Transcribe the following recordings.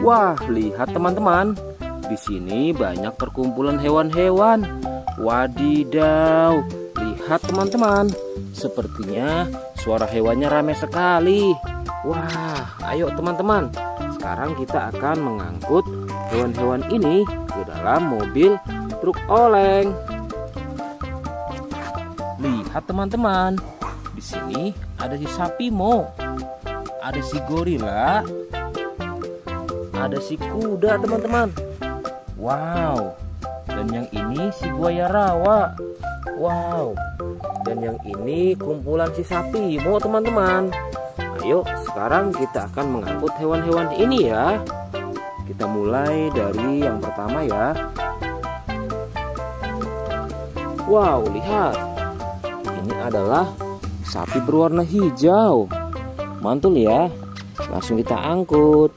Wah, lihat teman-teman. Di sini banyak perkumpulan hewan-hewan. Wadidaw, lihat teman-teman. Sepertinya suara hewannya ramai sekali. Wah, ayo teman-teman. Sekarang kita akan mengangkut hewan-hewan ini ke dalam mobil truk oleng. Lihat teman-teman. Di sini ada si sapi mo, ada si gorila, ada si kuda teman-teman. Wow. Dan yang ini si buaya rawa. Wow. Dan yang ini kumpulan si sapi mo teman-teman. Ayo sekarang kita akan mengangkut hewan-hewan ini ya. Kita mulai dari yang pertama ya. Wow, lihat. Ini adalah sapi berwarna hijau. Mantul ya. Langsung kita angkut.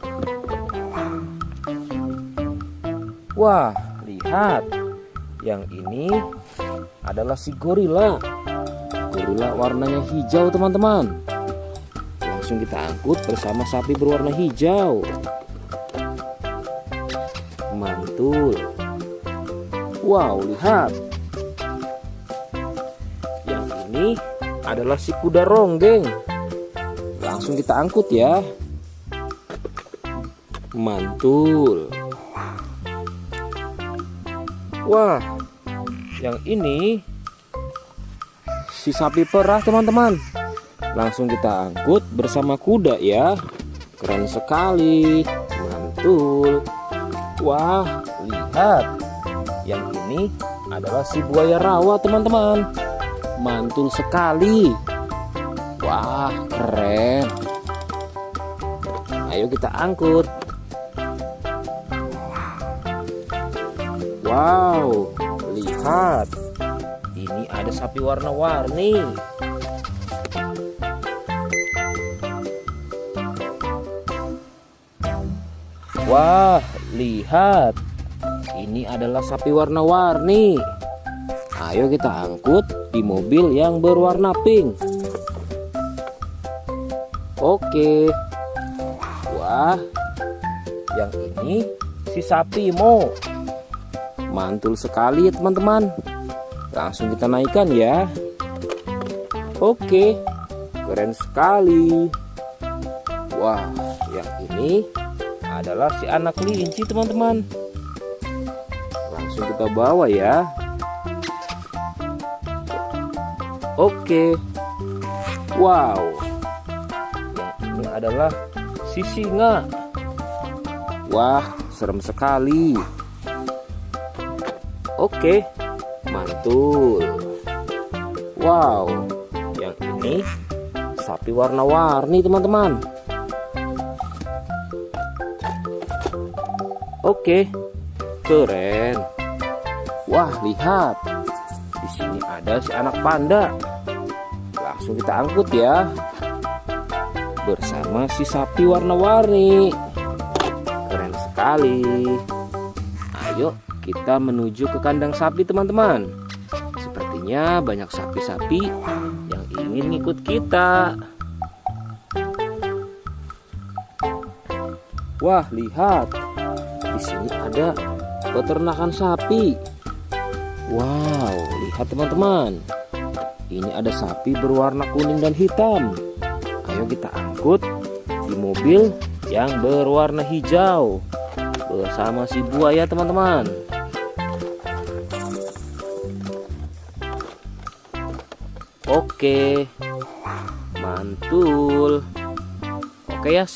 Wah, lihat. Yang ini adalah si gorila. Gorila warnanya hijau teman-teman. Langsung kita angkut bersama sapi berwarna hijau. Mantul. Wow, lihat. Yang ini adalah si kuda ronggeng. Langsung kita angkut ya. Mantul. Wah, yang ini si sapi perah teman-teman. Langsung kita angkut bersama kuda ya. Keren sekali. Mantul. Wah, lihat. Yang ini adalah si buaya rawa teman-teman. Mantul sekali. Wah, keren. Ayo kita angkut. Wow, lihat. Ini ada sapi warna-warni. Wah, lihat. Ini adalah sapi warna-warni. Ayo kita angkut di mobil yang berwarna pink. Oke. Wah, yang ini si sapi mo. Mantul sekali ya teman-teman. Langsung kita naikkan ya. Oke, keren sekali. Wah, yang ini adalah si anak kelinci teman-teman. Langsung kita bawa ya. Oke. Wow. Yang ini adalah si singa. Wah, serem sekali. Oke, mantul. Wow, yang ini sapi warna-warni teman-teman. Oke, keren. Wah, lihat. Di sini ada si anak panda. Langsung kita angkut ya. Bersama si sapi warna-warni. Keren sekali. Ayo kita menuju ke kandang sapi teman-teman. Sepertinya banyak sapi-sapi yang ingin ikut kita. Wah, lihat. Di sini ada peternakan sapi. Wow, lihat teman-teman. Ini ada sapi berwarna kuning dan hitam. Ayo kita angkut di mobil yang berwarna hijau bersama si buaya teman-teman. Oke, mantul. Oke ya,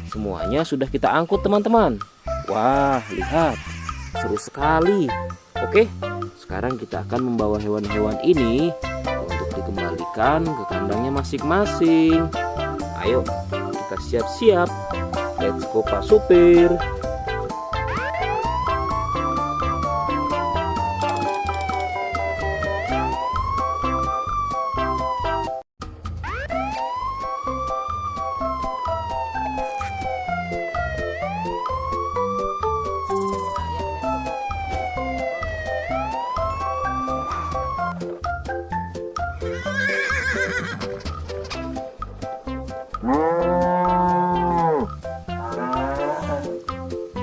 semuanya sudah kita angkut teman-teman. Wah, lihat, seru sekali. Oke, sekarang kita akan membawa hewan-hewan ini untuk dikembalikan ke kandangnya masing-masing. Ayo, kita siap-siap. Let's go Pak Supir.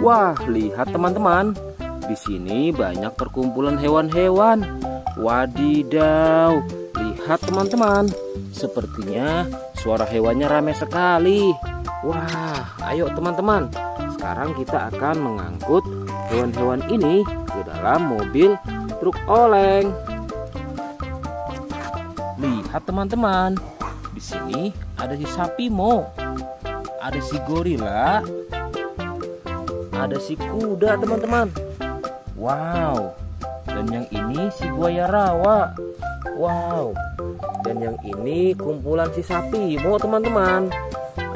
Wah, lihat teman-teman. Di sini banyak perkumpulan hewan-hewan. Wadidaw, lihat teman-teman. Sepertinya suara hewannya ramai sekali. Wah, ayo teman-teman. Sekarang kita akan mengangkut hewan-hewan ini ke dalam mobil truk oleng. Lihat teman-teman. Di sini ada si sapi Mo. Ada si gorila. Ada si kuda teman-teman. Wow. Dan yang ini si buaya rawa. Wow. Dan yang ini kumpulan si sapi Mo teman-teman.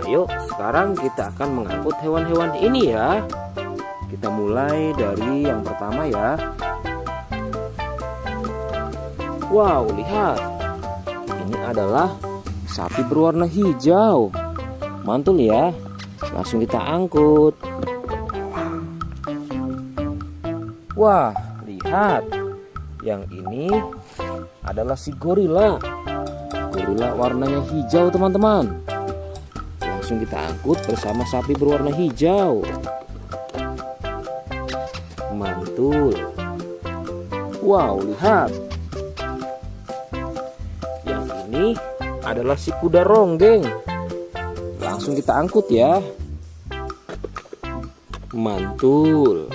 Ayo sekarang kita akan mengangkut hewan-hewan ini ya. Kita mulai dari yang pertama ya. Wow, lihat. Ini adalah sapi berwarna hijau. Mantul ya. Langsung kita angkut. Wah, lihat. Yang ini adalah si gorila. Gorila warnanya hijau teman-teman. Langsung kita angkut bersama sapi berwarna hijau. Mantul. Wow, lihat. Yang ini adalah si kuda ronggeng. Langsung kita angkut ya. Mantul.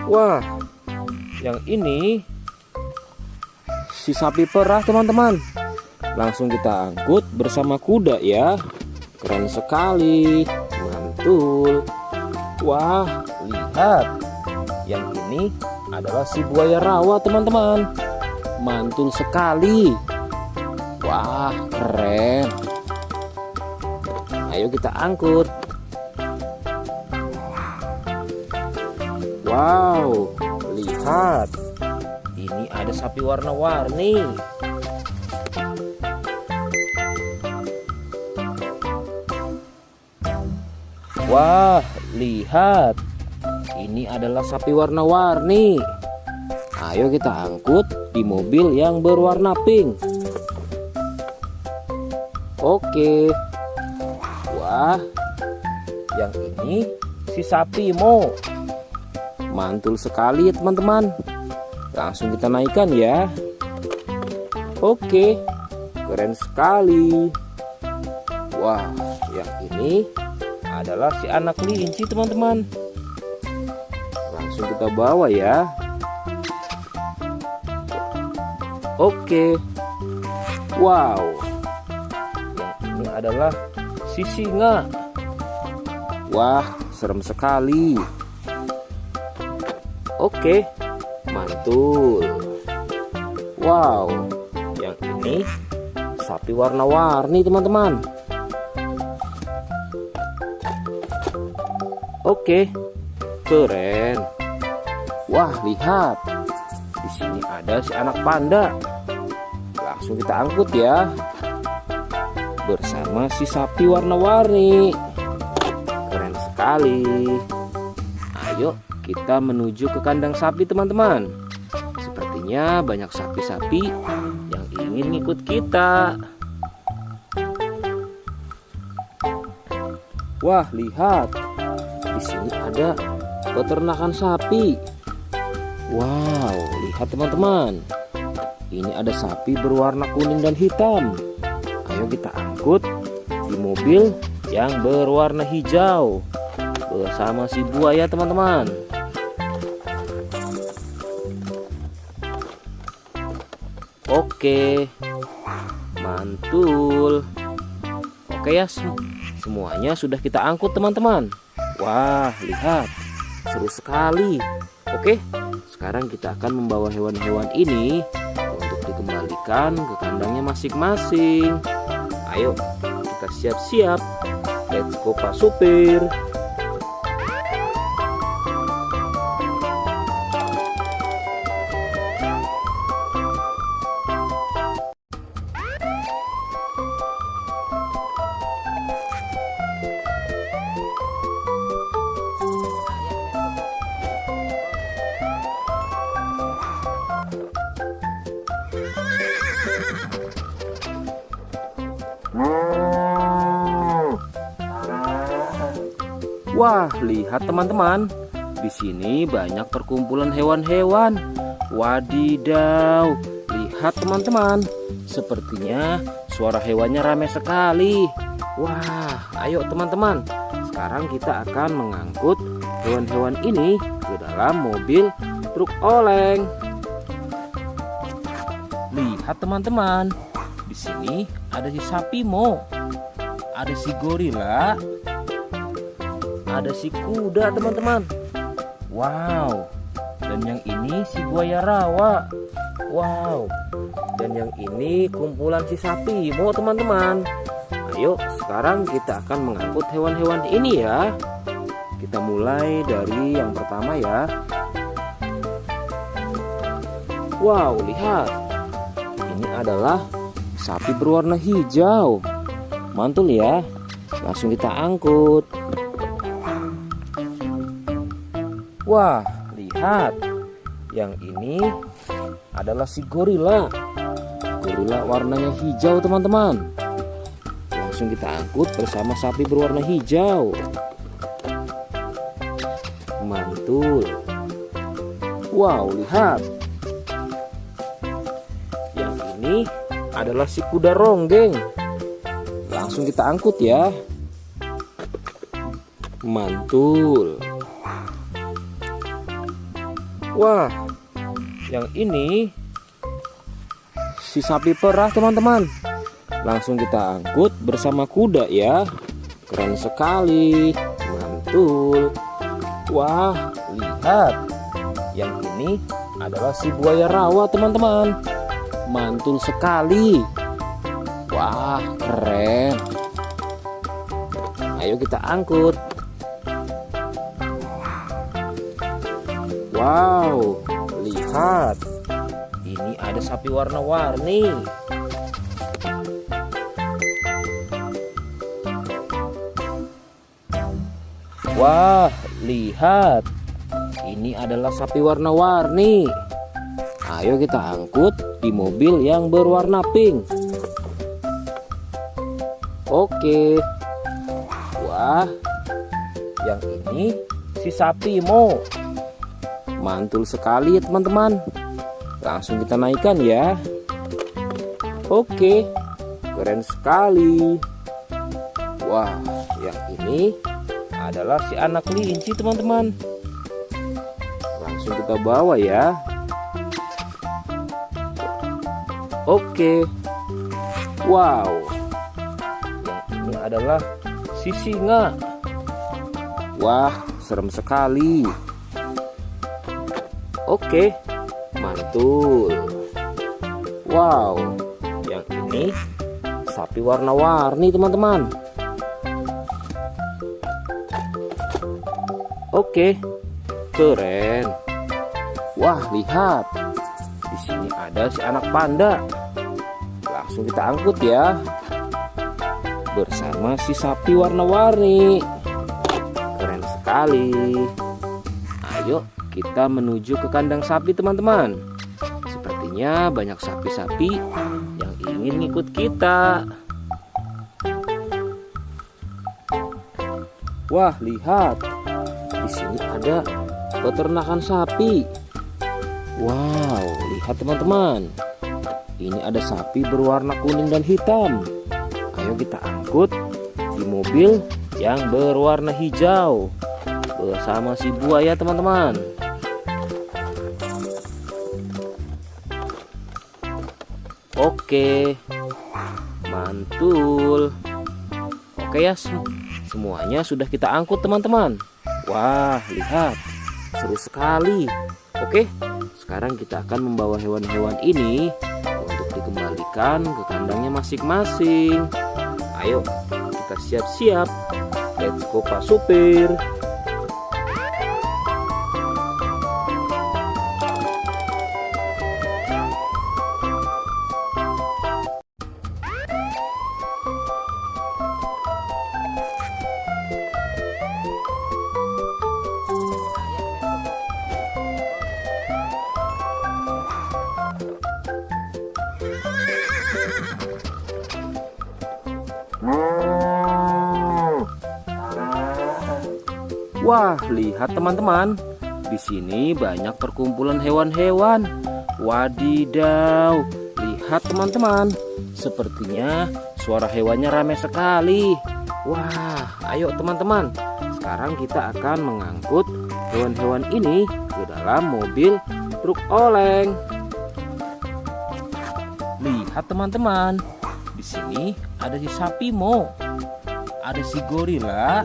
Wah, yang ini si sapi perah teman-teman. Langsung kita angkut bersama kuda ya. Keren sekali. Mantul. Wah, lihat. Yang ini adalah si buaya rawa teman-teman. Mantul sekali. Wah, keren. Ayo kita angkut. Wow, lihat. Ini ada sapi warna-warni. Wah, lihat. Ini adalah sapi warna-warni. Ayo kita angkut di mobil yang berwarna pink. Oke. Wah, yang ini si sapi Mo. Mantul sekali ya teman-teman. Langsung kita naikkan ya. Oke, keren sekali. Wah, yang ini adalah si anak kelinci teman-teman. Langsung kita bawa ya. Oke. Wow. Yang ini adalah si singa. Wah, serem sekali. Oke, mantul. Wow, yang ini sapi warna-warni teman-teman. Oke, keren. Wah, lihat. Di sini ada si anak panda. Langsung kita angkut ya. Bersama si sapi warna-warni. Keren sekali. Ayo kita menuju ke kandang sapi teman-teman. Sepertinya banyak sapi-sapi yang ingin ngikut kita. Wah, lihat. Di sini ada peternakan sapi. Wow, lihat teman-teman. Ini ada sapi berwarna kuning dan hitam. Ayo kita angkut di mobil yang berwarna hijau bersama si buaya teman-teman. Oke, mantul. Oke ya, semuanya sudah kita angkut teman-teman. Wah, lihat, seru sekali. Oke, sekarang kita akan membawa hewan-hewan ini untuk dikembalikan ke kandangnya masing-masing. Ayo, kita siap-siap. Let's go Pak Supir. Wah, lihat teman-teman. Di sini banyak perkumpulan hewan-hewan. Wadidaw, lihat teman-teman. Sepertinya suara hewannya ramai sekali. Wah, ayo teman-teman. Sekarang kita akan mengangkut hewan-hewan ini ke dalam mobil truk oleng. Lihat teman-teman. Di sini ada si sapi Mo, ada si gorila, ada si kuda teman-teman. Wow. Dan yang ini si buaya rawa. Wow. Dan yang ini kumpulan si sapi Mo teman-teman. Ayo sekarang kita akan mengangkut hewan-hewan ini ya. Kita mulai dari yang pertama ya. Wow, lihat. Ini adalah sapi berwarna hijau. Mantul ya. Langsung kita angkut. Wah, lihat. Yang ini adalah si gorila. Gorila warnanya hijau teman-teman. Langsung kita angkut bersama sapi berwarna hijau. Mantul. Wow, lihat. Yang ini adalah si kuda ronggeng. Langsung kita angkut ya. Mantul. Wah, yang ini si sapi perah teman-teman. Langsung kita angkut bersama kuda ya. Keren sekali. Mantul. Wah, lihat. Yang ini adalah si buaya rawa teman-teman. Mantul sekali. Wah, keren. Ayo kita angkut. Wow, lihat. Ini ada sapi warna-warni. Wah, lihat. Ini adalah sapi warna-warni. Ayo kita angkut di mobil yang berwarna pink. Oke. Wah, yang ini si sapi Mo. Mantul sekali ya teman-teman. Langsung kita naikkan ya. Oke, keren sekali. Wah, yang ini adalah si anak kelinci teman-teman. Langsung kita bawa ya. Oke. Wow. Yang ini adalah si singa. Wah, serem sekali. Oke, mantul. Wow, yang ini sapi warna-warni teman-teman. Oke, keren. Wah, lihat. Di sini ada si anak panda. Langsung kita angkut ya. Bersama si sapi warna-warni. Keren sekali. Ayo kita menuju ke kandang sapi teman-teman. Sepertinya banyak sapi-sapi yang ingin ngikut kita. Wah, lihat. Di sini ada peternakan sapi. Wow, lihat teman-teman. Ini ada sapi berwarna kuning dan hitam. Ayo kita angkut di mobil yang berwarna hijau bersama si buaya teman-teman. Oke, mantul. Oke ya, semuanya sudah kita angkut teman-teman. Wah, lihat, seru sekali. Oke, sekarang kita akan membawa hewan-hewan ini untuk dikembalikan ke kandangnya masing-masing. Ayo, kita siap-siap. Let's go Pak Supir. Wah, lihat teman-teman. Di sini banyak perkumpulan hewan-hewan. Wadidaw, lihat teman-teman. Sepertinya suara hewannya ramai sekali. Wah, ayo teman-teman. Sekarang kita akan mengangkut hewan-hewan ini ke dalam mobil truk oleng. Lihat teman-teman. Di sini ada si sapi Mo. Ada si gorila.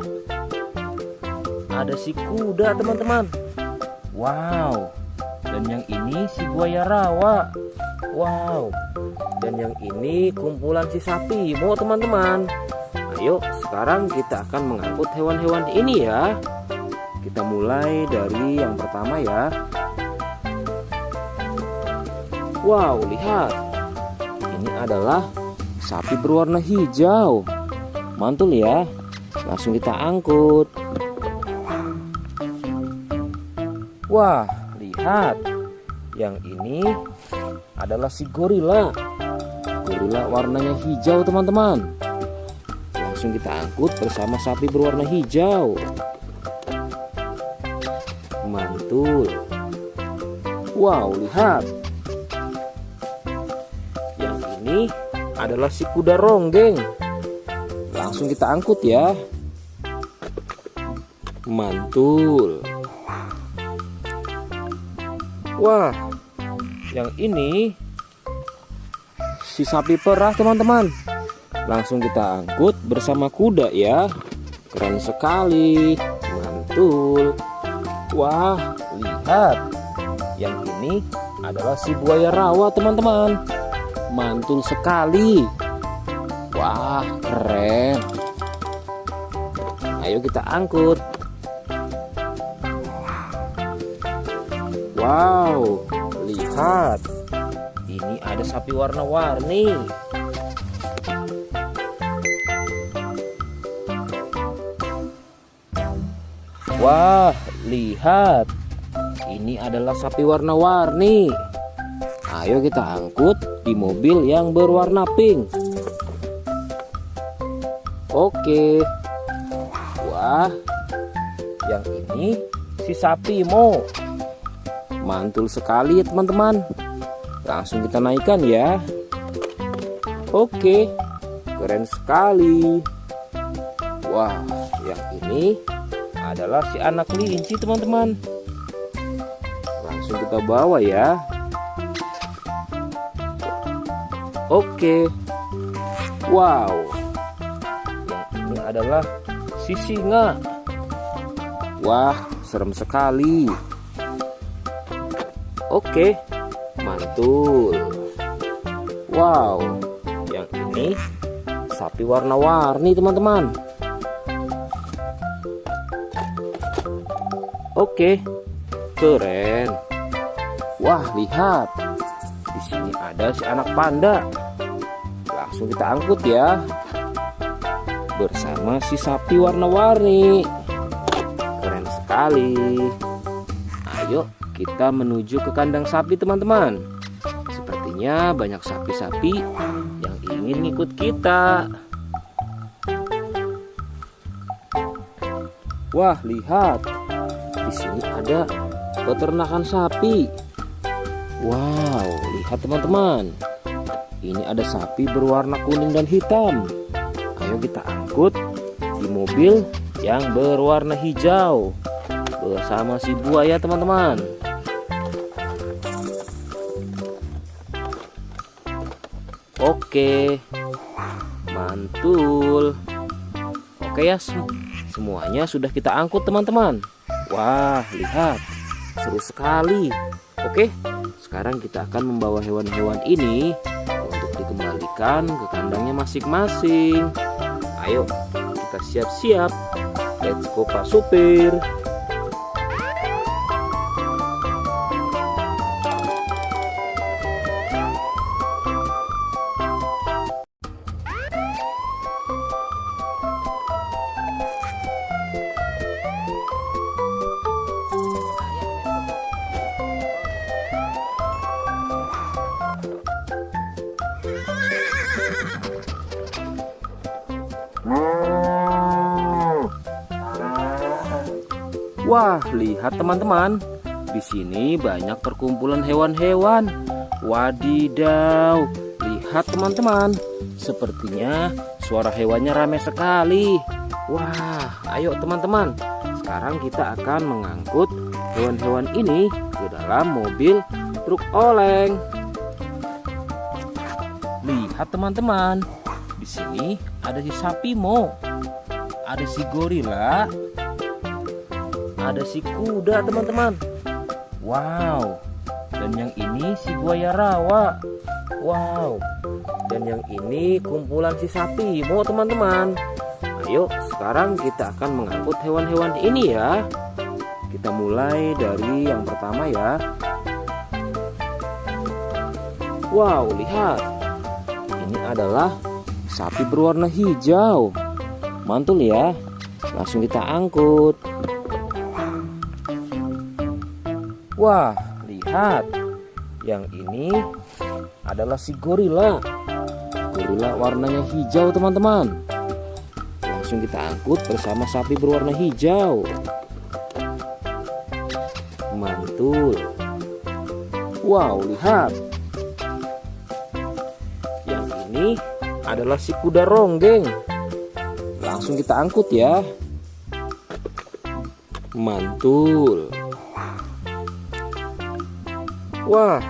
Ada si kuda teman-teman. Wow. Dan yang ini si buaya rawa. Wow. Dan yang ini kumpulan si sapi Mo teman-teman. Ayo sekarang kita akan mengangkut hewan-hewan ini ya. Kita mulai dari yang pertama ya. Wow, lihat. Ini adalah sapi berwarna hijau. Mantul ya. Langsung kita angkut. Wah, lihat. Yang ini adalah si gorila. Gorila warnanya hijau teman-teman. Langsung kita angkut bersama sapi berwarna hijau. Mantul. Wow, lihat. Yang ini adalah si kuda ronggeng. Langsung kita angkut ya. Mantul. Wah, yang ini si sapi perah teman-teman. Langsung kita angkut bersama kuda ya. Keren sekali. Mantul. Wah, lihat. Yang ini adalah si buaya rawa teman-teman. Mantul sekali. Wah, keren. Ayo kita angkut. Wow, lihat. Ini ada sapi warna-warni. Wah, lihat. Ini adalah sapi warna-warni. Ayo kita angkut di mobil yang berwarna pink. Oke. Wah, yang ini si sapi Mo. Mantul sekali ya teman-teman. Langsung kita naikkan ya. Oke, keren sekali. Wah, yang ini adalah si anak kelinci teman-teman. Langsung kita bawa ya. Oke. Wow. Yang ini adalah si singa. Wah, serem sekali. Oke, mantul. Wow, yang ini sapi warna-warni teman-teman. Oke, keren. Wah, lihat. Di sini ada si anak panda. Langsung kita angkut ya. Bersama si sapi warna-warni. Keren sekali. Ayo kita menuju ke kandang sapi teman-teman. Sepertinya banyak sapi-sapi yang ingin ngikut kita. Wah, lihat. Di sini ada peternakan sapi. Wow, lihat teman-teman. Ini ada sapi berwarna kuning dan hitam. Ayo kita angkut di mobil yang berwarna hijau bersama si buaya teman-teman. Oke, mantul. Oke ya, semuanya sudah kita angkut teman-teman. Wah, lihat, seru sekali. Oke, sekarang kita akan membawa hewan-hewan ini untuk dikembalikan ke kandangnya masing-masing. Ayo, kita siap-siap. Let's go Pak Supir. Wah, lihat teman-teman. Di sini banyak perkumpulan hewan-hewan. Wadidaw, lihat teman-teman. Sepertinya suara hewannya ramai sekali. Wah, ayo teman-teman. Sekarang kita akan mengangkut hewan-hewan ini ke dalam mobil truk oleng. Lihat teman-teman. Di sini ada si sapi Mo. Ada si gorila. Ada si kuda teman-teman. Wow. Dan yang ini si buaya rawa. Wow. Dan yang ini kumpulan si sapi Mo teman-teman. Ayo sekarang kita akan mengangkut hewan-hewan ini ya. Kita mulai dari yang pertama ya. Wow, lihat. Ini adalah sapi berwarna hijau. Mantul ya. Langsung kita angkut. Wah, lihat. Yang ini adalah si gorila. Gorila warnanya hijau teman-teman. Langsung kita angkut bersama sapi berwarna hijau. Mantul. Wow, lihat. Yang ini adalah si kuda ronggeng. Langsung kita angkut ya. Mantul. Wah,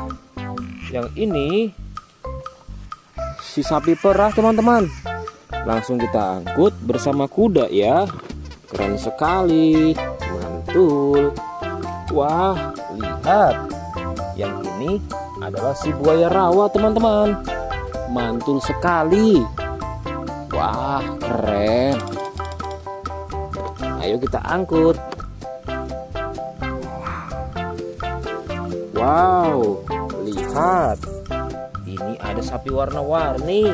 yang ini si sapi perah teman-teman. Langsung kita angkut bersama kuda ya. Keren sekali. Mantul. Wah, lihat. Yang ini adalah si buaya rawa teman-teman. Mantul sekali. Wah, keren. Ayo kita angkut. Wow, lihat. Ini ada sapi warna-warni.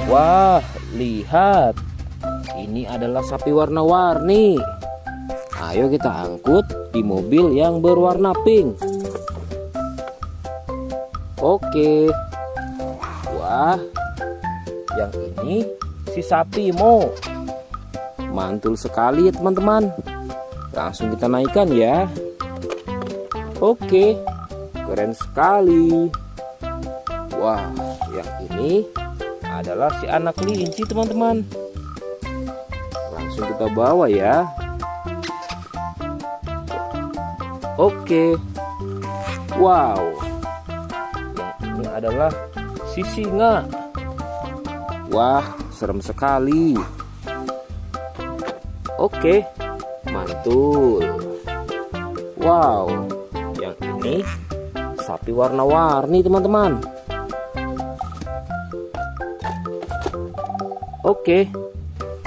Wah, lihat. Ini adalah sapi warna-warni. Ayo kita angkut di mobil yang berwarna pink. Oke. Wah, yang ini si sapi Mo. Mantul sekali ya teman-teman. Langsung kita naikkan ya. Oke, keren sekali. Wah, yang ini adalah si anak kelinci teman-teman. Langsung kita bawa ya. Oke. Wow. Yang ini adalah si singa. Wah, serem sekali. Oke, mantul. Wow, yang ini sapi warna-warni teman-teman. Oke,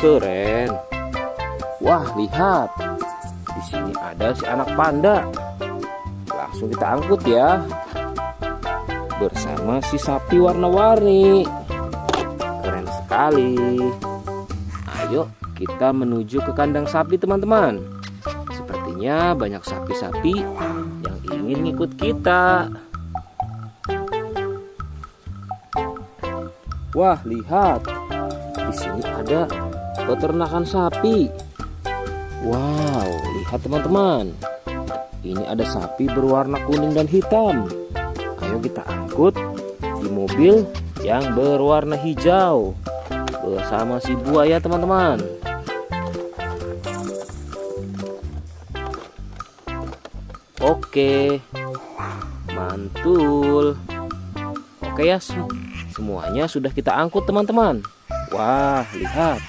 keren. Wah, lihat. Di sini ada si anak panda. Langsung kita angkut ya. Bersama si sapi warna-warni. Keren sekali. Ayo kita menuju ke kandang sapi teman-teman. Sepertinya banyak sapi-sapi yang ingin ngikut kita. Wah, lihat. Di sini ada peternakan sapi. Wow, lihat teman-teman. Ini ada sapi berwarna kuning dan hitam. Ayo kita angkut di mobil yang berwarna hijau bersama si buaya teman-teman. Oke, mantul. Oke ya, semuanya sudah kita angkut teman-teman. Wah, lihat,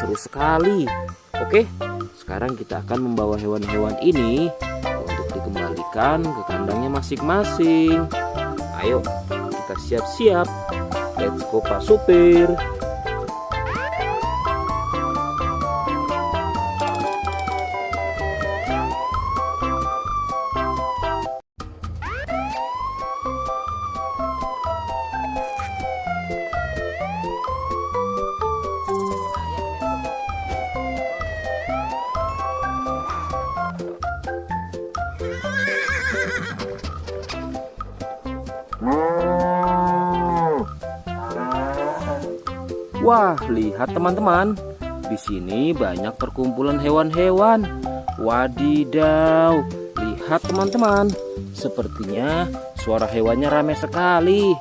seru sekali. Oke, sekarang kita akan membawa hewan-hewan ini untuk dikembalikan ke kandangnya masing-masing. Ayo, kita siap-siap. Let's go Pak Supir. Wah, lihat teman-teman. Di sini banyak perkumpulan hewan-hewan. Wadidaw, lihat teman-teman. Sepertinya suara hewannya ramai sekali.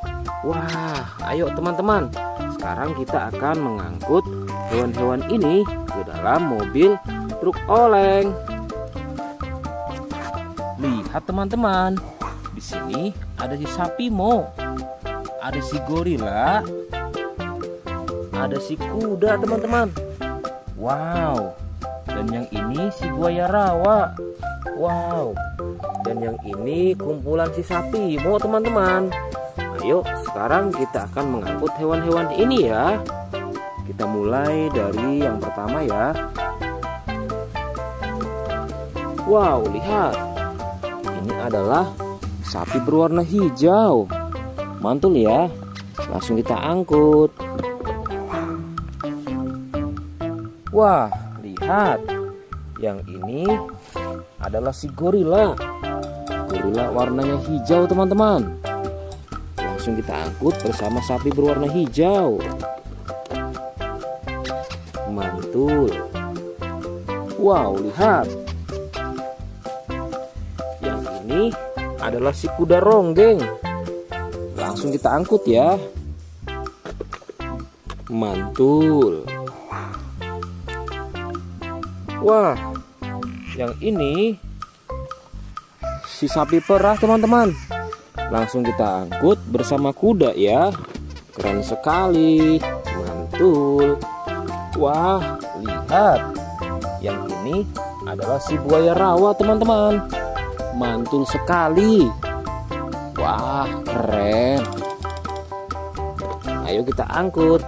Wah, ayo teman-teman. Sekarang kita akan mengangkut hewan-hewan ini ke dalam mobil truk oleng. Lihat teman-teman. Di sini ada si sapi Mo. Ada si gorila. Ada si kuda teman-teman. Wow. Dan yang ini si buaya rawa. Wow. Dan yang ini kumpulan si sapi Mo teman-teman. Ayo sekarang kita akan mengangkut hewan-hewan ini ya. Kita mulai dari yang pertama ya. Wow, lihat. Ini adalah sapi berwarna hijau. Mantul ya. Langsung kita angkut. Wah, lihat. Yang ini adalah si gorila. Gorila warnanya hijau teman-teman. Langsung kita angkut bersama sapi berwarna hijau. Mantul. Wow, lihat. Yang ini adalah si kuda ronggeng. Langsung kita angkut ya. Mantul. Wah, yang ini si sapi perah teman-teman. Langsung kita angkut bersama kuda ya. Keren sekali. Mantul. Wah, lihat. Yang ini adalah si buaya rawa teman-teman. Mantul sekali. Wah, keren. Ayo kita angkut.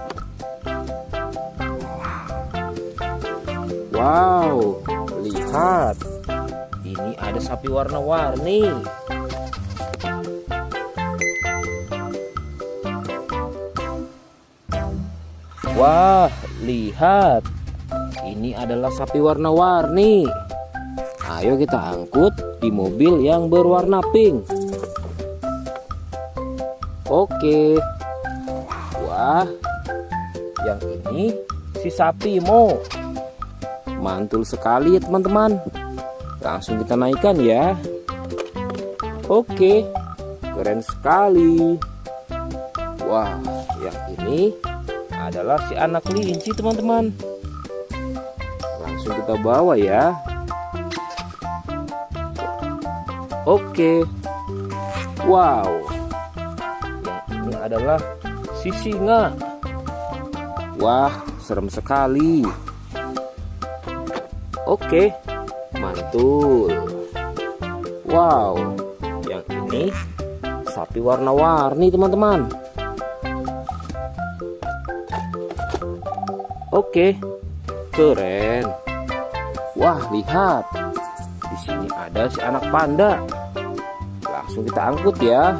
Wow, lihat. Ini ada sapi warna-warni. Wah, lihat. Ini adalah sapi warna-warni. Ayo kita angkut di mobil yang berwarna pink. Oke. Wah, yang ini si sapi Mo. Mantul sekali ya teman-teman. Langsung kita naikkan ya. Oke, keren sekali. Wah, yang ini adalah si anak kelinci teman-teman. Langsung kita bawa ya. Oke. Wow, yang ini adalah si singa. Wah, serem sekali. Oke, mantul. Wow, yang ini sapi warna-warni teman-teman. Oke, keren. Wah, lihat. Di sini ada si anak panda. Langsung kita angkut ya.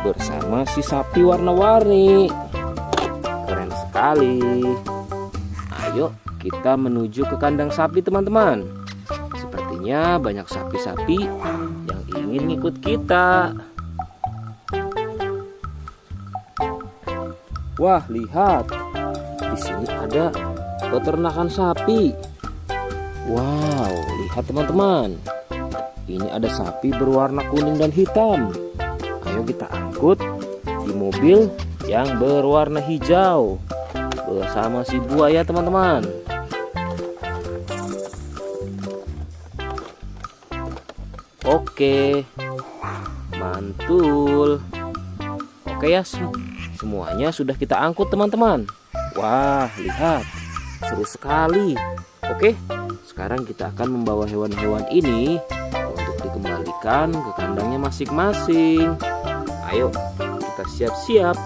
Bersama si sapi warna-warni. Keren sekali. Ayo kita menuju ke kandang sapi teman-teman. Sepertinya banyak sapi-sapi yang ingin ikut kita. Wah, lihat. Di sini ada peternakan sapi. Wow, lihat teman-teman. Ini ada sapi berwarna kuning dan hitam. Ayo kita angkut di mobil yang berwarna hijau bersama si buaya teman-teman. Oke, mantul. Oke ya, semuanya sudah kita angkut teman-teman. Wah, lihat, seru sekali. Oke, sekarang kita akan membawa hewan-hewan ini untuk dikembalikan ke kandangnya masing-masing. Ayo, kita siap-siap.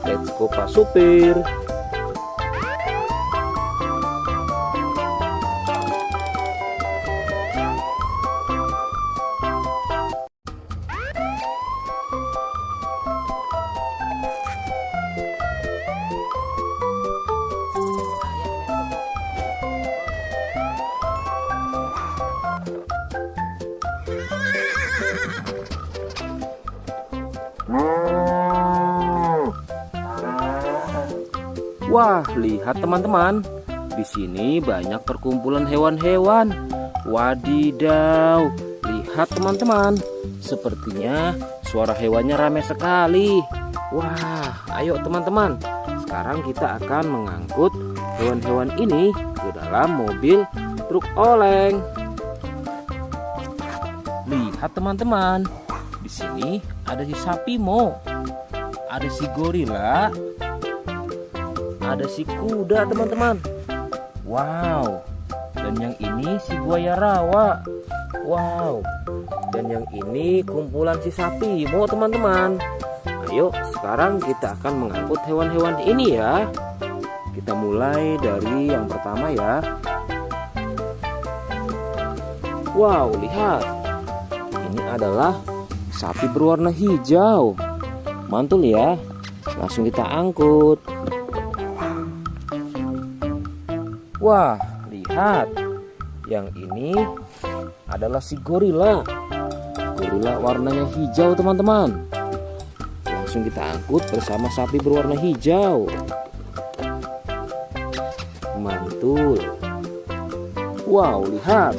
Let's go Pak Supir. Wah, lihat teman-teman. Di sini banyak perkumpulan hewan-hewan. Wadidaw, lihat teman-teman. Sepertinya suara hewannya ramai sekali. Wah, ayo teman-teman. Sekarang kita akan mengangkut hewan-hewan ini ke dalam mobil truk oleng. Lihat teman-teman. Di sini ada si sapi Mo. Ada si gorila. Ada si kuda teman-teman. Wow. Dan yang ini si buaya rawa. Wow. Dan yang ini kumpulan si sapi Mo teman-teman. Ayo sekarang kita akan mengangkut hewan-hewan ini ya. Kita mulai dari yang pertama ya. Wow, lihat. Ini adalah sapi berwarna hijau. Mantul ya. Langsung kita angkut. Wah, lihat. Yang ini adalah si gorila. Gorila warnanya hijau teman-teman. Langsung kita angkut bersama sapi berwarna hijau. Mantul. Wow, lihat.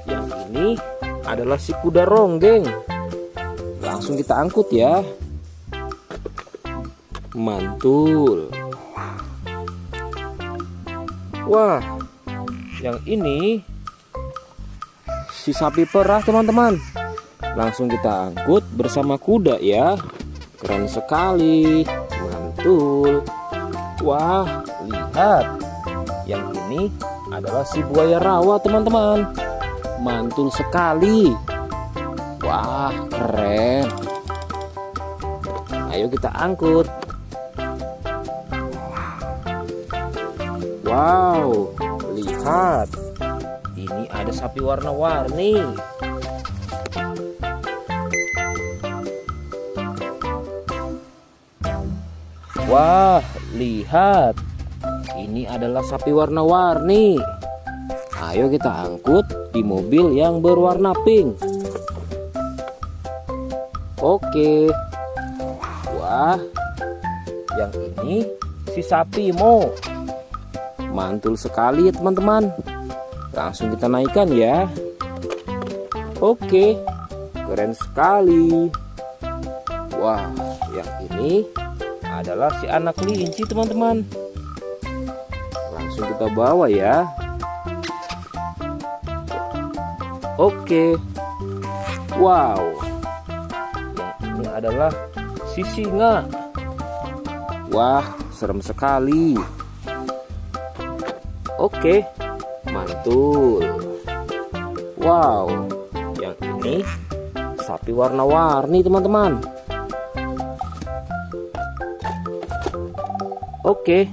Yang ini adalah si kuda ronggeng. Langsung kita angkut ya. Mantul. Wah, yang ini si sapi perah teman-teman. Langsung kita angkut bersama kuda ya. Keren sekali. Mantul. Wah, lihat. Yang ini adalah si buaya rawa teman-teman. Mantul sekali. Wah, keren. Ayo kita angkut. Wow, lihat. Ini ada sapi warna-warni. Wah, lihat. Ini adalah sapi warna-warni. Ayo kita angkut di mobil yang berwarna pink. Oke. Wah, yang ini si sapi Mo. Mantul sekali ya teman-teman. Langsung kita naikkan ya. Oke, keren sekali. Wah, yang ini adalah si anak kelinci teman-teman. Langsung kita bawa ya. Oke. Wow, yang ini adalah si singa. Wah, serem sekali. Oke, mantul. Wow, yang ini sapi warna-warni teman-teman. Oke,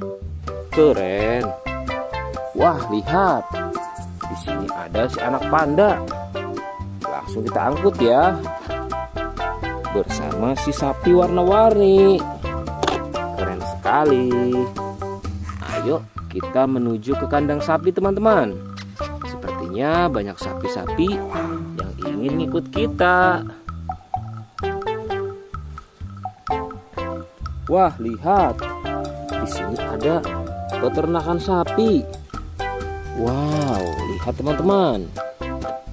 keren. Wah, lihat. Di sini ada si anak panda. Langsung kita angkut ya. Bersama si sapi warna-warni. Keren sekali. Ayo kita menuju ke kandang sapi teman-teman. Sepertinya banyak sapi-sapi yang ingin ikut kita. Wah, lihat. Di sini ada peternakan sapi. Wow, lihat teman-teman.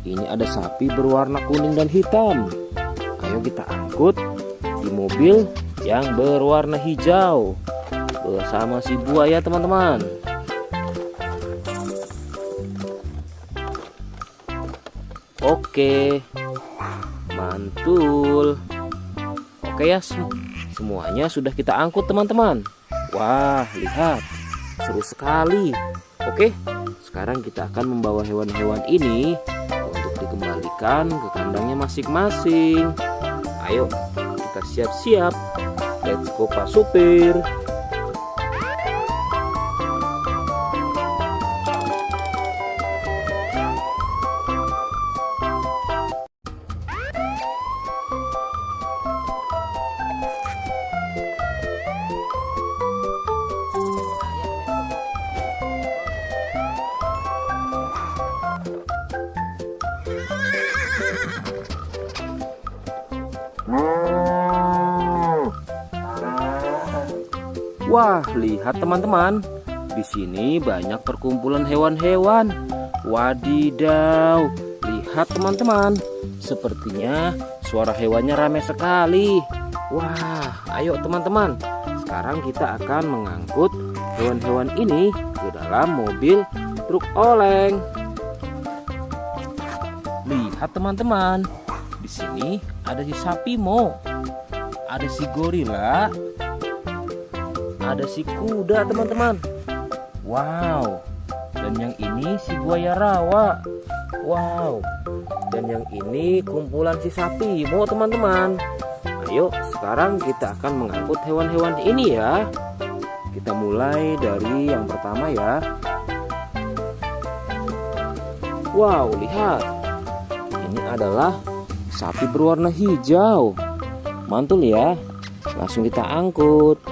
Ini ada sapi berwarna kuning dan hitam. Ayo kita angkut di mobil yang berwarna hijau bersama si buaya teman-teman. Oke, mantul. Oke ya, semuanya sudah kita angkut teman-teman. Wah, lihat, seru sekali. Oke, sekarang kita akan membawa hewan-hewan ini untuk dikembalikan ke kandangnya masing-masing. Ayo, kita siap-siap. Let's go Pak Supir. Wah, lihat teman-teman. Di sini banyak perkumpulan hewan-hewan. Wadidaw, lihat teman-teman. Sepertinya suara hewannya ramai sekali. Wah, ayo teman-teman. Sekarang kita akan mengangkut hewan-hewan ini ke dalam mobil truk oleng. Lihat teman-teman. Di sini ada si sapi Mo. Ada si gorila. Ada si kuda teman-teman. Wow. Dan yang ini si buaya rawa. Wow. Dan yang ini kumpulan si sapi Mo teman-teman. Ayo sekarang kita akan mengangkut hewan-hewan ini ya. Kita mulai dari yang pertama ya. Wow, lihat. Ini adalah sapi berwarna hijau. Mantul ya. Langsung kita angkut.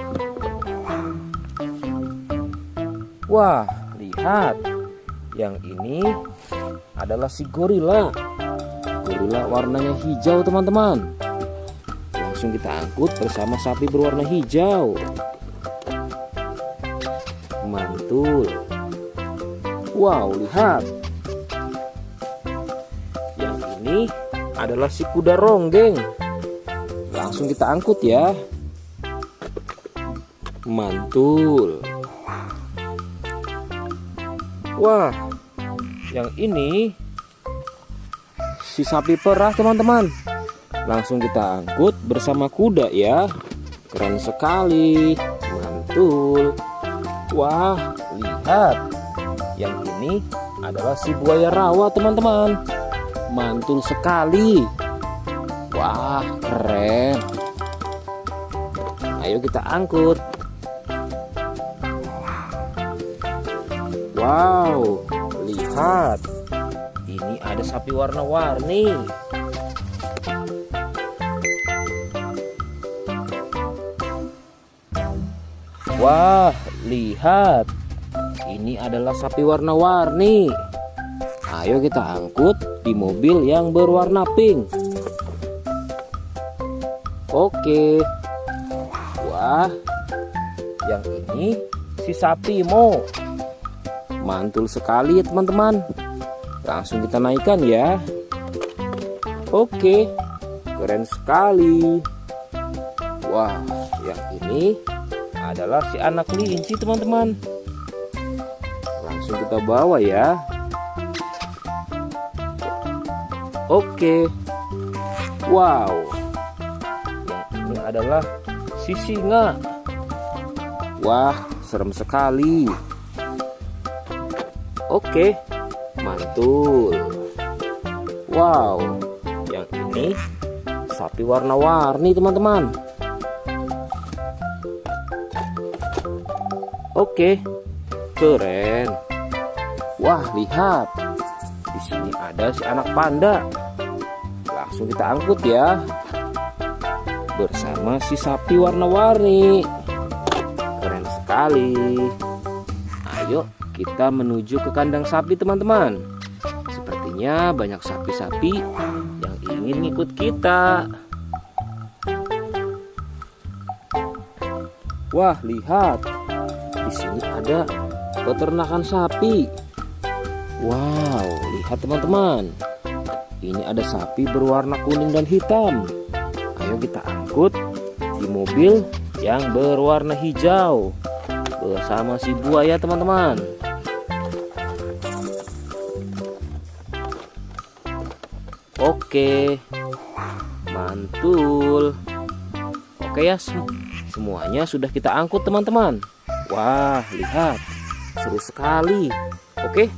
Wah, lihat. Yang ini adalah si gorila. Gorila warnanya hijau teman-teman. Langsung kita angkut bersama sapi berwarna hijau. Mantul. Wow, lihat. Yang ini adalah si kuda ronggeng. Langsung kita angkut ya. Mantul. Wah, yang ini si sapi perah teman-teman. Langsung kita angkut bersama kuda ya. Keren sekali. Mantul. Wah, lihat. Yang ini adalah si buaya rawa teman-teman. Mantul sekali. Wah, keren. Ayo kita angkut. Wow, lihat. Ini ada sapi warna-warni. Wah, lihat. Ini adalah sapi warna-warni. Ayo kita angkut di mobil yang berwarna pink. Oke. Wah, yang ini si sapi Mo. Mantul sekali ya teman-teman. Langsung kita naikkan ya. Oke, keren sekali. Wah, yang ini adalah si anak kelinci teman-teman. Langsung kita bawa ya. Oke. Wow. Yang ini adalah si singa. Wah, serem sekali. Oke, mantul. Wow, yang ini sapi warna-warni teman-teman. Oke, keren. Wah, lihat. Di sini ada si anak panda. Langsung kita angkut ya. Bersama si sapi warna-warni. Keren sekali. Ayo kita menuju ke kandang sapi teman-teman. Sepertinya banyak sapi-sapi yang ingin ngikut kita. Wah, lihat. Di sini ada peternakan sapi. Wow, lihat teman-teman. Ini ada sapi berwarna kuning dan hitam. Ayo kita angkut di mobil yang berwarna hijau bersama si buaya teman-teman. Oke, mantul. Oke ya, semuanya sudah kita angkut teman-teman. Wah, lihat, seru sekali. Oke,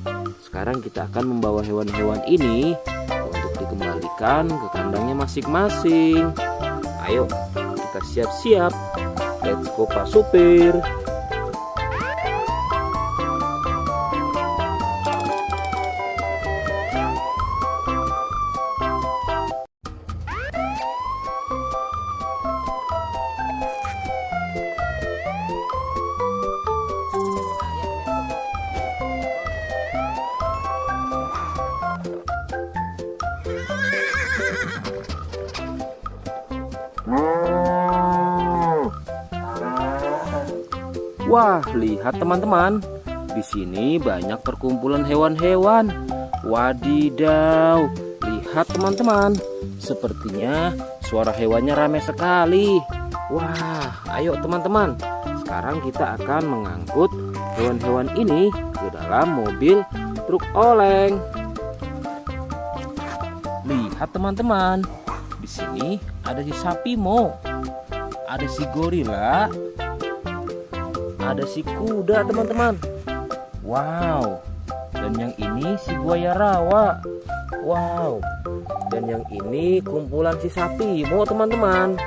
sekarang kita akan membawa hewan-hewan ini untuk dikembalikan ke kandangnya masing-masing. Ayo, kita siap-siap. Let's go Pak Supir. Wah, lihat teman-teman. Di sini banyak perkumpulan hewan-hewan. Wadidaw, lihat teman-teman. Sepertinya suara hewannya ramai sekali. Wah, ayo teman-teman. Sekarang kita akan mengangkut hewan-hewan ini ke dalam mobil truk oleng. Lihat teman-teman. Di sini ada si sapi Mo. Ada si gorila. Ada si kuda teman-teman. Wow. Dan yang ini si buaya rawa. Wow. Dan yang ini kumpulan si sapi Mo teman-teman.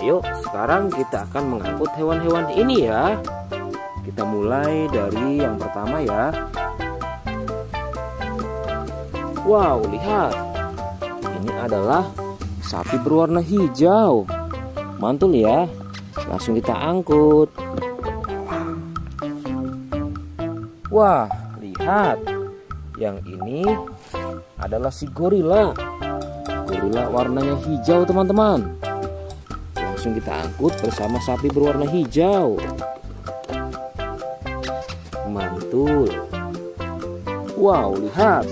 Ayo sekarang kita akan mengangkut hewan-hewan ini ya. Kita mulai dari yang pertama ya. Wow, lihat. Ini adalah sapi berwarna hijau. Mantul ya. Langsung kita angkut. Wah, lihat. Yang ini adalah si gorila. Gorila warnanya hijau teman-teman. Langsung kita angkut bersama sapi berwarna hijau. Mantul. Wow, lihat.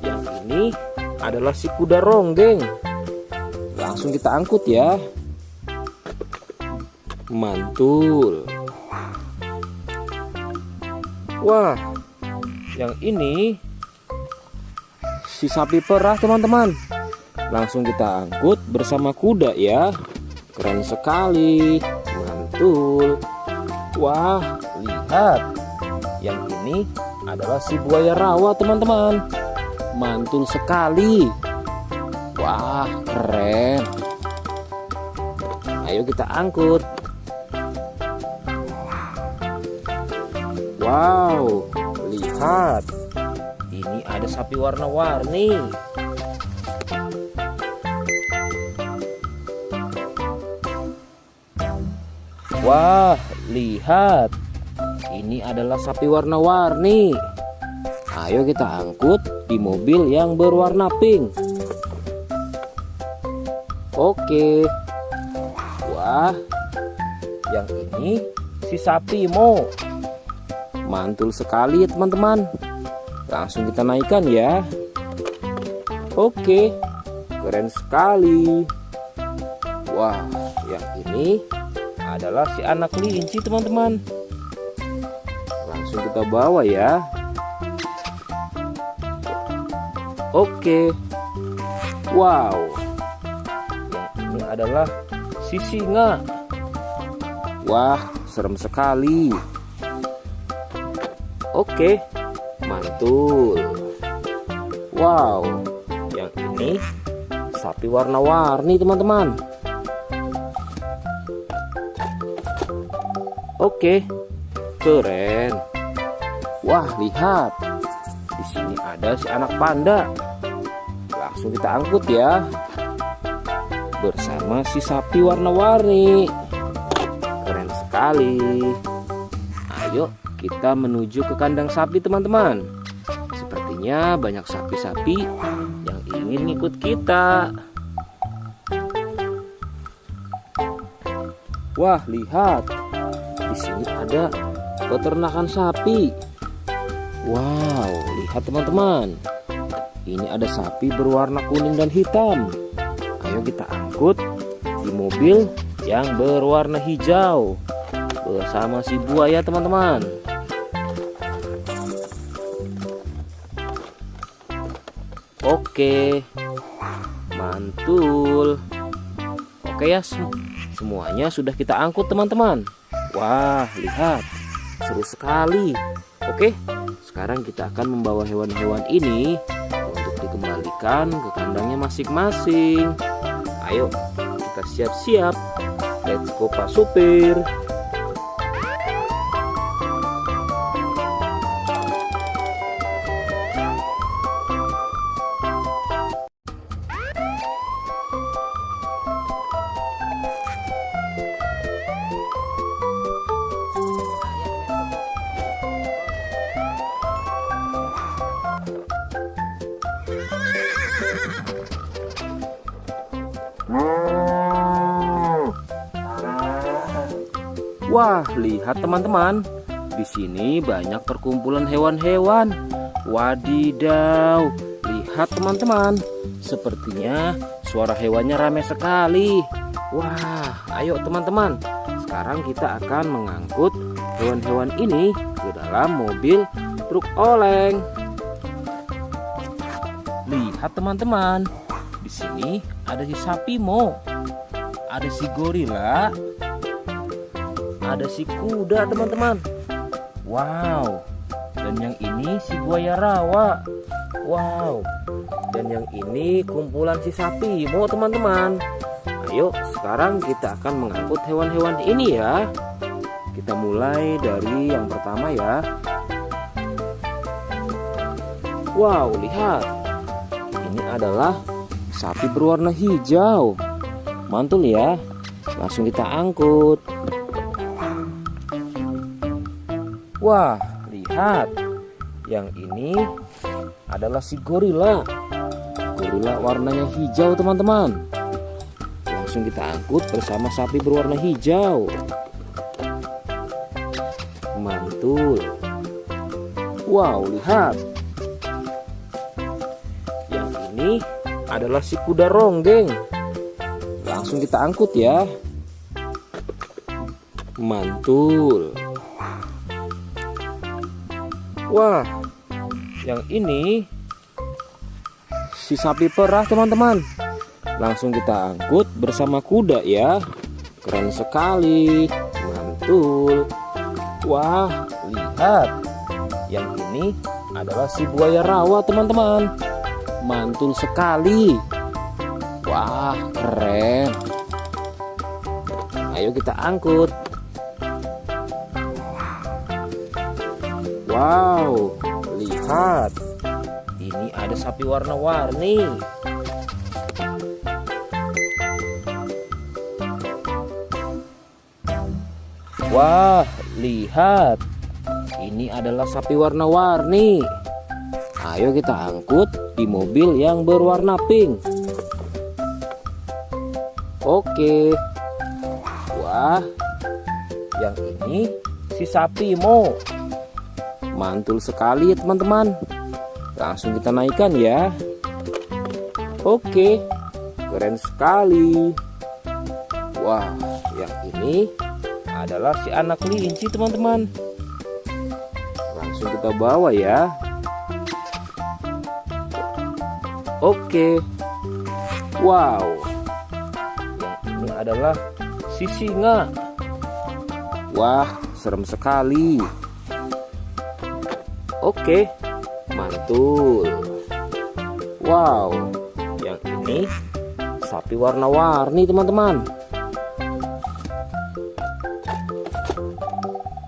Yang ini adalah si kuda ronggeng. Langsung kita angkut ya. Mantul. Wah, yang ini si sapi perah teman-teman. Langsung kita angkut bersama kuda ya. Keren sekali. Mantul. Wah, lihat. Yang ini adalah si buaya rawa teman-teman. Mantul sekali. Wah, keren. Ayo kita angkut. Wow, lihat. Ini ada sapi warna-warni. Wah, lihat. Ini adalah sapi warna-warni. Ayo kita angkut di mobil yang berwarna pink. Oke. Wah, yang ini si sapi Mo. Mantul sekali ya teman-teman. Langsung kita naikkan ya. Oke, keren sekali. Wah, yang ini adalah si anak kelinci teman-teman. Langsung kita bawa ya. Oke. Wow. Yang ini adalah si singa. Wah, serem sekali. Oke, mantul. Wow, yang ini sapi warna-warni teman-teman. Oke, keren. Wah, lihat. Di sini ada si anak panda. Langsung kita angkut ya. Bersama si sapi warna-warni. Keren sekali. Ayo kita menuju ke kandang sapi teman-teman. Sepertinya banyak sapi-sapi yang ingin ngikut kita. Wah, lihat. Di sini ada peternakan sapi. Wow, lihat teman-teman. Ini ada sapi berwarna kuning dan hitam. Ayo kita angkut di mobil yang berwarna hijau bersama si buaya teman-teman. Oke, mantul. Oke ya, semuanya sudah kita angkut teman-teman. Wah, lihat, seru sekali. Oke, sekarang kita akan membawa hewan-hewan ini untuk dikembalikan ke kandangnya masing-masing. Ayo, kita siap-siap. Let's go Pak Supir. Wah, lihat teman-teman. Di sini banyak perkumpulan hewan-hewan. Wadidaw, lihat teman-teman. Sepertinya suara hewannya ramai sekali. Wah, ayo teman-teman. Sekarang kita akan mengangkut hewan-hewan ini ke dalam mobil truk oleng. Lihat teman-teman. Di sini ada si sapi Mo. Ada si gorila. Ada si kuda teman-teman. Wow. Dan yang ini si buaya rawa. Wow. Dan yang ini kumpulan si sapi Mo teman-teman. Ayo sekarang kita akan mengangkut hewan-hewan ini ya. Kita mulai dari yang pertama ya. Wow, lihat. Ini adalah sapi berwarna hijau. Mantul ya. Langsung kita angkut. Wah, lihat. Yang ini adalah si gorila. Gorila warnanya hijau teman-teman. Langsung kita angkut bersama sapi berwarna hijau. Mantul. Wow, lihat. Yang ini adalah si kuda ronggeng. Langsung kita angkut ya. Mantul. Wah, yang ini si sapi perah teman-teman. Langsung kita angkut bersama kuda ya. Keren sekali. Mantul. Wah, lihat. Yang ini adalah si buaya rawa teman-teman. Mantul sekali. Wah, keren. Ayo kita angkut. Wow, lihat. Ini ada sapi warna-warni. Wah, lihat. Ini adalah sapi warna-warni. Ayo kita angkut di mobil yang berwarna pink. Oke. Wah, yang ini si sapi Mo. Mantul sekali ya teman-teman. Langsung kita naikkan ya. Oke. Keren sekali. Wah, yang ini adalah si anak kelinci teman-teman. Langsung kita bawa ya. Oke. Wow. Yang ini adalah si singa. Wah, serem sekali. Oke. Mantul. Wow. Yang ini sapi warna-warni teman-teman.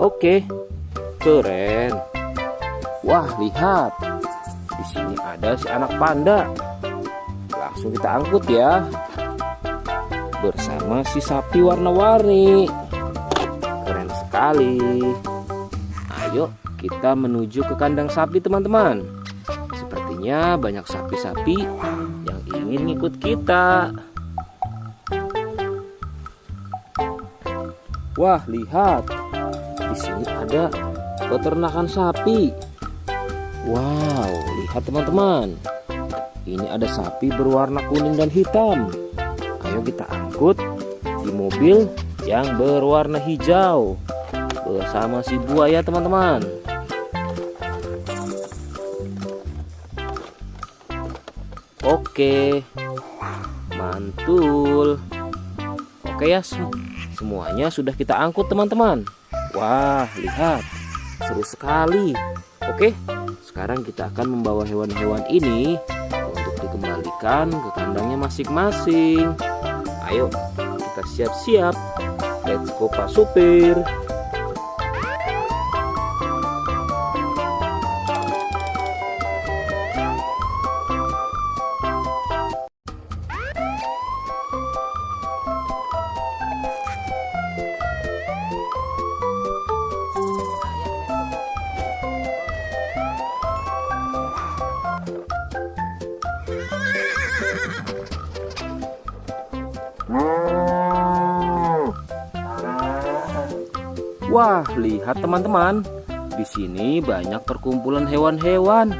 Oke. Keren. Wah, lihat. Di sini ada si anak panda. Langsung kita angkut ya. Bersama si sapi warna-warni. Keren sekali. Ayo kita menuju ke kandang sapi teman-teman. Sepertinya banyak sapi-sapi yang ingin ngikut kita. Wah, lihat. Di sini ada peternakan sapi. Wow, lihat teman-teman. Ini ada sapi berwarna kuning dan hitam. Ayo kita angkut di mobil yang berwarna hijau bersama si buaya teman-teman. Oke. Mantul. Oke ya, semuanya sudah kita angkut teman-teman. Wah, lihat. Seru sekali. Oke, sekarang kita akan membawa hewan-hewan ini untuk dikembalikan ke kandangnya masing-masing. Ayo, kita siap-siap. Let's go Pak Supir. Wah, lihat teman-teman. Di sini banyak perkumpulan hewan-hewan.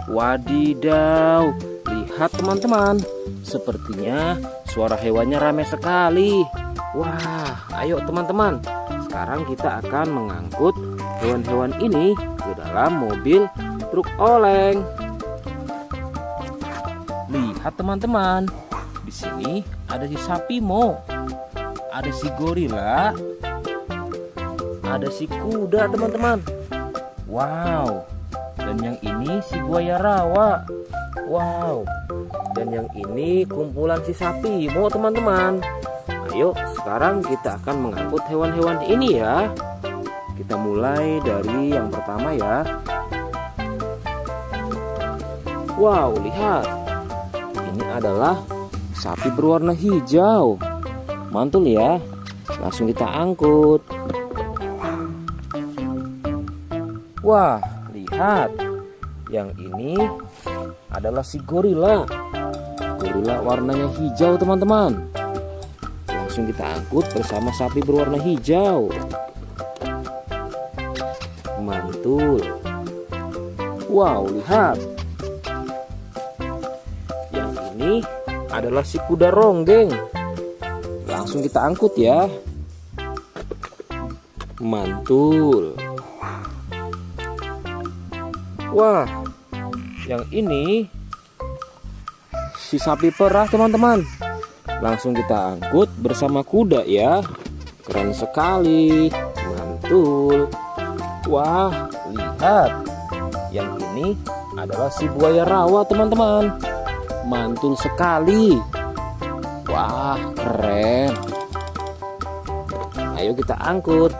Wadidaw, lihat teman-teman. Sepertinya suara hewannya ramai sekali. Wah, ayo teman-teman. Sekarang kita akan mengangkut hewan-hewan ini ke dalam mobil truk oleng. Lihat teman-teman. Di sini ada si sapi Mo. Ada si gorila. Ada si kuda teman-teman. Wow. Dan yang ini si buaya rawa. Wow. Dan yang ini kumpulan si sapi Mo teman-teman. Ayo sekarang kita akan mengangkut hewan-hewan ini ya. Kita mulai dari yang pertama ya. Wow, lihat. Ini adalah sapi berwarna hijau. Mantul ya. Langsung kita angkut. Wah, lihat. Yang ini adalah si gorila. Gorila warnanya hijau teman-teman. Langsung kita angkut bersama sapi berwarna hijau. Mantul. Wow, lihat. Yang ini adalah si kuda ronggeng. Langsung kita angkut ya. Mantul. Wah, yang ini si sapi perah teman-teman. Langsung kita angkut bersama kuda ya. Keren sekali. Mantul. Wah, lihat. Yang ini adalah si buaya rawa teman-teman. Mantul sekali. Wah, keren. Ayo kita angkut.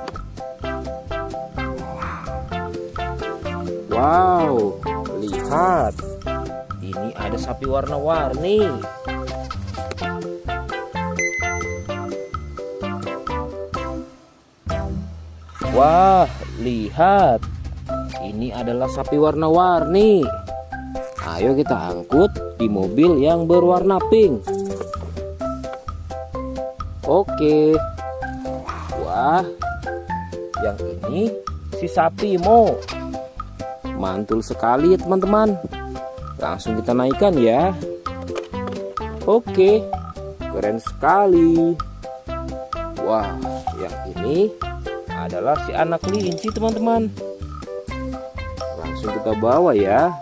Wow, lihat. Ini ada sapi warna-warni. Wah, lihat. Ini adalah sapi warna-warni. Ayo kita angkut di mobil yang berwarna pink. Oke. Wah, yang ini si sapi Mo. Mantul sekali ya teman-teman. Langsung kita naikkan ya. Oke, keren sekali. Wah, yang ini adalah si anak kelinci teman-teman. Langsung kita bawa ya.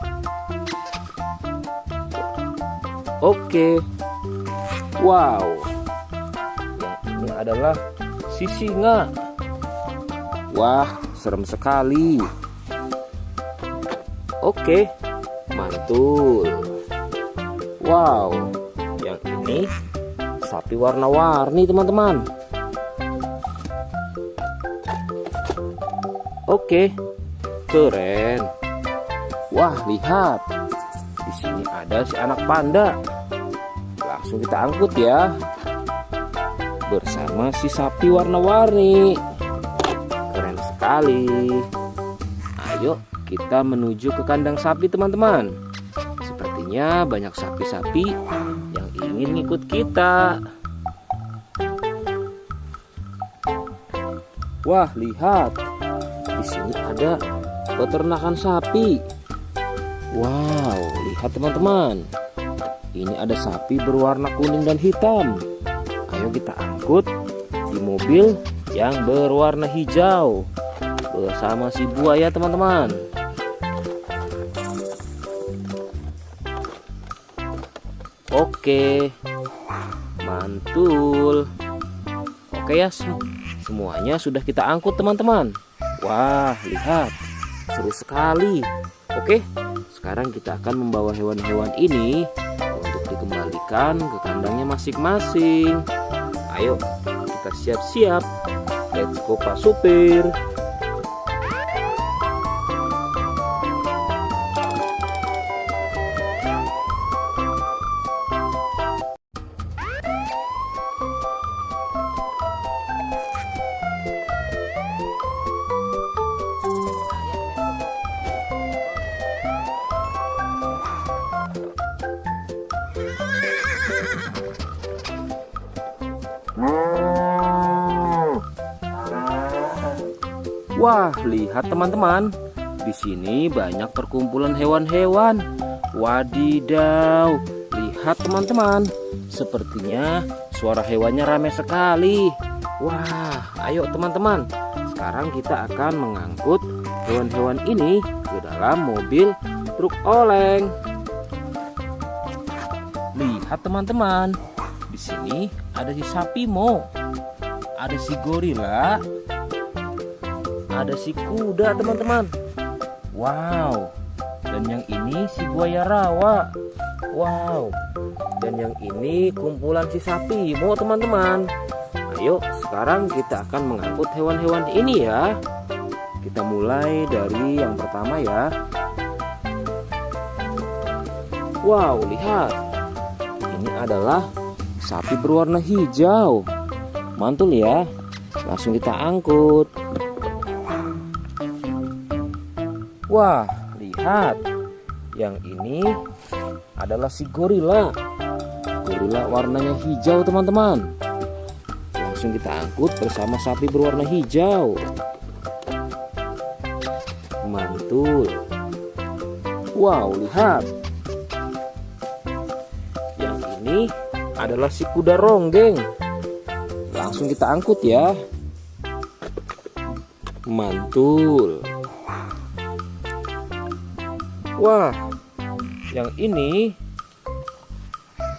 Oke. Wow. Yang ini adalah si singa. Wah, serem sekali. Oke, mantul. Wow, yang ini sapi warna-warni teman-teman. Oke, keren. Wah, lihat. Di sini ada si anak panda. Langsung kita angkut ya. Bersama si sapi warna-warni. Keren sekali. Ayo kita menuju ke kandang sapi teman-teman. Sepertinya banyak sapi-sapi yang ingin ikut kita. Wah, lihat. Di sini ada peternakan sapi. Wow, lihat teman-teman. Ini ada sapi berwarna kuning dan hitam. Ayo kita angkut di mobil yang berwarna hijau bersama si buaya teman-teman. Oke, mantul. Oke ya, semuanya sudah kita angkut teman-teman. Wah, lihat, seru sekali. Oke, sekarang kita akan membawa hewan-hewan ini untuk dikembalikan ke kandangnya masing-masing. Ayo, kita siap-siap. Let's go Pak Supir. Wah, lihat teman-teman. Di sini banyak perkumpulan hewan-hewan. Wadidaw, lihat teman-teman. Sepertinya suara hewannya ramai sekali. Wah, ayo teman-teman. Sekarang kita akan mengangkut hewan-hewan ini ke dalam mobil truk oleng. Lihat teman-teman. Di sini ada si sapi Mo. Ada si gorila. Ada si kuda teman-teman. Wow. Dan yang ini si buaya rawa. Wow. Dan yang ini kumpulan si sapi Mo teman-teman. Ayo sekarang kita akan mengangkut hewan-hewan ini ya. Kita mulai dari yang pertama ya. Wow, lihat. Ini adalah sapi berwarna hijau. Mantul ya. Langsung kita angkut. Wah, lihat. Yang ini adalah si gorila. Gorila warnanya hijau teman-teman. Langsung kita angkut bersama sapi berwarna hijau. Mantul. Wow, lihat. Yang ini adalah si kuda ronggeng. Langsung kita angkut ya. Mantul. Wah, yang ini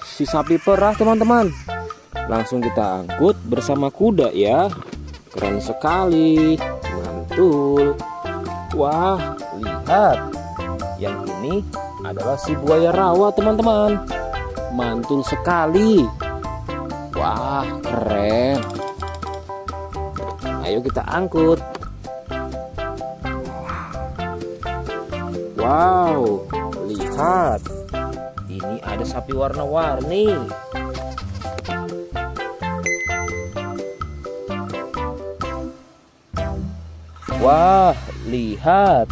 si sapi perah teman-teman. Langsung kita angkut bersama kuda ya. Keren sekali. Mantul. Wah, lihat. Yang ini adalah si buaya rawa teman-teman. Mantul sekali. Wah, keren. Ayo kita angkut. Wow, lihat. Ini ada sapi warna-warni. Wah, lihat.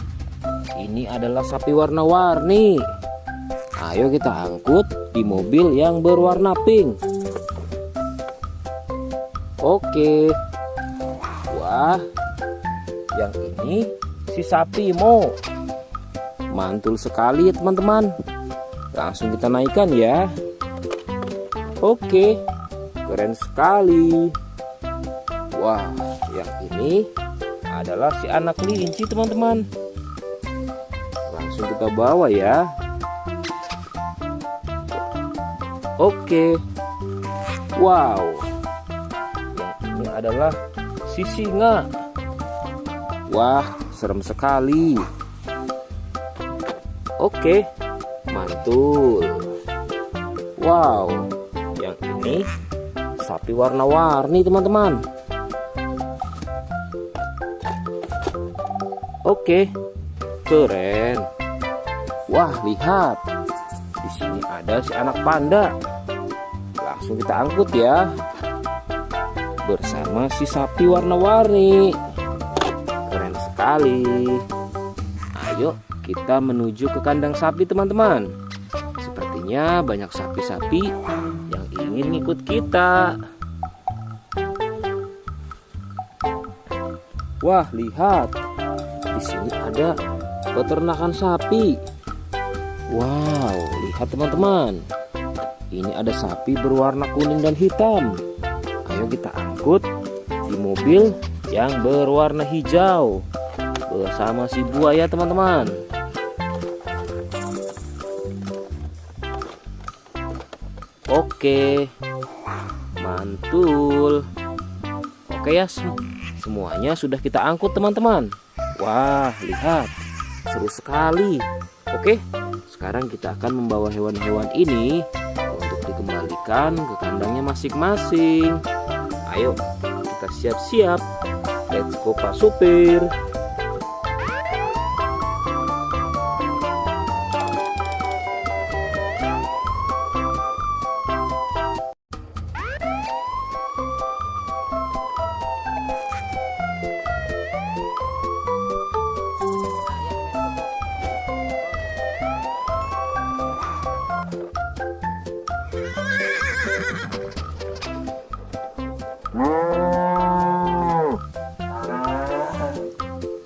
Ini adalah sapi warna-warni. Ayo kita angkut di mobil yang berwarna pink. Oke. Wah, yang ini si sapi Mo. Mantul sekali ya teman-teman. Langsung kita naikkan ya. Oke, keren sekali. Wah, yang ini adalah si anak kelinci teman-teman. Langsung kita bawa ya. Oke. Wow. Yang ini adalah si singa. Wah, serem sekali. Oke, mantul. Wow, yang ini sapi warna-warni teman-teman. Oke, keren. Wah, lihat. Di sini ada si anak panda. Langsung kita angkut ya. Bersama si sapi warna-warni. Keren sekali. Ayo kita menuju ke kandang sapi teman-teman. Sepertinya banyak sapi-sapi yang ingin ngikut kita. Wah, lihat. Di sini ada peternakan sapi. Wow, lihat teman-teman. Ini ada sapi berwarna kuning dan hitam. Ayo kita angkut di mobil yang berwarna hijau bersama si buaya teman-teman. Oke, mantul. Oke ya, semuanya sudah kita angkut teman-teman. Wah, lihat, seru sekali. Oke, sekarang kita akan membawa hewan-hewan ini untuk dikembalikan ke kandangnya masing-masing. Ayo, kita siap-siap. Let's go Pak Supir.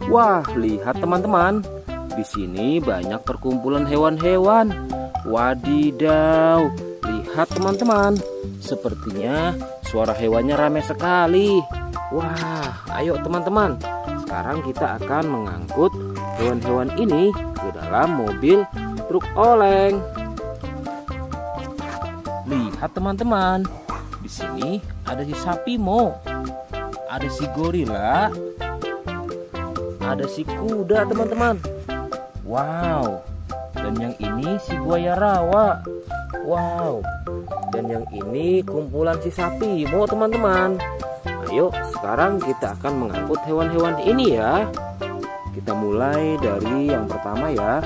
Wah, lihat teman-teman. Di sini banyak perkumpulan hewan-hewan. Wadidaw, lihat teman-teman. Sepertinya suara hewannya ramai sekali. Wah, ayo teman-teman. Sekarang kita akan mengangkut hewan-hewan ini ke dalam mobil truk oleng. Lihat teman-teman. Di sini ada si sapi Mo. Ada si gorila. Ada si kuda teman-teman. Wow. Dan yang ini si buaya rawa. Wow. Dan yang ini kumpulan si sapi Mo teman-teman. Ayo sekarang kita akan mengangkut hewan-hewan ini ya. Kita mulai dari yang pertama ya.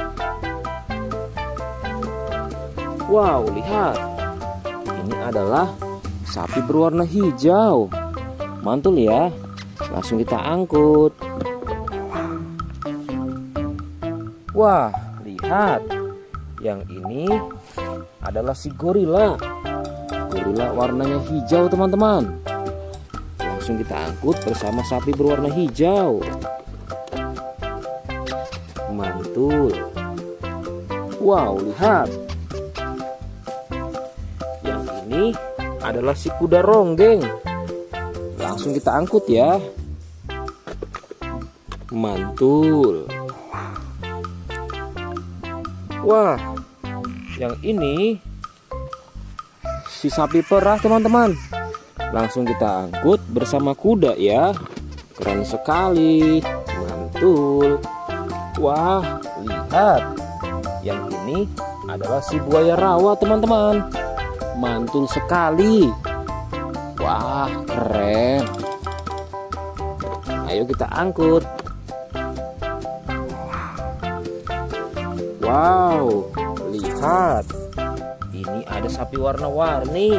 Wow, lihat. Ini adalah sapi berwarna hijau. Mantul ya. Langsung kita angkut. Wah, lihat. Yang ini adalah si gorila. Gorila warnanya hijau teman-teman. Langsung kita angkut bersama sapi berwarna hijau. Mantul. Wow, lihat. Yang ini adalah si kuda ronggeng. Langsung kita angkut ya. Mantul. Wah, yang ini si sapi perah teman-teman. Langsung kita angkut bersama kuda ya. Keren sekali. Mantul. Wah, lihat. Yang ini adalah si buaya rawa teman-teman. Mantul sekali. Wah, keren. Ayo kita angkut. Wow, lihat. Ini ada sapi warna-warni.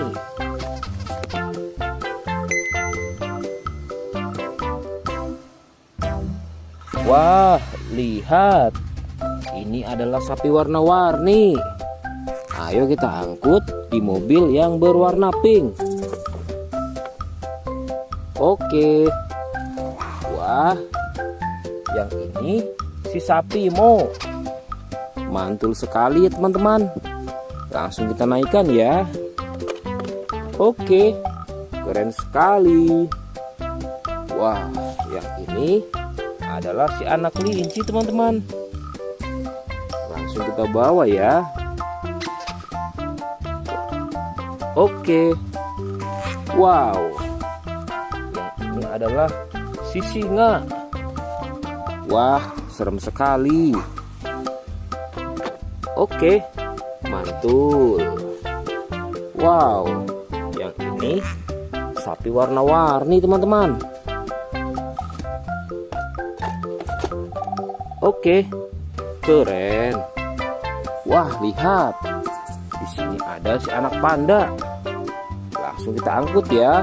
Wah, lihat. Ini adalah sapi warna-warni. Ayo kita angkut di mobil yang berwarna pink. Oke. Wah, yang ini si sapi Mo. Mantul sekali ya teman-teman. Langsung kita naikkan ya. Oke, keren sekali. Wah, yang ini adalah si anak kelinci teman-teman. Langsung kita bawa ya. Oke. Wow. Yang ini adalah si singa. Wah, serem sekali. Oke, mantul. Wow, yang ini sapi warna-warni teman-teman. Oke, keren. Wah, lihat. Di sini ada si anak panda. Langsung kita angkut ya.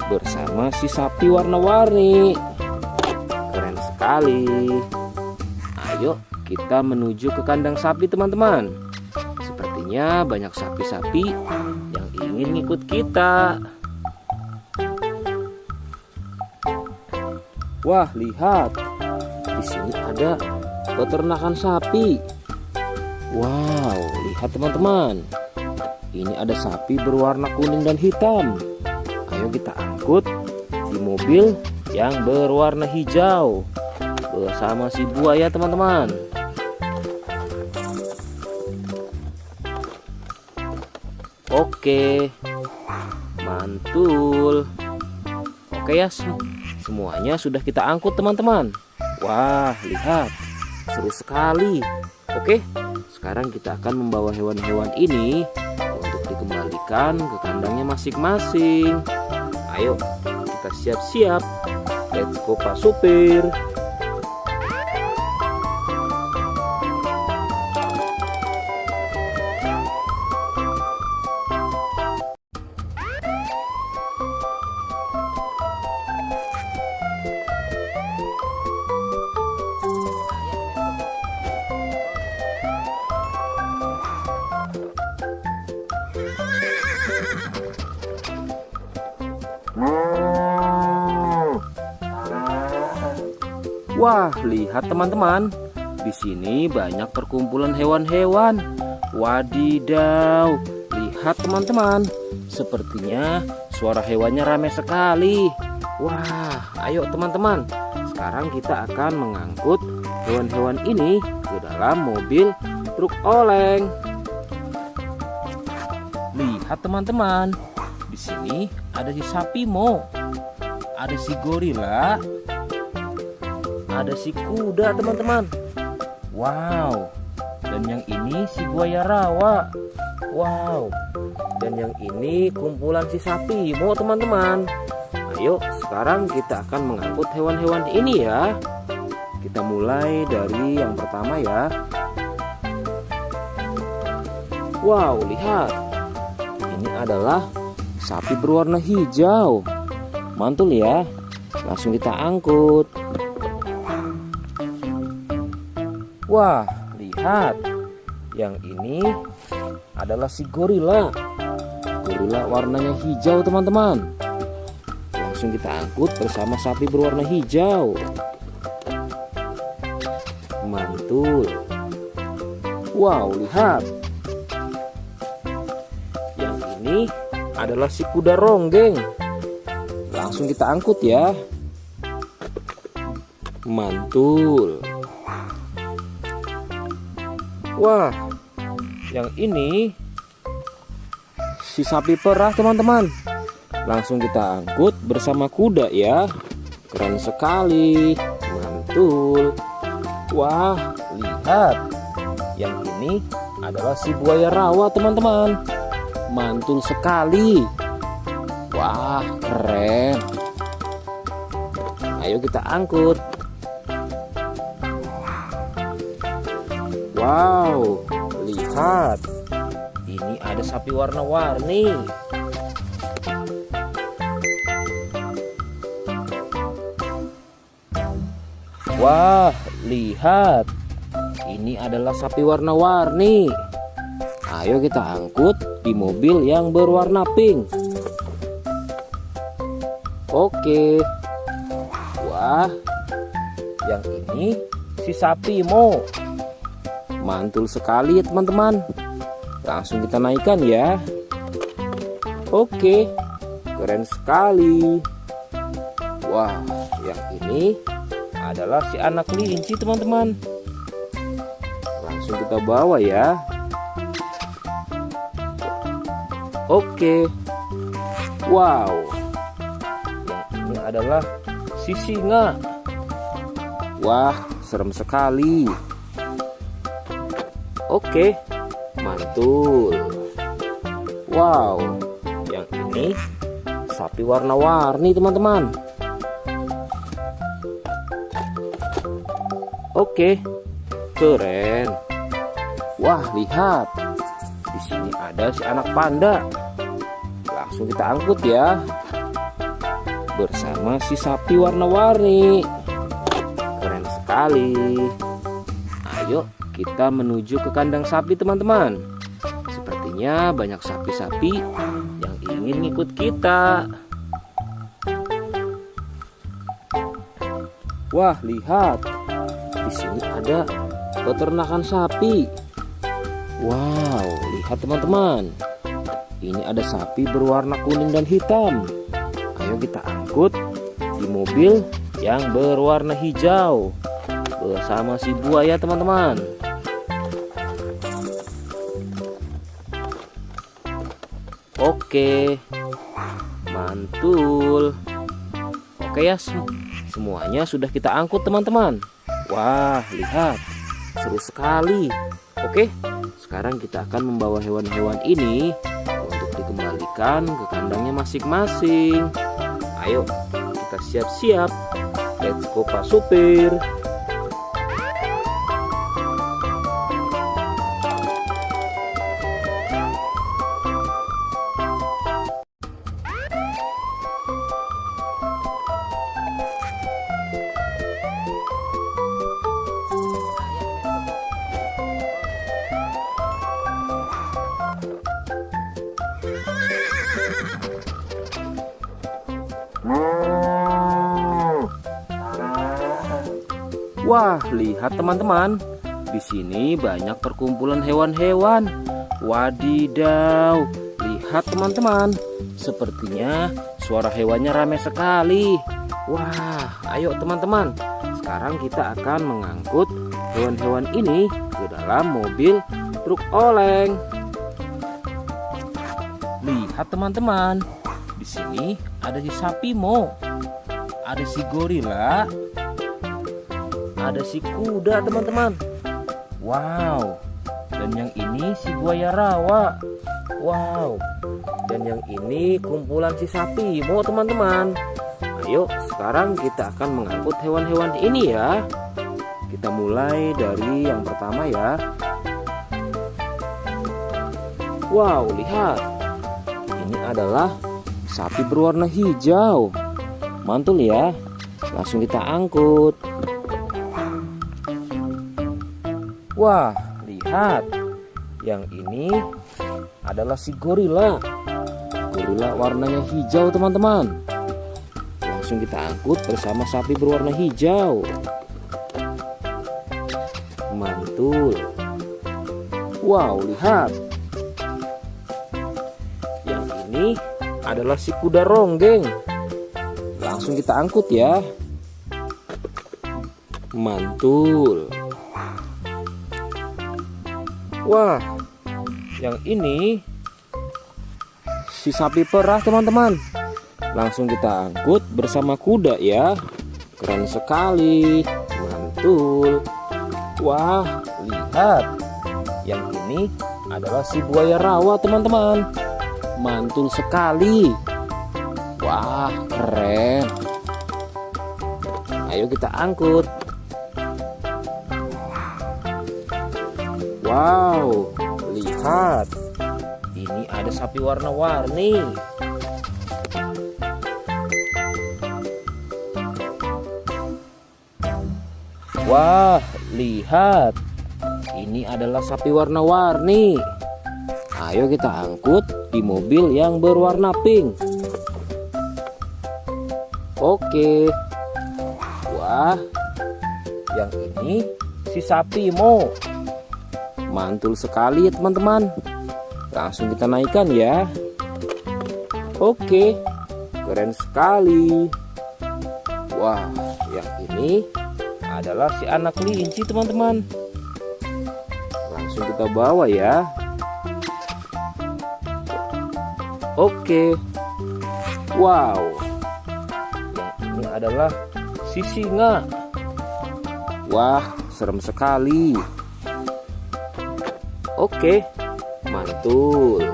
Bersama si sapi warna-warni. Keren sekali. Ayo kita menuju ke kandang sapi teman-teman. Sepertinya banyak sapi-sapi yang ingin ngikut kita. Wah, lihat. Di sini ada peternakan sapi. Wow, lihat teman-teman. Ini ada sapi berwarna kuning dan hitam. Ayo kita angkut di mobil yang berwarna hijau bersama si buaya teman-teman. Oke, mantul. Oke ya, semuanya sudah kita angkut teman-teman. Wah, lihat, seru sekali. Oke, sekarang kita akan membawa hewan-hewan ini untuk dikembalikan ke kandangnya masing-masing. Ayo, kita siap-siap. Let's go Pak Supir. Wah, lihat teman-teman. Di sini banyak perkumpulan hewan-hewan. Wadidaw, lihat teman-teman. Sepertinya suara hewannya ramai sekali. Wah, ayo teman-teman. Sekarang kita akan mengangkut hewan-hewan ini ke dalam mobil truk oleng. Lihat teman-teman. Di sini ada si sapi Mo. Ada si gorila. Ada si kuda teman-teman. Wow. Dan yang ini si buaya rawa. Wow. Dan yang ini kumpulan si sapi Mo teman-teman. Ayo sekarang kita akan mengangkut hewan-hewan ini ya. Kita mulai dari yang pertama ya. Wow, lihat. Ini adalah sapi berwarna hijau. Mantul ya. Langsung kita angkut. Wah, lihat. Yang ini adalah si gorila. Gorila warnanya hijau teman-teman. Langsung kita angkut bersama sapi berwarna hijau. Mantul. Wow, lihat. Yang ini adalah si kuda ronggeng. Langsung kita angkut ya. Mantul. Wah, yang ini si sapi perah teman-teman. Langsung kita angkut bersama kuda ya. Keren sekali. Mantul. Wah, lihat. Yang ini adalah si buaya rawa teman-teman. Mantul sekali. Wah, keren. Ayo kita angkut. Wow, lihat. Ini ada sapi warna-warni. Wah, lihat. Ini adalah sapi warna-warni. Ayo kita angkut di mobil yang berwarna pink. Oke. Wah, yang ini si sapi Mo. Mantul sekali ya teman-teman. Langsung kita naikkan ya. Oke, keren sekali. Wah, yang ini adalah si anak kelinci teman-teman. Langsung kita bawa ya. Oke. Wow. Yang ini adalah si singa. Wah, serem sekali. Oke, mantul. Wow, yang ini sapi warna-warni teman-teman. Oke, keren. Wah, lihat. Di sini ada si anak panda. Langsung kita angkut ya. Bersama si sapi warna-warni. Keren sekali. Ayo kita menuju ke kandang sapi teman-teman. Sepertinya banyak sapi-sapi yang ingin ngikut kita. Wah, lihat. Di sini ada peternakan sapi. Wow, lihat teman-teman. Ini ada sapi berwarna kuning dan hitam. Ayo kita angkut di mobil yang berwarna hijau bersama si buaya teman-teman. Oke, mantul. Oke ya, semuanya sudah kita angkut teman-teman. Wah, lihat, seru sekali. Oke, sekarang kita akan membawa hewan-hewan ini untuk dikembalikan ke kandangnya masing-masing. Ayo, kita siap-siap. Let's go Pak Supir. Wah, lihat teman-teman. Di sini banyak perkumpulan hewan-hewan. Wadidaw, lihat teman-teman. Sepertinya suara hewannya ramai sekali. Wah, ayo teman-teman. Sekarang kita akan mengangkut hewan-hewan ini ke dalam mobil truk oleng. Lihat teman-teman. Di sini ada si sapi Mo. Ada si gorila, ada si kuda teman-teman. Wow. Dan yang ini si buaya rawa. Wow. Dan yang ini kumpulan si sapi Mo teman-teman. Ayo sekarang kita akan mengangkut hewan-hewan ini ya. Kita mulai dari yang pertama ya. Wow, lihat. Ini adalah sapi berwarna hijau. Mantul ya. Langsung kita angkut. Wah, lihat. Yang ini adalah si gorila. Gorila warnanya hijau teman-teman. Langsung kita angkut bersama sapi berwarna hijau. Mantul. Wow, lihat. Yang ini adalah si kuda ronggeng. Langsung kita angkut ya. Mantul. Wah, yang ini si sapi perah teman-teman. Langsung kita angkut bersama kuda ya. Keren sekali. Mantul. Wah, lihat. Yang ini adalah si buaya rawa teman-teman. Mantul sekali. Wah, keren. Ayo kita angkut. Wow, lihat. Ini ada sapi warna-warni. Wah, lihat. Ini adalah sapi warna-warni. Ayo kita angkut di mobil yang berwarna pink. Oke. Wah, yang ini si sapi Mo. Mantul sekali ya teman-teman. Langsung kita naikkan ya. Oke, keren sekali. Wah, yang ini adalah si anak kelinci teman-teman. Langsung kita bawa ya. Oke. Wow. Ini adalah si singa. Wah, serem sekali. Oke, mantul.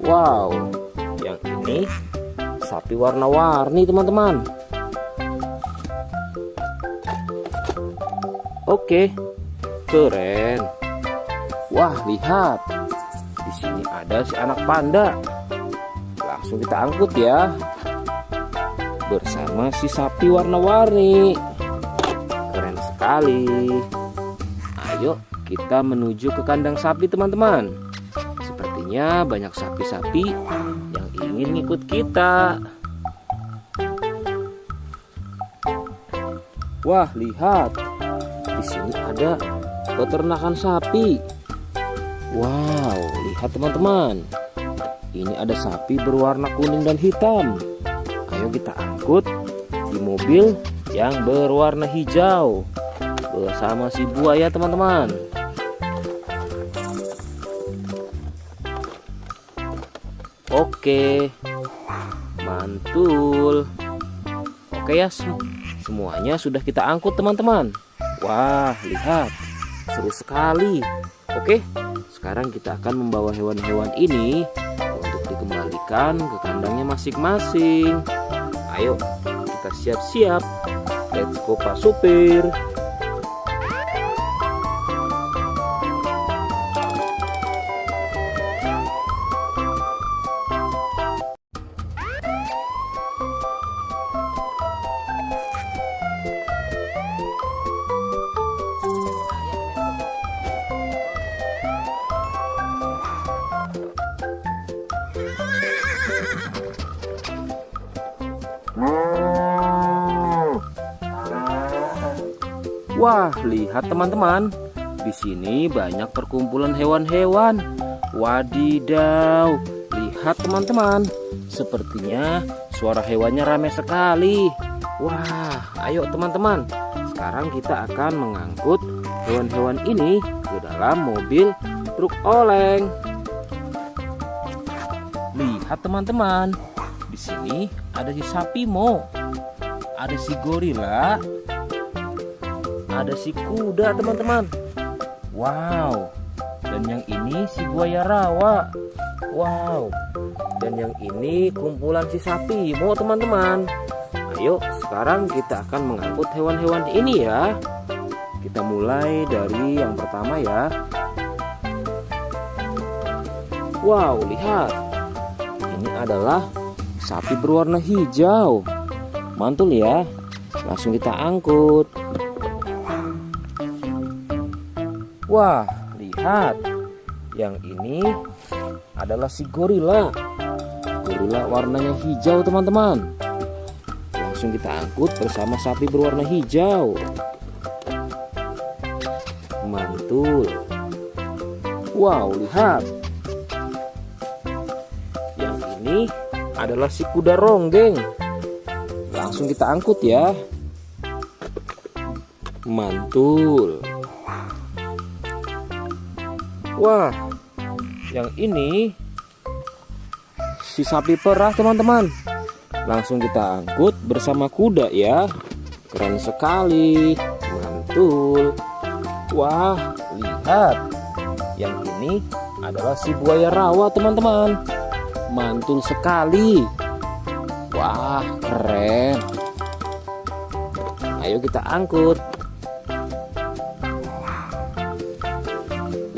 Wow, yang ini sapi warna-warni teman-teman. Oke, keren. Wah, lihat. Di sini ada si anak panda. Langsung kita angkut ya. Bersama si sapi warna-warni. Keren sekali. Ayo kita menuju ke kandang sapi teman-teman. Sepertinya banyak sapi-sapi yang ingin ngikut kita. Wah, lihat. Di sini ada peternakan sapi. Wow, lihat teman-teman. Ini ada sapi berwarna kuning dan hitam. Ayo kita angkut di mobil yang berwarna hijau bersama si buaya teman-teman. Oke, mantul. Oke ya, semuanya sudah kita angkut teman-teman. Wah, lihat, seru sekali. Oke, sekarang kita akan membawa hewan-hewan ini untuk dikembalikan ke kandangnya masing-masing. Ayo, kita siap-siap. Let's go Pak Supir. Wah, lihat teman-teman. Di sini banyak perkumpulan hewan-hewan. Wadidaw, lihat teman-teman. Sepertinya suara hewannya ramai sekali. Wah, ayo teman-teman. Sekarang kita akan mengangkut hewan-hewan ini ke dalam mobil truk oleng. Lihat teman-teman. Di sini ada si sapi Mo. Ada si gorila. Ada si kuda teman-teman. Wow. Dan yang ini si buaya rawa. Wow. Dan yang ini kumpulan si sapi Mo teman-teman. Ayo sekarang kita akan mengangkut hewan-hewan ini ya. Kita mulai dari yang pertama ya. Wow, lihat. Ini adalah sapi berwarna hijau. Mantul ya. Langsung kita angkut. Wah, lihat. Yang ini adalah si gorila. Gorila warnanya hijau teman-teman. Langsung kita angkut bersama sapi berwarna hijau. Mantul. Wow, lihat. Yang ini adalah si kuda ronggeng. Langsung kita angkut ya. Mantul. Wah, yang ini si sapi perah teman-teman. Langsung kita angkut bersama kuda ya. Keren sekali. Mantul. Wah, lihat. Yang ini adalah si buaya rawa teman-teman. Mantul sekali. Wah, keren. Ayo kita angkut.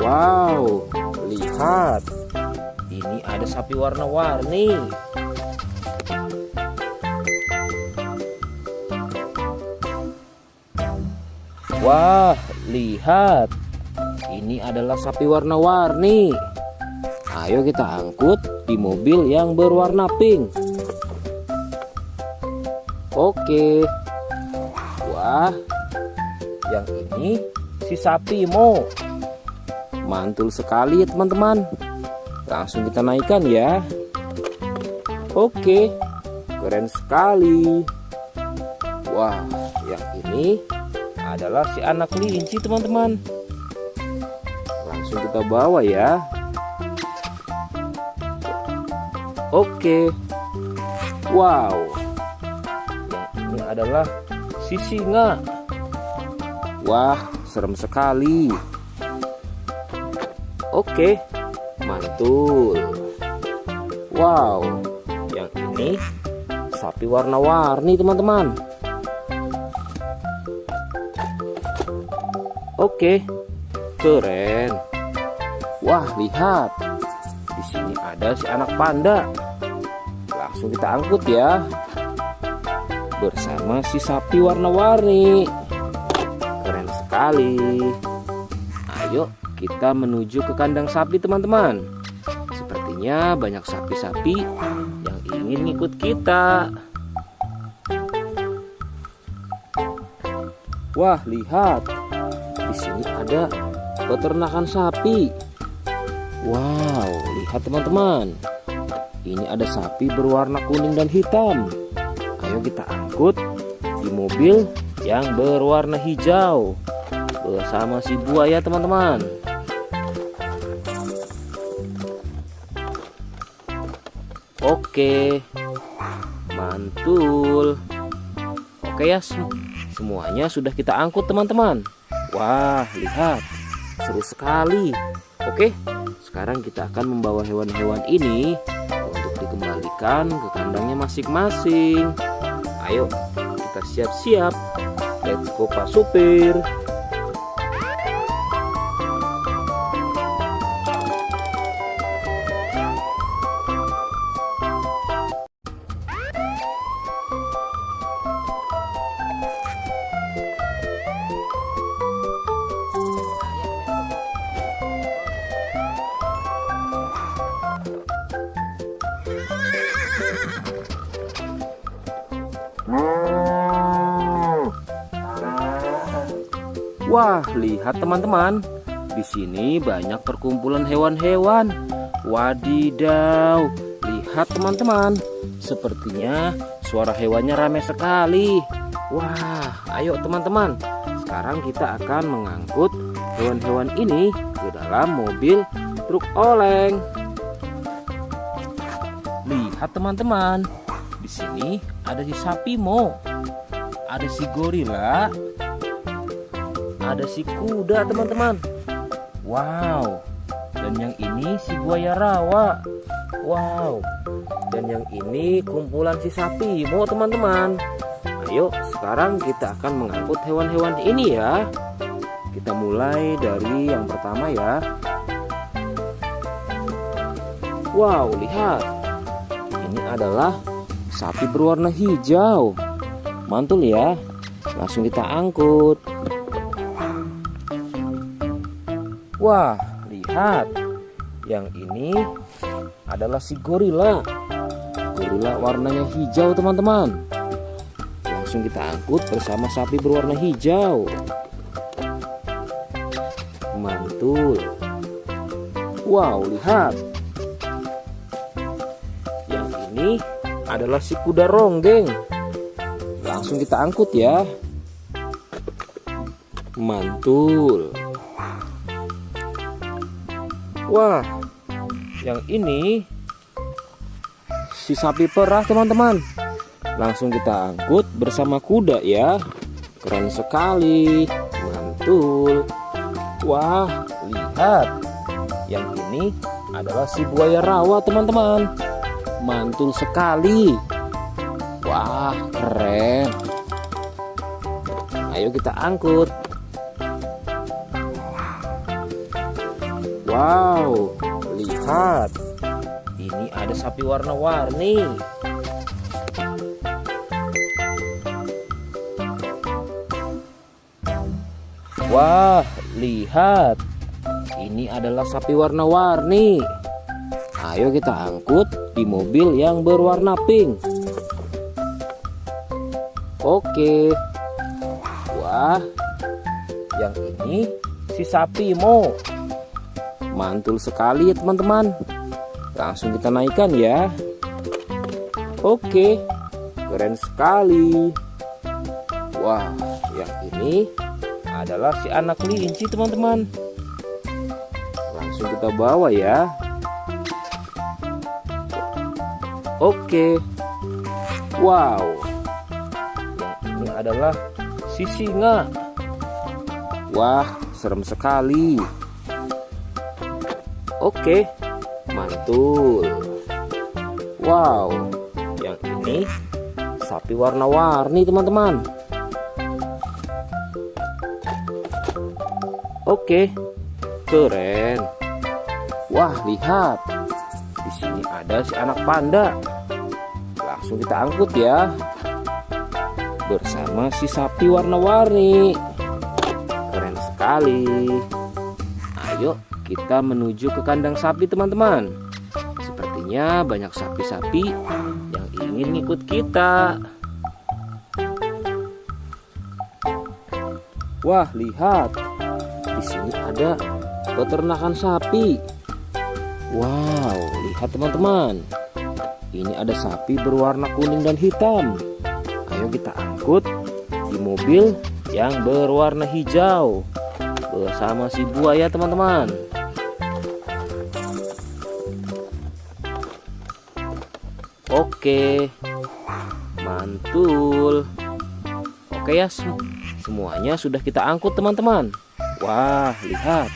Wow, lihat. Ini ada sapi warna-warni. Wah, lihat. Ini adalah sapi warna-warni. Ayo kita angkut di mobil yang berwarna pink. Oke. Wah, yang ini si sapi Mo. Mantul sekali ya teman-teman. Langsung kita naikkan ya. Oke, keren sekali. Wah, yang ini adalah si anak kelinci teman-teman. Langsung kita bawa ya. Oke. Wow. Yang ini adalah si singa. Wah, serem sekali. Oke, mantul. Wow, yang ini sapi warna-warni teman-teman. Oke, keren. Wah, lihat. Di sini ada si anak panda. Langsung kita angkut ya. Bersama si sapi warna-warni. Keren sekali. Ayo kita menuju ke kandang sapi teman-teman. Sepertinya banyak sapi-sapi yang ingin ikut kita. Wah, lihat. Di sini ada peternakan sapi. Wow, lihat teman-teman. Ini ada sapi berwarna kuning dan hitam. Ayo kita angkut di mobil yang berwarna hijau bersama si buaya teman-teman. Oke, mantul. Oke ya, semuanya sudah kita angkut teman-teman. Wah, lihat, seru sekali. Oke, sekarang kita akan membawa hewan-hewan ini untuk dikembalikan ke kandangnya masing-masing. Ayo, kita siap-siap. Let's go Pak Supir. Wah, lihat teman-teman. Di sini banyak perkumpulan hewan-hewan. Wadidaw, lihat teman-teman. Sepertinya suara hewannya ramai sekali. Wah, ayo teman-teman. Sekarang kita akan mengangkut hewan-hewan ini ke dalam mobil truk oleng. Lihat teman-teman. Di sini ada si sapi Mo, ada si gorila, ada si kuda teman-teman. Wow. Dan yang ini si buaya rawa. Wow. Dan yang ini kumpulan si sapi Mo teman-teman. Ayo sekarang kita akan mengangkut hewan-hewan ini ya. Kita mulai dari yang pertama ya. Wow, lihat. Ini adalah sapi berwarna hijau. Mantul ya. Langsung kita angkut. Wah, lihat. Yang ini adalah si gorila. Gorila warnanya hijau teman-teman. Langsung kita angkut bersama sapi berwarna hijau. Mantul. Wow, lihat. Yang ini adalah si kuda ronggeng. Langsung kita angkut ya. Mantul. Wah, yang ini si sapi perah teman-teman. Langsung kita angkut bersama kuda ya. Keren sekali. Mantul. Wah, lihat. Yang ini adalah si buaya rawa teman-teman. Mantul sekali. Wah, keren. Ayo kita angkut. Wow, lihat. Ini ada sapi warna-warni. Wah, lihat. Ini adalah sapi warna-warni. Ayo kita angkut di mobil yang berwarna pink. Oke. Wah, yang ini si sapi Mo. Mantul sekali ya teman-teman. Langsung kita naikkan ya. Oke, keren sekali. Wah, yang ini adalah si anak kelinci teman-teman. Langsung kita bawa ya. Oke. Wow. Yang ini adalah si singa. Wah, serem sekali. Oke, mantul. Wow, yang ini sapi warna-warni teman-teman. Oke, keren. Wah, lihat. Di sini ada si anak panda. Langsung kita angkut ya. Bersama si sapi warna-warni. Keren sekali. Ayo kita menuju ke kandang sapi teman-teman. Sepertinya banyak sapi-sapi yang ingin ikut kita. Wah, lihat. Di sini ada peternakan sapi. Wow, lihat teman-teman. Ini ada sapi berwarna kuning dan hitam. Ayo kita angkut di mobil yang berwarna hijau bersama si buaya teman-teman. Oke, mantul. Oke ya, semuanya sudah kita angkut teman-teman. Wah, lihat,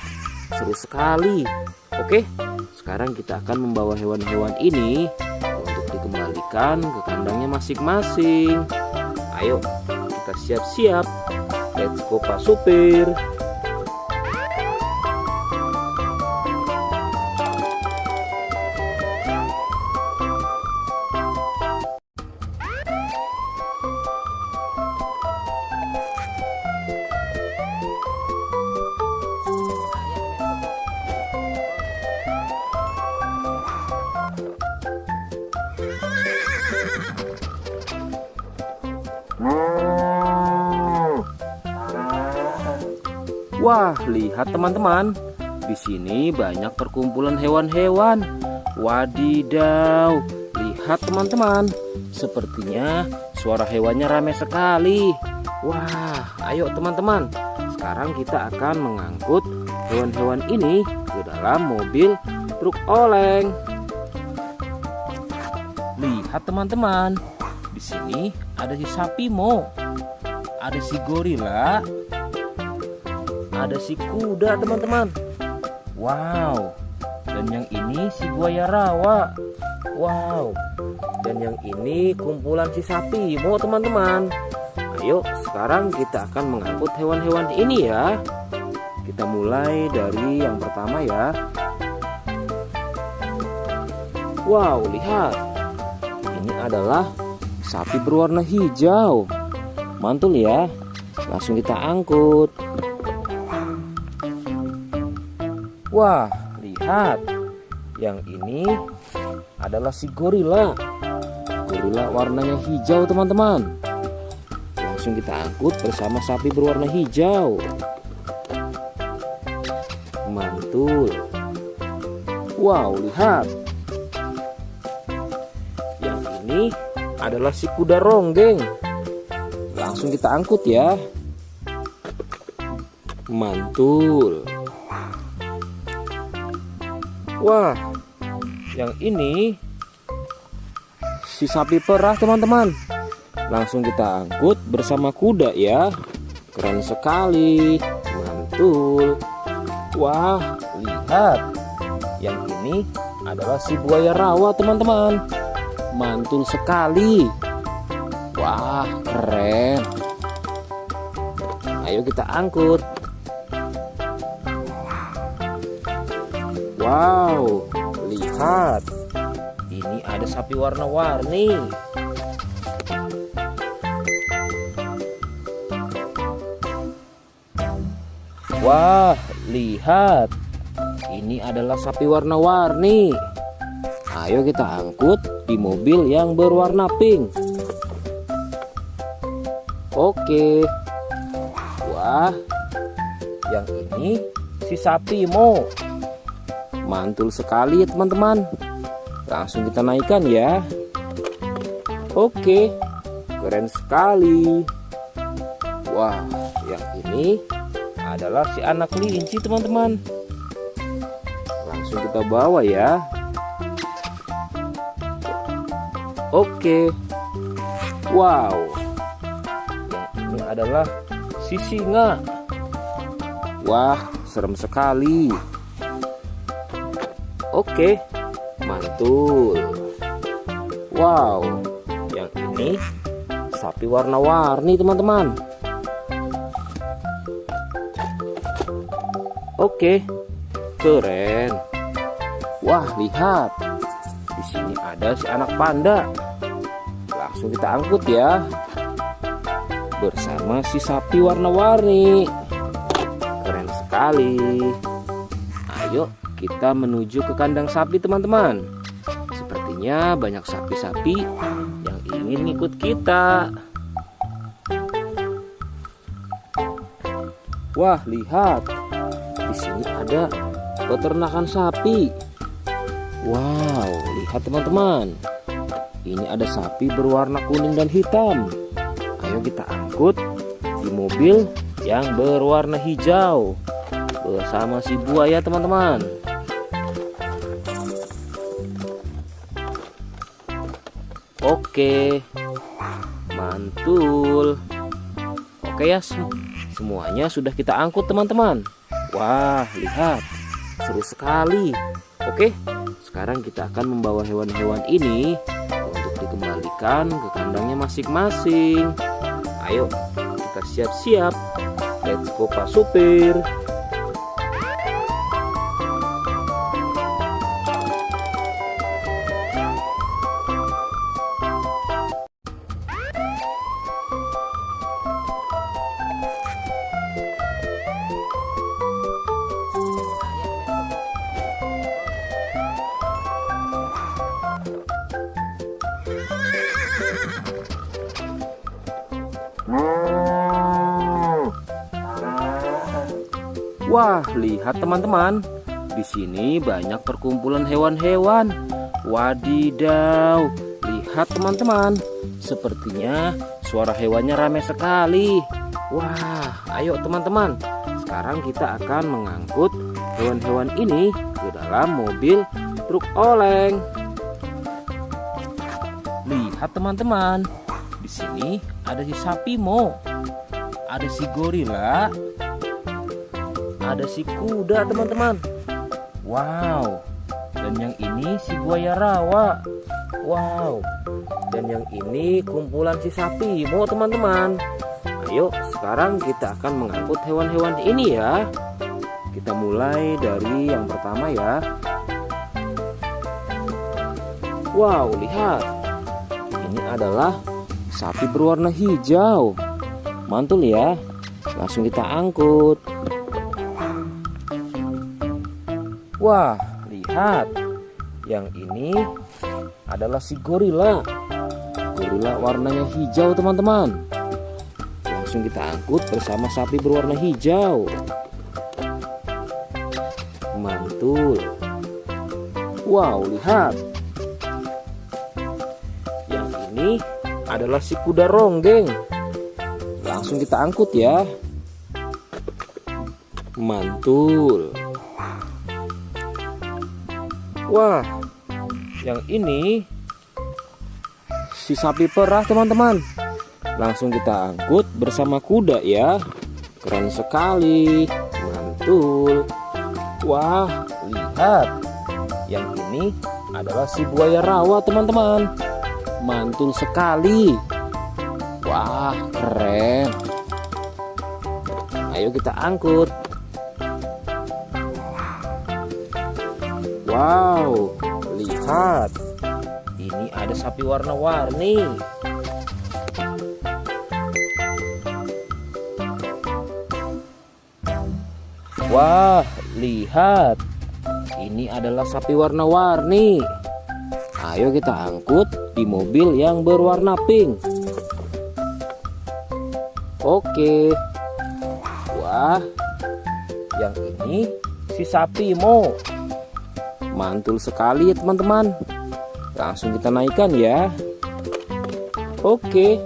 seru sekali. Oke, sekarang kita akan membawa hewan-hewan ini untuk dikembalikan ke kandangnya masing-masing. Ayo, kita siap-siap. Let's go Pak Supir. Wah, lihat teman-teman. Di sini banyak perkumpulan hewan-hewan. Wadidaw, lihat teman-teman. Sepertinya suara hewannya ramai sekali. Wah, ayo teman-teman. Sekarang kita akan mengangkut hewan-hewan ini ke dalam mobil truk oleng. Lihat teman-teman. Di sini ada si sapi Mo. Ada si gorila. Ada si kuda teman-teman. Wow. Dan yang ini si buaya rawa. Wow. Dan yang ini kumpulan si sapi Mo teman-teman. Ayo sekarang kita akan mengangkut hewan-hewan ini ya. Kita mulai dari yang pertama ya. Wow, lihat. Ini adalah sapi berwarna hijau. Mantul ya. Langsung kita angkut. Wah, lihat. Yang ini adalah si gorila. Gorila warnanya hijau teman-teman. Langsung kita angkut bersama sapi berwarna hijau. Mantul. Wow, lihat. Yang ini adalah si kuda ronggeng. Langsung kita angkut ya. Mantul. Wah, yang ini si sapi perah teman-teman. Langsung kita angkut bersama kuda ya. Keren sekali. Mantul. Wah, lihat. Yang ini adalah si buaya rawa teman-teman. Mantul sekali. Wah, keren. Ayo kita angkut. Wow, lihat. Ini ada sapi warna-warni. Wah, lihat. Ini adalah sapi warna-warni. Ayo kita angkut di mobil yang berwarna pink. Oke. Wah, yang ini si sapi Mo. Mantul sekali ya teman-teman. Langsung kita naikkan ya. Oke, keren sekali. Wah, yang ini adalah si anak kelinci teman-teman. Langsung kita bawa ya. Oke. Wow. Yang ini adalah si singa. Wah, serem sekali. Oke, mantul. Wow, yang ini sapi warna-warni teman-teman. Oke, keren. Wah, lihat. Di sini ada si anak panda. Langsung kita angkut ya. Bersama si sapi warna-warni. Keren sekali. Ayo kita menuju ke kandang sapi teman-teman. Sepertinya banyak sapi-sapi yang ingin ikut kita. Wah, lihat. Di sini ada peternakan sapi. Wow, lihat teman-teman. Ini ada sapi berwarna kuning dan hitam. Ayo kita angkut di mobil yang berwarna hijau bersama si buaya teman-teman. Oke, mantul. Oke ya, semuanya sudah kita angkut teman-teman. Wah, lihat, seru sekali. Oke, sekarang kita akan membawa hewan-hewan ini untuk dikembalikan ke kandangnya masing-masing. Ayo, kita siap-siap. Let's go Pak Supir. Wah, lihat teman-teman. Di sini banyak perkumpulan hewan-hewan. Wadidaw, lihat teman-teman. Sepertinya suara hewannya ramai sekali. Wah, ayo teman-teman. Sekarang kita akan mengangkut hewan-hewan ini ke dalam mobil truk oleng. Lihat teman-teman. Di sini ada si sapi Mo. Ada si gorila. Ada si kuda teman-teman. Wow. Dan yang ini si buaya rawa. Wow. Dan yang ini kumpulan si sapi Mo teman-teman. Ayo sekarang kita akan mengangkut hewan-hewan ini ya. Kita mulai dari yang pertama ya. Wow, lihat. Ini adalah sapi berwarna hijau. Mantul ya. Langsung kita angkut. Wah, lihat. Yang ini adalah si gorila. Gorila warnanya hijau teman-teman. Langsung kita angkut bersama sapi berwarna hijau. Mantul. Wow, lihat. Yang ini adalah si kuda ronggeng. Langsung kita angkut ya. Mantul. Wah, yang ini si sapi perah teman-teman. Langsung kita angkut bersama kuda ya. Keren sekali. Mantul. Wah, lihat. Yang ini adalah si buaya rawa teman-teman. Mantul sekali. Wah, keren. Ayo kita angkut. Wow, lihat. Ini ada sapi warna-warni. Wah, lihat. Ini adalah sapi warna-warni. Ayo kita angkut di mobil yang berwarna pink. Oke. Wah, yang ini si sapi Mo. Mantul sekali ya teman-teman. Langsung kita naikkan ya. Oke,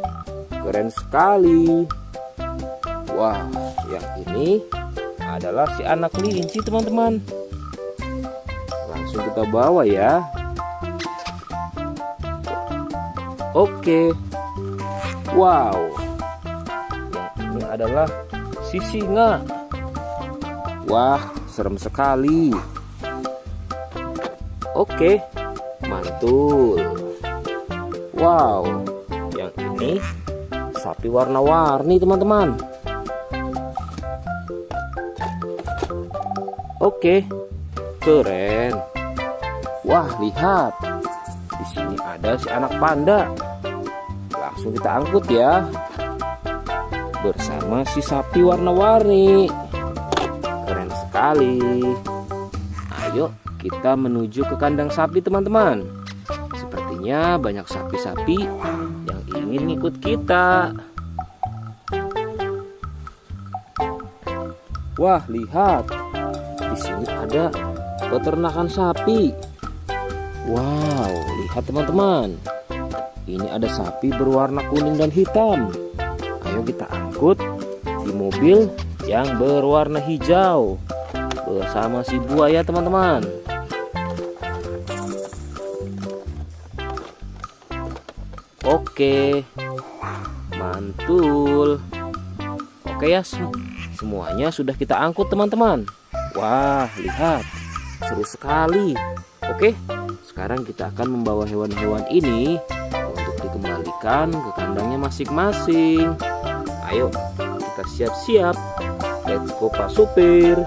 keren sekali. Wah, yang ini adalah si anak kelinci teman-teman. Langsung kita bawa ya. Oke. Wow. Yang ini adalah si singa. Wah, serem sekali. Oke, mantul. Wow, yang ini sapi warna-warni teman-teman. Oke, keren. Wah, lihat. Di sini ada si anak panda. Langsung kita angkut ya. Bersama si sapi warna-warni. Keren sekali. Ayo kita menuju ke kandang sapi teman-teman. Sepertinya banyak sapi-sapi yang ingin ngikut kita. Wah, lihat. Di sini ada peternakan sapi. Wow, lihat teman-teman. Ini ada sapi berwarna kuning dan hitam. Ayo kita angkut di mobil yang berwarna hijau bersama si buaya teman-teman. Oke, mantul. Oke ya, semuanya sudah kita angkut teman-teman. Wah, lihat, seru sekali. Oke, sekarang kita akan membawa hewan-hewan ini untuk dikembalikan ke kandangnya masing-masing. Ayo, kita siap-siap. Let's go Pak Supir.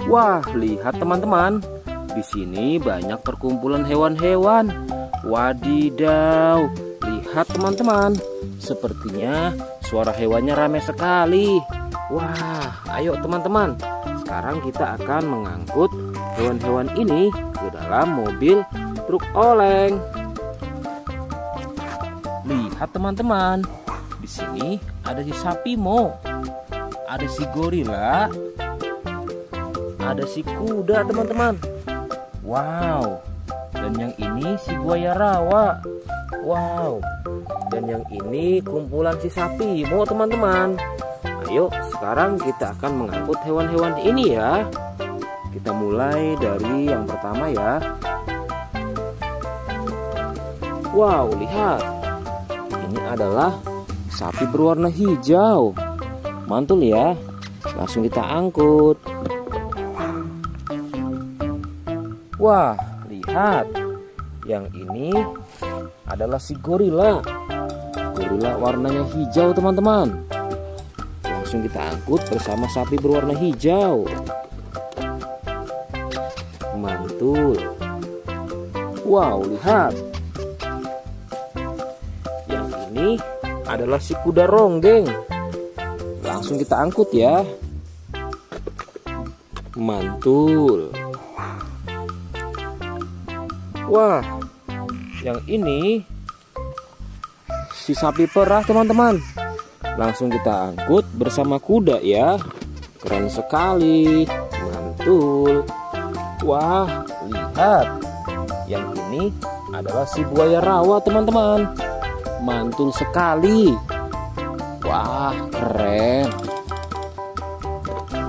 Wah, lihat teman-teman. Di sini banyak perkumpulan hewan-hewan. Wadidaw, lihat teman-teman. Sepertinya suara hewannya ramai sekali. Wah, ayo teman-teman. Sekarang kita akan mengangkut hewan-hewan ini ke dalam mobil truk oleng. Lihat teman-teman. Di sini ada si sapi Mo. Ada si gorila. Ada si kuda teman-teman. Wow. Dan yang ini si buaya rawa. Wow. Dan yang ini kumpulan si sapi Mo teman-teman. Ayo sekarang kita akan mengangkut hewan-hewan ini ya. Kita mulai dari yang pertama ya. Wow, lihat. Ini adalah sapi berwarna hijau. Mantul ya. Langsung kita angkut. Wah, lihat. Yang ini adalah si gorila. Gorila warnanya hijau teman-teman. Langsung kita angkut bersama sapi berwarna hijau. Mantul. Wow, lihat. Yang ini adalah si kuda ronggeng. Langsung kita angkut ya. Mantul. Wah, yang ini si sapi perah teman-teman. Langsung kita angkut bersama kuda ya. Keren sekali. Mantul. Wah, lihat. Yang ini adalah si buaya rawa teman-teman. Mantul sekali. Wah, keren.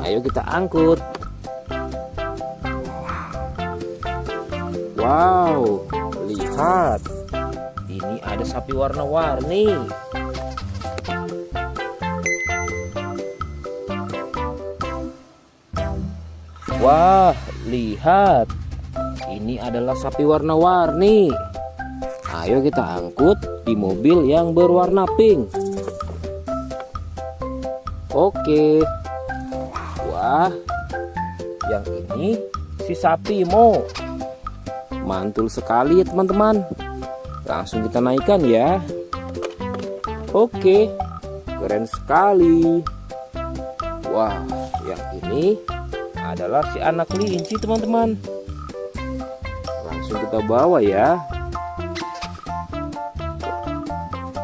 Ayo kita angkut. Wow, lihat. Ini ada sapi warna-warni. Wah, lihat. Ini adalah sapi warna-warni. Ayo kita angkut di mobil yang berwarna pink. Oke. Wah, yang ini si sapi Mo. Mantul sekali ya teman-teman. Langsung kita naikkan ya. Oke, keren sekali. Wah, yang ini adalah si anak kelinci teman-teman. Langsung kita bawa ya.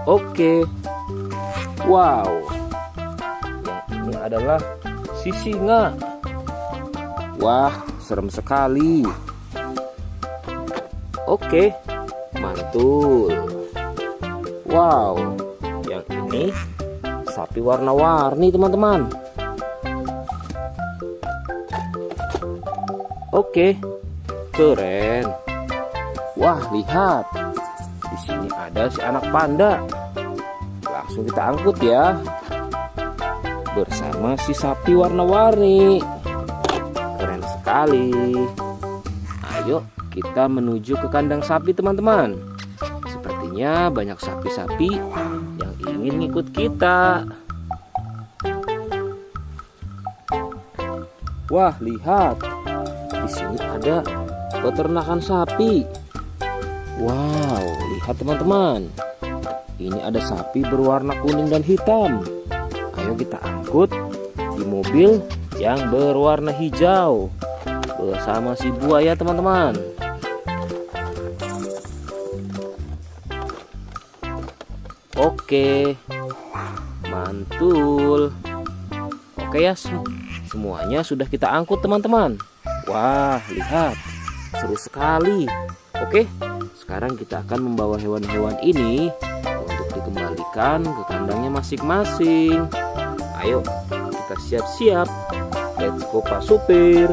Oke. Wow. Yang ini adalah si singa. Wah, serem sekali. Oke, mantul. Wow, yang ini sapi warna-warni teman-teman. Oke, keren. Wah, lihat. Di sini ada si anak panda. Langsung kita angkut ya. Bersama si sapi warna-warni. Keren sekali. Ayo kita menuju ke kandang sapi teman-teman. Sepertinya banyak sapi-sapi yang ingin ngikut kita. Wah, lihat. Di sini ada peternakan sapi. Wow, lihat teman-teman. Ini ada sapi berwarna kuning dan hitam. Ayo kita angkut di mobil yang berwarna hijau bersama si buaya teman-teman. Oke, mantul. Oke ya, semuanya sudah kita angkut teman-teman. Wah, lihat, seru sekali. Oke, sekarang kita akan membawa hewan-hewan ini untuk dikembalikan ke kandangnya masing-masing. Ayo, kita siap-siap. Let's go Pak Supir.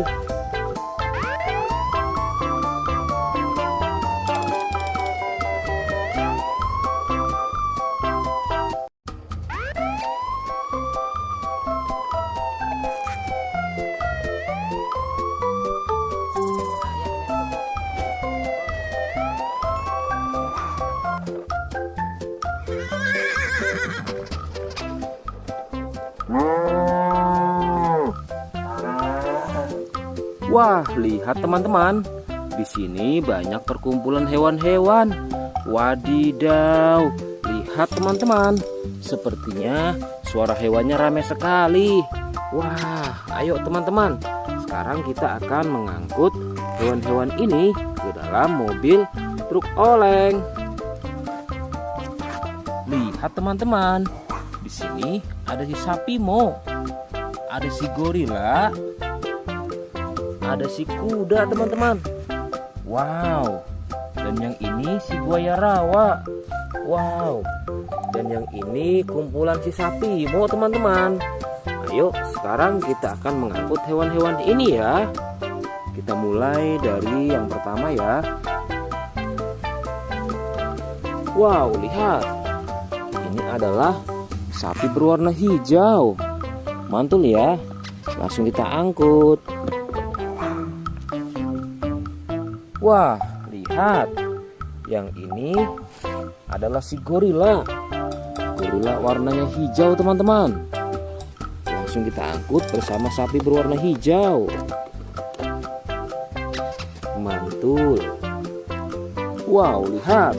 Wah, lihat teman-teman. Di sini banyak perkumpulan hewan-hewan. Wadidaw, lihat teman-teman. Sepertinya suara hewannya ramai sekali. Wah, ayo teman-teman. Sekarang kita akan mengangkut hewan-hewan ini ke dalam mobil truk oleng. Lihat teman-teman. Di sini ada si sapi Mo. Ada si gorila. Ada si kuda teman-teman. Wow. Dan yang ini si buaya rawa. Wow. Dan yang ini kumpulan si sapi Mo teman-teman. Ayo sekarang kita akan mengangkut hewan-hewan ini ya. Kita mulai dari yang pertama ya. Wow, lihat. Ini adalah sapi berwarna hijau. Mantul ya. Langsung kita angkut. Wah, lihat. Yang ini adalah si gorila. Gorila warnanya hijau teman-teman. Langsung kita angkut bersama sapi berwarna hijau. Mantul. Wow, lihat.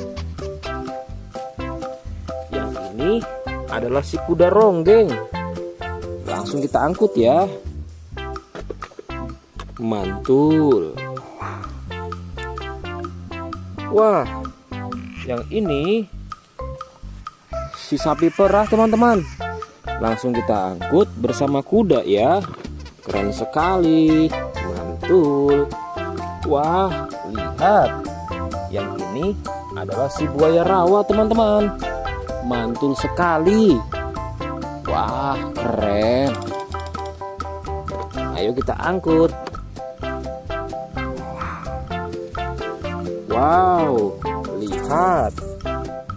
Yang ini adalah si kuda ronggeng. Langsung kita angkut ya. Mantul. Wah, yang ini si sapi perah teman-teman. Langsung kita angkut bersama kuda ya. Keren sekali. Mantul. Wah, lihat. Yang ini adalah si buaya rawa teman-teman. Mantul sekali. Wah, keren. Ayo kita angkut. Wow, lihat.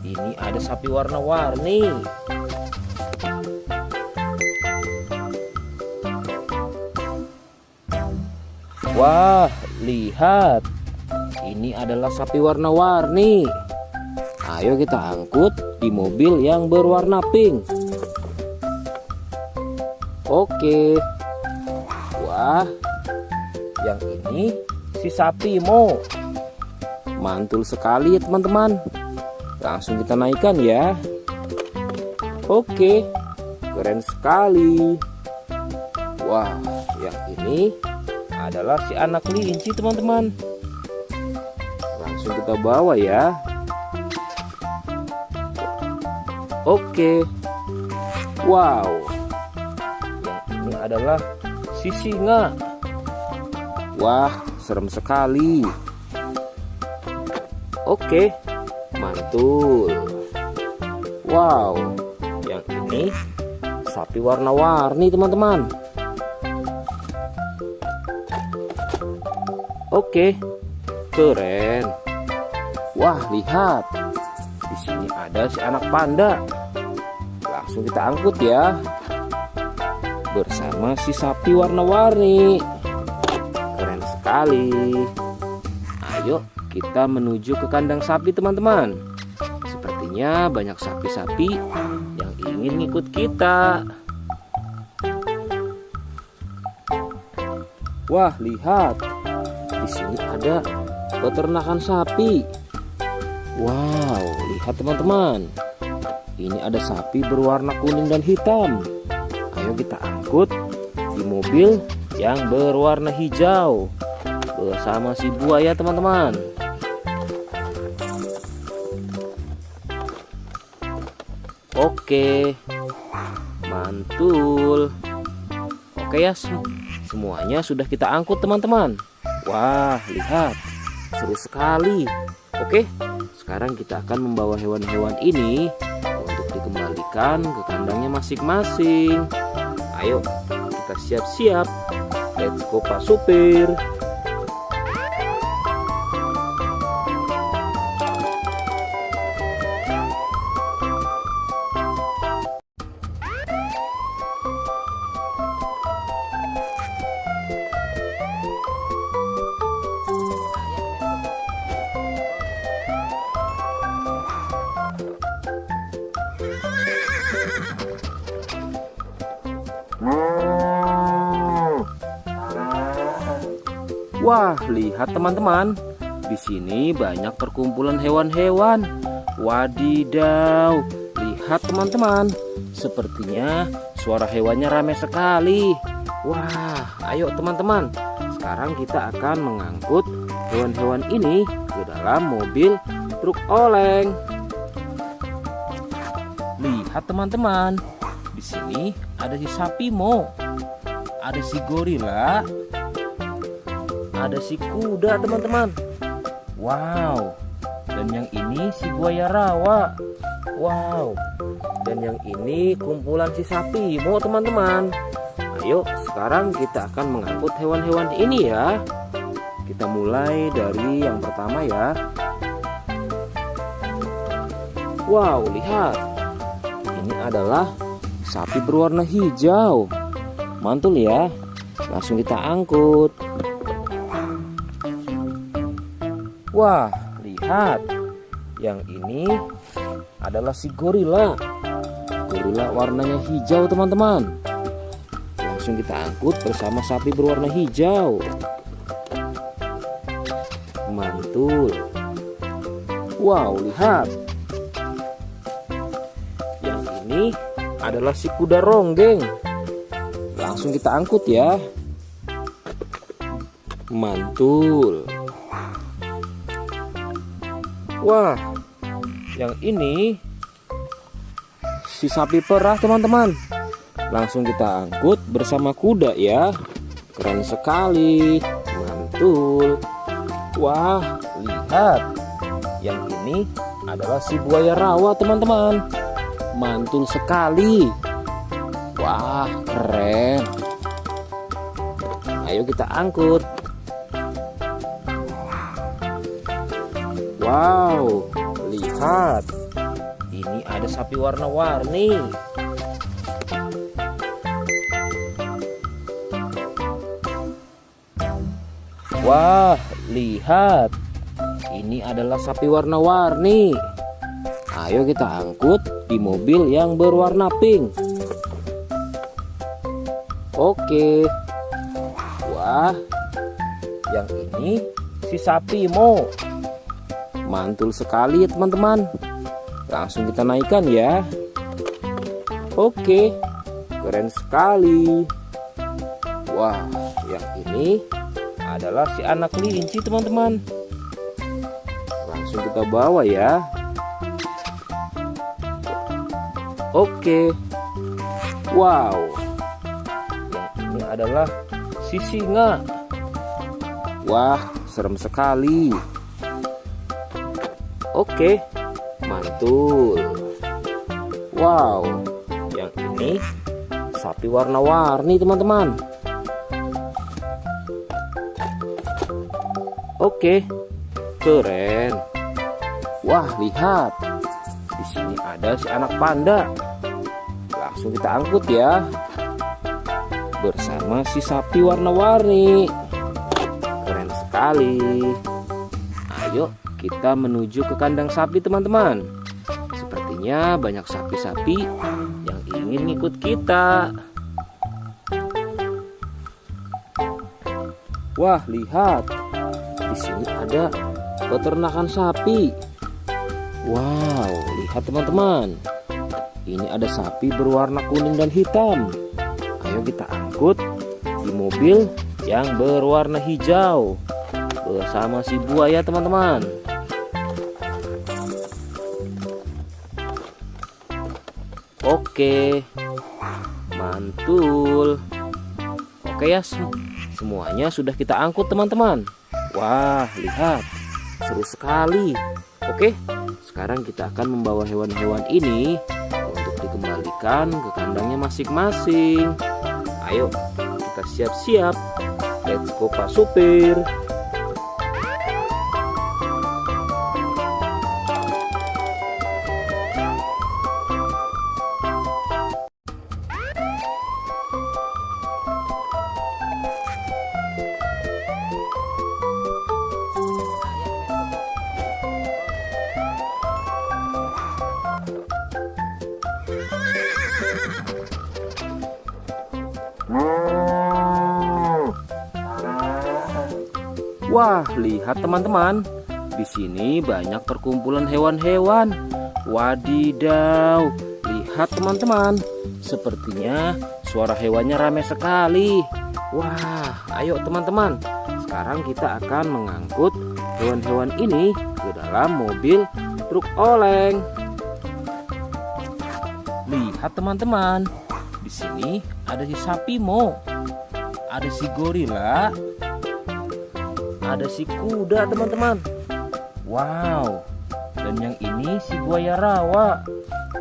Ini ada sapi warna-warni. Wah, lihat. Ini adalah sapi warna-warni. Ayo kita angkut di mobil yang berwarna pink. Oke. Wah, yang ini si sapi Mo. Mantul sekali ya teman-teman. Langsung kita naikkan ya. Oke, keren sekali. Wah, yang ini adalah si anak kelinci teman-teman. Langsung kita bawa ya. Oke. Wow. Yang ini adalah si singa. Wah, serem sekali. Oke, mantul. Wow, yang ini sapi warna-warni teman-teman. Oke, keren. Wah, lihat. Di sini ada si anak panda. Langsung kita angkut ya. Bersama si sapi warna-warni. Keren sekali. Ayo kita menuju ke kandang sapi teman-teman. Sepertinya banyak sapi-sapi yang ingin ikut kita. Wah, lihat. Di sini ada peternakan sapi. Wow, lihat teman-teman. Ini ada sapi berwarna kuning dan hitam. Ayo kita angkut di mobil yang berwarna hijau bersama si buaya teman-teman. Oke, mantul. Oke ya, semuanya sudah kita angkut teman-teman. Wah, lihat, seru sekali. Oke, sekarang kita akan membawa hewan-hewan ini untuk dikembalikan ke kandangnya masing-masing. Ayo, kita siap-siap. Let's go Pak Supir. Wah, lihat teman-teman. Di sini banyak perkumpulan hewan-hewan. Wadidaw, lihat teman-teman. Sepertinya suara hewannya ramai sekali. Wah, ayo teman-teman. Sekarang kita akan mengangkut hewan-hewan ini ke dalam mobil truk oleng. Lihat teman-teman. Di sini ada si sapi Mo, ada si gorila, ada si kuda teman-teman. Wow. Dan yang ini si buaya rawa. Wow. Dan yang ini kumpulan si sapi Mo teman-teman. Ayo sekarang kita akan mengangkut hewan-hewan ini ya. Kita mulai dari yang pertama ya. Wow, lihat. Ini adalah sapi berwarna hijau. Mantul ya. Langsung kita angkut. Wah, lihat. Yang ini adalah si gorila. Gorila warnanya hijau teman-teman. Langsung kita angkut bersama sapi berwarna hijau. Mantul. Wow, lihat. Yang ini adalah si kuda ronggeng. Langsung kita angkut ya. Mantul. Wah, yang ini si sapi perah teman-teman. Langsung kita angkut bersama kuda ya. Keren sekali. Mantul. Wah, lihat. Yang ini adalah si buaya rawa teman-teman. Mantul sekali. Wah, keren. Ayo kita angkut. Wow, lihat. Ini ada sapi warna-warni. Wah, lihat. Ini adalah sapi warna-warni. Ayo kita angkut di mobil yang berwarna pink. Oke. Wah, yang ini si sapi Mo. Mantul sekali ya teman-teman. Langsung kita naikkan ya. Oke, keren sekali. Wah, yang ini adalah si anak kelinci teman-teman. Langsung kita bawa ya. Oke. Wow. Yang ini adalah si singa. Wah, serem sekali. Oke, mantul. Wow, yang ini sapi warna-warni teman-teman. Oke, keren. Wah, lihat. Di sini ada si anak panda. Langsung kita angkut ya. Bersama si sapi warna-warni. Keren sekali. Ayo kita menuju ke kandang sapi teman-teman. Sepertinya banyak sapi-sapi yang ingin ikut kita. Wah, lihat. Di sini ada peternakan sapi. Wow, lihat teman-teman. Ini ada sapi berwarna kuning dan hitam. Ayo kita angkut di mobil yang berwarna hijau bersama si buaya teman-teman. Oke, mantul. Oke ya, semuanya sudah kita angkut teman-teman. Wah, lihat, seru sekali. Oke, sekarang kita akan membawa hewan-hewan ini untuk dikembalikan ke kandangnya masing-masing. Ayo, kita siap-siap. Let's go Pak Supir. Wah, lihat teman-teman. Di sini banyak perkumpulan hewan-hewan. Wadidaw, lihat teman-teman. Sepertinya suara hewannya ramai sekali. Wah, ayo teman-teman. Sekarang kita akan mengangkut hewan-hewan ini ke dalam mobil truk oleng. Lihat teman-teman. Di sini ada si sapi Mo, ada si gorila, ada si kuda teman-teman. Wow. Dan yang ini si buaya rawa.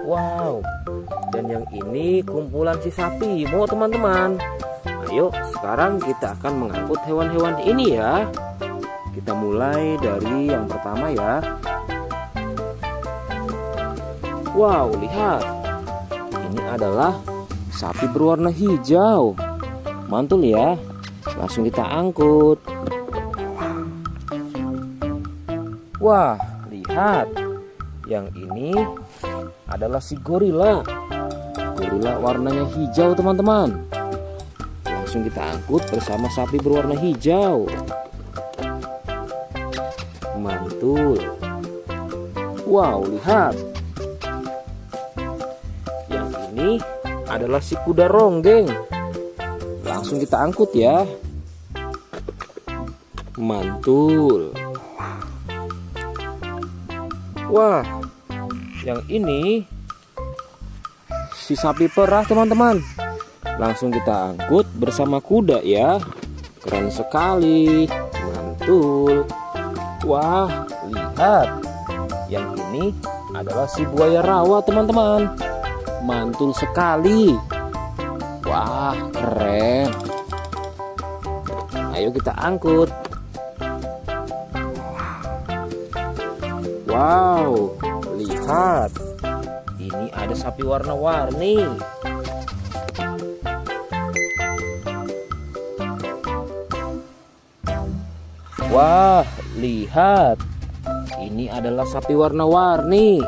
Wow. Dan yang ini kumpulan si sapi Mo teman-teman. Ayo sekarang kita akan mengangkut hewan-hewan ini ya. Kita mulai dari yang pertama ya. Wow, lihat. Ini adalah sapi berwarna hijau. Mantul ya. Langsung kita angkut. Wah, lihat. Yang ini adalah si gorila. Gorila warnanya hijau teman-teman. Langsung kita angkut bersama sapi berwarna hijau. Mantul. Wow, lihat. Yang ini adalah si kuda ronggeng. Langsung kita angkut ya. Mantul. Wah, yang ini si sapi perah teman-teman. Langsung kita angkut bersama kuda ya. Keren sekali. Mantul. Wah, lihat. Yang ini adalah si buaya rawa teman-teman. Mantul sekali. Wah, keren. Ayo kita angkut. Wow, lihat. Ini ada sapi warna-warni. Wah, lihat. Ini adalah sapi warna-warni.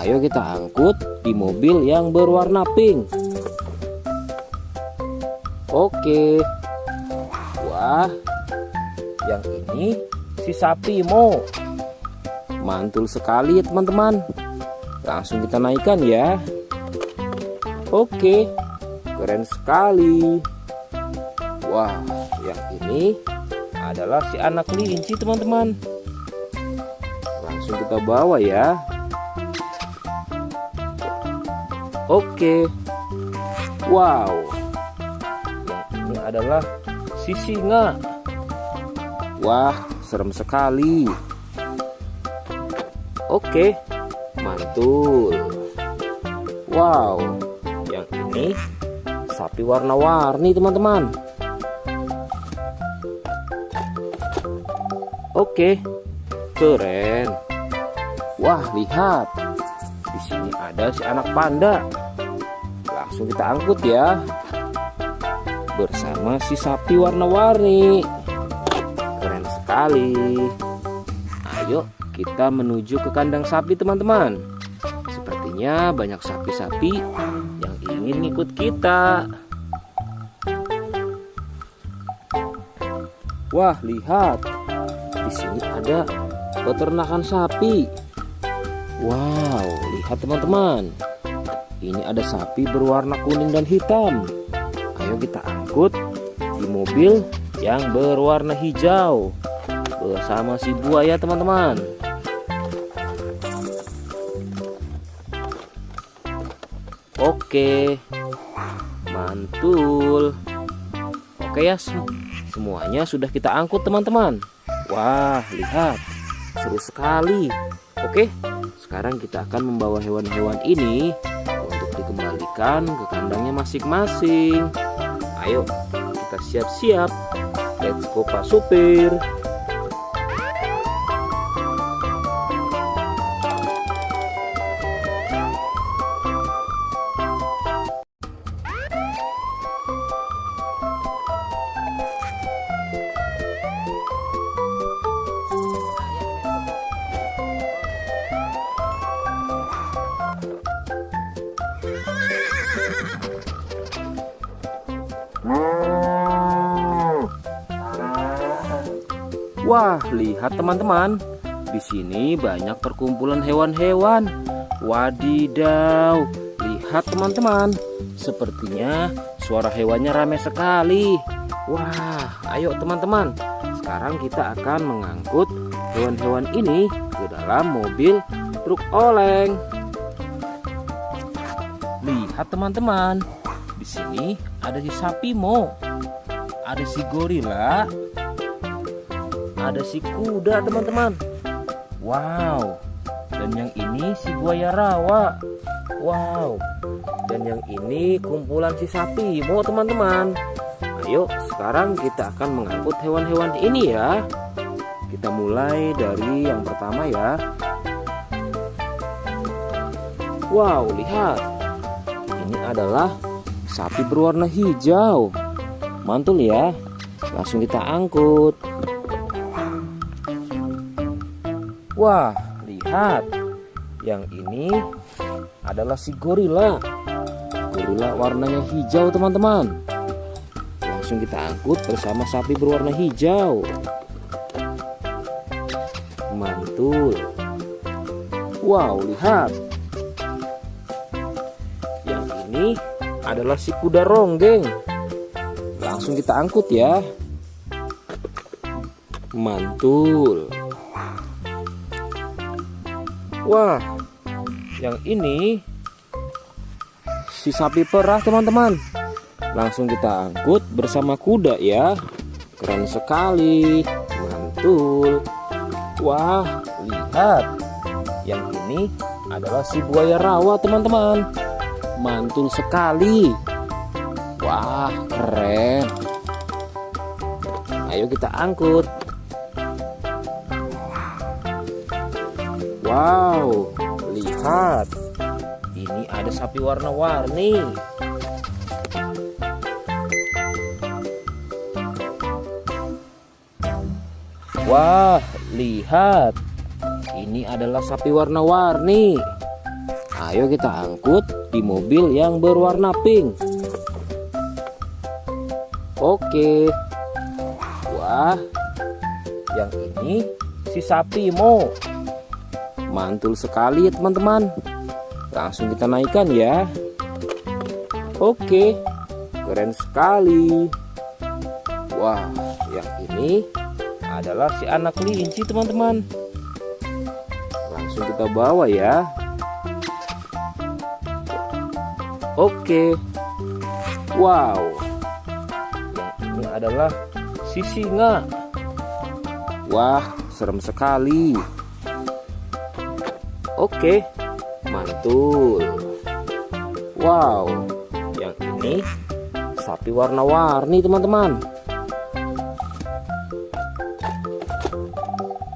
Ayo kita angkut di mobil yang berwarna pink. Oke. Wah, yang ini si sapi Mo. Mantul sekali ya teman-teman. Langsung kita naikkan ya. Oke, keren sekali. Wah, yang ini adalah si anak kelinci teman-teman. Langsung kita bawa ya. Oke. Wow. Yang ini adalah si singa. Wah, serem sekali. Oke, mantul. Wow, yang ini sapi warna-warni teman-teman. Oke, keren. Wah, lihat. Di sini ada si anak panda. Langsung kita angkut ya. Bersama si sapi warna-warni. Keren sekali. Ayo kita menuju ke kandang sapi teman-teman. Sepertinya banyak sapi-sapi yang ingin ikut kita. Wah, lihat. Di sini ada peternakan sapi. Wow, lihat teman-teman. Ini ada sapi berwarna kuning dan hitam. Ayo kita angkut di mobil yang berwarna hijau bersama si buaya teman-teman. Oke, mantul. Oke ya, semuanya sudah kita angkut teman-teman. Wah, lihat, seru sekali. Oke, sekarang kita akan membawa hewan-hewan ini untuk dikembalikan ke kandangnya masing-masing. Ayo, kita siap-siap. Let's go Pak Supir. Wah, lihat teman-teman. Di sini banyak perkumpulan hewan-hewan. Wadidaw, lihat teman-teman. Sepertinya suara hewannya ramai sekali. Wah, ayo teman-teman. Sekarang kita akan mengangkut hewan-hewan ini ke dalam mobil truk oleng. Lihat teman-teman. Di sini ada si sapi Mo. Ada si gorila. Ada si kuda teman-teman. Wow. Dan yang ini si buaya rawa. Wow. Dan yang ini kumpulan si sapi Mo teman-teman. Ayo sekarang kita akan mengangkut hewan-hewan ini ya. Kita mulai dari yang pertama ya. Wow, lihat. Ini adalah sapi berwarna hijau. Mantul ya. Langsung kita angkut. Wah, lihat. Yang ini adalah si gorila. Gorila warnanya hijau teman-teman. Langsung kita angkut bersama sapi berwarna hijau. Mantul. Wow, lihat. Yang ini adalah si kuda ronggeng. Langsung kita angkut ya. Mantul. Wah, yang ini si sapi perah teman-teman. Langsung kita angkut bersama kuda ya. Keren sekali. Mantul. Wah, lihat. Yang ini adalah si buaya rawa teman-teman. Mantul sekali. Wah, keren. Ayo kita angkut. Wow, lihat. Ini ada sapi warna-warni. Wah, lihat. Ini adalah sapi warna-warni. Ayo kita angkut di mobil yang berwarna pink. Oke. Wah, yang ini si sapi Mo. Mantul sekali ya teman-teman. Langsung kita naikkan ya. Oke, keren sekali. Wah, yang ini adalah si anak kelinci teman-teman. Langsung kita bawa ya. Oke. Wow. Yang ini adalah si singa. Wah, serem sekali. Oke, mantul. Wow, yang ini sapi warna-warni teman-teman.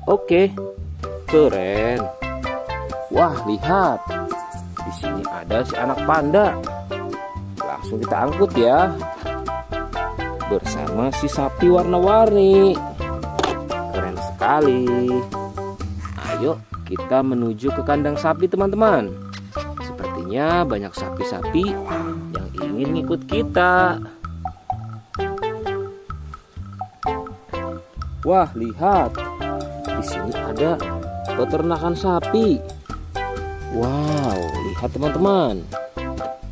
Oke, keren. Wah, lihat. Di sini ada si anak panda. Langsung kita angkut ya. Bersama si sapi warna-warni. Keren sekali. Ayo kita menuju ke kandang sapi teman-teman. Sepertinya banyak sapi-sapi yang ingin ngikut kita. Wah, lihat. Di sini ada peternakan sapi. Wow, lihat teman-teman.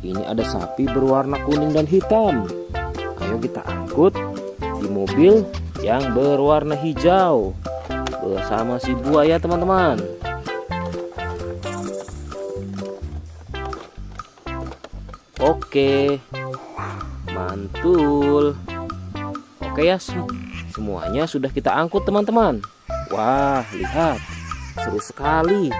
Ini ada sapi berwarna kuning dan hitam. Ayo kita angkut di mobil yang berwarna hijau bersama si buaya teman-teman. Oke, mantul. Oke ya, semuanya sudah kita angkut teman-teman. Wah, lihat, seru sekali.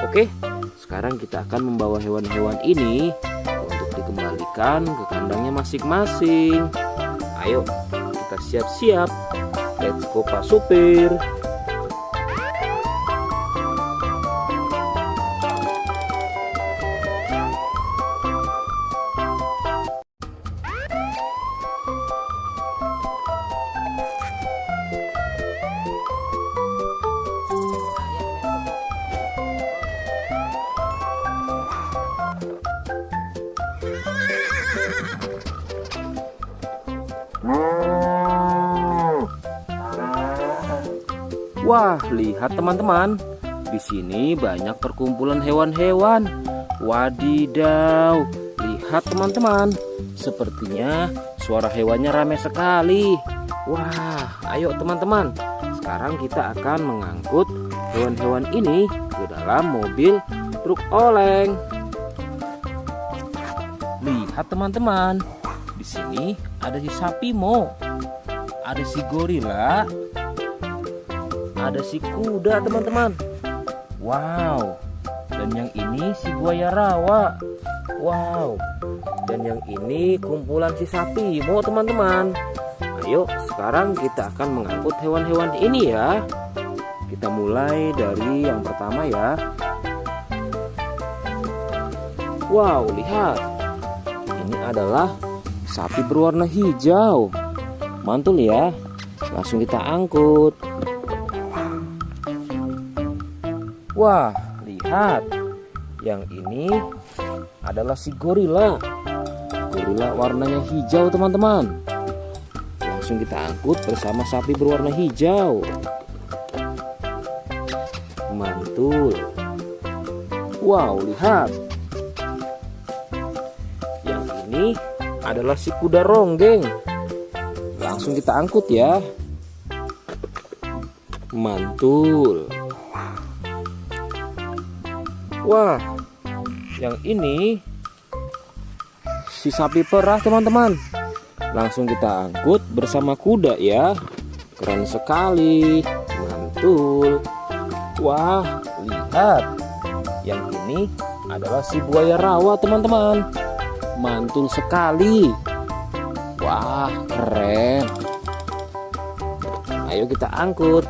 Oke, sekarang kita akan membawa hewan-hewan ini untuk dikembalikan ke kandangnya masing-masing. Ayo, kita siap-siap. Let's go Pak Supir. Wah, lihat teman-teman. Di sini banyak perkumpulan hewan-hewan. Wadidaw, lihat teman-teman. Sepertinya suara hewannya ramai sekali. Wah, ayo teman-teman. Sekarang kita akan mengangkut hewan-hewan ini ke dalam mobil truk oleng. Lihat teman-teman. Di sini ada si sapi Mo. Ada si gorila. Ada si kuda teman-teman. Wow. Dan yang ini si buaya rawa. Wow. Dan yang ini kumpulan si sapi Mo teman-teman. Ayo sekarang kita akan mengangkut hewan-hewan ini ya. Kita mulai dari yang pertama ya. Wow, lihat. Ini adalah sapi berwarna hijau. Mantul ya. Langsung kita angkut. Wah, lihat. Yang ini adalah si gorila. Gorila warnanya hijau teman-teman. Langsung kita angkut bersama sapi berwarna hijau. Mantul. Wow, lihat. Yang ini adalah si kuda ronggeng. Langsung kita angkut ya. Mantul. Wah, yang ini si sapi perah teman-teman. Langsung kita angkut bersama kuda ya. Keren sekali. Mantul. Wah, lihat. Yang ini adalah si buaya rawa teman-teman. Mantul sekali. Wah, keren. Ayo kita angkut.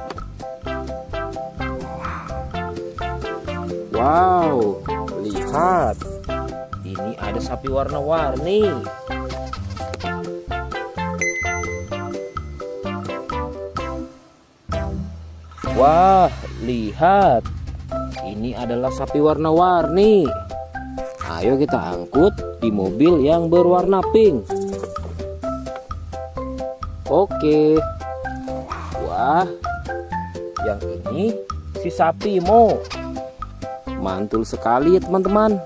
Wow, lihat. Ini ada sapi warna-warni. Wah, lihat. Ini adalah sapi warna-warni. Ayo kita angkut di mobil yang berwarna pink. Oke. Wah, yang ini si sapi Mo. Mantul sekali ya teman-teman.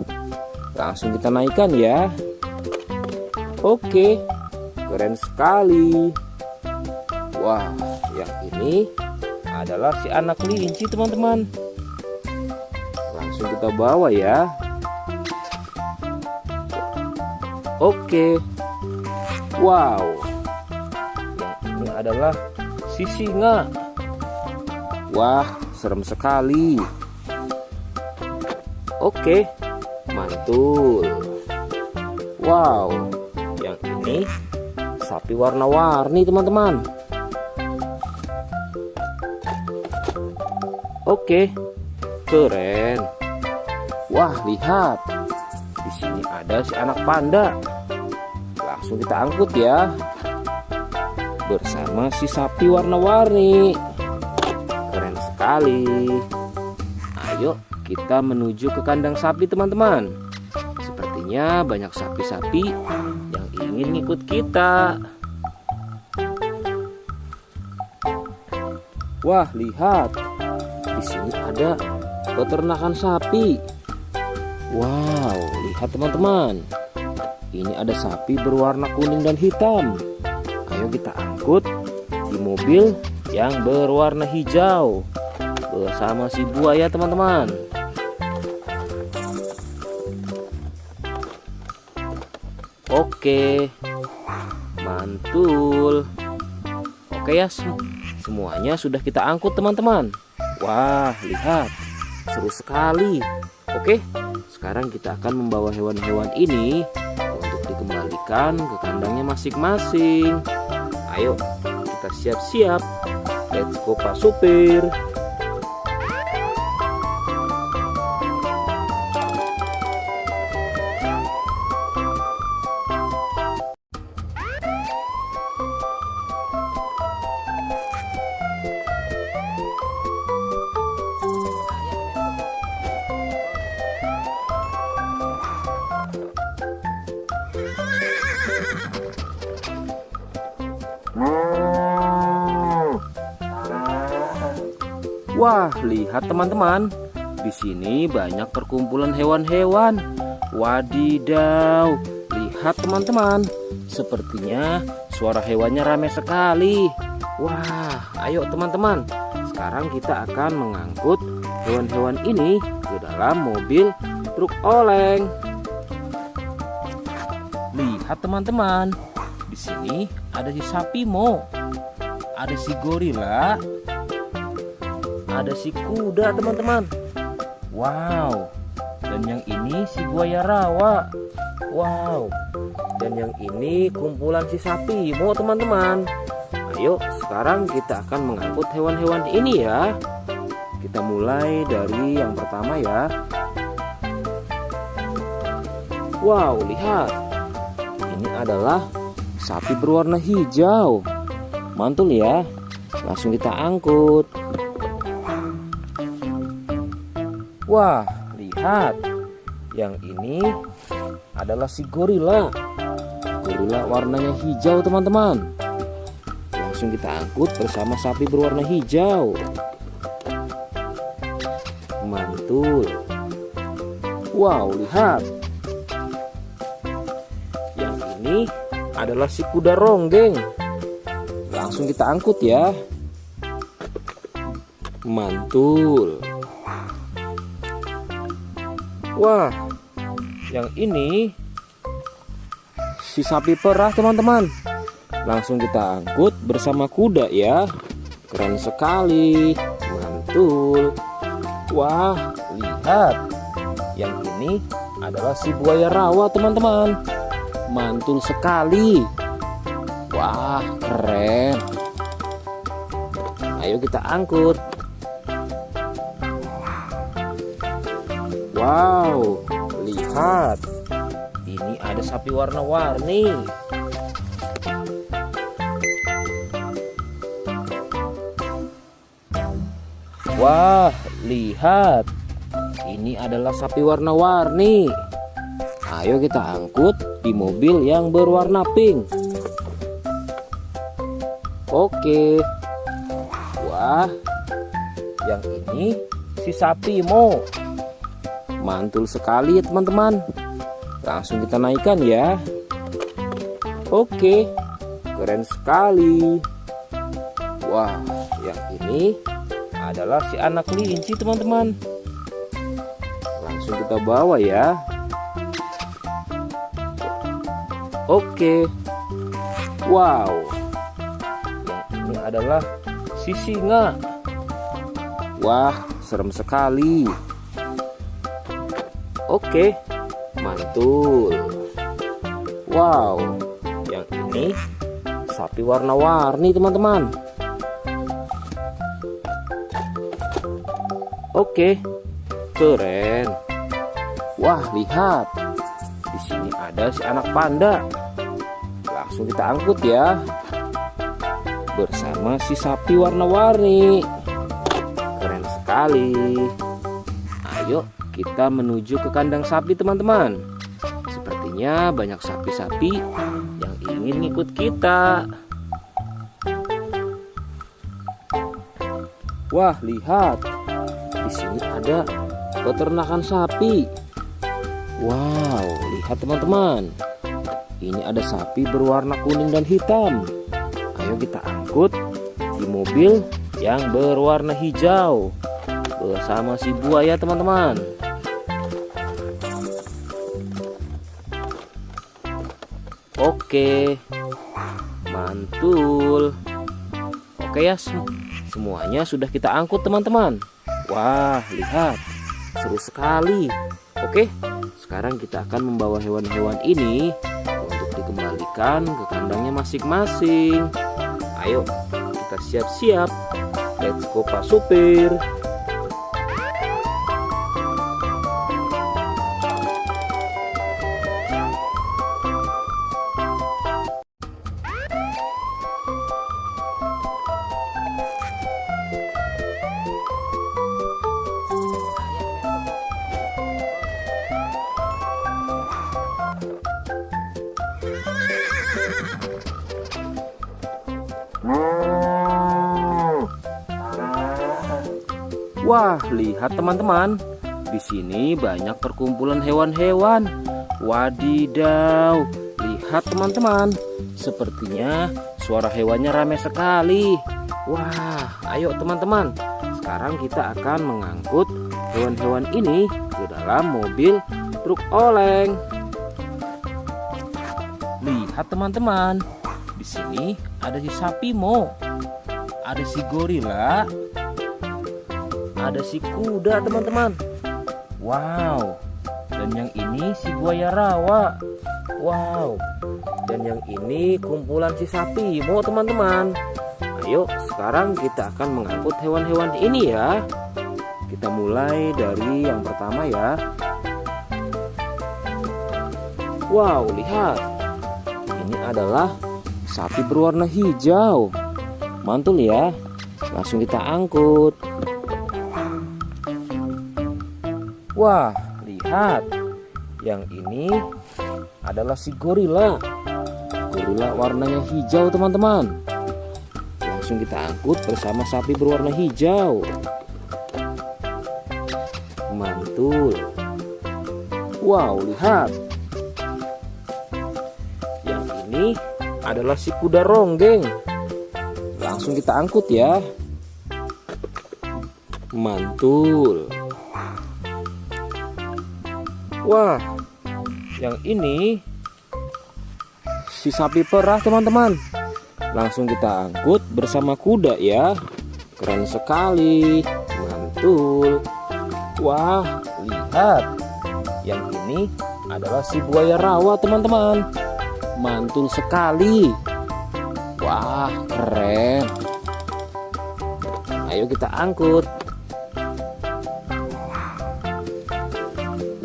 Langsung kita naikkan ya. Oke, keren sekali. Wah, yang ini adalah si anak kelinci teman-teman. Langsung kita bawa ya. Oke. Wow. Yang ini adalah si singa. Wah, serem sekali. Oke, mantul. Wow, yang ini sapi warna-warni teman-teman. Oke, keren. Wah, lihat. Di sini ada si anak panda. Langsung kita angkut ya. Bersama si sapi warna-warni. Keren sekali. Ayo kita menuju ke kandang sapi teman-teman. Sepertinya banyak sapi-sapi yang ingin ngikut kita. Wah, lihat. Di sini ada peternakan sapi. Wow, lihat teman-teman. Ini ada sapi berwarna kuning dan hitam. Ayo kita angkut di mobil yang berwarna hijau bersama si buaya teman-teman. Oke, mantul. Oke ya, semuanya sudah kita angkut teman-teman. Wah, lihat, seru sekali. Oke, sekarang kita akan membawa hewan-hewan ini untuk dikembalikan ke kandangnya masing-masing. Ayo, kita siap-siap. Let's go Pak Supir. Wah, lihat teman-teman. Di sini banyak perkumpulan hewan-hewan. Wadidaw, lihat teman-teman. Sepertinya suara hewannya ramai sekali. Wah, ayo teman-teman. Sekarang kita akan mengangkut hewan-hewan ini ke dalam mobil truk oleng. Lihat teman-teman. Di sini ada si sapi Mo. Ada si gorila. Ada si kuda teman-teman. Wow. Dan yang ini si buaya rawa. Wow. Dan yang ini kumpulan si sapi Mo teman-teman. Ayo sekarang kita akan mengangkut hewan-hewan ini ya. Kita mulai dari yang pertama ya. Wow, lihat. Ini adalah sapi berwarna hijau. Mantul ya. Langsung kita angkut. Wah, lihat. Yang ini adalah si gorila. Gorila warnanya hijau teman-teman. Langsung kita angkut bersama sapi berwarna hijau. Mantul. Wow, lihat. Yang ini adalah si kuda ronggeng. Langsung kita angkut ya. Mantul. Wah, yang ini si sapi perah teman-teman. Langsung kita angkut bersama kuda ya. Keren sekali. Mantul. Wah, lihat. Yang ini adalah si buaya rawa teman-teman. Mantul sekali. Wah, keren. Ayo kita angkut. Wow, lihat. Ini ada sapi warna-warni. Wah, lihat. Ini adalah sapi warna-warni. Ayo kita angkut di mobil yang berwarna pink. Oke. Wah, yang ini si sapi Mo. Mantul sekali ya teman-teman. Langsung kita naikkan ya. Oke, keren sekali. Wah, yang ini adalah si anak kelinci teman-teman. Langsung kita bawa ya. Oke. Wow. Yang ini adalah si singa. Wah, serem sekali. Oke, mantul. Wow, yang ini sapi warna-warni teman-teman. Oke, keren. Wah, lihat. Di sini ada si anak panda. Langsung kita angkut ya. Bersama si sapi warna-warni. Keren sekali. Ayo kita menuju ke kandang sapi teman-teman. Sepertinya banyak sapi-sapi yang ingin ikut kita. Wah, lihat. Di sini ada peternakan sapi. Wow, lihat teman-teman. Ini ada sapi berwarna kuning dan hitam. Ayo kita angkut di mobil yang berwarna hijau bersama si buaya teman-teman. Oke, mantul. Oke ya, semuanya sudah kita angkut teman-teman. Wah, lihat, seru sekali. Oke, sekarang kita akan membawa hewan-hewan ini untuk dikembalikan ke kandangnya masing-masing. Ayo, kita siap-siap. Let's go Pak Supir. Wah, lihat teman-teman. Di sini banyak perkumpulan hewan-hewan. Wadidaw, lihat teman-teman. Sepertinya suara hewannya ramai sekali. Wah, ayo teman-teman. Sekarang kita akan mengangkut hewan-hewan ini ke dalam mobil truk oleng. Lihat teman-teman. Di sini ada si sapi Mo. Ada si gorila. Ada si kuda teman-teman. Wow. Dan yang ini si buaya rawa. Wow. Dan yang ini kumpulan si sapi Mo teman-teman. Ayo sekarang kita akan mengangkut hewan-hewan ini ya. Kita mulai dari yang pertama ya. Wow, lihat. Ini adalah sapi berwarna hijau. Mantul ya. Langsung kita angkut. Wah, lihat. Yang ini adalah si gorila. Gorila warnanya hijau teman-teman. Langsung kita angkut bersama sapi berwarna hijau. Mantul. Wow, lihat. Yang ini adalah si kuda ronggeng. Langsung kita angkut ya. Mantul. Wah, yang ini si sapi perah teman-teman. Langsung kita angkut bersama kuda ya. Keren sekali. Mantul. Wah, lihat. Yang ini adalah si buaya rawa teman-teman. Mantul sekali. Wah, keren. Ayo kita angkut.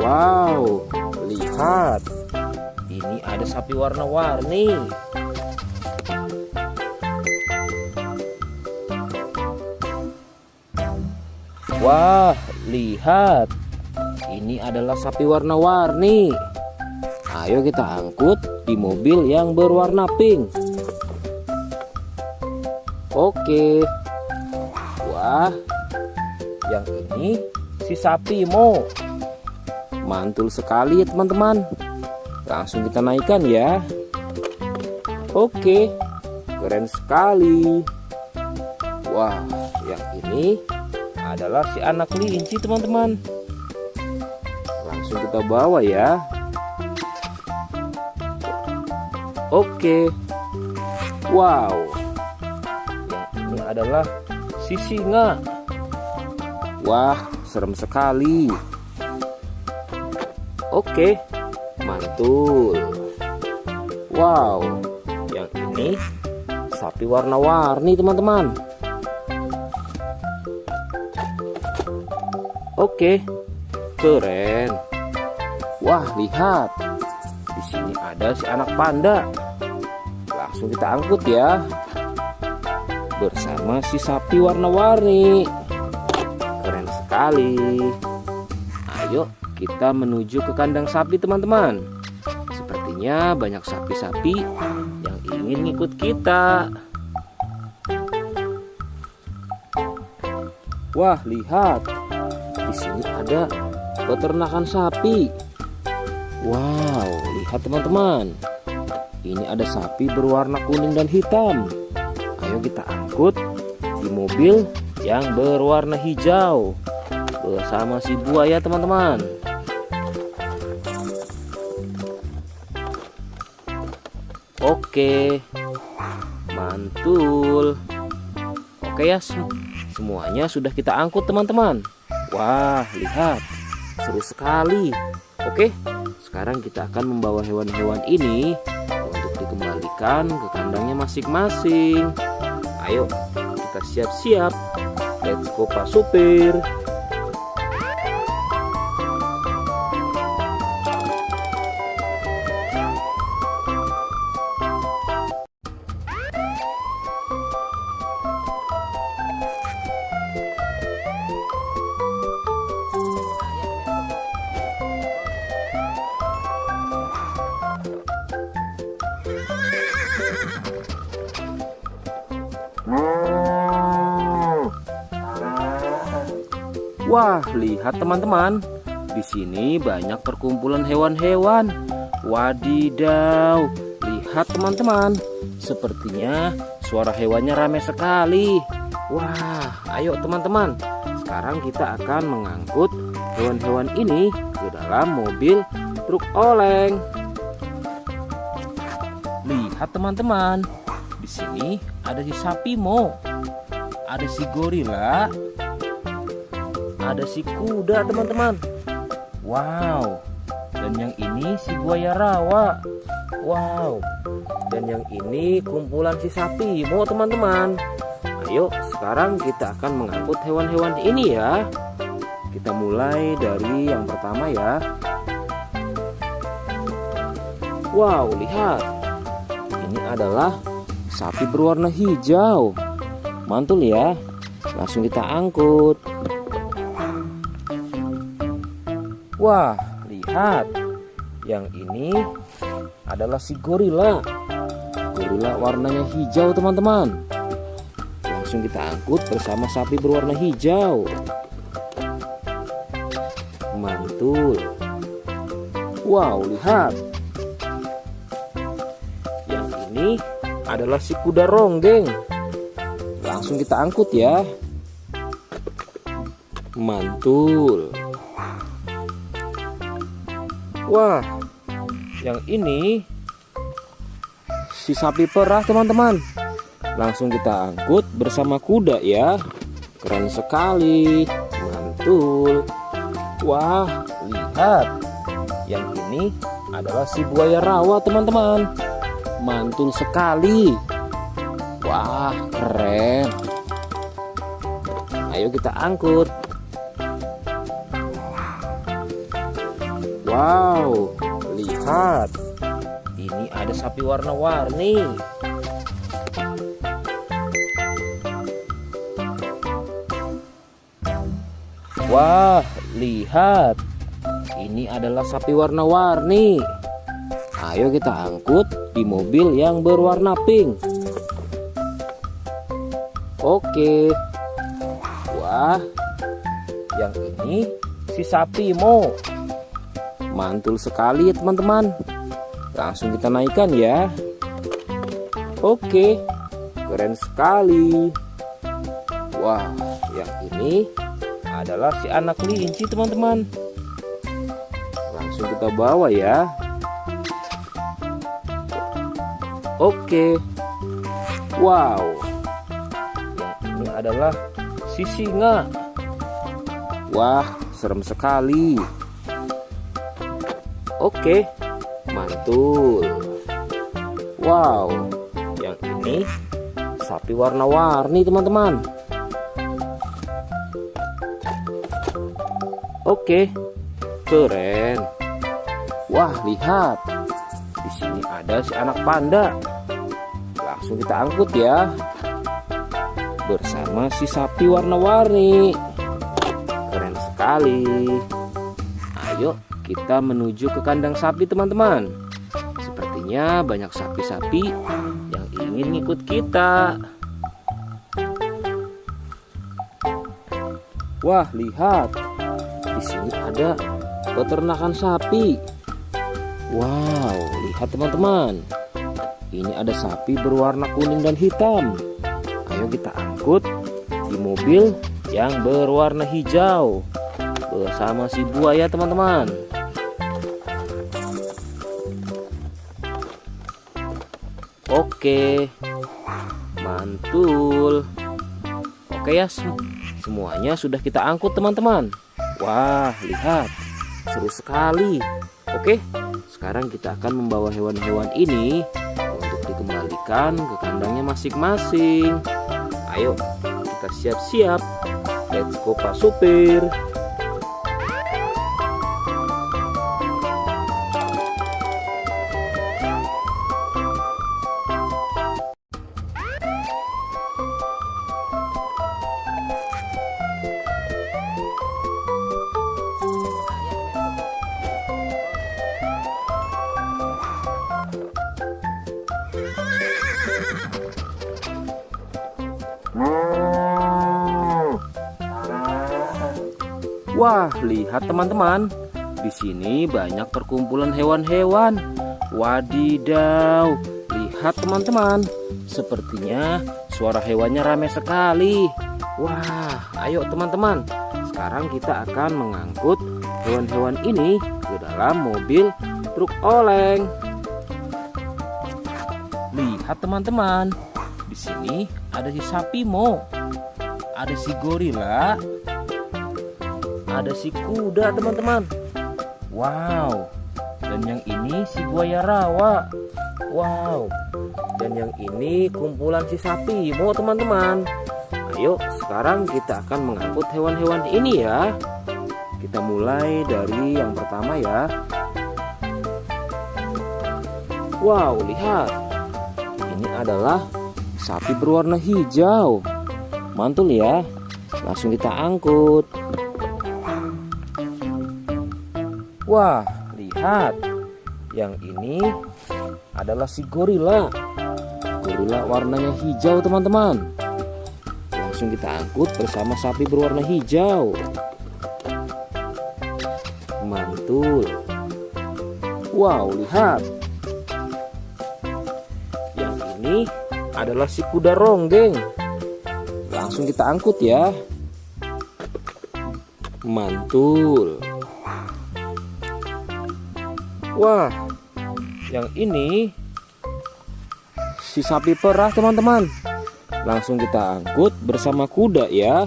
Wow, lihat. Ini ada sapi warna-warni. Wah, lihat. Ini adalah sapi warna-warni. Ayo kita angkut di mobil yang berwarna pink. Oke. Wah, yang ini si sapi Mo. Mantul sekali ya teman-teman. Langsung kita naikkan ya. Oke, keren sekali. Wah, yang ini adalah si anak kelinci teman-teman. Langsung kita bawa ya. Oke. Wow. Yang ini adalah si singa. Wah, serem sekali. Oke, mantul. Wow, yang ini sapi warna-warni teman-teman. Oke, keren. Wah, lihat. Di sini ada si anak panda. Langsung kita angkut ya. Bersama si sapi warna-warni. Keren sekali. Ayo kita menuju ke kandang sapi teman-teman. Sepertinya banyak sapi-sapi yang ingin ikut kita. Wah, lihat. Di sini ada peternakan sapi. Wow, lihat teman-teman. Ini ada sapi berwarna kuning dan hitam. Ayo kita angkut di mobil yang berwarna hijau bersama si buaya teman-teman. Oke, mantul. Oke ya, semuanya sudah kita angkut teman-teman. Wah, lihat, seru sekali. Oke, sekarang kita akan membawa hewan-hewan ini untuk dikembalikan ke kandangnya masing-masing. Ayo, kita siap-siap. Let's go Pak Supir. Wah, lihat teman-teman. Di sini banyak perkumpulan hewan-hewan. Wadidaw, lihat teman-teman. Sepertinya suara hewannya ramai sekali. Wah, ayo teman-teman. Sekarang kita akan mengangkut hewan-hewan ini ke dalam mobil truk oleng. Lihat teman-teman. Di sini ada si sapi Mo. Ada si gorila. Ada si kuda teman-teman. Wow. Dan yang ini si buaya rawa. Wow. Dan yang ini kumpulan si sapi Mo teman-teman. Ayo sekarang kita akan mengangkut hewan-hewan ini ya. Kita mulai dari yang pertama ya. Wow, lihat. Ini adalah sapi berwarna hijau. Mantul ya. Langsung kita angkut. Wah, lihat. Yang ini adalah si gorila. Gorila warnanya hijau teman-teman. Langsung kita angkut bersama sapi berwarna hijau. Mantul. Wow, lihat. Yang ini adalah si kuda ronggeng. Langsung kita angkut ya. Mantul. Wah, yang ini si sapi perah teman-teman. Langsung kita angkut bersama kuda ya. Keren sekali. Mantul. Wah, lihat. Yang ini adalah si buaya rawa teman-teman. Mantul sekali. Wah, keren. Ayo kita angkut. Wow, lihat. Ini ada sapi warna-warni. Wah, lihat. Ini adalah sapi warna-warni. Ayo kita angkut di mobil yang berwarna pink. Oke. Wah, yang ini si sapi Mo. Mantul sekali ya teman-teman. Langsung kita naikkan ya. Oke, keren sekali. Wah, yang ini adalah si anak kelinci teman-teman. Langsung kita bawa ya. Oke. Wow. Yang ini adalah si singa. Wah, serem sekali. Oke, mantul. Wow, yang ini sapi warna-warni teman-teman. Oke, keren. Wah, lihat. Di sini ada si anak panda. Langsung kita angkut ya. Bersama si sapi warna-warni. Keren sekali. Ayo kita menuju ke kandang sapi teman-teman. Sepertinya banyak sapi-sapi yang ingin ngikut kita. Wah, lihat. Di sini ada peternakan sapi. Wow, lihat teman-teman. Ini ada sapi berwarna kuning dan hitam. Ayo kita angkut di mobil yang berwarna hijau bersama si buaya teman-teman. Oke, mantul. Oke ya, semuanya sudah kita angkut teman-teman. Wah, lihat, seru sekali. Oke, sekarang kita akan membawa hewan-hewan ini untuk dikembalikan ke kandangnya masing-masing. Ayo, kita siap-siap. Let's go Pak Supir. Wah, lihat teman-teman. Di sini banyak perkumpulan hewan-hewan. Wadidaw, lihat teman-teman. Sepertinya suara hewannya ramai sekali. Wah, ayo teman-teman. Sekarang kita akan mengangkut hewan-hewan ini ke dalam mobil truk oleng. Lihat teman-teman. Di sini ada si sapi Mo. Ada si gorila. Ada si kuda teman-teman. Wow. Dan yang ini si buaya rawa. Wow. Dan yang ini kumpulan si sapi Mo teman-teman. Ayo sekarang kita akan mengangkut hewan-hewan ini ya. Kita mulai dari yang pertama ya. Wow, lihat. Ini adalah sapi berwarna hijau. Mantul ya. Langsung kita angkut. Wah, lihat. Yang ini adalah si gorila. Gorila warnanya hijau teman-teman. Langsung kita angkut bersama sapi berwarna hijau. Mantul. Wow, lihat. Yang ini adalah si kuda ronggeng. Langsung kita angkut ya. Mantul. Wah, yang ini si sapi perah teman-teman. Langsung kita angkut bersama kuda ya.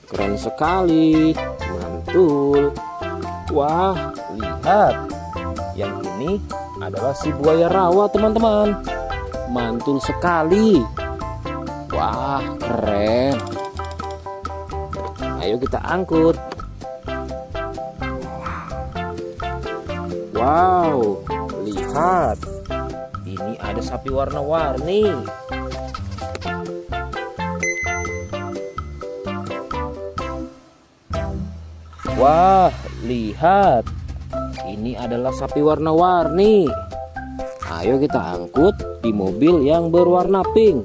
Keren sekali. Mantul. Wah, lihat. Yang ini adalah si buaya rawa teman-teman. Mantul sekali. Wah, keren. Ayo kita angkut. Wow, lihat. Ini ada sapi warna-warni. Wah, lihat. Ini adalah sapi warna-warni. Ayo kita angkut di mobil yang berwarna pink.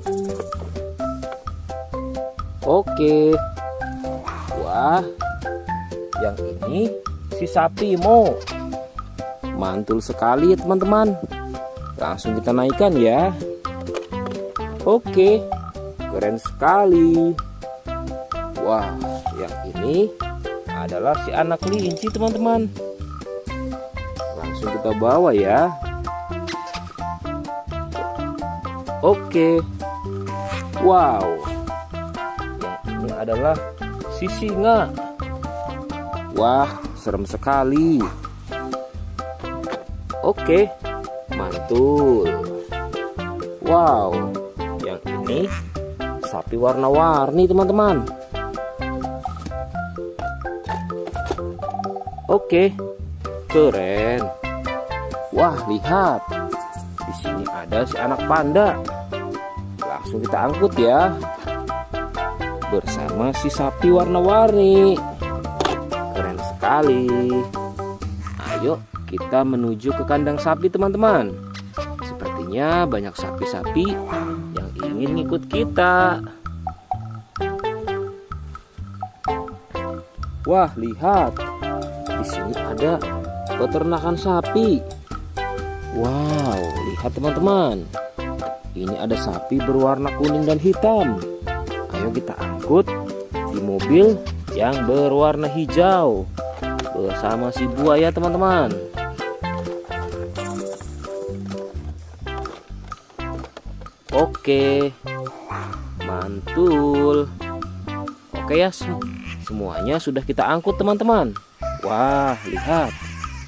Oke. Wah, yang ini si sapi Mo. Mantul sekali teman-teman. Langsung kita naikkan ya. Oke, keren sekali. Wah, yang ini adalah si anak kelinci teman-teman. Langsung kita bawa ya. Oke. Wow. Yang ini adalah si singa. Wah, serem sekali. Oke, mantul. Wow, yang ini sapi warna-warni teman-teman. Oke, keren. Wah, lihat. Di sini ada si anak panda. Langsung kita angkut ya. Bersama si sapi warna-warni. Keren sekali. Ayo kita menuju ke kandang sapi teman-teman. Sepertinya banyak sapi-sapi yang ingin ngikut kita. Wah, lihat. Di sini ada peternakan sapi. Wow, lihat teman-teman. Ini ada sapi berwarna kuning dan hitam. Ayo kita angkut di mobil yang berwarna hijau bersama si buaya teman-teman. Oke, mantul. Oke ya, semuanya sudah kita angkut teman-teman. Wah, lihat,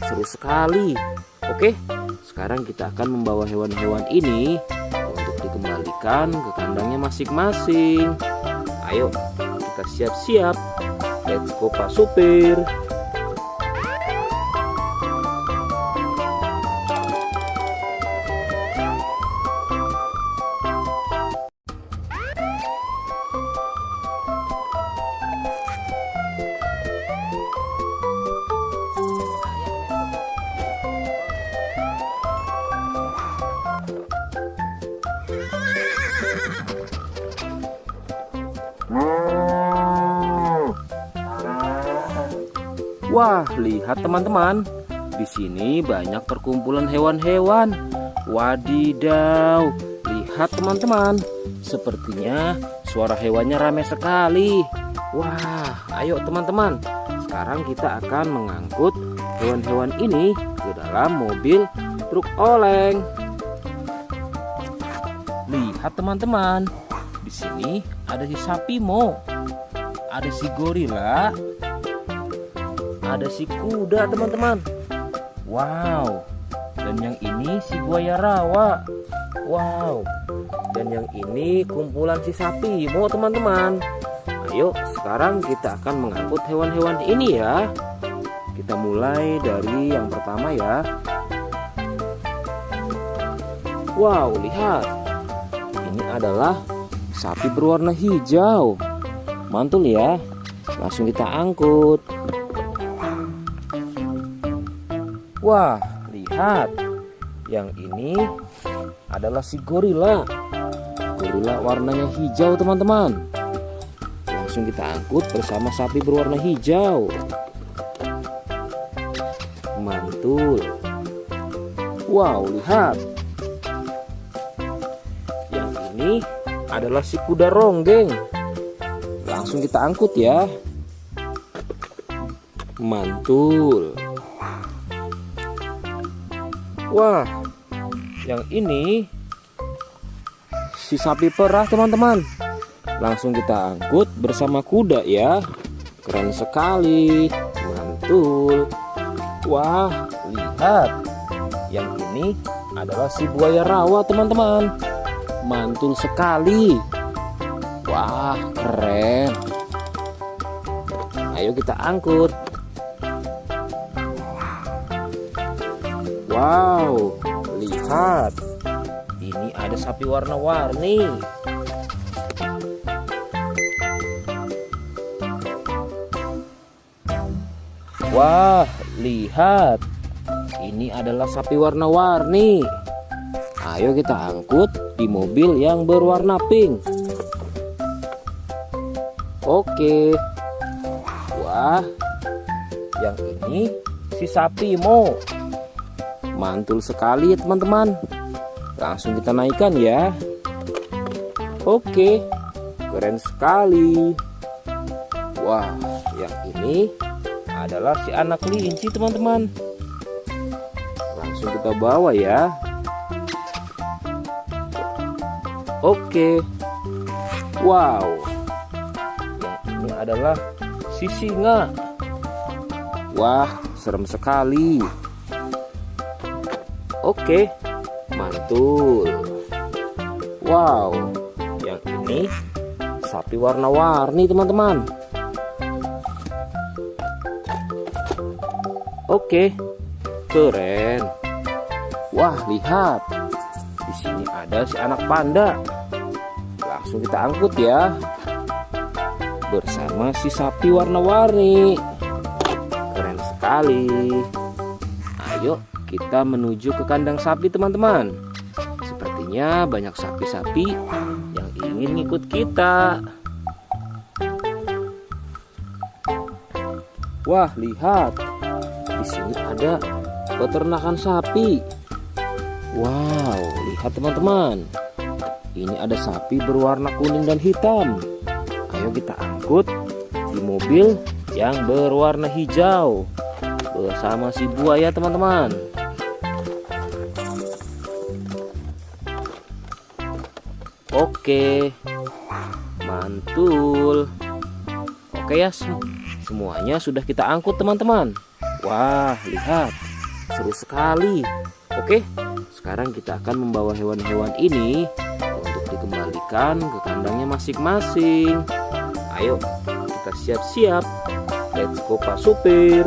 seru sekali. Oke, sekarang kita akan membawa hewan-hewan ini untuk dikembalikan ke kandangnya masing-masing. Ayo, kita siap-siap. Let's go Pak Supir. Wah, lihat teman-teman. Di sini banyak perkumpulan hewan-hewan. Wadidaw, lihat teman-teman. Sepertinya suara hewannya ramai sekali. Wah, ayo teman-teman. Sekarang kita akan mengangkut hewan-hewan ini ke dalam mobil truk oleng. Lihat teman-teman. Di sini ada si sapi Mo. Ada si gorila. Ada si kuda teman-teman. Wow. Dan yang ini si buaya rawa. Wow. Dan yang ini kumpulan si sapi Mo teman-teman. Ayo sekarang kita akan mengangkut hewan-hewan ini ya. Kita mulai dari yang pertama ya. Wow, lihat. Ini adalah sapi berwarna hijau. Mantul ya. Langsung kita angkut. Wah, lihat. Yang ini adalah si gorila. Gorila warnanya hijau teman-teman. Langsung kita angkut bersama sapi berwarna hijau. Mantul. Wow, lihat. Yang ini adalah si kuda ronggeng. Langsung kita angkut ya. Mantul. Wah, yang ini si sapi perah teman-teman. Langsung kita angkut bersama kuda ya. Keren sekali. Mantul. Wah, lihat. Yang ini adalah si buaya rawa teman-teman. Mantul sekali. Wah, keren. Ayo kita angkut. Wow, lihat. Ini ada sapi warna-warni. Wah, lihat. Ini adalah sapi warna-warni. Ayo kita angkut di mobil yang berwarna pink. Oke. Wah, yang ini si sapi Mo. Mantul sekali ya teman-teman. Langsung kita naikkan ya. Oke, keren sekali. Wah, yang ini adalah si anak kelinci teman-teman. Langsung kita bawa ya. Oke. Wow. Yang ini adalah si singa. Wah, serem sekali. Oke, mantul. Wow, yang ini sapi warna-warni teman-teman. Oke, keren. Wah, lihat. Di sini ada si anak panda. Langsung kita angkut ya. Bersama si sapi warna-warni. Keren sekali. Ayo kita menuju ke kandang sapi teman-teman. Sepertinya banyak sapi-sapi yang ingin ngikut kita. Wah, lihat. Di sini ada peternakan sapi. Wow, lihat teman-teman. Ini ada sapi berwarna kuning dan hitam. Ayo kita angkut di mobil yang berwarna hijau bersama si buaya teman-teman. Oke, mantul. Oke ya, semuanya sudah kita angkut teman-teman. Wah, lihat, seru sekali. Oke, sekarang kita akan membawa hewan-hewan ini untuk dikembalikan ke kandangnya masing-masing. Ayo, kita siap-siap. Let's go Pak Supir.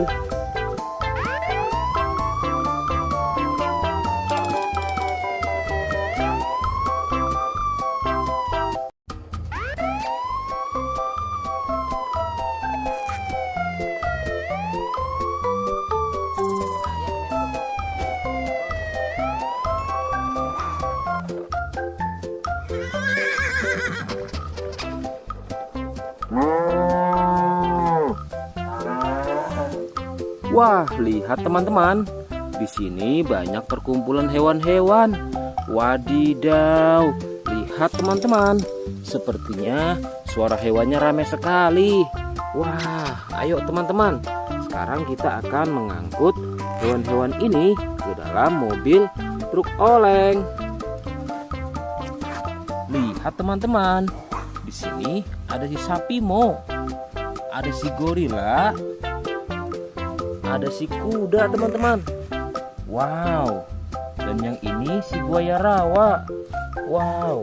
Wah, lihat teman-teman. Di sini banyak perkumpulan hewan-hewan. Wadidaw, lihat teman-teman. Sepertinya suara hewannya ramai sekali. Wah, ayo teman-teman. Sekarang kita akan mengangkut hewan-hewan ini ke dalam mobil truk oleng. Lihat teman-teman. Di sini ada si sapi Mo. Ada si gorila. Ada si kuda teman-teman. Wow. Dan yang ini si buaya rawa. Wow.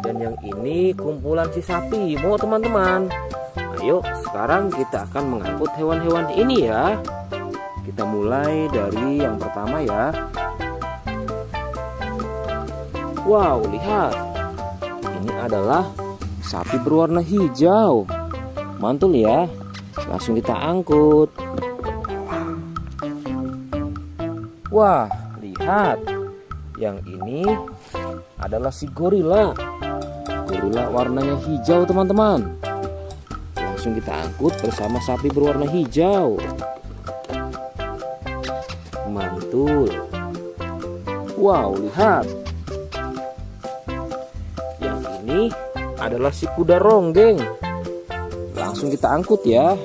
Dan yang ini kumpulan si sapi Mo teman-teman. Ayo sekarang kita akan mengangkut hewan-hewan ini ya. Kita mulai dari yang pertama ya. Wow, lihat. Ini adalah sapi berwarna hijau. Mantul ya. Langsung kita angkut. Wah, lihat. Yang ini adalah si gorila. Gorila warnanya hijau teman-teman. Langsung kita angkut bersama sapi berwarna hijau. Mantul. Wow, lihat. Yang ini adalah si kuda ronggeng. Langsung kita angkut ya.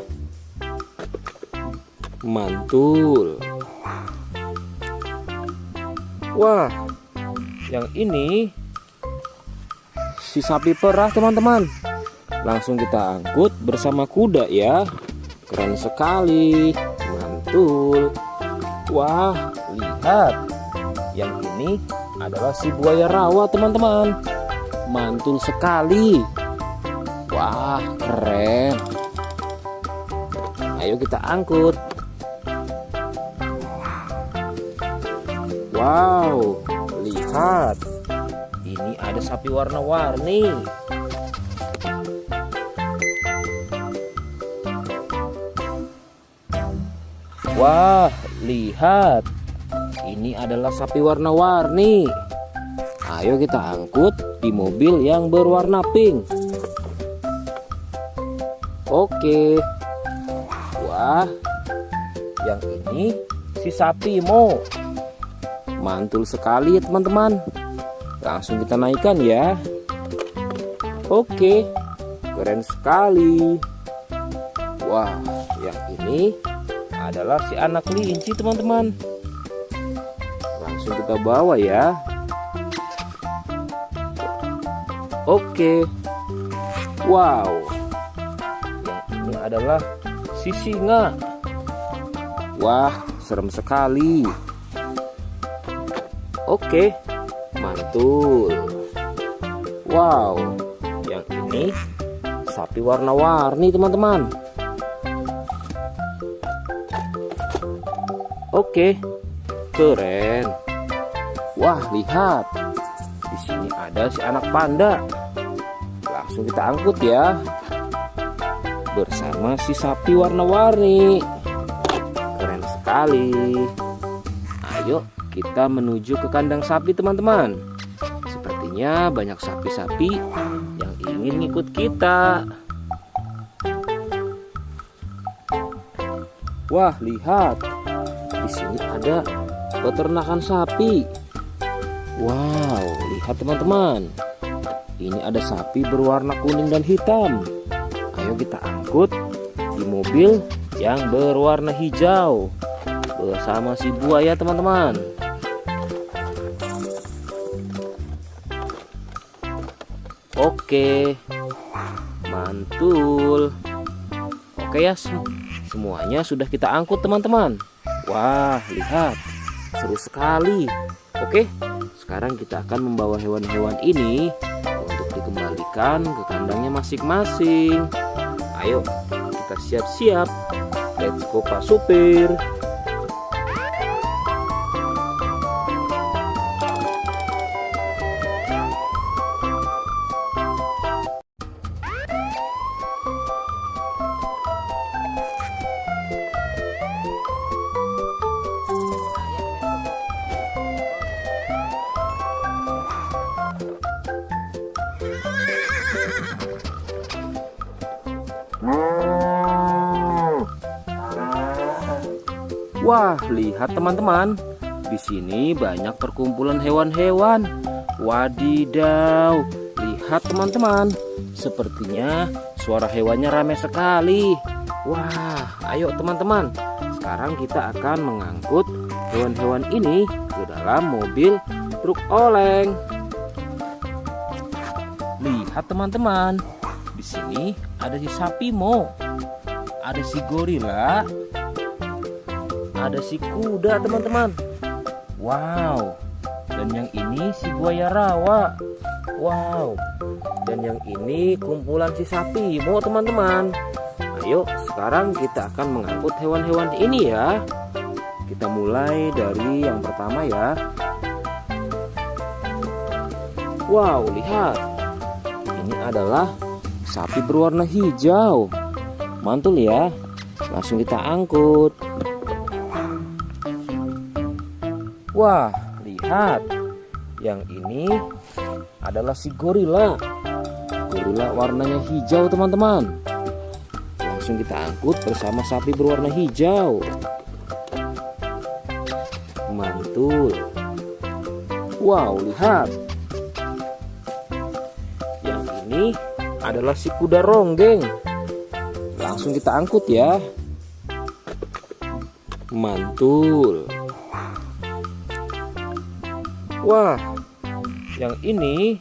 Mantul. Wah, yang ini si sapi perah teman-teman. Langsung kita angkut bersama kuda ya. Keren sekali. Mantul. Wah, lihat. Yang ini adalah si buaya rawa teman-teman. Mantul sekali. Wah, keren. Ayo kita angkut. Wow, lihat. Ini ada sapi warna-warni. Wah, lihat. Ini adalah sapi warna-warni. Ayo kita angkut di mobil yang berwarna pink. Oke. Wah, yang ini si sapi Mo. Mantul sekali ya teman-teman. Langsung kita naikkan ya. Oke, keren sekali. Wah, yang ini adalah si anak kelinci teman-teman. Langsung kita bawa ya. Oke. Wow. Yang ini adalah si singa. Wah, serem sekali. Oke, mantul. Wow, yang ini sapi warna-warni teman-teman. Oke, keren. Wah, lihat. Di sini ada si anak panda. Langsung kita angkut ya. Bersama si sapi warna-warni. Keren sekali. Ayo kita menuju ke kandang sapi teman-teman. Sepertinya banyak sapi-sapi yang ingin ngikut kita. Wah, lihat. Di sini ada peternakan sapi. Wow, lihat teman-teman. Ini ada sapi berwarna kuning dan hitam. Ayo kita angkut di mobil yang berwarna hijau bersama si buaya teman-teman. Oke, mantul. Oke ya, semuanya sudah kita angkut teman-teman. Wah, lihat, seru sekali. Oke, sekarang kita akan membawa hewan-hewan ini untuk dikembalikan ke kandangnya masing-masing. Ayo, kita siap-siap. Let's go Pak Supir. Wah, lihat teman-teman. Di sini banyak perkumpulan hewan-hewan. Wadidaw, lihat teman-teman. Sepertinya suara hewannya ramai sekali. Wah, ayo teman-teman. Sekarang kita akan mengangkut hewan-hewan ini ke dalam mobil truk oleng. Lihat teman-teman. Di sini ada si sapi Mo. Ada si gorila. Ada si kuda teman-teman. Wow. Dan yang ini si buaya rawa. Wow. Dan yang ini kumpulan si sapi Mo teman-teman. Ayo sekarang kita akan mengangkut hewan-hewan ini ya. Kita mulai dari yang pertama ya. Wow, lihat. Ini adalah sapi berwarna hijau. Mantul ya. Langsung kita angkut. Wah, lihat. Yang ini adalah si gorila. Gorila warnanya hijau teman-teman. Langsung kita angkut bersama sapi berwarna hijau. Mantul. Wow, lihat. Yang ini adalah si kuda ronggeng. Langsung kita angkut ya. Mantul. Wah, yang ini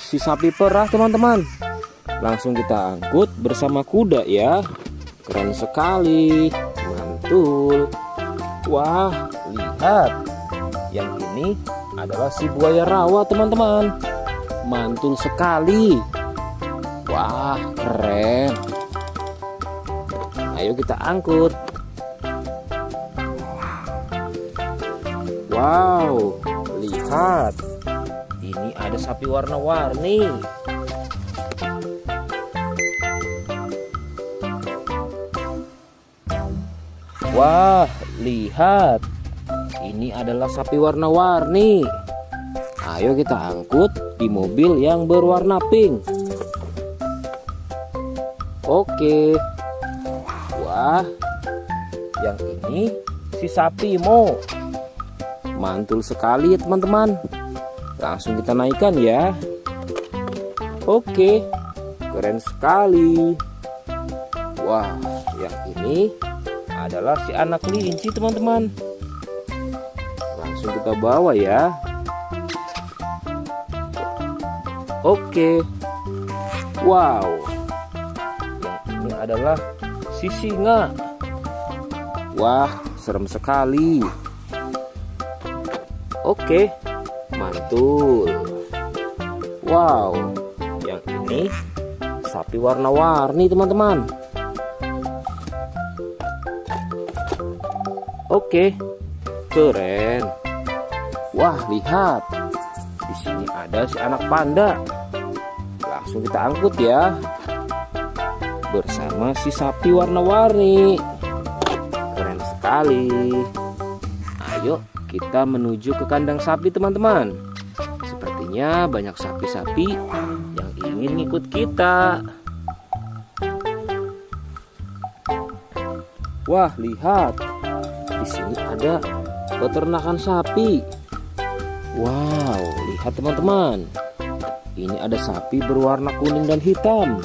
si sapi perah teman-teman. Langsung kita angkut bersama kuda ya. Keren sekali. Mantul. Wah, lihat. Yang ini adalah si buaya rawa teman-teman. Mantul sekali. Wah, keren. Ayo kita angkut. Wow, lihat. Ini ada sapi warna-warni. Wah, lihat. Ini adalah sapi warna-warni. Ayo kita angkut di mobil yang berwarna pink. Oke. Wah, yang ini si sapi Mo. Mantul sekali ya teman-teman. Langsung kita naikkan ya. Oke, keren sekali. Wah, yang ini adalah si anak kelinci teman-teman. Langsung kita bawa ya. Oke. Wow. Yang ini adalah si singa. Wah, serem sekali. Oke, mantul. Wow, yang ini sapi warna-warni teman-teman. Oke, keren. Wah, lihat. Di sini ada si anak panda. Langsung kita angkut ya. Bersama si sapi warna-warni. Keren sekali. Ayo kita menuju ke kandang sapi teman-teman. Sepertinya banyak sapi-sapi yang ingin ikut kita. Wah, lihat. Di sini ada peternakan sapi. Wow, lihat teman-teman. Ini ada sapi berwarna kuning dan hitam.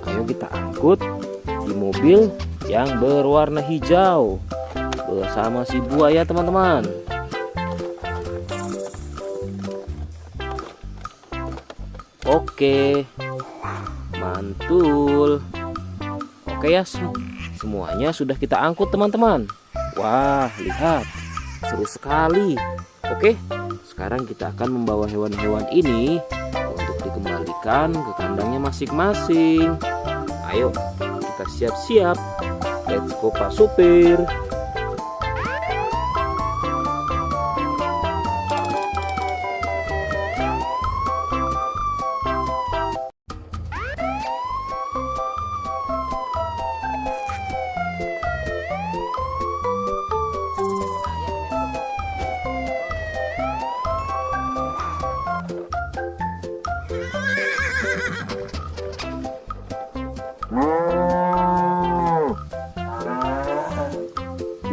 Ayo kita angkut di mobil yang berwarna hijau bersama si buaya teman-teman. Oke, mantul. Oke ya, semuanya sudah kita angkut teman-teman. Wah, lihat, seru sekali. Oke, sekarang kita akan membawa hewan-hewan ini untuk dikembalikan ke kandangnya masing-masing. Ayo, kita siap-siap. Let's go Pak Supir.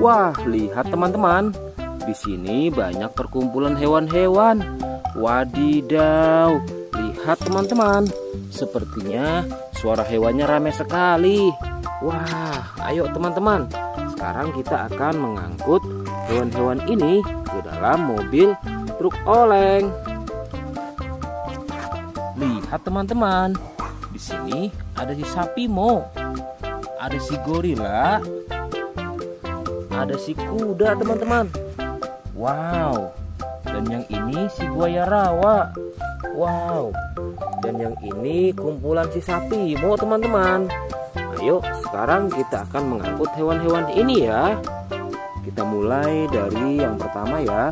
Wah, lihat teman-teman. Di sini banyak perkumpulan hewan-hewan. Wadidaw, lihat teman-teman. Sepertinya suara hewannya ramai sekali. Wah, ayo teman-teman. Sekarang kita akan mengangkut hewan-hewan ini ke dalam mobil truk oleng. Lihat teman-teman. Di sini ada si sapi Mo, ada si gorila, ada si kuda teman-teman. Wow. Dan yang ini si buaya rawa. Wow. Dan yang ini kumpulan si sapi Mo teman-teman. Ayo sekarang kita akan mengangkut hewan-hewan ini ya. Kita mulai dari yang pertama ya.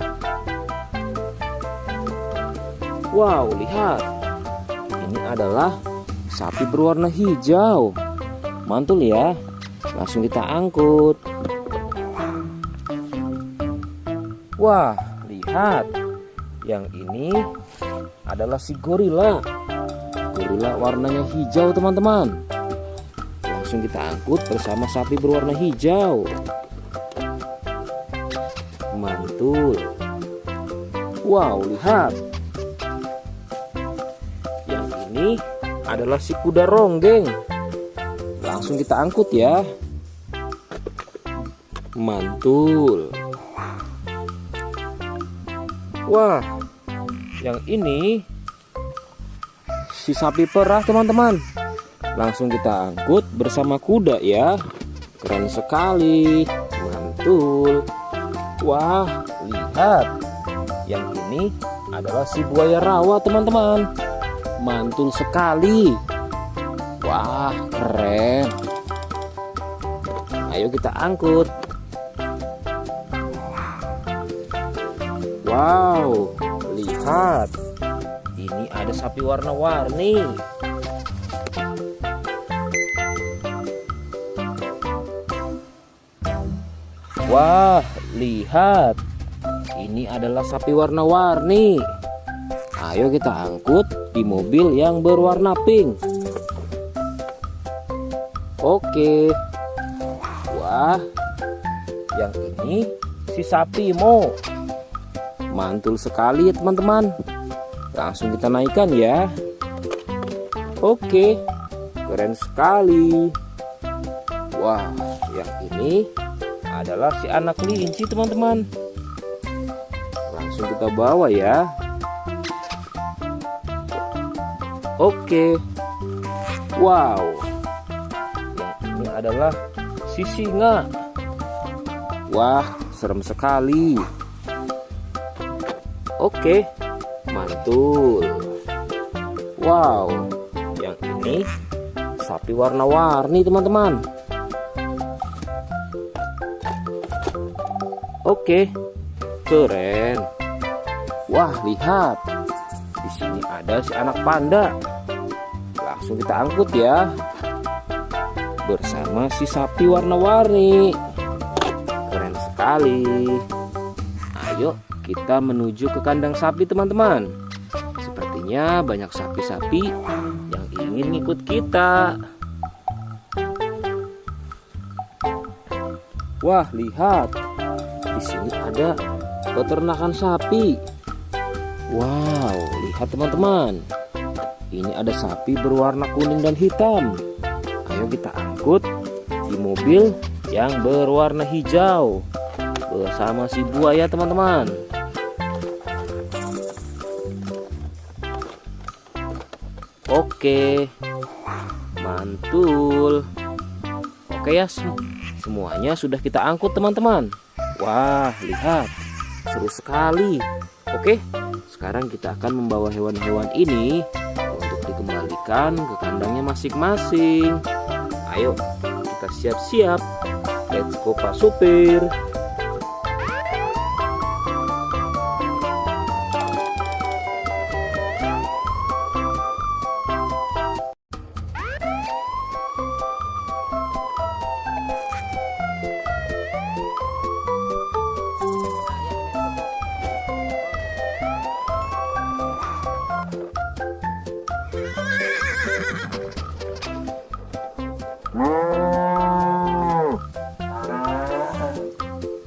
Wow, lihat. Ini adalah sapi berwarna hijau. Mantul ya. Langsung kita angkut. Wah, lihat. Yang ini adalah si gorila. Gorila warnanya hijau teman-teman. Langsung kita angkut bersama sapi berwarna hijau. Mantul. Wow, lihat. Yang ini adalah si kuda ronggeng. Langsung kita angkut ya. Mantul. Wah, yang ini si sapi perah teman-teman. Langsung kita angkut bersama kuda ya. Keren sekali. Mantul. Wah, lihat. Yang ini adalah si buaya rawa teman-teman. Mantul sekali. Wah, keren. Ayo kita angkut. Wow, lihat. Ini ada sapi warna-warni. Wah, lihat. Ini adalah sapi warna-warni. Ayo kita angkut di mobil yang berwarna pink. Oke. Wah, yang ini si sapi Mo. Mantul sekali ya teman-teman. Langsung kita naikkan ya. Oke, keren sekali. Wah, yang ini adalah si anak kelinci teman-teman. Langsung kita bawa ya. Oke. Wow. Yang ini adalah si singa. Wah, serem sekali. Oke, mantul. Wow, yang ini sapi warna-warni teman-teman. Oke, keren. Wah, lihat. Di sini ada si anak panda. Langsung kita angkut ya. Bersama si sapi warna-warni. Keren sekali. Ayo kita menuju ke kandang sapi teman-teman. Sepertinya banyak sapi-sapi yang ingin ngikut kita. Wah, lihat. Di sini ada peternakan sapi. Wow, lihat teman-teman. Ini ada sapi berwarna kuning dan hitam. Ayo kita angkut di mobil yang berwarna hijau bersama si buaya teman-teman. Oke, mantul. Oke ya, semuanya sudah kita angkut teman-teman. Wah, lihat, seru sekali. Oke, sekarang kita akan membawa hewan-hewan ini untuk dikembalikan ke kandangnya masing-masing. Ayo, kita siap-siap. Let's go Pak Supir.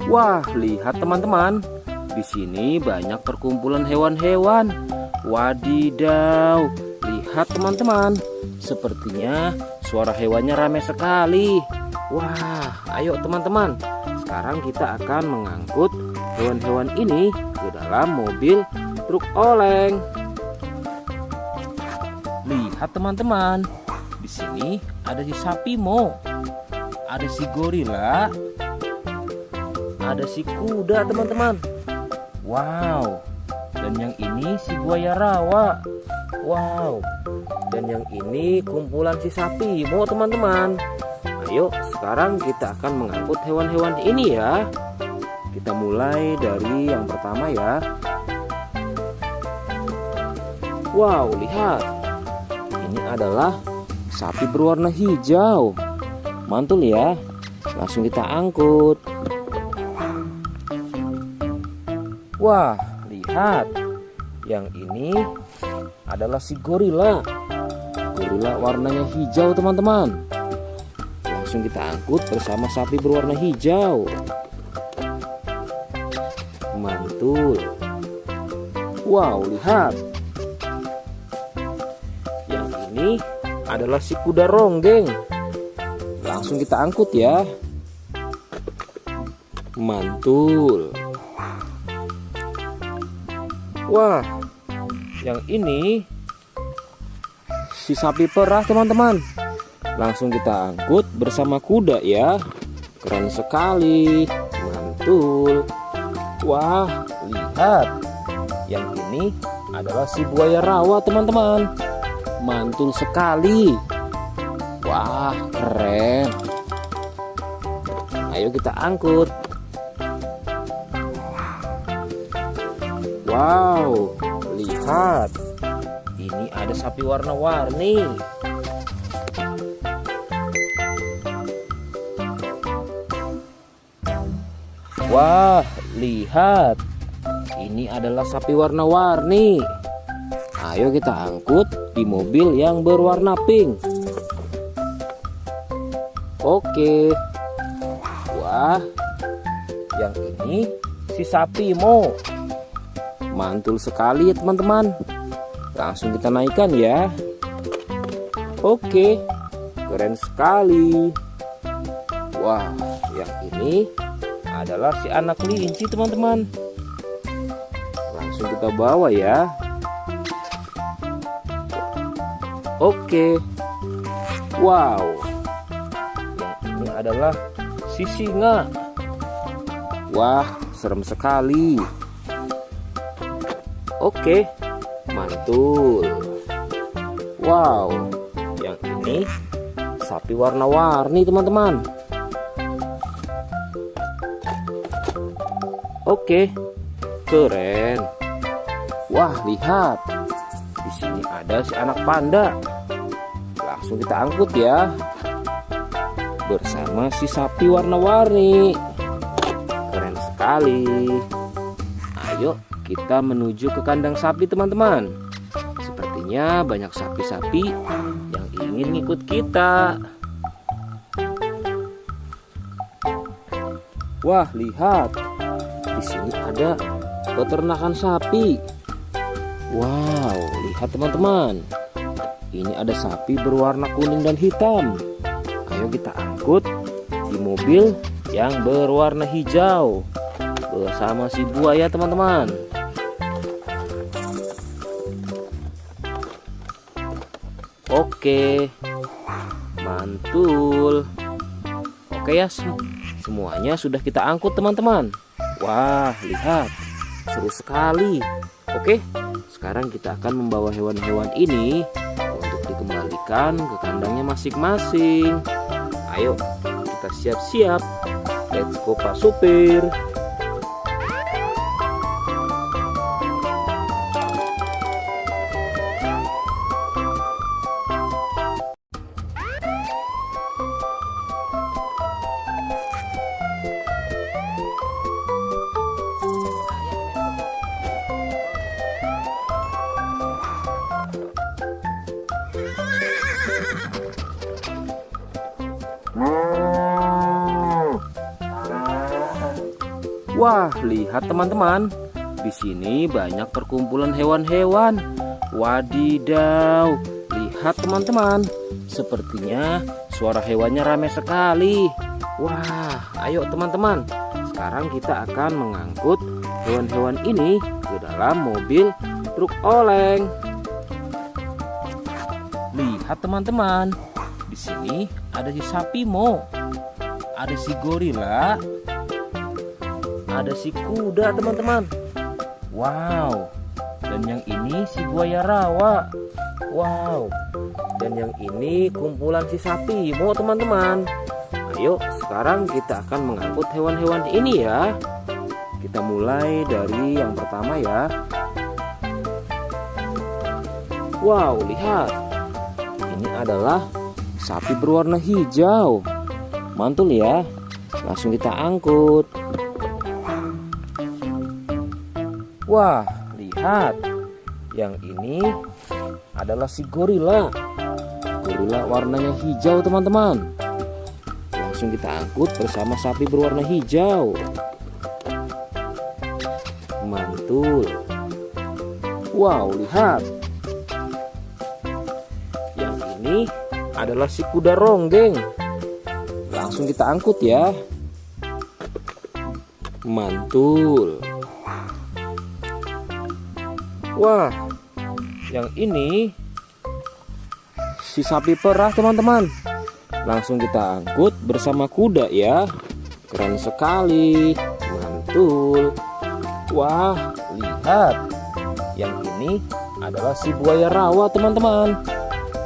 Wah, lihat teman-teman. Di sini banyak perkumpulan hewan-hewan. Wadidaw, lihat teman-teman. Sepertinya suara hewannya ramai sekali. Wah, ayo teman-teman. Sekarang kita akan mengangkut hewan-hewan ini ke dalam mobil truk oleng. Lihat teman-teman. Di sini ada si sapi Mo. Ada si gorila. Ada si kuda teman-teman. Wow. Dan yang ini si buaya rawa. Wow. Dan yang ini kumpulan si sapi Mo teman-teman. Ayo sekarang kita akan mengangkut hewan-hewan ini ya. Kita mulai dari yang pertama ya. Wow, lihat. Ini adalah sapi berwarna hijau. Mantul ya. Langsung kita angkut. Wah, lihat. Yang ini adalah si gorila. Gorila warnanya hijau teman-teman. Langsung kita angkut bersama sapi berwarna hijau. Mantul. Wow, lihat. Yang ini adalah si kuda ronggeng. Langsung kita angkut ya. Mantul. Wah, yang ini si sapi perah teman-teman. Langsung kita angkut bersama kuda ya. Keren sekali. Mantul. Wah, lihat. Yang ini adalah si buaya rawa teman-teman. Mantul sekali. Wah, keren. Ayo kita angkut. Wow, lihat. Ini ada sapi warna-warni. Wah, lihat. Ini adalah sapi warna-warni. Ayo kita angkut di mobil yang berwarna pink. Oke. Wah, yang ini si sapi Mo. Mantul sekali ya teman-teman. Langsung kita naikkan ya. Oke, keren sekali. Wah, yang ini adalah si anak kelinci teman-teman. Langsung kita bawa ya. Oke. Wow. Yang ini adalah si singa. Wah, serem sekali. Oke, mantul. Wow, yang ini sapi warna-warni teman-teman. Oke, keren. Wah, lihat. Di sini ada si anak panda. Langsung kita angkut ya. Bersama si sapi warna-warni. Keren sekali. Ayo kita menuju ke kandang sapi teman-teman. Sepertinya banyak sapi-sapi yang ingin ngikut kita. Wah, lihat. Di sini ada peternakan sapi. Wow, lihat teman-teman. Ini ada sapi berwarna kuning dan hitam. Ayo kita angkut di mobil yang berwarna hijau bersama si buaya teman-teman. Oke, mantul. Oke ya, semuanya sudah kita angkut teman-teman. Wah, lihat, seru sekali. Oke, sekarang kita akan membawa hewan-hewan ini untuk dikembalikan ke kandangnya masing-masing. Ayo, kita siap-siap. Let's go Pak Supir. Wah, lihat teman-teman. Di sini banyak perkumpulan hewan-hewan. Wadidaw, lihat teman-teman. Sepertinya suara hewannya ramai sekali. Wah, ayo teman-teman. Sekarang kita akan mengangkut hewan-hewan ini ke dalam mobil truk oleng. Lihat teman-teman. Di sini ada si sapi Mo. Ada si gorila. Ada si kuda teman-teman. Wow. Dan yang ini si buaya rawa. Wow. Dan yang ini kumpulan si sapi Mo teman-teman. Ayo sekarang kita akan mengangkut hewan-hewan ini ya. Kita mulai dari yang pertama ya. Wow, lihat. Ini adalah sapi berwarna hijau. Mantul ya. Langsung kita angkut. Wah, lihat. Yang ini adalah si gorila. Gorila warnanya hijau teman-teman. Langsung kita angkut bersama sapi berwarna hijau. Mantul. Wow, lihat. Yang ini adalah si kuda ronggeng. Langsung kita angkut ya. Mantul. Wah, yang ini si sapi perah teman-teman. Langsung kita angkut bersama kuda ya. Keren sekali. Mantul. Wah, lihat. Yang ini adalah si buaya rawa teman-teman.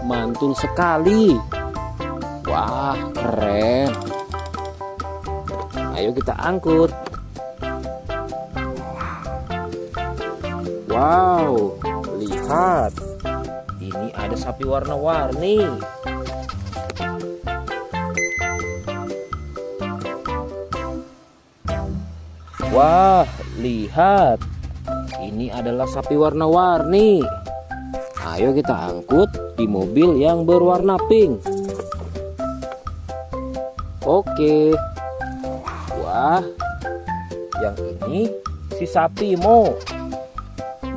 Mantul sekali. Wah, keren. Ayo kita angkut. Wow, lihat. Ini ada sapi warna-warni. Wah, lihat. Ini adalah sapi warna-warni. Ayo kita angkut di mobil yang berwarna pink. Oke. Wah, yang ini si sapi Mo.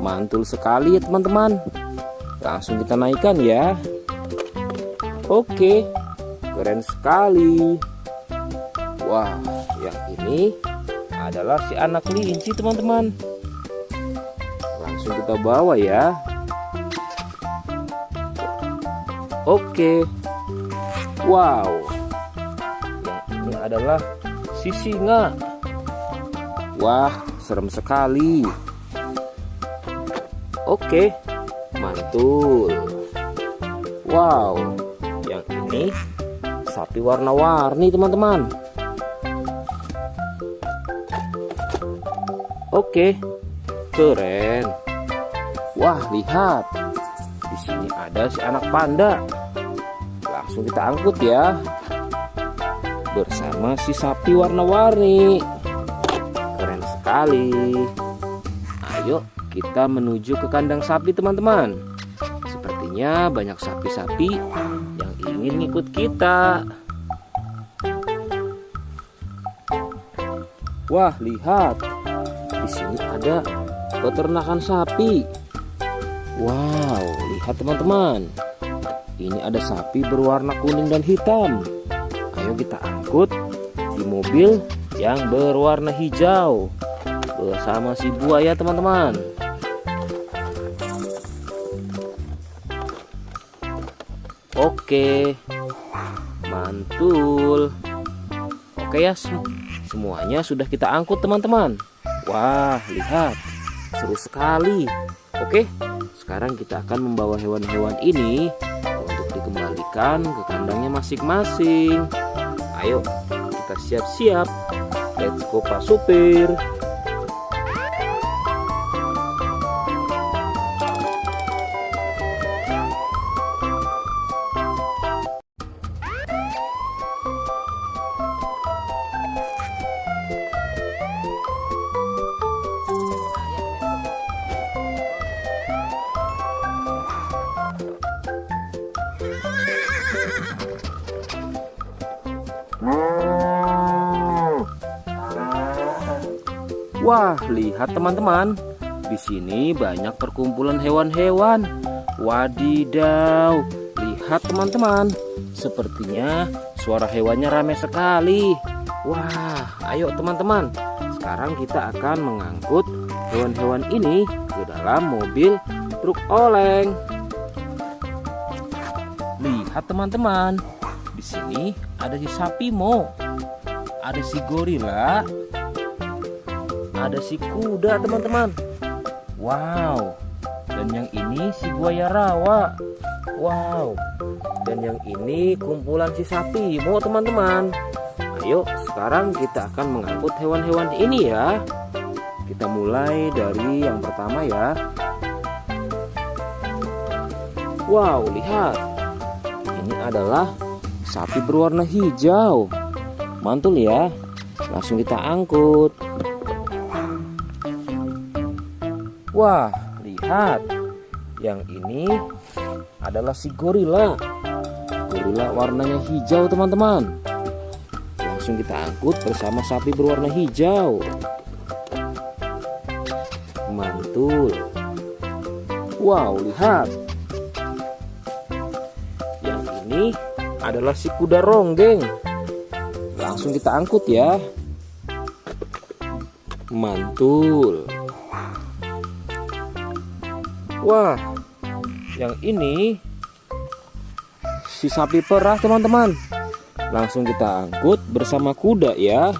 Mantul sekali ya teman-teman. Langsung kita naikkan ya. Oke, keren sekali. Wah, yang ini adalah si anak kelinci teman-teman. Langsung kita bawa ya. Oke. Wow. Yang ini adalah si singa. Wah, serem sekali. Oke, mantul. Wow, yang ini sapi warna-warni teman-teman. Oke, keren. Wah, lihat. Di sini ada si anak panda. Langsung kita angkut ya. Bersama si sapi warna-warni. Keren sekali. Ayo kita menuju ke kandang sapi teman-teman. Sepertinya banyak sapi-sapi yang ingin ngikut kita. Wah, lihat. Di sini ada peternakan sapi. Wow, lihat teman-teman. Ini ada sapi berwarna kuning dan hitam. Ayo kita angkut di mobil yang berwarna hijau bersama si buaya teman-teman. Oke, mantul. Oke ya, semuanya sudah kita angkut teman-teman. Wah, lihat, seru sekali. Oke, sekarang kita akan membawa hewan-hewan ini untuk dikembalikan ke kandangnya masing-masing. Ayo, kita siap-siap. Let's go Pak Supir. Wah, lihat teman-teman. Di sini banyak perkumpulan hewan-hewan. Wadidaw, lihat teman-teman. Sepertinya suara hewannya ramai sekali. Wah, ayo teman-teman. Sekarang kita akan mengangkut hewan-hewan ini ke dalam mobil truk oleng. Lihat teman-teman. Di sini ada si sapi Mo. Ada si gorila. Ada si kuda teman-teman. Wow. Dan yang ini si buaya rawa. Wow. Dan yang ini kumpulan si sapi Mo teman-teman. Ayo sekarang kita akan mengangkut hewan-hewan ini ya. Kita mulai dari yang pertama ya. Wow, lihat. Ini adalah sapi berwarna hijau. Mantul ya. Langsung kita angkut. Wah, lihat. Yang ini adalah si gorila. Gorila warnanya hijau teman-teman. Langsung kita angkut bersama sapi berwarna hijau. Mantul. Wow, lihat. Yang ini adalah si kuda ronggeng. Langsung kita angkut ya. Mantul. Wah, yang ini si sapi perah teman-teman. Langsung kita angkut bersama kuda ya.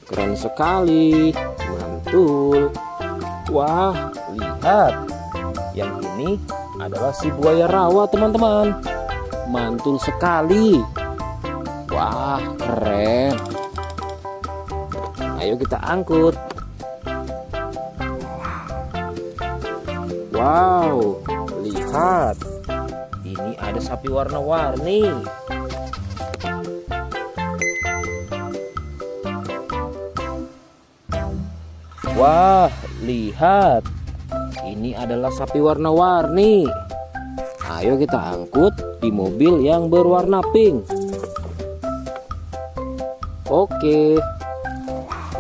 Keren sekali. Mantul. Wah, lihat. Yang ini adalah si buaya rawa teman-teman. Mantul sekali. Wah, keren. Ayo kita angkut. Wow, lihat. Ini ada sapi warna-warni. Wah, lihat. Ini adalah sapi warna-warni. Ayo kita angkut di mobil yang berwarna pink. Oke.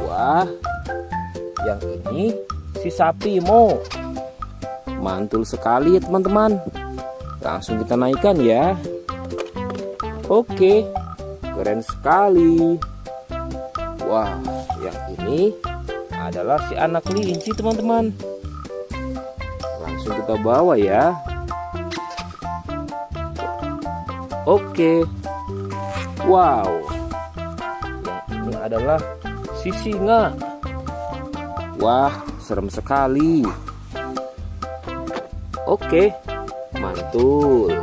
Wah, yang ini si sapi Mo. Mantul sekali ya teman-teman. Langsung kita naikkan ya. Oke, keren sekali. Wah, yang ini adalah si anak kelinci teman-teman. Langsung kita bawa ya. Oke. Wow. Yang ini adalah si singa. Wah, serem sekali. Oke, mantul.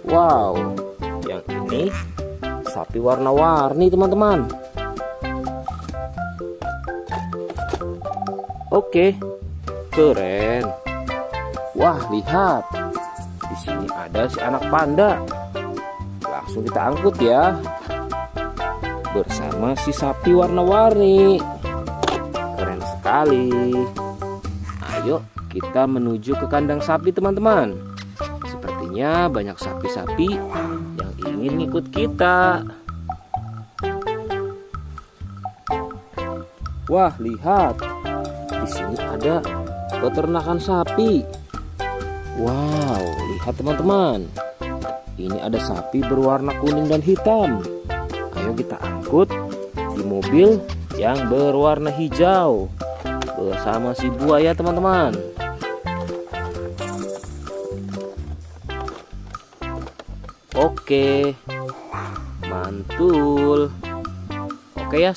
Wow, yang ini sapi warna-warni teman-teman. Oke, keren. Wah, lihat. Di sini ada si anak panda. Langsung kita angkut ya. Bersama si sapi warna-warni. Keren sekali. Ayo kita menuju ke kandang sapi teman-teman. Sepertinya banyak sapi-sapi yang ingin ikut kita. Wah, lihat. Di sini ada peternakan sapi. Wow, lihat teman-teman. Ini ada sapi berwarna kuning dan hitam. Ayo kita angkut di mobil yang berwarna hijau bersama si buaya teman-teman. Oke, mantul. Oke ya,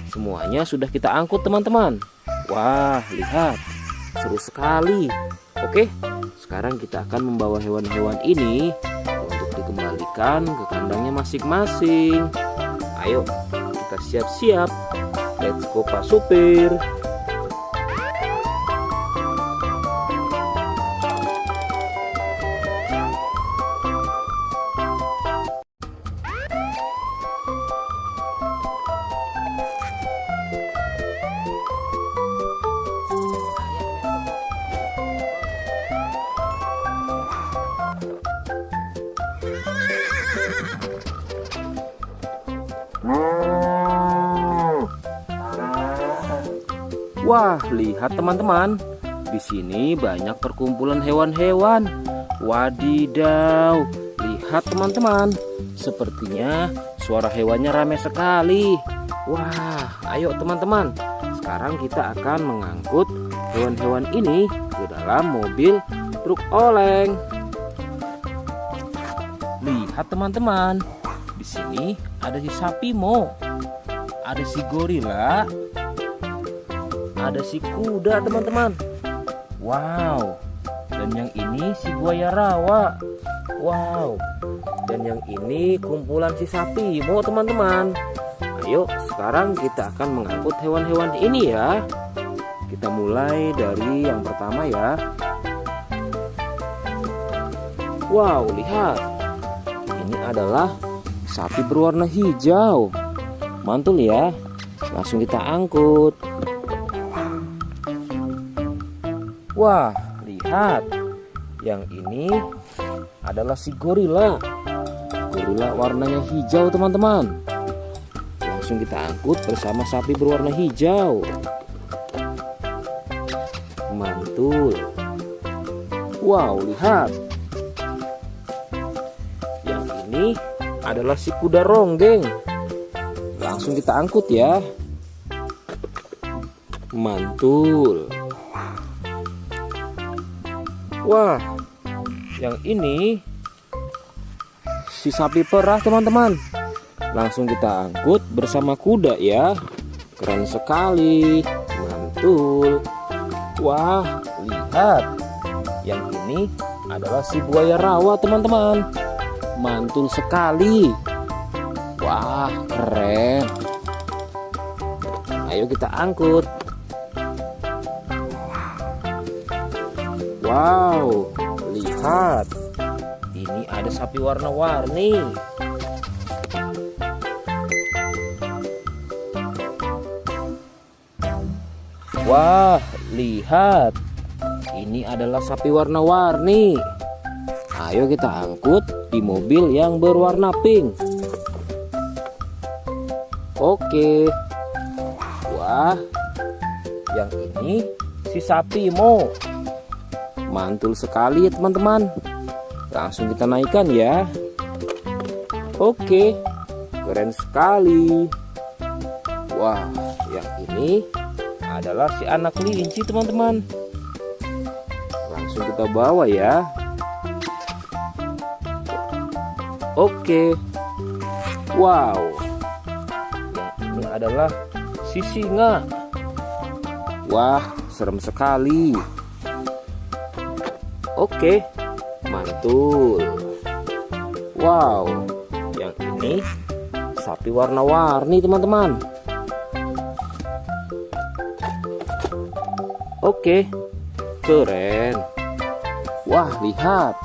semuanya sudah kita angkut teman-teman. Wah, lihat, seru sekali. Oke, sekarang kita akan membawa hewan-hewan ini untuk dikembalikan ke kandangnya masing-masing. Ayo, kita siap-siap. Let's go Pak Supir. Wah, lihat teman-teman. Di sini banyak perkumpulan hewan-hewan. Wadidaw, lihat teman-teman. Sepertinya suara hewannya ramai sekali. Wah, ayo teman-teman. Sekarang kita akan mengangkut hewan-hewan ini ke dalam mobil truk oleng. Lihat teman-teman. Di sini ada si sapi Mo. Ada si gorila. Ada si kuda teman-teman. Wow. Dan yang ini si buaya rawa. Wow. Dan yang ini kumpulan si sapi Mo teman-teman. Ayo sekarang kita akan mengangkut hewan-hewan ini ya. Kita mulai dari yang pertama ya. Wow, lihat. Ini adalah sapi berwarna hijau. Mantul ya. Langsung kita angkut. Wah, lihat. Yang ini adalah si gorila. Gorila warnanya hijau teman-teman. Langsung kita angkut bersama sapi berwarna hijau. Mantul. Wow, lihat. Yang ini adalah si kuda ronggeng. Langsung kita angkut ya. Mantul. Wah, yang ini si sapi perah teman-teman. Langsung kita angkut bersama kuda ya. Keren sekali. Mantul. Wah, lihat. Yang ini adalah si buaya rawa teman-teman. Mantul sekali. Wah, keren. Ayo kita angkut. Wow, lihat. Ini ada sapi warna-warni. Wah, lihat. Ini adalah sapi warna-warni. Ayo kita angkut di mobil yang berwarna pink. Oke. Wah, yang ini si sapi Mo. Mantul sekali ya teman-teman. Langsung kita naikkan ya. Oke, keren sekali. Wah, yang ini adalah si anak kelinci teman-teman. Langsung kita bawa ya. Oke. Wow. Yang ini adalah si singa. Wah, serem sekali. Oke, mantul. Wow, yang ini sapi warna-warni teman-teman. Oke, keren. Wah, lihat.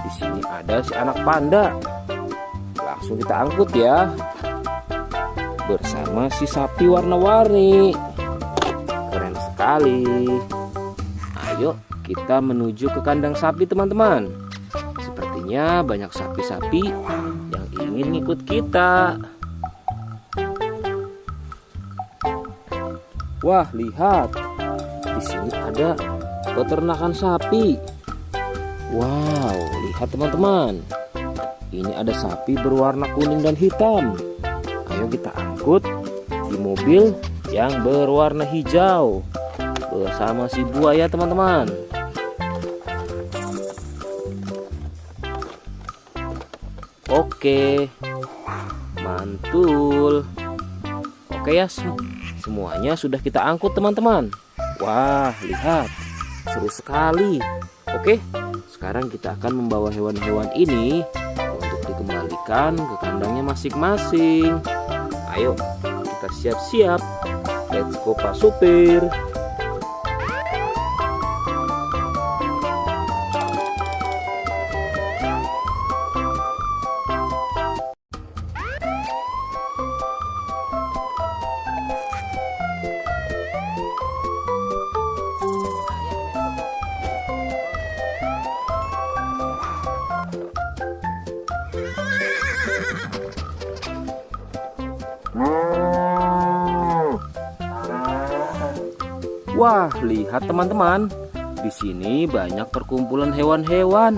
Di sini ada si anak panda. Langsung kita angkut ya. Bersama si sapi warna-warni. Keren sekali. Ayo kita menuju ke kandang sapi teman-teman. Sepertinya banyak sapi-sapi yang ingin ikut kita. Wah, lihat. Di sini ada peternakan sapi. Wow, lihat teman-teman. Ini ada sapi berwarna kuning dan hitam. Ayo kita angkut di mobil yang berwarna hijau bersama si buaya teman-teman. Oke, mantul. Oke ya, semuanya sudah kita angkut teman-teman. Wah, lihat, seru sekali. Oke, sekarang kita akan membawa hewan-hewan ini untuk dikembalikan ke kandangnya masing-masing. Ayo, kita siap-siap. Let's go Pak Supir. Wah, lihat teman-teman. Di sini banyak perkumpulan hewan-hewan.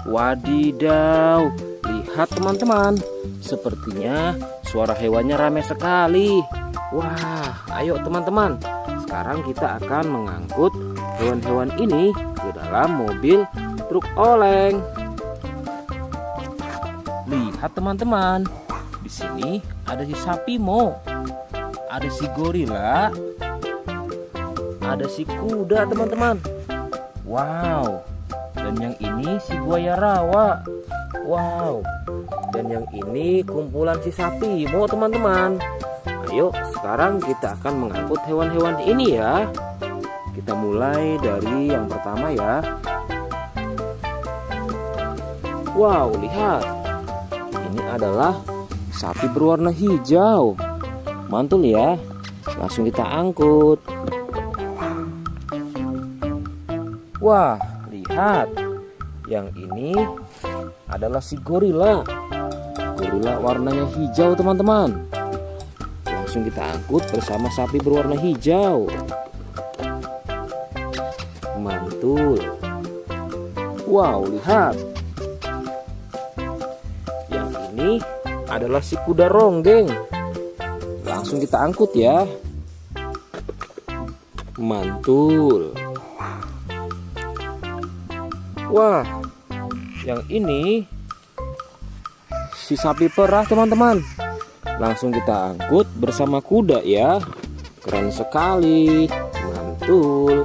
Wadidaw, lihat teman-teman. Sepertinya suara hewannya ramai sekali. Wah, ayo teman-teman. Sekarang kita akan mengangkut hewan-hewan ini ke dalam mobil truk oleng. Lihat teman-teman. Di sini ada si sapi Mo. Ada si gorila. Ada si kuda teman-teman. Wow. Dan yang ini si buaya rawa. Wow. Dan yang ini kumpulan si sapi Mo teman-teman. Ayo sekarang kita akan mengangkut hewan-hewan ini ya. Kita mulai dari yang pertama ya. Wow, lihat. Ini adalah sapi berwarna hijau. Mantul ya. Langsung kita angkut. Wah, lihat. Yang ini adalah si gorila. Gorila warnanya hijau teman-teman. Langsung kita angkut bersama sapi berwarna hijau. Mantul. Wow, lihat. Yang ini adalah si kuda ronggeng. Langsung kita angkut ya. Mantul. Wah, yang ini si sapi perah teman-teman. Langsung kita angkut bersama kuda ya. Keren sekali. Mantul.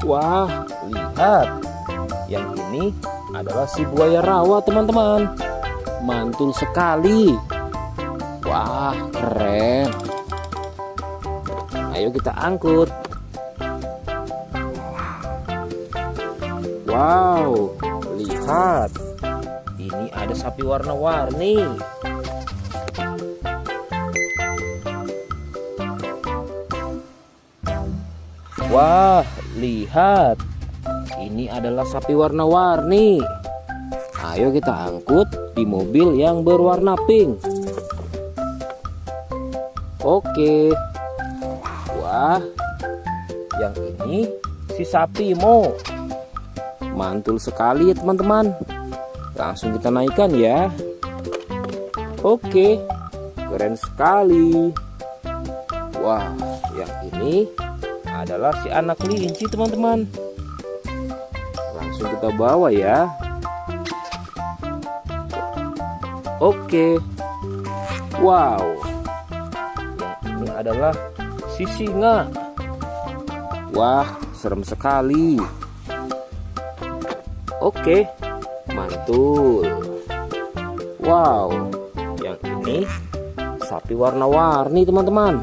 Wah, lihat. Yang ini adalah si buaya rawa teman-teman. Mantul sekali. Wah, keren. Ayo kita angkut. Wow, lihat. Ini ada sapi warna-warni. Wah, lihat. Ini adalah sapi warna-warni. Ayo kita angkut di mobil yang berwarna pink. Oke. Wah, yang ini si sapi Mo. Mantul sekali ya teman-teman. Langsung kita naikkan ya. Oke, keren sekali. Wah, yang ini adalah si anak kelinci teman-teman. Langsung kita bawa ya. Oke. Wow. Yang ini adalah si singa. Wah, serem sekali. Oke, mantul. Wow, yang ini sapi warna-warni teman-teman.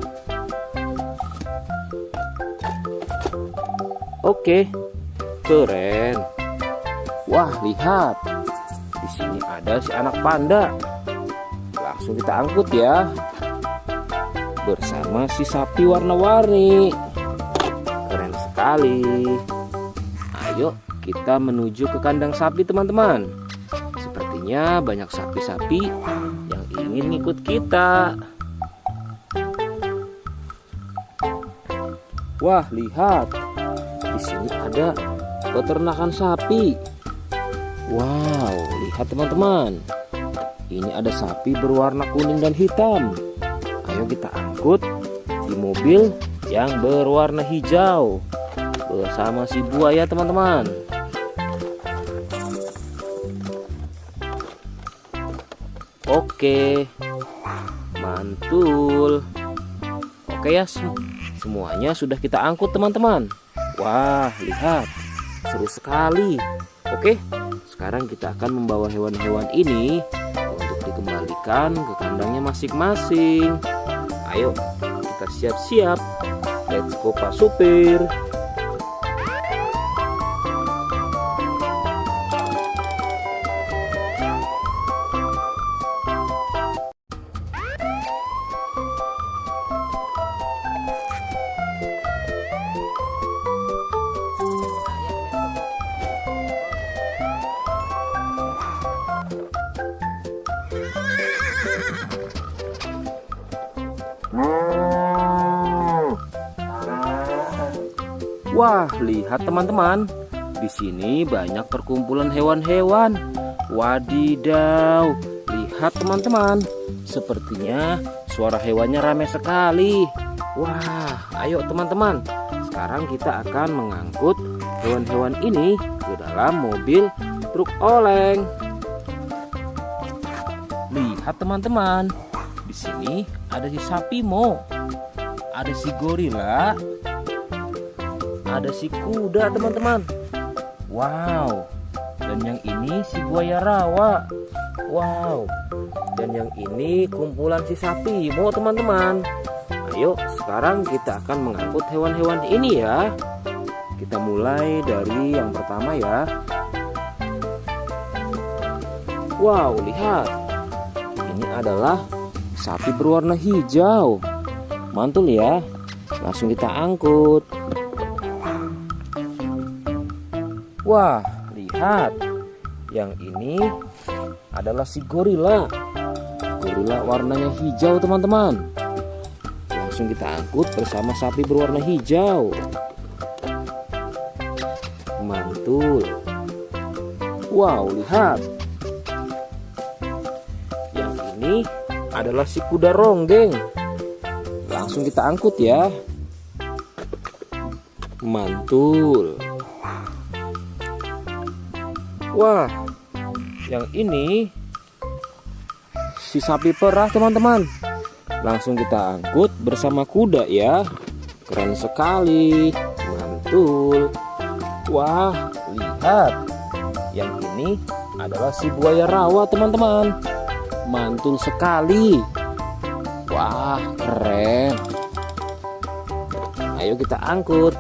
Oke, keren. Wah, lihat. Di sini ada si anak panda. Langsung kita angkut ya. Bersama si sapi warna-warni. Keren sekali. Ayo kita menuju ke kandang sapi teman-teman. Sepertinya banyak sapi-sapi yang ingin ikut kita. Wah, lihat. Di sini ada peternakan sapi. Wow, lihat teman-teman. Ini ada sapi berwarna kuning dan hitam. Ayo kita angkut di mobil yang berwarna hijau bersama si buaya teman-teman. Oke, mantul. Oke ya, semuanya sudah kita angkut teman-teman. Wah, lihat, seru sekali. Oke, sekarang kita akan membawa hewan-hewan ini untuk dikembalikan ke kandangnya masing-masing. Ayo, kita siap-siap. Let's go Pak Supir. Wah, lihat teman-teman. Di sini banyak perkumpulan hewan-hewan. Wadidaw, lihat teman-teman. Sepertinya suara hewannya ramai sekali. Wah, ayo teman-teman. Sekarang kita akan mengangkut hewan-hewan ini ke dalam mobil truk oleng. Lihat teman-teman. Di sini ada si sapi Mo. Ada si gorila. Ada si kuda teman-teman. Wow. Dan yang ini si buaya rawa. Wow. Dan yang ini kumpulan si sapi Mo teman-teman. Ayo sekarang kita akan mengangkut hewan-hewan ini ya. Kita mulai dari yang pertama ya. Wow, lihat. Ini adalah sapi berwarna hijau. Mantul ya. Langsung kita angkut. Wah, lihat. Yang ini adalah si gorila. Gorila warnanya hijau teman-teman. Langsung kita angkut bersama sapi berwarna hijau. Mantul. Wow, lihat. Yang ini adalah si kuda ronggeng. Langsung kita angkut ya. Mantul. Wah, yang ini si sapi perah teman-teman. Langsung kita angkut bersama kuda ya. Keren sekali. Mantul. Wah, lihat. Yang ini adalah si buaya rawa teman-teman. Mantul sekali. Wah, keren. Ayo kita angkut.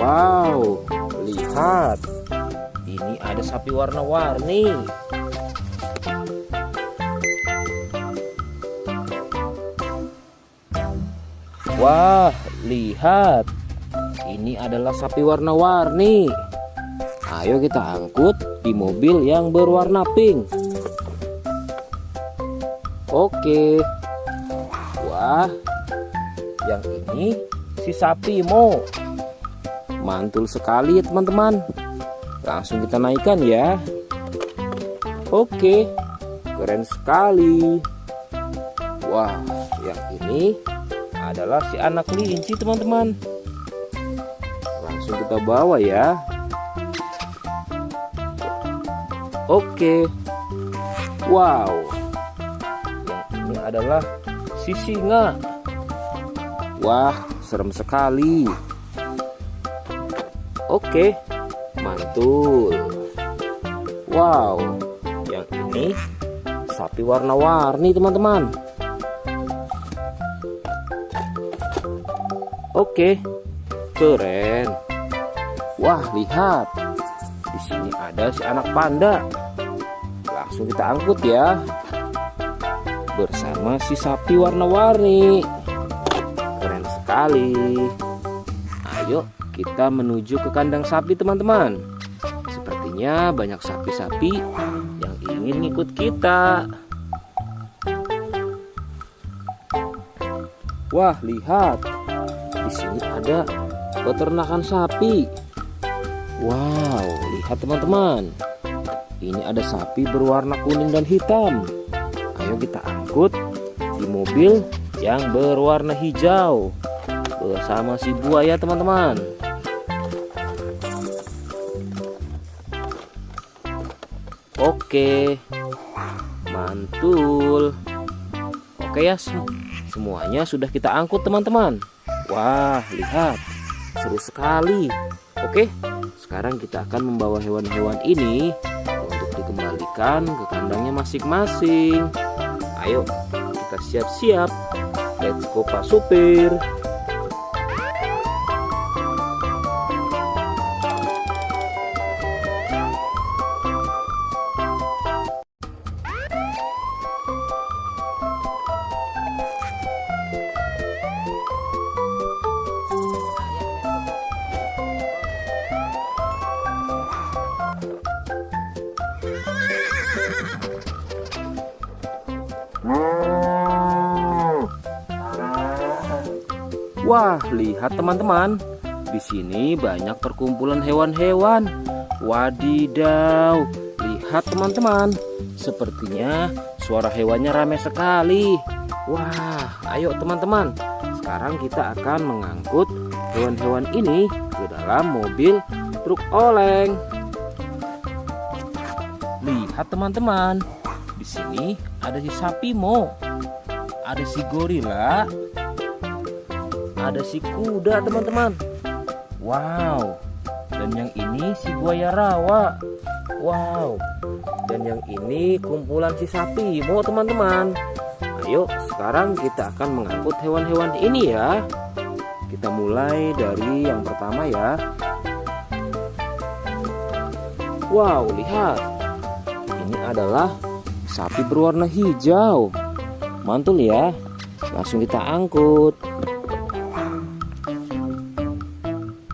Wow, lihat. Ini ada sapi warna-warni. Wah, lihat. Ini adalah sapi warna-warni. Ayo kita angkut di mobil yang berwarna pink. Oke. Wah, yang ini si sapi Mo. Mantul sekali ya teman-teman. Langsung kita naikkan ya. Oke, keren sekali. Wah, yang ini adalah si anak kelinci teman-teman. Langsung kita bawa ya. Oke. Wow. Yang ini adalah si singa. Wah, serem sekali. Oke, mantul. Wow, yang ini sapi warna-warni teman-teman. Oke, keren. Wah, lihat. Di sini ada si anak panda. Langsung kita angkut ya. Bersama si sapi warna-warni. Keren sekali. Ayo kita menuju ke kandang sapi teman-teman. Sepertinya banyak sapi-sapi yang ingin ngikut kita. Wah, lihat. Di sini ada peternakan sapi. Wow, lihat teman-teman. Ini ada sapi berwarna kuning dan hitam. Ayo kita angkut di mobil yang berwarna hijau bersama si buaya teman-teman. Oke, mantul. Oke ya, semuanya sudah kita angkut teman-teman. Wah, lihat, seru sekali. Oke, sekarang kita akan membawa hewan-hewan ini untuk dikembalikan ke kandangnya masing-masing. Ayo, kita siap-siap. Let's go Pak Supir. Wah, lihat teman-teman. Di sini banyak perkumpulan hewan-hewan. Wadidaw, lihat teman-teman. Sepertinya suara hewannya ramai sekali. Wah, ayo teman-teman. Sekarang kita akan mengangkut hewan-hewan ini ke dalam mobil truk oleng. Lihat teman-teman. Di sini ada si sapi Mo, ada si gorila, ada si kuda teman-teman. Wow. Dan yang ini si buaya rawa. Wow. Dan yang ini kumpulan si sapi Mo teman-teman. Ayo sekarang kita akan mengangkut hewan-hewan ini ya. Kita mulai dari yang pertama ya. Wow, lihat. Ini adalah sapi berwarna hijau. Mantul ya. Langsung kita angkut.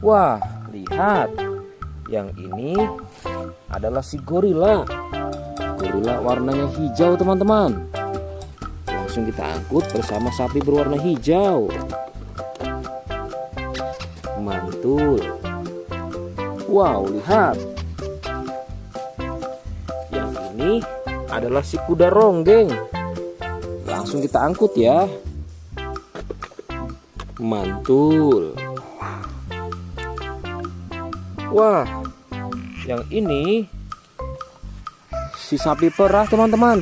Wah, lihat. Yang ini adalah si gorila. Gorila warnanya hijau teman-teman. Langsung kita angkut bersama sapi berwarna hijau. Mantul. Wow, lihat. Yang ini adalah si kuda ronggeng. Langsung kita angkut ya. Mantul. Wah, yang ini si sapi perah teman-teman.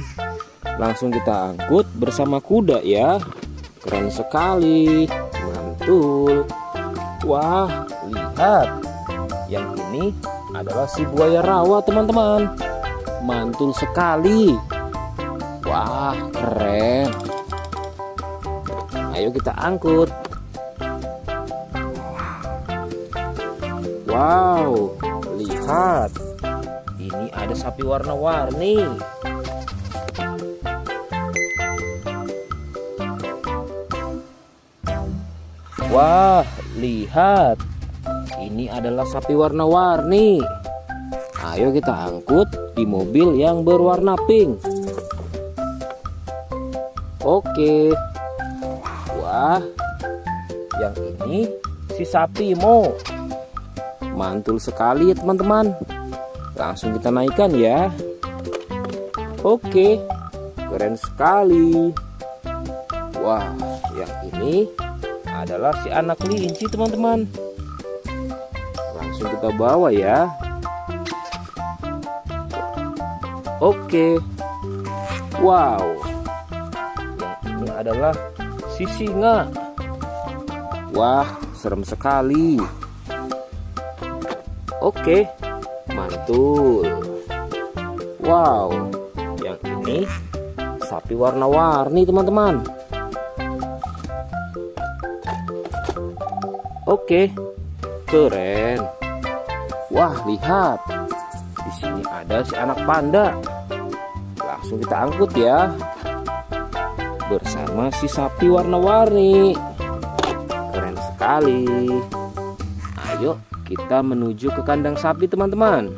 Langsung kita angkut bersama kuda ya. Keren sekali. Mantul. Wah, lihat. Yang ini adalah si buaya rawa teman-teman. Mantul sekali. Wah, keren. Ayo kita angkut. Wow, lihat. Ini ada sapi warna-warni. Wah, lihat. Ini adalah sapi warna-warni. Ayo kita angkut di mobil yang berwarna pink. Oke. Wah, yang ini si sapi Mo. Mantul sekali ya teman-teman. Langsung kita naikkan ya. Oke, keren sekali. Wah, yang ini adalah si anak kelinci teman-teman. Langsung kita bawa ya. Oke. Wow. Yang ini adalah si singa. Wah, serem sekali. Oke, mantul. Wow, yang ini sapi warna-warni teman-teman. Oke, keren. Wah, lihat. Di sini ada si anak panda. Langsung kita angkut ya. Bersama si sapi warna-warni. Keren sekali. Ayo kita menuju ke kandang sapi teman-teman.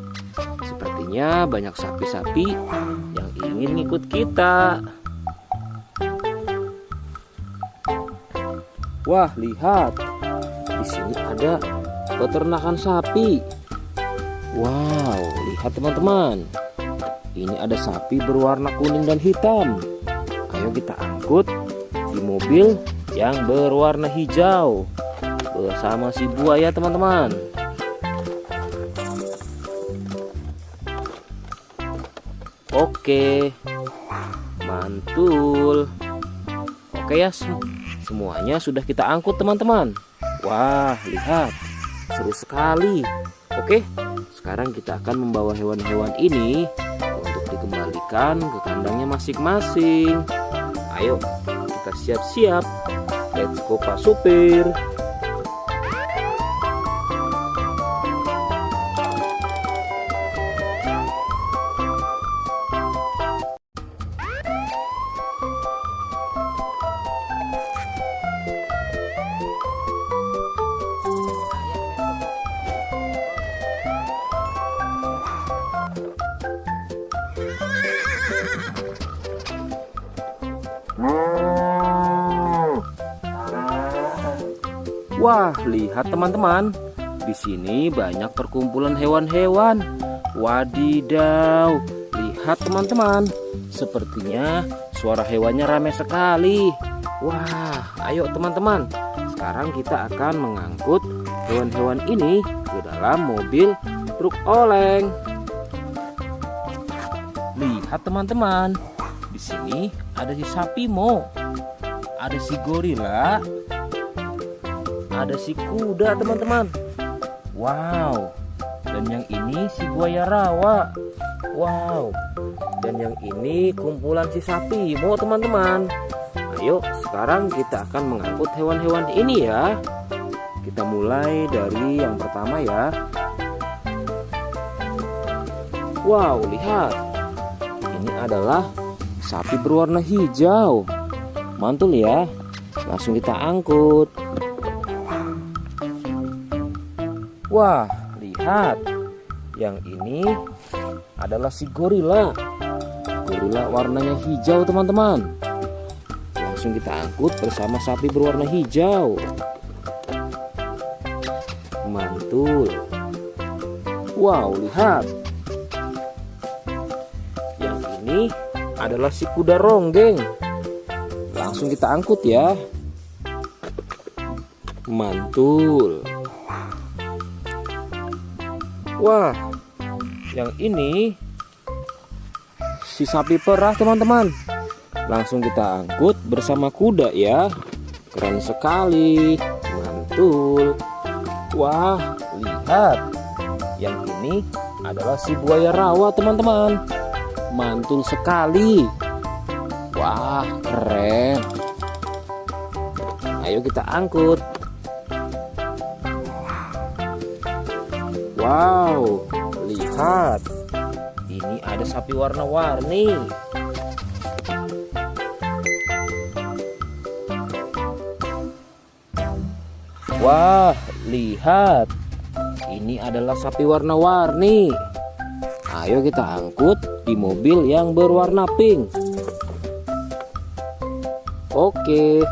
Sepertinya banyak sapi-sapi yang ingin ngikut kita. Wah, lihat. Di sini ada peternakan sapi. Wow, lihat teman-teman. Ini ada sapi berwarna kuning dan hitam. Ayo kita angkut di mobil yang berwarna hijau bersama si buaya teman-teman. Oke, mantul. Oke ya, semuanya sudah kita angkut teman-teman. Wah, lihat, seru sekali. Oke, sekarang kita akan membawa hewan-hewan ini untuk dikembalikan ke kandangnya masing-masing. Ayo, kita siap-siap. Let's go Pak Supir. Wah, lihat teman-teman. Di sini banyak perkumpulan hewan-hewan. Wadidaw, lihat teman-teman. Sepertinya suara hewannya ramai sekali. Wah, ayo teman-teman. Sekarang kita akan mengangkut hewan-hewan ini ke dalam mobil truk oleng. Lihat teman-teman. Di sini ada si sapi Mo. Ada si gorila. Ada si kuda teman-teman. Wow. Dan yang ini si buaya rawa. Wow. Dan yang ini kumpulan si sapi Mo teman-teman. Ayo sekarang kita akan mengangkut hewan-hewan ini ya. Kita mulai dari yang pertama ya. Wow, lihat. Ini adalah sapi berwarna hijau. Mantul ya. Langsung kita angkut. Wah, lihat. Yang ini adalah si gorila. Gorila warnanya hijau teman-teman. Langsung kita angkut bersama sapi berwarna hijau. Mantul. Wow, lihat. Yang ini adalah si kuda ronggeng. Langsung kita angkut ya. Mantul. Wah, yang ini si sapi perah teman-teman. Langsung kita angkut bersama kuda ya. Keren sekali. Mantul. Wah, lihat. Yang ini adalah si buaya rawa teman-teman. Mantul sekali. Wah, keren. Ayo kita angkut. Wow, lihat. Ini ada sapi warna-warni. Wah, lihat. Ini adalah sapi warna-warni. Ayo kita angkut di mobil yang berwarna pink. Oke.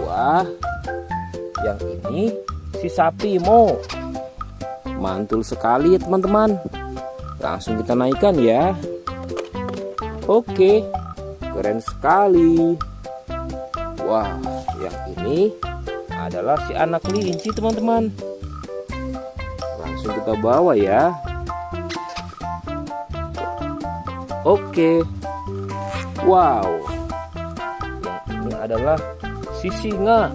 Wah, yang ini si sapi Mo. Mantul sekali ya teman-teman. Langsung kita naikkan ya. Oke, keren sekali. Wah, yang ini adalah si anak kelinci teman-teman. Langsung kita bawa ya. Oke. Wow. Yang ini adalah si singa.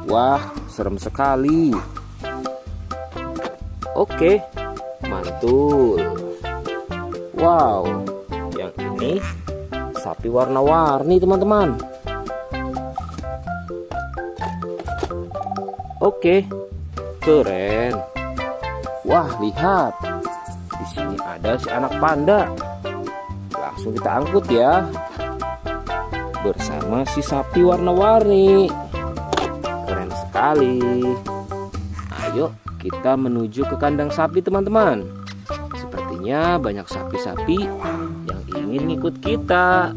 Wah, serem sekali. Oke, mantul. Wow, yang ini sapi warna-warni teman-teman. Oke, keren. Wah, lihat. Di sini ada si anak panda. Langsung kita angkut ya. Bersama si sapi warna-warni. Keren sekali. Ayo kita menuju ke kandang sapi teman-teman. Sepertinya banyak sapi-sapi yang ingin ngikut kita.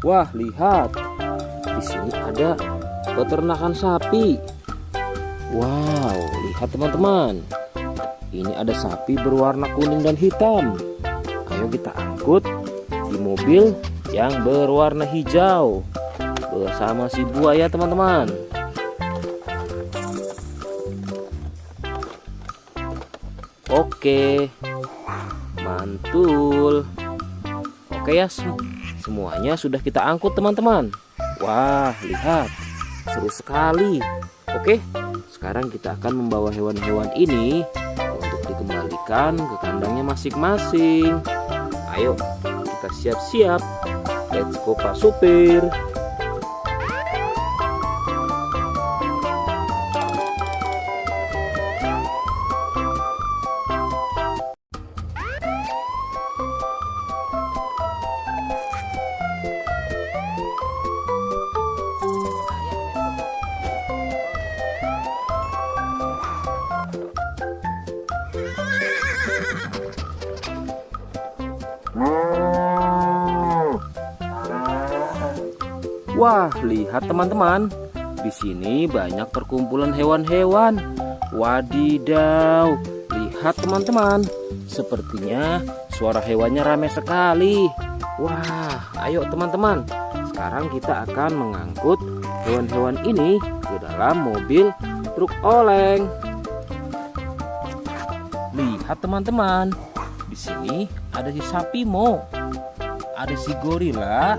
Wah, lihat. Di sini ada peternakan sapi. Wow, lihat teman-teman. Ini ada sapi berwarna kuning dan hitam. Ayo kita angkut di mobil yang berwarna hijau bersama si buaya teman-teman. Oke, mantul. Oke ya, semuanya sudah kita angkut teman-teman. Wah, lihat, seru sekali. Oke, sekarang kita akan membawa hewan-hewan ini untuk dikembalikan ke kandangnya masing-masing. Ayo, kita siap-siap. Let's go Pak Supir. Wah, lihat teman-teman. Di sini banyak perkumpulan hewan-hewan. Wadidaw, lihat teman-teman. Sepertinya suara hewannya ramai sekali. Wah, ayo teman-teman. Sekarang kita akan mengangkut hewan-hewan ini ke dalam mobil truk oleng. Lihat teman-teman. Di sini ada si sapi Mo. Ada si gorila.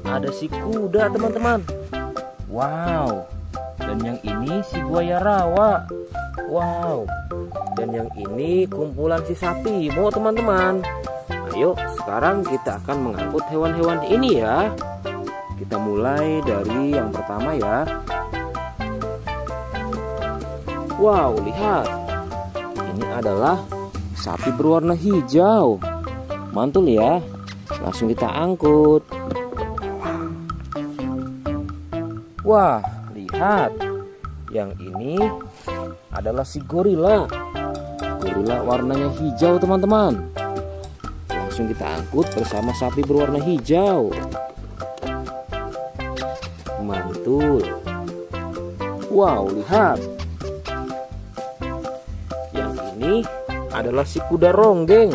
Ada si kuda teman-teman. Wow. Dan yang ini si buaya rawa. Wow. Dan yang ini kumpulan si sapi Mo teman-teman. Ayo sekarang kita akan mengangkut hewan-hewan ini ya. Kita mulai dari yang pertama ya. Wow, lihat. Ini adalah sapi berwarna hijau. Mantul ya. Langsung kita angkut. Wah, lihat. Yang ini adalah si gorila. Gorila warnanya hijau teman-teman. Langsung kita angkut bersama sapi berwarna hijau. Mantul. Wow, lihat. Yang ini adalah si kuda ronggeng.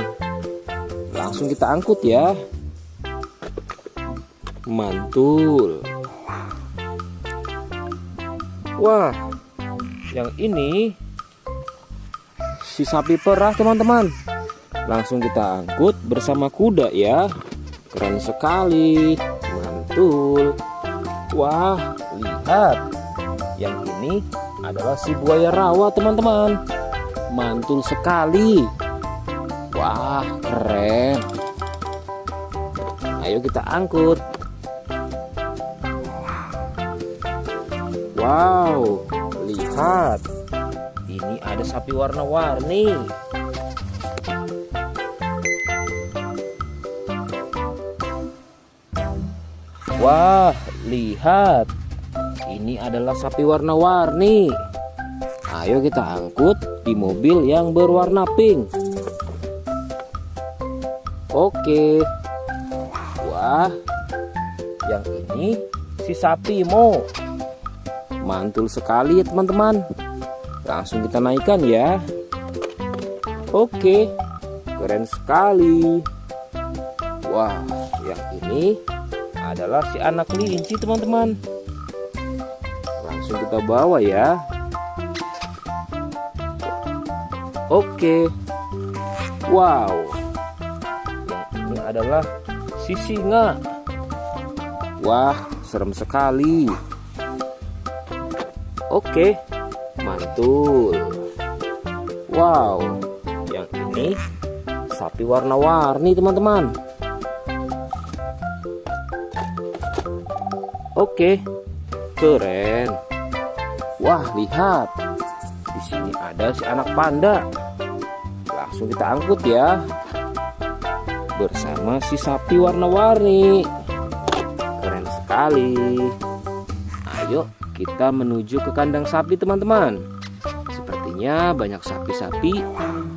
Langsung kita angkut ya. Mantul. Wah, yang ini si sapi perah teman-teman. Langsung kita angkut bersama kuda ya. Keren sekali. Mantul. Wah, lihat. Yang ini adalah si buaya rawa teman-teman. Mantul sekali. Wah, keren. Ayo kita angkut. Wow, lihat. Ini ada sapi warna-warni. Wah, lihat. Ini adalah sapi warna-warni. Ayo kita angkut di mobil yang berwarna pink. Oke. Wah, yang ini si sapi Mo. Mantul sekali ya teman-teman. Langsung kita naikkan ya. Oke, keren sekali. Wah, yang ini adalah si anak kelinci teman-teman. Langsung kita bawa ya. Oke. Wow. Yang ini adalah si singa. Wah, serem sekali. Oke, mantul. Wow, yang ini sapi warna-warni teman-teman. Oke, keren. Wah, lihat. Di sini ada si anak panda. Langsung kita angkut ya. Bersama si sapi warna-warni. Keren sekali. Ayo kita menuju ke kandang sapi teman-teman. Sepertinya banyak sapi-sapi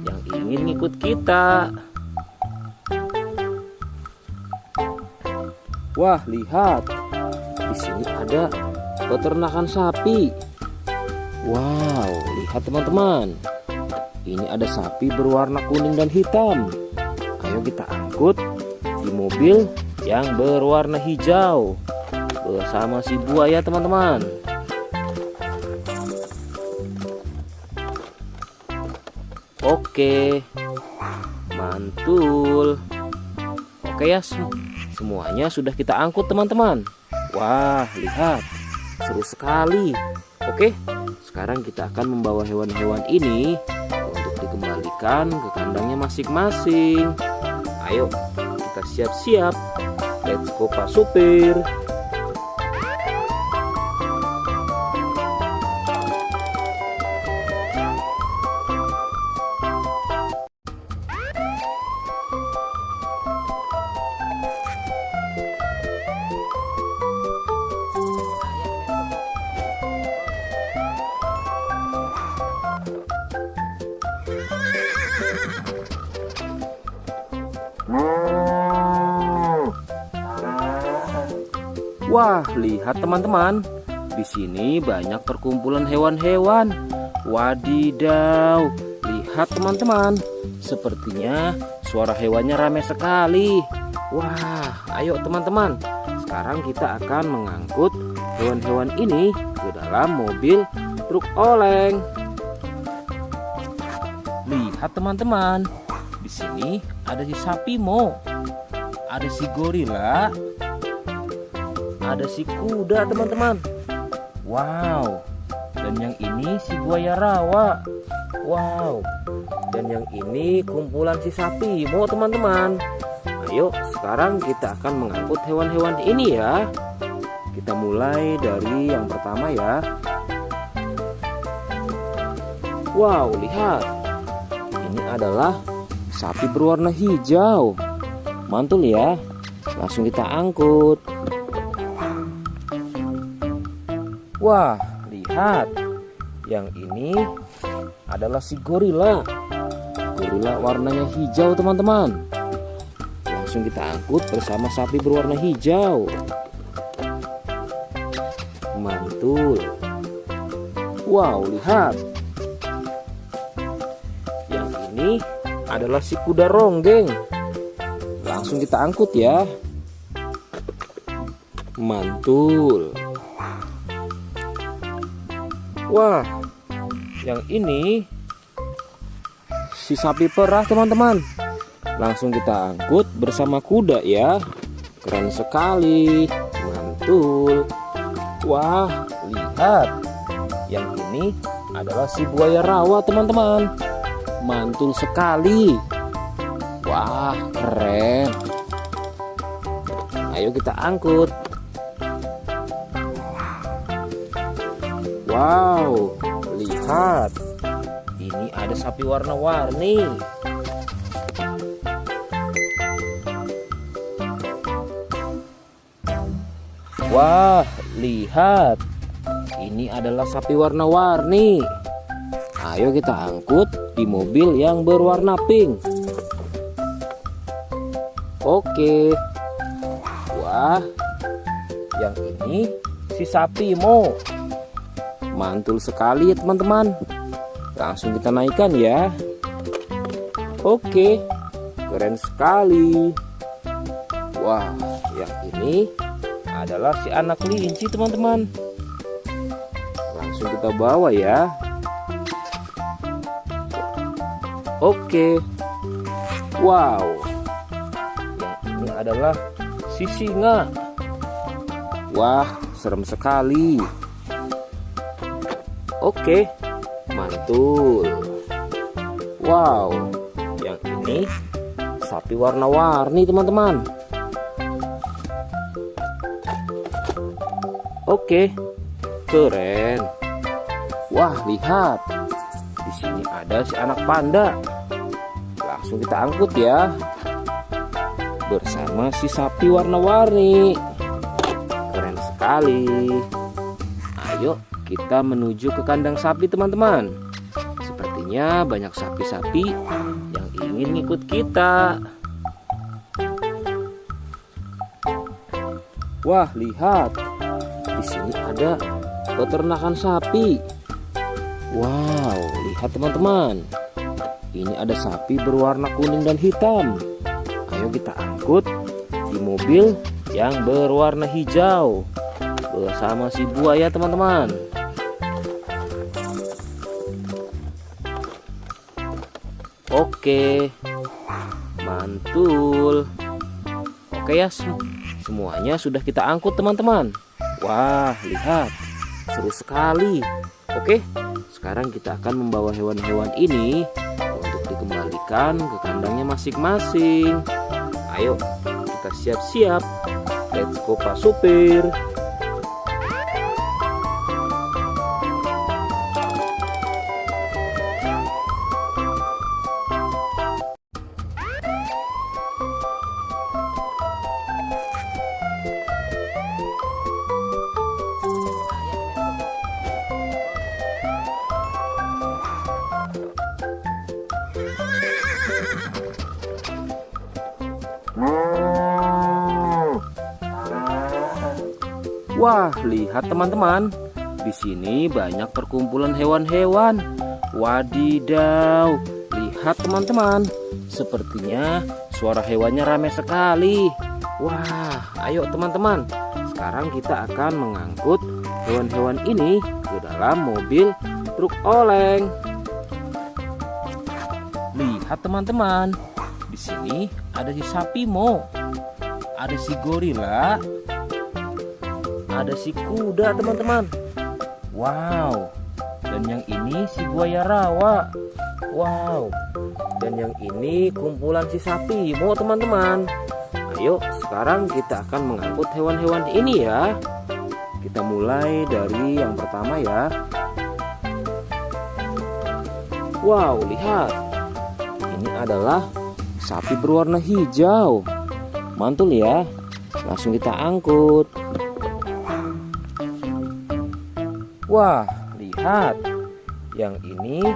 yang ingin ngikut kita. Wah, lihat. Di sini ada peternakan sapi. Wow, lihat teman-teman. Ini ada sapi berwarna kuning dan hitam. Ayo kita angkut di mobil yang berwarna hijau bersama si buaya teman-teman. Oke, mantul. Oke ya, semuanya sudah kita angkut teman-teman. Wah, lihat, seru sekali. Oke, sekarang kita akan membawa hewan-hewan ini untuk dikembalikan ke kandangnya masing-masing. Ayo, kita siap-siap. Let's go Pak Supir. Wah, lihat teman-teman. Di sini banyak perkumpulan hewan-hewan. Wadidaw, lihat teman-teman. Sepertinya suara hewannya ramai sekali. Wah, ayo teman-teman. Sekarang kita akan mengangkut hewan-hewan ini ke dalam mobil truk oleng. Lihat teman-teman. Di sini ada si sapi Mo. Ada si gorila. Ada si kuda teman-teman. Wow. Dan yang ini si buaya rawa. Wow. Dan yang ini kumpulan si sapi Mo teman-teman. Ayo sekarang kita akan mengangkut hewan-hewan ini ya. Kita mulai dari yang pertama ya. Wow, lihat. Ini adalah sapi berwarna hijau. Mantul ya. Langsung kita angkut. Wah, lihat. Yang ini adalah si gorila. Gorila warnanya hijau teman-teman. Langsung kita angkut bersama sapi berwarna hijau. Mantul. Wow, lihat. Yang ini adalah si kuda ronggeng. Langsung kita angkut ya. Mantul. Wah, yang ini si sapi perah teman-teman. Langsung kita angkut bersama kuda ya. Keren sekali. Mantul. Wah, lihat. Yang ini adalah si buaya rawa teman-teman. Mantul sekali. Wah, keren. Ayo kita angkut. Wow, lihat. Ini ada sapi warna-warni. Wah, lihat. Ini adalah sapi warna-warni. Ayo kita angkut di mobil yang berwarna pink. Oke. Wah, yang ini si sapi Mo. Mantul sekali ya teman-teman. Langsung kita naikkan ya. Oke, keren sekali. Wah, yang ini adalah si anak kelinci teman-teman. Langsung kita bawa ya. Oke. Wow, yang ini adalah si singa. Wah, serem sekali. Oke, mantul. Wow, yang ini sapi warna-warni teman-teman. Oke, keren. Wah, lihat. Di sini ada si anak panda. Langsung kita angkut ya. Bersama si sapi warna-warni. Keren sekali. Ayo kita menuju ke kandang sapi teman-teman. Sepertinya banyak sapi-sapi yang ingin ikut kita. Wah, lihat. Di sini ada peternakan sapi. Wow, lihat teman-teman. Ini ada sapi berwarna kuning dan hitam. Ayo kita angkut di mobil yang berwarna hijau bersama si buaya teman-teman. Oke, mantul. Oke ya, semuanya sudah kita angkut teman-teman. Wah, lihat, seru sekali. Oke, sekarang kita akan membawa hewan-hewan ini untuk dikembalikan ke kandangnya masing-masing. Ayo, kita siap-siap. Let's go Pak Supir. Wah, lihat teman-teman. Di sini banyak perkumpulan hewan-hewan. Wadidaw, lihat teman-teman. Sepertinya suara hewannya ramai sekali. Wah, ayo teman-teman. Sekarang kita akan mengangkut hewan-hewan ini ke dalam mobil truk oleng. Lihat teman-teman. Di sini ada si sapi Mo. Ada si gorila. Ada si kuda teman-teman. Wow. Dan yang ini si buaya rawa. Wow. Dan yang ini kumpulan si sapi Mo teman-teman. Ayo sekarang kita akan mengangkut hewan-hewan ini ya. Kita mulai dari yang pertama ya. Wow, lihat. Ini adalah sapi berwarna hijau. Mantul ya. Langsung kita angkut. Wah, lihat. Yang ini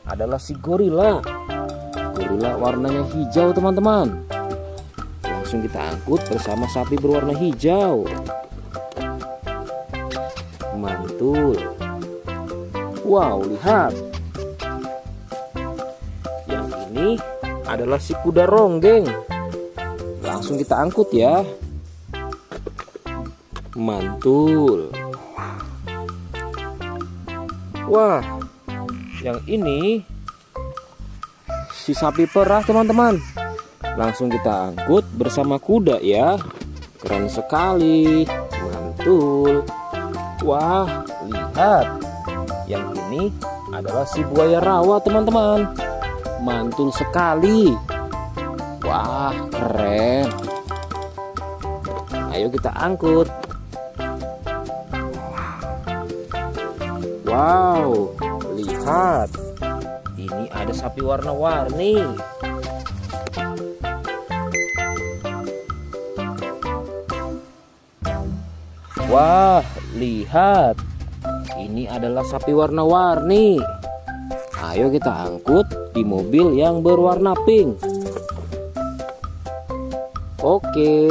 adalah si gorila. Gorila warnanya hijau teman-teman. Langsung kita angkut bersama sapi berwarna hijau. Mantul. Wow, lihat. Yang ini adalah si kuda ronggeng. Langsung kita angkut ya. Mantul. Wah, yang ini si sapi perah teman-teman. Langsung kita angkut bersama kuda ya. Keren sekali. Mantul. Wah, lihat. Yang ini adalah si buaya rawa teman-teman. Mantul sekali. Wah, keren. Ayo kita angkut. Wow, lihat. Ini ada sapi warna-warni. Wah, lihat. Ini adalah sapi warna-warni. Ayo kita angkut di mobil yang berwarna pink. Oke.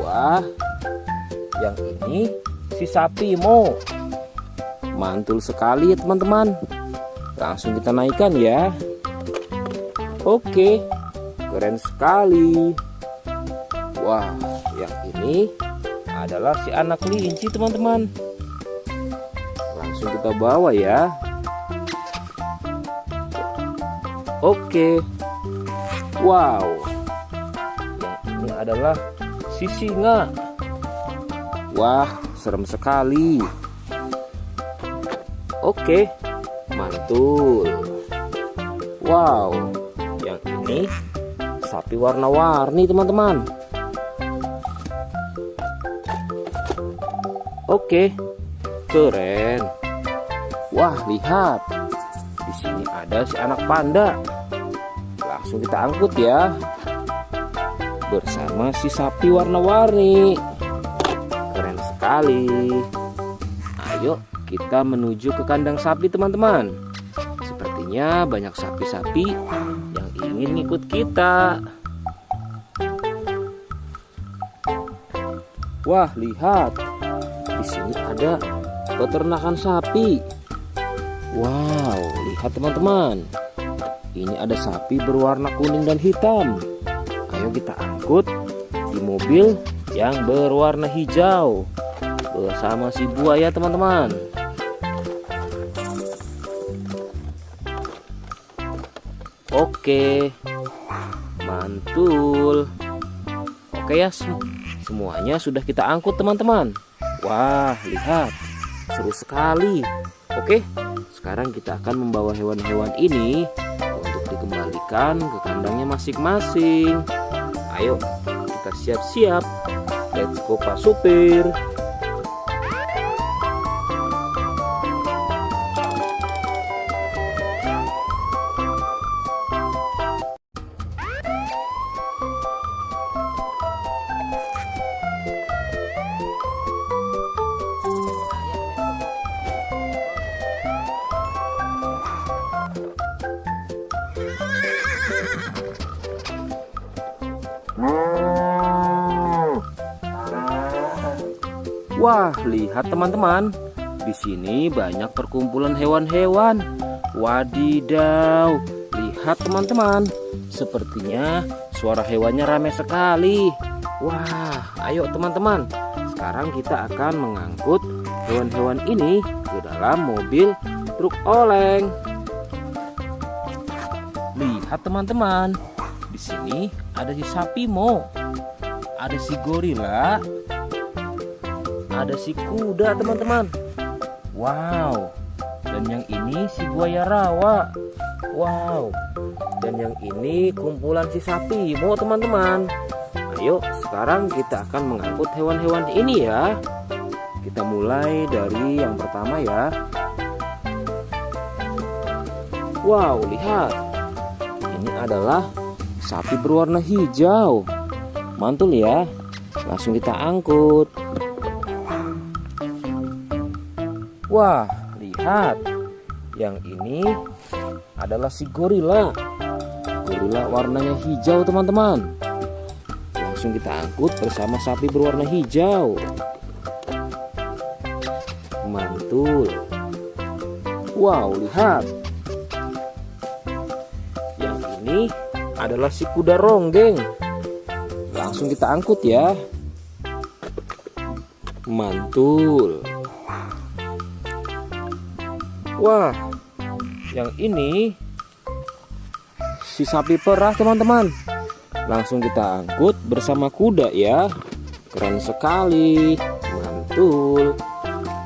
Wah, yang ini si sapi Mo. Mantul sekali ya teman-teman. Langsung kita naikkan ya. Oke, keren sekali. Wah, yang ini adalah si anak kelinci teman-teman. Langsung kita bawa ya. Oke. Wow, yang ini adalah si singa. Wah, serem sekali. Oke, mantul. Wow, yang ini sapi warna-warni teman-teman. Oke, keren. Wah, lihat. Di sini ada si anak panda. Langsung kita angkut ya. Bersama si sapi warna-warni. Keren sekali. Ayo kita menuju ke kandang sapi teman-teman. Sepertinya banyak sapi-sapi yang ingin ikut kita. Wah, lihat. Di sini ada peternakan sapi. Wow, lihat teman-teman. Ini ada sapi berwarna kuning dan hitam. Ayo kita angkut di mobil yang berwarna hijau bersama si buaya teman-teman. Oke, mantul. Oke ya, semuanya sudah kita angkut teman-teman. Wah, lihat, seru sekali. Oke, sekarang kita akan membawa hewan-hewan ini untuk dikembalikan ke kandangnya masing-masing. Ayo, kita siap-siap. Let's go Pak Supir. Wah, lihat teman-teman. Di sini banyak perkumpulan hewan-hewan. Wadidaw, lihat teman-teman. Sepertinya suara hewannya ramai sekali. Wah, ayo teman-teman. Sekarang kita akan mengangkut hewan-hewan ini ke dalam mobil truk oleng. Lihat teman-teman. Di sini ada si sapi Mo. Ada si gorila. Ada si kuda teman-teman. Wow. Dan yang ini si buaya rawa. Wow. Dan yang ini kumpulan si sapi Mo teman-teman. Ayo sekarang kita akan mengangkut hewan-hewan ini ya. Kita mulai dari yang pertama ya. Wow, lihat. Ini adalah sapi berwarna hijau. Mantul ya. Langsung kita angkut. Wah, lihat. Yang ini adalah si gorila. Gorila warnanya hijau teman-teman. Langsung kita angkut bersama sapi berwarna hijau. Mantul. Wow, lihat. Yang ini adalah si kuda ronggeng. Langsung kita angkut ya. Mantul. Wah, yang ini si sapi perah teman-teman. Langsung kita angkut bersama kuda ya. Keren sekali. Mantul.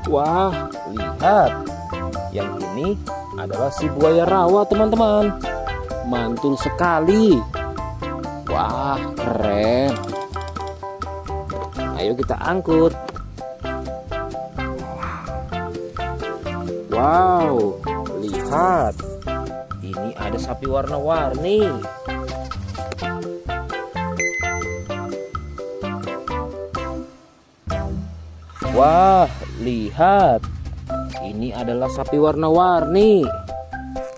Wah, lihat. Yang ini adalah si buaya rawa teman-teman. Mantul sekali. Wah, keren. Ayo kita angkut. Wow, lihat. Ini ada sapi warna-warni. Wah, lihat. Ini adalah sapi warna-warni.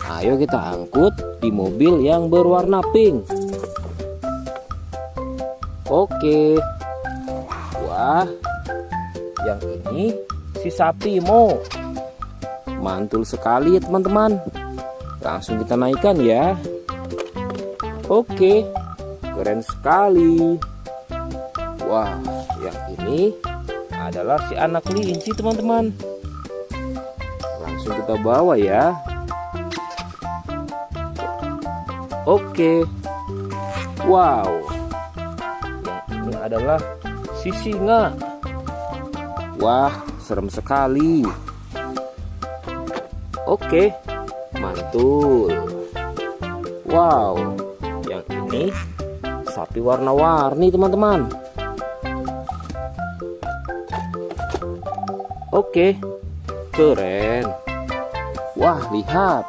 Ayo kita angkut di mobil yang berwarna pink. Oke. Wah, yang ini si sapi Mo. Mantul sekali ya teman-teman. Langsung kita naikkan ya. Oke, keren sekali. Wah, yang ini adalah si anak kelinci teman-teman. Langsung kita bawa ya. Oke. Wow. Yang ini adalah si singa. Wah, serem sekali. Oke, mantul. Wow, yang ini sapi warna-warni teman-teman. Oke, keren. Wah, lihat.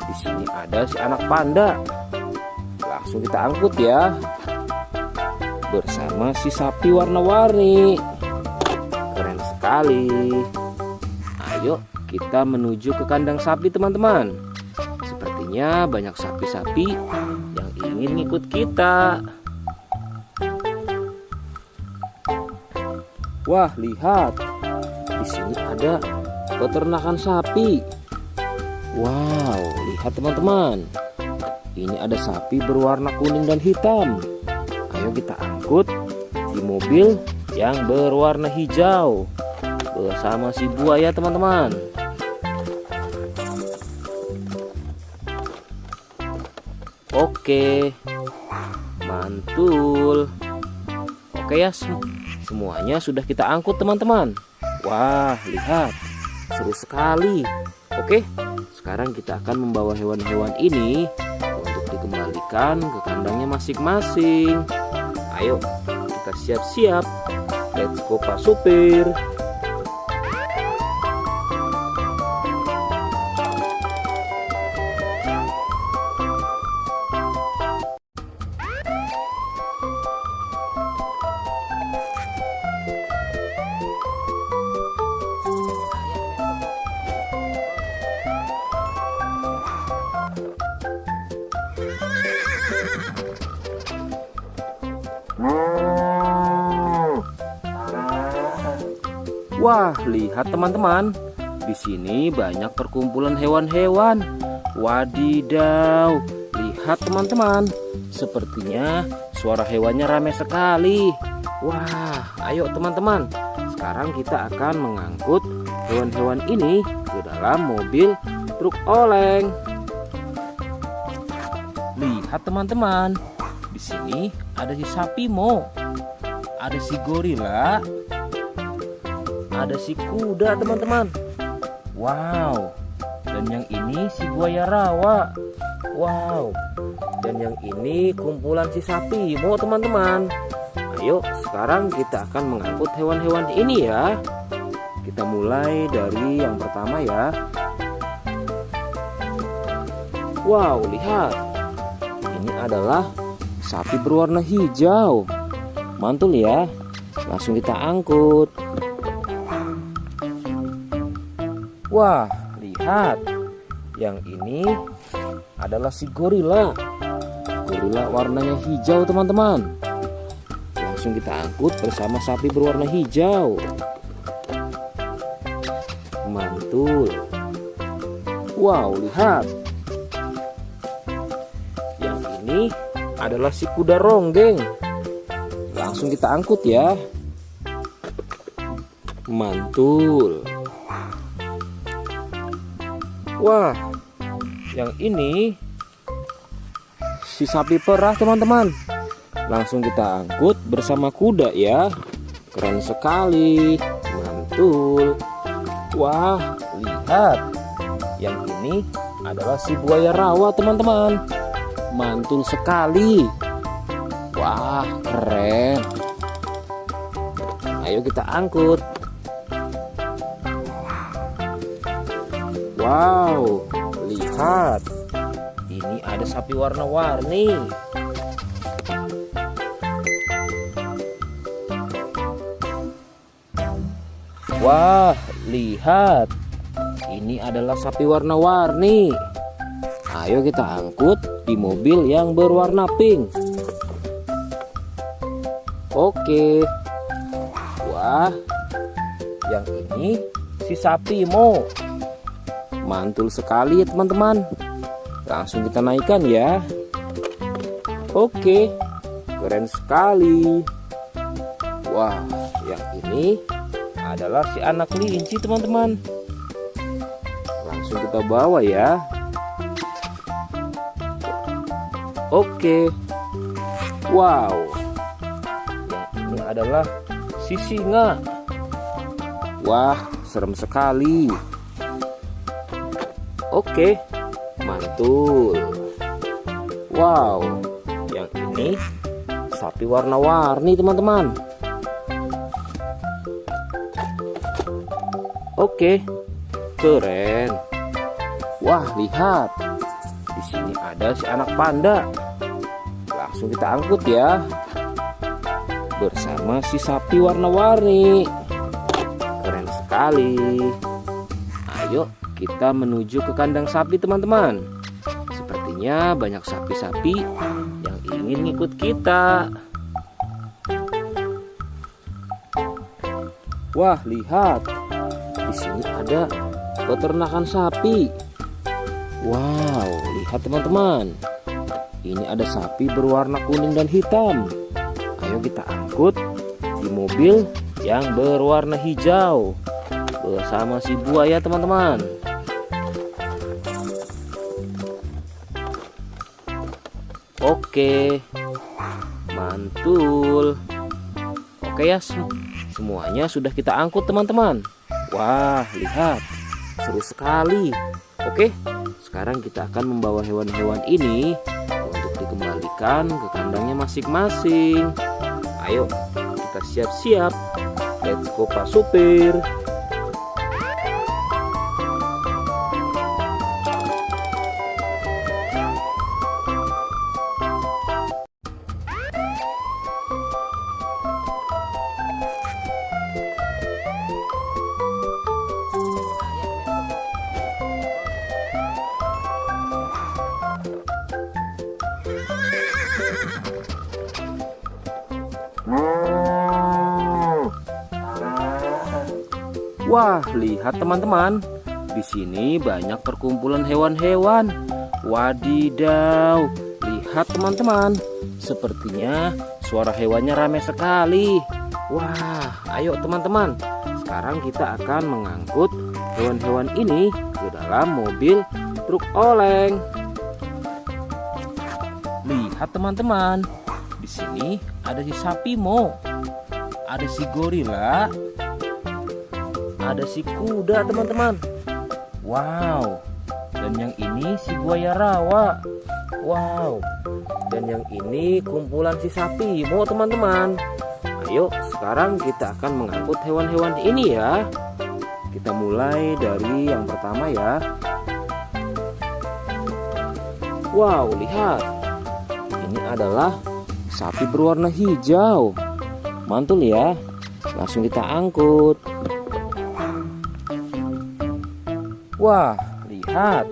Di sini ada si anak panda. Langsung kita angkut ya. Bersama si sapi warna-warni. Keren sekali. Ayo kita menuju ke kandang sapi teman-teman. Sepertinya banyak sapi-sapi yang ingin ngikut kita. Wah, lihat. Di sini ada peternakan sapi. Wow, lihat teman-teman. Ini ada sapi berwarna kuning dan hitam. Ayo kita angkut di mobil yang berwarna hijau bersama si buaya teman-teman. Oke, mantul. Oke ya, semuanya sudah kita angkut teman-teman. Wah, lihat, seru sekali. Oke, sekarang kita akan membawa hewan-hewan ini untuk dikembalikan ke kandangnya masing-masing. Ayo, kita siap-siap. Let's go Pak Supir. Wah, lihat teman-teman. Di sini banyak perkumpulan hewan-hewan. Wadidaw, lihat teman-teman. Sepertinya suara hewannya ramai sekali. Wah, ayo teman-teman. Sekarang kita akan mengangkut hewan-hewan ini ke dalam mobil truk oleng. Lihat teman-teman. Di sini ada si sapi Mo. Ada si gorila. Ada si kuda teman-teman. Wow. Dan yang ini si buaya rawa. Wow. Dan yang ini kumpulan si sapi Mo teman-teman. Ayo sekarang kita akan mengangkut hewan-hewan ini ya. Kita mulai dari yang pertama ya. Wow, lihat. Ini adalah sapi berwarna hijau. Mantul ya. Langsung kita angkut. Wah, lihat. Yang ini adalah si gorila. Gorila warnanya hijau teman-teman. Langsung kita angkut bersama sapi berwarna hijau. Mantul. Wow, lihat. Yang ini adalah si kuda ronggeng. Langsung kita angkut ya. Mantul. Wah, yang ini si sapi perah teman-teman. Langsung kita angkut bersama kuda ya. Keren sekali. Mantul. Wah, lihat. Yang ini adalah si buaya rawa teman-teman. Mantul sekali. Wah, keren. Ayo kita angkut. Wow, lihat. Ini ada sapi warna-warni. Wah, lihat. Ini adalah sapi warna-warni. Ayo kita angkut di mobil yang berwarna pink. Oke. Wah, yang ini si sapi Mo. Mantul sekali ya teman-teman. Langsung kita naikkan ya. Oke, keren sekali. Wah, yang ini adalah si anak kelinci teman-teman. Langsung kita bawa ya. Oke. Wow. Yang ini adalah si singa. Wah, serem sekali. Oke, mantul. Wow, yang ini sapi warna-warni teman-teman. Oke, keren. Wah, lihat. Di sini ada si anak panda. Langsung kita angkut ya. Bersama si sapi warna-warni. Keren sekali. Ayo kita menuju ke kandang sapi teman-teman. Sepertinya banyak sapi-sapi yang ingin ngikut kita. Wah, lihat. Di sini ada peternakan sapi. Wow, lihat teman-teman. Ini ada sapi berwarna kuning dan hitam. Ayo kita angkut di mobil yang berwarna hijau bersama si buaya teman-teman. Oke, mantul. Oke ya, semuanya sudah kita angkut teman-teman. Wah, lihat, seru sekali. Oke, sekarang kita akan membawa hewan-hewan ini untuk dikembalikan ke kandangnya masing-masing. Ayo, kita siap-siap. Let's go Pak Supir. Wah, lihat teman-teman. Di sini banyak perkumpulan hewan-hewan. Wadidaw, lihat teman-teman. Sepertinya suara hewannya ramai sekali. Wah, ayo teman-teman. Sekarang kita akan mengangkut hewan-hewan ini ke dalam mobil truk oleng. Lihat teman-teman. Di sini ada si sapi Mo. Ada si gorila. Ada si kuda teman-teman. Wow. Dan yang ini si buaya rawa. Wow. Dan yang ini kumpulan si sapi Mo teman-teman. Ayo sekarang kita akan mengangkut hewan-hewan ini ya. Kita mulai dari yang pertama ya. Wow, lihat. Ini adalah sapi berwarna hijau. Mantul ya. Langsung kita angkut. Wah, lihat.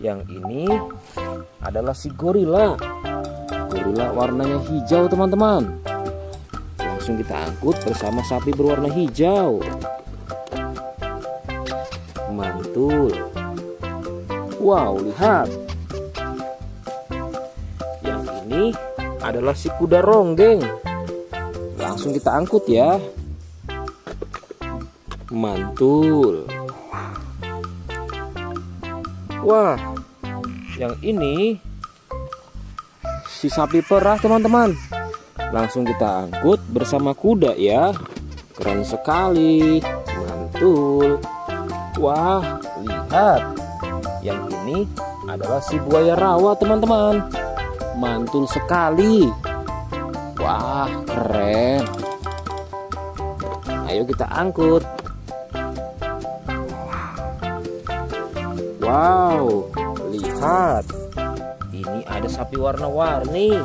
Yang ini adalah si gorila. Gorila warnanya hijau teman-teman. Langsung kita angkut bersama sapi berwarna hijau. Mantul. Wow, lihat. Yang ini adalah si kuda ronggeng. Langsung kita angkut ya. Mantul. Wah, yang ini si sapi perah teman-teman. Langsung kita angkut bersama kuda ya. Keren sekali. Mantul. Wah, lihat. Yang ini adalah si buaya rawa teman-teman. Mantul sekali. Wah, keren. Ayo kita angkut. Wow, lihat. Ini ada sapi warna-warni.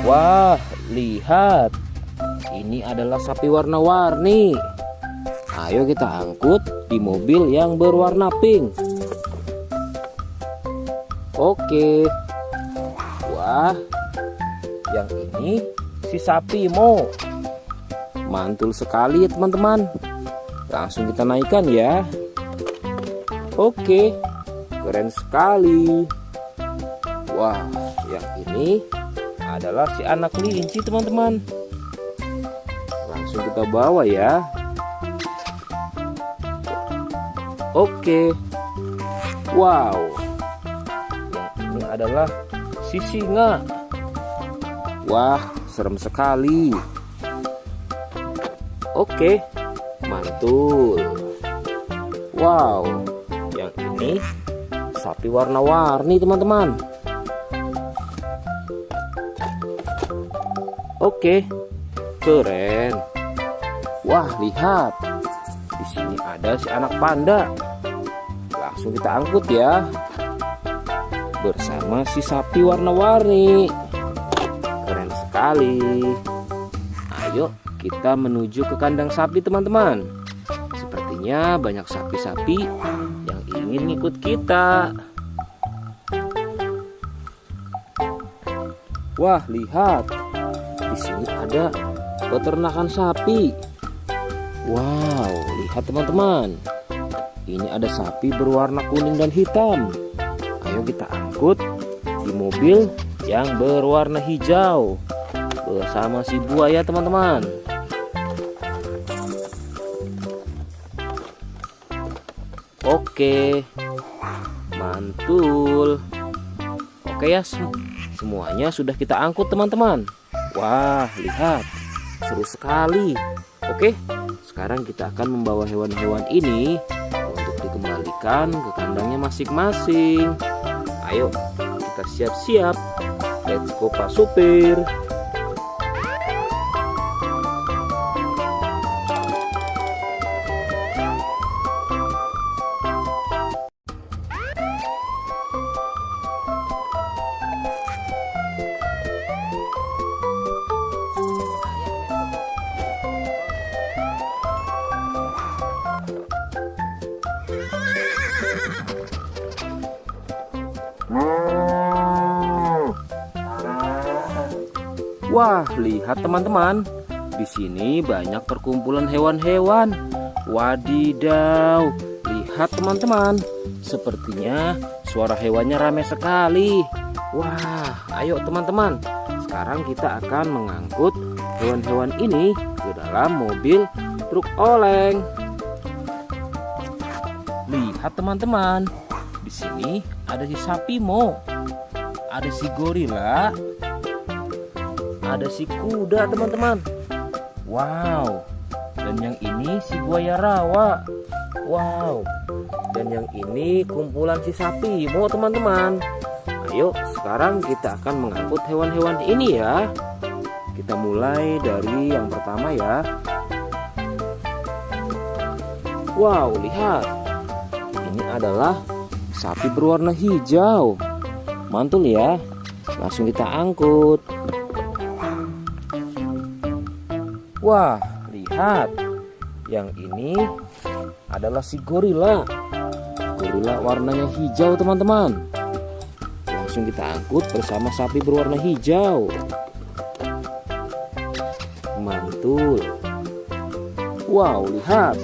Wah, lihat. Ini adalah sapi warna-warni. Ayo kita angkut di mobil yang berwarna pink. Oke. Wah, yang ini si sapi Mo. Mantul sekali ya teman-teman. Langsung kita naikkan ya. Oke, keren sekali. Wah, yang ini adalah si anak kelinci teman-teman. Langsung kita bawa ya. Oke. Wow. Yang ini adalah si singa. Wah, serem sekali. Oke, mantul. Wow, yang ini sapi warna-warni teman-teman. Oke, keren. Wah, lihat. Di sini ada si anak panda. Langsung kita angkut ya. Bersama si sapi warna-warni. Keren sekali. Ayo kita menuju ke kandang sapi teman-teman. Sepertinya banyak sapi-sapi yang ingin ngikut kita. Wah, lihat. Di sini ada peternakan sapi. Wow, lihat teman-teman. Ini ada sapi berwarna kuning dan hitam. Ayo kita angkut di mobil yang berwarna hijau bersama si buaya teman-teman. Oke, mantul. Oke ya, semuanya sudah kita angkut teman-teman. Wah, lihat, seru sekali. Oke, sekarang kita akan membawa hewan-hewan ini untuk dikembalikan ke kandangnya masing-masing. Ayo, kita siap-siap. Let's go Pak Supir. Wah, lihat teman-teman. Di sini banyak perkumpulan hewan-hewan. Wadidaw, lihat teman-teman. Sepertinya suara hewannya ramai sekali. Wah, ayo teman-teman. Sekarang kita akan mengangkut hewan-hewan ini ke dalam mobil truk oleng. Lihat teman-teman. Di sini ada si sapi Mo. Ada si gorila. Ada si kuda teman-teman. Wow. Dan yang ini si buaya rawa. Wow. Dan yang ini kumpulan si sapi Mo teman-teman. Ayo sekarang kita akan mengangkut hewan-hewan ini ya. Kita mulai dari yang pertama ya. Wow, lihat. Ini adalah sapi berwarna hijau. Mantul ya. Langsung kita angkut. Wah, lihat. Yang ini adalah si gorila. Gorila warnanya hijau teman-teman. Langsung kita angkut bersama sapi berwarna hijau. Mantul. Wow, lihat.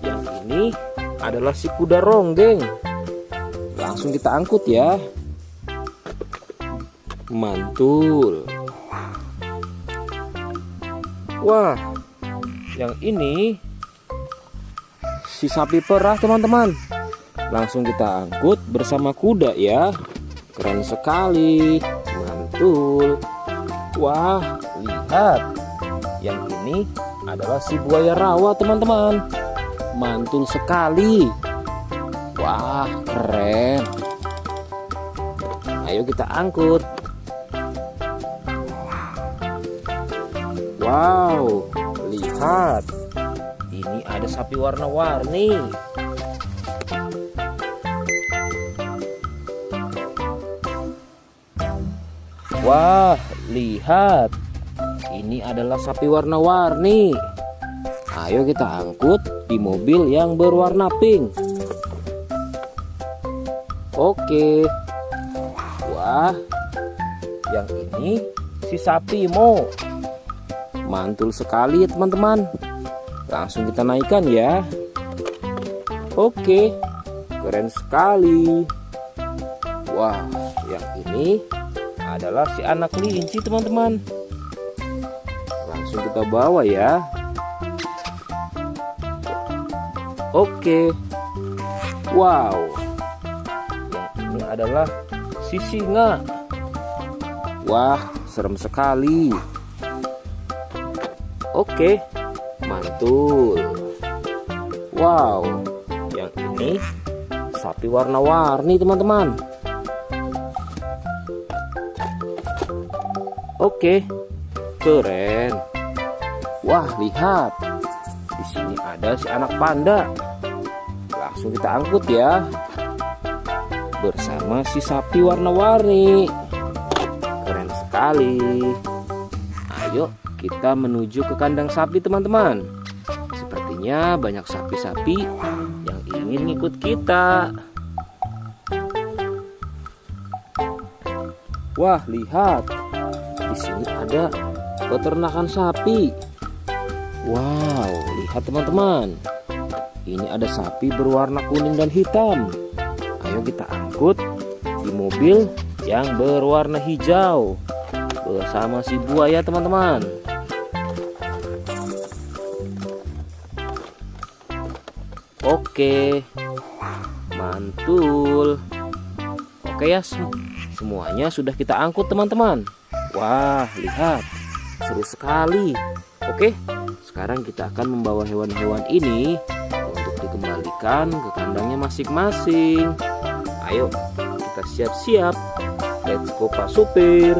Yang ini adalah si kuda ronggeng. Langsung kita angkut ya. Mantul. Wah, yang ini si sapi perah teman-teman. Langsung kita angkut bersama kuda ya. Keren sekali. Mantul. Wah, lihat. Yang ini adalah si buaya rawa teman-teman. Mantul sekali. Wah, keren. Ayo kita angkut. Wow, lihat. Ini ada sapi warna-warni. Wah, lihat. Ini adalah sapi warna-warni. Ayo kita angkut di mobil yang berwarna pink. Oke. Wah, yang ini si sapi Mo. Mantul sekali ya teman-teman. Langsung kita naikkan ya. Oke, keren sekali. Wah, yang ini adalah si anak kelinci teman-teman. Langsung kita bawa ya. Oke. Wow. Yang ini adalah si singa. Wah, serem sekali. Oke, mantul. Wow, yang ini sapi warna-warni teman-teman. Oke, keren. Wah, lihat. Di sini ada si anak panda. Langsung kita angkut ya. Bersama si sapi warna-warni. Keren sekali. Ayo kita menuju ke kandang sapi teman-teman. Sepertinya banyak sapi-sapi yang ingin ikut kita. Wah, lihat. Di sini ada peternakan sapi. Wow, lihat teman-teman. Ini ada sapi berwarna kuning dan hitam. Ayo kita angkut di mobil yang berwarna hijau bersama si buaya teman-teman. Oke, mantul. Oke ya, semuanya sudah kita angkut teman-teman. Wah, lihat, seru sekali. Oke, sekarang kita akan membawa hewan-hewan ini untuk dikembalikan ke kandangnya masing-masing. Ayo, kita siap-siap. Let's go Pak Supir.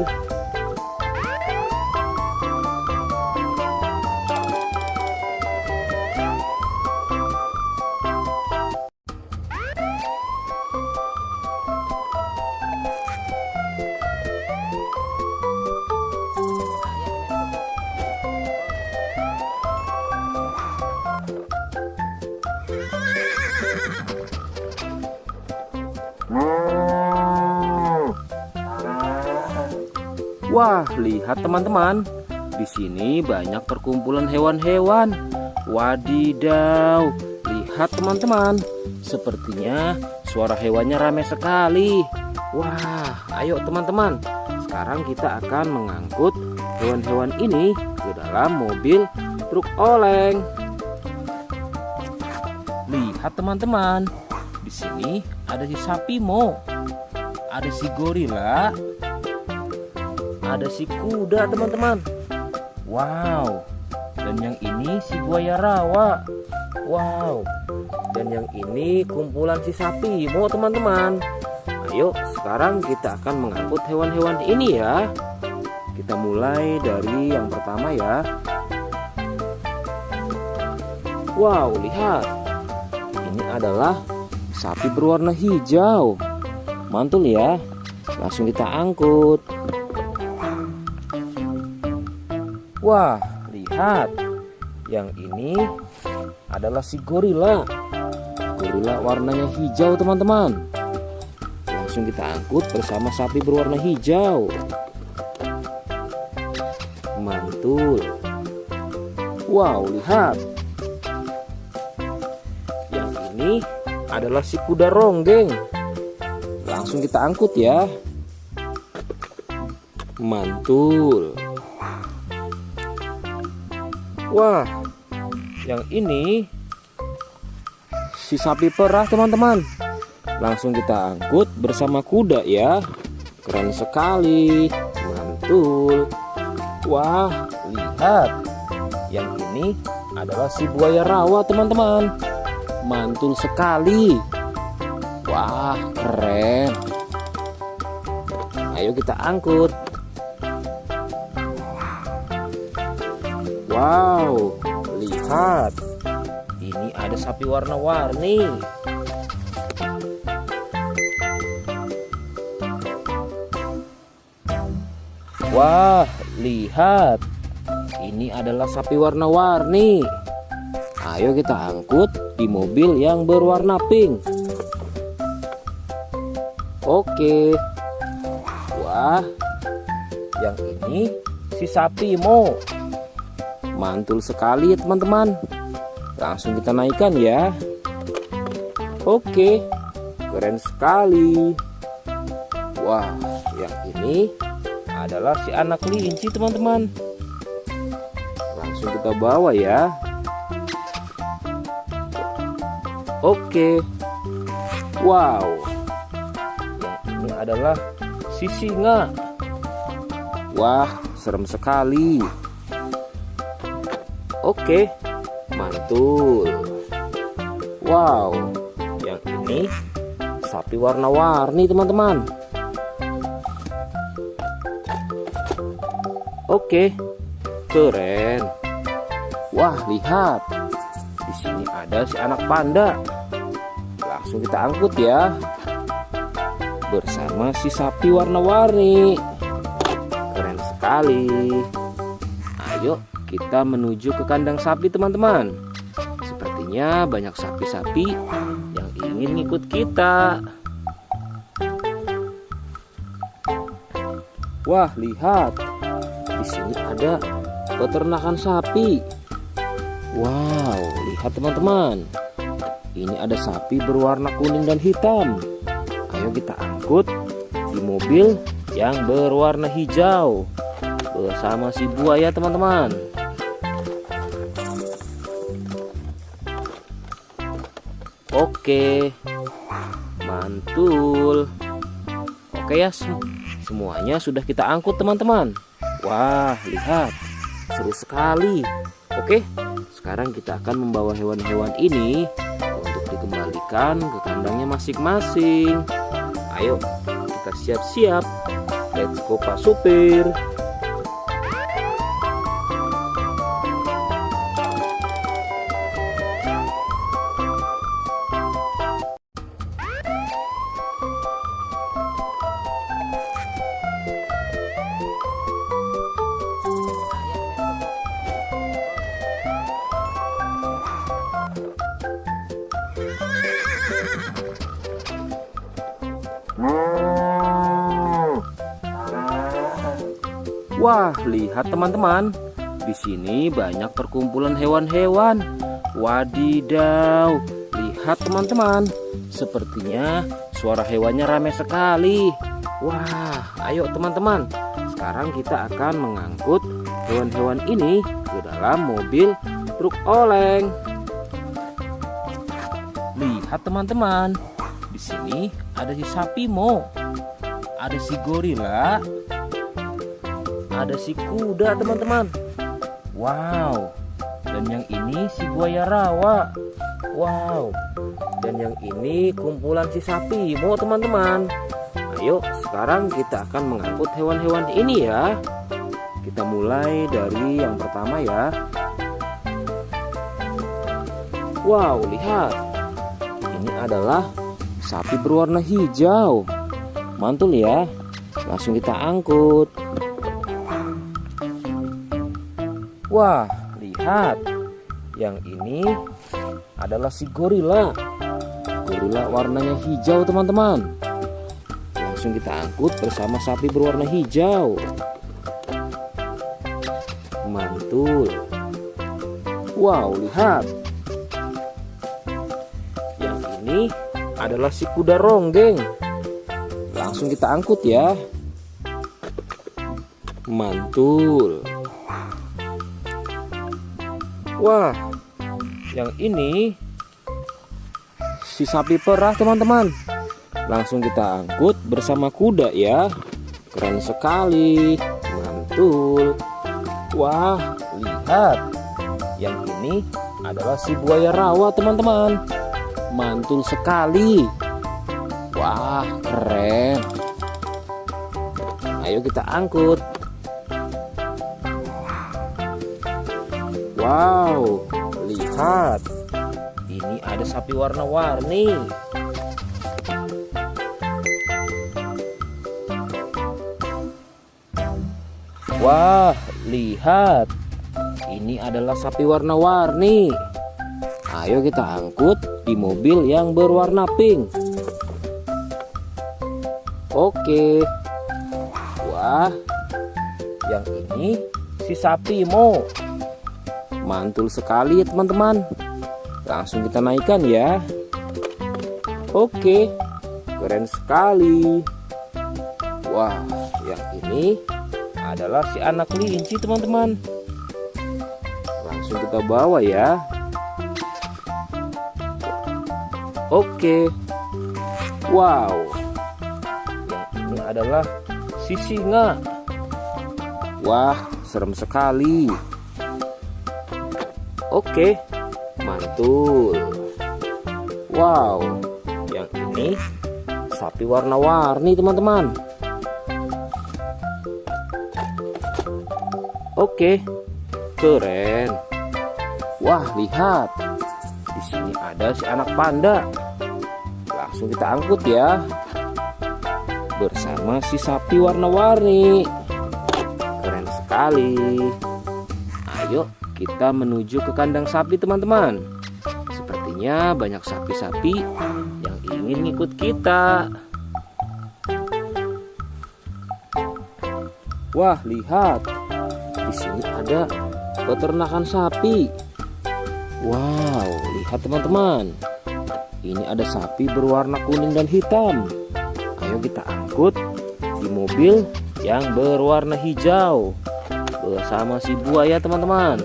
Wah, lihat teman-teman. Di sini banyak perkumpulan hewan-hewan. Wadidaw, lihat teman-teman. Sepertinya suara hewannya ramai sekali. Wah, ayo teman-teman. Sekarang kita akan mengangkut hewan-hewan ini ke dalam mobil truk oleng. Lihat teman-teman. Di sini ada si sapi Mo. Ada si gorila. Ada si kuda teman-teman. Wow. Dan yang ini si buaya rawa. Wow. Dan yang ini kumpulan si sapi Mo teman-teman. Ayo sekarang kita akan mengangkut hewan-hewan ini ya. Kita mulai dari yang pertama ya. Wow, lihat. Ini adalah sapi berwarna hijau. Mantul ya. Langsung kita angkut. Wah, lihat. Yang ini adalah si gorila. Gorila warnanya hijau teman-teman. Langsung kita angkut bersama sapi berwarna hijau. Mantul. Wow, lihat. Yang ini adalah si kuda ronggeng. Langsung kita angkut ya. Mantul. Wah, yang ini si sapi perah teman-teman. Langsung kita angkut bersama kuda ya. Keren sekali. Mantul. Wah, lihat. Yang ini adalah si buaya rawa teman-teman. Mantul sekali. Wah, keren. Ayo kita angkut. Wow, lihat. Ini ada sapi warna-warni. Wah, lihat. Ini adalah sapi warna-warni. Ayo kita angkut di mobil yang berwarna pink. Oke. Wah, yang ini si sapi Mo. Mantul sekali ya teman-teman. Langsung kita naikkan ya. Oke, keren sekali. Wah, yang ini adalah si anak kelinci teman-teman. Langsung kita bawa ya. Oke. Wow. Yang ini adalah si singa. Wah, serem sekali. Oke, mantul. Wow, yang ini sapi warna-warni teman-teman. Oke, keren. Wah, lihat. Di sini ada si anak panda. Langsung kita angkut ya. Bersama si sapi warna-warni. Keren sekali. Ayo kita menuju ke kandang sapi teman-teman. Sepertinya banyak sapi-sapi yang ingin ngikut kita. Wah, lihat. Di sini ada peternakan sapi. Wow, lihat teman-teman. Ini ada sapi berwarna kuning dan hitam. Ayo kita angkut di mobil yang berwarna hijau bersama si buaya teman-teman. Oke, mantul. Oke ya, semuanya sudah kita angkut teman-teman. Wah, lihat, seru sekali. Oke, sekarang kita akan membawa hewan-hewan ini untuk dikembalikan ke kandangnya masing-masing. Ayo, kita siap-siap. Let's go Pak Supir. Wah, lihat teman-teman. Di sini banyak perkumpulan hewan-hewan. Wadidaw, lihat teman-teman. Sepertinya suara hewannya ramai sekali. Wah, ayo teman-teman. Sekarang kita akan mengangkut hewan-hewan ini ke dalam mobil truk oleng. Lihat teman-teman. Di sini ada si sapi Mo. Ada si gorila. Ada si kuda teman-teman. Wow. Dan yang ini si buaya rawa. Wow. Dan yang ini kumpulan si sapi Mo teman-teman. Ayo sekarang kita akan mengangkut hewan-hewan ini ya. Kita mulai dari yang pertama ya. Wow, lihat. Ini adalah sapi berwarna hijau. Mantul ya. Langsung kita angkut. Wah, lihat. Yang ini adalah si gorila. Gorila warnanya hijau teman-teman. Langsung kita angkut bersama sapi berwarna hijau. Mantul. Wow, lihat. Yang ini adalah si kuda ronggeng. Langsung kita angkut ya. Mantul. Wah, yang ini si sapi perah teman-teman. Langsung kita angkut bersama kuda ya. Keren sekali. Mantul. Wah, lihat. Yang ini adalah si buaya rawa teman-teman. Mantul sekali. Wah, keren. Ayo kita angkut. Wow, lihat. Ini ada sapi warna-warni. Wah, lihat. Ini adalah sapi warna-warni. Ayo kita angkut di mobil yang berwarna pink. Oke. Wah, yang ini si sapi Mo. Mantul sekali teman-teman. Langsung kita naikkan ya. Oke, keren sekali. Wah, yang ini adalah si anak kelinci teman-teman. Langsung kita bawa ya. Oke. Wow. Yang ini adalah si singa. Wah, serem sekali. Oke, mantul. Wow, yang ini sapi warna-warni teman-teman. Oke, keren. Wah, lihat. Di sini ada si anak panda. Langsung kita angkut ya. Bersama si sapi warna-warni. Keren sekali. Ayo kita menuju ke kandang sapi teman-teman. Sepertinya banyak sapi-sapi yang ingin ngikut kita. Wah, lihat. Di sini ada peternakan sapi. Wow, lihat teman-teman. Ini ada sapi berwarna kuning dan hitam. Ayo kita angkut di mobil yang berwarna hijau bersama si buaya teman-teman.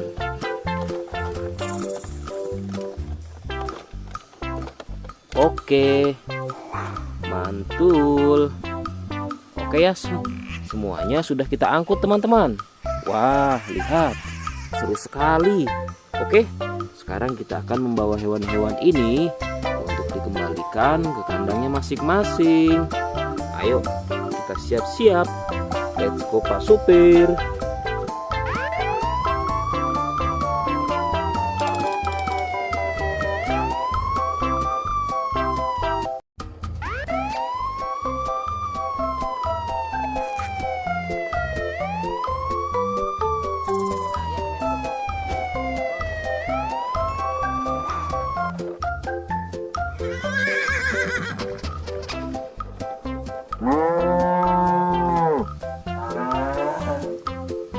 Oke, mantul. Oke ya, semuanya sudah kita angkut teman-teman. Wah, lihat, seru sekali. Oke, sekarang kita akan membawa hewan-hewan ini untuk dikembalikan ke kandangnya masing-masing. Ayo, kita siap-siap. Let's go Pak Supir.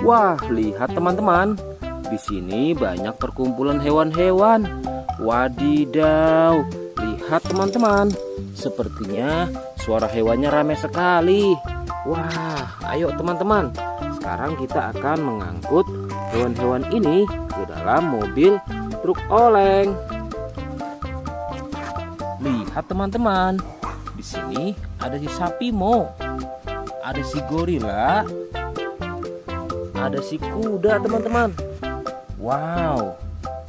Wah, lihat teman-teman. Di sini banyak perkumpulan hewan-hewan. Wadidaw, lihat teman-teman. Sepertinya suara hewannya ramai sekali. Wah, ayo teman-teman. Sekarang kita akan mengangkut hewan-hewan ini ke dalam mobil truk oleng. Lihat teman-teman. Di sini ada si sapi Mo. Ada si gorila. Ada si kuda teman-teman. Wow.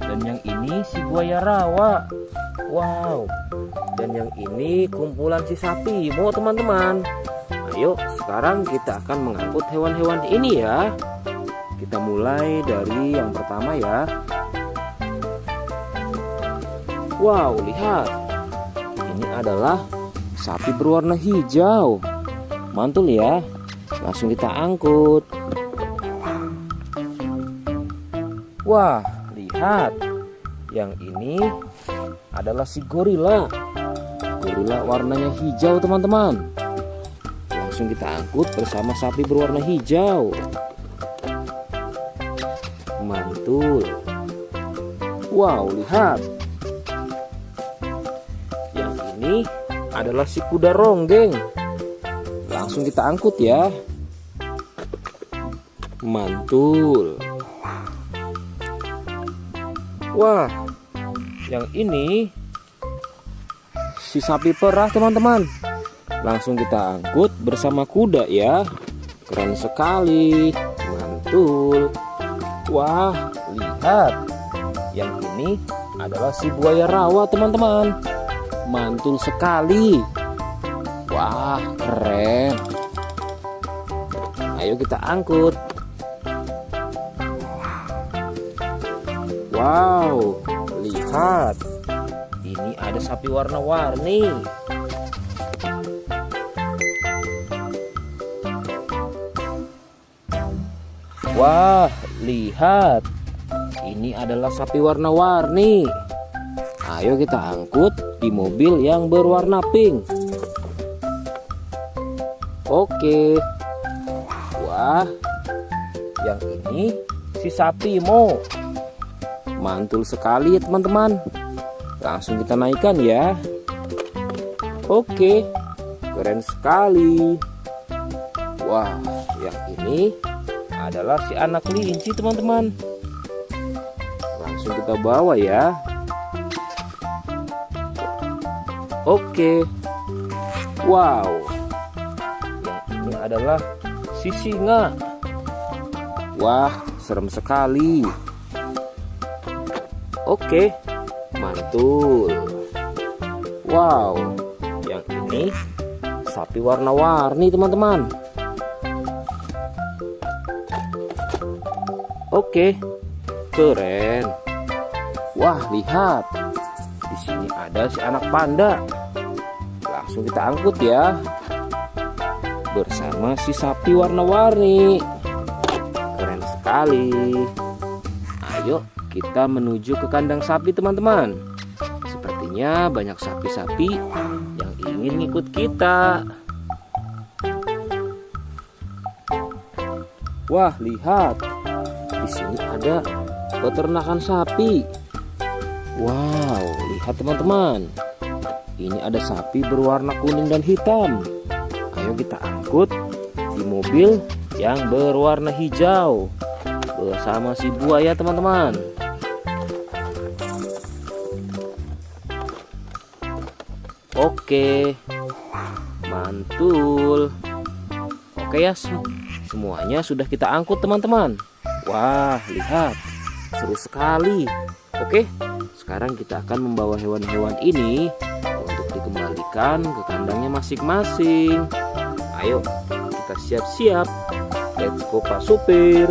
Dan yang ini si buaya rawa. Wow. Dan yang ini kumpulan si sapi Mo teman-teman. Ayo sekarang kita akan mengangkut hewan-hewan ini ya. Kita mulai dari yang pertama ya. Wow, lihat. Ini adalah sapi berwarna hijau. Mantul ya. Langsung kita angkut. Wah, lihat. Yang ini adalah si gorila. Gorila warnanya hijau teman-teman. Langsung kita angkut bersama sapi berwarna hijau. Mantul. Wow, lihat. Yang ini adalah si kuda ronggeng. Langsung kita angkut ya. Mantul. Wah, yang ini si sapi perah teman-teman. Langsung kita angkut bersama kuda ya. Keren sekali. Mantul. Wah, lihat. Yang ini adalah si buaya rawa teman-teman. Mantul sekali. Wah, keren. Ayo kita angkut. Wow, lihat. Ini ada sapi warna-warni. Wah, lihat. Ini adalah sapi warna-warni. Ayo kita angkut di mobil yang berwarna pink. Oke. Wah, yang ini si sapi Mo. Mantul sekali ya teman-teman. Langsung kita naikkan ya. Oke, keren sekali. Wah, yang ini adalah si anak kelinci teman-teman. Langsung kita bawa ya. Oke. Wow. Yang ini adalah si singa. Wah, serem sekali. Oke, mantul. Wow, yang ini sapi warna-warni teman-teman. Oke, keren. Wah, lihat. Di sini ada si anak panda. Langsung kita angkut ya. Bersama si sapi warna-warni. Keren sekali. Ayo kita menuju ke kandang sapi teman-teman. Sepertinya banyak sapi-sapi yang ingin ngikut kita. Wah, lihat. Di sini ada peternakan sapi. Wow, lihat teman-teman. Ini ada sapi berwarna kuning dan hitam. Ayo kita angkut di mobil yang berwarna hijau bersama si buaya teman-teman. Oke, mantul. Oke ya, semuanya sudah kita angkut teman-teman. Wah, lihat, seru sekali. Oke, sekarang kita akan membawa hewan-hewan ini untuk dikembalikan ke kandangnya masing-masing. Ayo, kita siap-siap. Let's go Pak Supir.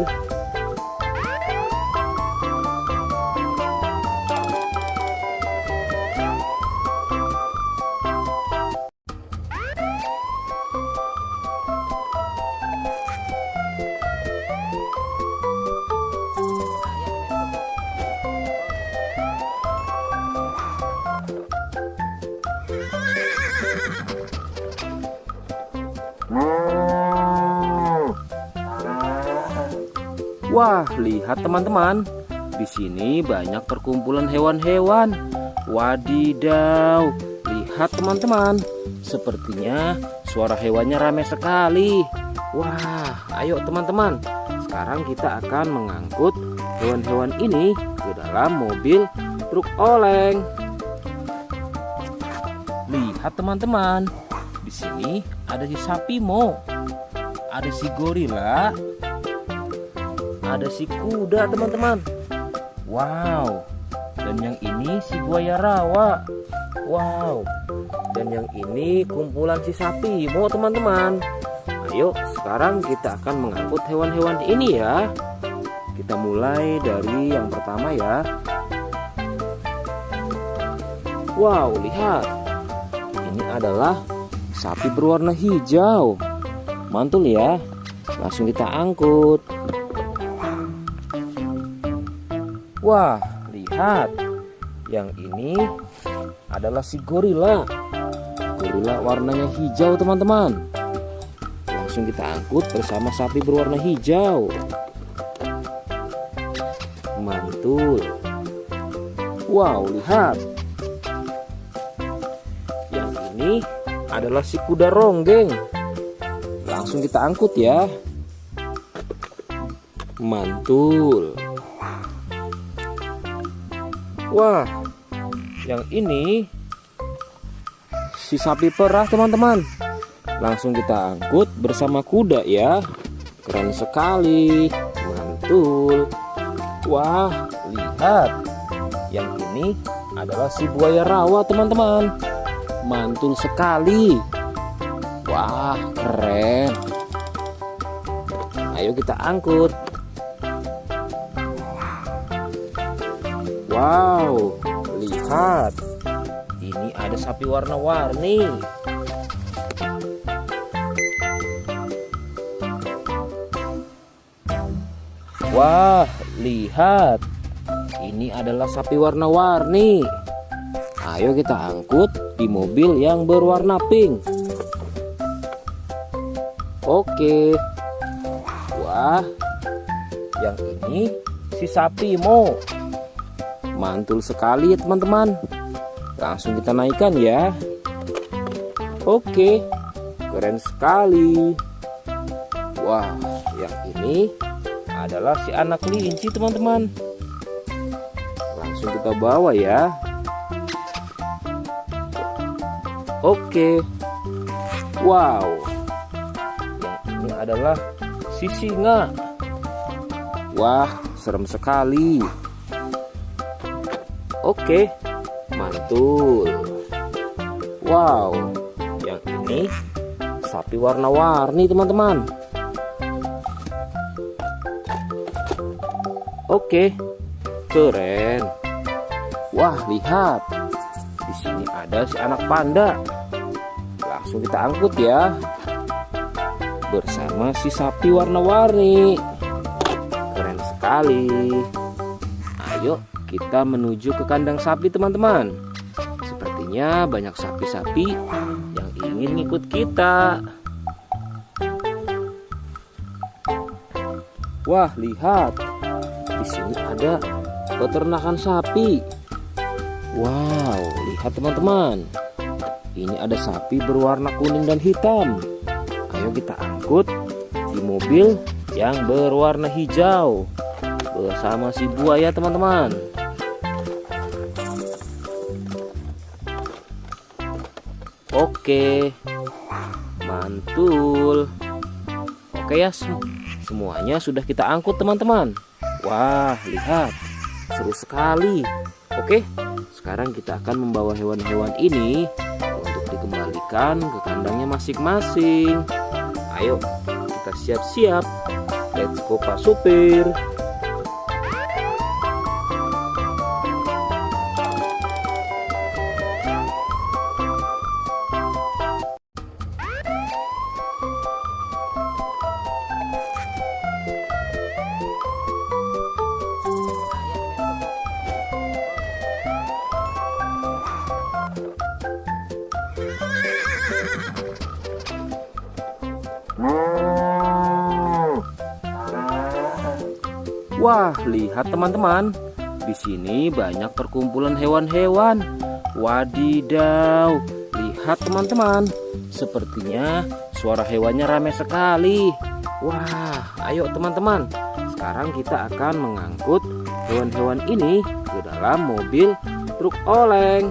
Wah, lihat teman-teman. Di sini banyak perkumpulan hewan-hewan. Wadidaw, lihat teman-teman. Sepertinya suara hewannya ramai sekali. Wah, ayo teman-teman. Sekarang kita akan mengangkut hewan-hewan ini ke dalam mobil truk oleng. Lihat teman-teman. Di sini ada si sapi Mo. Ada si gorila. Ada si kuda teman-teman. Wow. Dan yang ini si buaya rawa. Wow. Dan yang ini kumpulan si sapi Mo teman-teman. Ayo sekarang kita akan mengangkut hewan-hewan ini ya. Kita mulai dari yang pertama ya. Wow, lihat. Ini adalah sapi berwarna hijau. Mantul ya. Langsung kita angkut. Wah, lihat. Yang ini adalah si gorila. Gorila warnanya hijau teman-teman. Langsung kita angkut bersama sapi berwarna hijau. Mantul. Wow, lihat. Yang ini adalah si kuda ronggeng. Langsung kita angkut ya. Mantul. Wah, yang ini si sapi perah teman-teman. Langsung kita angkut bersama kuda ya. Keren sekali. Mantul. Wah, lihat. Yang ini adalah si buaya rawa teman-teman. Mantul sekali. Wah, keren. Ayo kita angkut. Wow, lihat. Ini ada sapi warna-warni. Wah, lihat. Ini adalah sapi warna-warni. Ayo kita angkut di mobil yang berwarna pink. Oke. Wah, yang ini si sapi Mo. Mantul sekali ya teman-teman. Langsung kita naikkan ya. Oke, keren sekali. Wah, yang ini adalah si anak kelinci teman-teman. Langsung kita bawa ya. Oke. Wow. Yang ini adalah si singa. Wah, serem sekali. Oke, mantul. Wow, yang ini sapi warna-warni teman-teman. Oke, keren. Wah, lihat. Di sini ada si anak panda. Langsung kita angkut ya. Bersama si sapi warna-warni. Keren sekali. Ayo kita menuju ke kandang sapi teman-teman. Sepertinya banyak sapi-sapi yang ingin ngikut kita. Wah, lihat. Di sini ada peternakan sapi. Wow, lihat teman-teman. Ini ada sapi berwarna kuning dan hitam. Ayo kita angkut di mobil yang berwarna hijau bersama si buaya teman-teman. Oke, mantul. Oke ya, semuanya sudah kita angkut teman-teman. Wah, lihat, seru sekali. Oke, sekarang kita akan membawa hewan-hewan ini untuk dikembalikan ke kandangnya masing-masing. Ayo, kita siap-siap. Let's go Pak Supir. Wah, lihat teman-teman. Di sini banyak perkumpulan hewan-hewan. Wadidaw, lihat teman-teman. Sepertinya suara hewannya ramai sekali. Wah, ayo teman-teman. Sekarang kita akan mengangkut hewan-hewan ini ke dalam mobil truk oleng.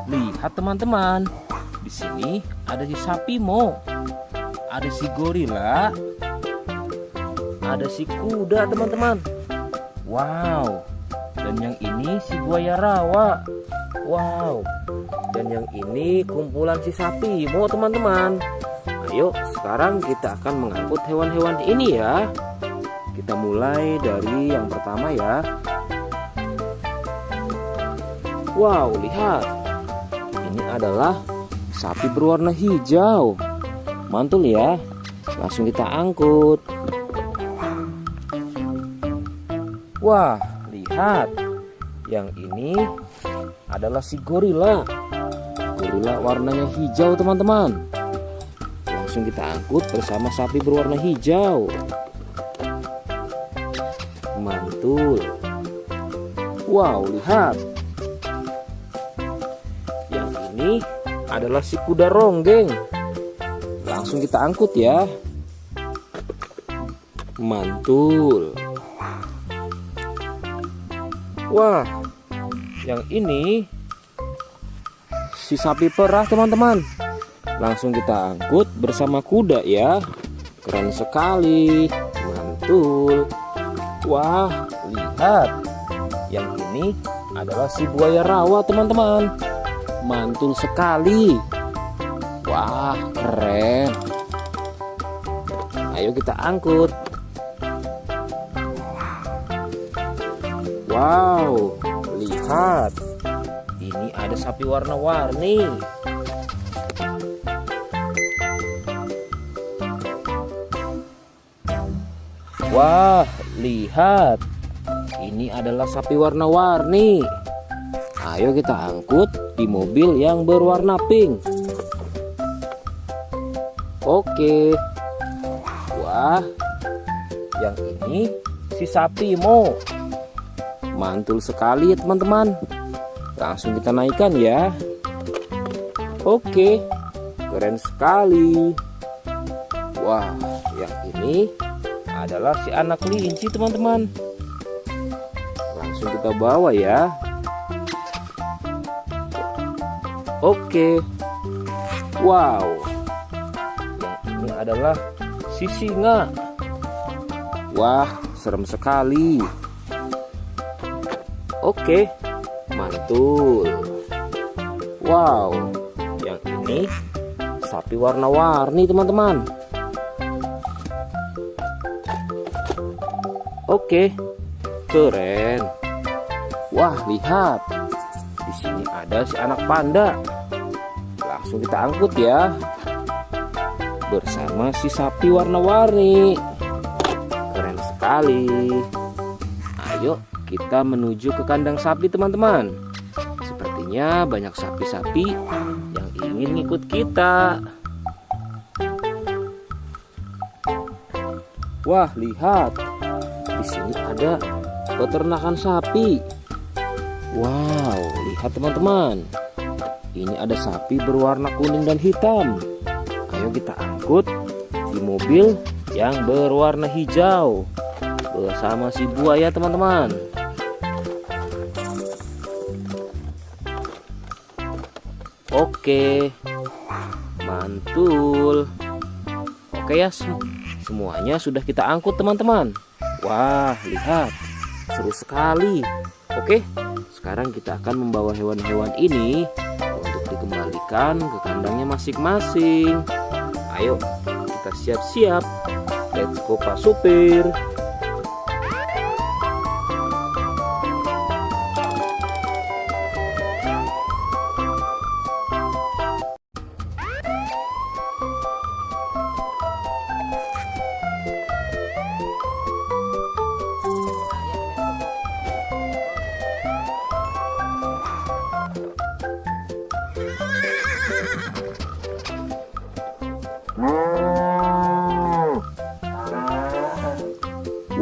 Lihat teman-teman. Di sini ada si sapi Mo. Ada si gorila. Ada si kuda teman-teman. Wow. Dan yang ini si buaya rawa. Wow. Dan yang ini kumpulan si sapi Mo teman-teman. Ayo sekarang kita akan mengangkut hewan-hewan ini ya. Kita mulai dari yang pertama ya. Wow, lihat. Ini adalah sapi berwarna hijau. Mantul ya. Langsung kita angkut. Wah, lihat. Yang ini adalah si gorila. Gorila warnanya hijau teman-teman. Langsung kita angkut bersama sapi berwarna hijau. Mantul. Wow, lihat. Yang ini adalah si kuda ronggeng. Langsung kita angkut ya. Mantul. Wah, yang ini si sapi perah teman-teman. Langsung kita angkut bersama kuda ya. Keren sekali. Mantul. Wah, lihat. Yang ini adalah si buaya rawa teman-teman. Mantul sekali. Wah, keren. Ayo kita angkut. Wow, lihat. Ini ada sapi warna-warni. Wah, lihat. Ini adalah sapi warna-warni. Ayo kita angkut di mobil yang berwarna pink. Oke. Wah, yang ini si sapi Mo. Mantul sekali ya teman-teman. Langsung kita naikkan ya. Oke, keren sekali. Wah, yang ini adalah si anak kelinci teman-teman. Langsung kita bawa ya. Oke. Wow. Yang ini adalah si singa. Wah, serem sekali. Oke, mantul. Wow, yang ini sapi warna-warni teman-teman. Oke, keren. Wah, lihat. Di sini ada si anak panda. Langsung kita angkut ya. Bersama si sapi warna-warni. Keren sekali. Ayo kita menuju ke kandang sapi teman-teman. Sepertinya banyak sapi-sapi yang ingin ikut kita. Wah, lihat. Di sini ada peternakan sapi. Wow, lihat teman-teman. Ini ada sapi berwarna kuning dan hitam. Ayo kita angkut di mobil yang berwarna hijau bersama si buaya teman-teman. Oke, mantul. Oke ya, semuanya sudah kita angkut teman-teman. Wah, lihat, seru sekali. Oke, sekarang kita akan membawa hewan-hewan ini untuk dikembalikan ke kandangnya masing-masing. Ayo, kita siap-siap. Let's go Pak Supir.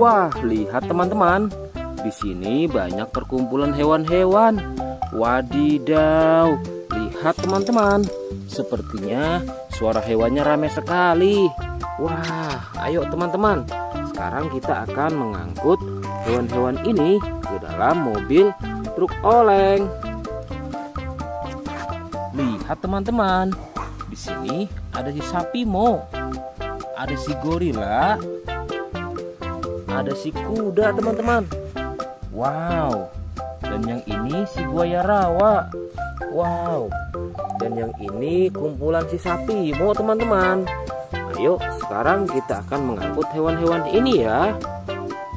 Wah, lihat teman-teman. Di sini banyak perkumpulan hewan-hewan. Wadidaw, lihat teman-teman. Sepertinya suara hewannya ramai sekali. Wah, ayo teman-teman. Sekarang kita akan mengangkut hewan-hewan ini ke dalam mobil truk oleng. Lihat teman-teman. Di sini ada si sapi Mo, ada si gorila, ada si kuda teman-teman. Wow. Dan yang ini si buaya rawa. Wow. Dan yang ini kumpulan si sapi Mo teman-teman. Ayo sekarang kita akan mengangkut hewan-hewan ini ya.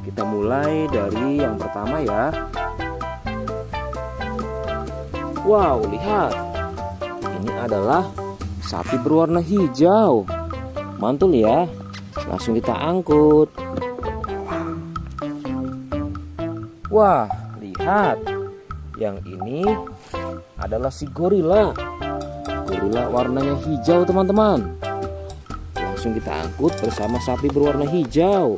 Kita mulai dari yang pertama ya. Wow, lihat. Ini adalah sapi berwarna hijau. Mantul ya. Langsung kita angkut. Wah, lihat. Yang ini adalah si gorila. Gorila warnanya hijau teman-teman. Langsung kita angkut bersama sapi berwarna hijau.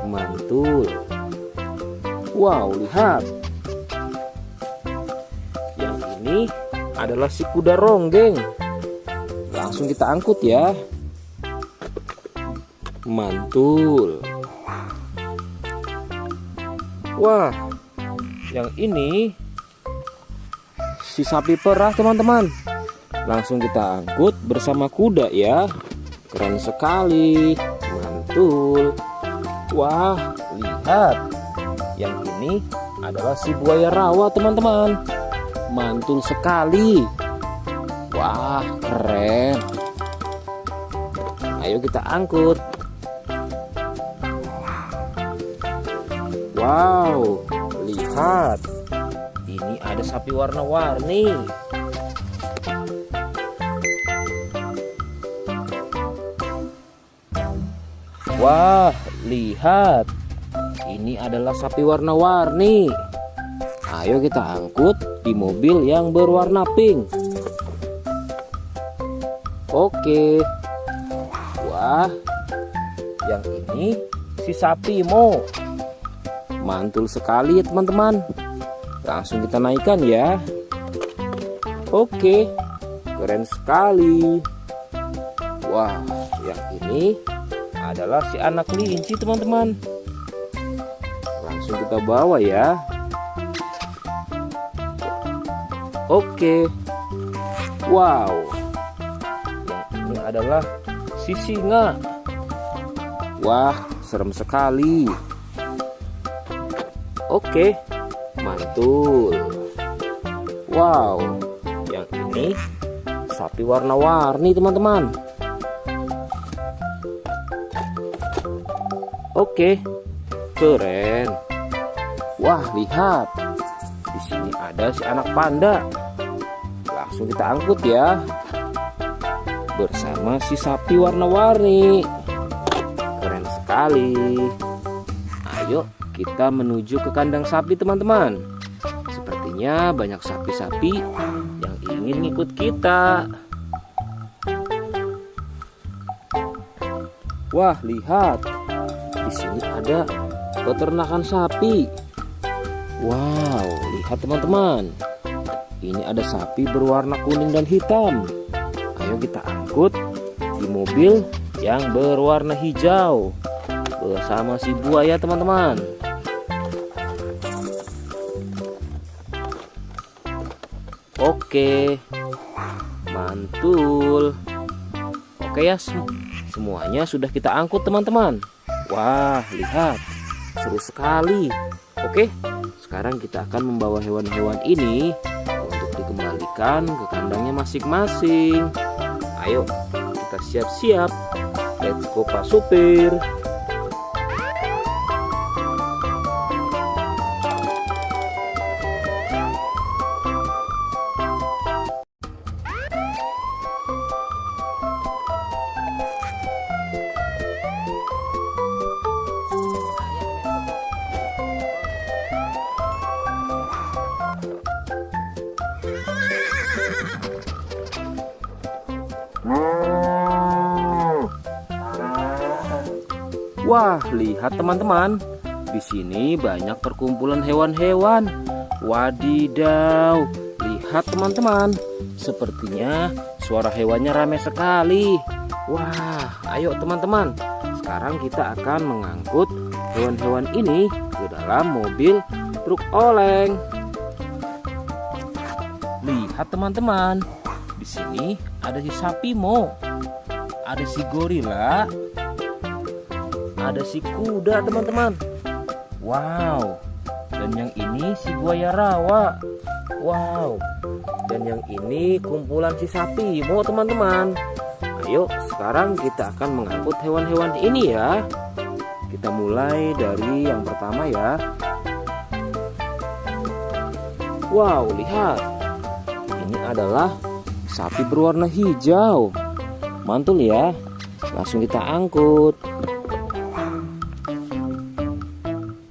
Mantul. Wow, lihat. Yang ini adalah si kuda ronggeng. Langsung kita angkut ya. Mantul. Wah, yang ini si sapi perah teman-teman. Langsung kita angkut bersama kuda ya. Keren sekali. Mantul. Wah, lihat. Yang ini adalah si buaya rawa teman-teman. Mantul sekali. Wah, keren. Ayo kita angkut. Wow, lihat. Ini ada sapi warna-warni. Wah, lihat. Ini adalah sapi warna-warni. Ayo kita angkut di mobil yang berwarna pink. Oke. Wah, yang ini si sapi Mo. Mantul sekali ya teman-teman. Langsung kita naikkan ya. Oke, keren sekali. Wah, yang ini adalah si anak kelinci teman-teman. Langsung kita bawa ya. Oke. Wow. Yang ini adalah si singa. Wah, serem sekali. Oke, mantul. Wow, yang ini sapi warna-warni teman-teman. Oke, keren. Wah, lihat. Di sini ada si anak panda. Langsung kita angkut ya. Bersama si sapi warna-warni. Keren sekali. Ayo kita menuju ke kandang sapi teman-teman. Sepertinya banyak sapi-sapi yang ingin ngikut kita. Wah, lihat. Di sini ada peternakan sapi. Wow, lihat teman-teman. Ini ada sapi berwarna kuning dan hitam. Ayo kita angkut di mobil yang berwarna hijau bersama si buaya teman-teman. Oke, mantul. Oke ya, semuanya sudah kita angkut teman-teman. Wah, lihat, seru sekali. Oke, sekarang kita akan membawa hewan-hewan ini untuk dikembalikan ke kandangnya masing-masing. Ayo, kita siap-siap. Let's go Pak Supir. Wah, lihat teman-teman. Di sini banyak perkumpulan hewan-hewan. Wadidaw, lihat teman-teman. Sepertinya suara hewannya ramai sekali. Wah, ayo teman-teman. Sekarang kita akan mengangkut hewan-hewan ini ke dalam mobil truk oleng. Lihat teman-teman. Di sini ada si sapi Mo. Ada si gorila. Ada si kuda teman-teman. Wow. Dan yang ini si buaya rawa. Wow. Dan yang ini kumpulan si sapi Mo teman-teman. Ayo sekarang kita akan mengangkut hewan-hewan ini ya. Kita mulai dari yang pertama ya. Wow, lihat. Ini adalah sapi berwarna hijau. Mantul ya. Langsung kita angkut.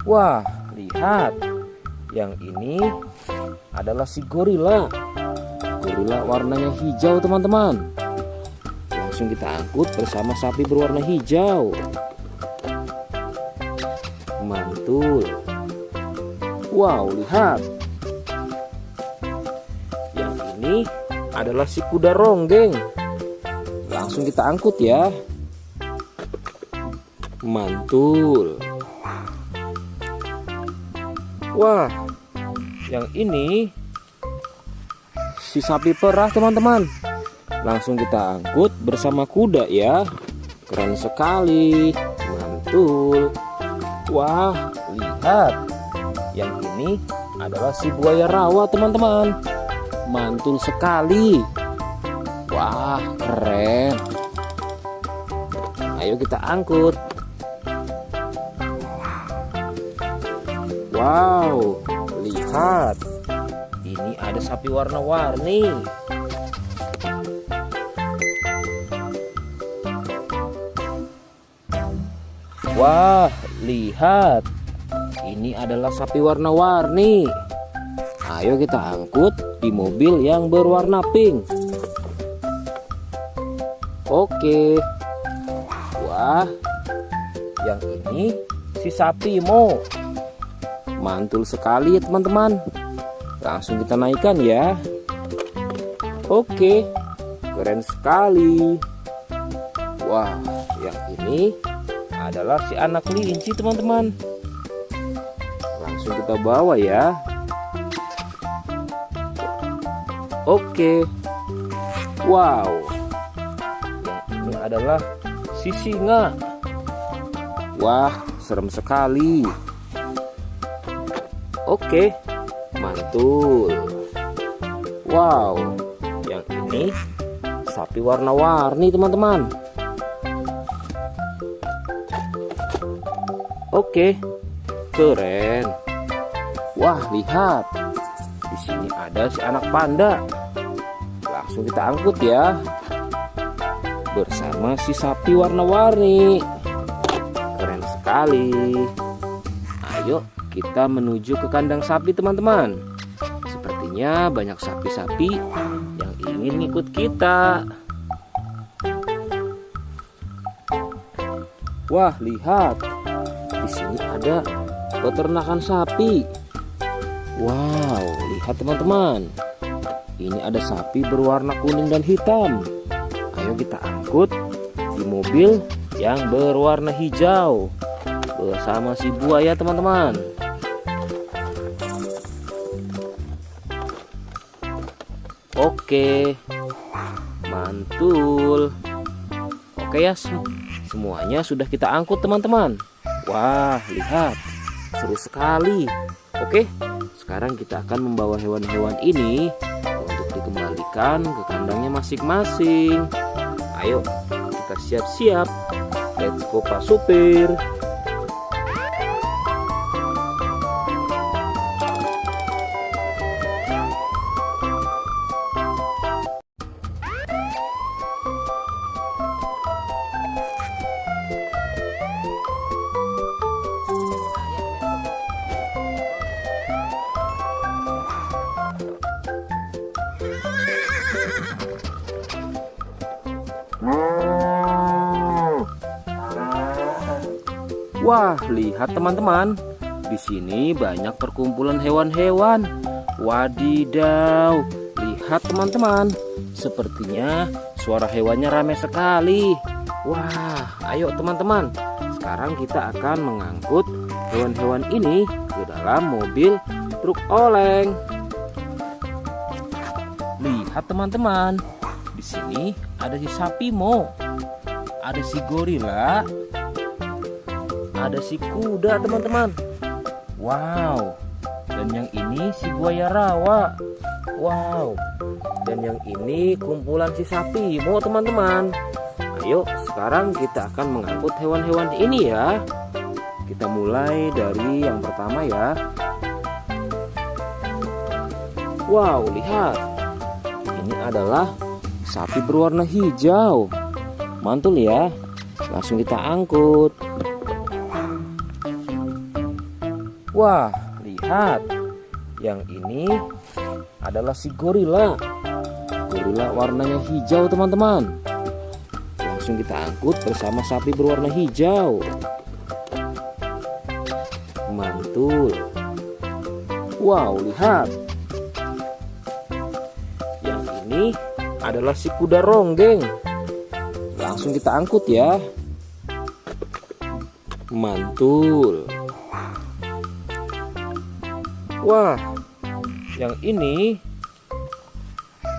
Wah, lihat. Yang ini adalah si gorila. Gorila warnanya hijau teman-teman. Langsung kita angkut bersama sapi berwarna hijau. Mantul. Wow, lihat. Yang ini adalah si kuda ronggeng. Langsung kita angkut ya. Mantul. Wah, yang ini si sapi perah teman-teman. Langsung kita angkut bersama kuda ya. Keren sekali. Mantul. Wah, lihat. Yang ini adalah si buaya rawa teman-teman. Mantul sekali. Wah, keren. Ayo kita angkut. Wow, lihat. Ini ada sapi warna-warni. Wah, lihat. Ini adalah sapi warna-warni. Ayo kita angkut di mobil yang berwarna pink. Oke. Wah, yang ini si sapi Mo. Mantul sekali ya teman-teman. Langsung kita naikkan ya. Oke, keren sekali. Wah, yang ini adalah si anak kelinci teman-teman. Langsung kita bawa ya. Oke. Wow. Yang ini adalah si singa. Wah, serem sekali. Oke, mantul. Wow, yang ini sapi warna-warni teman-teman. Oke, keren. Wah, lihat. Di sini ada si anak panda. Langsung kita angkut ya. Bersama si sapi warna-warni. Keren sekali. Ayo kita menuju ke kandang sapi teman-teman. Sepertinya banyak sapi-sapi yang ingin ikut kita. Wah, lihat. Di sini ada peternakan sapi. Wow, lihat teman-teman. Ini ada sapi berwarna kuning dan hitam. Ayo kita angkut di mobil yang berwarna hijau bersama si buaya teman-teman. Oke, mantul. Oke ya, semuanya sudah kita angkut teman-teman. Wah, lihat, seru sekali. Oke, sekarang kita akan membawa hewan-hewan ini untuk dikembalikan ke kandangnya masing-masing. Ayo, kita siap-siap. Let's go Pak Supir. Wah, lihat teman-teman. Di sini banyak perkumpulan hewan-hewan. Wadidaw, lihat teman-teman. Sepertinya suara hewannya ramai sekali. Wah, ayo teman-teman. Sekarang kita akan mengangkut hewan-hewan ini ke dalam mobil truk oleng. Lihat teman-teman. Di sini ada si sapi Mo. Ada si gorila. Ada si kuda teman-teman. Wow. Dan yang ini si buaya rawa. Wow. Dan yang ini kumpulan si sapi Mo teman-teman. Ayo sekarang kita akan mengangkut hewan-hewan ini ya. Kita mulai dari yang pertama ya. Wow, lihat. Ini adalah sapi berwarna hijau. Mantul ya. Langsung kita angkut. Wah, lihat. Yang ini adalah si gorila. Gorila warnanya hijau teman-teman. Langsung kita angkut bersama sapi berwarna hijau. Mantul. Wow, lihat. Yang ini adalah si kuda ronggeng. Langsung kita angkut ya. Mantul. Wah, yang ini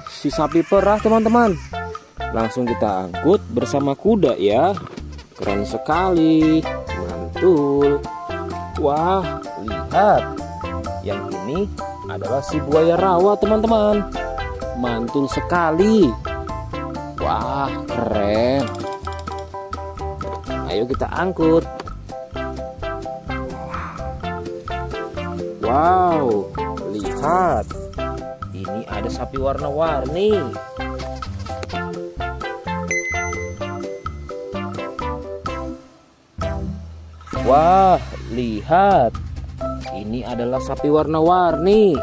si sapi perah teman-teman. Langsung kita angkut bersama kuda ya. Keren sekali. Mantul. Wah, lihat. Yang ini adalah si buaya rawa teman-teman. Mantul sekali. Wah, keren. Ayo kita angkut. Wow, lihat. Ini ada sapi warna-warni. Wah, lihat. Ini adalah sapi warna-warni.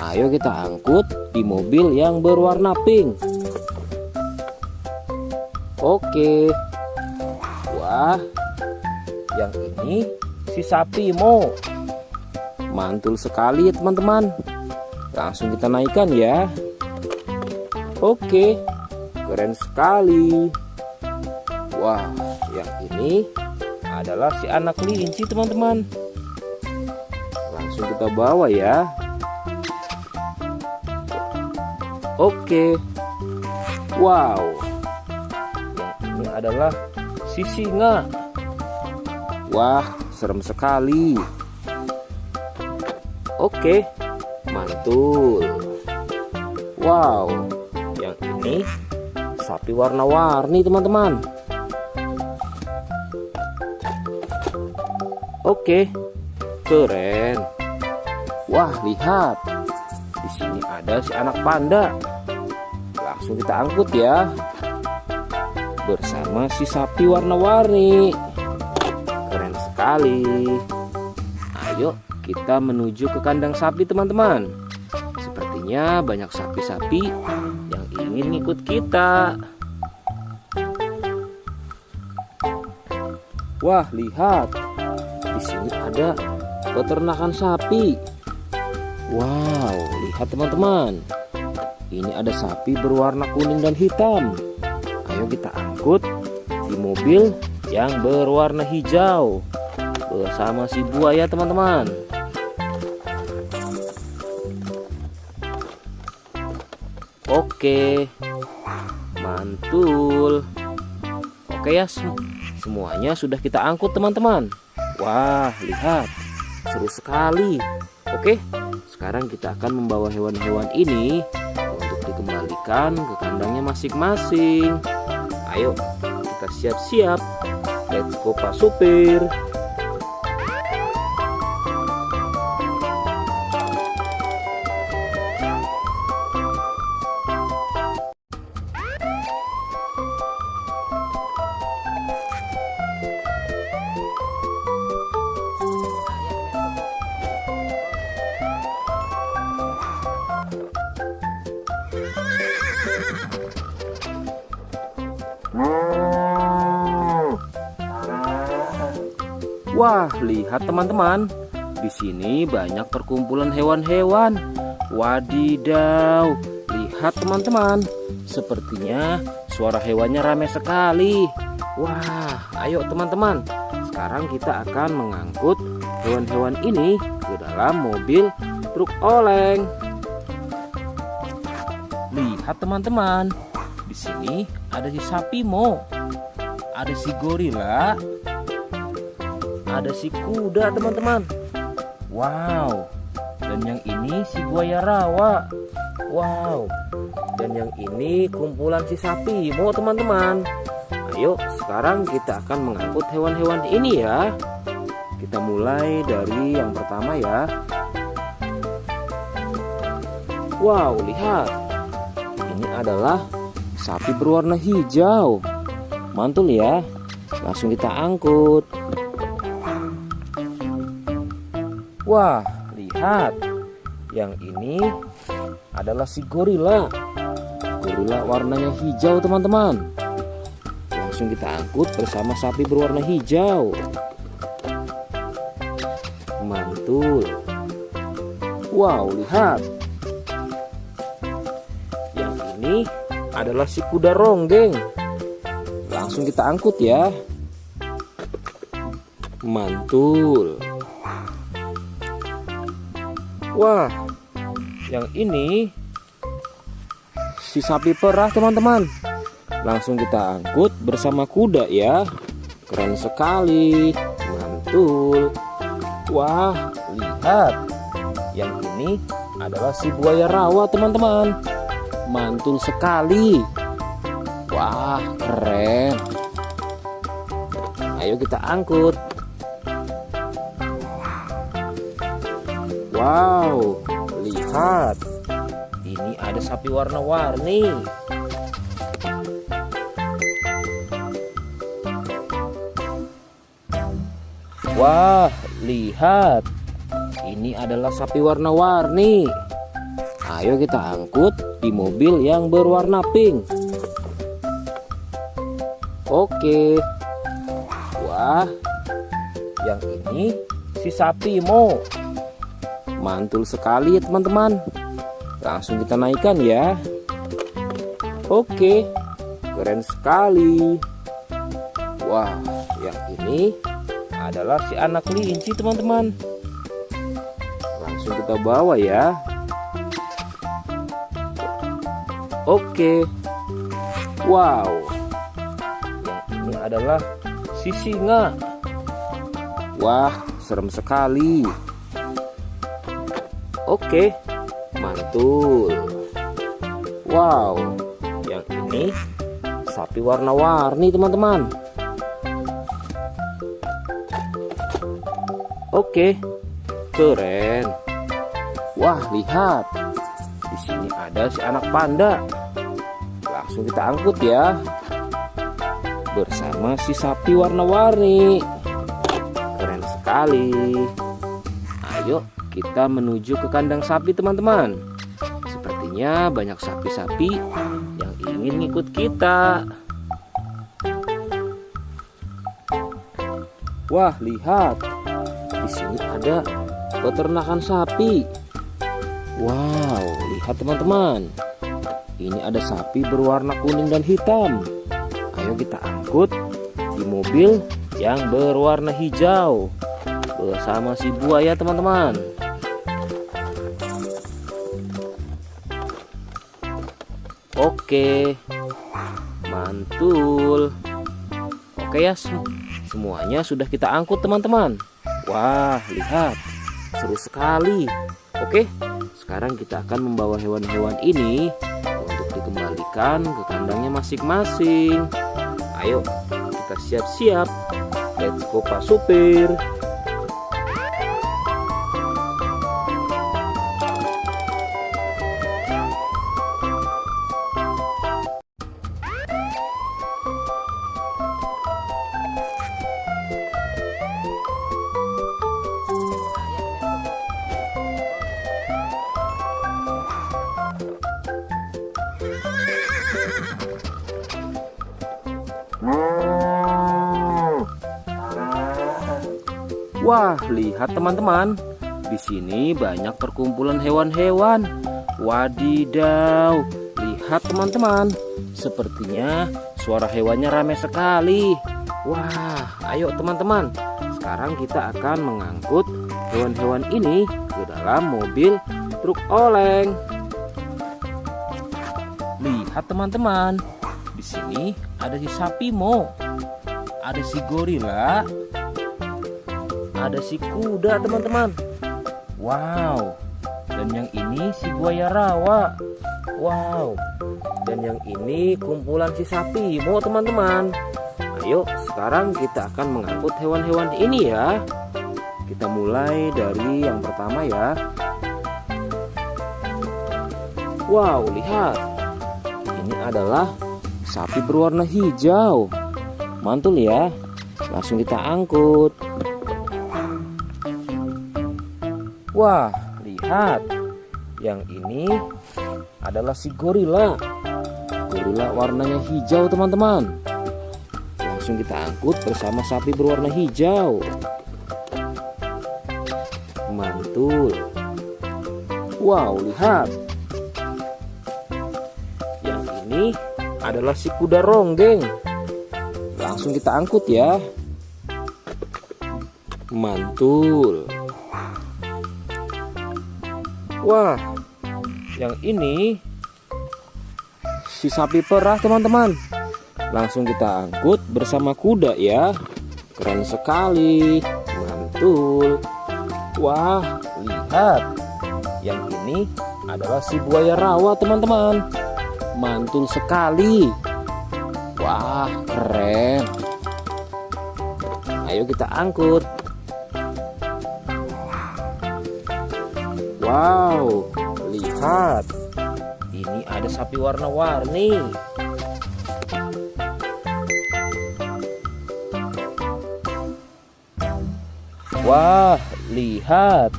Ayo kita angkut di mobil yang berwarna pink. Oke. Wah, yang ini si sapi Mo. Mantul sekali ya teman-teman. Langsung kita naikkan ya. Oke, keren sekali. Wah, yang ini adalah si anak kelinci teman-teman. Langsung kita bawa ya. Oke. Wow. Yang ini adalah si singa. Wah, serem sekali. Oke, mantul. Wow, yang ini sapi warna-warni teman-teman. Oke, keren. Wah, lihat. Di sini ada si anak panda. Langsung kita angkut ya. Bersama si sapi warna-warni. Keren sekali. Ayo kita menuju ke kandang sapi teman-teman. Sepertinya banyak sapi-sapi yang ingin ngikut kita. Wah, lihat. Di sini ada peternakan sapi. Wow, lihat teman-teman. Ini ada sapi berwarna kuning dan hitam. Ayo kita angkut di mobil yang berwarna hijau bersama si buaya teman-teman. Oke, mantul. Oke ya, semuanya sudah kita angkut teman-teman. Wah, lihat, seru sekali. Oke, sekarang kita akan membawa hewan-hewan ini untuk dikembalikan ke kandangnya masing-masing. Ayo, kita siap-siap. Let's go Pak Supir. Wah, lihat teman-teman. Di sini banyak perkumpulan hewan-hewan. Wadidaw, lihat teman-teman. Sepertinya suara hewannya ramai sekali. Wah, ayo teman-teman. Sekarang kita akan mengangkut hewan-hewan ini ke dalam mobil truk oleng. Lihat teman-teman. Di sini ada si sapi Mo. Ada si gorila. Ada si kuda teman-teman. Wow. Dan yang ini si buaya rawa. Wow. Dan yang ini kumpulan si sapi Mo teman-teman. Ayo sekarang kita akan mengangkut hewan-hewan ini ya. Kita mulai dari yang pertama ya. Wow, lihat. Ini adalah sapi berwarna hijau. Mantul ya. Langsung kita angkut. Wah, lihat. Yang ini adalah si gorila. Gorila warnanya hijau teman-teman. Langsung kita angkut bersama sapi berwarna hijau. Mantul. Wow, lihat. Yang ini adalah si kuda ronggeng. Langsung kita angkut ya. Mantul. Wah, yang ini si sapi perah teman-teman. Langsung kita angkut bersama kuda ya. Keren sekali. Mantul. Wah, lihat. Yang ini adalah si buaya rawa teman-teman. Mantul sekali. Wah, keren. Ayo kita angkut. Wow, lihat. Ini ada sapi warna-warni. Wah, lihat. Ini adalah sapi warna-warni. Ayo kita angkut di mobil yang berwarna pink. Oke. Wah, yang ini si sapi Mo. Mantul sekali ya teman-teman. Langsung kita naikkan ya. Oke, keren sekali. Wah, yang ini adalah si anak kelinci teman-teman. Langsung kita bawa ya. Oke. Wow. Yang ini adalah si singa. Wah, serem sekali. Oke, mantul. Wow, yang ini sapi warna-warni teman-teman. Oke, keren. Wah, lihat. Di sini ada si anak panda. Langsung kita angkut ya. Bersama si sapi warna-warni. Keren sekali. Ayo kita menuju ke kandang sapi teman-teman. Sepertinya banyak sapi-sapi yang ingin ngikut kita. Wah, lihat. Di sini ada peternakan sapi. Wow, lihat teman-teman. Ini ada sapi berwarna kuning dan hitam. Ayo kita angkut di mobil yang berwarna hijau bersama si buaya teman-teman. Oke, mantul. Oke ya, semuanya sudah kita angkut teman-teman. Wah, lihat, seru sekali. Oke, sekarang kita akan membawa hewan-hewan ini untuk dikembalikan ke kandangnya masing-masing. Ayo, kita siap-siap. Let's go Pak Supir. Wah, lihat teman-teman. Di sini banyak perkumpulan hewan-hewan. Wadidaw, lihat teman-teman. Sepertinya suara hewannya ramai sekali. Wah, ayo teman-teman. Sekarang kita akan mengangkut hewan-hewan ini ke dalam mobil truk oleng. Lihat teman-teman. Di sini ada si sapi Mo. Ada si gorila. Ada si kuda teman-teman. Wow. Dan yang ini si buaya rawa. Wow. Dan yang ini kumpulan si sapi Mo teman-teman. Ayo sekarang kita akan mengangkut hewan-hewan ini ya. Kita mulai dari yang pertama ya. Wow, lihat. Ini adalah sapi berwarna hijau. Mantul ya. Langsung kita angkut. Wah, lihat. Yang ini adalah si gorila. Gorila warnanya hijau teman-teman. Langsung kita angkut bersama sapi berwarna hijau. Mantul. Wow, lihat. Yang ini adalah si kuda ronggeng. Langsung kita angkut ya. Mantul. Wah, yang ini si sapi perah teman-teman. Langsung kita angkut bersama kuda ya. Keren sekali. Mantul. Wah, lihat. Yang ini adalah si buaya rawa teman-teman. Mantul sekali. Wah, keren. Ayo kita angkut. Wow, lihat. Ini ada sapi warna-warni. Wah, lihat.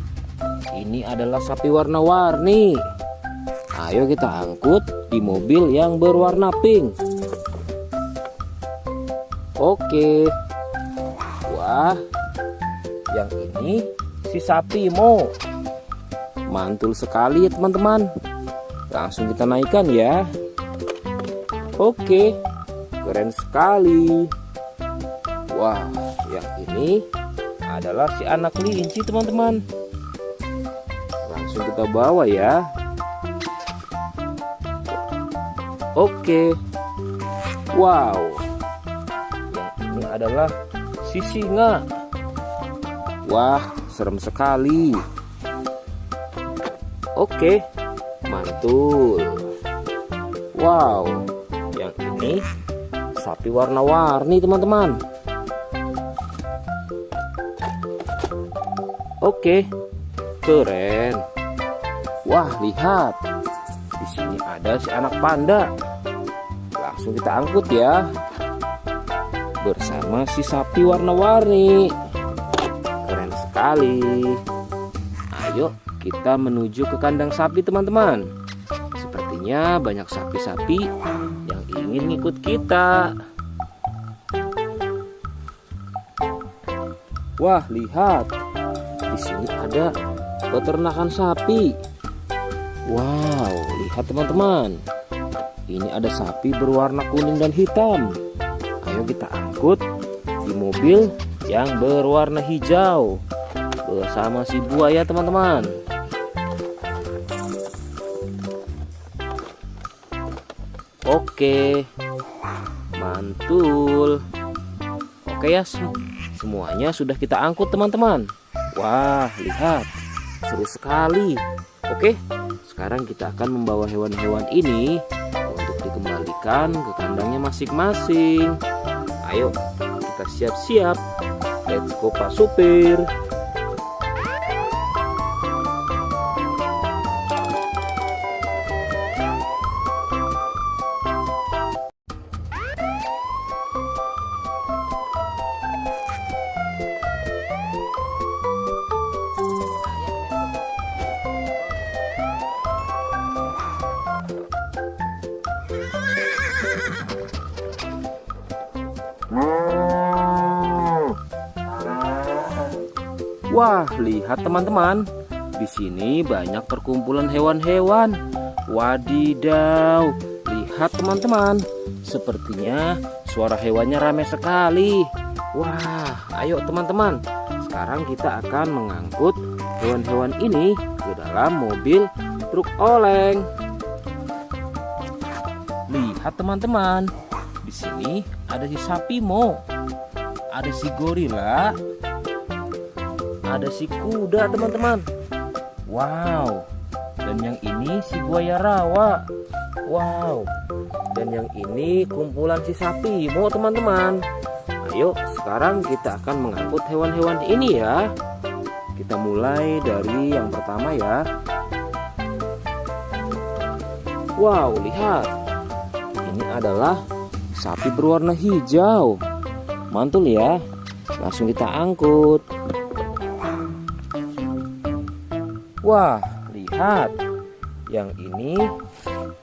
Ini adalah sapi warna-warni. Ayo kita angkut di mobil yang berwarna pink. Oke. Wah, yang ini si sapi Mo. Mantul sekali ya teman-teman. Langsung kita naikkan ya. Oke, keren sekali. Wah, yang ini adalah si anak kelinci teman-teman. Langsung kita bawa ya. Oke. Wow. Yang ini adalah si singa. Wah, serem sekali. Oke, mantul. Wow, yang ini sapi warna-warni teman-teman. Oke, keren. Wah, lihat. Di sini ada si anak panda. Langsung kita angkut ya. Bersama si sapi warna-warni. Keren sekali. Ayo kita menuju ke kandang sapi teman-teman. Sepertinya banyak sapi-sapi yang ingin ngikut kita. Wah, lihat. Di sini ada peternakan sapi. Wow, lihat teman-teman. Ini ada sapi berwarna kuning dan hitam. Ayo kita angkut di mobil yang berwarna hijau bersama si buaya teman-teman. Oke, mantul. Oke ya, semuanya sudah kita angkut teman-teman. Wah, lihat, seru sekali. Oke, sekarang kita akan membawa hewan-hewan ini untuk dikembalikan ke kandangnya masing-masing. Ayo, kita siap-siap. Let's go Pak Supir. Wah, lihat teman-teman. Di sini banyak perkumpulan hewan-hewan. Wadidaw, lihat teman-teman. Sepertinya suara hewannya ramai sekali. Wah, ayo teman-teman. Sekarang kita akan mengangkut hewan-hewan ini ke dalam mobil truk oleng. Lihat teman-teman. Di sini ada si sapi Mo, ada si gorila, ada si kuda teman-teman. Wow. Dan yang ini si buaya rawa. Wow. Dan yang ini kumpulan si sapi Mo teman-teman. Ayo sekarang kita akan mengangkut hewan-hewan ini ya. Kita mulai dari yang pertama ya. Wow, lihat. Ini adalah sapi berwarna hijau. Mantul ya. Langsung kita angkut. Wah, lihat. Yang ini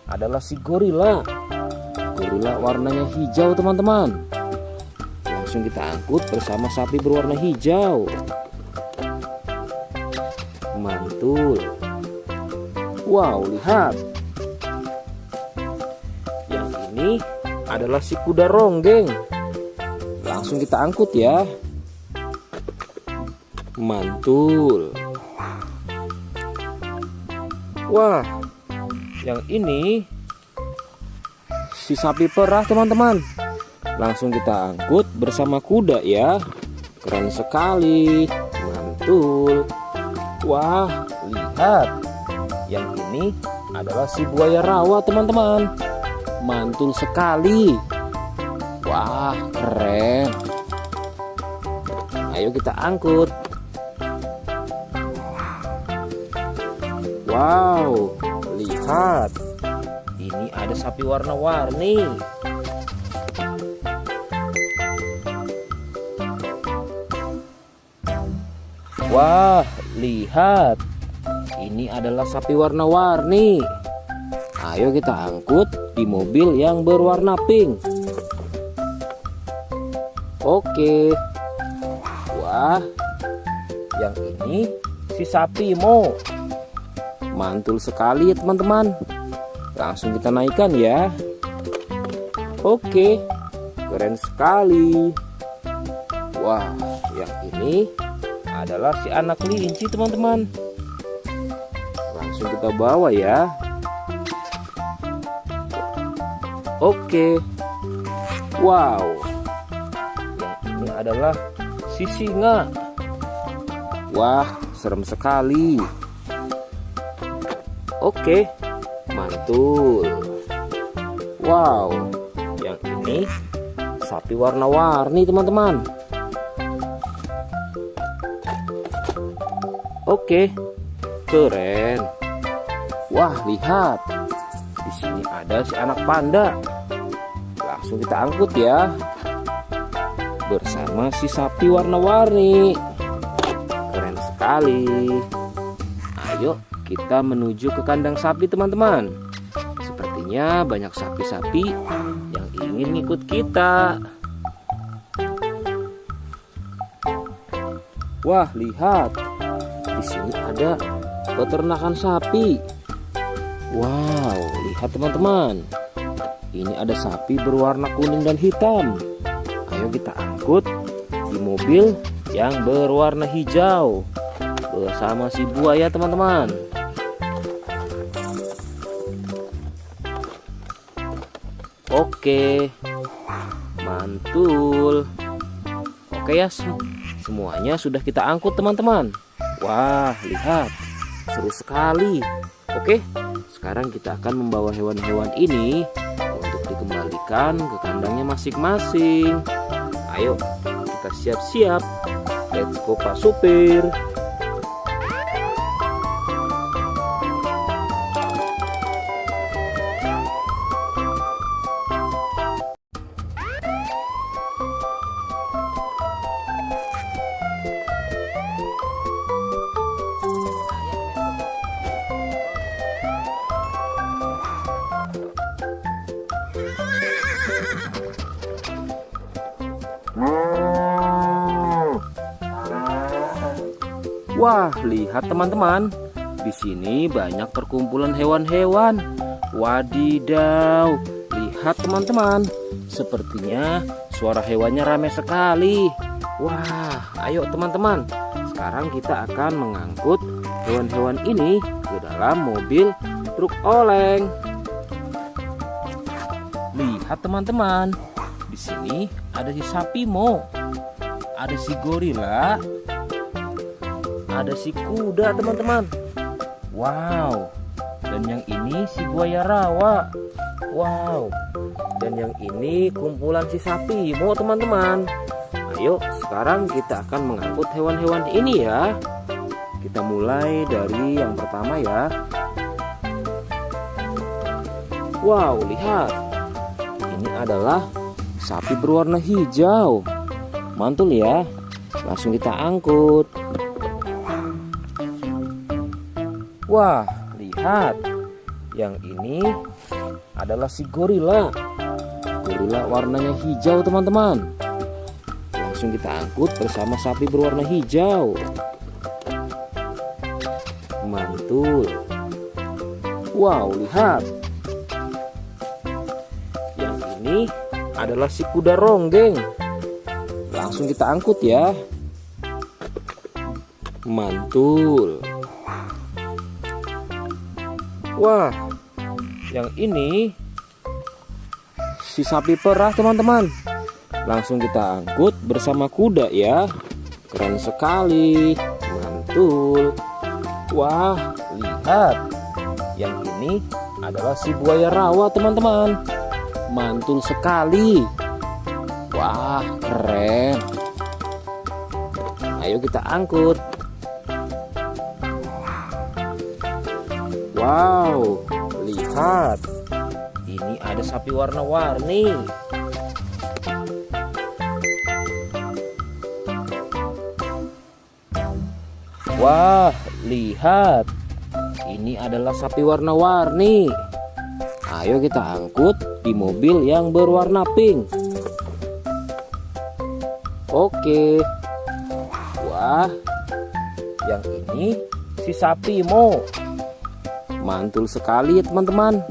adalah si gorila. Gorila warnanya hijau teman-teman. Langsung kita angkut bersama sapi berwarna hijau. Mantul. Wow, lihat. Yang ini adalah si kuda ronggeng. Langsung kita angkut ya. Mantul. Wah, yang ini si sapi perah teman-teman. Langsung kita angkut bersama kuda ya. Keren sekali. Mantul. Wah, lihat. Yang ini adalah si buaya rawa teman-teman. Mantul sekali. Wah, keren. Ayo kita angkut. Wow, lihat. Ini ada sapi warna-warni. Wah, lihat. Ini adalah sapi warna-warni. Ayo kita angkut di mobil yang berwarna pink. Oke. Wah, yang ini si sapi Mo. Mantul sekali ya teman-teman. Langsung kita naikkan ya. Oke, keren sekali. Wah, yang ini adalah si anak kelinci teman-teman. Langsung kita bawa ya. Oke. Wow. Yang ini adalah si singa. Wah, serem sekali. Oke, mantul. Wow, yang ini sapi warna-warni teman-teman. Oke, keren. Wah, lihat. Di sini ada si anak panda. Langsung kita angkut ya. Bersama si sapi warna-warni. Keren sekali. Ayo kita menuju ke kandang sapi teman-teman. Sepertinya banyak sapi-sapi yang ingin ikut kita. Wah, lihat. Di sini ada peternakan sapi. Wow, lihat teman-teman. Ini ada sapi berwarna kuning dan hitam. Ayo kita angkut di mobil yang berwarna hijau bersama si buaya teman-teman. Oke, mantul. Oke ya, semuanya sudah kita angkut teman-teman. Wah, lihat, seru sekali. Oke, sekarang kita akan membawa hewan-hewan ini untuk dikembalikan ke kandangnya masing-masing. Ayo, kita siap-siap. Let's go Pak Supir. Wah, lihat teman-teman. Di sini banyak perkumpulan hewan-hewan. Wadidaw, lihat teman-teman. Sepertinya suara hewannya ramai sekali. Wah, ayo teman-teman. Sekarang kita akan mengangkut hewan-hewan ini ke dalam mobil truk oleng. Lihat teman-teman. Di sini ada si sapi Mo, ada si gorila, ada si kuda teman-teman. Wow. Dan yang ini si buaya rawa. Wow. Dan yang ini kumpulan si sapi Mo teman-teman. Ayo sekarang kita akan mengangkut hewan-hewan ini ya. Kita mulai dari yang pertama ya. Wow, lihat. Ini adalah sapi berwarna hijau. Mantul ya. Langsung kita angkut. Wah, lihat. Yang ini adalah si gorila. Gorila warnanya hijau teman-teman. Langsung kita angkut bersama sapi berwarna hijau. Mantul. Wow, lihat. Yang ini adalah si kuda ronggeng. Langsung kita angkut ya. Mantul. Wah, yang ini si sapi perah teman-teman. Langsung kita angkut bersama kuda ya. Keren sekali. Mantul. Wah, lihat. Yang ini adalah si buaya rawa teman-teman. Mantul sekali. Wah, keren. Ayo kita angkut. Wow, lihat. Ini ada sapi warna-warni. Wah, lihat. Ini adalah sapi warna-warni. Ayo kita angkut di mobil yang berwarna pink. Oke. Wah, yang ini si sapi Mo. Mantul sekali ya teman-teman.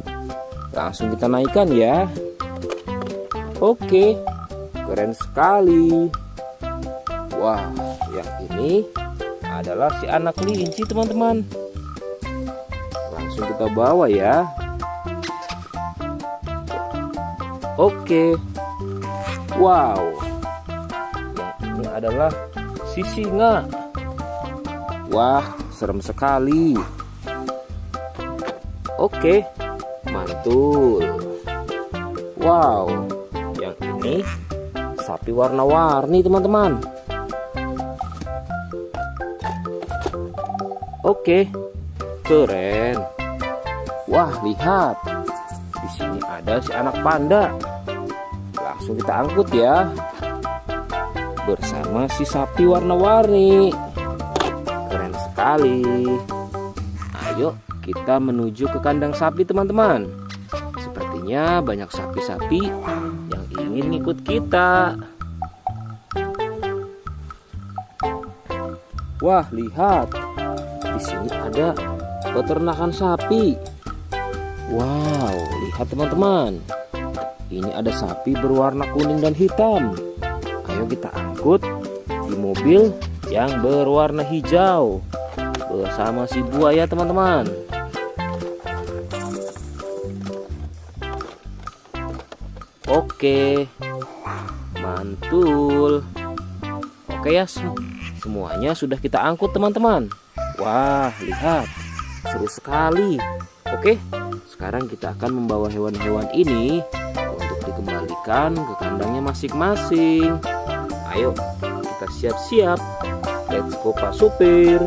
Langsung kita naikkan ya. Oke, keren sekali. Wah, yang ini adalah si anak kelinci teman-teman. Langsung kita bawa ya. Oke. Wow. Yang ini adalah si singa. Wah, serem sekali. Oke, mantul. Wow, yang ini sapi warna-warni teman-teman. Oke, keren. Wah, lihat. Di sini ada si anak panda. Langsung kita angkut ya. Bersama si sapi warna-warni. Keren sekali. Ayo kita menuju ke kandang sapi teman-teman. Sepertinya banyak sapi-sapi yang ingin ikut kita. Wah, lihat. Di sini ada peternakan sapi. Wow, lihat teman-teman. Ini ada sapi berwarna kuning dan hitam. Ayo kita angkut di mobil yang berwarna hijau bersama si buaya teman-teman. Oke, mantul. Oke ya, semuanya sudah kita angkut teman-teman. Wah, lihat, seru sekali. Oke, sekarang kita akan membawa hewan-hewan ini untuk dikembalikan ke kandangnya masing-masing. Ayo, kita siap-siap. Let's go Pak Supir.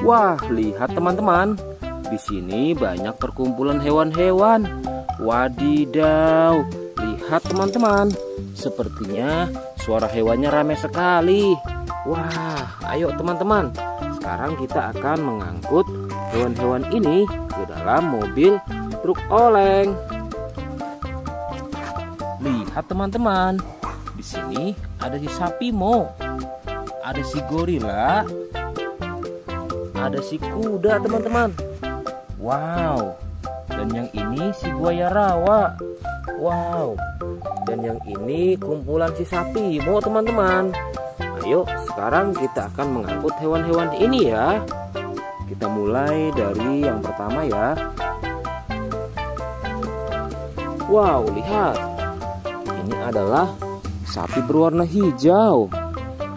Wah, lihat teman-teman. Di sini banyak perkumpulan hewan-hewan. Wadidaw, lihat teman-teman. Sepertinya suara hewannya ramai sekali. Wah, ayo teman-teman. Sekarang kita akan mengangkut hewan-hewan ini ke dalam mobil truk oleng. Lihat teman-teman. Di sini ada si sapi Mo, ada si gorila, ada si kuda teman-teman. Wow. Dan yang ini si buaya rawa. Wow. Dan yang ini kumpulan si sapi Mo teman-teman. Ayo sekarang kita akan mengangkut hewan-hewan ini ya. Kita mulai dari yang pertama ya. Wow, lihat. Ini adalah sapi berwarna hijau.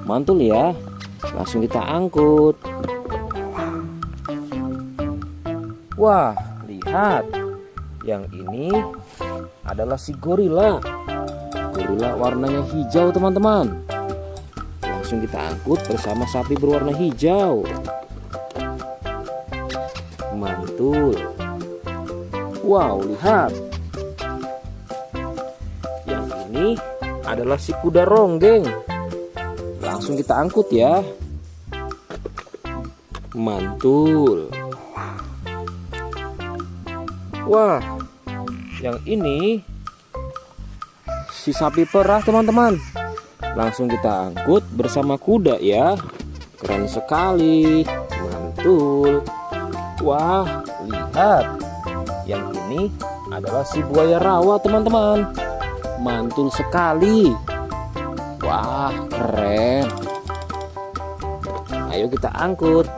Mantul ya. Langsung kita angkut. Wah, lihat. Yang ini adalah si gorila. Gorila warnanya hijau teman-teman. Langsung kita angkut bersama sapi berwarna hijau. Mantul. Wow, lihat. Yang ini adalah si kuda ronggeng. Langsung kita angkut ya. Mantul. Wah, yang ini si sapi perah teman-teman. Langsung kita angkut bersama kuda ya. Keren sekali. Mantul. Wah, lihat. Yang ini adalah si buaya rawa teman-teman. Mantul sekali. Wah, keren. Ayo kita angkut.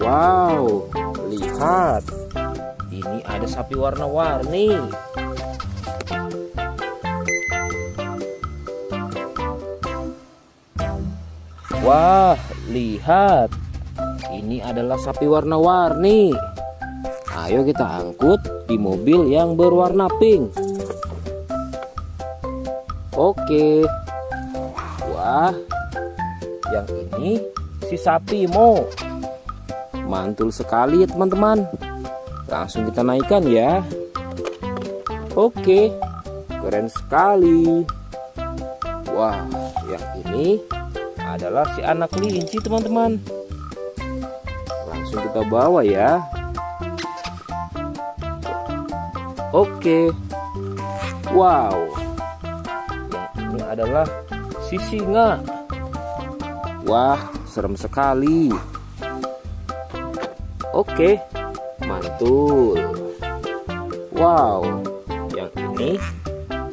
Wow, lihat. Ini ada sapi warna-warni. Wah, lihat. Ini adalah sapi warna-warni. Ayo kita angkut di mobil yang berwarna pink. Oke. Wah, yang ini si sapi Mo. Mantul sekali ya teman-teman. Langsung kita naikkan ya. Oke, keren sekali. Wah, yang ini adalah si anak kelinci teman-teman. Langsung kita bawa ya. Oke. Wow. Yang ini adalah si singa. Wah, serem sekali. Oke, mantul. Wow, yang ini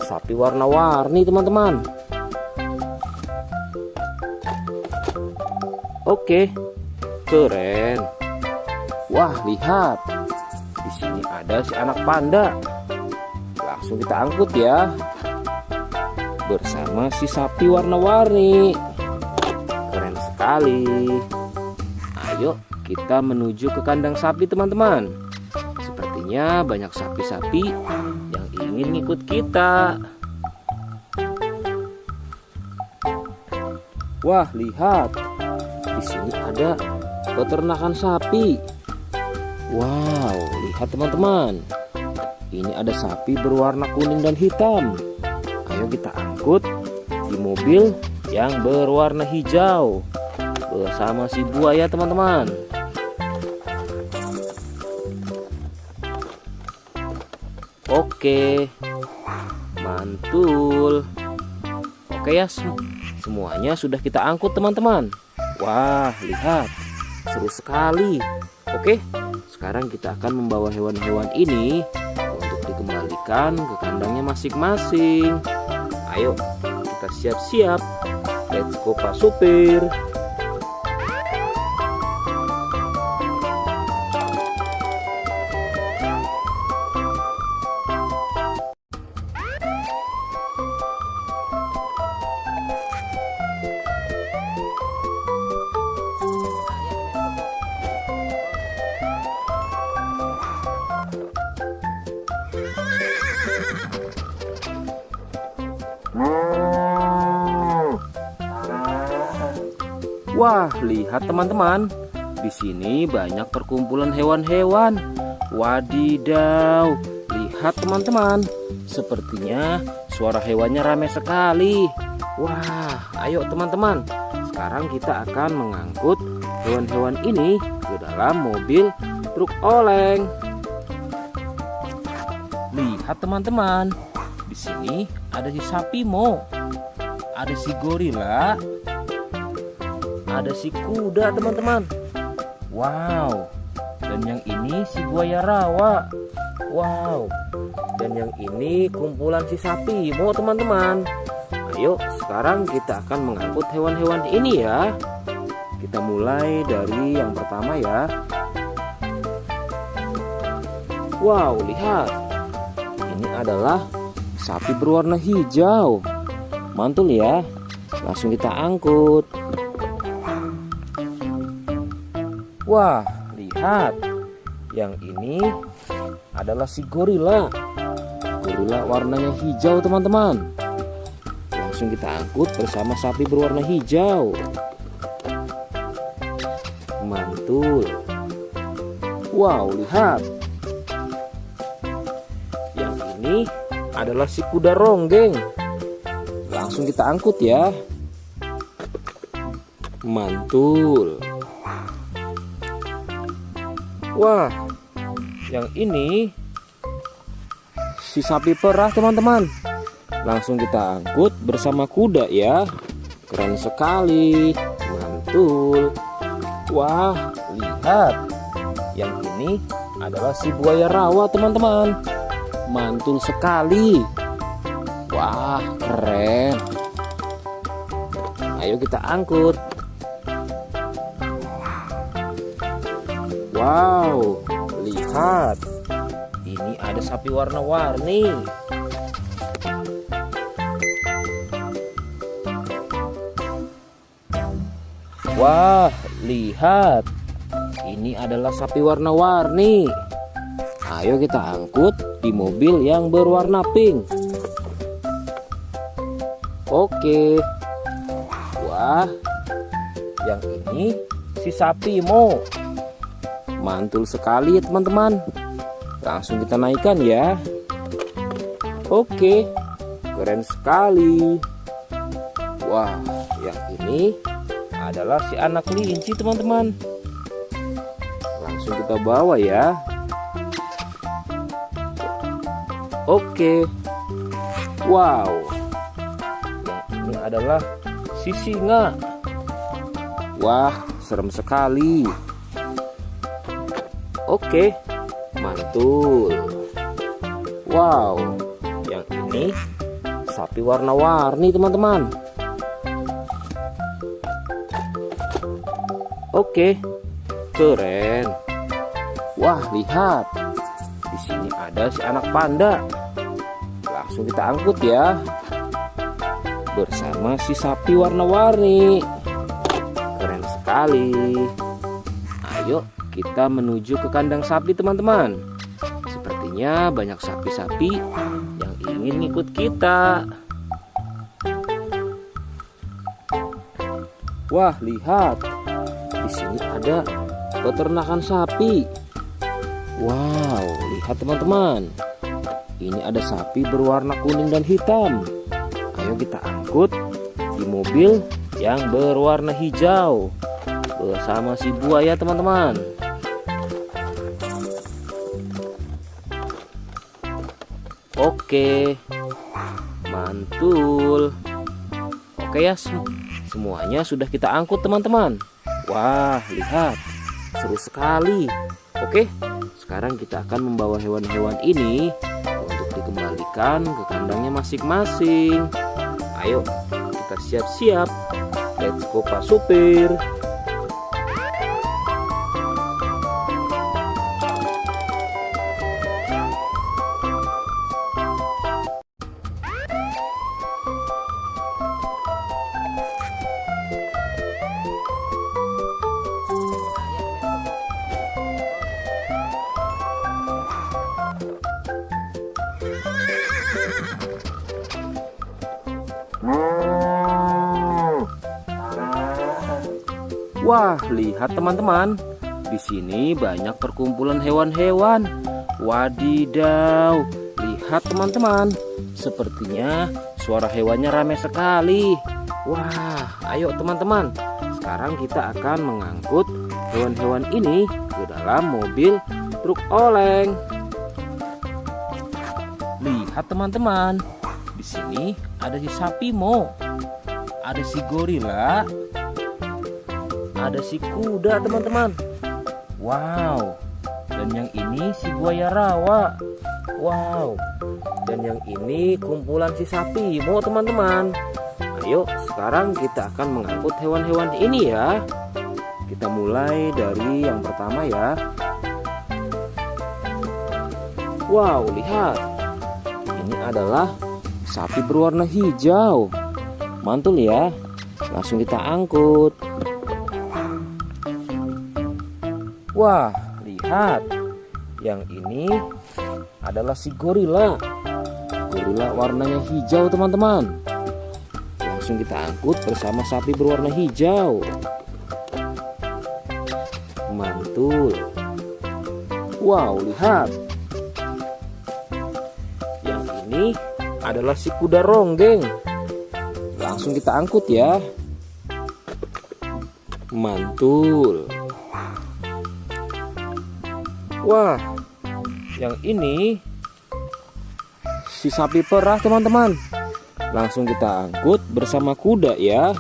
sapi warna-warni teman-teman. Oke, keren. Wah, lihat. Di sini ada si anak panda. Langsung kita angkut ya. Bersama si sapi warna-warni. Keren sekali. Ayo kita menuju ke kandang sapi teman-teman. Sepertinya banyak sapi-sapi yang ingin ngikut kita. Wah, lihat. Di sini ada peternakan sapi. Wow, lihat teman-teman. Ini ada sapi berwarna kuning dan hitam. Ayo kita angkut di mobil yang berwarna hijau bersama si buaya teman-teman. Oke, mantul. Oke ya, semuanya sudah kita angkut teman-teman. Wah, lihat, seru sekali. Oke, sekarang kita akan membawa hewan-hewan ini untuk dikembalikan ke kandangnya masing-masing. Ayo, kita siap-siap. Let's go Pak Supir. Wah, lihat teman-teman. Di sini banyak perkumpulan hewan-hewan. Wadidaw, lihat teman-teman. Sepertinya suara hewannya ramai sekali. Wah, ayo teman-teman. Sekarang kita akan mengangkut hewan-hewan ini ke dalam mobil truk oleng. Lihat teman-teman. Di sini ada si sapi Mo. Ada si gorila. Ada si kuda teman-teman. Wow. Dan yang ini si buaya rawa. Wow. Dan yang ini kumpulan si sapi Mo teman-teman. Ayo sekarang kita akan mengangkut hewan-hewan ini ya. Kita mulai dari yang pertama ya. Wow, lihat. Ini adalah sapi berwarna hijau. Mantul ya. Langsung kita angkut. Wah, lihat. Yang ini adalah si gorila. Gorila warnanya hijau teman-teman. Langsung kita angkut bersama sapi berwarna hijau. Mantul. Wow, lihat. Yang ini adalah si kuda ronggeng. Langsung kita angkut ya. Mantul. Wah, yang ini si sapi perah teman-teman. Langsung kita angkut bersama kuda ya. Keren sekali. Mantul. Wah, lihat. Yang ini adalah si buaya rawa teman-teman. Mantul sekali. Wah, keren. Ayo kita angkut. Wow, lihat. Ini ada sapi warna-warni. Wah, lihat. Ini adalah sapi warna-warni. Ayo kita angkut di mobil yang berwarna pink. Oke. Wah, yang ini si sapi Mo. Mantul sekali ya teman-teman. Langsung kita naikkan ya. Oke, keren sekali. Wah, yang ini adalah si anak kelinci teman-teman. Langsung kita bawa ya. Oke. Wow. Yang ini adalah si singa. Wah, serem sekali. Oke, mantul. Wow, yang ini sapi warna-warni teman-teman. Oke, keren. Wah, lihat. Di sini ada si anak panda. Langsung kita angkut ya. Bersama si sapi warna-warni. Keren sekali. Ayo kita menuju ke kandang sapi teman-teman. Sepertinya banyak sapi-sapi yang ingin ngikut kita. Wah, lihat. Di sini ada peternakan sapi. Wow, lihat teman-teman. Ini ada sapi berwarna kuning dan hitam. Ayo kita angkut di mobil yang berwarna hijau bersama si buaya teman-teman. Oke, mantul. Oke ya, semuanya sudah kita angkut teman-teman. Wah, lihat, seru sekali. Oke, sekarang kita akan membawa hewan-hewan ini untuk dikembalikan ke kandangnya masing-masing. Ayo, kita siap-siap. Let's go Pak Supir. Wah, lihat teman-teman. Di sini banyak perkumpulan hewan-hewan. Wadidaw, lihat teman-teman. Sepertinya suara hewannya ramai sekali. Wah, ayo teman-teman. Sekarang kita akan mengangkut hewan-hewan ini ke dalam mobil truk oleng. Lihat teman-teman. Di sini ada si sapi Mo. Ada si gorila. Ada si kuda teman-teman. Wow. Dan yang ini si buaya rawa. Wow. Dan yang ini kumpulan si sapi Mo teman-teman. Ayo sekarang kita akan mengangkut hewan-hewan ini ya. Kita mulai dari yang pertama ya. Wow, lihat. Ini adalah sapi berwarna hijau. Mantul ya. Langsung kita angkut. Wah, lihat. Yang ini adalah si gorila. Gorila warnanya hijau teman-teman. Langsung kita angkut bersama sapi berwarna hijau. Mantul. Wow, lihat. Yang ini adalah si kuda ronggeng. Langsung kita angkut ya. Mantul. Wah, yang ini si sapi perah teman-teman. Langsung kita angkut bersama kuda ya.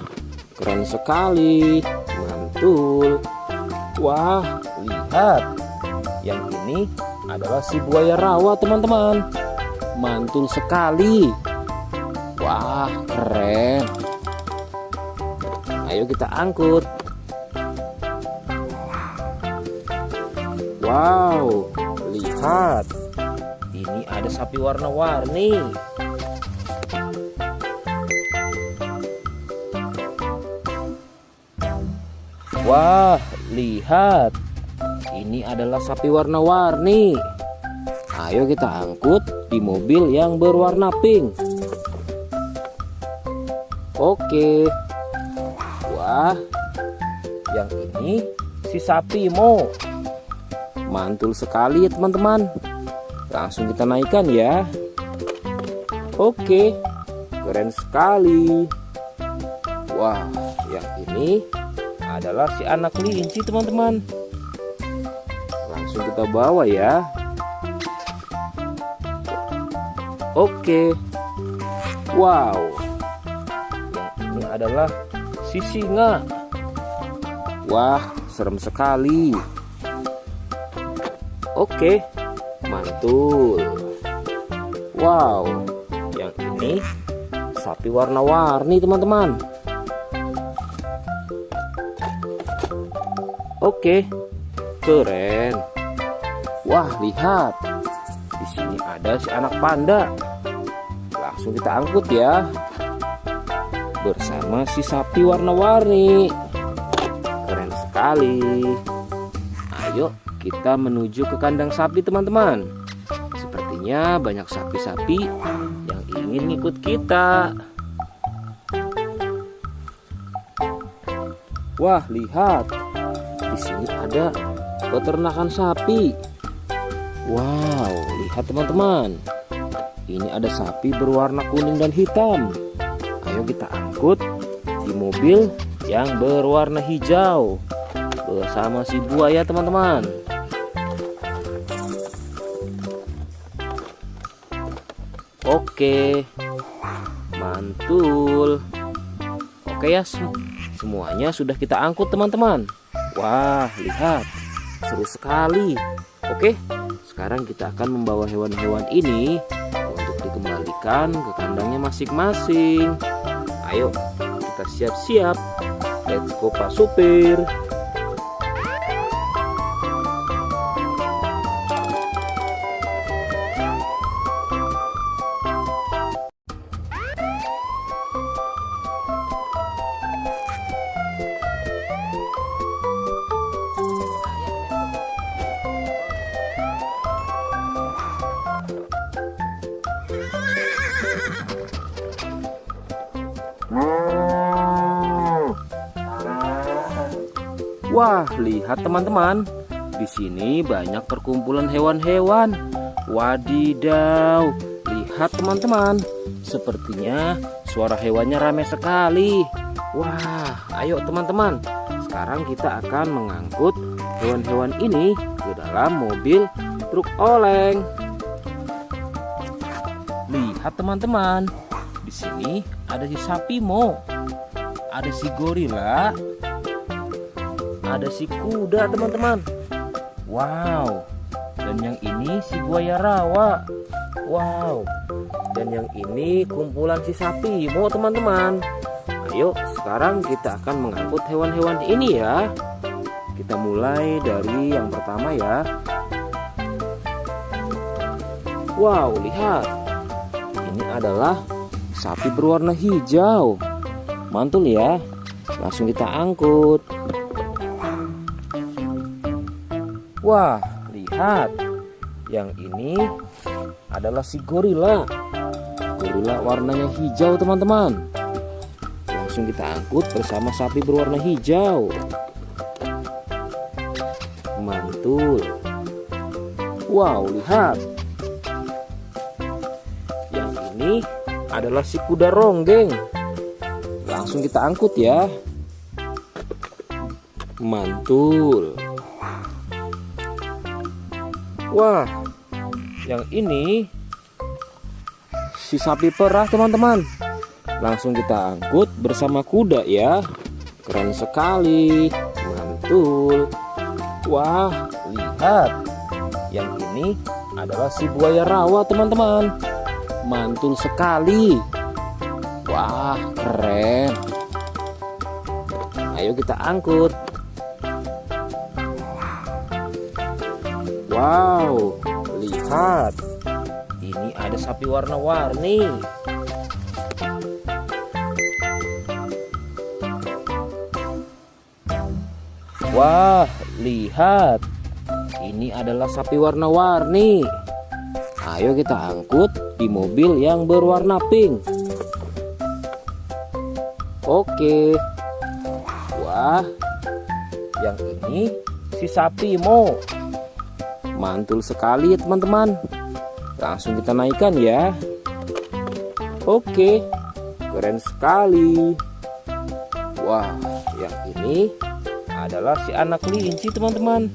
Keren sekali. Mantul. Wah, lihat. Yang ini adalah si buaya rawa teman-teman. Mantul sekali. Wah, keren. Ayo kita angkut. Wow, lihat. Ini ada sapi warna-warni. Wah, lihat. Ini adalah sapi warna-warni. Ayo kita angkut di mobil yang berwarna pink. Oke. Wah, yang ini si sapi Mo. Mantul sekali ya teman-teman. Langsung kita naikkan ya. Oke, keren sekali. Wah, yang ini adalah si anak kelinci teman-teman. Langsung kita bawa ya. Oke. Wow. Yang ini adalah si singa. Wah, serem sekali. Oke, mantul. Wow, yang ini sapi warna-warni teman-teman. Oke, keren. Wah, lihat. Di sini ada si anak panda. Langsung kita angkut ya. Bersama si sapi warna-warni. Keren sekali. Ayo kita menuju ke kandang sapi teman-teman. Sepertinya banyak sapi-sapi yang ingin ikut kita. Wah, lihat. Di sini ada peternakan sapi. Wow, lihat teman-teman. Ini ada sapi berwarna kuning dan hitam. Ayo kita angkut di mobil yang berwarna hijau bersama si buaya teman-teman. Oke, mantul. Oke ya, semuanya sudah kita angkut teman-teman. Wah, lihat, seru sekali. Oke, sekarang kita akan membawa hewan-hewan ini untuk dikembalikan ke kandangnya masing-masing. Ayo, kita siap-siap. Let's go Pak Supir. Wah, lihat teman-teman. Di sini banyak perkumpulan hewan-hewan. Wadidaw, lihat teman-teman. Sepertinya suara hewannya ramai sekali. Wah, ayo teman-teman. Sekarang kita akan mengangkut hewan-hewan ini ke dalam mobil truk oleng. Lihat teman-teman. Di sini ada si sapi Mo. Ada si gorila. Ada si kuda teman-teman. Wow. Dan yang ini si buaya rawa. Wow. Dan yang ini kumpulan si sapi Mo teman-teman. Ayo sekarang kita akan mengangkut hewan-hewan ini ya. Kita mulai dari yang pertama ya. Wow, lihat. Ini adalah sapi berwarna hijau. Mantul ya. Langsung kita angkut. Wah, lihat. Yang ini adalah si gorila. Gorila warnanya hijau teman-teman. Langsung kita angkut bersama sapi berwarna hijau. Mantul. Wow, lihat. Yang ini adalah si kuda ronggeng. Langsung kita angkut ya. Mantul. Wah, yang ini si sapi perah teman-teman. Langsung kita angkut bersama kuda ya. Keren sekali. Mantul. Wah, lihat. Yang ini adalah si buaya rawa teman-teman. Mantul sekali. Wah, keren. Ayo kita angkut. Wow, lihat. Ini ada sapi warna-warni. Wah, lihat. Ini adalah sapi warna-warni. Ayo kita angkut di mobil yang berwarna pink. Oke. Wah, yang ini si sapi Mo. Mantul sekali ya teman-teman. Langsung kita naikkan ya. Oke, keren sekali. Wah, yang ini adalah si anak kelinci teman-teman.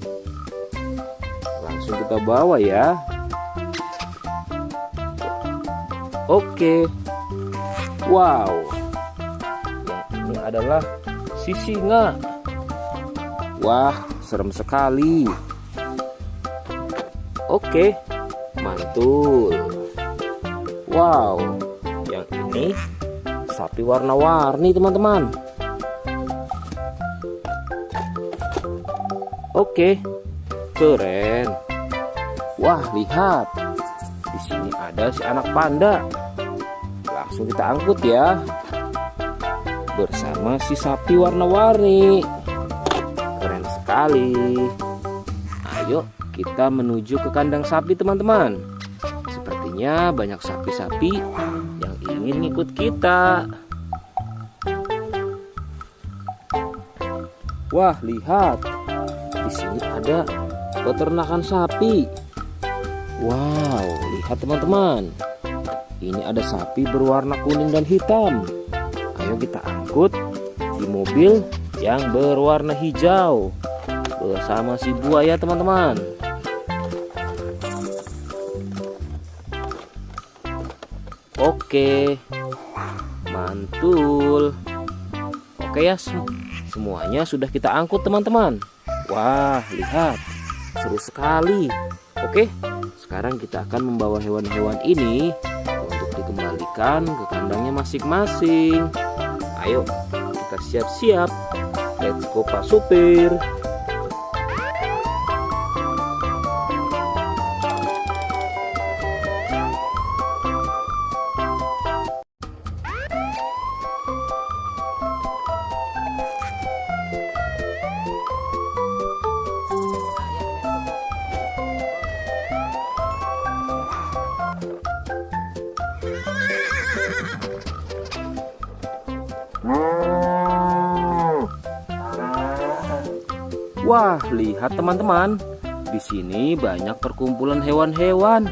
Langsung kita bawa ya. Oke. Wow. Yang ini adalah si singa. Wah, serem sekali. Oke, mantul. Wow, yang ini sapi warna-warni teman-teman. Oke, keren. Wah, lihat. Di sini ada si anak panda. Langsung kita angkut ya. Bersama si sapi warna-warni. Keren sekali. Ayo kita menuju ke kandang sapi teman-teman. Sepertinya banyak sapi-sapi yang ingin ikut kita. Wah, lihat. Di sini ada peternakan sapi. Wow, lihat teman-teman. Ini ada sapi berwarna kuning dan hitam. Ayo kita angkut di mobil yang berwarna hijau bersama si buaya teman-teman. Oke, mantul. Oke ya, semuanya sudah kita angkut teman-teman. Wah, lihat, seru sekali. Oke, sekarang kita akan membawa hewan-hewan ini untuk dikembalikan ke kandangnya masing-masing. Ayo, kita siap-siap. Let's go Pak Supir. Wah, lihat teman-teman. Di sini banyak perkumpulan hewan-hewan.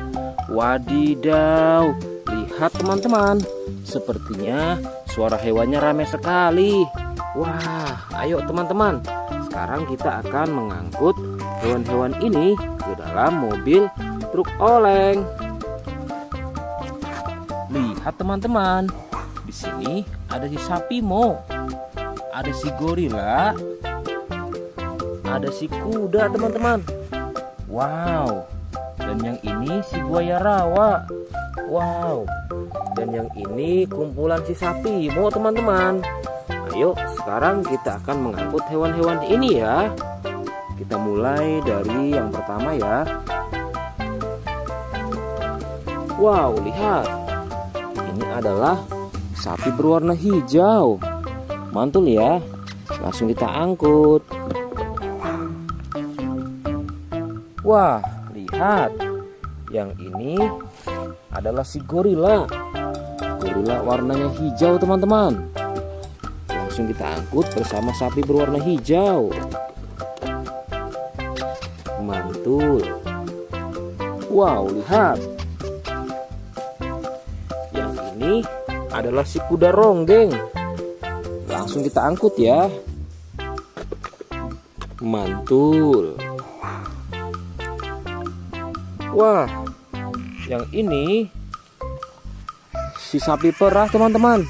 Wadidaw, lihat teman-teman. Sepertinya suara hewannya ramai sekali. Wah, ayo teman-teman. Sekarang kita akan mengangkut hewan-hewan ini ke dalam mobil truk oleng. Lihat teman-teman. Di sini ada si sapi Mo. Ada si gorila. Ada si kuda teman-teman. Wow. Dan yang ini si buaya rawa. Wow. Dan yang ini kumpulan si sapi Mo teman-teman. Ayo sekarang kita akan mengangkut hewan-hewan ini ya. Kita mulai dari yang pertama ya. Wow, lihat. Ini adalah sapi berwarna hijau. Mantul ya. Langsung kita angkut. Wah, lihat. Yang ini adalah si gorila. Gorila warnanya hijau teman-teman. Langsung kita angkut bersama sapi berwarna hijau. Mantul. Wow, lihat. Yang ini adalah si kuda ronggeng. Langsung kita angkut ya. Mantul. Wah, yang ini si sapi perah teman-teman.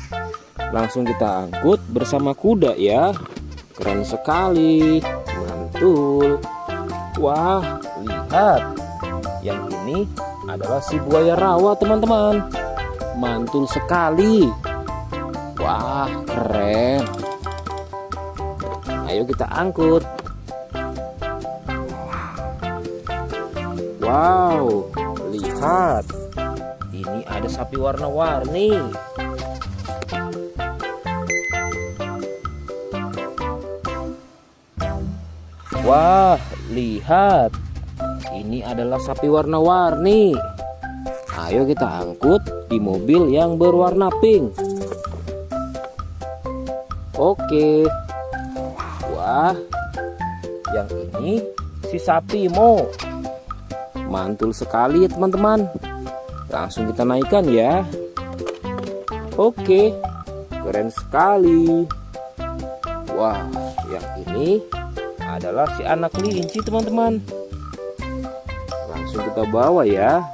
Langsung kita angkut bersama kuda ya. Keren sekali. Mantul. Wah, lihat. Yang ini adalah si buaya rawa teman-teman. Mantul sekali. Wah, keren. Ayo kita angkut. Wow, lihat. Ini ada sapi warna-warni. Wah, lihat. Ini adalah sapi warna-warni. Ayo kita angkut di mobil yang berwarna pink. Oke. Wah, yang ini si sapi Mo. Mantul sekali ya teman-teman. Langsung kita naikkan ya. Oke, keren sekali. Wah, yang ini adalah si anak kelinci teman-teman. Langsung kita bawa ya.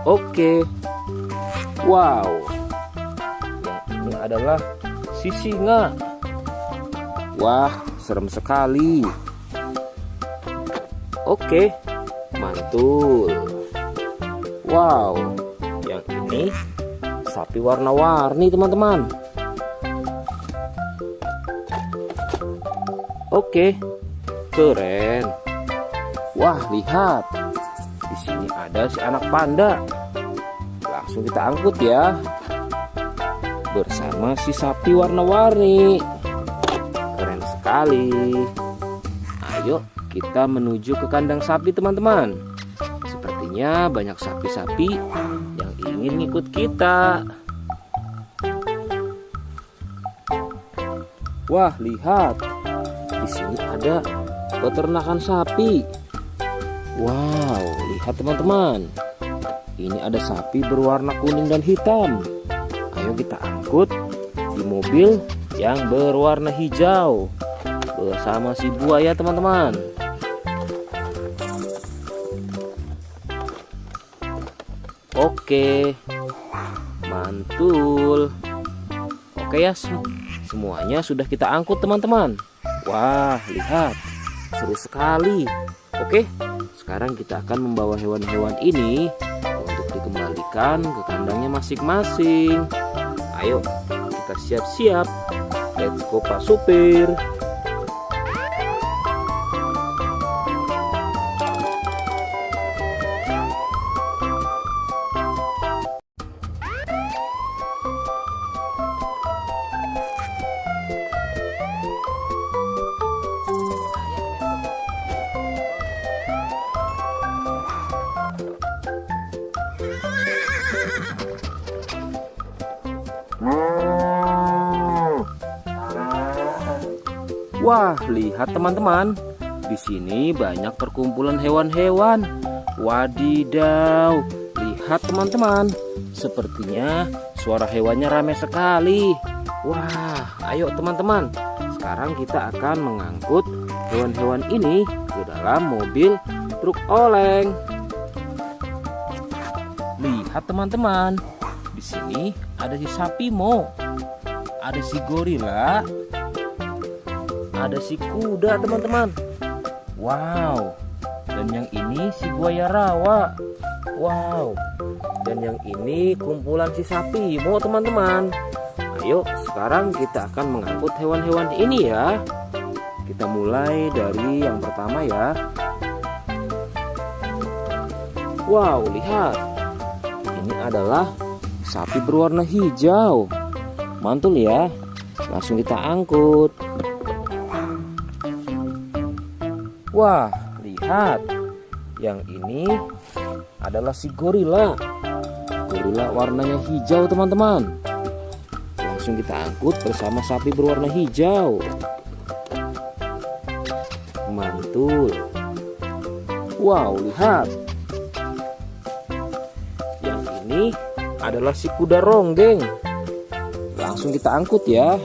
Oke. Wow. Yang ini adalah si singa. Wah, serem sekali. Oke, mantul. Wow, yang ini sapi warna-warni teman-teman. Oke, keren. Wah, lihat. Di sini ada si anak panda. Langsung kita angkut ya. Bersama si sapi warna-warni. Keren sekali. Ayo kita menuju ke kandang sapi teman-teman. Sepertinya banyak sapi-sapi yang ingin ngikut kita. Wah, lihat. Di sini ada peternakan sapi. Wow, lihat teman-teman. Ini ada sapi berwarna kuning dan hitam. Ayo kita angkut di mobil yang berwarna hijau bersama si buaya teman-teman. Oke, mantul. Oke ya, semuanya sudah kita angkut teman-teman. Wah, lihat, seru sekali. Oke, sekarang kita akan membawa hewan-hewan ini untuk dikembalikan ke kandangnya masing-masing. Ayo, kita siap-siap. Let's go Pak Supir. Wah, lihat teman-teman. Di sini banyak perkumpulan hewan-hewan. Wadidaw, lihat teman-teman. Sepertinya suara hewannya ramai sekali. Wah, ayo teman-teman. Sekarang kita akan mengangkut hewan-hewan ini ke dalam mobil truk oleng. Lihat teman-teman. Di sini ada si sapi Mo. Ada si gorila. Ada si kuda teman-teman. Wow. Dan yang ini si buaya rawa. Wow. Dan yang ini kumpulan si sapi Mo teman-teman. Ayo sekarang kita akan mengangkut hewan-hewan ini ya. Kita mulai dari yang pertama ya. Wow, lihat. Ini adalah sapi berwarna hijau. Mantul ya. Langsung kita angkut. Wah, lihat. Yang ini adalah si gorila. Gorila warnanya hijau teman-teman. Langsung kita angkut bersama sapi berwarna hijau. Mantul. Wow, lihat. Yang ini adalah si kuda ronggeng. Langsung kita angkut ya.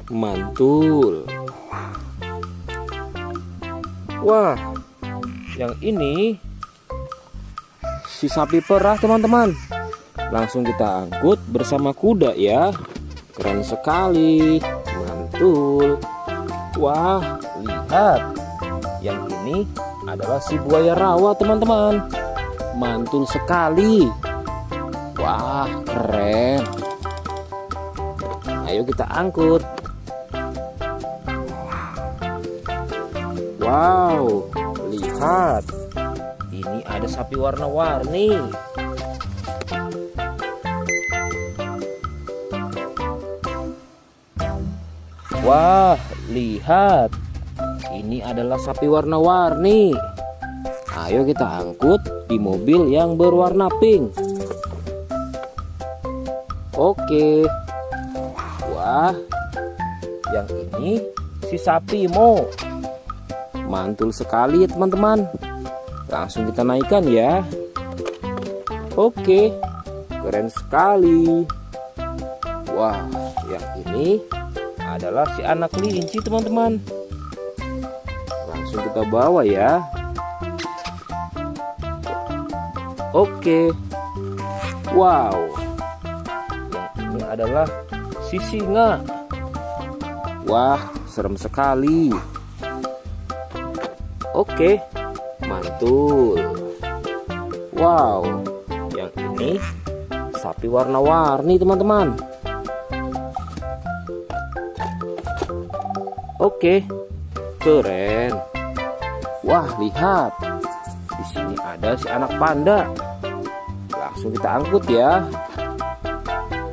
Mantul. Wah, yang ini si sapi perah teman-teman. Langsung kita angkut bersama kuda ya. Keren sekali. Mantul. Wah, lihat. Yang ini adalah si buaya rawa teman-teman. Mantul sekali. Wah, keren. Ayo kita angkut. Wow, lihat. Ini ada sapi warna-warni. Wah, lihat. Ini adalah sapi warna-warni. Ayo kita angkut di mobil yang berwarna pink. Oke. Wah, yang ini si sapi Mo. Mantul sekali ya teman-teman. Langsung kita naikkan ya. Oke, keren sekali. Wah, yang ini adalah si anak kelinci teman-teman. Langsung kita bawa ya. Oke. Wow. Yang ini adalah si singa. Wah, serem sekali. Oke, mantul. Wow, yang ini sapi warna-warni teman-teman. Oke, keren. Wah, lihat. Di sini ada si anak panda. Langsung kita angkut ya.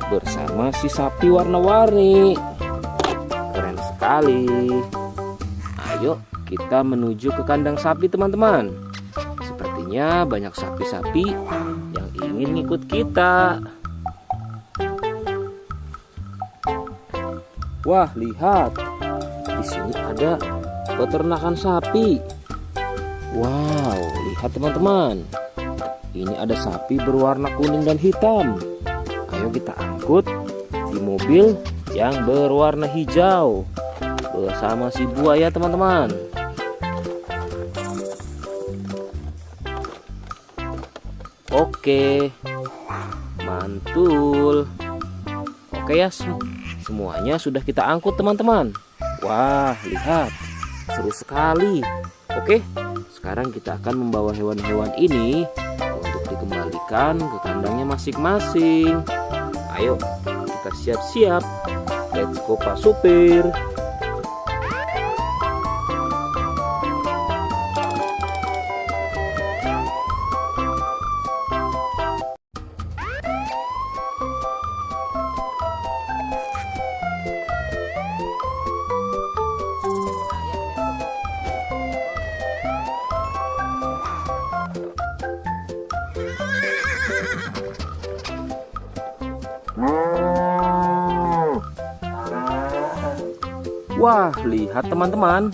Bersama si sapi warna-warni. Keren sekali. Ayo kita menuju ke kandang sapi teman-teman. Sepertinya banyak sapi-sapi yang ingin ngikut kita. Wah, lihat. Di sini ada peternakan sapi. Wow, lihat teman-teman. Ini ada sapi berwarna kuning dan hitam. Ayo kita angkut di mobil yang berwarna hijau bersama si buaya teman-teman. Oke, mantul. Oke ya, semuanya sudah kita angkut teman-teman. Wah, lihat, seru sekali. Oke, sekarang kita akan membawa hewan-hewan ini untuk dikembalikan ke kandangnya masing-masing. Ayo, kita siap-siap. Let's go Pak Supir. Wah, lihat teman-teman.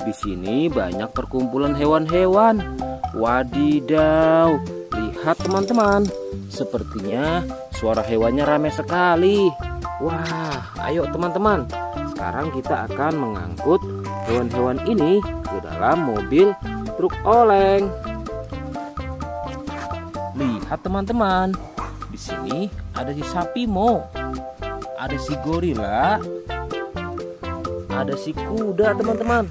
Di sini banyak perkumpulan hewan-hewan. Wadidaw, lihat teman-teman. Sepertinya suara hewannya ramai sekali. Wah, ayo teman-teman. Sekarang kita akan mengangkut hewan-hewan ini ke dalam mobil truk oleng. Lihat teman-teman. Di sini ada si sapi Mo. Ada si gorila. Ada si kuda teman-teman.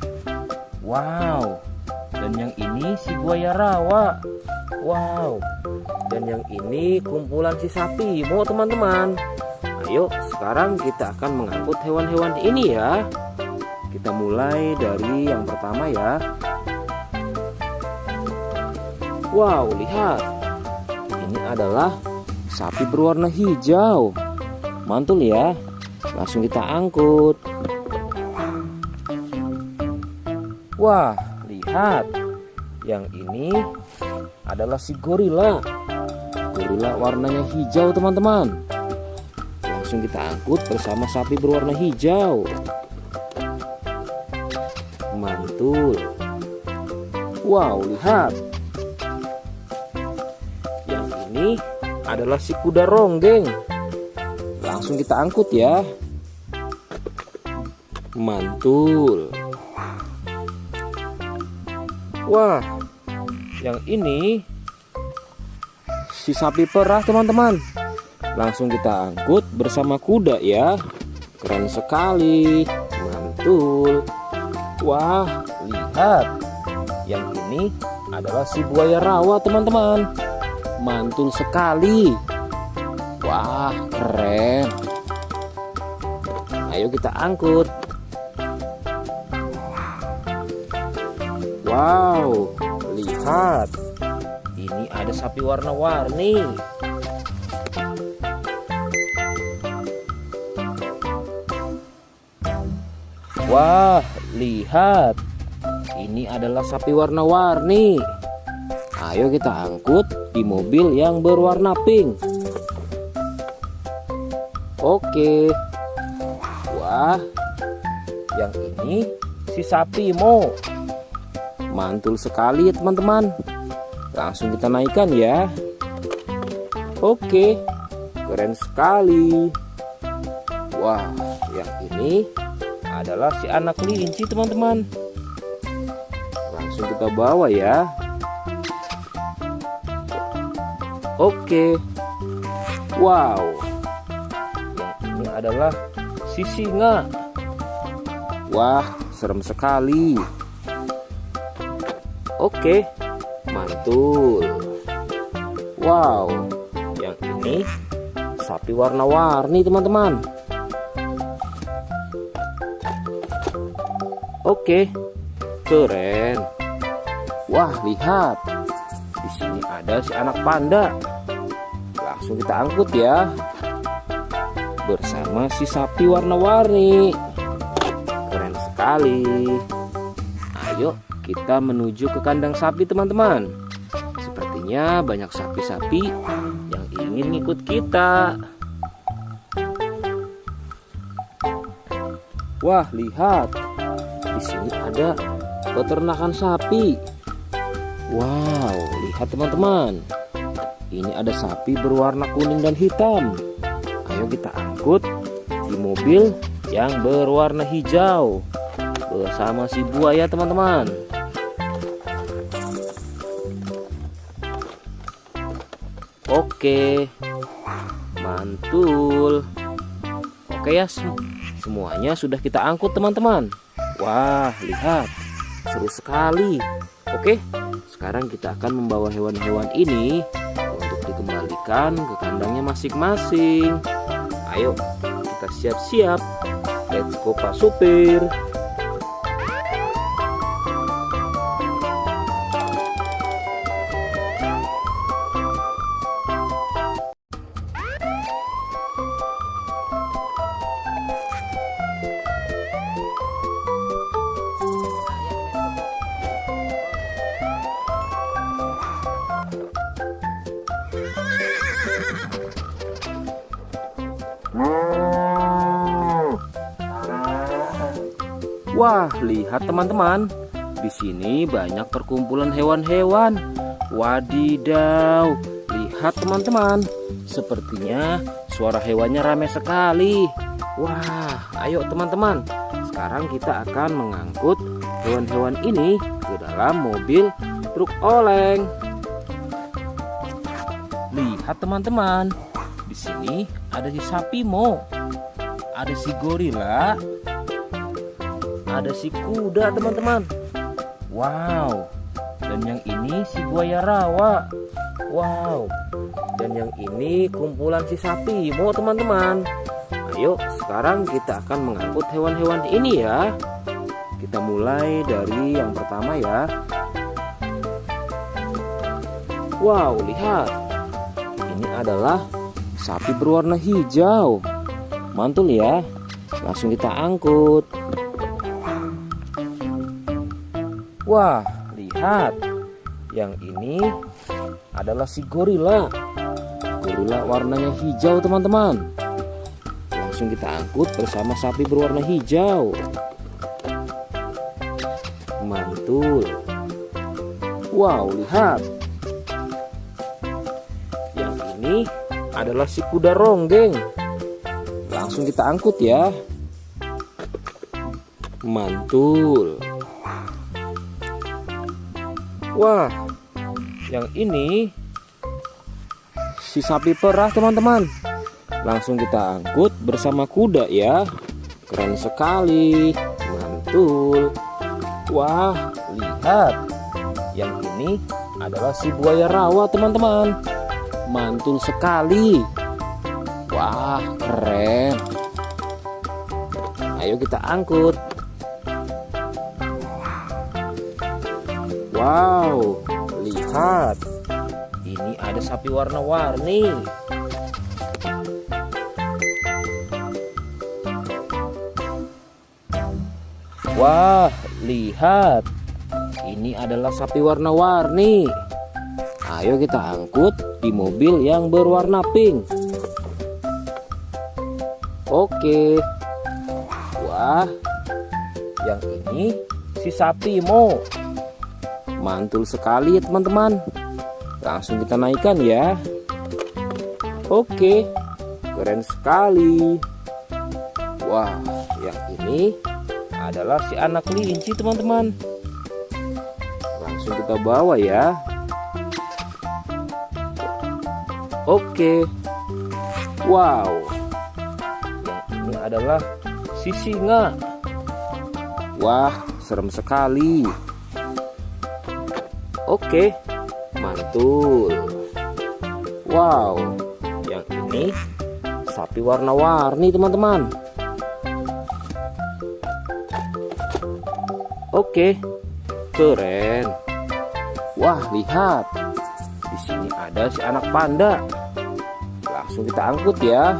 Wow. Dan yang ini si buaya rawa. Wow. Dan yang ini kumpulan si sapi Mo teman-teman. Ayo sekarang kita akan mengangkut hewan-hewan ini ya. Kita mulai dari yang pertama ya. Wow, lihat. Ini adalah sapi berwarna hijau. Mantul ya. Langsung kita angkut. Wah, lihat. Yang ini adalah si gorila. Gorila warnanya hijau teman-teman. Langsung kita angkut bersama sapi berwarna hijau. Mantul. Wow, lihat. Yang ini adalah si kuda ronggeng. Langsung kita angkut ya. Mantul. Wah, yang ini si sapi perah teman-teman. Langsung kita angkut bersama kuda ya. Keren sekali. Mantul. Wah, lihat. Yang ini adalah si buaya rawa teman-teman. Mantul sekali. Wah, keren. Ayo kita angkut. Wow, lihat. Ini ada sapi warna-warni. Wah, lihat. Ini adalah sapi warna-warni. Ayo kita angkut di mobil yang berwarna pink. Oke. Wah, yang ini si sapi Mo. Mantul sekali ya teman-teman. Langsung kita naikkan ya. Oke, keren sekali. Wah, yang ini adalah si anak kelinci teman-teman. Langsung kita bawa ya. Oke. Wow. Yang ini adalah si singa. Wah, serem sekali. Oke, mantul. Wow, yang ini sapi warna-warni teman-teman. Oke, keren. Wah, lihat. Di sini ada si anak panda. Langsung kita angkut ya. Bersama si sapi warna-warni. Keren sekali. Ayo kita menuju ke kandang sapi teman-teman. Sepertinya banyak sapi-sapi yang ingin ngikut kita. Wah, lihat. Di sini ada peternakan sapi. Wow, lihat teman-teman. Ini ada sapi berwarna kuning dan hitam. Ayo kita angkut di mobil yang berwarna hijau bersama si buaya teman-teman. Oke, mantul. Oke ya, semuanya sudah kita angkut teman-teman. Wah, lihat, seru sekali. Oke, sekarang kita akan membawa hewan-hewan ini untuk dikembalikan ke kandangnya masing-masing. Ayo, kita siap-siap. Let's go Pak Supir. Wah, lihat teman-teman. Di sini banyak perkumpulan hewan-hewan. Wadidaw, lihat teman-teman. Sepertinya suara hewannya ramai sekali. Wah, ayo teman-teman. Sekarang kita akan mengangkut hewan-hewan ini ke dalam mobil truk oleng. Lihat teman-teman. Di sini ada si sapi Mo. Ada si gorila. Ada si kuda teman-teman. Wow. Dan yang ini si buaya rawa. Wow. Dan yang ini kumpulan si sapi Mo teman-teman. Ayo sekarang kita akan mengangkut hewan-hewan ini ya. Kita mulai dari yang pertama ya. Wow, lihat. Ini adalah sapi berwarna hijau. Mantul ya. Langsung kita angkut. Wah, lihat. Yang ini adalah si gorila. Gorila warnanya hijau teman-teman. Langsung kita angkut bersama sapi berwarna hijau. Mantul. Wow, lihat. Yang ini adalah si kuda ronggeng. Langsung kita angkut ya. Mantul. Wah, yang ini si sapi perah teman-teman. Langsung kita angkut bersama kuda ya. Keren sekali. Mantul. Wah, lihat. Yang ini adalah si buaya rawa teman-teman. Mantul sekali. Wah, keren. Ayo kita angkut. Wow, lihat. Ini ada sapi warna-warni. Wah, lihat. Ini adalah sapi warna-warni. Ayo kita angkut di mobil yang berwarna pink. Oke. Wah, yang ini si sapi Mo. Mantul sekali ya teman-teman. Langsung kita naikkan ya. Oke, keren sekali. Wah, yang ini adalah si anak kelinci teman-teman. Langsung kita bawa ya. Oke. Wow. Yang ini adalah si singa. Wah, serem sekali. Oke, mantul. Wow, yang ini sapi warna-warni teman-teman. Oke, keren. Wah, lihat. Di sini ada si anak panda. Langsung kita angkut ya.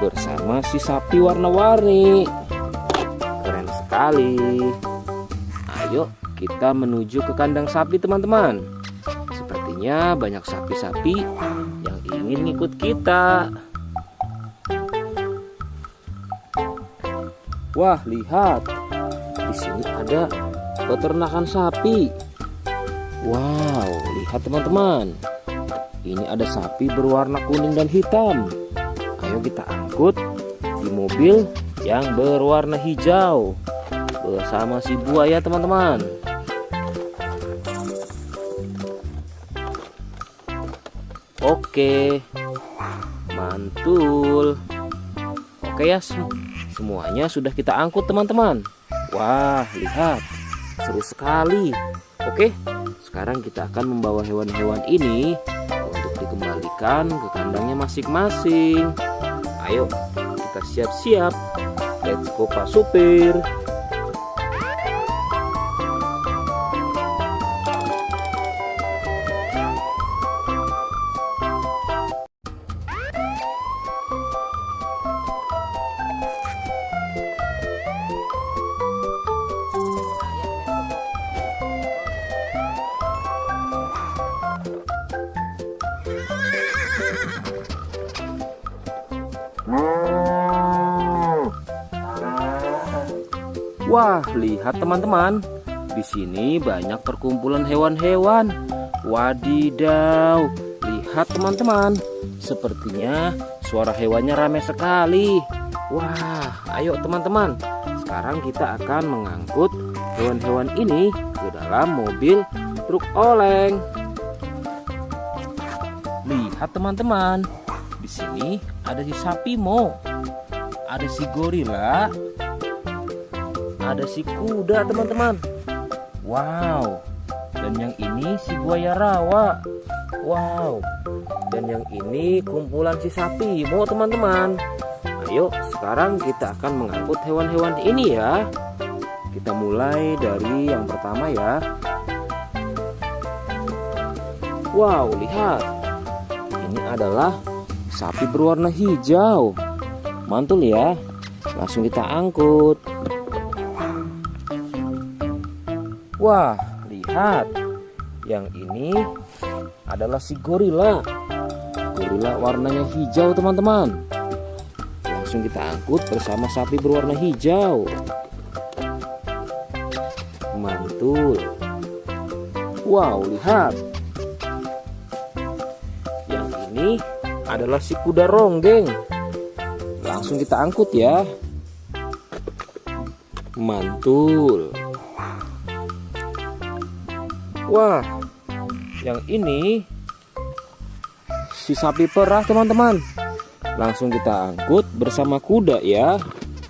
Bersama si sapi warna-warni. Keren sekali. Ayo kita menuju ke kandang sapi teman-teman. Sepertinya banyak sapi-sapi yang ingin ikut kita. Wah, lihat. Di sini ada peternakan sapi. Wow, lihat teman-teman. Ini ada sapi berwarna kuning dan hitam. Ayo kita angkut di mobil yang berwarna hijau bersama si buaya teman-teman. Oke, mantul. Oke ya, semuanya sudah kita angkut teman-teman. Wah, lihat, seru sekali. Oke, sekarang kita akan membawa hewan-hewan ini untuk dikembalikan ke kandangnya masing-masing. Ayo, kita siap-siap. Let's go Pak Supir. Wah, lihat teman-teman. Di sini banyak perkumpulan hewan-hewan. Wadidaw, lihat teman-teman. Sepertinya suara hewannya ramai sekali. Wah, ayo teman-teman. Sekarang kita akan mengangkut hewan-hewan ini ke dalam mobil truk oleng. Lihat teman-teman. Di sini ada si sapi Mo. Ada si gorila. Ada si kuda teman-teman. Wow. Dan yang ini si buaya rawa. Wow. Dan yang ini kumpulan si sapi Mo teman-teman. Ayo sekarang kita akan mengangkut hewan-hewan ini ya. Kita mulai dari yang pertama ya. Wow, lihat. Ini adalah sapi berwarna hijau. Mantul ya. Langsung kita angkut. Wah, lihat. Yang ini adalah si gorila. Gorila warnanya hijau teman-teman. Langsung kita angkut bersama sapi berwarna hijau. Mantul. Wow, lihat. Yang ini adalah si kuda ronggeng. Langsung kita angkut ya. Mantul. Wah, yang ini si sapi perah teman-teman. Langsung kita angkut bersama kuda ya.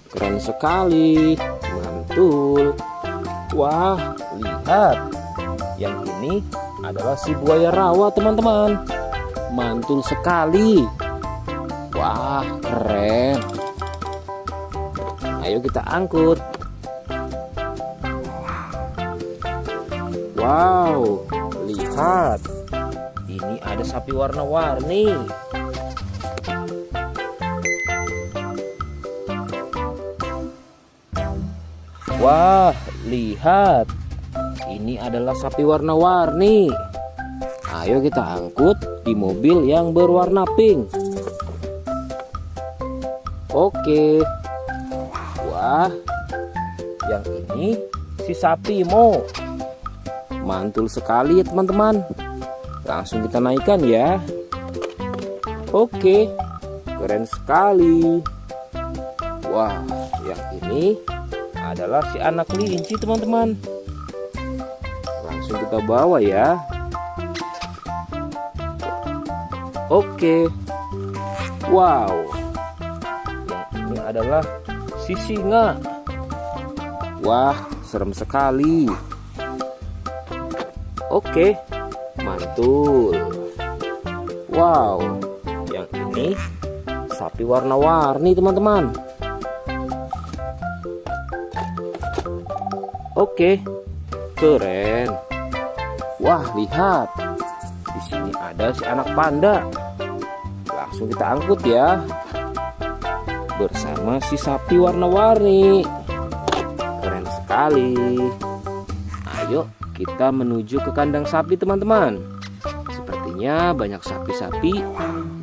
Keren sekali. Mantul. Wah, lihat. Yang ini adalah si buaya rawa teman-teman. Mantul sekali. Wah, keren. Ayo kita angkut. Wow, lihat. Ini ada sapi warna-warni. Wah, lihat. Ini adalah sapi warna-warni. Ayo kita angkut di mobil yang berwarna pink. Oke. Wah, yang ini si sapi Mo. Mantul sekali ya teman-teman. Langsung kita naikkan ya. Oke, keren sekali. Wah, yang ini adalah si anak kelinci teman-teman. Langsung kita bawa ya. Oke. Wow. Yang ini adalah si singa. Wah, serem sekali. Oke, mantul. Wow, yang ini sapi warna-warni teman-teman. Oke, keren. Wah, lihat. Di sini ada si anak panda. Langsung kita angkut ya. Bersama si sapi warna-warni. Keren sekali. Ayo kita menuju ke kandang sapi teman-teman. Sepertinya banyak sapi-sapi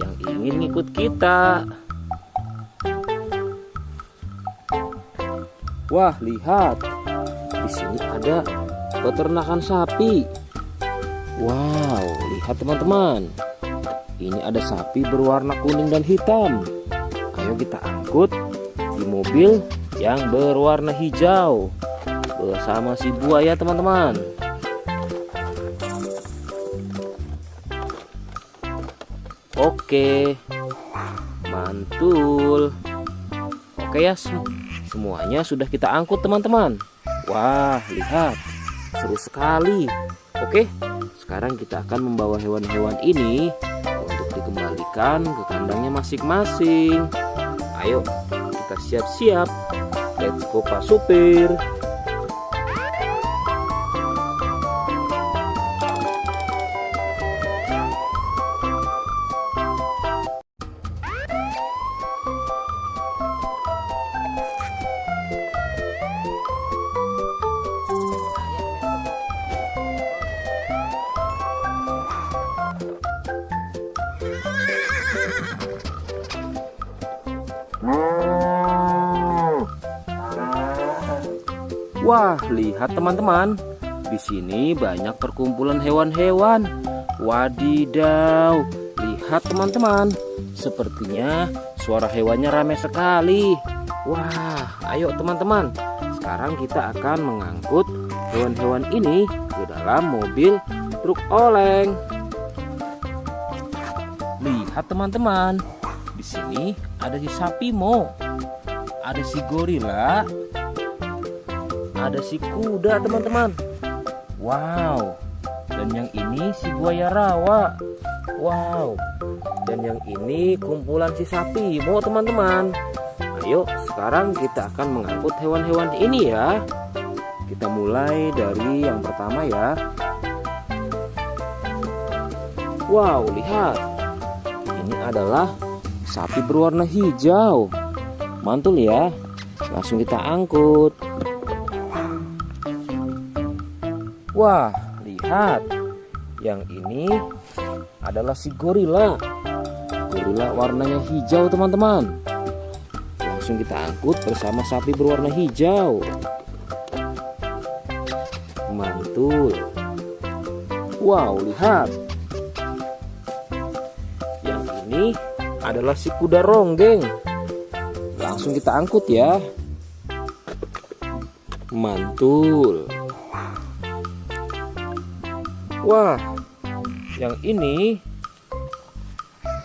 yang ingin ngikut kita. Wah, lihat. Di sini ada peternakan sapi. Wow, lihat teman-teman. Ini ada sapi berwarna kuning dan hitam. Ayo kita angkut di mobil yang berwarna hijau bersama si buaya teman-teman. Oke, mantul. Oke ya, semuanya sudah kita angkut teman-teman. Wah, lihat, seru sekali. Oke, sekarang kita akan membawa hewan-hewan ini untuk dikembalikan ke kandangnya masing-masing. Ayo, kita siap-siap. Let's go Pak Supir. Wah, lihat teman-teman. Di sini banyak perkumpulan hewan-hewan. Wadidaw, lihat teman-teman. Sepertinya suara hewannya ramai sekali. Wah, ayo teman-teman. Sekarang kita akan mengangkut hewan-hewan ini ke dalam mobil truk oleng. Lihat teman-teman. Di sini ada si sapi Mo. Ada si gorila. Ada si kuda teman-teman. Wow. Dan yang ini si buaya rawa. Wow. Dan yang ini kumpulan si sapi Mo teman-teman. Ayo sekarang kita akan mengangkut hewan-hewan ini ya. Kita mulai dari yang pertama ya. Wow, lihat. Ini adalah sapi berwarna hijau. Mantul ya. Langsung kita angkut. Wah, lihat. Yang ini adalah si gorila. Gorila warnanya hijau teman-teman. Langsung kita angkut bersama sapi berwarna hijau. Mantul. Wow, lihat. Yang ini adalah si kuda ronggeng. Langsung kita angkut ya. Mantul. Wah, yang ini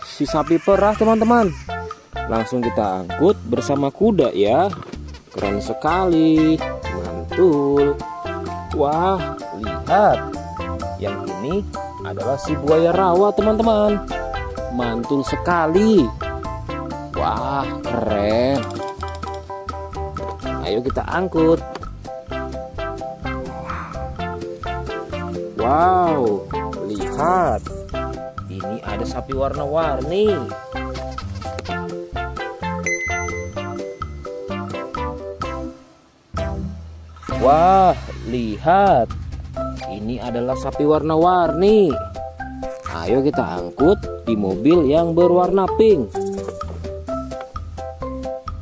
si sapi perah teman-teman. Langsung kita angkut bersama kuda ya. Keren sekali. Mantul. Wah, lihat. Yang ini adalah si buaya rawa teman-teman. Mantul sekali. Wah, keren. Ayo kita angkut. Wow, lihat. Ini ada sapi warna-warni. Wah, lihat. Ini adalah sapi warna-warni. Ayo kita angkut di mobil yang berwarna pink.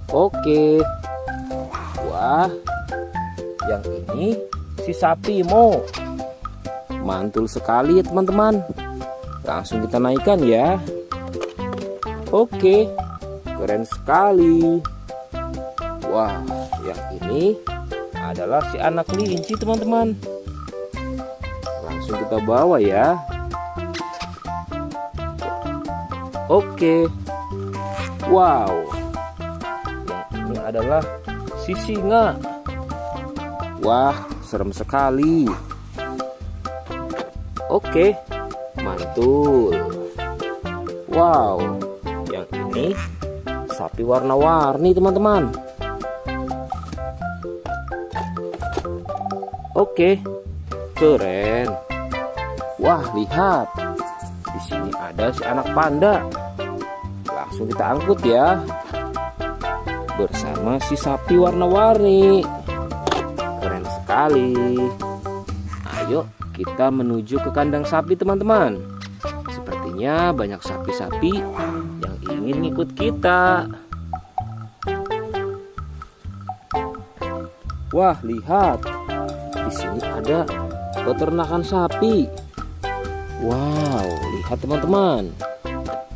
Oke. Wah, yang ini si sapi Mo. Mantul sekali ya teman-teman. Langsung kita naikkan ya. Oke, keren sekali. Wah, yang ini adalah si anak kelinci teman-teman. Langsung kita bawa ya. Oke. Wow. Yang ini adalah si singa. Wah, serem sekali. Oke, mantul. Wow, yang ini sapi warna-warni teman-teman. Oke, keren. Wah, lihat. Di sini ada si anak panda. Langsung kita angkut ya. Bersama si sapi warna-warni. Keren sekali. Ayo kita menuju ke kandang sapi teman-teman. Sepertinya banyak sapi-sapi yang ingin ikut kita. Wah, lihat. Di sini ada peternakan sapi. Wow, lihat teman-teman.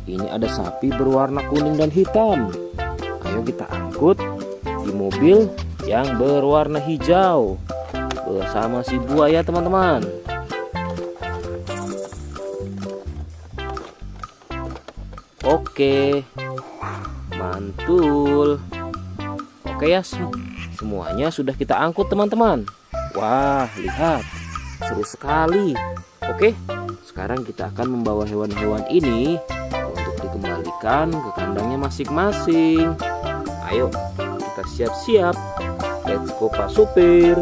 Ini ada sapi berwarna kuning dan hitam. Ayo kita angkut di mobil yang berwarna hijau bersama si buaya teman-teman. Oke, mantul. Oke ya, semuanya sudah kita angkut teman-teman. Wah, lihat, seru sekali. Oke, sekarang kita akan membawa hewan-hewan ini untuk dikembalikan ke kandangnya masing-masing. Ayo, kita siap-siap. Let's go Pak Supir.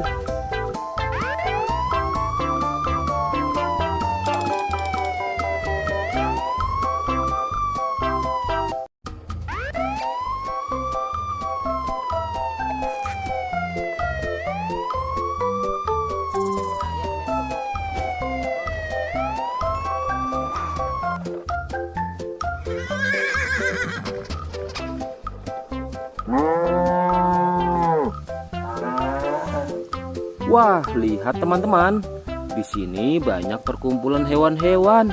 Wah, lihat teman-teman. Di sini banyak perkumpulan hewan-hewan.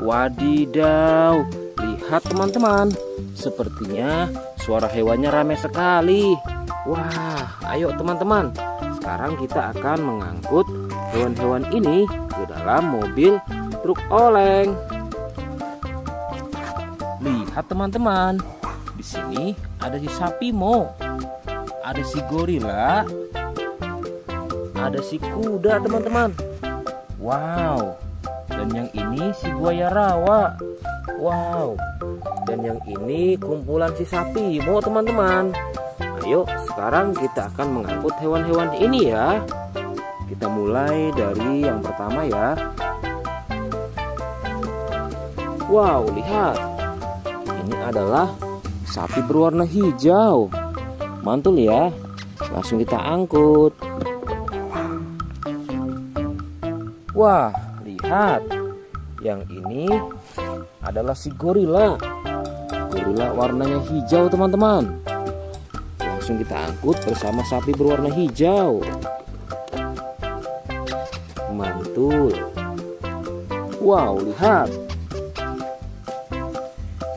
Wadidaw, lihat teman-teman. Sepertinya suara hewannya ramai sekali. Wah, ayo teman-teman. Sekarang kita akan mengangkut hewan-hewan ini ke dalam mobil truk oleng. Lihat teman-teman. Di sini ada si sapi Mo. Ada si gorila. Ada si kuda teman-teman. Wow. Dan yang ini si buaya rawa. Wow. Dan yang ini kumpulan si sapi Mo teman-teman. Ayo sekarang kita akan mengangkut hewan-hewan ini ya. Kita mulai dari yang pertama ya. Wow, lihat. Ini adalah sapi berwarna hijau. Mantul ya. Langsung kita angkut. Wah, lihat. Yang ini adalah si gorila. Gorila warnanya hijau teman-teman. Langsung kita angkut bersama sapi berwarna hijau. Mantul. Wow, lihat.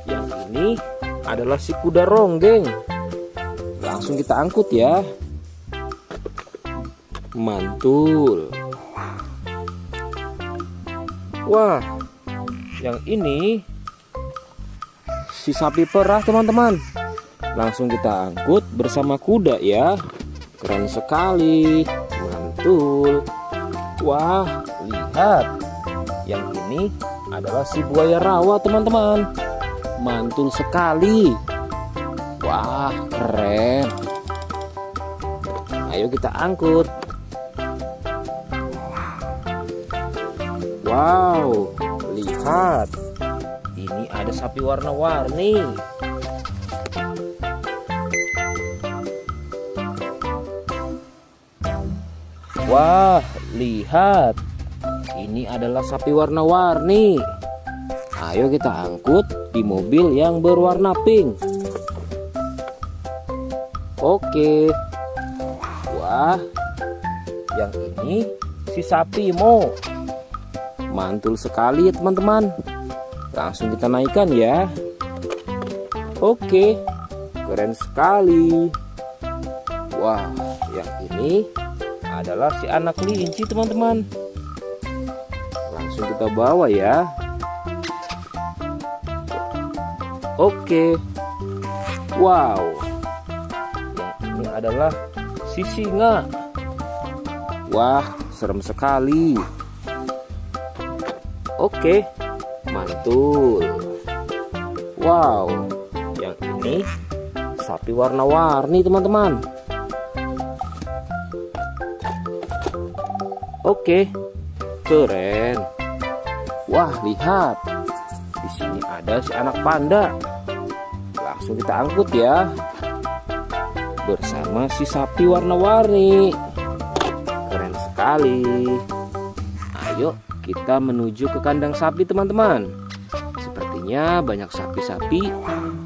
Yang ini adalah si kuda ronggeng. Langsung kita angkut ya. Mantul. Wah, yang ini si sapi perah teman-teman. Langsung kita angkut bersama kuda ya. Keren sekali. Mantul. Wah, lihat. Yang ini adalah si buaya rawa teman-teman. Mantul sekali. Wah, keren. Ayo kita angkut. Wow, lihat. Ini ada sapi warna-warni. Wah, lihat. Ini adalah sapi warna-warni. Ayo kita angkut di mobil yang berwarna pink. Oke. Wah, yang ini si sapi Mo. Mantul sekali ya teman-teman. Langsung kita naikkan ya. Oke, keren sekali. Wah, yang ini adalah si anak kelinci teman-teman. Langsung kita bawa ya. Oke. Wow. Yang ini adalah si singa. Wah, serem sekali. Oke, mantul. Wow, yang ini sapi warna-warni teman-teman. Oke, keren. Wah, lihat. Di sini ada si anak panda. Langsung kita angkut ya. Bersama si sapi warna-warni. Keren sekali. Ayo kita menuju ke kandang sapi teman-teman. Sepertinya banyak sapi-sapi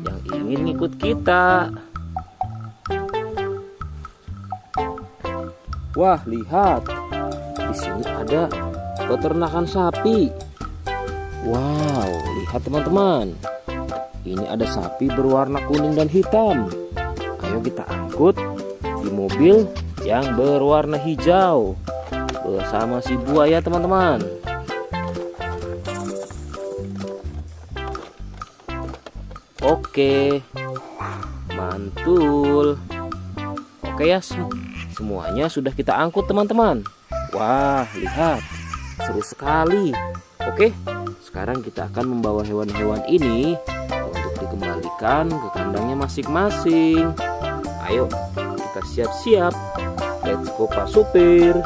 yang ingin ngikut kita. Wah, lihat. Di sini ada peternakan sapi. Wow, lihat teman-teman. Ini ada sapi berwarna kuning dan hitam. Ayo kita angkut di mobil yang berwarna hijau bersama si buaya teman-teman. Oke, mantul. Oke ya, semuanya sudah kita angkut teman-teman. Wah, lihat, seru sekali. Oke, sekarang kita akan membawa hewan-hewan ini untuk dikembalikan ke kandangnya masing-masing. Ayo, kita siap-siap. Let's go Pak Supir.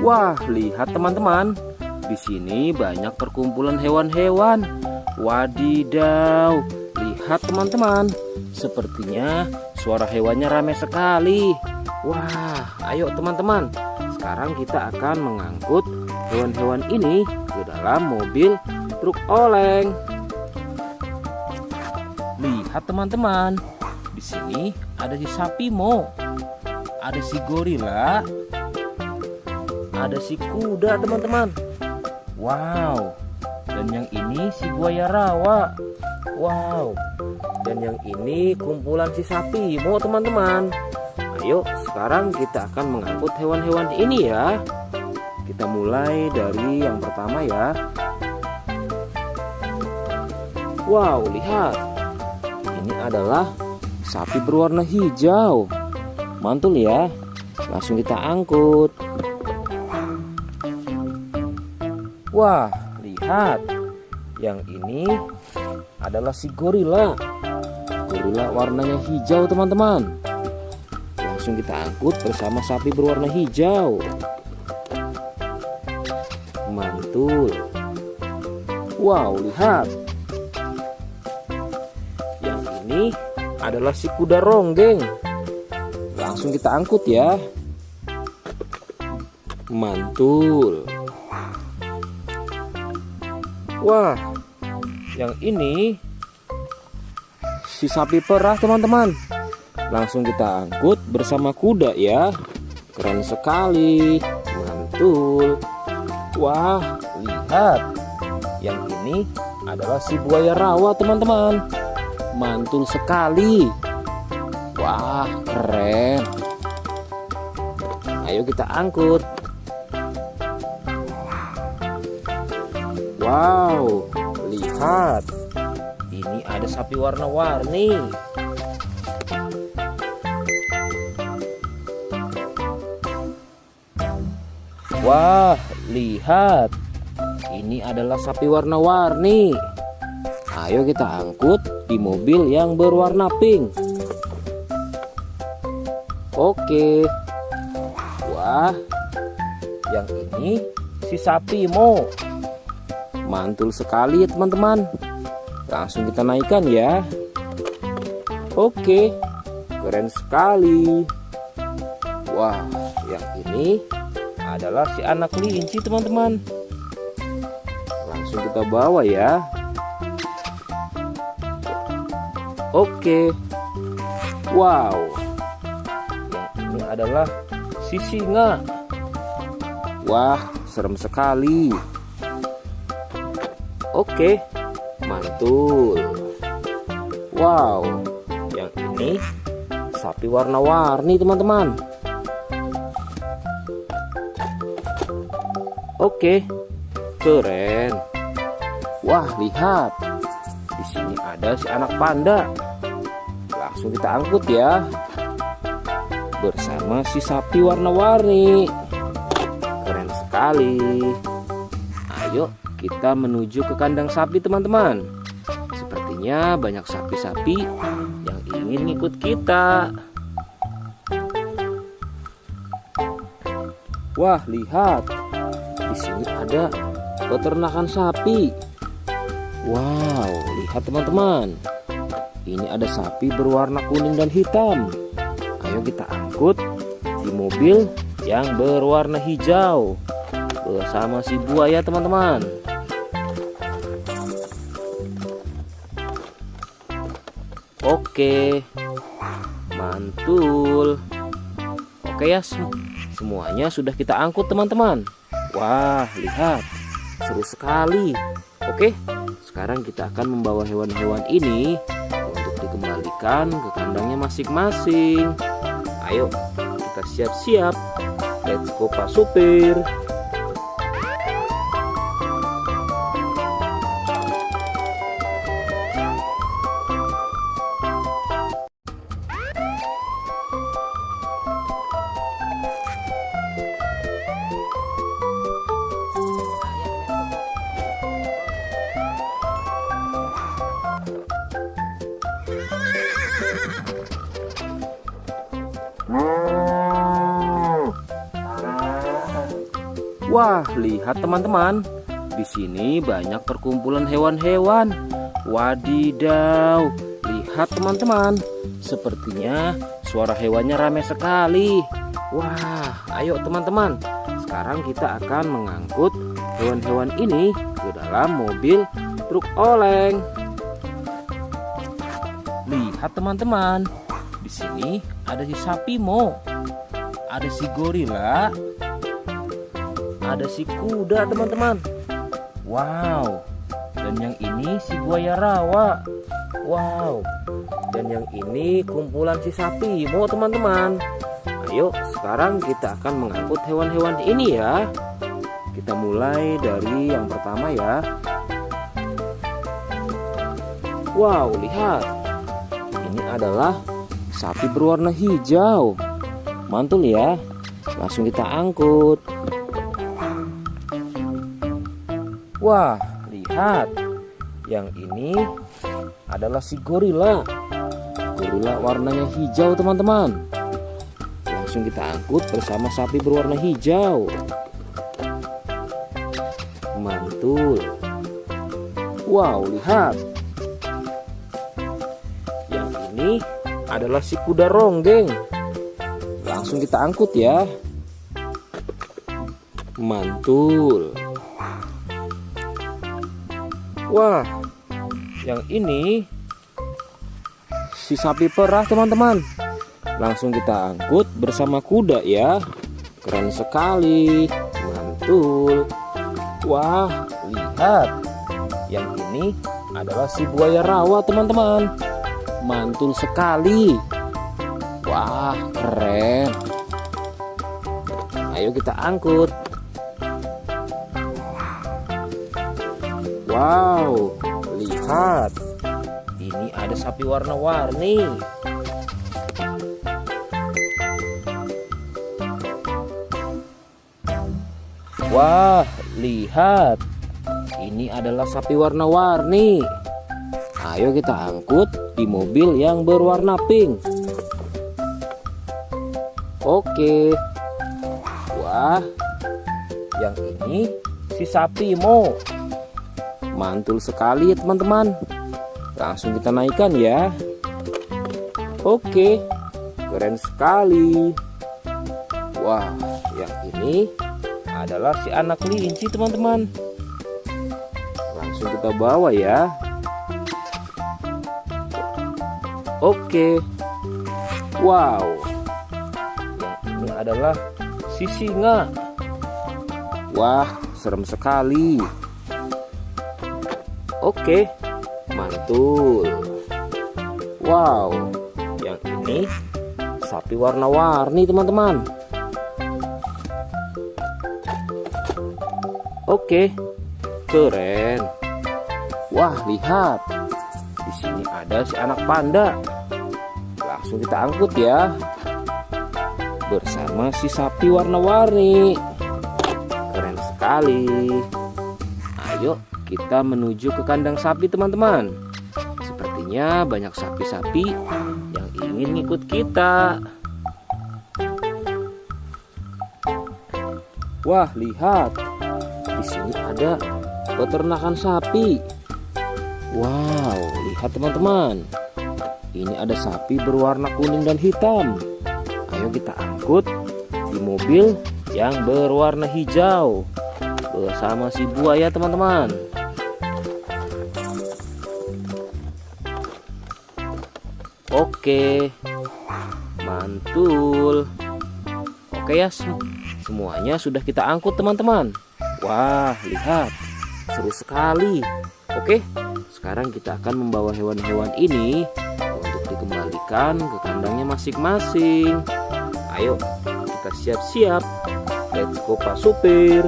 Wah, lihat teman-teman. Di sini banyak perkumpulan hewan-hewan. Wadidaw, lihat teman-teman. Sepertinya suara hewannya ramai sekali. Wah, ayo teman-teman. Sekarang kita akan mengangkut hewan-hewan ini ke dalam mobil truk oleng. Lihat teman-teman. Di sini ada si sapi Mo. Ada si gorila. Ada si kuda teman-teman. Wow. Dan yang ini si buaya rawa. Wow. Dan yang ini kumpulan si sapi Mo teman-teman. Ayo sekarang kita akan mengangkut hewan-hewan ini ya. Kita mulai dari yang pertama ya. Wow, lihat. Ini adalah sapi berwarna hijau. Mantul ya. Langsung kita angkut. Wah, lihat. Yang ini adalah si gorila. Gorila warnanya hijau teman-teman. Langsung kita angkut bersama sapi berwarna hijau. Mantul. Wow, lihat. Yang ini adalah si kuda ronggeng. Langsung kita angkut ya. Mantul. Wah, yang ini si sapi perah teman-teman. Langsung kita angkut bersama kuda ya. Keren sekali. Mantul. Wah, lihat. Yang ini adalah si buaya rawa teman-teman. Mantul sekali. Wah, keren. Ayo kita angkut. Wow, lihat. Ini ada sapi warna-warni. Wah, lihat. Ini adalah sapi warna-warni. Ayo kita angkut di mobil yang berwarna pink. Oke. Wah, yang ini si sapi Mo. Mantul sekali ya teman-teman. Langsung kita naikkan ya. Oke, keren sekali. Wah, yang ini adalah si anak kelinci teman-teman. Langsung kita bawa ya. Oke. Wow. Yang ini adalah si singa. Wah, serem sekali. Oke, mantul. Wow, yang ini sapi warna-warni teman-teman. Oke, keren. Wah, lihat. Di sini ada si anak panda. Langsung kita angkut ya. Bersama si sapi warna-warni. Keren sekali. Ayo kita menuju ke kandang sapi teman-teman. Sepertinya banyak sapi-sapi yang ingin ngikut kita. Wah, lihat. Di sini ada peternakan sapi. Wow, lihat teman-teman. Ini ada sapi berwarna kuning dan hitam. Ayo kita angkut di mobil yang berwarna hijau bersama si buaya teman-teman. Oke, mantul. Oke ya, semuanya sudah kita angkut teman-teman. Wah, lihat, seru sekali. Oke, sekarang kita akan membawa hewan-hewan ini untuk dikembalikan ke kandangnya masing-masing. Ayo, kita siap-siap. Let's go Pak Supir. Wah, lihat teman-teman. Di sini banyak perkumpulan hewan-hewan. Wadidaw, lihat teman-teman. Sepertinya suara hewannya ramai sekali. Wah, ayo teman-teman. Sekarang kita akan mengangkut hewan-hewan ini ke dalam mobil truk oleng. Lihat teman-teman. Di sini ada si sapi Mo. Ada si gorila. Ada si kuda teman-teman. Wow. Dan yang ini si buaya rawa. Wow. Dan yang ini kumpulan si sapi Mo teman-teman. Ayo sekarang kita akan mengangkut hewan-hewan ini ya. Kita mulai dari yang pertama ya. Wow, lihat. Ini adalah sapi berwarna hijau. Mantul ya. Langsung kita angkut. Wah, lihat. Yang ini adalah si gorila. Gorila warnanya hijau teman-teman. Langsung kita angkut bersama sapi berwarna hijau. Mantul. Wow, lihat. Yang ini adalah si kuda ronggeng. Langsung kita angkut ya. Mantul. Wah, yang ini si sapi perah teman-teman. Langsung kita angkut bersama kuda ya. Keren sekali. Mantul. Wah, lihat. Yang ini adalah si buaya rawa teman-teman. Mantul sekali. Wah, keren. Ayo kita angkut. Wow, lihat. Ini ada sapi warna-warni. Wah, lihat. Ini adalah sapi warna-warni. Ayo kita angkut di mobil yang berwarna pink. Oke. Wah, yang ini si sapi Mo. Mantul sekali ya teman-teman. Langsung kita naikkan ya. Oke, keren sekali. Wah, yang ini adalah si anak kelinci teman-teman. Langsung kita bawa ya. Oke. Wow. Yang ini adalah si singa. Wah, serem sekali. Oke, mantul. Wow, yang ini sapi warna-warni teman-teman. Oke, keren. Wah, lihat. Di sini ada si anak panda. Langsung kita angkut ya. Bersama si sapi warna-warni. Keren sekali. Ayo kita menuju ke kandang sapi teman-teman. Sepertinya banyak sapi-sapi yang ingin ngikut kita. Wah, lihat. Di sini ada peternakan sapi. Wow, lihat teman-teman. Ini ada sapi berwarna kuning dan hitam. Ayo kita angkut di mobil yang berwarna hijau bersama si buaya teman-teman. Oke, mantul. Oke ya, semuanya sudah kita angkut teman-teman. Wah, lihat, seru sekali. Oke, sekarang kita akan membawa hewan-hewan ini untuk dikembalikan ke kandangnya masing-masing. Ayo, kita siap-siap. Let's go Pak Supir.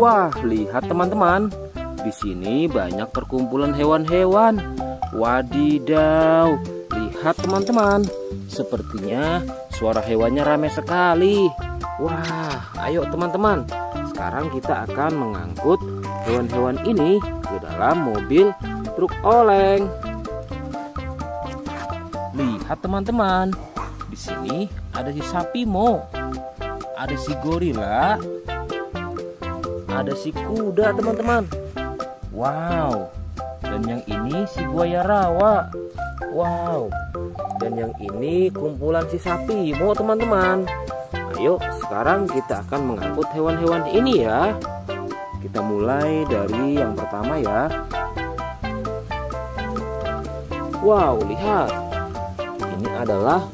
Wah, lihat teman-teman. Di sini banyak perkumpulan hewan-hewan. Wadidaw, lihat teman-teman. Sepertinya suara hewannya ramai sekali. Wah, ayo teman-teman. Sekarang kita akan mengangkut hewan-hewan ini ke dalam mobil truk oleng. Lihat teman-teman. Di sini ada si sapi Mo. Ada si gorila. Ada si kuda teman-teman. Wow. Dan yang ini si buaya rawa. Wow. Dan yang ini kumpulan si sapi Mo teman-teman. Ayo sekarang kita akan mengangkut hewan-hewan ini ya. Kita mulai dari yang pertama ya. Wow, lihat. Ini adalah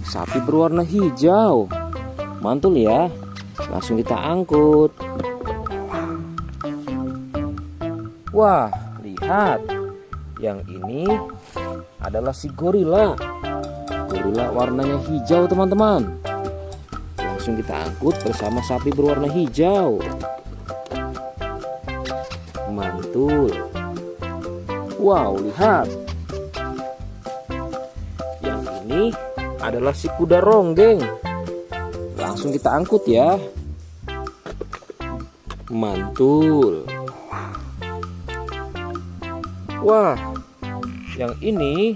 sapi berwarna hijau. Mantul ya. Langsung kita angkut. Wah, lihat. Yang ini adalah si gorila. Gorila warnanya hijau teman-teman. Langsung kita angkut bersama sapi berwarna hijau. Mantul. Wow, lihat. Yang ini adalah si kuda ronggeng. Langsung kita angkut ya. Mantul. Wah, yang ini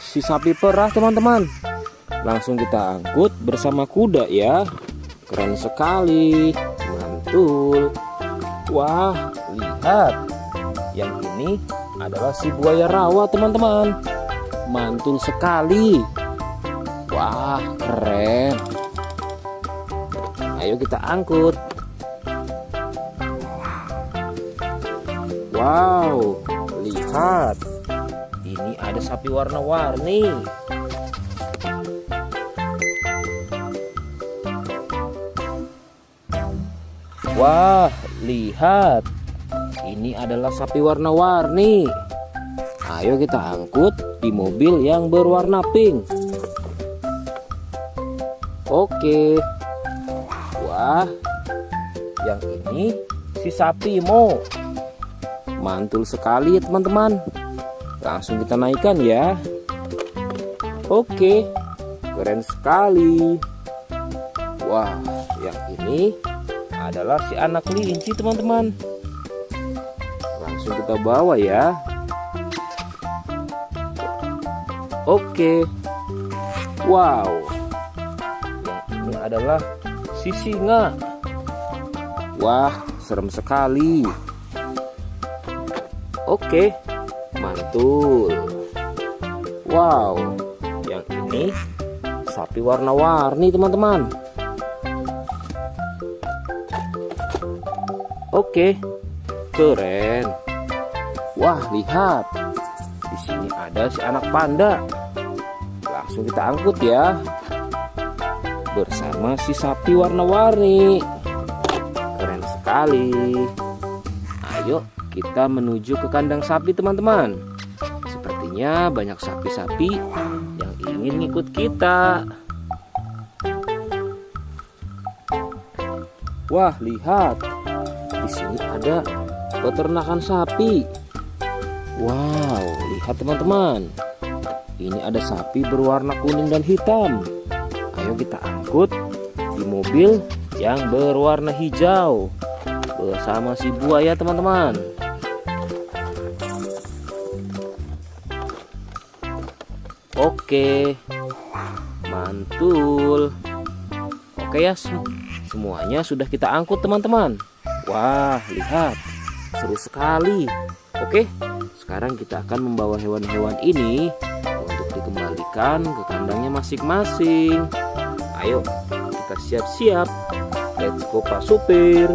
si sapi perah teman-teman. Langsung kita angkut bersama kuda ya. Keren sekali. Mantul. Wah, lihat. Yang ini adalah si buaya rawa teman-teman. Mantul sekali. Wah, keren. Ayo kita angkut. Wow, lihat. Ini ada sapi warna-warni. Wah, lihat. Ini adalah sapi warna-warni. Ayo kita angkut di mobil yang berwarna pink. Oke. Wah, yang ini si sapi Mo. Mantul sekali ya teman-teman. Langsung kita naikkan ya. Oke, keren sekali. Wah, yang ini adalah si anak kelinci teman-teman. Langsung kita bawa ya. Oke. Wow. Yang ini adalah si singa. Wah, serem sekali. Oke, mantul. Wow, yang ini sapi warna-warni teman-teman. Oke, keren. Wah, lihat. Di sini ada si anak panda. Langsung kita angkut ya. Bersama si sapi warna-warni. Keren sekali. Ayo kita menuju ke kandang sapi teman-teman. Sepertinya banyak sapi-sapi yang ingin ngikut kita. Wah, lihat. Di sini ada peternakan sapi. Wow, lihat teman-teman. Ini ada sapi berwarna kuning dan hitam. Ayo kita angkut di mobil yang berwarna hijau bersama si buaya teman-teman. Oke, mantul. Oke ya, semuanya sudah kita angkut teman-teman. Wah, lihat, seru sekali. Oke, sekarang kita akan membawa hewan-hewan ini untuk dikembalikan ke kandangnya masing-masing. Ayo, kita siap-siap. Let's go Pak Supir.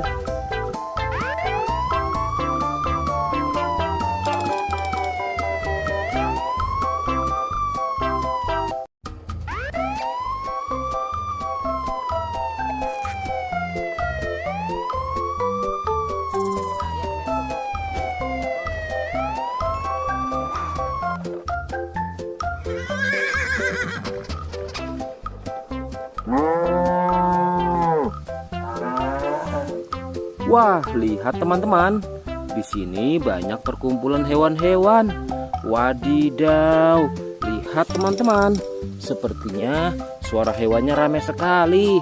Wah, lihat teman-teman. Di sini banyak perkumpulan hewan-hewan. Wadidaw, lihat teman-teman. Sepertinya suara hewannya ramai sekali.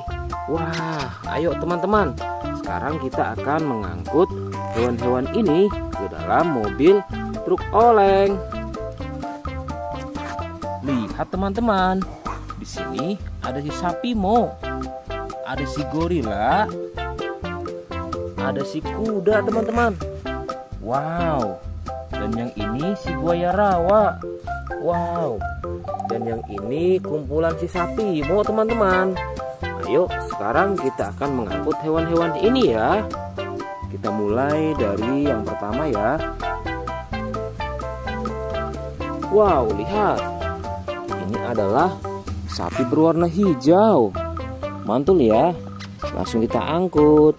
Wah, ayo teman-teman. Sekarang kita akan mengangkut hewan-hewan ini ke dalam mobil truk oleng. Lihat teman-teman. Di sini ada si sapi Mo. Ada si gorila. Ada si kuda teman-teman. Wow. Dan yang ini si buaya rawa. Wow. Dan yang ini kumpulan si sapi Mo teman-teman. Ayo sekarang kita akan mengangkut hewan-hewan ini ya. Kita mulai dari yang pertama ya. Wow, lihat. Ini adalah sapi berwarna hijau. Mantul ya. Langsung kita angkut.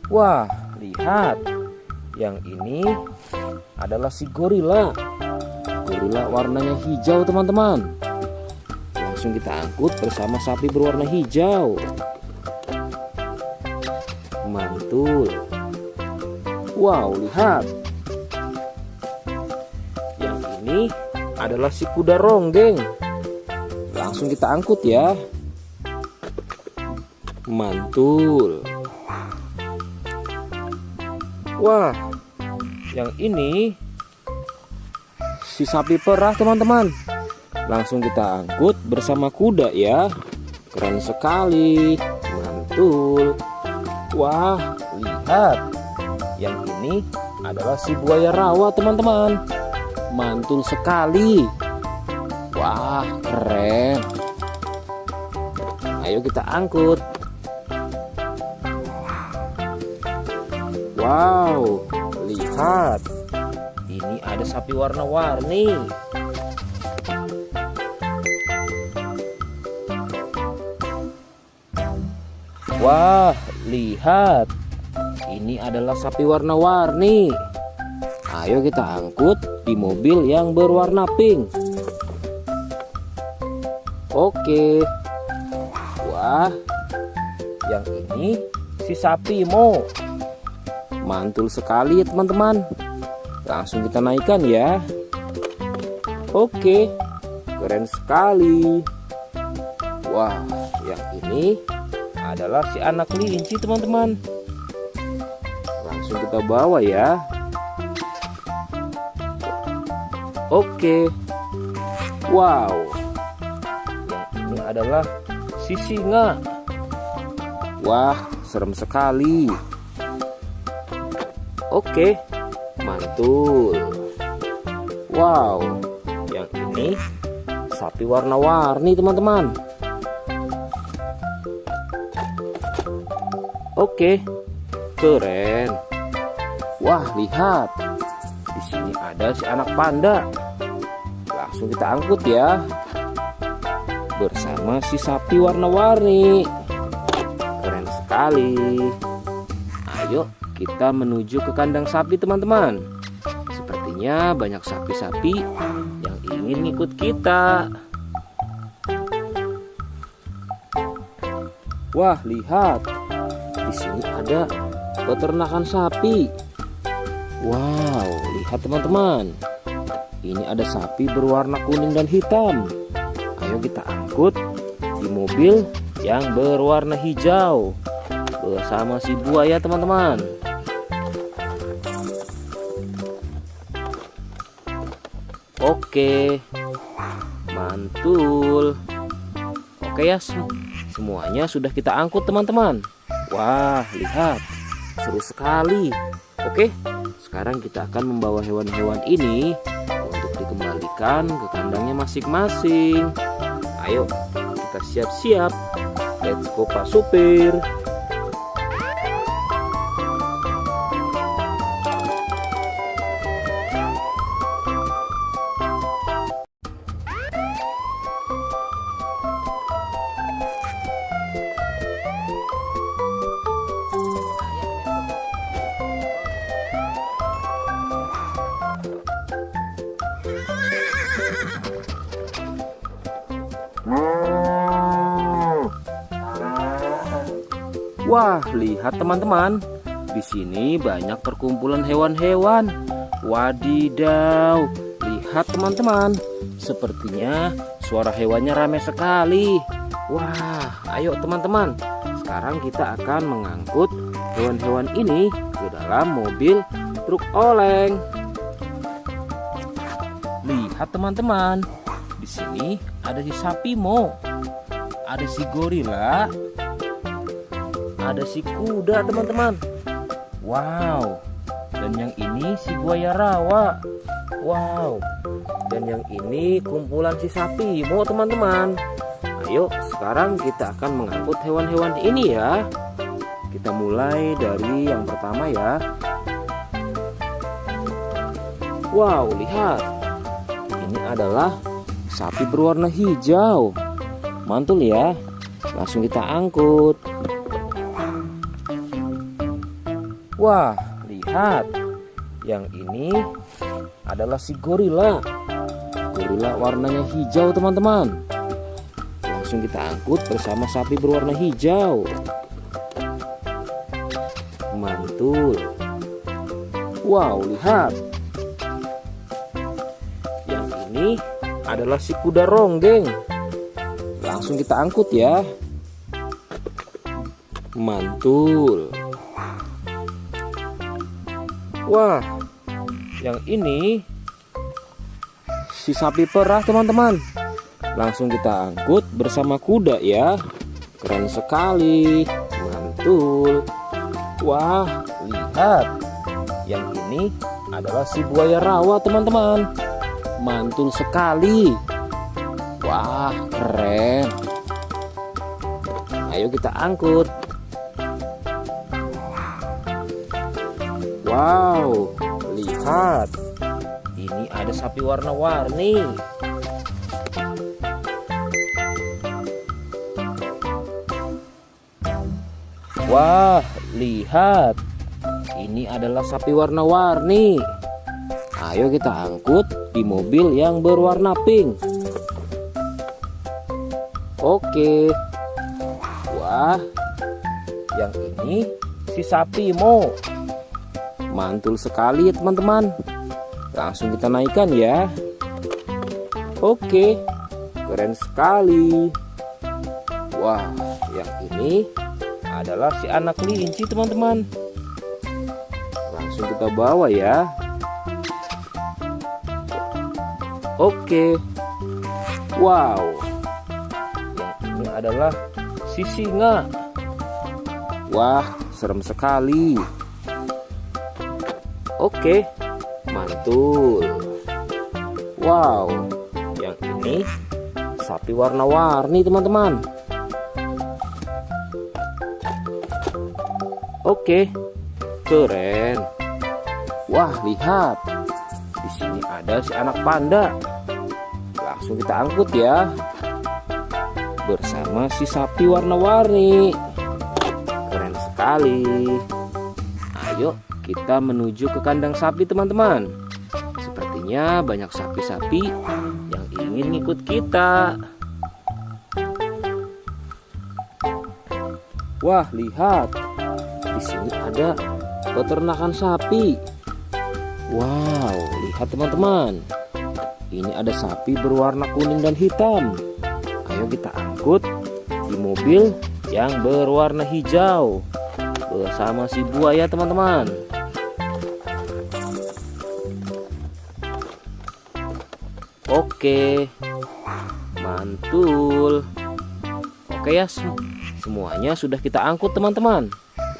Wah, lihat. Yang ini adalah si gorila. Gorila warnanya hijau teman-teman. Langsung kita angkut bersama sapi berwarna hijau. Mantul. Wow, lihat. Yang ini adalah si kuda ronggeng. Langsung kita angkut ya. Mantul. Wah, yang ini si sapi perah teman-teman. Langsung kita angkut bersama kuda ya. Keren sekali. Mantul. Wah, lihat. Yang ini adalah si buaya rawa teman-teman. Mantul sekali. Wah, keren. Ayo kita angkut. Wow, lihat. Ini ada sapi warna-warni. Wah, lihat. Ini adalah sapi warna-warni. Ayo kita angkut di mobil yang berwarna pink. Oke. Wah, yang ini si sapi Mo. Mantul sekali ya teman-teman. Langsung kita naikkan ya. Oke, keren sekali. Wah, yang ini adalah si anak kelinci teman-teman. Langsung kita bawa ya. Oke. Wow. Yang ini adalah si singa. Wah, serem sekali. Oke, mantul. Wow, yang ini sapi warna-warni teman-teman. Oke, keren. Wah, lihat. Di sini ada si anak panda. Langsung kita angkut ya. Bersama si sapi warna-warni. Keren sekali. Ayo kita menuju ke kandang sapi teman-teman. Sepertinya banyak sapi-sapi yang ingin ikut kita. Wah, lihat. Di sini ada peternakan sapi. Wow, lihat teman-teman. Ini ada sapi berwarna kuning dan hitam. Ayo kita angkut di mobil yang berwarna hijau bersama si buaya teman-teman. Oke, mantul. Oke ya, semuanya sudah kita angkut teman-teman. Wah, lihat, seru sekali. Oke, sekarang kita akan membawa hewan-hewan ini untuk dikembalikan ke kandangnya masing-masing. Ayo, kita siap-siap. Let's go Pak Supir. Wah, lihat teman-teman. Di sini banyak perkumpulan hewan-hewan. Wadidaw, lihat teman-teman. Sepertinya suara hewannya ramai sekali. Wah, ayo teman-teman. Sekarang kita akan mengangkut hewan-hewan ini ke dalam mobil truk oleng. Lihat teman-teman. Di sini ada si sapi Mo. Ada si gorila. Ada si kuda teman-teman. Wow. Dan yang ini si buaya rawa. Wow. Dan yang ini kumpulan si sapi Mo teman-teman. Ayo sekarang kita akan mengangkut hewan-hewan ini ya. Kita mulai dari yang pertama ya. Wow, lihat. Ini adalah sapi berwarna hijau. Mantul ya. Langsung kita angkut. Wah, lihat. Yang ini adalah si gorila. Gorila warnanya hijau teman-teman. Langsung kita angkut bersama sapi berwarna hijau. Mantul. Wow, lihat. Yang ini adalah si kuda ronggeng. Langsung kita angkut ya. Mantul. Wah, yang ini si sapi perah teman-teman. Langsung kita angkut bersama kuda ya. Keren sekali. Mantul. Wah, lihat. Yang ini adalah si buaya rawa teman-teman. Mantul sekali. Wah, keren. Ayo kita angkut. Wow, lihat. Ini ada sapi warna-warni. Wah, lihat. Ini adalah sapi warna-warni. Ayo kita angkut di mobil yang berwarna pink. Oke. Wah, yang ini si sapi Mo. Mantul sekali ya teman-teman. Langsung kita naikkan ya. Oke, keren sekali. Wah, yang ini adalah si anak kelinci teman-teman. Langsung kita bawa ya. Oke. Wow. Yang ini adalah si singa. Wah, serem sekali. Oke, mantul. Wow, yang ini sapi warna-warni teman-teman. Oke, keren. Wah, lihat. Di sini ada si anak panda. Langsung kita angkut ya. Bersama si sapi warna-warni. Keren sekali. Ayo kita menuju ke kandang sapi teman-teman. Sepertinya banyak sapi-sapi yang ingin ngikut kita. Wah, lihat. Di sini ada peternakan sapi. Wow, lihat teman-teman. Ini ada sapi berwarna kuning dan hitam. Ayo kita angkut di mobil yang berwarna hijau bersama si buaya teman-teman. Oke, mantul. Oke ya, semuanya sudah kita angkut teman-teman.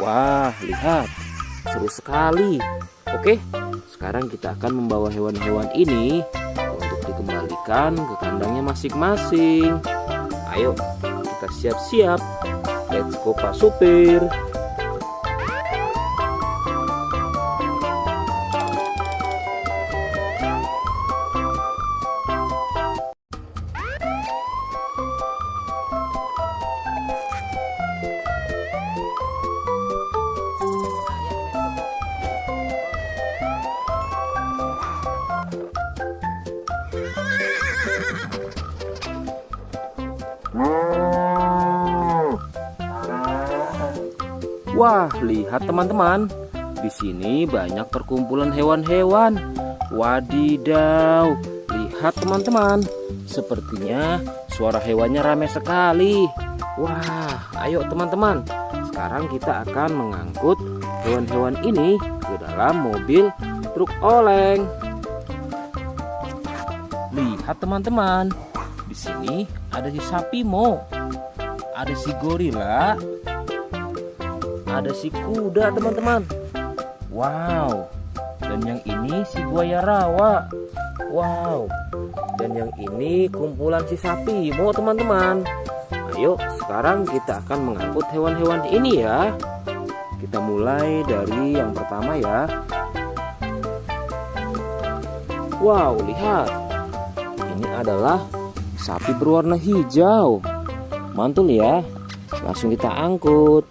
Wah, lihat, seru sekali. Oke, sekarang kita akan membawa hewan-hewan ini untuk dikembalikan ke kandangnya masing-masing. Ayo, kita siap-siap. Let's go Pak Supir. Wah, lihat teman-teman. Di sini banyak perkumpulan hewan-hewan. Wadidaw, lihat teman-teman. Sepertinya suara hewannya ramai sekali. Wah, ayo teman-teman. Sekarang kita akan mengangkut hewan-hewan ini ke dalam mobil truk oleng. Lihat teman-teman. Di sini ada si sapi Mo. Ada si gorila. Ada si kuda teman-teman. Wow. Dan yang ini si buaya rawa. Wow. Dan yang ini kumpulan si sapi Mo teman-teman. Ayo sekarang kita akan mengangkut hewan-hewan ini ya. Kita mulai dari yang pertama ya. Wow, lihat. Ini adalah sapi berwarna hijau. Mantul ya. Langsung kita angkut.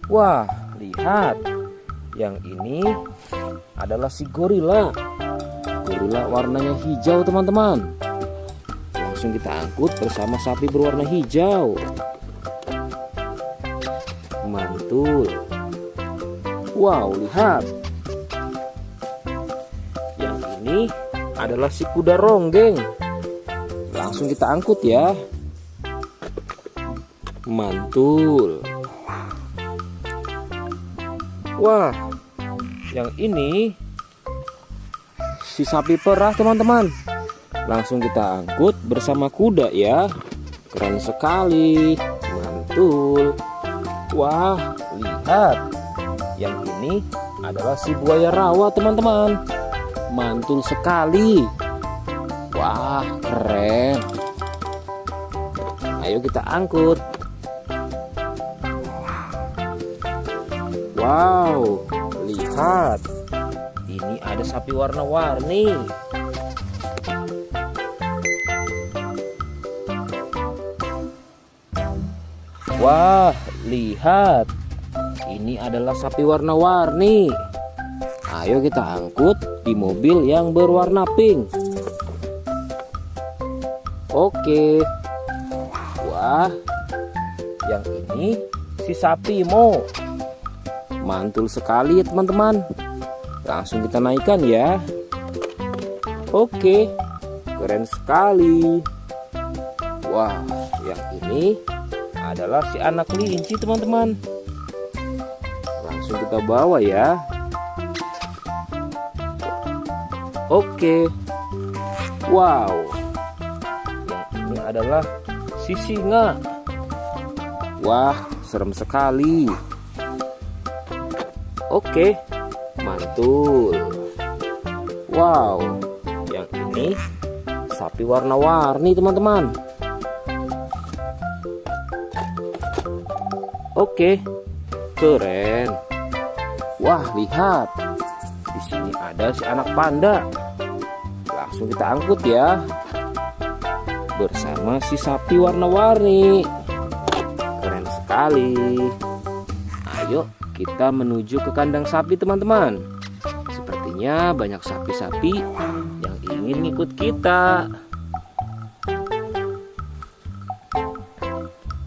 Wah, lihat. Yang ini adalah si gorila. Gorila warnanya hijau teman-teman. Langsung kita angkut bersama sapi berwarna hijau. Mantul. Wow, lihat. Yang ini adalah si kuda ronggeng. Langsung kita angkut ya. Mantul. Wah, yang ini si sapi perah teman-teman. Langsung kita angkut bersama kuda ya. Keren sekali. Mantul. Wah, lihat. Yang ini adalah si buaya rawa teman-teman. Mantul sekali. Wah, keren. Ayo kita angkut. Wow, lihat. Ini ada sapi warna-warni. Wah, lihat. Ini adalah sapi warna-warni. Ayo kita angkut di mobil yang berwarna pink. Oke. Wah, yang ini si sapi Mo. Mantul sekali ya teman-teman. Langsung kita naikkan ya. Oke, keren sekali. Wah, yang ini adalah si anak kelinci teman-teman. Langsung kita bawa ya. Oke. Wow. Yang ini adalah si singa. Wah, serem sekali. Oke, mantul. Wow, yang ini sapi warna-warni teman-teman. Oke, keren. Wah, lihat. Di sini ada si anak panda. Langsung kita angkut ya. Bersama si sapi warna-warni. Keren sekali. Ayo kita menuju ke kandang sapi teman-teman. Sepertinya banyak sapi-sapi yang ingin ngikut kita.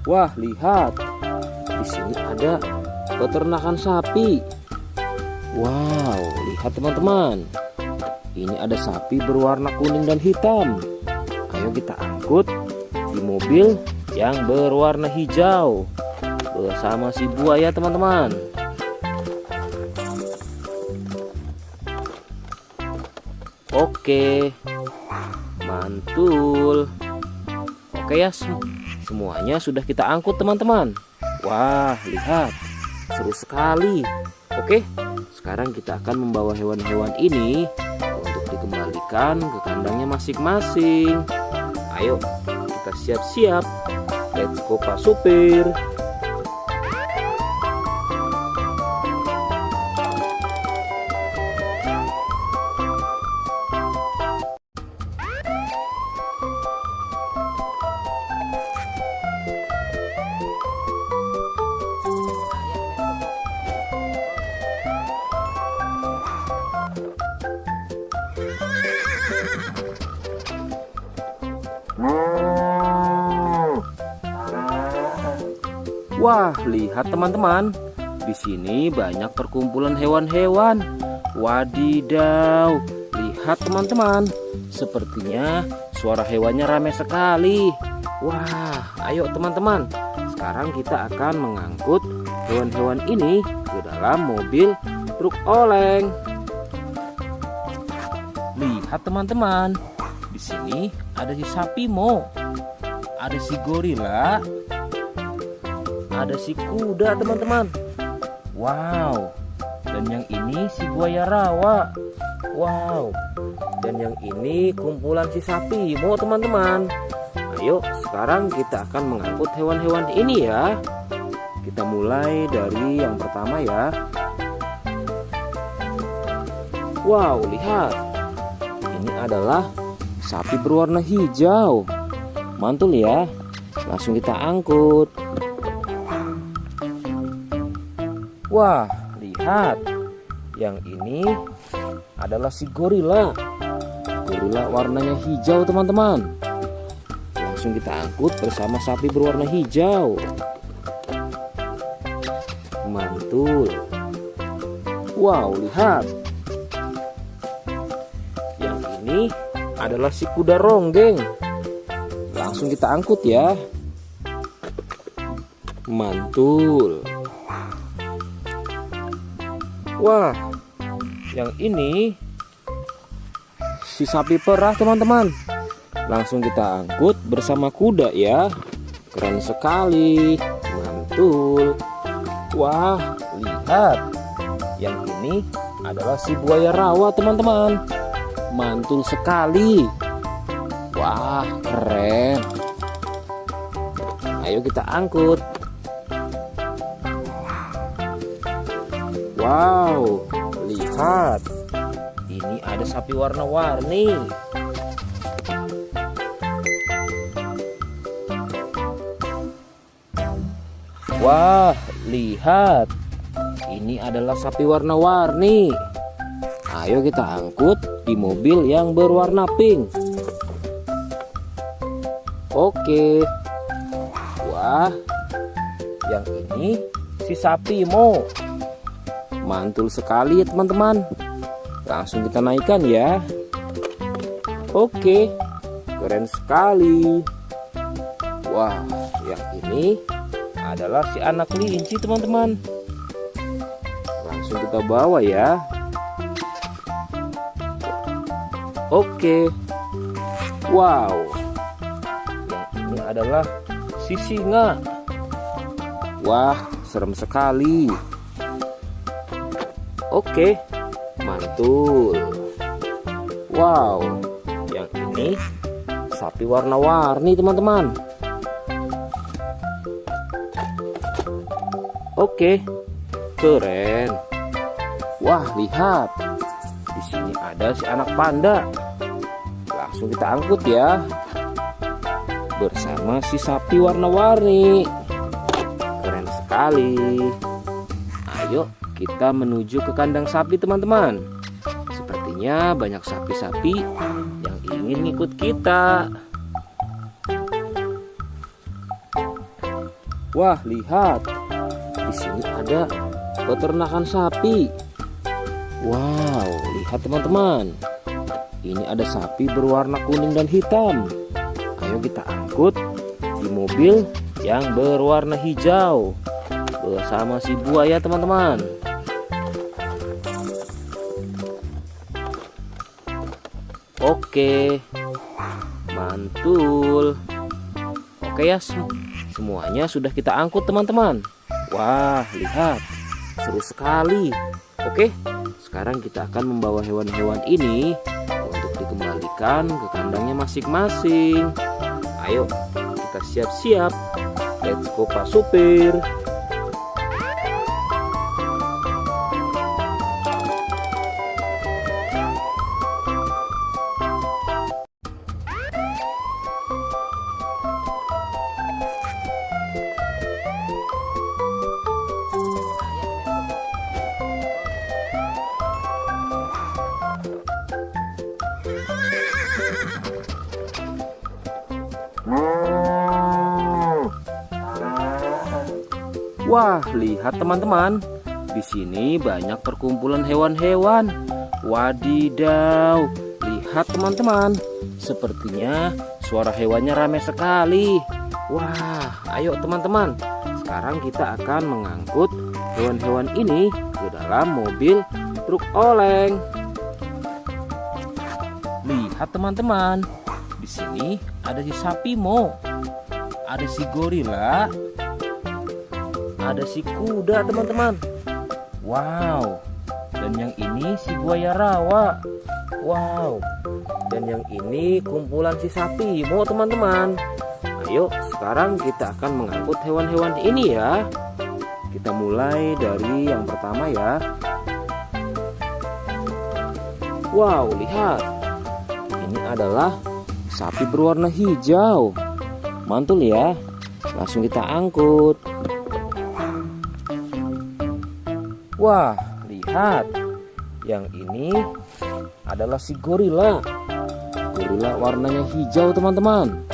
Wah, lihat. Di sini ada peternakan sapi. Wow, lihat teman-teman. Ini ada sapi berwarna kuning dan hitam. Ayo kita angkut di mobil yang berwarna hijau bersama si buaya teman-teman. Oke, mantul. Oke ya, semuanya sudah kita angkut teman-teman. Wah, lihat, seru sekali. Oke, sekarang kita akan membawa hewan-hewan ini untuk dikembalikan ke kandangnya masing-masing. Ayo, kita siap-siap. Let's go Pak Supir. Wah, lihat teman-teman. Di sini banyak perkumpulan hewan-hewan. Wadidaw, lihat teman-teman. Sepertinya suara hewannya ramai sekali. Wah, ayo teman-teman. Sekarang kita akan mengangkut hewan-hewan ini ke dalam mobil truk oleng. Lihat teman-teman. Di sini ada si sapi Mo. Ada si gorila. Ada si kuda teman-teman. Wow. Dan yang ini si buaya rawa. Wow. Dan yang ini kumpulan si sapi Mo teman-teman. Ayo sekarang kita akan mengangkut hewan-hewan ini ya. Kita mulai dari yang pertama ya. Wow, lihat. Ini adalah sapi berwarna hijau. Mantul ya. Langsung kita angkut. Wah, lihat. Yang ini adalah si gorila. Gorila warnanya hijau teman-teman. Langsung kita angkut bersama sapi berwarna hijau. Mantul. Wow, lihat. Yang ini adalah si kuda ronggeng. Langsung kita angkut ya. Mantul. Wah, yang ini si sapi perah teman-teman. Langsung kita angkut bersama kuda ya. Keren sekali. Mantul. Wah, lihat. Yang ini adalah si buaya rawa teman-teman. Mantul sekali. Wah, keren. Ayo kita angkut. Wow, lihat. Ini ada sapi warna-warni. Wah, lihat. Ini adalah sapi warna-warni. Ayo kita angkut di mobil yang berwarna pink. Oke. Wah, yang ini si sapi Mo. Mantul sekali ya teman-teman. Langsung kita naikkan ya. Oke, keren sekali. Wah, yang ini adalah si anak kelinci teman-teman. Langsung kita bawa ya. Oke. Wow. Yang ini adalah si singa. Wah, serem sekali. Oke, mantul. Wow, yang ini sapi warna-warni teman-teman. Oke, keren. Wah, lihat. Di sini ada si anak panda. Langsung kita angkut ya. Bersama si sapi warna-warni. Keren sekali. Ayo kita menuju ke kandang sapi teman-teman. Sepertinya banyak sapi-sapi yang ingin ngikut kita. Wah, lihat. Di sini ada peternakan sapi. Wow, lihat teman-teman. Ini ada sapi berwarna kuning dan hitam. Ayo kita angkut di mobil yang berwarna hijau bersama si buaya teman-teman. Oke, mantul. Oke ya, semuanya sudah kita angkut teman-teman. Wah, lihat, seru sekali. Oke, sekarang kita akan membawa hewan-hewan ini untuk dikembalikan ke kandangnya masing-masing. Ayo, kita siap-siap. Let's go Pak Supir. Wah, lihat teman-teman. Di sini banyak perkumpulan hewan-hewan. Wadidaw, lihat teman-teman. Sepertinya suara hewannya ramai sekali. Wah, ayo teman-teman. Sekarang kita akan mengangkut hewan-hewan ini ke dalam mobil truk oleng. Lihat teman-teman. Di sini ada si sapi Mo. Ada si gorila. Ada si kuda teman-teman. Wow. Dan yang ini si buaya rawa. Wow. Dan yang ini kumpulan si sapi Mo teman-teman. Ayo sekarang kita akan mengangkut hewan-hewan ini ya. Kita mulai dari yang pertama ya. Wow, lihat. Ini adalah sapi berwarna hijau. Mantul ya. Langsung kita angkut. Wah, lihat. Yang ini adalah si gorila. Gorila warnanya hijau teman-teman.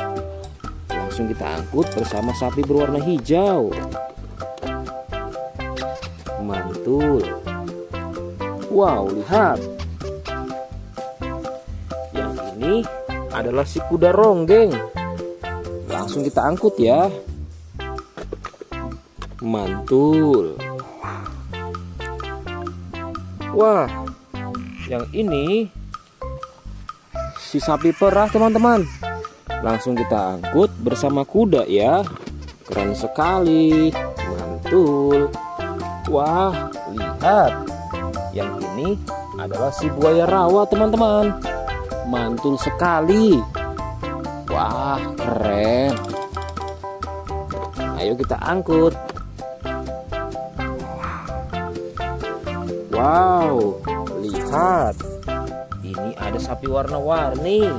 Langsung kita angkut bersama sapi berwarna hijau. Mantul. Wow, lihat. Yang ini adalah si kuda ronggeng. Langsung kita angkut ya. Mantul. Wah, yang ini si sapi perah teman-teman. Langsung kita angkut bersama kuda ya. Keren sekali. Mantul. Wah, lihat. Yang ini adalah si buaya rawa teman-teman. Mantul sekali. Wah, keren. Ayo kita angkut. Wow, lihat. Ini ada sapi warna-warni.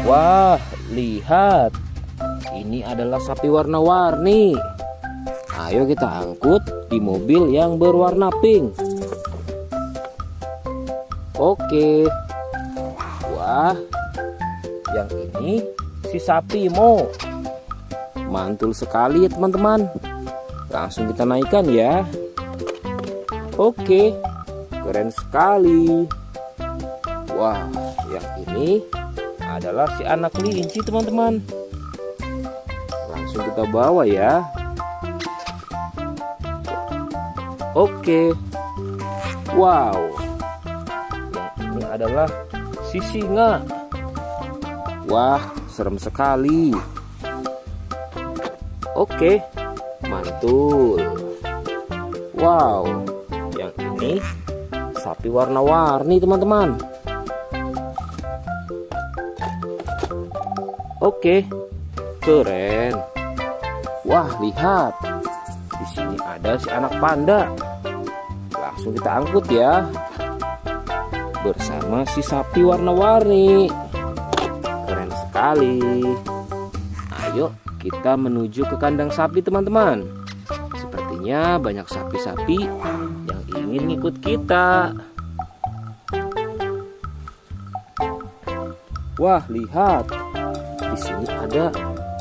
Wah, lihat. Ini adalah sapi warna-warni. Ayo kita angkut di mobil yang berwarna pink. Oke. Wah, yang ini si sapi Mo. Mantul sekali ya teman-teman. Langsung kita naikkan ya. Oke, keren sekali. Wah, yang ini adalah si anak kelinci teman-teman. Langsung kita bawa ya. Oke. Wow. Yang ini adalah si singa. Wah, serem sekali. Oke, mantul. Wow, yang ini sapi warna-warni teman-teman. Oke, keren. Wah, lihat. Di sini ada si anak panda. Langsung kita angkut ya. Bersama si sapi warna-warni. Keren sekali. Ayo kita menuju ke kandang sapi teman-teman. Sepertinya banyak sapi-sapi yang ingin ikut kita. Wah, lihat. Di sini ada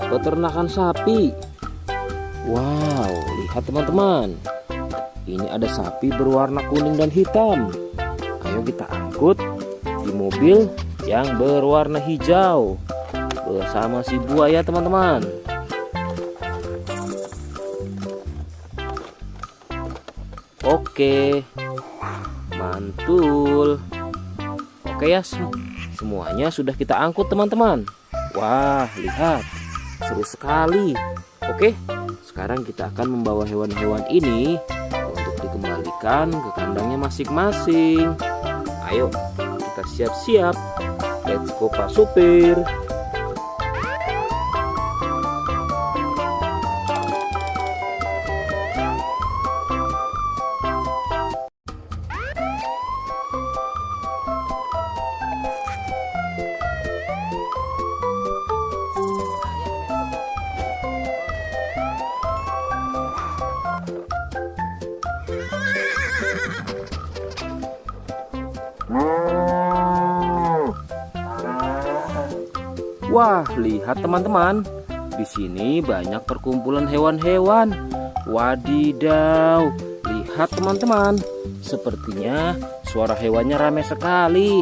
peternakan sapi. Wow, lihat teman-teman. Ini ada sapi berwarna kuning dan hitam. Ayo kita angkut di mobil yang berwarna hijau bersama si buaya teman-teman. Oke, mantul. Oke ya, semuanya sudah kita angkut teman-teman. Wah, lihat, seru sekali. Oke, sekarang kita akan membawa hewan-hewan ini untuk dikembalikan ke kandangnya masing-masing. Ayo, kita siap-siap. Let's go Pak Supir. Wah, lihat teman-teman. Di sini banyak perkumpulan hewan-hewan. Wadidaw, lihat teman-teman. Sepertinya suara hewannya ramai sekali.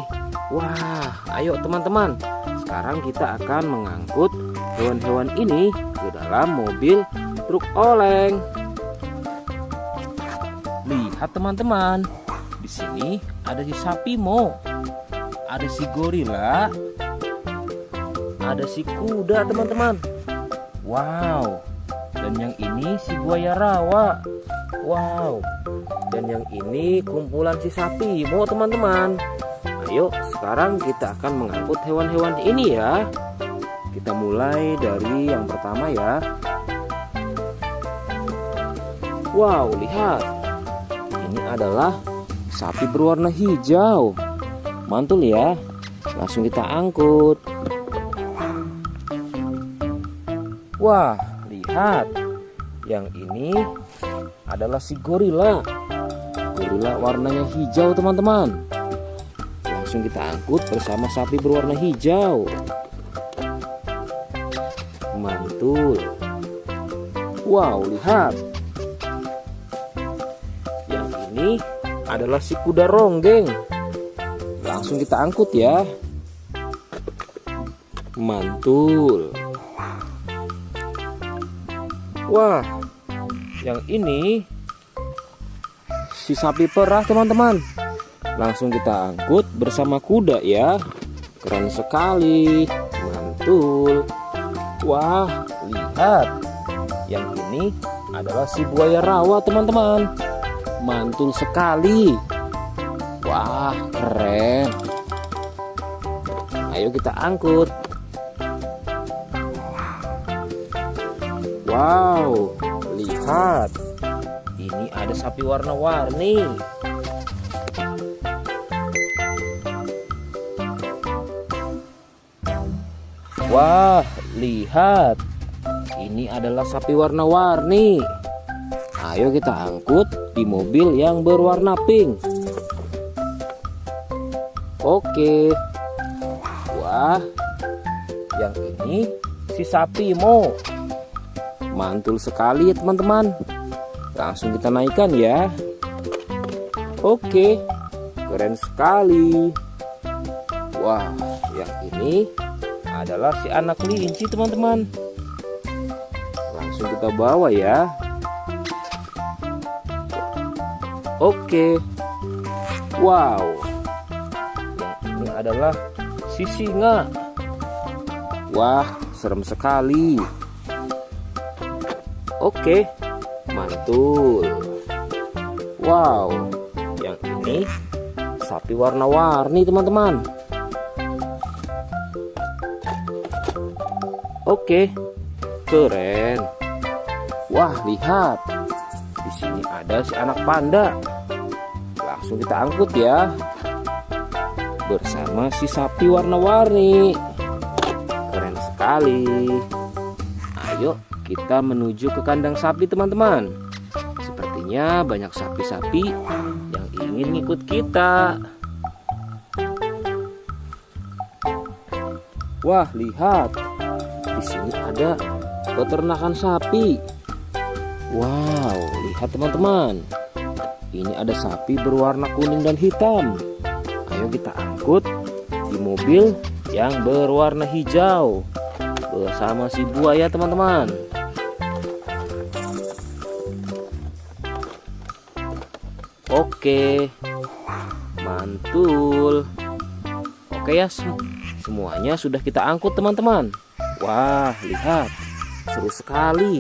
Wah, ayo teman-teman. Sekarang kita akan mengangkut hewan-hewan ini ke dalam mobil truk oleng. Lihat teman-teman. Di sini ada si sapi Mo, ada si gorila, ada si kuda teman-teman. Wow. Dan yang ini si buaya rawa. Wow. Dan yang ini kumpulan si sapi Mo teman-teman. Ayo sekarang kita akan mengangkut hewan-hewan ini ya. Kita mulai dari yang pertama ya. Wow, lihat. Ini adalah sapi berwarna hijau. Mantul ya. Langsung kita angkut. Wah, lihat. Yang ini adalah si gorila. Gorila warnanya hijau teman-teman. Langsung kita angkut bersama sapi berwarna hijau. Mantul. Wow, lihat. Yang ini adalah si kuda ronggeng. Langsung kita angkut ya. Mantul. Wah, yang ini si sapi perah teman-teman. Langsung kita angkut bersama kuda ya. Keren sekali. Mantul. Wah, lihat. Yang ini adalah si buaya rawa teman-teman. Mantul sekali. Wah, keren. Ayo kita angkut. Wow, lihat. Ini ada sapi warna-warni. Wah, lihat. Ini adalah sapi warna-warni. Ayo kita angkut di mobil yang berwarna pink. Oke. Wah, yang ini si sapi Mo. Mantul sekali ya teman-teman. Langsung kita naikkan ya. Oke, keren sekali. Wah, yang ini adalah si anak kelinci teman-teman. Langsung kita bawa ya. Oke. Wow. Yang ini adalah si singa. Wah, serem sekali. Oke, mantul. Wow, yang ini sapi warna-warni teman-teman. Oke, keren. Wah, lihat. Di sini ada si anak panda. Langsung kita angkut ya. Bersama si sapi warna-warni. Keren sekali. Ayo kita menuju ke kandang sapi teman-teman. Sepertinya banyak sapi-sapi yang ingin ngikut kita. Wah, lihat. Di sini ada peternakan sapi. Wow, lihat teman-teman. Ini ada sapi berwarna kuning dan hitam. Ayo kita angkut di mobil yang berwarna hijau bersama si buaya teman-teman. Oke, mantul. Oke ya, semuanya sudah kita angkut teman-teman. Wah, lihat, seru sekali.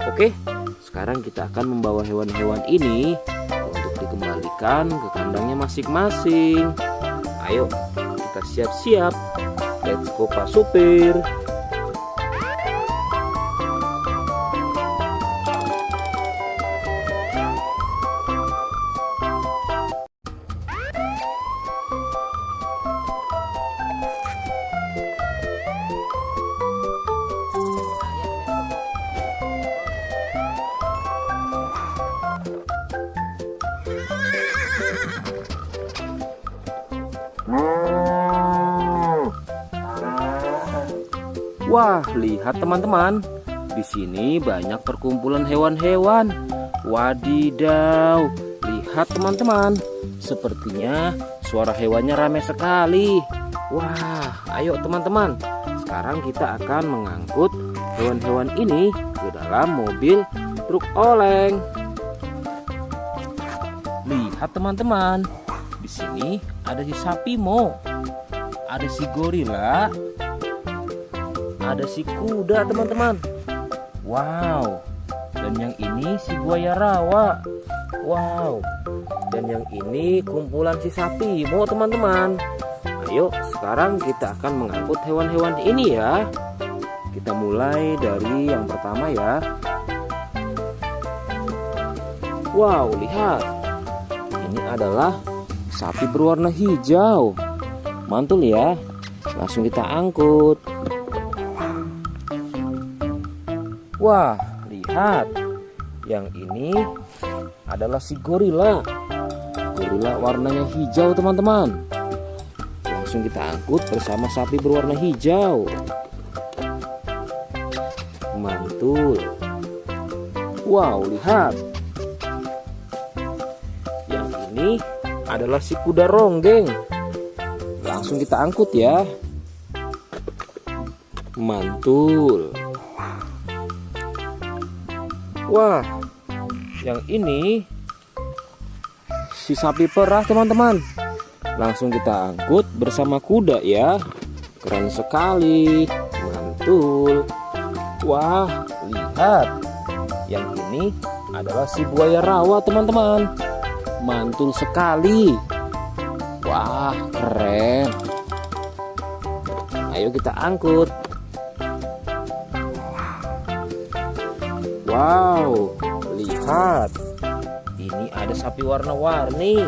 Oke, sekarang kita akan membawa hewan-hewan ini untuk dikembalikan ke kandangnya masing-masing. Ayo, kita siap-siap. Let's go Pak Supir. Wah, lihat teman-teman. Di sini banyak perkumpulan hewan-hewan. Wadidaw, lihat teman-teman. Sepertinya suara hewannya ramai sekali. Wah, ayo teman-teman. Sekarang kita akan mengangkut hewan-hewan ini ke dalam mobil truk oleng. Lihat teman-teman. Di sini ada si sapi Mo. Ada si gorila. Ada si kuda teman-teman. Wow, dan yang ini si buaya rawa. Wow, dan yang ini kumpulan si sapi Mo teman-teman. Ayo sekarang kita akan mengangkut hewan-hewan ini ya. Kita mulai dari yang pertama ya. Wow, lihat. Ini adalah sapi berwarna hijau. Mantul ya. Langsung kita angkut. Wah, lihat. Yang ini adalah si gorila. Gorila warnanya hijau teman-teman. Langsung kita angkut bersama sapi berwarna hijau. Mantul. Wow, lihat. Yang ini adalah si kuda ronggeng. Langsung kita angkut ya. Mantul. Wah, yang ini si sapi perah teman-teman. Langsung kita angkut bersama kuda ya. Keren sekali. Mantul. Wah, lihat. Yang ini adalah si buaya rawa teman-teman. Mantul sekali. Wah, keren. Ayo kita angkut. Wow, lihat. Ini ada sapi warna-warni.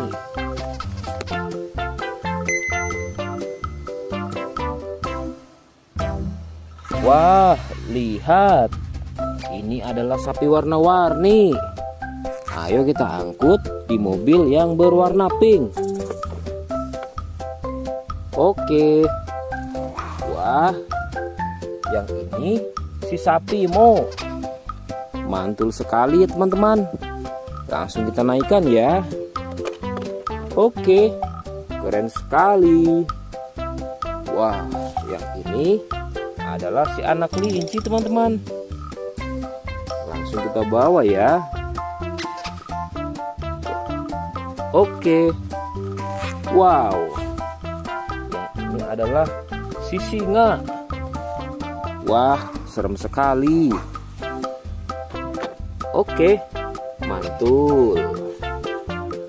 Wah, lihat. Ini adalah sapi warna-warni. Ayo kita angkut di mobil yang berwarna pink. Oke. Wah, yang ini si sapi Mo. Mantul sekali ya teman-teman. Langsung kita naikkan ya. Oke, keren sekali. Wah, yang ini adalah si anak kelinci teman-teman. Langsung kita bawa ya. Oke. Wow, yang ini adalah si singa. Wah, serem sekali. Oke, mantul.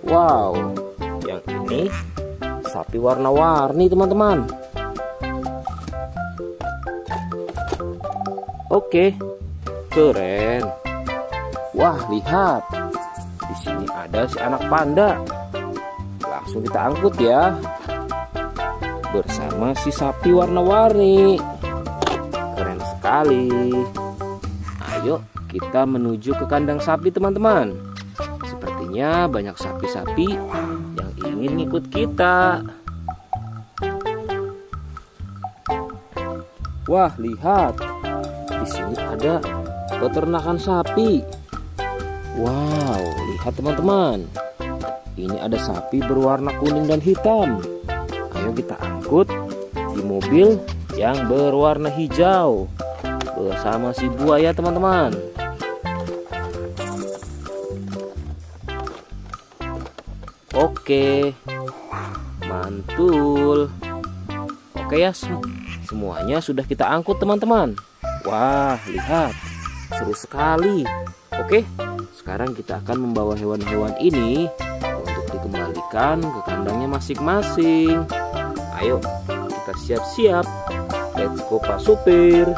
Wow, yang ini sapi warna-warni teman-teman. Oke, keren. Wah, lihat. Di sini ada si anak panda. Langsung kita angkut ya. Bersama si sapi warna-warni. Keren sekali. Ayo kita menuju ke kandang sapi teman-teman. Sepertinya banyak sapi-sapi yang ingin ikut kita. Wah, lihat. Di sini ada peternakan sapi. Wow, lihat teman-teman. Ini ada sapi berwarna kuning dan hitam. Ayo kita angkut di mobil yang berwarna hijau bersama si buaya teman-teman. Oke, mantul. Oke ya, semuanya sudah kita angkut teman-teman. Wah, lihat, seru sekali. Oke, sekarang kita akan membawa hewan-hewan ini untuk dikembalikan ke kandangnya masing-masing. Ayo, kita siap-siap. Let's go Pak Supir.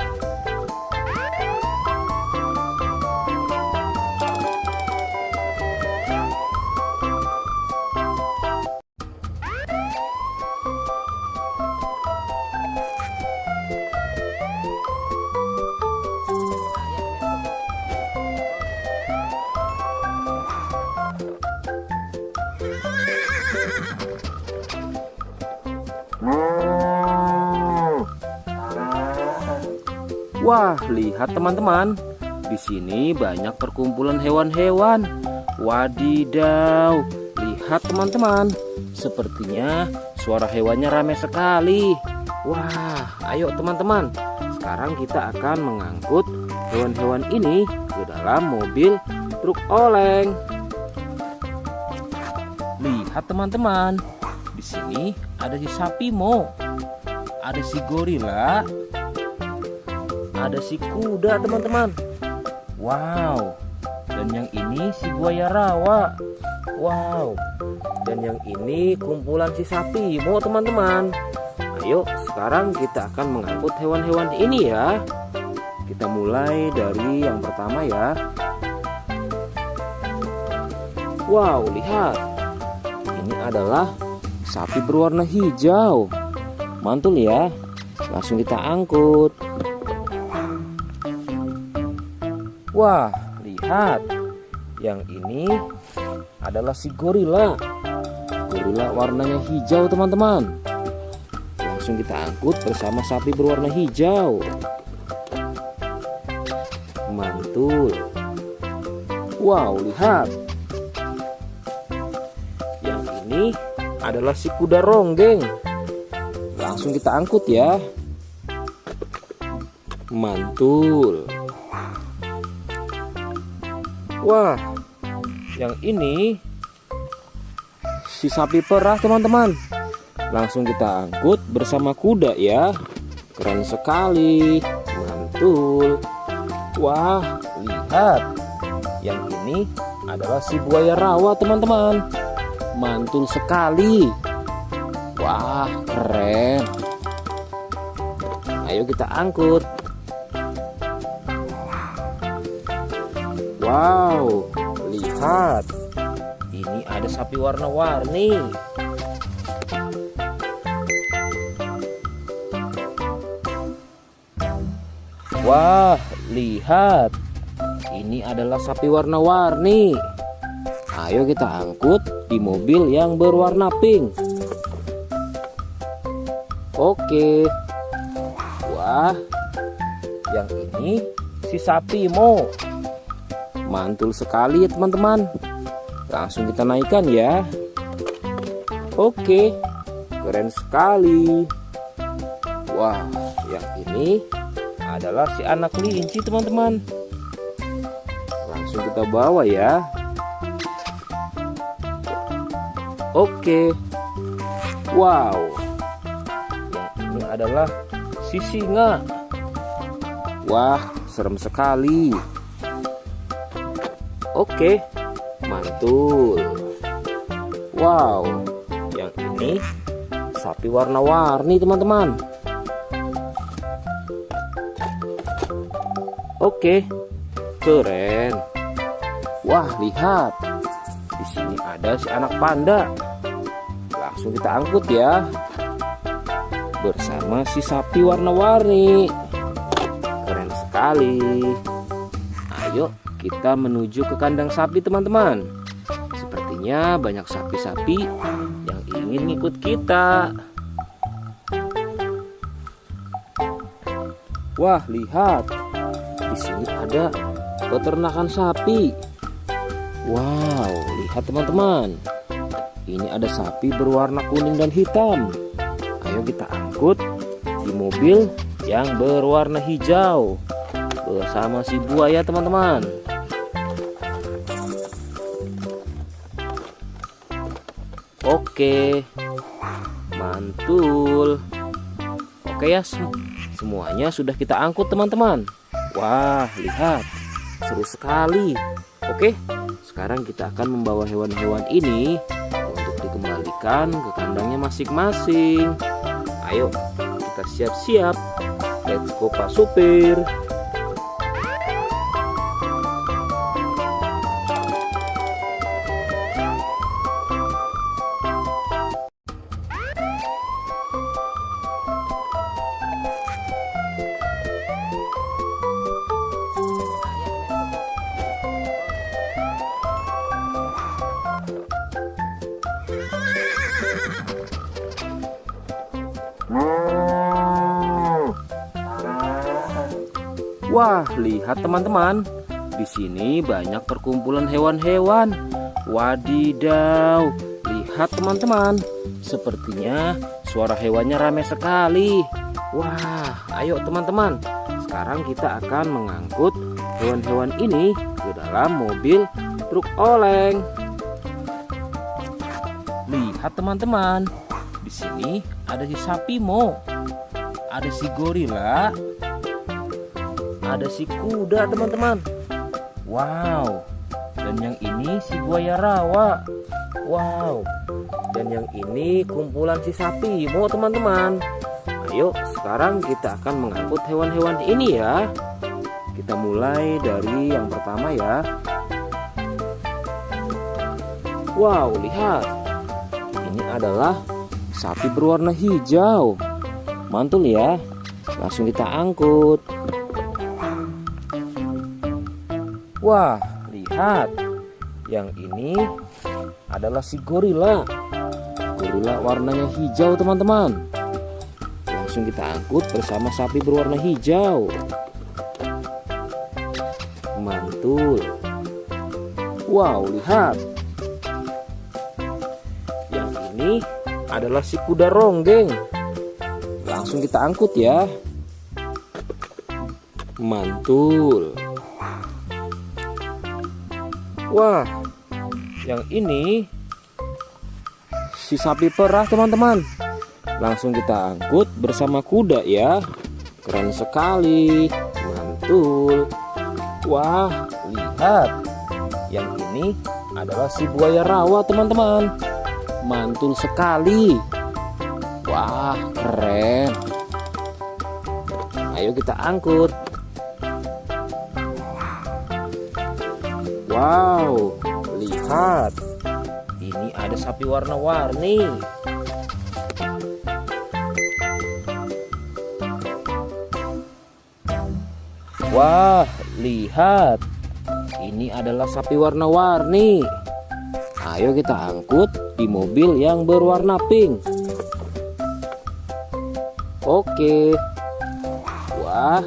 Wah, lihat teman-teman. Di sini banyak perkumpulan hewan-hewan. Wadidaw, lihat teman-teman. Sepertinya suara hewannya ramai sekali. Wah, ayo teman-teman. Sekarang kita akan mengangkut hewan-hewan ini ke dalam mobil truk oleng. Lihat teman-teman. Di sini ada si sapi Mo. Ada si gorila. Ada si kuda teman-teman. Wow. Dan yang ini si buaya rawa. Wow. Dan yang ini kumpulan si sapi Mo teman-teman. Ayo sekarang kita akan mengangkut hewan-hewan ini ya. Kita mulai dari yang pertama ya. Wow, lihat. Ini adalah sapi berwarna hijau. Mantul ya. Langsung kita angkut. Wah, lihat. Yang ini adalah si gorila. Gorila warnanya hijau teman-teman. Langsung kita angkut bersama sapi berwarna hijau. Mantul. Wow, lihat. Yang ini adalah si kuda ronggeng. Langsung kita angkut ya. Mantul. Wah, yang ini si sapi perah teman-teman. Langsung kita angkut bersama kuda ya. Keren sekali. Mantul. Wah, lihat. Yang ini adalah si buaya rawa teman-teman. Mantul sekali. Wah, keren. Ayo kita angkut. Wow, lihat. Ini ada sapi warna-warni. Wah, lihat. Ini adalah sapi warna-warni. Ayo kita angkut di mobil yang berwarna pink. Oke. Wah, yang ini si sapi Mo. Mantul sekali ya teman-teman. Langsung kita naikkan ya. Oke, keren sekali. Wah, yang ini adalah si anak kelinci teman-teman. Langsung kita bawa ya. Oke. Wow. Yang ini adalah si singa. Wah, serem sekali. Oke, mantul. Wow, yang ini sapi warna-warni teman-teman. Oke, keren. Wah, lihat. Di sini ada si anak panda. Langsung kita angkut ya. Bersama si sapi warna-warni. Keren sekali. Ayo kita menuju ke kandang sapi teman-teman. Sepertinya banyak sapi-sapi yang ingin ngikut kita. Wah, lihat. Di sini ada peternakan sapi. Wow, lihat teman-teman. Ini ada sapi berwarna kuning dan hitam. Ayo kita angkut di mobil yang berwarna hijau bersama si buaya teman-teman. Oke, mantul. Oke ya, semuanya sudah kita angkut teman-teman. Wah, lihat, seru sekali. Oke, sekarang kita akan membawa hewan-hewan ini untuk dikembalikan ke kandangnya masing-masing. Ayo, kita siap-siap. Let's go Pak Supir. Wah, lihat teman-teman. Di sini banyak perkumpulan hewan-hewan. Wadidaw, lihat teman-teman. Sepertinya suara hewannya ramai sekali. Wah, ayo teman-teman. Sekarang kita akan mengangkut hewan-hewan ini ke dalam mobil truk oleng. Lihat teman-teman. Di sini ada si sapi Mo. Ada si gorila. Ada si kuda teman-teman. Wow. Dan yang ini si buaya rawa. Wow. Dan yang ini kumpulan si sapi Mo teman-teman. Ayo sekarang kita akan mengangkut hewan-hewan ini ya. Kita mulai dari yang pertama ya. Wow, lihat. Ini adalah sapi berwarna hijau. Mantul ya. Langsung kita angkut. Wah, lihat. Yang ini adalah si gorila. Gorila warnanya hijau teman-teman. Langsung kita angkut bersama sapi berwarna hijau. Mantul. Wow, lihat. Yang ini adalah si kuda ronggeng. Langsung kita angkut ya. Mantul. Wah, yang ini si sapi perah teman-teman. Langsung kita angkut bersama kuda ya. Keren sekali. Mantul. Wah, lihat. Yang ini adalah si buaya rawa teman-teman. Mantul sekali. Wah, keren. Ayo kita angkut. Wow, lihat. Ini ada sapi warna-warni. Wah, lihat. Ini adalah sapi warna-warni. Ayo kita angkut di mobil yang berwarna pink. Oke. Wah,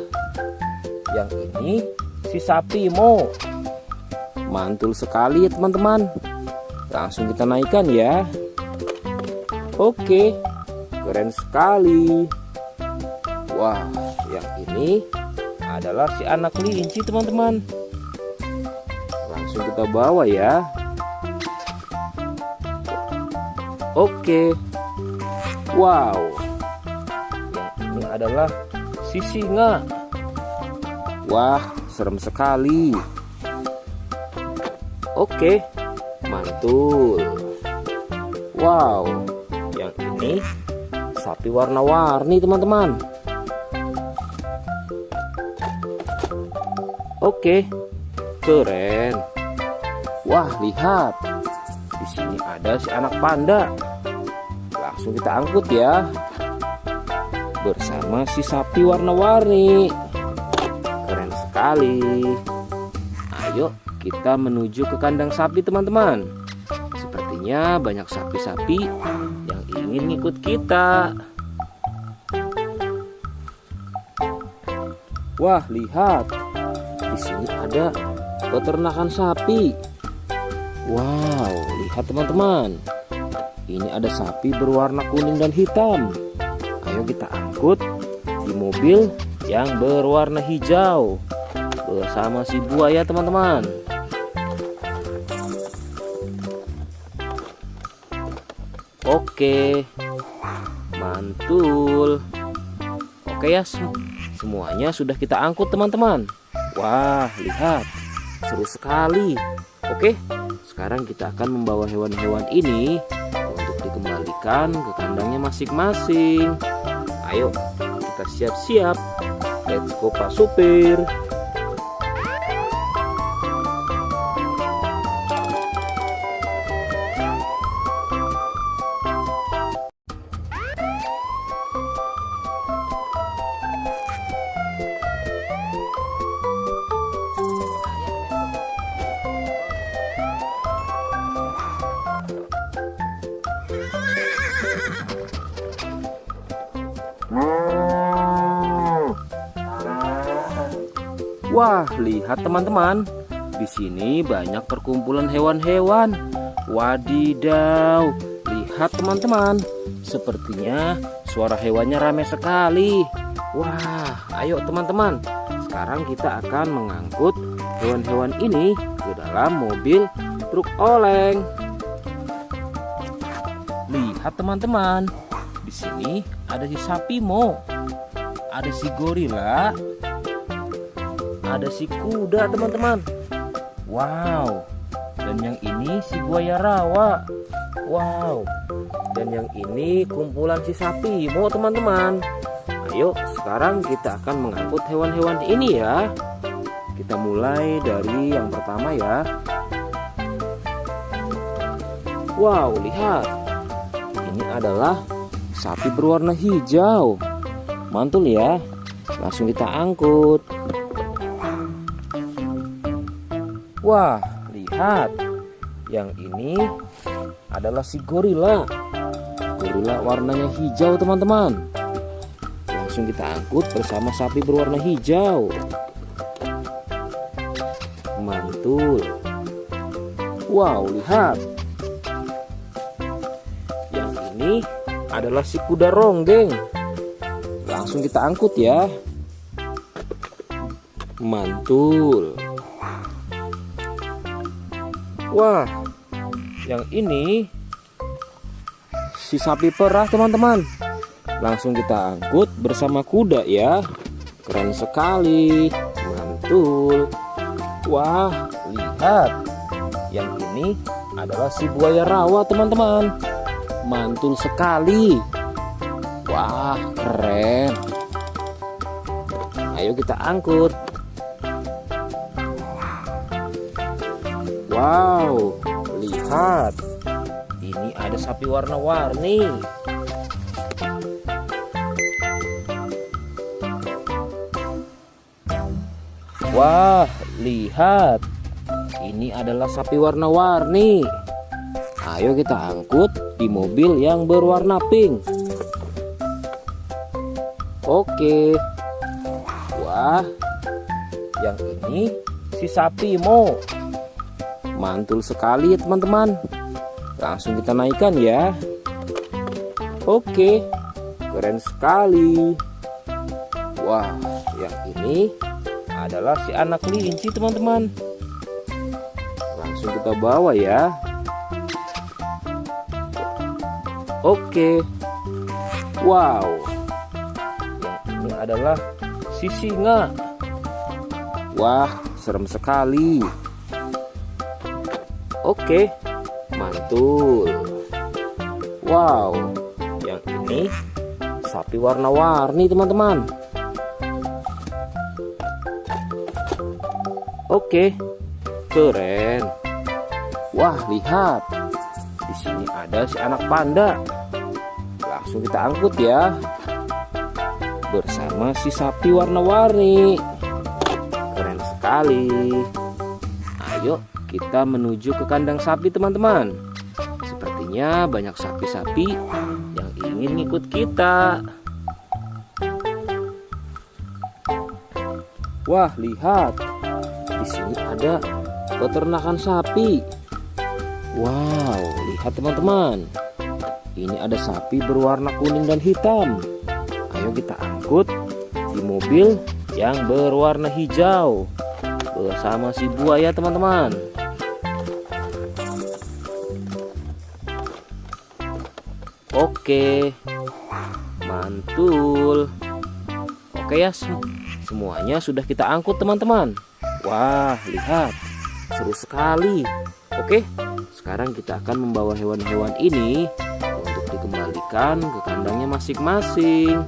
yang ini si sapi Mo. Mantul sekali ya teman-teman. Langsung kita naikkan ya. Oke, keren sekali. Wah, yang ini adalah si anak kelinci teman-teman. Langsung kita bawa ya. Oke. Wow. Yang ini adalah si singa. Wah, serem sekali. Oke, mantul. Wow, yang ini sapi warna-warni teman-teman. Oke, keren. Wah, lihat. Di sini ada si anak panda. Langsung kita angkut ya. Bersama si sapi warna-warni. Keren sekali. Ayo kita menuju ke kandang sapi teman-teman. Sepertinya banyak sapi-sapi yang ingin ngikut kita. Wah, lihat. Di sini ada peternakan sapi. Wow, lihat teman-teman. Ini ada sapi berwarna kuning dan hitam. Ayo kita angkut di mobil yang berwarna hijau bersama si buaya teman-teman. Oke, mantul. Oke ya, semuanya sudah kita angkut teman-teman. Wah, lihat, seru sekali. Oke, sekarang kita akan membawa hewan-hewan ini untuk dikembalikan ke kandangnya masing-masing. Ayo, kita siap-siap. Let's go Pak Supir. Wah, lihat teman-teman. Di sini banyak perkumpulan hewan-hewan. Wadidaw, lihat teman-teman. Sepertinya suara hewannya ramai sekali. Wah, ayo teman-teman. Sekarang kita akan mengangkut hewan-hewan ini ke dalam mobil truk oleng. Lihat teman-teman. Di sini ada si sapi Mo. Ada si gorila. Ada si kuda teman-teman. Wow. Dan yang ini si buaya rawa. Wow. Dan yang ini kumpulan si sapi Mo teman-teman. Ayo sekarang kita akan mengangkut hewan-hewan ini ya. Kita mulai dari yang pertama ya. Wow, lihat. Ini adalah sapi berwarna hijau. Mantul ya. Langsung kita angkut. Wah, lihat. Yang ini adalah si gorila. Gorila warnanya hijau teman-teman. Langsung kita angkut bersama sapi berwarna hijau. Mantul. Wow, lihat. Yang ini adalah si kuda ronggeng. Langsung kita angkut ya. Mantul. Wah, yang ini si sapi perah teman-teman. Langsung kita angkut bersama kuda ya. Keren sekali. Mantul. Wah, lihat. Yang ini adalah si buaya rawa teman-teman. Mantul sekali. Wah, keren. Ayo kita angkut. Wow, lihat. Ini ada sapi warna-warni. Wah, lihat. Ini adalah sapi warna-warni. Ayo kita angkut di mobil yang berwarna pink. Oke. Wah, yang ini si sapi Mo. Mantul sekali ya teman-teman. Langsung kita naikkan ya. Oke, keren sekali. Wah, yang ini adalah si anak kelinci teman-teman. Langsung kita bawa ya. Oke. Wow. Yang ini adalah si singa. Wah, serem sekali. Oke, mantul. Wow, yang ini sapi warna-warni teman-teman. Oke, keren. Wah, lihat. Di sini ada si anak panda. Langsung kita angkut ya. Bersama si sapi warna-warni. Keren sekali. Ayo kita menuju ke kandang sapi teman-teman. Sepertinya banyak sapi-sapi yang ingin ikut kita. Wah, lihat. Di sini ada peternakan sapi. Wow, lihat teman-teman. Ini ada sapi berwarna kuning dan hitam. Ayo kita angkut di mobil yang berwarna hijau bersama si buaya teman-teman. Oke, mantul. Oke ya, semuanya sudah kita angkut teman-teman. Wah, lihat, seru sekali. Oke, sekarang kita akan membawa hewan-hewan ini untuk dikembalikan ke kandangnya masing-masing.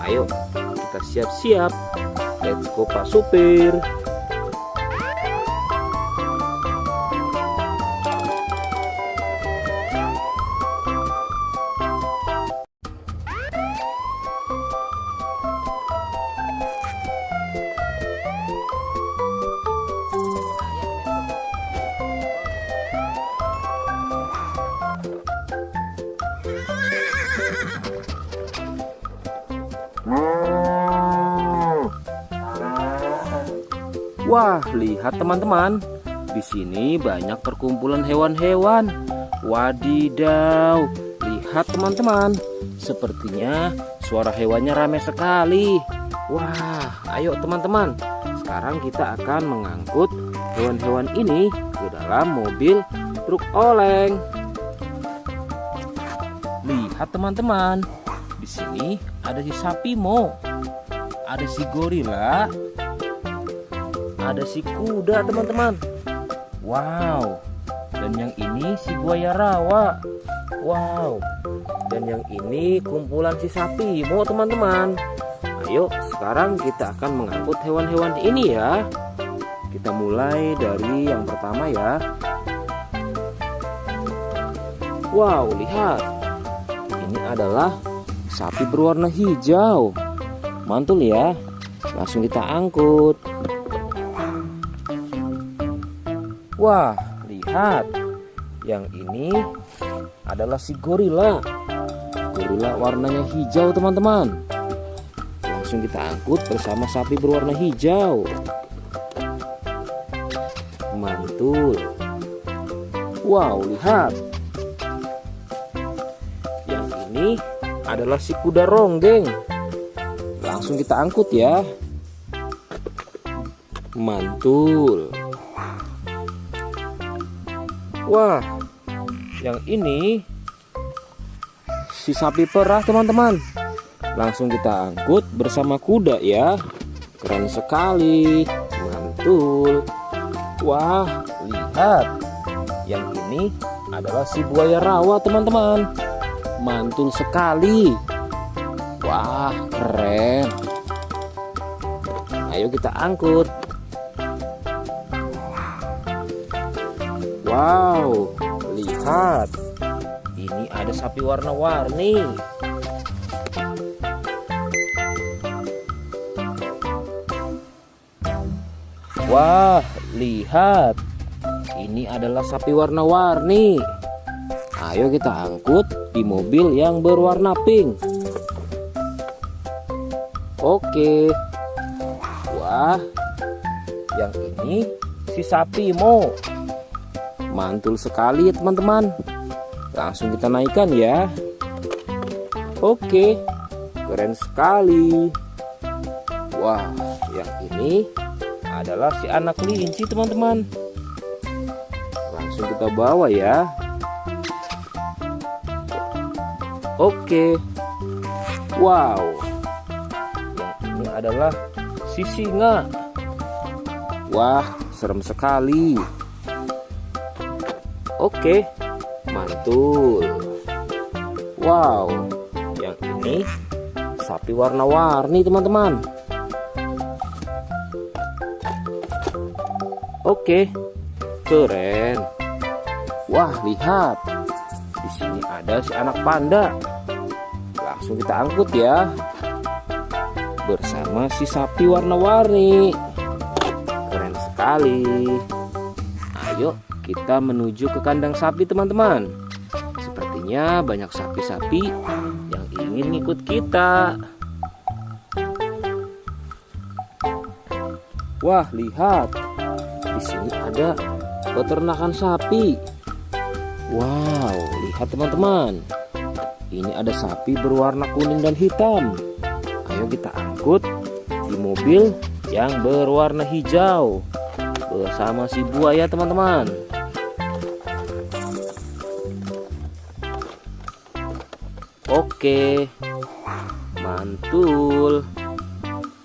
Ayo, kita siap-siap. Let's go Pak Supir. Wah, lihat teman-teman. Di sini banyak perkumpulan hewan-hewan. Wadidaw, lihat teman-teman. Sepertinya suara hewannya ramai sekali. Wah, ayo teman-teman. Sekarang kita akan mengangkut hewan-hewan ini ke dalam mobil truk oleng. Lihat teman-teman. Di sini ada si sapi Mo, ada si gorila, ada si kuda teman-teman. Wow. Dan yang ini si buaya rawa. Wow. Dan yang ini kumpulan si sapi Mo teman-teman. Ayo sekarang kita akan mengangkut hewan-hewan ini ya. Kita mulai dari yang pertama ya. Wow, lihat. Ini adalah sapi berwarna hijau. Mantul ya. Langsung kita angkut. Wah, lihat. Yang ini adalah si gorila. Gorila warnanya hijau teman-teman. Langsung kita angkut bersama sapi berwarna hijau. Mantul. Wow, lihat. Yang ini adalah si kuda ronggeng. Langsung kita angkut ya. Mantul. Wah, yang ini si sapi perah teman-teman. Langsung kita angkut bersama kuda ya. Keren sekali. Mantul. Wah, lihat. Yang ini adalah si buaya rawa teman-teman. Mantul sekali. Wah, keren. Ayo kita angkut. Wow, lihat. Ini ada sapi warna-warni. Wah, lihat. Ini adalah sapi warna-warni. Ayo kita angkut di mobil yang berwarna pink. Oke. Wah, yang ini si sapi Mo. Mantul sekali ya teman-teman. Langsung kita naikkan ya. Oke, keren sekali. Wah, yang ini adalah si anak kelinci teman-teman. Langsung kita bawa ya. Oke. Wow. Yang ini adalah si singa. Wah, serem sekali. Oke, mantul. Wow, yang ini sapi warna-warni teman-teman. Oke, keren. Wah, lihat. Di sini ada si anak panda. Langsung kita angkut ya. Bersama si sapi warna-warni. Keren sekali. Ayo kita menuju ke kandang sapi teman-teman. Sepertinya banyak sapi-sapi yang ingin ikut kita. Wah, lihat. Di sini ada peternakan sapi. Wow, lihat teman-teman. Ini ada sapi berwarna kuning dan hitam. Ayo kita angkut di mobil yang berwarna hijau bersama si buaya teman-teman. Oke, mantul.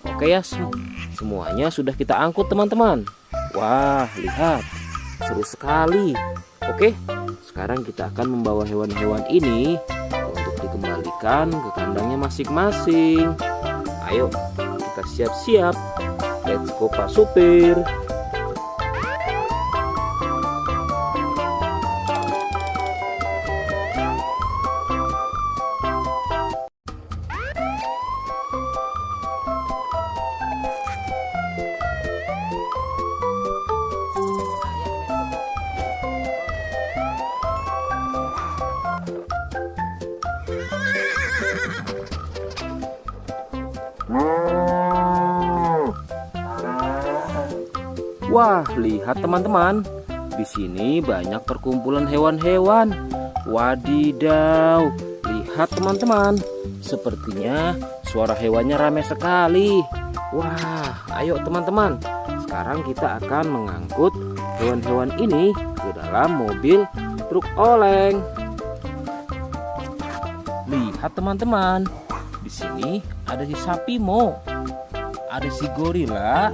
Oke ya, semuanya sudah kita angkut teman-teman. Wah, lihat, seru sekali. Oke, sekarang kita akan membawa hewan-hewan ini untuk dikembalikan ke kandangnya masing-masing. Ayo, kita siap-siap. Let's go Pak Supir. Wah, lihat teman-teman. Di sini banyak perkumpulan hewan-hewan. Wadidaw, lihat teman-teman. Sepertinya suara hewannya ramai sekali. Wah, ayo teman-teman. Sekarang kita akan mengangkut hewan-hewan ini ke dalam mobil truk oleng. Lihat teman-teman. Di sini ada si sapi Mo. Ada si gorila.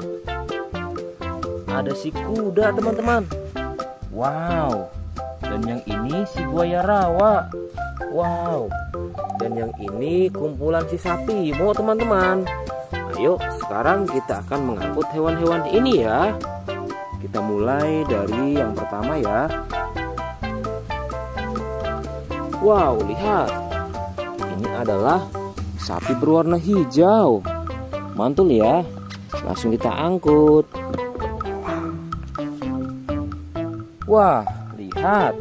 Ada si kuda teman-teman. Wow. Dan yang ini si buaya rawa. Wow. Dan yang ini kumpulan si sapi Mo teman-teman. Ayo sekarang kita akan mengangkut hewan-hewan ini ya. Kita mulai dari yang pertama ya. Wow, lihat. Ini adalah sapi berwarna hijau. Mantul ya. Langsung kita angkut. Wah, lihat.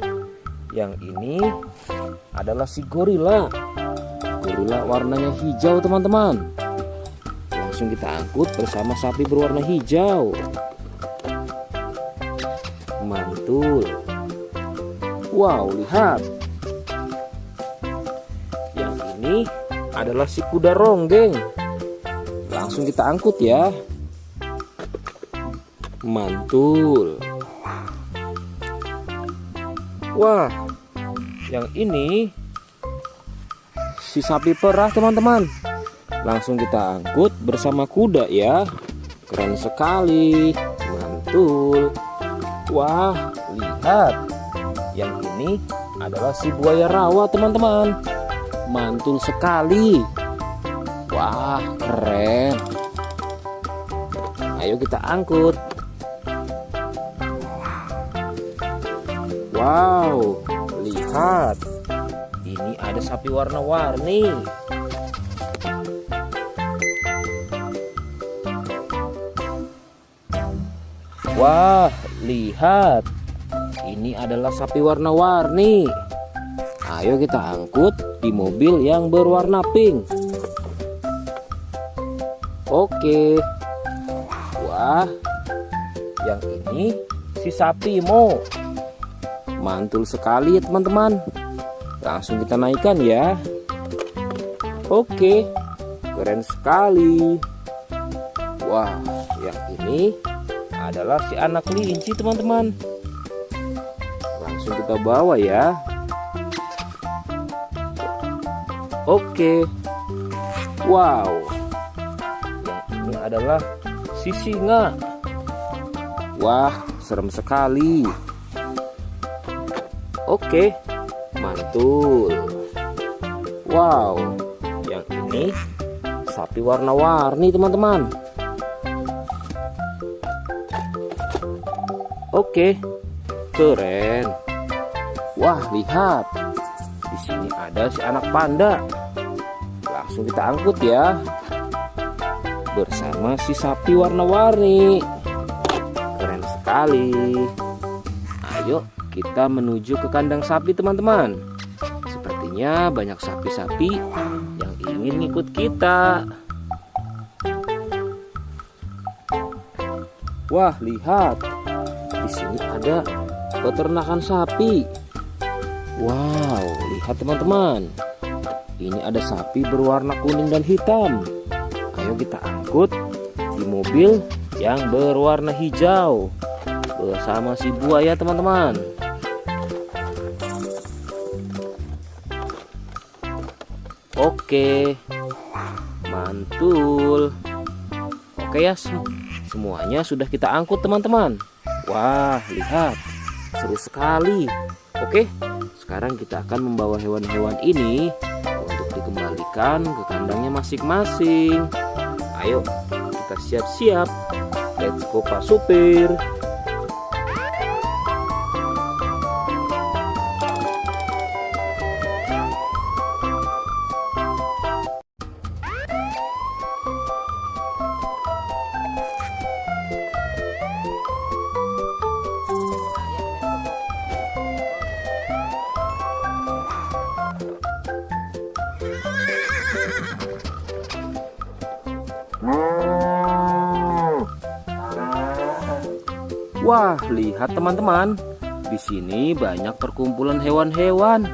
Yang ini adalah si gorila. Gorila warnanya hijau teman-teman. Langsung kita angkut bersama sapi berwarna hijau. Mantul. Wow, lihat. Yang ini adalah si kuda ronggeng. Langsung kita angkut ya. Mantul. Wah, yang ini si sapi perah teman-teman. Langsung kita angkut bersama kuda ya. Keren sekali. Mantul. Wah, lihat. Yang ini adalah si buaya rawa teman-teman. Mantul sekali. Wah, keren. Ayo kita angkut. Wow, lihat. Ini ada sapi warna-warni. Wah, lihat. Ini adalah sapi warna-warni. Ayo kita angkut di mobil yang berwarna pink. Oke. Wah, yang ini si sapi Mo. Mantul sekali ya teman-teman. Langsung kita naikkan ya. Oke, keren sekali. Wah, yang ini adalah si anak kelinci teman-teman. Langsung kita bawa ya. Oke. Wow. Yang ini adalah si singa. Wah, serem sekali. Oke, mantul. Wow, yang ini sapi warna-warni teman-teman. Oke, keren. Wah, lihat. Di sini ada si anak panda. Langsung kita angkut ya. Bersama si sapi warna-warni. Keren sekali. Ayo kita menuju ke kandang sapi teman-teman. Sepertinya banyak sapi-sapi yang ingin ngikut kita. Wah, lihat. Di sini ada peternakan sapi. Wow, lihat teman-teman. Ini ada sapi berwarna kuning dan hitam. Ayo kita angkut di mobil yang berwarna hijau bersama si buaya teman-teman. Oke, mantul. Oke ya, semuanya sudah kita angkut teman-teman. Wah, lihat, seru sekali. Oke, sekarang kita akan membawa hewan-hewan ini untuk dikembalikan ke kandangnya masing-masing. Ayo, kita siap-siap. Let's go Pak Supir. Wah, lihat teman-teman. Di sini banyak perkumpulan hewan-hewan.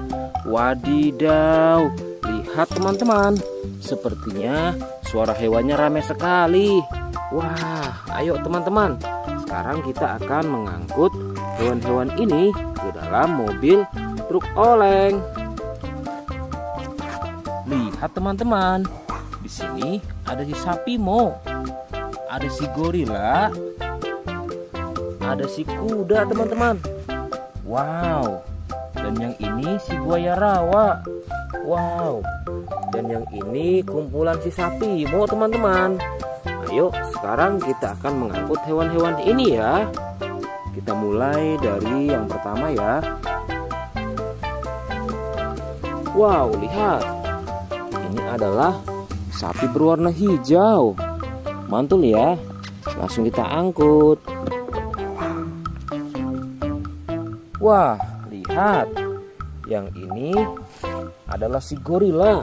Wadidaw, lihat teman-teman. Sepertinya suara hewannya ramai sekali. Wah, ayo teman-teman. Sekarang kita akan mengangkut hewan-hewan ini ke dalam mobil truk oleng. Lihat teman-teman. Di sini ada si sapi Mo, ada si gorila, ada si kuda teman-teman. Wow. Dan yang ini si buaya rawa. Wow. Dan yang ini kumpulan si sapi Mo teman-teman. Ayo sekarang kita akan mengangkut hewan-hewan ini ya. Kita mulai dari yang pertama ya. Wow, lihat. Ini adalah sapi berwarna hijau. Mantul ya. Langsung kita angkut. Wah, lihat. Yang ini adalah si gorila.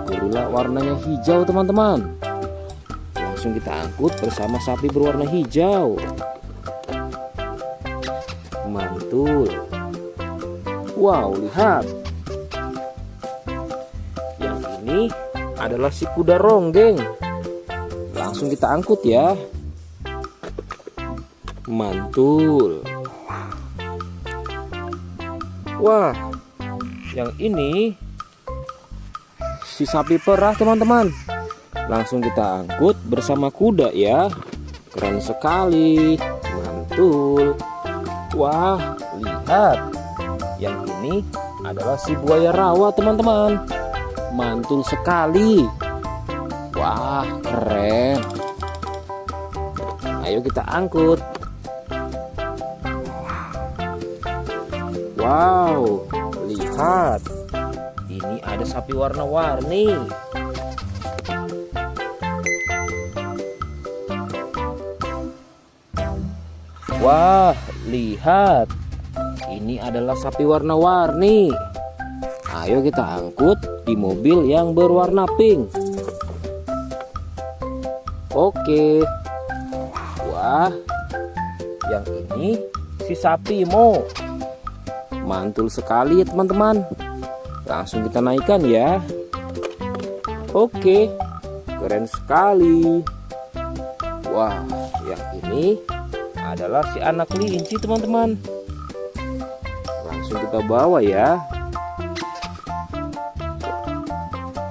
Gorila warnanya hijau teman-teman. Langsung kita angkut bersama sapi berwarna hijau. Mantul. Wow, lihat. Yang ini adalah si kuda ronggeng. Langsung kita angkut ya. Mantul. Wah, yang ini si sapi perah teman-teman. Langsung kita angkut bersama kuda ya. Keren sekali. Mantul. Wah, lihat. Yang ini adalah si buaya rawa teman-teman. Mantul sekali. Wah, keren. Ayo kita angkut. Wow, lihat. Ini ada sapi warna-warni. Wah, lihat. Ini adalah sapi warna-warni. Ayo kita angkut di mobil yang berwarna pink. Oke. Wah, yang ini si sapi Mo. Mantul sekali ya teman-teman. Langsung kita naikkan ya. Oke, keren sekali. Wah, yang ini adalah si anak kelinci teman-teman. Langsung kita bawa ya.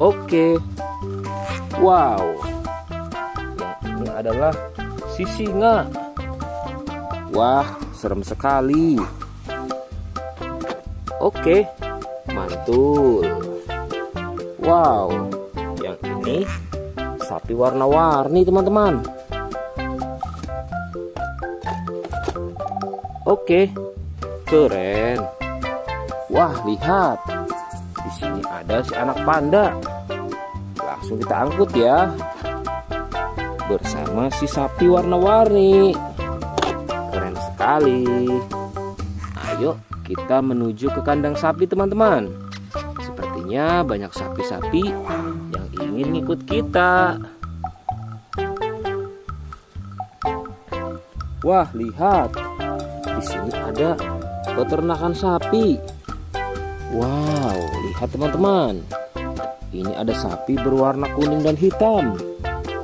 Oke. Wow. Yang ini adalah si singa. Wah, serem sekali. Oke, mantul. Wow, yang ini sapi warna-warni teman-teman. Oke, keren. Wah, lihat. Di sini ada si anak panda. Langsung kita angkut ya. Bersama si sapi warna-warni. Keren sekali. Ayo kita menuju ke kandang sapi teman-teman. Sepertinya banyak sapi-sapi yang ingin ngikut kita. Wah, lihat. Di sini ada peternakan sapi. Wow, lihat teman-teman. Ini ada sapi berwarna kuning dan hitam.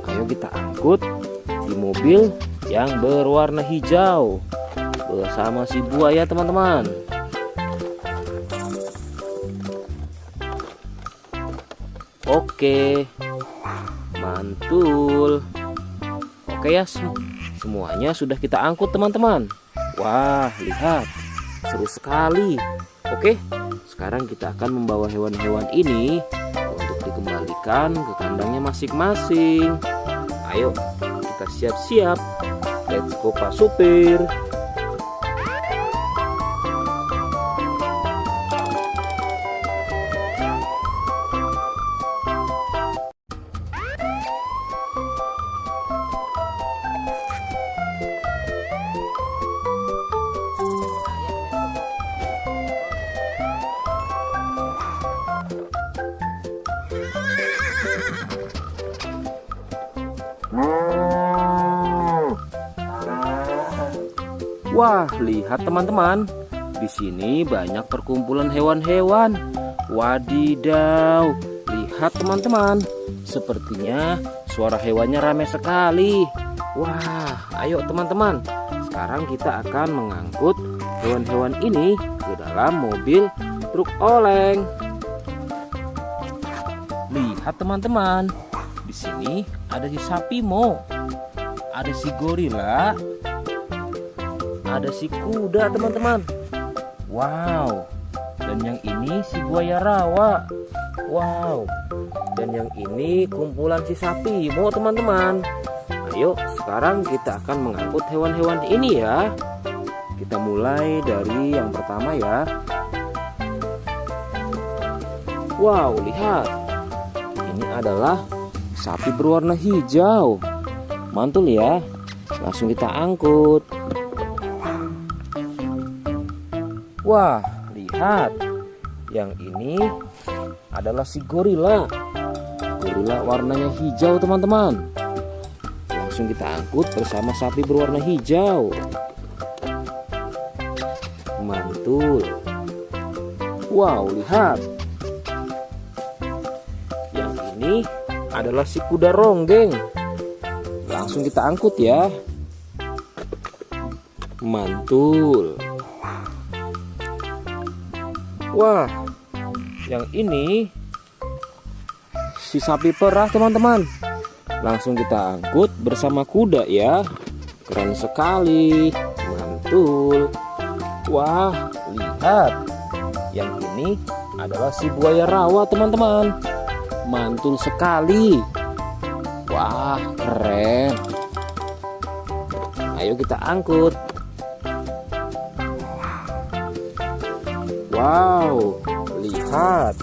Ayo kita angkut di mobil yang berwarna hijau bersama si buaya teman-teman. Oke, mantul. Oke ya, semuanya sudah kita angkut teman-teman. Wah, lihat, seru sekali. Oke, sekarang kita akan membawa hewan-hewan ini untuk dikembalikan ke kandangnya masing-masing. Ayo, kita siap-siap. Let's go Pak Supir. Wah, lihat teman-teman. Di sini banyak perkumpulan hewan-hewan. Wadidaw, lihat teman-teman. Sepertinya suara hewannya ramai sekali. Wah, ayo teman-teman. Sekarang kita akan mengangkut hewan-hewan ini ke dalam mobil truk oleng. Lihat teman-teman. Di sini ada si sapi Mo. Ada si gorila. Ada si kuda teman-teman. Wow. Dan yang ini si buaya rawa. Wow. Dan yang ini kumpulan si sapi Mo teman-teman. Ayo sekarang kita akan mengangkut hewan-hewan ini ya. Kita mulai dari yang pertama ya. Wow, lihat. Ini adalah sapi berwarna hijau. Mantul ya. Langsung kita angkut. Wah, lihat. Yang ini adalah si gorila. Gorila warnanya hijau teman-teman. Langsung kita angkut bersama sapi berwarna hijau. Mantul. Wow, lihat. Yang ini adalah si kuda ronggeng. Langsung kita angkut ya. Mantul. Wah, yang ini si sapi perah teman-teman. Langsung kita angkut bersama kuda ya. Keren sekali. Mantul. Wah, lihat. Yang ini adalah si buaya rawa teman-teman. Mantul sekali. Wah, keren. Ayo kita angkut. Wow, lihat.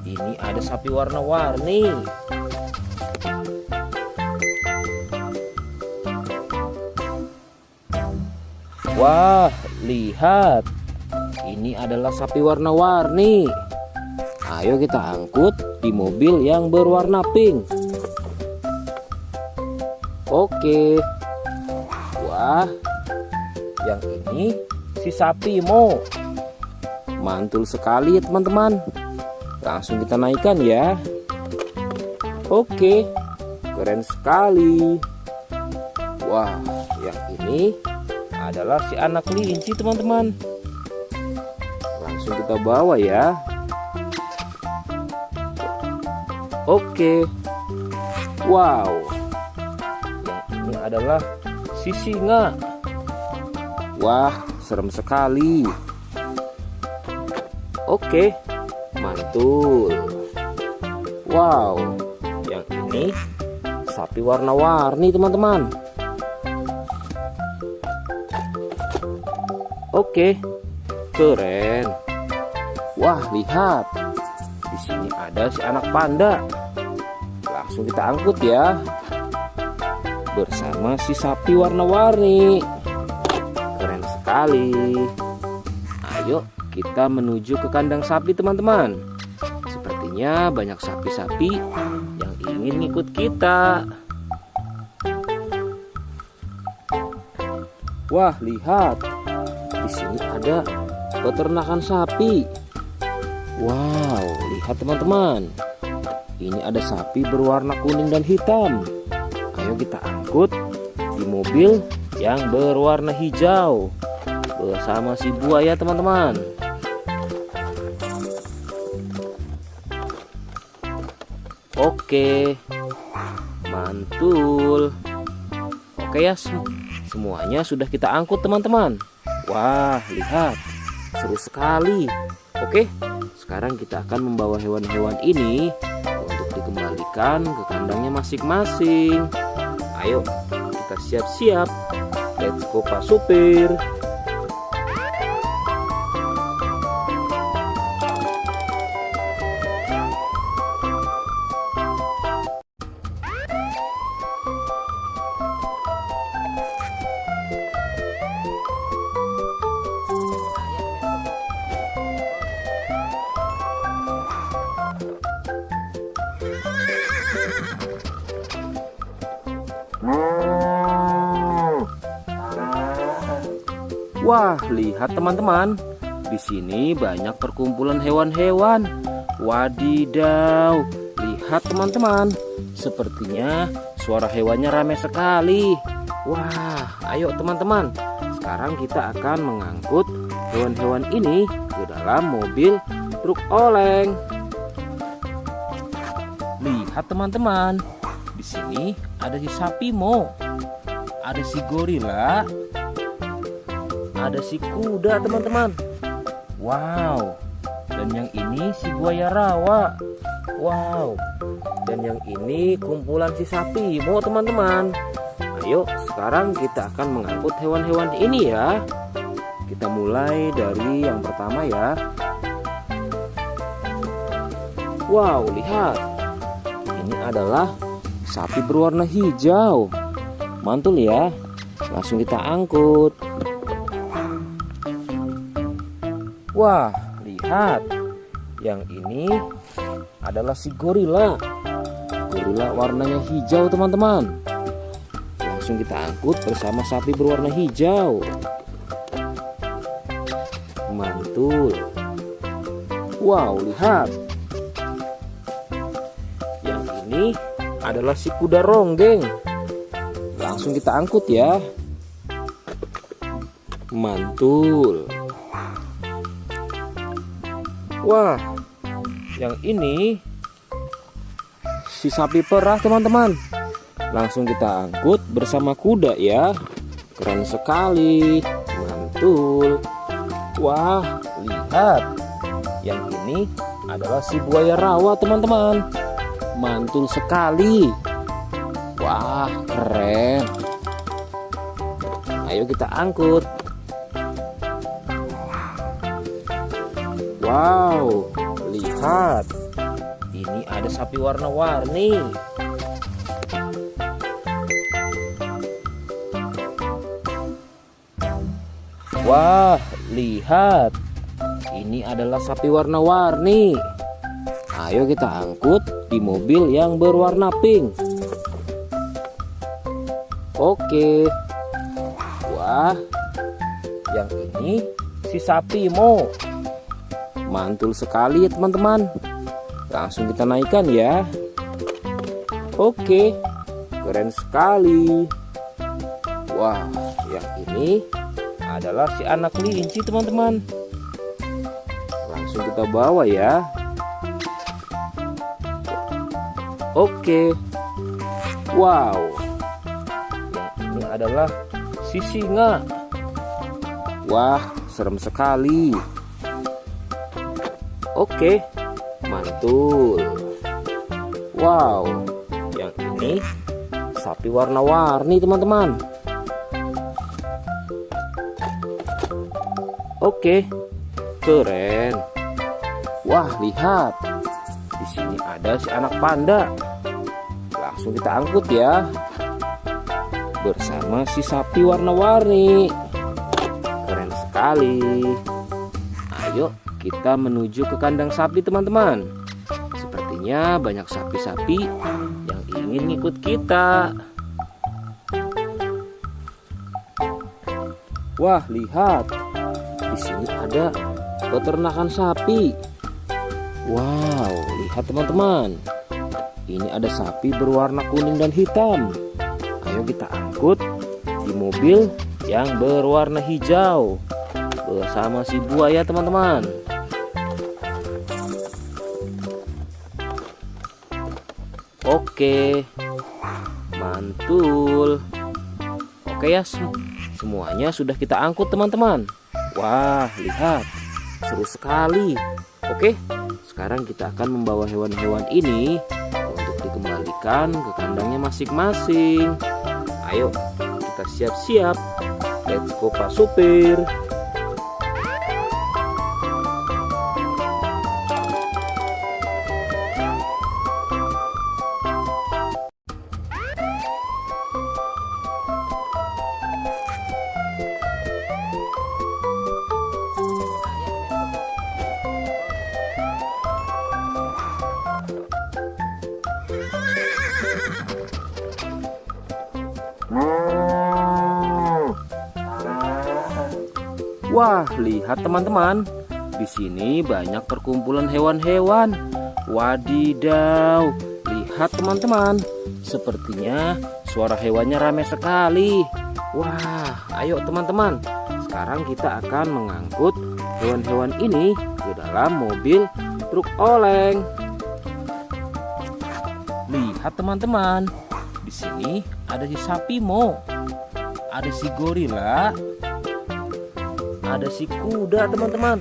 Ini ada sapi warna-warni. Wah, lihat. Ini adalah sapi warna-warni. Ayo kita angkut di mobil yang berwarna pink. Oke. Wah, yang ini si sapi Mo. Mantul sekali ya teman-teman. Langsung kita naikkan ya. Oke, keren sekali. Wah, yang ini adalah si anak kelinci teman-teman. Langsung kita bawa ya. Oke. Wow. Yang ini adalah si singa. Wah, serem sekali. Oke, mantul. Wow, yang ini sapi warna-warni teman-teman. Oke, keren. Wah, lihat. Di sini ada si anak panda. Langsung kita angkut ya. Bersama si sapi warna-warni. Keren sekali. Ayo kita menuju ke kandang sapi teman-teman. Sepertinya banyak sapi-sapi yang ingin ngikut kita. Wah, lihat. Di sini ada peternakan sapi. Wow, lihat teman-teman. Ini ada sapi berwarna kuning dan hitam. Ayo kita angkut di mobil yang berwarna hijau bersama si buaya teman-teman. Oke, mantul. Oke ya, semuanya sudah kita angkut teman-teman. Wah, lihat, seru sekali. Oke, sekarang kita akan membawa hewan-hewan ini untuk dikembalikan ke kandangnya masing-masing. Ayo, kita siap-siap. Let's go Pak Supir. Wah, lihat teman-teman. Di sini banyak perkumpulan hewan-hewan. Wadidaw, lihat teman-teman. Sepertinya suara hewannya ramai sekali. Wah, ayo teman-teman. Sekarang kita akan mengangkut hewan-hewan ini ke dalam mobil truk oleng. Lihat teman-teman. Di sini ada si sapi Mo. Ada si gorila. Ada si kuda teman-teman. Wow. Dan yang ini si buaya rawa. Wow. Dan yang ini kumpulan si sapi Mo teman-teman. Ayo sekarang kita akan mengangkut hewan-hewan ini ya. Kita mulai dari yang pertama ya. Wow, lihat. Ini adalah sapi berwarna hijau. Mantul ya. Langsung kita angkut. Wah, lihat. Yang ini adalah si gorila. Gorila warnanya hijau teman-teman. Langsung kita angkut bersama sapi berwarna hijau. Mantul. Wow, lihat. Yang ini adalah si kuda ronggeng. Langsung kita angkut ya. Mantul. Wah, yang ini si sapi perah teman-teman. Langsung kita angkut bersama kuda ya. Keren sekali. Mantul. Wah, lihat. Yang ini adalah si buaya rawa teman-teman. Mantul sekali. Wah, keren. Ayo kita angkut. Wow, lihat. Ini ada sapi warna-warni. Wah, lihat. Ini adalah sapi warna-warni. Ayo kita angkut di mobil yang berwarna pink. Oke. Wah, yang ini si sapi Mo. Mantul sekali ya teman-teman. Langsung kita naikkan ya. Oke, keren sekali. Wah, yang ini adalah si anak kelinci teman-teman. Langsung kita bawa ya. Oke. Wow. Yang ini adalah si singa. Wah, serem sekali. Oke, mantul. Wow, yang ini sapi warna-warni teman-teman. Oke, keren. Wah, lihat. Di sini ada si anak panda. Langsung kita angkut ya. Bersama si sapi warna-warni. Keren sekali. Ayo kita menuju ke kandang sapi teman-teman. Sepertinya banyak sapi-sapi yang ingin ikut kita. Wah, lihat. Di sini ada peternakan sapi. Wow, lihat teman-teman. Ini ada sapi berwarna kuning dan hitam. Ayo kita angkut di mobil yang berwarna hijau bersama si buaya teman-teman. Oke, mantul. Oke ya, semuanya sudah kita angkut teman-teman. Wah, lihat, seru sekali. Oke, sekarang kita akan membawa hewan-hewan ini untuk dikembalikan ke kandangnya masing-masing. Ayo, kita siap-siap. Let's go Pak Supir. Wah, lihat teman-teman. Di sini banyak perkumpulan hewan-hewan. Wadidaw, lihat teman-teman. Sepertinya suara hewannya ramai sekali. Wah, ayo teman-teman. Sekarang kita akan mengangkut hewan-hewan ini ke dalam mobil truk oleng. Lihat teman-teman. Di sini ada si sapi Mo. Ada si gorila. Ada si kuda teman-teman.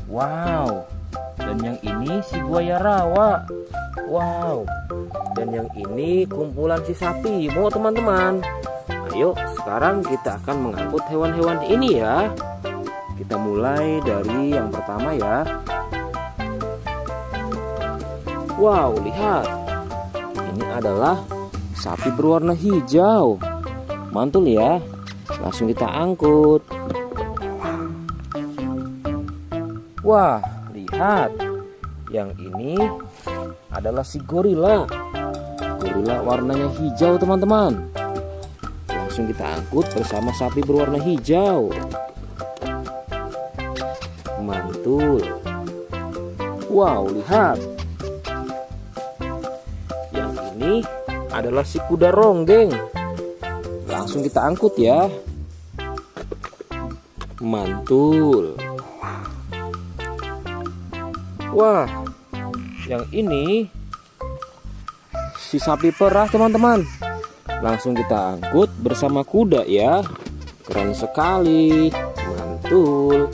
Wow. Dan yang ini si buaya rawa. Wow. Dan yang ini kumpulan si sapi Mo teman-teman. Ayo sekarang kita akan mengangkut hewan-hewan ini ya. Kita mulai dari yang pertama ya. Wow, lihat. Ini adalah sapi berwarna hijau. Mantul ya. Langsung kita angkut. Wah, lihat. Yang ini adalah si gorila. Gorila warnanya hijau teman-teman. Langsung kita angkut bersama sapi berwarna hijau. Mantul. Wow, lihat. Yang ini adalah si kuda ronggeng. Langsung kita angkut ya. Mantul. Wah, yang ini si sapi perah teman-teman. Langsung kita angkut bersama kuda ya. Keren sekali. Mantul.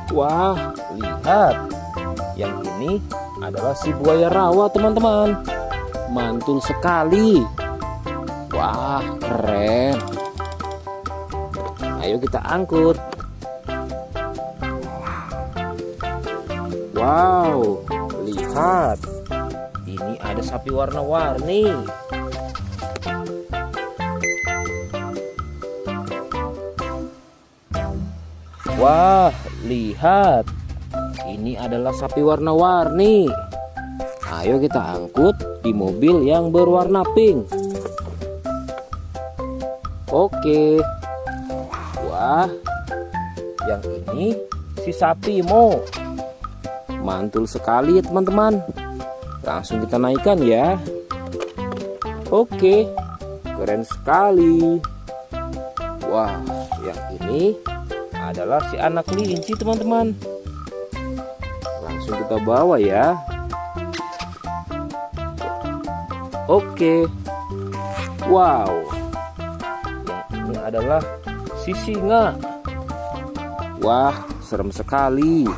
Wah, lihat. Yang ini adalah si buaya rawa teman-teman. Mantul sekali. Wah, keren. Ayo kita angkut. Wow, lihat. Ini ada sapi warna-warni. Wah, lihat. Ini adalah sapi warna-warni. Ayo kita angkut di mobil yang berwarna pink. Oke. Wah, yang ini si sapi Mo. Mantul sekali ya teman-teman. Langsung kita naikkan ya. Oke, keren sekali. Wah, yang ini adalah si anak kelinci teman-teman. Langsung kita bawa ya. Oke. Wow, yang ini adalah si singa. Wah, serem sekali.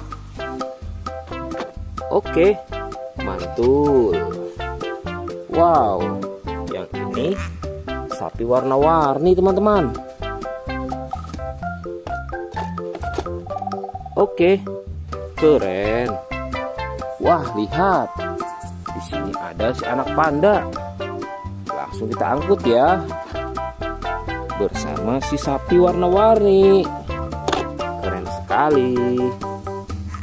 Oke, mantul. Wow, yang ini sapi warna-warni teman-teman. Oke, keren. Wah, lihat. Di sini ada si anak panda. Langsung kita angkut ya. Bersama si sapi warna-warni. Keren sekali.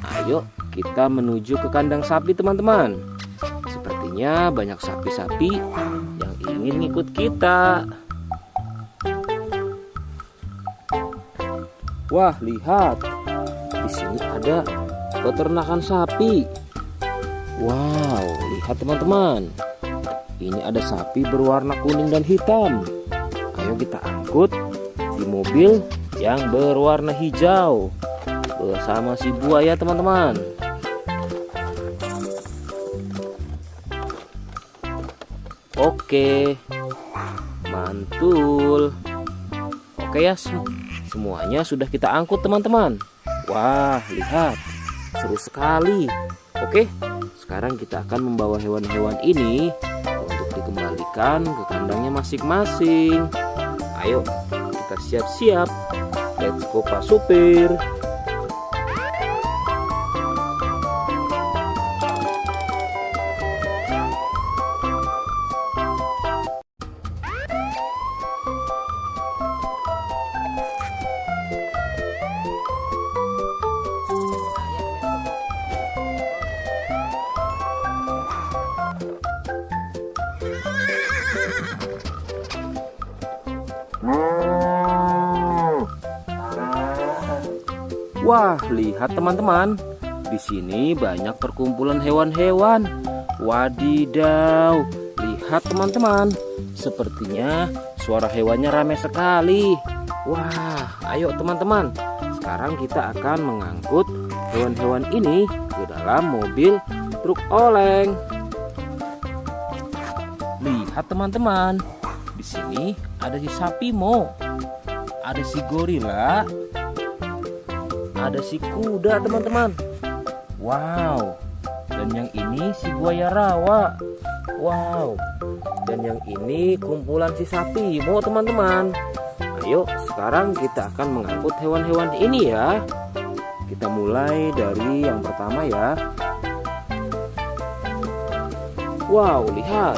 Ayo kita menuju ke kandang sapi teman-teman. Sepertinya banyak sapi-sapi yang ingin ikut kita. Wah, lihat. Di sini ada peternakan sapi. Wow, lihat teman-teman. Ini ada sapi berwarna kuning dan hitam. Ayo kita angkut di mobil yang berwarna hijau bersama si buaya teman-teman. Oke, mantul. Oke ya, semuanya sudah kita angkut teman-teman. Wah, lihat, seru sekali. Oke, sekarang kita akan membawa hewan-hewan ini untuk dikembalikan ke kandangnya masing-masing. Ayo, kita siap-siap. Let's go Pak Supir. Wah, lihat teman-teman. Di sini banyak perkumpulan hewan-hewan. Wadidaw, lihat teman-teman. Sepertinya suara hewannya ramai sekali. Wah, ayo teman-teman. Sekarang kita akan mengangkut hewan-hewan ini ke dalam mobil truk oleng. Lihat teman-teman. Di sini ada si sapi Mo. Ada si gorila. Ada si kuda teman-teman. Wow. Dan yang ini si buaya rawa. Wow. Dan yang ini kumpulan si sapi Mo teman-teman. Ayo sekarang kita akan mengangkut hewan-hewan ini ya. Kita mulai dari yang pertama ya. Wow, lihat.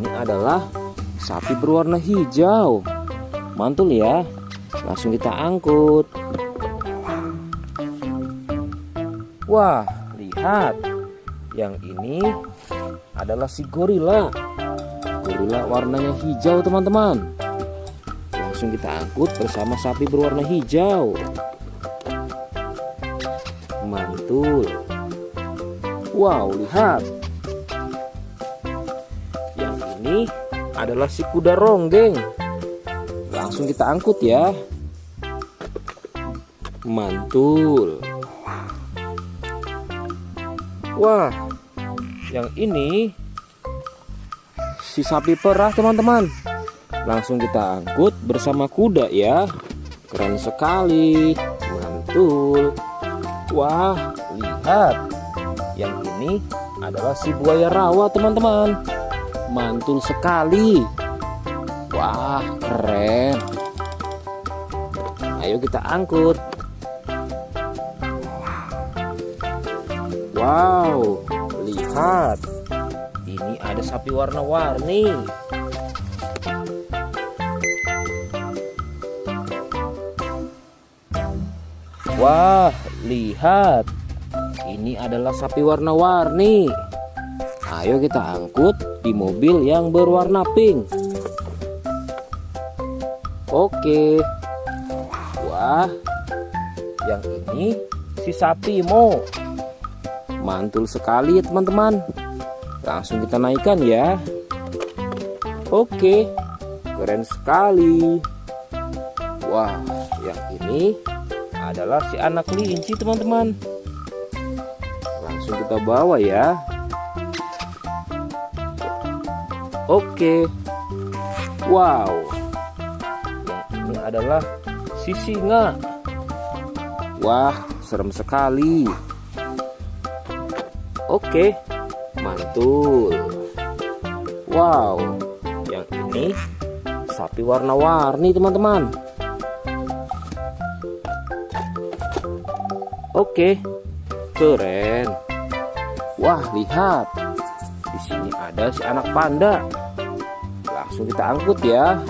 Ini adalah sapi berwarna hijau. Mantul ya. Langsung kita angkut. Wah, lihat. Yang ini adalah si gorila. Gorila warnanya hijau teman-teman. Langsung kita angkut bersama sapi berwarna hijau. Mantul. Wow, lihat. Yang ini adalah si kuda ronggeng. Langsung kita angkut ya. Mantul. Wah, yang ini si sapi perah teman-teman. Langsung kita angkut bersama kuda ya. Keren sekali. Mantul. Wah, lihat. Yang ini adalah si buaya rawa teman-teman. Mantul sekali. Wah, keren. Ayo kita angkut. Wow, lihat. Ini ada sapi warna-warni. Wah, lihat. Ini adalah sapi warna-warni. Ayo kita angkut di mobil yang berwarna pink. Oke. Wah, yang ini si sapi Mo. Mantul sekali ya teman-teman. Langsung kita naikkan ya. Oke, keren sekali. Wah, yang ini adalah si anak kelinci teman-teman. Langsung kita bawa ya. Oke. Wow. Yang ini adalah si singa. Wah, serem sekali. Oke, mantul. Wow, yang ini sapi warna-warni teman-teman. Oke, keren. Wah, lihat. Di sini ada si anak panda. Langsung kita angkut ya.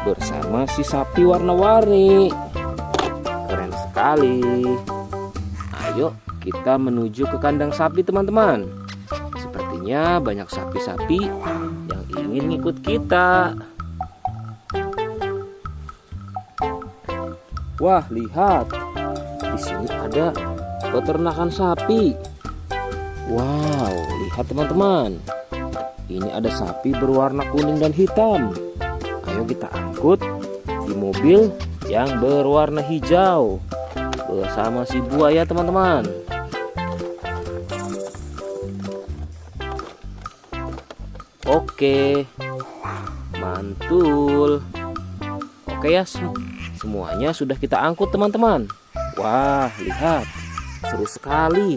Bersama si sapi warna-warni. Keren sekali. Ayo kita menuju ke kandang sapi teman-teman. Sepertinya banyak sapi-sapi yang ingin ngikut kita. Wah, lihat. Di sini ada peternakan sapi. Wow, lihat teman-teman. Ini ada sapi berwarna kuning dan hitam. Ayo kita angkut di mobil yang berwarna hijau bersama si buaya teman-teman. Oke, mantul. Oke ya, semuanya sudah kita angkut teman-teman. Wah, lihat, seru sekali.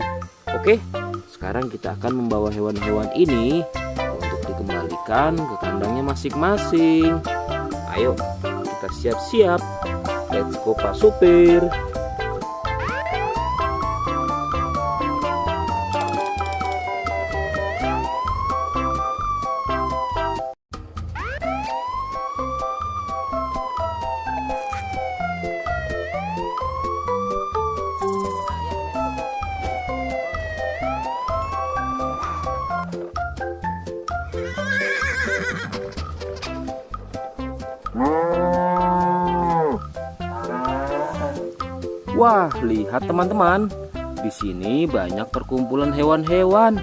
Oke, sekarang kita akan membawa hewan-hewan ini untuk dikembalikan ke kandangnya masing-masing. Ayo, kita siap-siap. Let's go Pak Supir. Wah, lihat teman-teman. Di sini banyak perkumpulan hewan-hewan.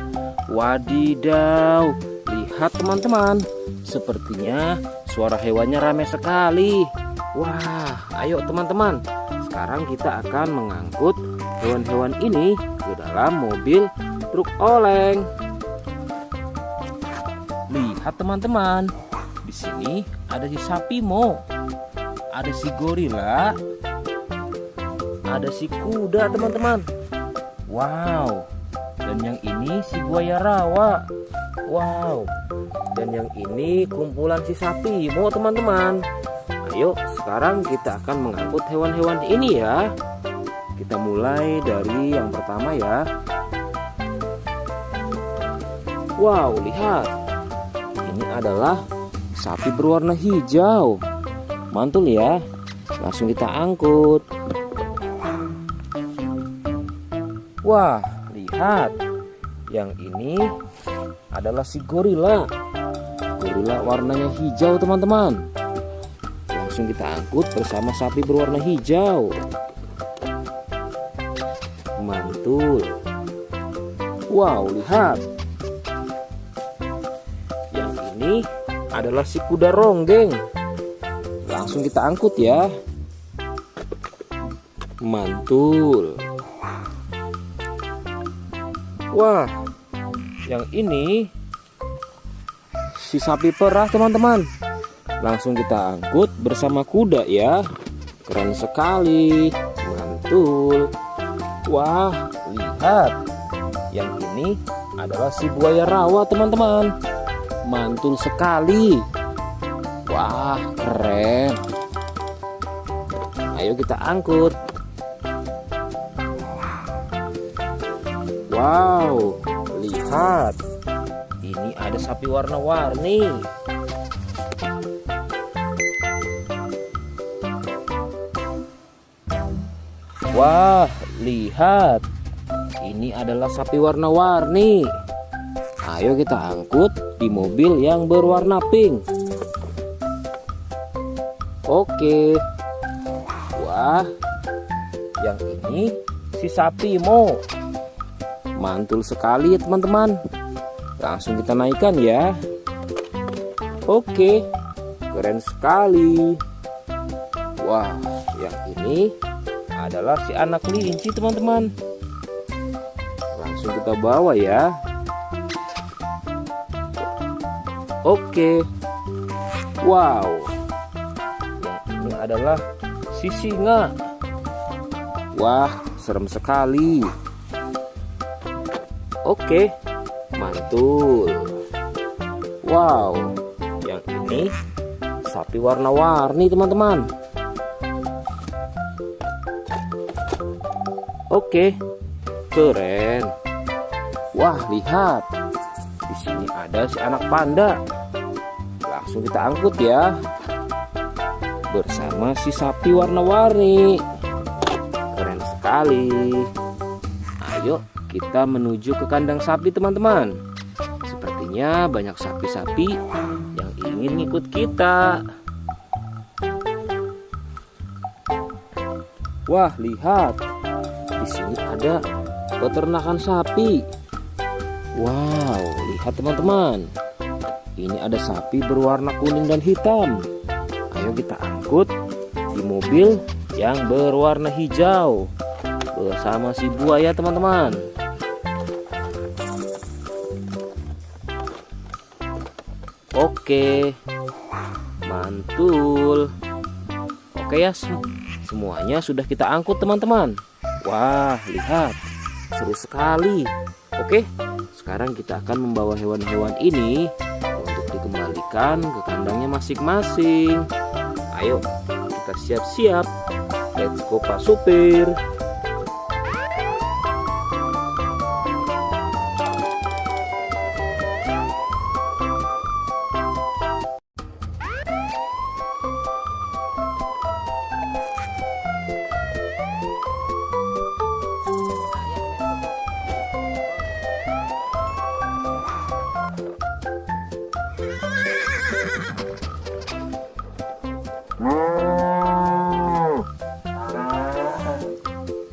Wadidaw, lihat teman-teman. Sepertinya suara hewannya ramai sekali. Wah, ayo teman-teman. Sekarang kita akan mengangkut hewan-hewan ini ke dalam mobil truk oleng. Lihat teman-teman. Di sini ada si sapi Mo. Ada si gorila. Ada si kuda teman-teman. Wow. Dan yang ini si buaya rawa. Wow. Dan yang ini kumpulan si sapi Mo teman-teman. Ayo sekarang kita akan mengangkut hewan-hewan ini ya. Kita mulai dari yang pertama ya. Wow, lihat. Ini adalah sapi berwarna hijau. Mantul ya. Langsung kita angkut. Wah, lihat. Yang ini adalah si gorila. Gorila warnanya hijau teman-teman. Langsung kita angkut bersama sapi berwarna hijau. Mantul. Wow, lihat. Yang ini adalah si kuda ronggeng. Langsung kita angkut ya. Mantul. Wah, yang ini si sapi perah teman-teman. Langsung kita angkut bersama kuda ya. Keren sekali. Mantul. Wah, lihat. Yang ini adalah si buaya rawa teman-teman. Mantul sekali. Wah, keren. Ayo kita angkut. Wow, lihat. Ini ada sapi warna-warni. Wah, lihat. Ini adalah sapi warna-warni. Ayo kita angkut di mobil yang berwarna pink. Oke. Wah, yang ini si sapi Mo. Mantul sekali ya teman-teman. Langsung kita naikkan ya. Oke, keren sekali. Wah, yang ini adalah si anak kelinci teman-teman. Langsung kita bawa ya. Oke. Wow, yang ini adalah si singa. Wah, serem sekali. Oke, mantul. Wow, yang ini sapi warna-warni teman-teman. Oke, keren. Wah, lihat. Di sini ada si anak panda. Langsung kita angkut ya. Bersama si sapi warna-warni. Keren sekali. Ayo kita menuju ke kandang sapi teman-teman. Sepertinya banyak sapi-sapi yang ingin ngikut kita. Wah, lihat. Di sini ada peternakan sapi. Wow, lihat teman-teman. Ini ada sapi berwarna kuning dan hitam. Ayo kita angkut di mobil yang berwarna hijau bersama si buaya teman-teman. Oke, mantul. Oke ya, semuanya sudah kita angkut teman-teman. Wah, lihat, seru sekali. Oke, sekarang kita akan membawa hewan-hewan ini untuk dikembalikan ke kandangnya masing-masing. Ayo, kita siap-siap. Let's go Pak Supir.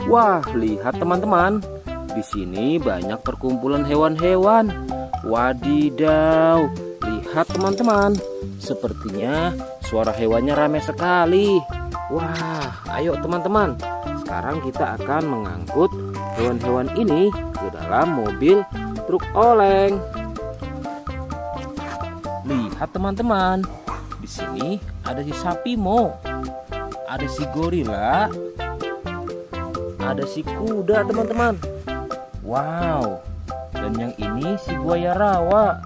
Wah, lihat teman-teman. Di sini banyak perkumpulan hewan-hewan. Wadidaw, lihat teman-teman. Sepertinya suara hewannya ramai sekali. Wah, ayo teman-teman. Sekarang kita akan mengangkut hewan-hewan ini ke dalam mobil truk oleng. Lihat teman-teman. Di sini ada si sapi Mo. Ada si gorila. Ada si kuda teman-teman. Wow. Dan yang ini si buaya rawa.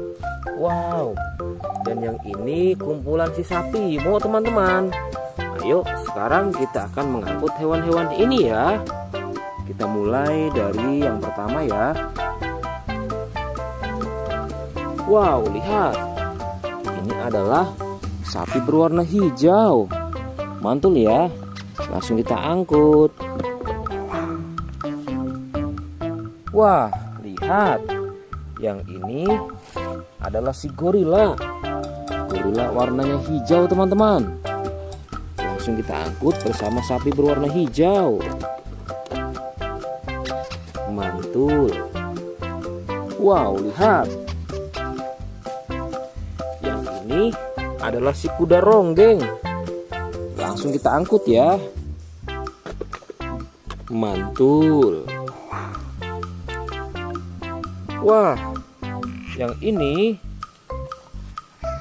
Wow. Dan yang ini kumpulan si sapi Mo teman-teman. Ayo sekarang kita akan mengangkut hewan-hewan ini ya. Kita mulai dari yang pertama ya. Wow, lihat. Ini adalah sapi berwarna hijau. Mantul ya. Langsung kita angkut. Wah, lihat. Yang ini adalah si gorila. Gorila warnanya hijau teman-teman. Langsung kita angkut bersama sapi berwarna hijau. Mantul. Wow, lihat. Yang ini adalah si kuda ronggeng. Langsung kita angkut ya. Mantul. Wah, yang ini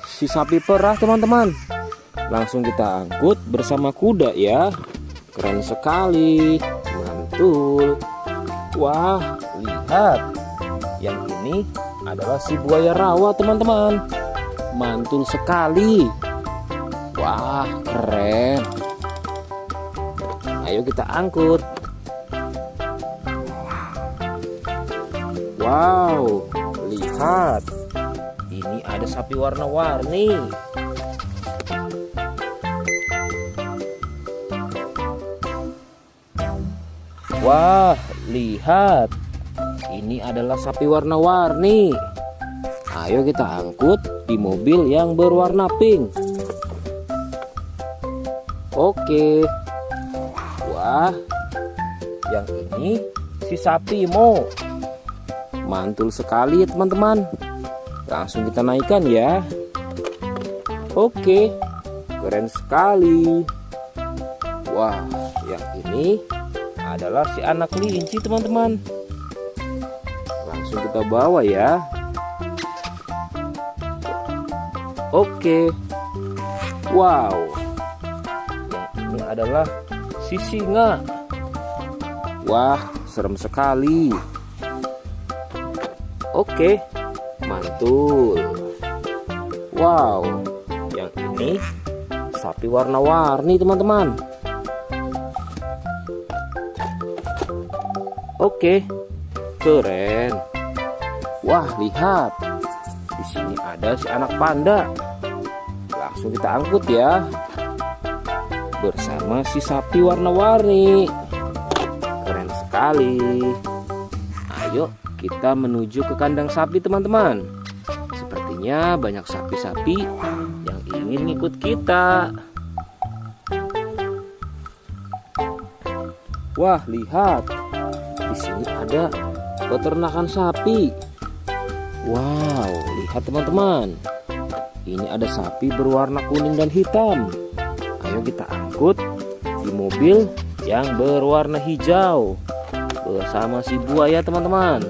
si sapi perah teman-teman. Langsung kita angkut bersama kuda ya. Keren sekali. Mantul. Wah, lihat. Yang ini adalah si buaya rawa teman-teman. Mantul sekali. Wah, keren. Ayo kita angkut. Wow, lihat. Ini ada sapi warna-warni. Wah, lihat. Ini adalah sapi warna-warni. Ayo kita angkut di mobil yang berwarna pink. Oke. Wah, yang ini si sapi Mo. Mantul sekali ya teman-teman. Langsung kita naikkan ya. Oke, keren sekali. Wah, yang ini adalah si anak kelinci teman-teman. Langsung kita bawa ya. Oke. Wow. Yang ini adalah si singa. Wah, serem sekali. Oke, mantul. Wow, yang ini sapi warna-warni teman-teman. Oke, keren. Wah, lihat. Di sini ada si anak panda. Langsung kita angkut ya. Bersama si sapi warna-warni. Keren sekali. Ayo kita menuju ke kandang sapi teman-teman. Sepertinya banyak sapi-sapi yang ingin ngikut kita. Wah, lihat. Di sini ada peternakan sapi. Wow, lihat teman-teman. Ini ada sapi berwarna kuning dan hitam. Ayo kita angkut di mobil yang berwarna hijau bersama si buaya teman-teman.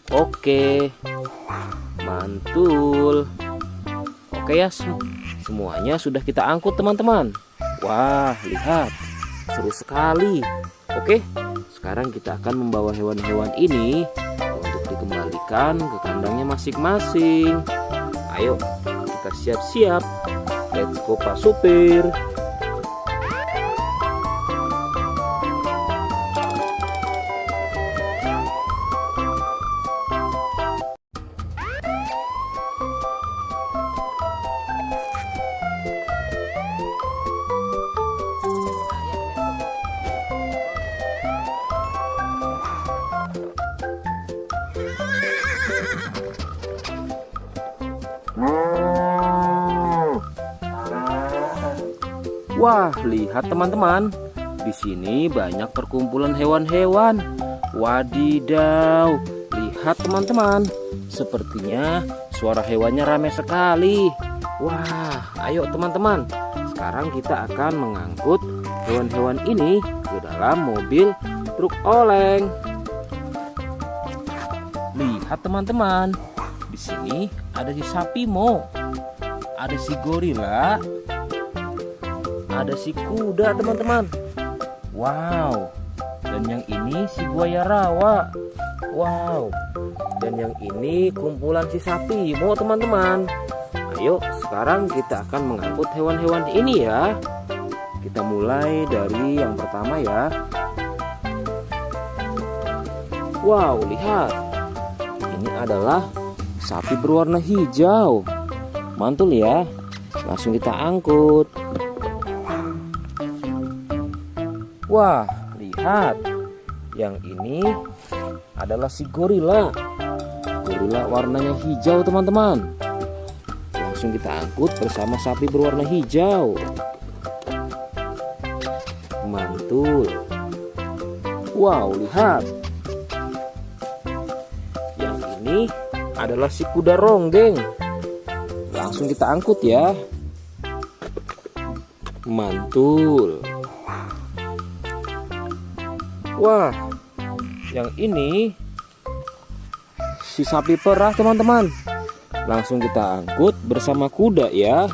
Oke, mantul. Oke ya, semuanya sudah kita angkut teman-teman. Wah, lihat, seru sekali. Oke, sekarang kita akan membawa hewan-hewan ini untuk dikembalikan ke kandangnya masing-masing. Ayo, kita siap-siap. Let's go Pak Supir. Wah, lihat teman-teman. Di sini banyak perkumpulan hewan-hewan. Wadidaw, lihat teman-teman. Sepertinya suara hewannya ramai sekali. Wah, ayo teman-teman. Sekarang kita akan mengangkut hewan-hewan ini ke dalam mobil truk oleng. Lihat teman-teman. Di sini ada si sapi Mo. Ada si gorila, ada si kuda teman-teman. Wow. Dan yang ini si buaya rawa. Wow. Dan yang ini kumpulan si sapi Mo teman-teman. Ayo sekarang kita akan mengangkut hewan-hewan ini ya. Kita mulai dari yang pertama ya. Wow, lihat. Ini adalah sapi berwarna hijau. Mantul ya. Langsung kita angkut. Wah, lihat. Yang ini adalah si gorila. Gorila warnanya hijau teman-teman. Langsung kita angkut bersama sapi berwarna hijau. Mantul. Wow, lihat. Yang ini adalah si kuda ronggeng. Langsung kita angkut ya. Mantul. Wah, yang ini si sapi perah teman-teman. Langsung kita angkut bersama kuda ya.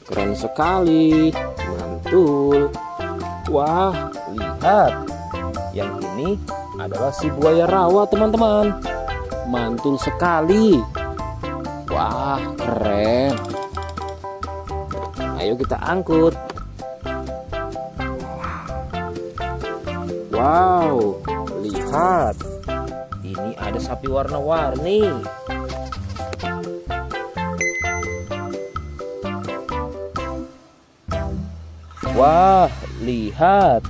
Keren sekali. Mantul. Wah, lihat. Yang ini adalah si buaya rawa teman-teman. Mantul sekali. Wah, keren. Ayo kita angkut. Wow, lihat. Ini ada sapi warna-warni. Wah, lihat.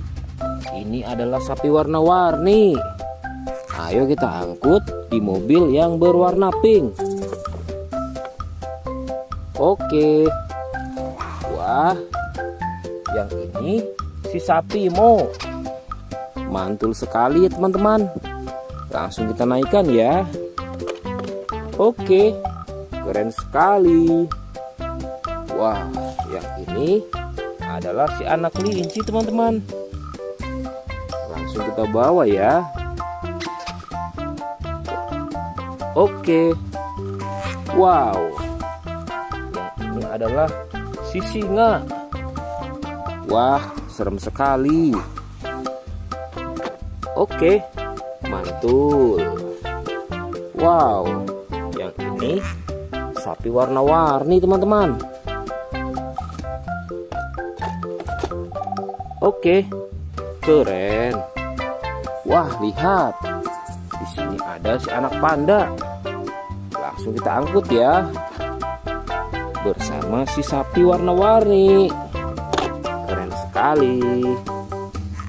Ini adalah sapi warna-warni. Ayo kita angkut di mobil yang berwarna pink. Oke. Wah, yang ini si sapi Mo. Mantul sekali ya teman-teman. Langsung kita naikkan ya. Oke, keren sekali. Wah, yang ini adalah si anak kelinci teman-teman. Langsung kita bawa ya. Oke. Wow. Yang ini adalah si singa. Wah, serem sekali. Oke, mantul. Wow, yang ini sapi warna-warni teman-teman. Oke, keren. Wah, lihat. Di sini ada si anak panda. Langsung kita angkut ya. Bersama si sapi warna-warni. Keren sekali.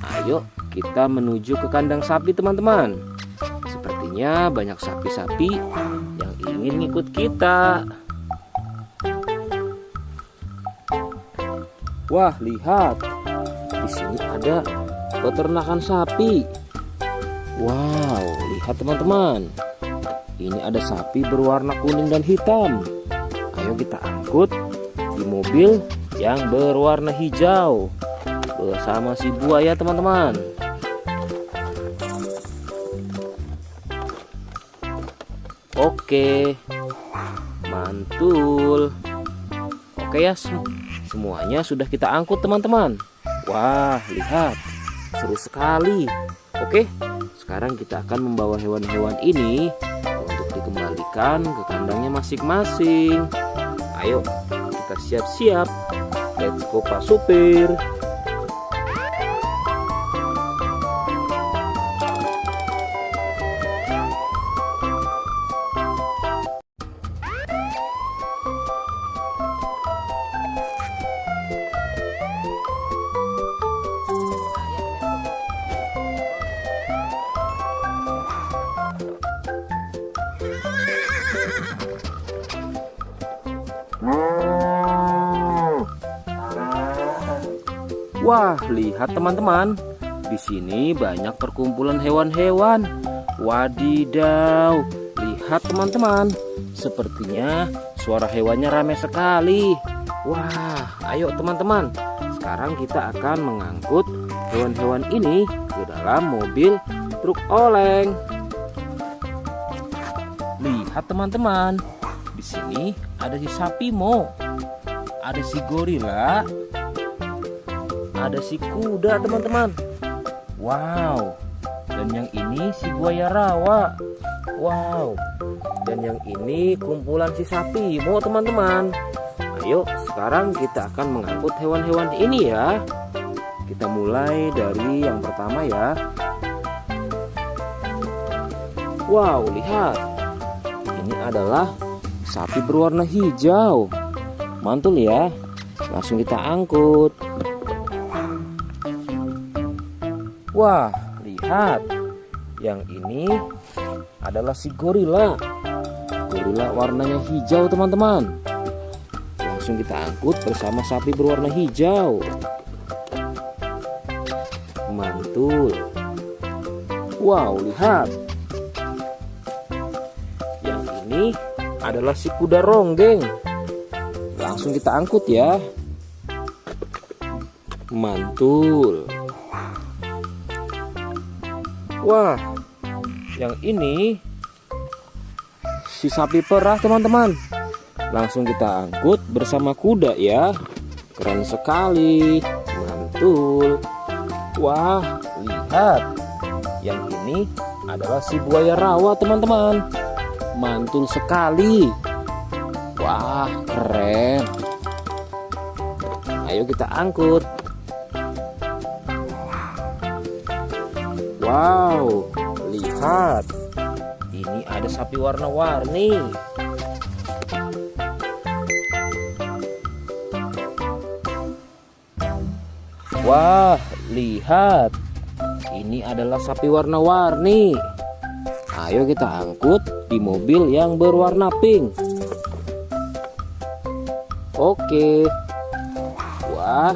Ayo kita menuju ke kandang sapi teman-teman. Sepertinya banyak sapi-sapi yang ingin ngikut kita. Wah, lihat. Di sini ada peternakan sapi. Wow, lihat teman-teman. Ini ada sapi berwarna kuning dan hitam. Ayo kita angkut di mobil yang berwarna hijau bersama si buaya teman-teman. Oke, mantul. Oke ya, semuanya sudah kita angkut teman-teman. Wah, lihat, seru sekali. Oke, sekarang kita akan membawa hewan-hewan ini untuk dikembalikan ke kandangnya masing-masing. Ayo, kita siap-siap. Let's go Pak Supir. Wah, lihat teman-teman. Di sini banyak perkumpulan hewan-hewan. Wadidaw, lihat teman-teman. Sepertinya suara hewannya ramai sekali. Wah, ayo teman-teman. Sekarang kita akan mengangkut hewan-hewan ini ke dalam mobil truk oleng. Lihat teman-teman. Di sini ada si sapi Mo. Ada si gorila. Ada si kuda teman-teman. Wow. Dan yang ini si buaya rawa. Wow. Dan yang ini kumpulan si sapi Mo teman-teman. Ayo sekarang kita akan mengangkut hewan-hewan ini ya. Kita mulai dari yang pertama ya. Wow, lihat. Ini adalah sapi berwarna hijau. Mantul ya. Langsung kita angkut. Wah, lihat. Yang ini adalah si gorila. Gorila warnanya hijau teman-teman. Langsung kita angkut bersama sapi berwarna hijau. Mantul. Wow, lihat. Yang ini adalah si kuda ronggeng. Langsung kita angkut ya. Mantul. Wah, yang ini si sapi perah teman-teman. Langsung kita angkut bersama kuda ya. Keren sekali. Mantul. Wah, lihat. Yang ini adalah si buaya rawa teman-teman. Mantul sekali. Wah, keren. Ayo kita angkut. Wow, lihat. Ini ada sapi warna-warni. Wah, lihat. Ini adalah sapi warna-warni. Ayo kita angkut di mobil yang berwarna pink. Oke. Wah,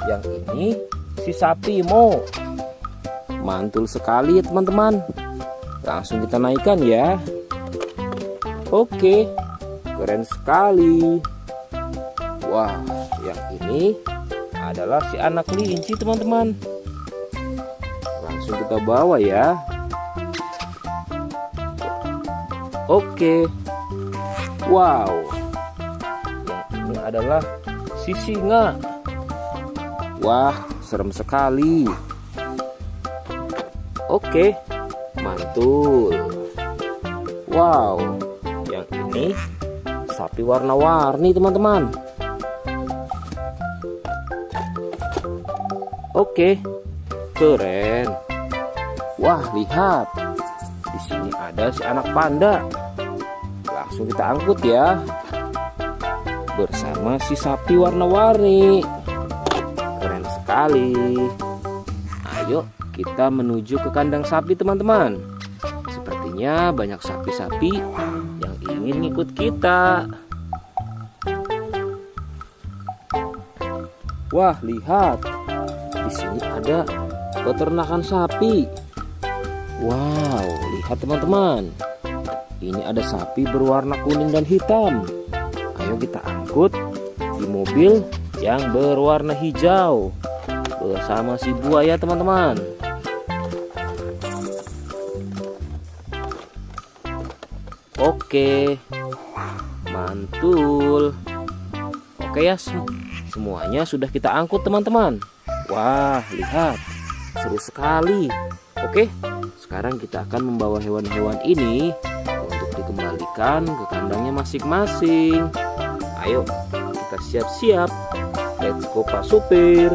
yang ini si sapi Mo. Mantul sekali ya teman-teman. Langsung kita naikkan ya. Oke, keren sekali. Wah, yang ini adalah si anak kelinci teman-teman. Langsung kita bawa ya. Oke. Wow. Yang ini adalah si singa. Wah, serem sekali. Oke, mantul. Wow, yang ini sapi warna-warni teman-teman. Oke, keren. Wah, lihat. Di sini ada si anak panda. Langsung kita angkut ya. Bersama si sapi warna-warni. Keren sekali. Ayo kita menuju ke kandang sapi teman-teman. Sepertinya banyak sapi-sapi yang ingin ikut kita. Wah, lihat. Di sini ada peternakan sapi. Wow, lihat teman-teman. Ini ada sapi berwarna kuning dan hitam. Ayo kita angkut di mobil yang berwarna hijau bersama si buaya teman-teman. Oke, mantul. Oke ya, semuanya sudah kita angkut teman-teman. Wah, lihat, seru sekali. Oke, sekarang kita akan membawa hewan-hewan ini untuk dikembalikan ke kandangnya masing-masing. Ayo, kita siap-siap. Let's go Pak Supir.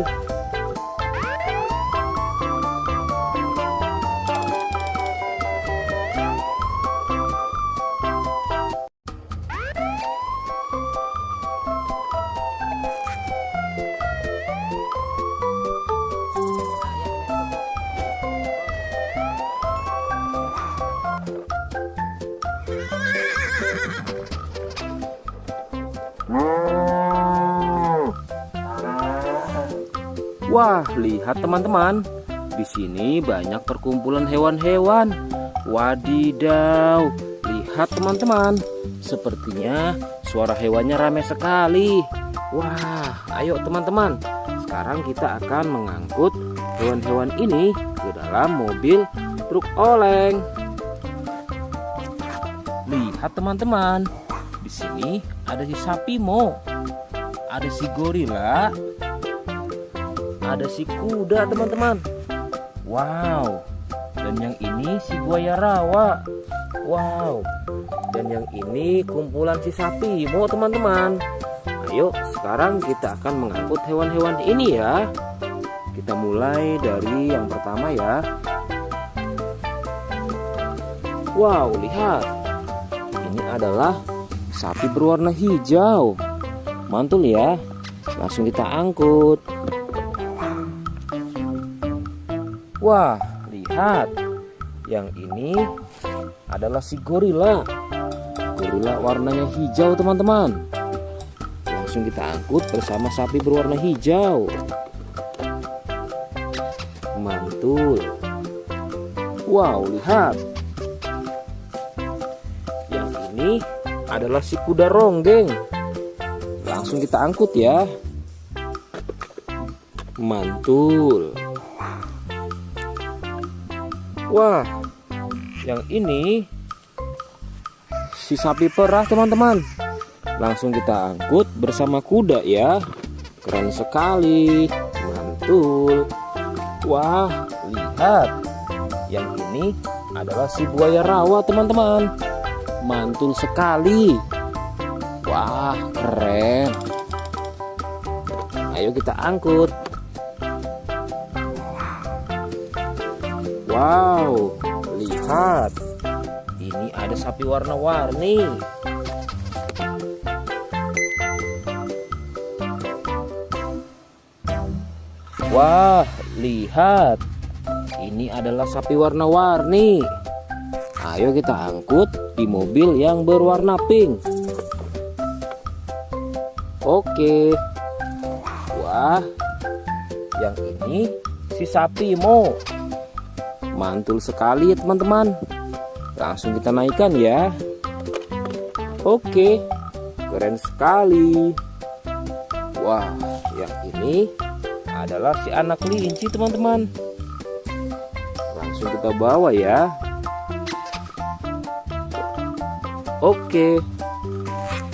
Wah, lihat teman-teman. Di sini banyak perkumpulan hewan-hewan. Wadidaw, lihat teman-teman. Sepertinya suara hewannya ramai sekali. Wah, ayo teman-teman. Sekarang kita akan mengangkut hewan-hewan ini ke dalam mobil truk oleng. Lihat teman-teman. Di sini ada si sapi Mo, ada si gorila, ada si kuda teman-teman. Wow. Dan yang ini si buaya rawa. Wow. Dan yang ini kumpulan si sapi Mo teman-teman. Ayo sekarang kita akan mengangkut hewan-hewan ini ya. Kita mulai dari yang pertama ya. Wow, lihat. Ini adalah sapi berwarna hijau. Mantul ya. Langsung kita angkut. Wah, lihat. Yang ini adalah si gorila. Gorila warnanya hijau teman-teman. Langsung kita angkut bersama sapi berwarna hijau. Mantul. Wow, lihat. Yang ini adalah si kuda ronggeng. Langsung kita angkut ya. Mantul. Wah, yang ini si sapi perah teman-teman. Langsung kita angkut bersama kuda ya. Keren sekali. Mantul. Wah, lihat. Yang ini adalah si buaya rawa teman-teman. Mantul sekali. Wah, keren. Ayo kita angkut. Wow, lihat. Ini ada sapi warna-warni. Wah, lihat. Ini adalah sapi warna-warni. Ayo kita angkut di mobil yang berwarna pink. Oke. Wah, yang ini si sapi Mo. Mantul sekali ya teman-teman. Langsung kita naikkan ya. Oke, keren sekali. Wah, yang ini adalah si anak kelinci teman-teman. Langsung kita bawa ya. Oke.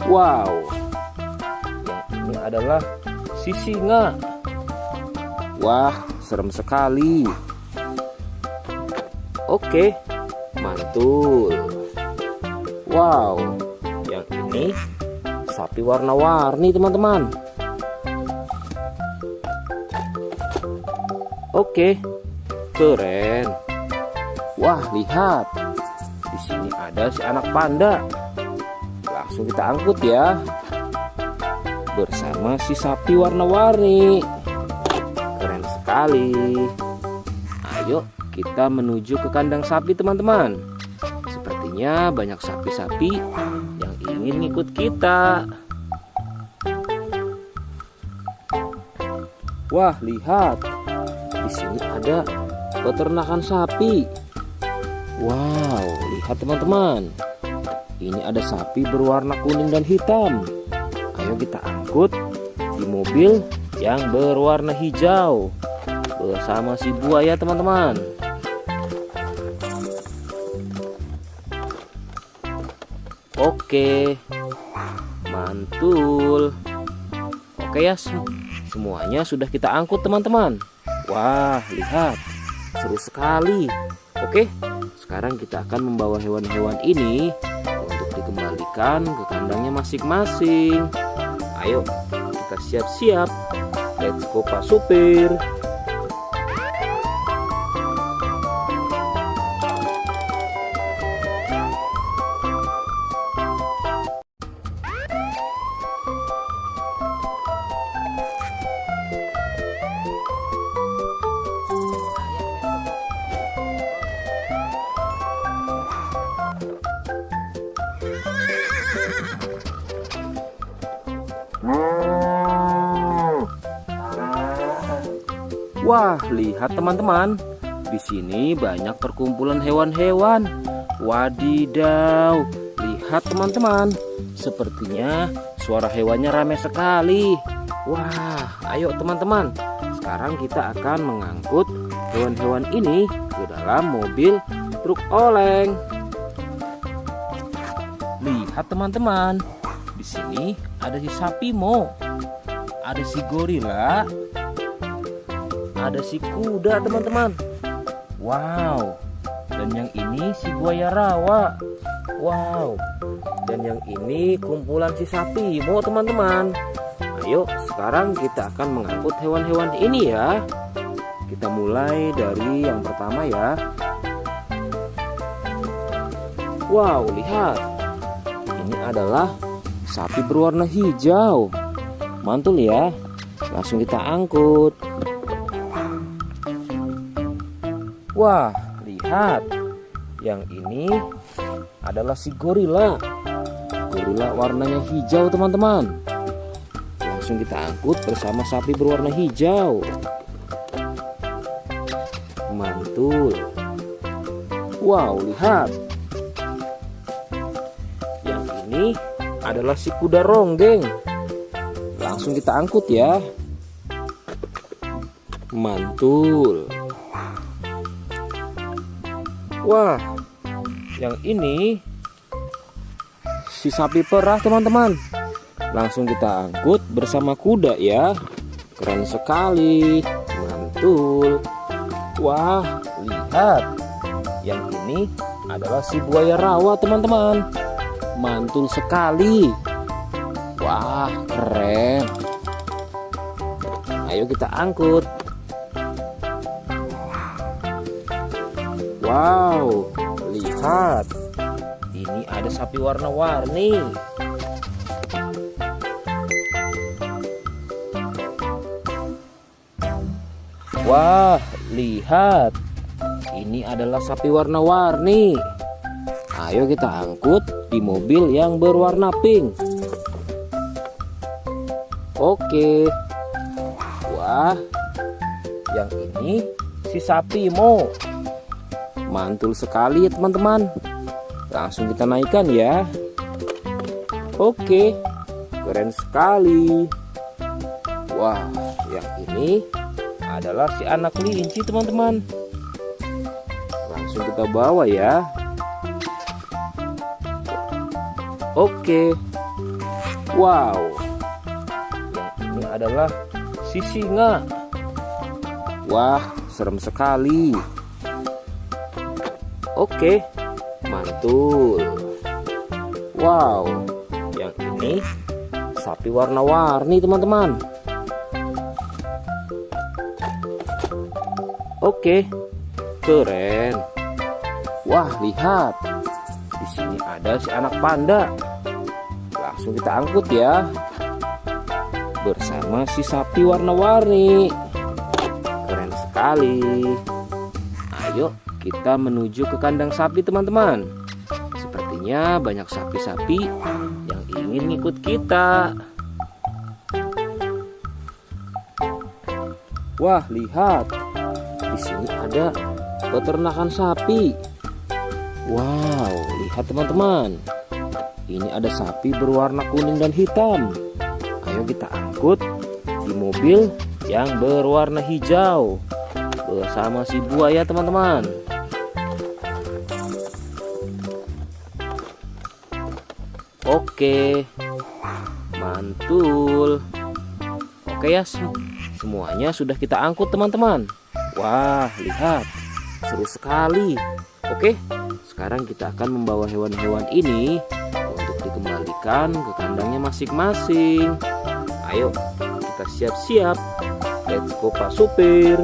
Wow. Yang ini adalah si singa. Wah, serem sekali. Oke, mantul. Wow, yang ini sapi warna-warni teman-teman. Oke, keren. Wah, lihat. Di sini ada si anak panda. Langsung kita angkut ya. Bersama si sapi warna-warni. Keren sekali. Ayo kita menuju ke kandang sapi teman-teman. Sepertinya banyak sapi-sapi yang ingin ikut kita. Wah, lihat. Di sini ada peternakan sapi. Wow, lihat teman-teman. Ini ada sapi berwarna kuning dan hitam. Ayo kita angkut di mobil yang berwarna hijau bersama si buaya teman-teman. Oke, mantul. Oke ya, semuanya sudah kita angkut teman-teman. Wah, lihat, seru sekali. Oke, sekarang kita akan membawa hewan-hewan ini untuk dikembalikan ke kandangnya masing-masing. Ayo, kita siap-siap. Let's go Pak Supir. Wah, lihat teman-teman. Di sini banyak perkumpulan hewan-hewan. Wadidaw, lihat teman-teman. Sepertinya suara hewannya ramai sekali. Wah, ayo teman-teman. Sekarang kita akan mengangkut hewan-hewan ini ke dalam mobil truk oleng. Lihat teman-teman. Di sini ada si sapi Mo. Ada si gorila. Ada si kuda teman-teman. Wow. Dan yang ini si buaya rawa. Wow. Dan yang ini kumpulan si sapi Mo teman-teman. Ayo sekarang kita akan mengangkut hewan-hewan ini ya. Kita mulai dari yang pertama ya. Wow, lihat. Ini adalah sapi berwarna hijau. Mantul ya. Langsung kita angkut. Wah, lihat. Yang ini adalah si gorila. Gorila warnanya hijau teman-teman. Langsung kita angkut bersama sapi berwarna hijau. Mantul. Wow, lihat. Yang ini adalah si kuda ronggeng. Langsung kita angkut ya. Mantul. Wah, yang ini si sapi perah teman-teman. Langsung kita angkut bersama kuda ya. Keren sekali. Mantul. Wah, lihat. Yang ini adalah si buaya rawa teman-teman. Mantul sekali. Wah, keren. Ayo kita angkut. Wow, lihat. Ini ada sapi warna-warni. Wah, lihat. Ini adalah sapi warna-warni. Ayo kita angkut di mobil yang berwarna pink. Oke. Wah, yang ini si sapi Mo. Mantul sekali ya teman-teman. Langsung kita naikkan ya. Oke, keren sekali. Wah, yang ini adalah si anak kelinci teman-teman. Langsung kita bawa ya. Oke. Wow. Yang ini adalah si singa. Wah, serem sekali. Oke, mantul. Wow, yang ini sapi warna-warni teman-teman. Oke, keren. Wah, lihat. Di sini ada si anak panda. Langsung kita angkut ya. Bersama si sapi warna-warni. Keren sekali. Ayo kita menuju ke kandang sapi teman-teman. Sepertinya banyak sapi-sapi yang ingin ngikut kita. Wah, lihat. Di sini ada peternakan sapi. Wow, lihat teman-teman. Ini ada sapi berwarna kuning dan hitam. Ayo kita angkut di mobil yang berwarna hijau bersama si buaya teman-teman. Oke, mantul. Oke ya, semuanya sudah kita angkut teman-teman. Wah, lihat, seru sekali. Oke, sekarang kita akan membawa hewan-hewan ini untuk dikembalikan ke kandangnya masing-masing. Ayo, kita siap-siap. Let's go Pak Supir.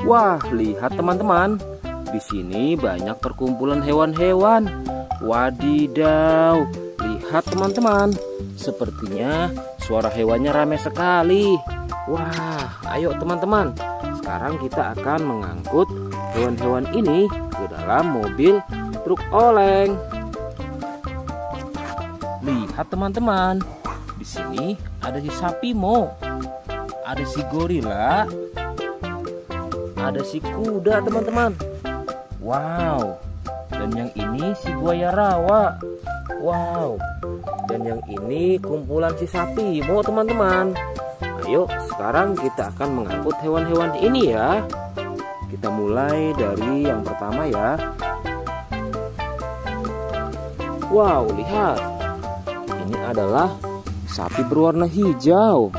Wah, lihat teman-teman. Di sini banyak perkumpulan hewan-hewan. Wadidaw, lihat teman-teman. Sepertinya suara hewannya ramai sekali. Wah, ayo teman-teman. Sekarang kita akan mengangkut hewan-hewan ini ke dalam mobil truk oleng. Lihat teman-teman. Di sini ada si sapi Mo, ada si gorila, ada si kuda teman-teman. Wow. Dan yang ini si buaya rawa. Wow. Dan yang ini kumpulan si sapi Mo teman-teman. Ayo sekarang kita akan mengangkut hewan-hewan ini ya. Kita mulai dari yang pertama ya. Wow, lihat. Ini adalah sapi berwarna hijau.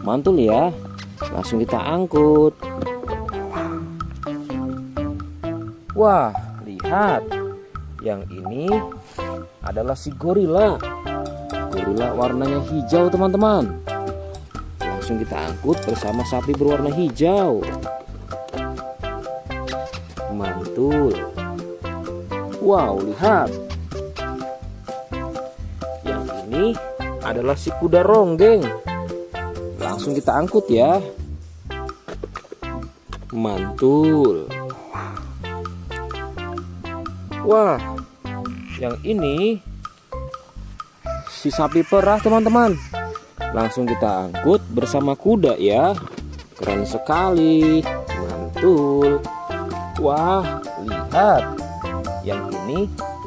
Mantul ya. Langsung kita angkut. Wah, lihat. Yang ini adalah si gorila. Gorila warnanya hijau teman-teman. Langsung kita angkut bersama sapi berwarna hijau. Mantul. Wow, lihat. Yang ini adalah si kuda ronggeng. Langsung kita angkut ya. Mantul. Wah, yang ini si sapi perah teman-teman. Langsung kita angkut bersama kuda ya. Keren sekali. Mantul. Wah, lihat. Yang ini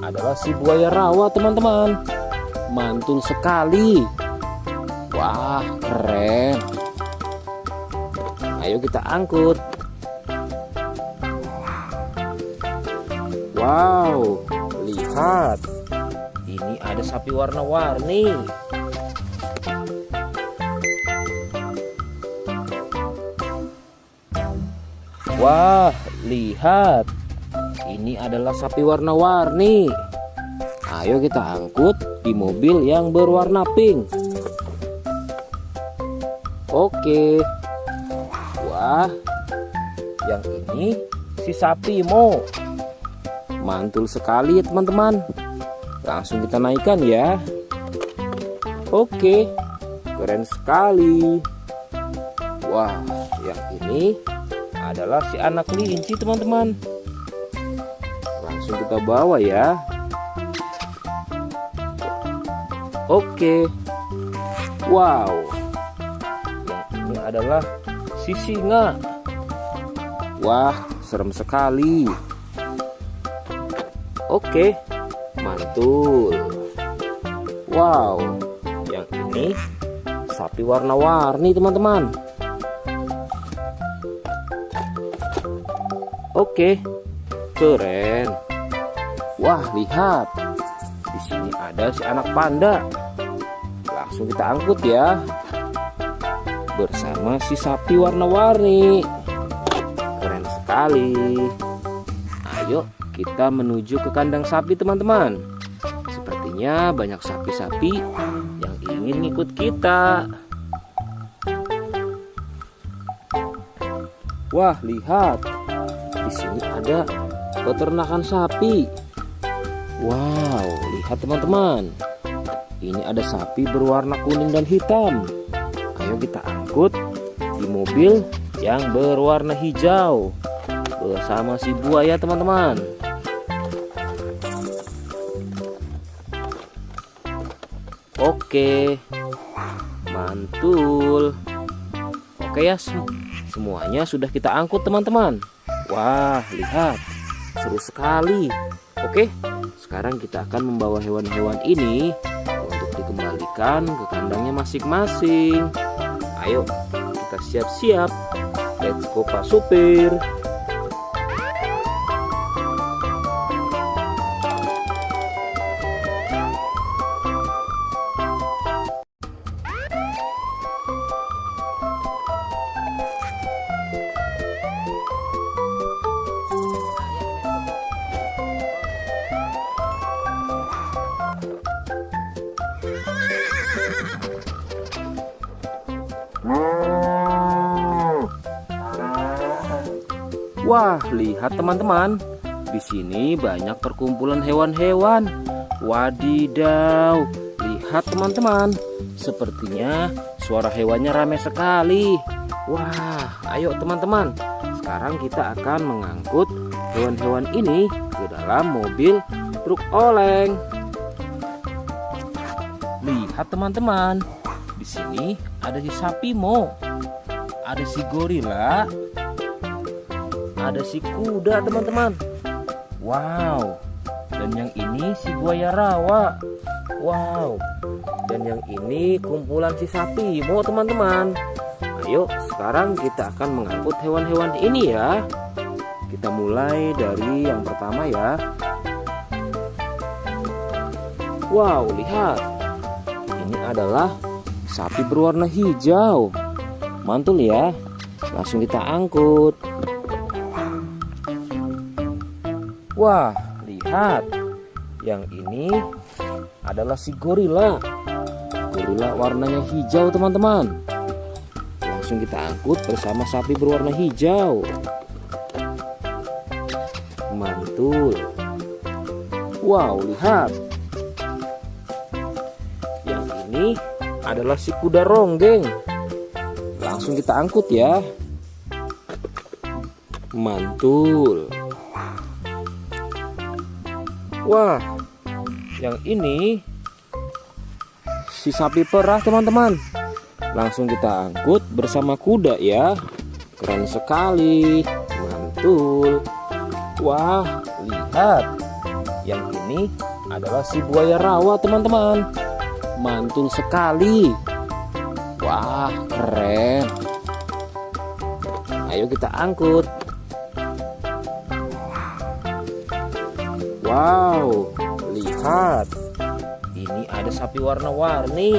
adalah si buaya rawa teman-teman. Mantul sekali. Wah, keren. Ayo kita angkut. Wow, lihat. Ini ada sapi warna-warni. Wah, lihat. Ini adalah sapi warna-warni. Ayo kita angkut di mobil yang berwarna pink. Oke. Wah, yang ini si sapi Mo. Mantul sekali ya teman-teman. Langsung kita naikkan ya. Oke, keren sekali. Wah, yang ini adalah si anak kelinci teman-teman. Langsung kita bawa ya. Oke. Wow. Yang ini adalah si singa. Wah, serem sekali. Oke, mantul. Wow, yang ini sapi warna-warni teman-teman. Oke, keren. Wah, lihat. Di sini ada si anak panda. Langsung kita angkut ya. Bersama si sapi warna-warni. Keren sekali. Ayo kita menuju ke kandang sapi teman-teman. Sepertinya banyak sapi-sapi yang ingin ngikut kita. Wah, lihat. Di sini ada peternakan sapi. Wow, lihat teman-teman. Ini ada sapi berwarna kuning dan hitam. Ayo kita angkut di mobil yang berwarna hijau bersama si buaya teman-teman. Oke, mantul. Oke ya, semuanya sudah kita angkut teman-teman. Wah, lihat, seru sekali. Oke, sekarang kita akan membawa hewan-hewan ini untuk dikembalikan ke kandangnya masing-masing. Ayo, kita siap-siap. Let's go Pak Supir. Wah, lihat teman-teman. Di sini banyak perkumpulan hewan-hewan. Wadidaw, lihat teman-teman. Sepertinya suara hewannya ramai sekali. Wah, ayo teman-teman. Sekarang kita akan mengangkut hewan-hewan ini ke dalam mobil truk oleng. Lihat teman-teman. Di sini ada si sapi Mo. Ada si gorila. Ada si kuda teman-teman. Wow. Dan yang ini si buaya rawa. Wow. Dan yang ini kumpulan si sapi Mo teman-teman. Ayo sekarang kita akan mengangkut hewan-hewan ini ya. Kita mulai dari yang pertama ya. Wow, lihat. Ini adalah sapi berwarna hijau. Mantul ya. Langsung kita angkut. Wah, lihat. Yang ini adalah si gorila. Gorila warnanya hijau teman-teman. Langsung kita angkut bersama sapi berwarna hijau. Mantul. Wow, lihat. Yang ini adalah si kuda ronggeng. Langsung kita angkut ya. Mantul. Wah, yang ini si sapi perah teman-teman. Langsung kita angkut bersama kuda ya. Keren sekali. Mantul. Wah, lihat. Yang ini adalah si buaya rawa teman-teman. Mantul sekali. Wah, keren. Ayo kita angkut. Wow, lihat. Ini ada sapi warna-warni.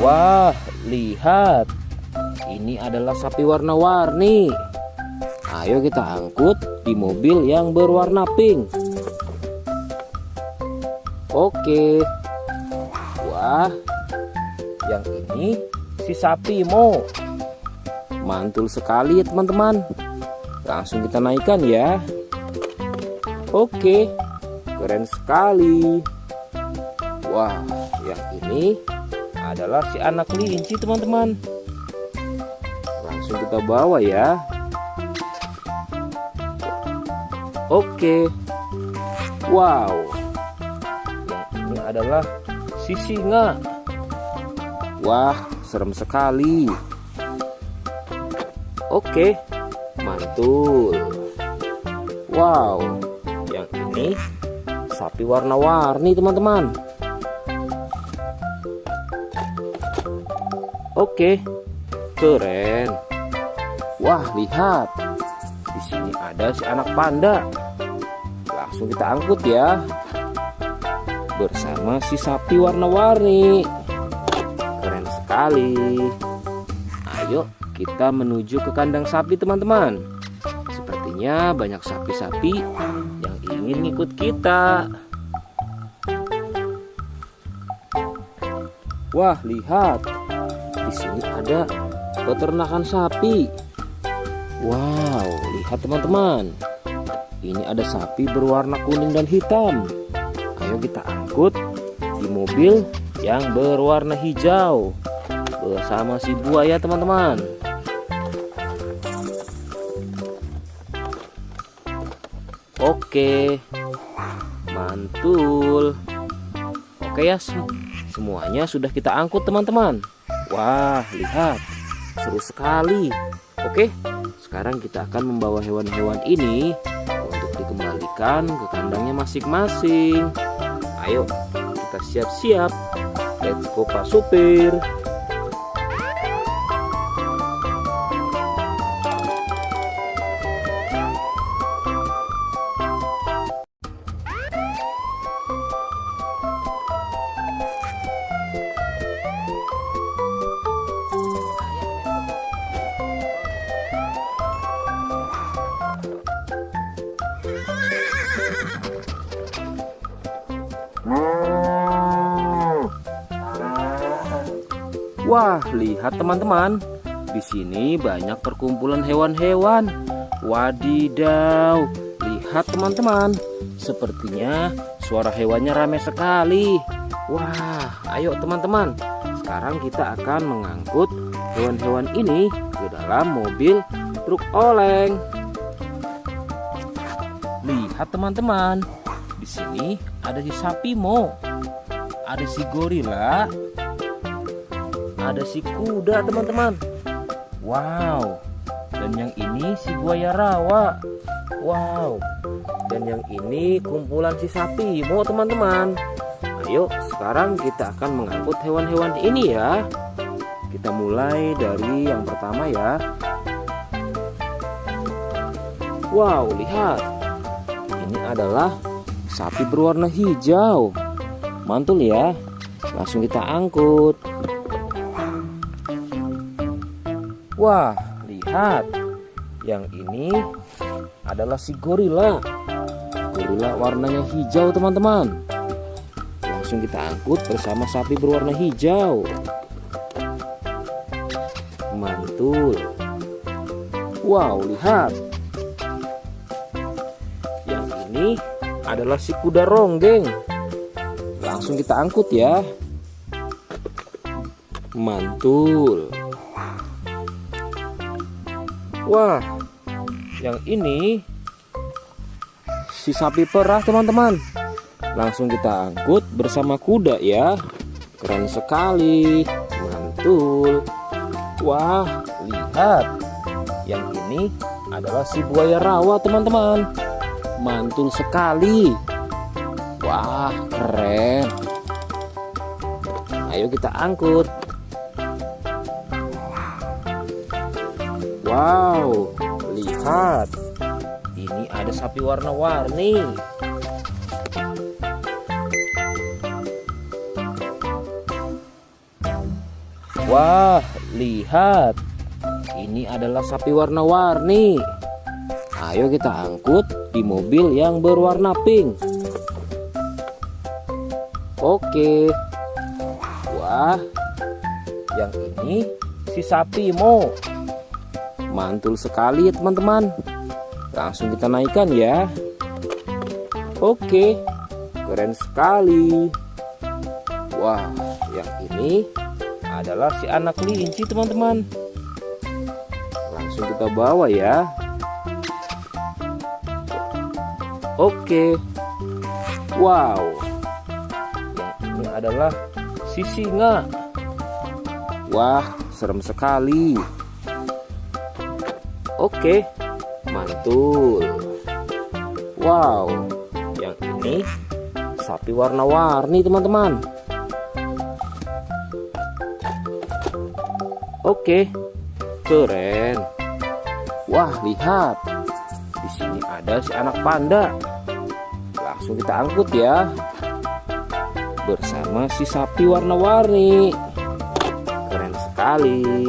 Wah, lihat. Ini adalah sapi warna-warni. Ayo kita angkut di mobil yang berwarna pink. Oke. Wah, yang ini si sapi Mo. Mantul sekali ya teman-teman. Langsung kita naikkan ya. Oke, keren sekali. Wah, yang ini adalah si anak kelinci teman-teman. Langsung kita bawa ya. Oke. Wow. Yang ini adalah si singa. Wah, serem sekali. Oke, mantul. Wow, yang ini sapi warna-warni teman-teman. Oke, keren. Wah, lihat. Di sini ada si anak panda. Langsung kita angkut ya. Bersama si sapi warna-warni. Keren sekali. Ayo kita menuju ke kandang sapi teman-teman. Sepertinya banyak sapi-sapi yang ingin ngikut kita. Wah, lihat. Di sini ada peternakan sapi. Wow, lihat teman-teman. Ini ada sapi berwarna kuning dan hitam. Ayo kita angkut di mobil yang berwarna hijau bersama si buaya teman-teman. Oke, mantul. Oke ya, semuanya sudah kita angkut teman-teman. Wah, lihat, seru sekali. Oke, sekarang kita akan membawa hewan-hewan ini untuk dikembalikan ke kandangnya masing-masing. Ayo, kita siap-siap. Let's go Pak Supir. Wah, lihat teman-teman. Di sini banyak perkumpulan hewan-hewan. Wadidaw, lihat teman-teman. Sepertinya suara hewannya ramai sekali. Wah, ayo teman-teman. Sekarang kita akan mengangkut hewan-hewan ini ke dalam mobil truk oleng. Lihat teman-teman. Di sini ada si sapi Mo. Ada si gorila. Ada si kuda teman-teman. Wow. Dan yang ini si buaya rawa. Wow. Dan yang ini kumpulan si sapi Mo teman-teman. Ayo sekarang kita akan mengangkut hewan-hewan ini ya. Kita mulai dari yang pertama ya. Wow, lihat. Ini adalah sapi berwarna hijau. Mantul ya. Langsung kita angkut. Wah, lihat. Yang ini adalah si gorila. Gorila warnanya hijau teman-teman. Langsung kita angkut bersama sapi berwarna hijau. Mantul. Wow, lihat. Yang ini adalah si kuda ronggeng. Langsung kita angkut ya. Mantul. Wah, yang ini si sapi perah teman-teman. Langsung kita angkut bersama kuda ya. Keren sekali. Mantul. Wah, lihat. Yang ini adalah si buaya rawa teman-teman. Mantul sekali. Wah, keren. Ayo kita angkut. Wow, lihat. Ini ada sapi warna-warni. Wah, lihat. Ini adalah sapi warna-warni. Ayo kita angkut di mobil yang berwarna pink. Oke. Wah, yang ini si sapi Mo. Mantul sekali ya teman-teman. Langsung kita naikkan ya. Oke, keren sekali. Wah, yang ini adalah si anak kelinci teman-teman. Langsung kita bawa ya. Oke. Wow. Yang ini adalah si singa. Wah, serem sekali. Oke, mantul. Wow, yang ini sapi warna-warni teman-teman. Oke, keren. Wah, lihat. Di sini ada si anak panda. Langsung kita angkut ya. Bersama si sapi warna-warni. Keren sekali.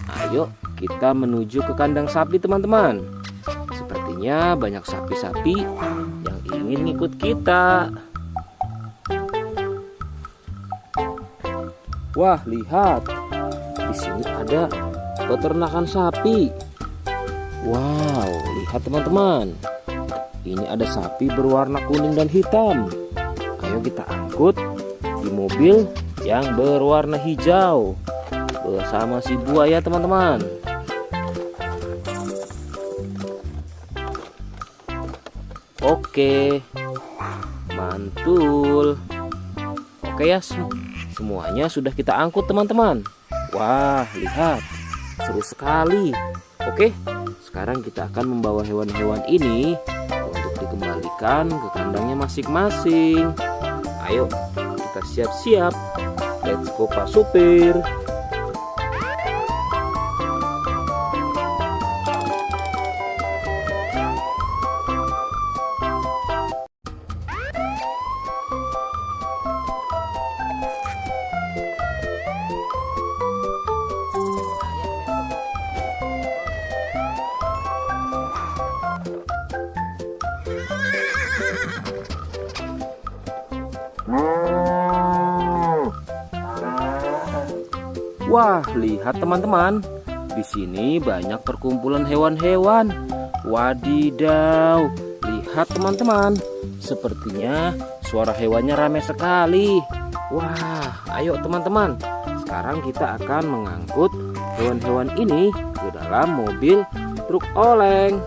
Ayo kita menuju ke kandang sapi teman-teman. Sepertinya banyak sapi-sapi yang ingin ikut kita. Wah, lihat. Di sini ada peternakan sapi. Wow, lihat teman-teman. Ini ada sapi berwarna kuning dan hitam. Ayo kita angkut di mobil yang berwarna hijau bersama si buaya teman-teman. Oke, mantul. Oke ya, semuanya sudah kita angkut teman-teman. Wah, lihat, seru sekali. Oke, sekarang kita akan membawa hewan-hewan ini untuk dikembalikan ke kandangnya masing-masing. Ayo, kita siap-siap. Let's go Pak Supir. Wah, lihat teman-teman. Di sini banyak perkumpulan hewan-hewan. Wadidaw, lihat teman-teman. Sepertinya suara hewannya ramai sekali. Wah, ayo teman-teman. Sekarang kita akan mengangkut hewan-hewan ini ke dalam mobil truk oleng.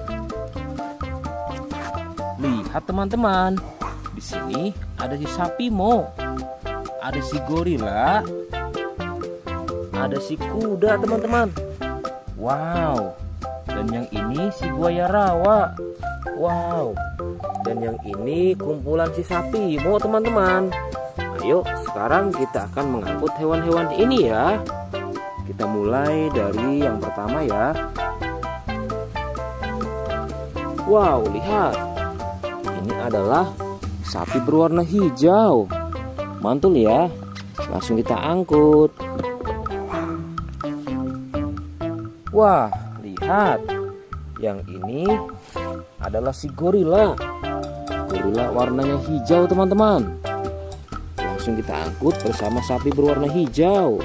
Lihat teman-teman. Di sini ada si sapi Mo. Ada si gorila. Ada si kuda teman-teman. Wow. Dan yang ini si buaya rawa. Wow. Dan yang ini kumpulan si sapi Mo teman-teman. Ayo sekarang kita akan mengangkut hewan-hewan ini ya. Kita mulai dari yang pertama ya. Wow, lihat. Ini adalah sapi berwarna hijau. Mantul ya. Langsung kita angkut. Wah, lihat. Yang ini adalah si gorila. Gorila warnanya hijau teman-teman. Langsung kita angkut bersama sapi berwarna hijau.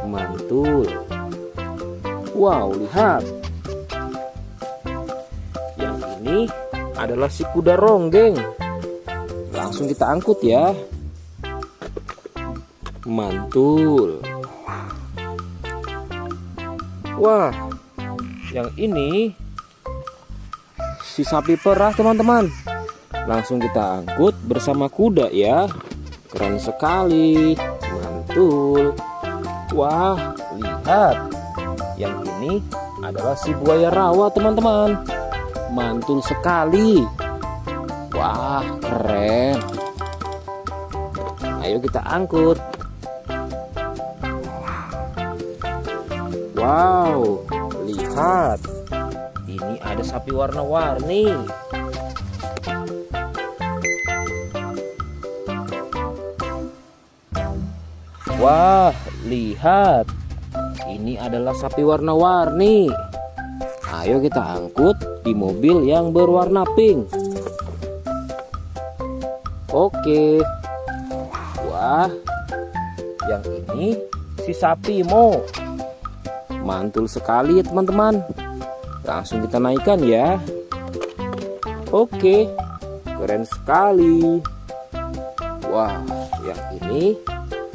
Mantul. Wow, lihat. Yang ini adalah si kuda ronggeng. Langsung kita angkut ya. Mantul. Wah, yang ini si sapi perah teman-teman. Langsung kita angkut bersama kuda ya. Keren sekali. Mantul. Wah, lihat. Yang ini adalah si buaya rawa teman-teman. Mantul sekali. Wah, keren. Ayo kita angkut. Wow, lihat. Ini ada sapi warna-warni. Wah, lihat. Ini adalah sapi warna-warni. Ayo kita angkut di mobil yang berwarna pink. Oke. Wah, yang ini si sapi Mo. Mantul sekali ya teman-teman. Langsung kita naikkan ya. Oke, keren sekali. Wah, yang ini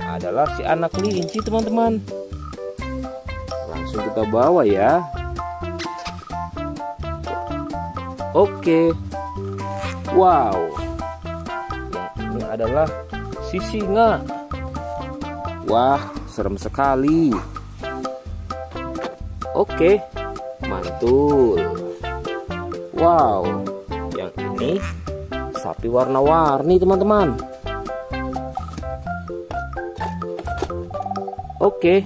adalah si anak kelinci teman-teman. Langsung kita bawa ya. Oke. Wow, yang ini adalah si singa. Wah, serem sekali. Oke, mantul. Wow, yang ini sapi warna-warni teman-teman. Oke,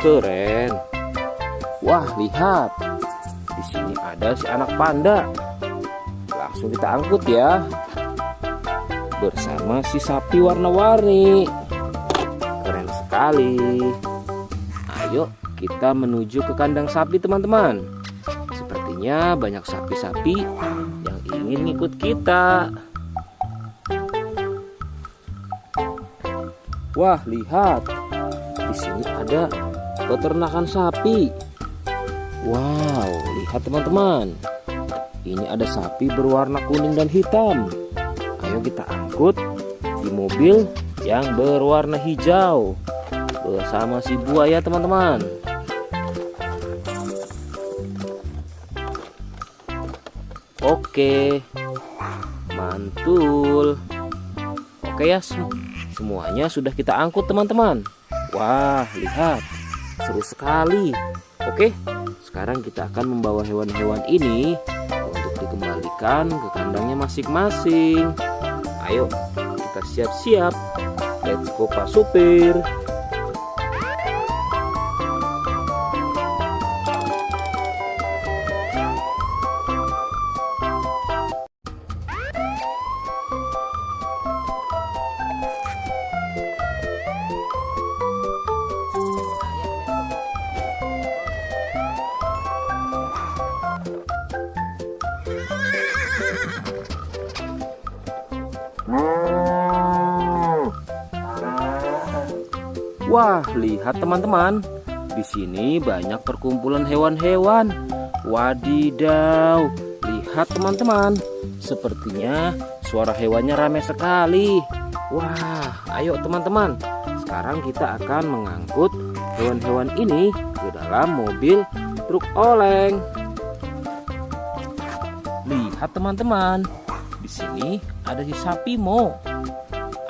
keren. Wah, lihat. Di sini ada si anak panda. Langsung kita angkut ya. Bersama si sapi warna-warni. Keren sekali. Ayo kita menuju ke kandang sapi teman-teman. Sepertinya banyak sapi-sapi yang ingin ikut kita. Wah, lihat. Di sini ada peternakan sapi. Wow, lihat teman-teman. Ini ada sapi berwarna kuning dan hitam. Ayo kita angkut di mobil yang berwarna hijau bersama si buaya teman-teman. Oke, mantul. Oke ya, semuanya sudah kita angkut teman-teman. Wah, lihat, seru sekali. Oke, sekarang kita akan membawa hewan-hewan ini untuk dikembalikan ke kandangnya masing-masing. Ayo, kita siap-siap. Let's go Pak Supir. Wah, lihat teman-teman. Di sini banyak perkumpulan hewan-hewan. Wadidaw, lihat teman-teman. Sepertinya suara hewannya ramai sekali. Wah, ayo teman-teman. Sekarang kita akan mengangkut hewan-hewan ini ke dalam mobil truk oleng. Lihat teman-teman. Di sini ada si sapi Mo.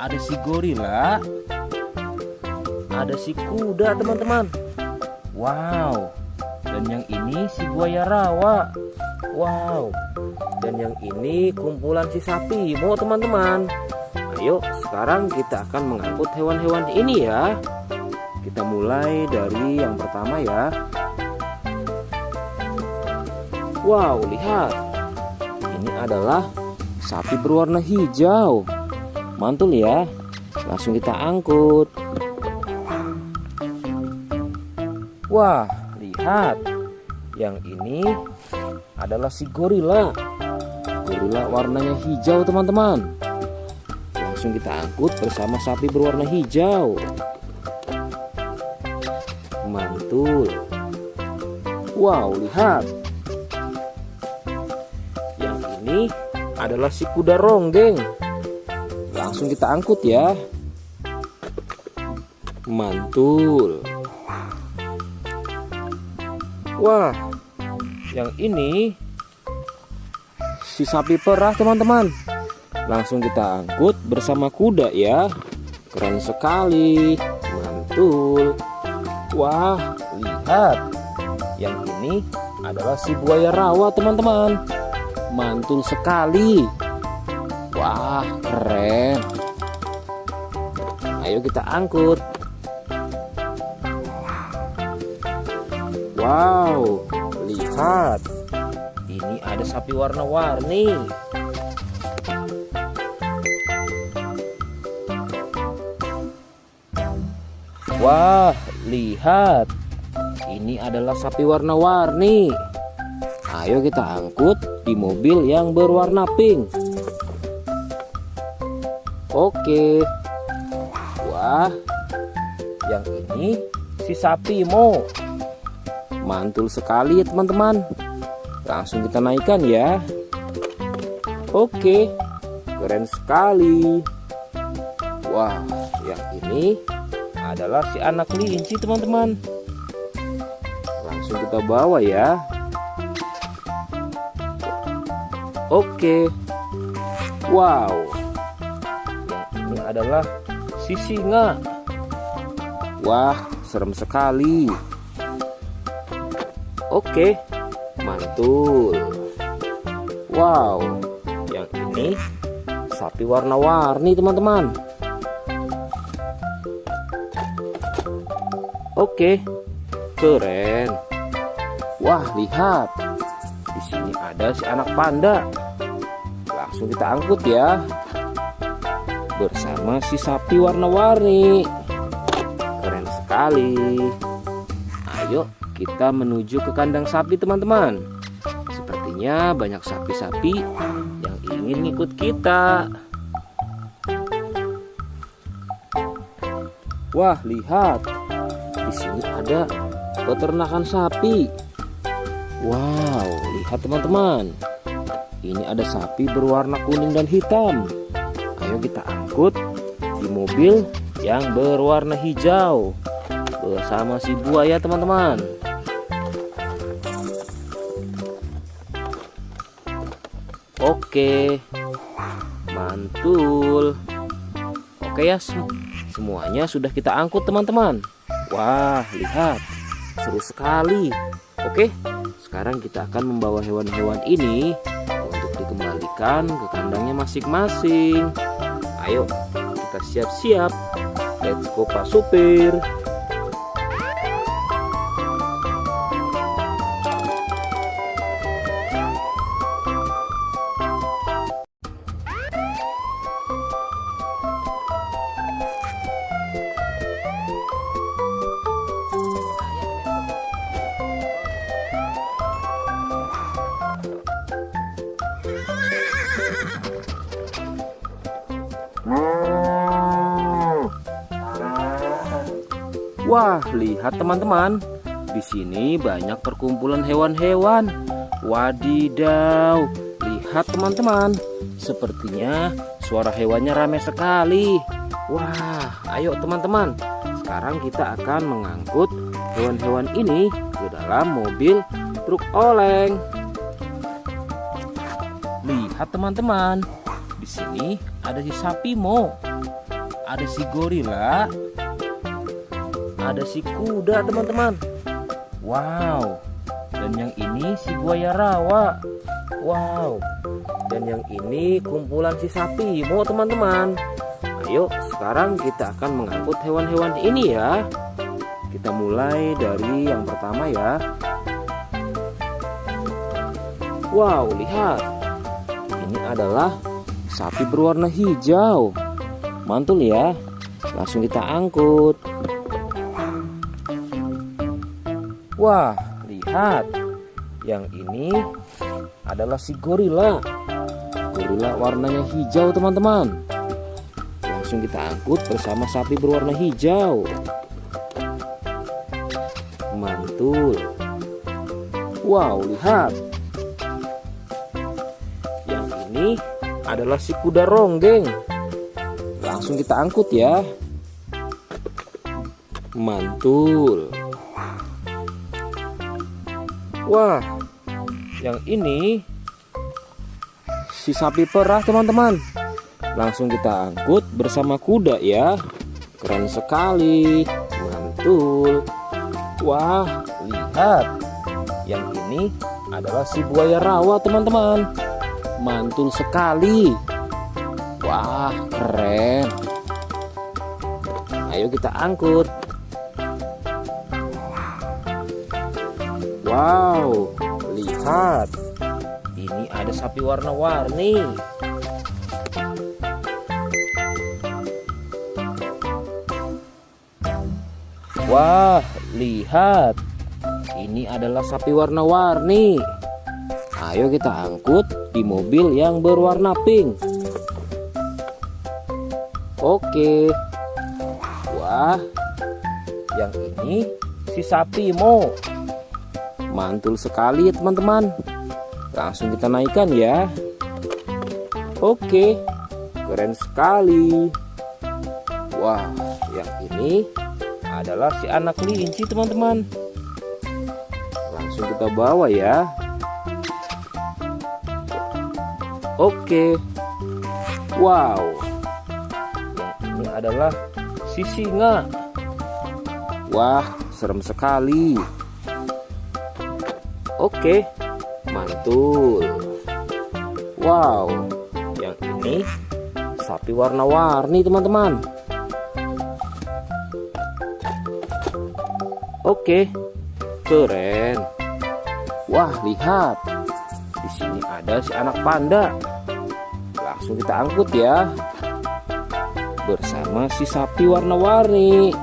Ada si gorila. Ada si kuda teman-teman. Wow. Dan yang ini si buaya rawa. Wow. Dan yang ini kumpulan si sapi Mo teman-teman. Ayo sekarang kita akan mengangkut hewan-hewan ini ya. Kita mulai dari yang pertama ya. Wow, lihat. Ini adalah sapi berwarna hijau. Mantul ya. Langsung kita angkut. Wah, lihat. Yang ini adalah si gorila. Gorila warnanya hijau teman-teman. Langsung kita angkut bersama sapi berwarna hijau. Mantul. Wow, lihat. Yang ini adalah si kuda ronggeng. Langsung kita angkut ya. Mantul. Wah, yang ini si sapi perah teman-teman. Langsung kita angkut bersama kuda ya. Keren sekali. Mantul. Wah, lihat. Yang ini adalah si buaya rawa teman-teman. Mantul sekali. Wah, keren. Ayo kita angkut. Wow, lihat. Ini ada sapi warna-warni. Wah, lihat. Ini adalah sapi warna-warni. Ayo kita angkut di mobil yang berwarna pink. Oke. Wah, yang ini si sapi Mo. Mantul sekali ya teman-teman. Langsung kita naikkan ya. Oke, keren sekali. Wah, yang ini adalah si anak kelinci teman-teman. Langsung kita bawa ya. Oke. Wow. Yang ini adalah si singa. Wah, serem sekali. Oke, mantul. Wow, yang ini sapi warna-warni teman-teman. Oke, keren. Wah, lihat. Di sini ada si anak panda. Langsung kita angkut ya. Bersama si sapi warna-warni. Keren sekali. Ayo kita menuju ke kandang sapi teman-teman. Sepertinya banyak sapi-sapi yang ingin ngikut kita. Wah, lihat. Di sini ada peternakan sapi. Wow, lihat teman-teman. Ini ada sapi berwarna kuning dan hitam. Ayo kita angkut di mobil yang berwarna hijau bersama si buaya teman-teman. Oke, mantul. Oke ya, semuanya sudah kita angkut teman-teman. Wah, lihat, seru sekali. Oke, sekarang kita akan membawa hewan-hewan ini untuk dikembalikan ke kandangnya masing-masing. Ayo, kita siap-siap. Let's go Pak Supir. Wah, lihat teman-teman. Di sini banyak perkumpulan hewan-hewan. Wadidaw, lihat teman-teman. Sepertinya suara hewannya ramai sekali. Wah, ayo teman-teman. Sekarang kita akan mengangkut hewan-hewan ini ke dalam mobil truk oleng. Lihat teman-teman. Di sini ada si sapi Mo. Ada si gorila. Ada si kuda teman-teman. Wow. Dan yang ini si buaya rawa. Wow. Dan yang ini kumpulan si sapi Mo teman-teman. Ayo sekarang kita akan mengangkut hewan-hewan ini ya. Kita mulai dari yang pertama ya. Wow, lihat. Ini adalah sapi berwarna hijau. Mantul ya. Langsung kita angkut. Wah, lihat. Yang ini adalah si gorila. Gorila warnanya hijau teman-teman. Langsung kita angkut bersama sapi berwarna hijau. Mantul. Wow, lihat. Yang ini adalah si kuda ronggeng. Langsung kita angkut ya. Mantul. Wah, yang ini si sapi perah teman-teman. Langsung kita angkut bersama kuda ya. Keren sekali. Mantul. Wah, lihat. Yang ini adalah si buaya rawa teman-teman. Mantul sekali. Wah, keren. Ayo kita angkut. Wow, lihat. Ini ada sapi warna-warni. Wah, lihat. Ini adalah sapi warna-warni. Ayo kita angkut di mobil yang berwarna pink. Oke. Wah, yang ini si sapi Mo. Mantul sekali ya teman-teman. Langsung kita naikkan ya. Oke, keren sekali. Wah, yang ini adalah si anak kelinci teman-teman. Langsung kita bawa ya. Oke. Wow. Yang ini adalah si singa. Wah, serem sekali. Oke, mantul. Wow, yang ini sapi warna-warni teman-teman. Oke, keren. Wah, lihat. Di sini ada si anak panda. Langsung kita angkut ya. Bersama si sapi warna-warni.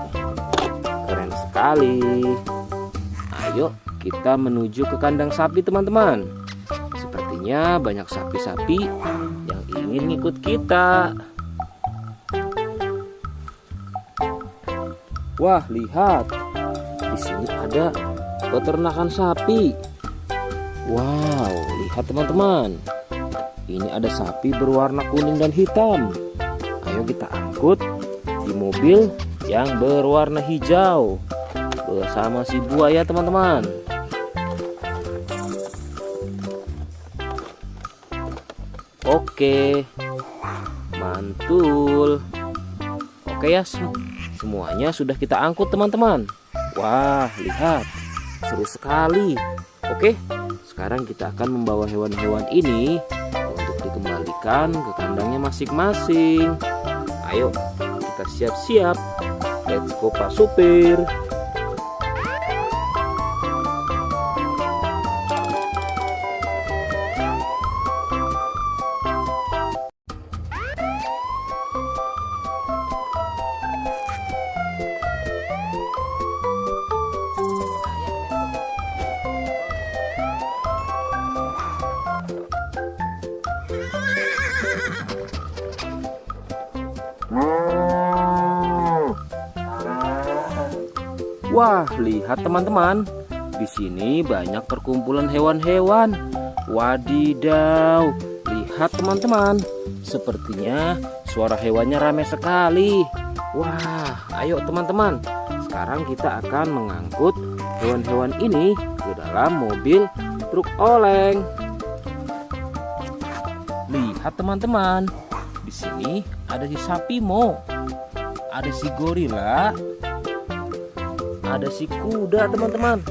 Keren sekali. Ayo kita menuju ke kandang sapi teman-teman. Sepertinya banyak sapi-sapi yang ingin ngikut kita. Wah, lihat. Di sini ada peternakan sapi. Wow, lihat teman-teman. Ini ada sapi berwarna kuning dan hitam. Ayo kita angkut di mobil yang berwarna hijau bersama si buaya teman-teman. Oke, mantul. Oke ya, semuanya sudah kita angkut teman-teman. Wah, lihat, seru sekali. Oke, sekarang kita akan membawa hewan-hewan ini untuk dikembalikan ke kandangnya masing-masing. Ayo, kita siap-siap. Let's go Pak Supir. Wah, lihat teman-teman. Di sini banyak perkumpulan hewan-hewan. Wadidaw, lihat teman-teman. Sepertinya suara hewannya ramai sekali. Wah, ayo teman-teman. Sekarang kita akan mengangkut hewan-hewan ini ke dalam mobil truk oleng. Lihat teman-teman. Di sini ada si sapi Mo. Ada si gorila. Ada si kuda teman-teman.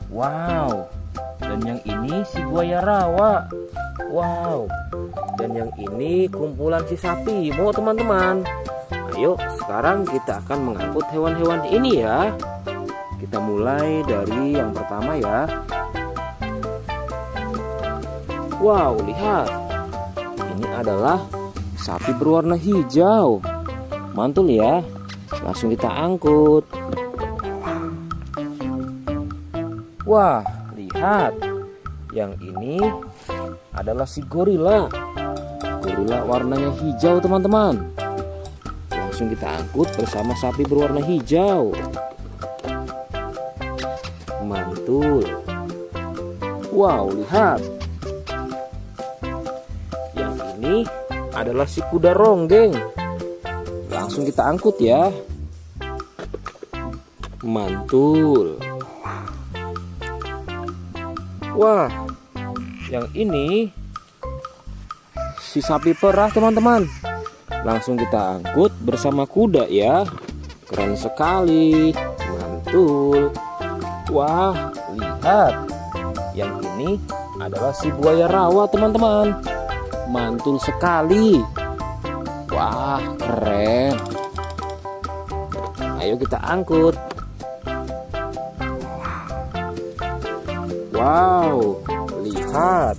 Wow. Dan yang ini si buaya rawa. Wow. Dan yang ini kumpulan si sapi Mo teman-teman. Ayo sekarang kita akan mengangkut hewan-hewan ini ya. Kita mulai dari yang pertama ya. Wow, lihat. Ini adalah sapi berwarna hijau. Mantul ya. Langsung kita angkut. Wah, lihat. Yang ini adalah si gorila. Gorila warnanya hijau teman-teman. Langsung kita angkut bersama sapi berwarna hijau. Mantul. Wow, lihat. Yang ini adalah si kuda ronggeng. Langsung kita angkut ya. Mantul. Wah, yang ini si sapi perah teman-teman. Langsung kita angkut bersama kuda ya. Keren sekali. Mantul. Wah, lihat. Yang ini adalah si buaya rawa teman-teman. Mantul sekali. Wah, keren. Ayo kita angkut. Wow, lihat.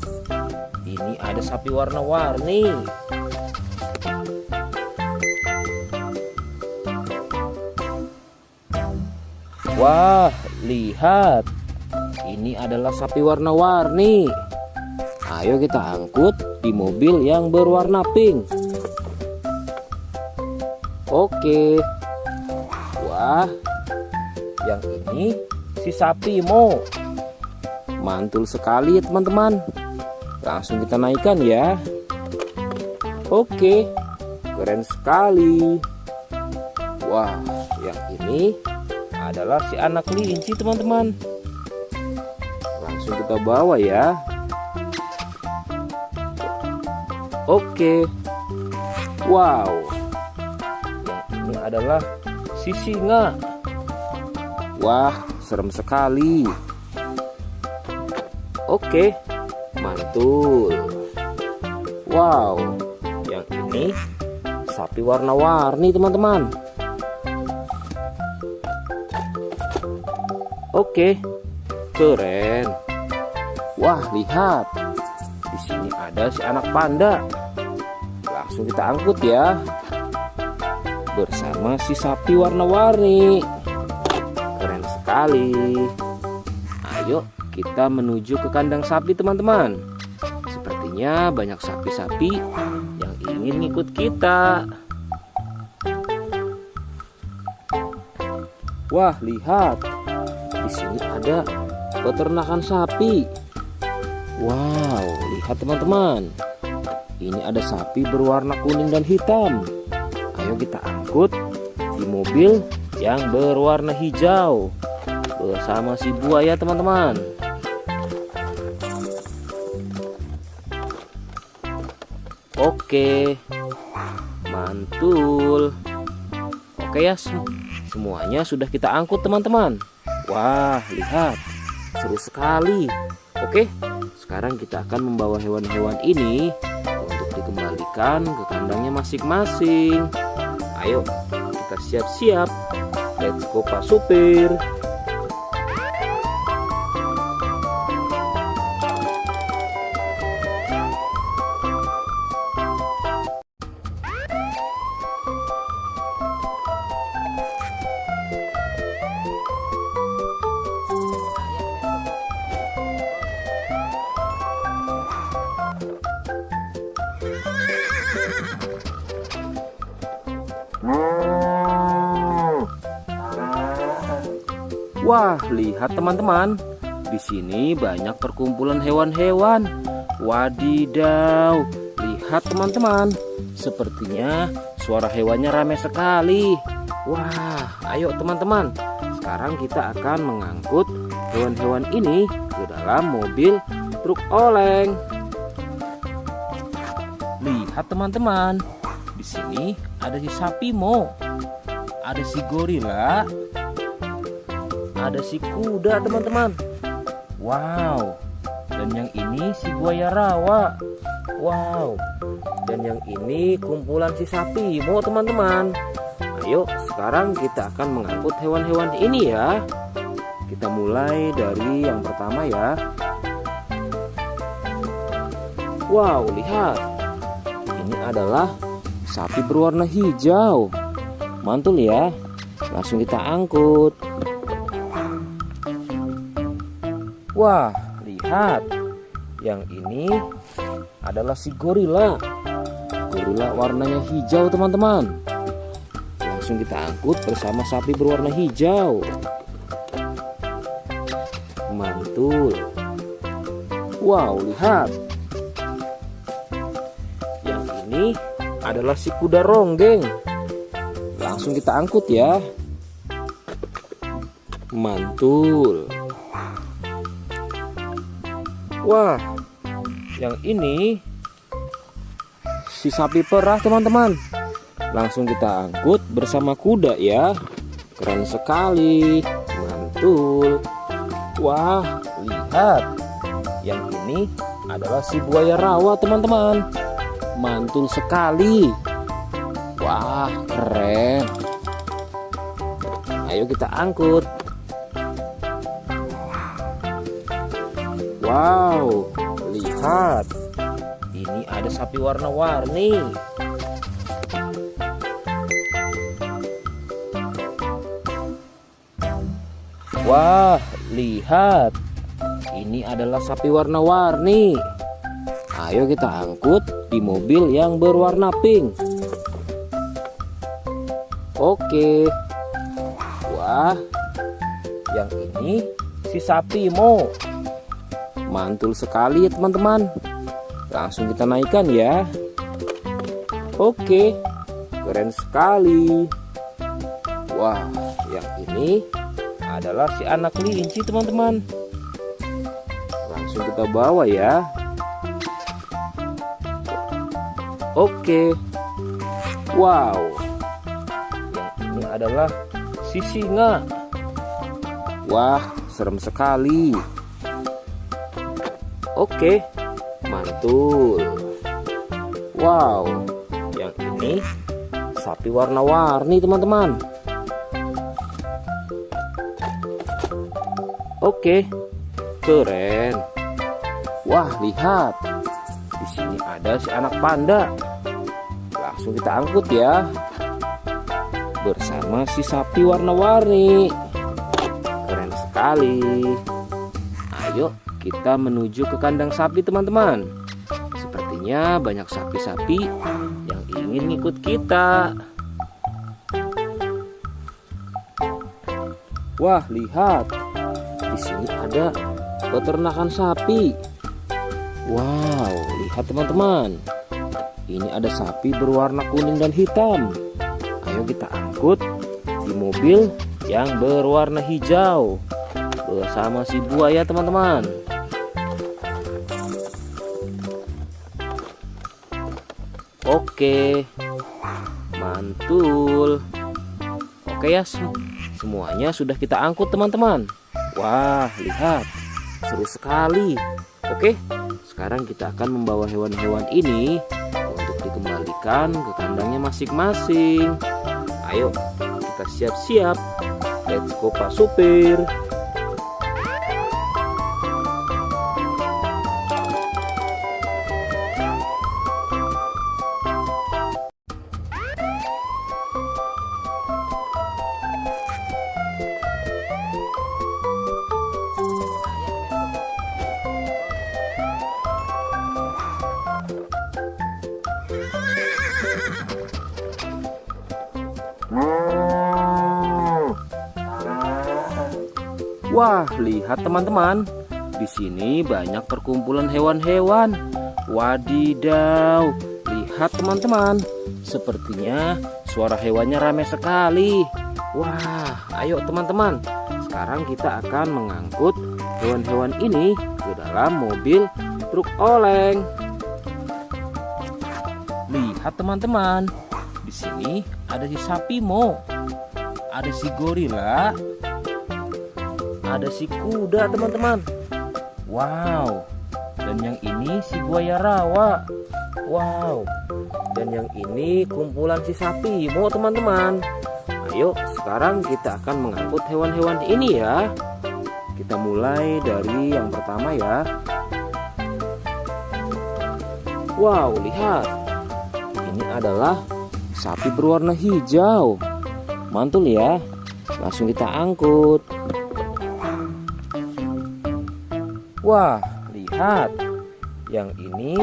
Ini ada sapi warna-warni. Wah, lihat. Ini adalah sapi warna-warni. Ayo kita angkut di mobil yang berwarna pink. Oke. Wah, yang ini si sapi Mo. Mantul sekali ya teman-teman. Langsung kita naikkan ya. Oke, keren sekali. Wah, yang ini adalah si anak kelinci teman-teman. Langsung kita bawa ya. Oke. Wow. Yang ini adalah si singa. Wah, serem sekali. Oke, mantul. Wow, yang ini sapi warna-warni teman-teman. Oke, keren. Wah, lihat. Di sini ada si anak panda. Langsung kita angkut ya. Bersama si sapi warna-warni. Keren sekali. Ayo kita menuju ke kandang sapi teman-teman. Sepertinya banyak sapi-sapi yang ingin ngikut kita. Wah, lihat. Di sini ada peternakan sapi. Wow, lihat teman-teman. Ini ada sapi berwarna kuning dan hitam. Ayo kita angkut di mobil yang berwarna hijau bersama si buaya teman-teman. Oke, mantul. Oke ya, semuanya sudah kita angkut teman-teman. Wah, lihat, seru sekali. Oke, sekarang kita akan membawa hewan-hewan ini untuk dikembalikan ke kandangnya masing-masing. Ayo, kita siap-siap. Let's go Pak Supir. Wah, lihat teman-teman. Di sini banyak perkumpulan hewan-hewan. Wadidaw, lihat teman-teman. Sepertinya suara hewannya ramai sekali. Wah, ayo teman-teman. Sekarang kita akan mengangkut hewan-hewan ini ke dalam mobil truk oleng. Lihat teman-teman. Di sini ada si sapi Mo. Ada si gorila. Ada si kuda teman-teman. Wow. Dan yang ini si buaya rawa. Wow. Dan yang ini kumpulan si sapi Mo teman-teman. Ayo sekarang kita akan mengangkut hewan-hewan ini ya. Kita mulai dari yang pertama ya. Wow, lihat. Ini adalah sapi berwarna hijau. Mantul ya. Langsung kita angkut. Wah, lihat. Yang ini adalah si gorila. Gorila warnanya hijau teman-teman. Langsung kita angkut bersama sapi berwarna hijau. Mantul. Wow, lihat. Yang ini adalah si kuda ronggeng. Langsung kita angkut ya. Mantul. Wah, yang ini si sapi perah teman-teman. Langsung kita angkut bersama kuda ya. Keren sekali. Mantul. Wah, lihat. Yang ini adalah si buaya rawa teman-teman. Mantul sekali. Wah, keren. Ayo kita angkut. Wow, lihat. Ini ada sapi warna-warni. Wah, lihat. Ini adalah sapi warna-warni. Ayo kita angkut di mobil yang berwarna pink. Oke. Wah, yang ini si sapi Mo. Mantul sekali ya teman-teman. Langsung kita naikkan ya. Oke, keren sekali. Wah, yang ini adalah si anak kelinci teman-teman. Langsung kita bawa ya. Oke. Wow. Yang ini adalah si singa. Wah, serem sekali. Oke, mantul. Wow, yang ini sapi warna-warni teman-teman. Oke, keren. Wah, lihat. Di sini ada si anak panda. Langsung kita angkut ya. Bersama si sapi warna-warni. Keren sekali. Ayo kita menuju ke kandang sapi teman-teman. Sepertinya banyak sapi-sapi yang ingin ngikut kita. Wah, lihat. Di sini ada peternakan sapi. Wow, lihat teman-teman. Ini ada sapi berwarna kuning dan hitam. Ayo kita angkut di mobil yang berwarna hijau bersama si buaya teman-teman. Oke, mantul. Oke ya, semuanya sudah kita angkut teman-teman. Wah, lihat, seru sekali. Oke, sekarang kita akan membawa hewan-hewan ini untuk dikembalikan ke kandangnya masing-masing. Ayo, kita siap-siap. Let's go Pak Supir. Wah, lihat teman-teman. Di sini banyak perkumpulan hewan-hewan. Wadidaw, lihat teman-teman. Sepertinya suara hewannya ramai sekali. Wah, ayo teman-teman. Sekarang kita akan mengangkut hewan-hewan ini ke dalam mobil truk oleng. Lihat teman-teman. Di sini ada si sapi Mo. Ada si gorila. Ada si kuda teman-teman. Wow. Dan yang ini si buaya rawa. Wow. Dan yang ini kumpulan si sapi Mo teman-teman. Ayo sekarang kita akan mengangkut hewan-hewan ini ya. Kita mulai dari yang pertama ya. Wow, lihat. Ini adalah sapi berwarna hijau. Mantul ya. Langsung kita angkut. Wah, lihat. Yang ini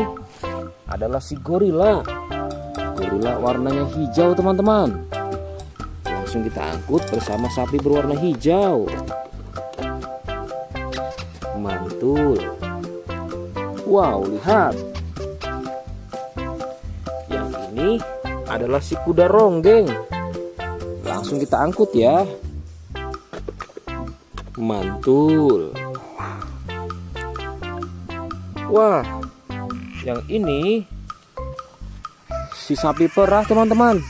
adalah si gorila. Gorila warnanya hijau teman-teman. Langsung kita angkut bersama sapi berwarna hijau. Mantul. Wow, lihat. Yang ini adalah si kuda ronggeng. Langsung kita angkut ya. Mantul. Wah, yang ini si sapi perah teman-teman.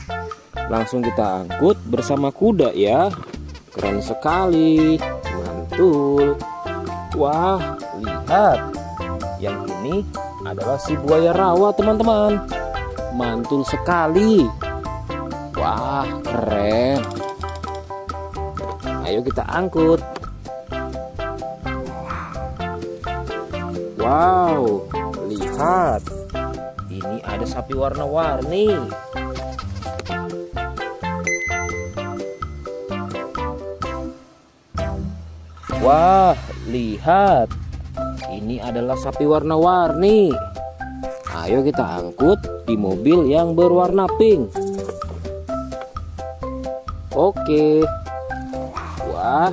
Langsung kita angkut bersama kuda ya. Keren sekali. Mantul. Wah, lihat. Yang ini adalah si buaya rawa teman-teman. Mantul sekali. Wah, keren. Ayo kita angkut. Wow, lihat. Ini ada sapi warna-warni. Wah, lihat. Ini adalah sapi warna-warni. Ayo kita angkut di mobil yang berwarna pink. Oke. Wah,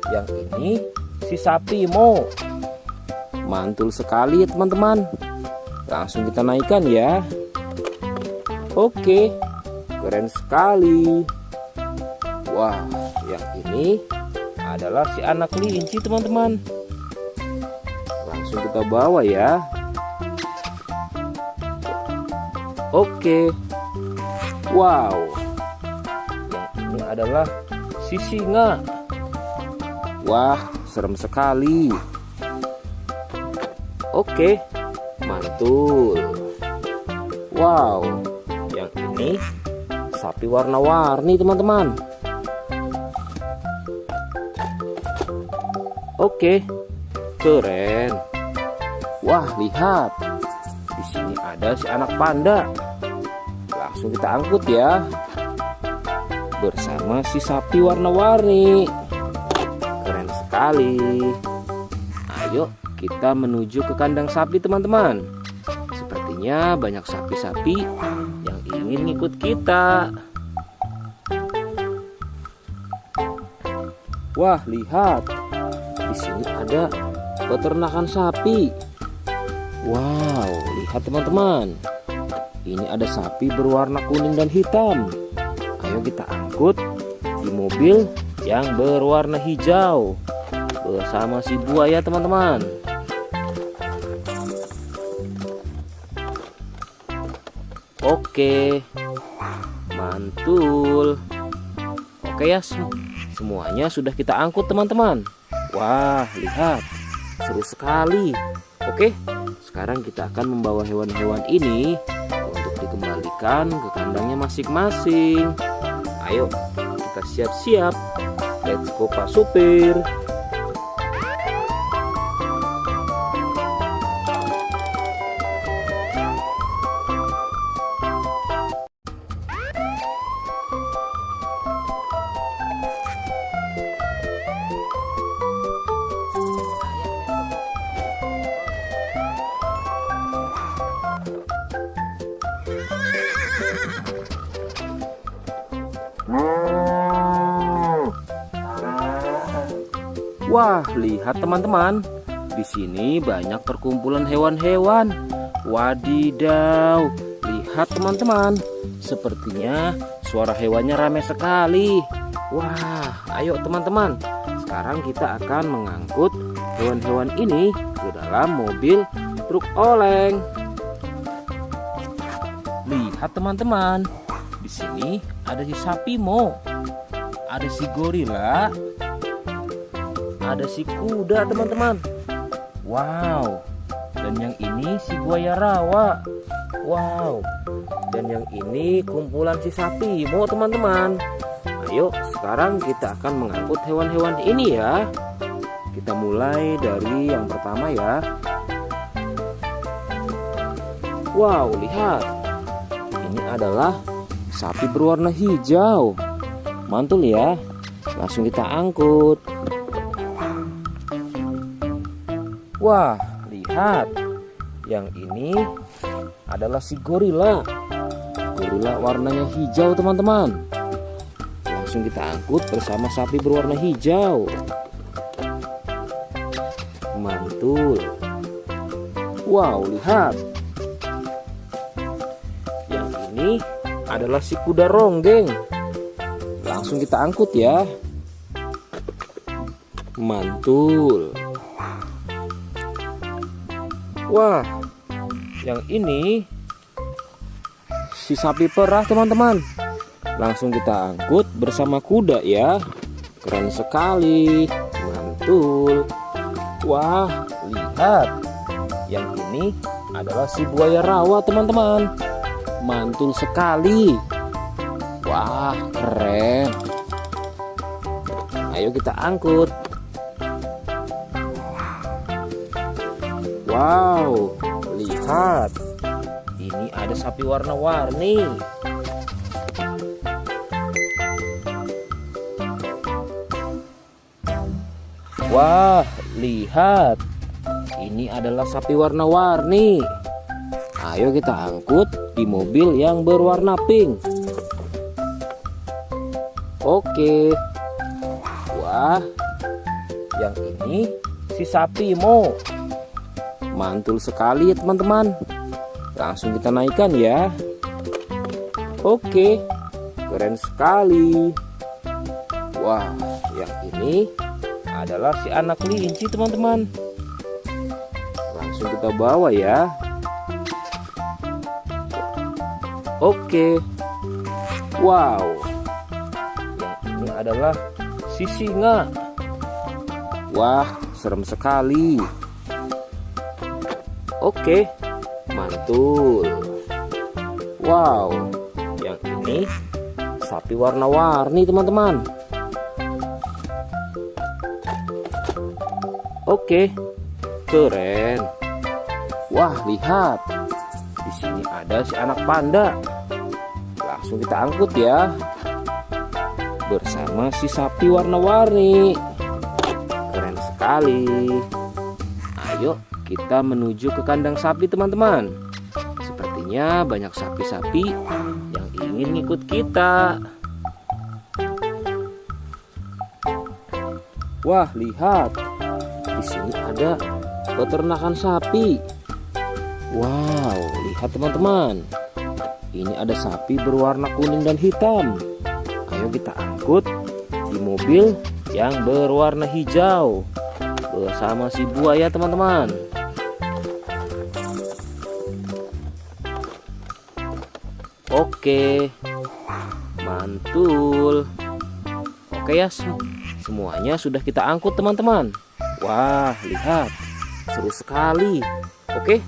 yang ini si sapi Mo. Mantul sekali ya teman-teman. Langsung kita naikkan ya. Oke, keren sekali. Wah, yang ini adalah si anak kelinci teman-teman. Langsung kita bawa ya. Oke. Wow. Yang ini adalah si singa. Wah, serem sekali. Oke, mantul. Wow, yang ini sapi warna-warni teman-teman. Oke, keren. Wah, lihat. Di sini ada si anak panda. Langsung kita angkut ya. Bersama si sapi warna-warni. Keren sekali. Ayo kita menuju ke kandang sapi teman-teman. Sepertinya banyak sapi-sapi yang ingin ikut kita. Wah, lihat. Di sini ada peternakan sapi. Wow, lihat teman-teman. Ini ada sapi berwarna kuning dan hitam. Ayo kita angkut di mobil yang berwarna hijau bersama si buaya teman-teman. Oke, mantul. Oke ya, semuanya sudah kita angkut teman-teman. Wah, lihat, seru sekali. Oke, sekarang kita akan membawa hewan-hewan ini untuk dikembalikan ke kandangnya masing-masing. Ayo, kita siap-siap. Let's go Pak Supir. Wah, lihat teman-teman. Di sini banyak perkumpulan hewan-hewan. Wadidaw, lihat teman-teman. Sepertinya suara hewannya ramai sekali. Wah, ayo teman-teman. Sekarang kita akan mengangkut hewan-hewan ini ke dalam mobil truk oleng. Lihat teman-teman. Di sini ada si sapi Mo. Ada si gorila. Ada si kuda teman-teman. Wow. Dan yang ini si buaya rawa. Wow. Dan yang ini kumpulan si sapi Mo teman-teman. Ayo sekarang kita akan mengangkut hewan-hewan ini ya. Kita mulai dari yang pertama ya. Wow, lihat. Ini adalah sapi berwarna hijau. Mantul ya. Langsung kita angkut. Wah, lihat. Yang ini adalah si gorila. Gorila warnanya hijau teman-teman. Langsung kita angkut bersama sapi berwarna hijau. Mantul. Wow, lihat. Yang ini adalah si kuda ronggeng. Langsung kita angkut ya. Mantul. Wah, yang ini si sapi perah teman-teman. Langsung kita angkut bersama kuda ya. Keren sekali. Mantul. Wah, lihat. Yang ini adalah si buaya rawa teman-teman. Mantul sekali. Wah, keren. Ayo kita angkut. Wow, lihat. Ini ada sapi warna-warni. Wah, lihat. Ini adalah sapi warna-warni. Ayo kita angkut di mobil yang berwarna pink. Oke. Wah, yang ini si sapi Mo. Mantul sekali ya teman-teman. Langsung kita naikkan ya. Oke, keren sekali. Wah, yang ini adalah si anak kelinci teman-teman. Langsung kita bawa ya. Oke. Wow. Yang ini adalah si singa. Wah, serem sekali. Oke, mantul. Wow, yang ini sapi warna-warni teman-teman. Oke, keren. Wah, lihat. Di sini ada si anak panda. Langsung kita angkut ya. Bersama si sapi warna-warni. Keren sekali. Ayo kita menuju ke kandang sapi teman-teman. Sepertinya banyak sapi-sapi yang ingin ngikut kita. Wah, lihat. Di sini ada peternakan sapi. Wow, lihat teman-teman. Ini ada sapi berwarna kuning dan hitam. Ayo kita angkut di mobil yang berwarna hijau bersama si buaya teman-teman. Oke, mantul. Oke ya, semuanya sudah kita angkut teman-teman. Wah, lihat, seru sekali. Oke,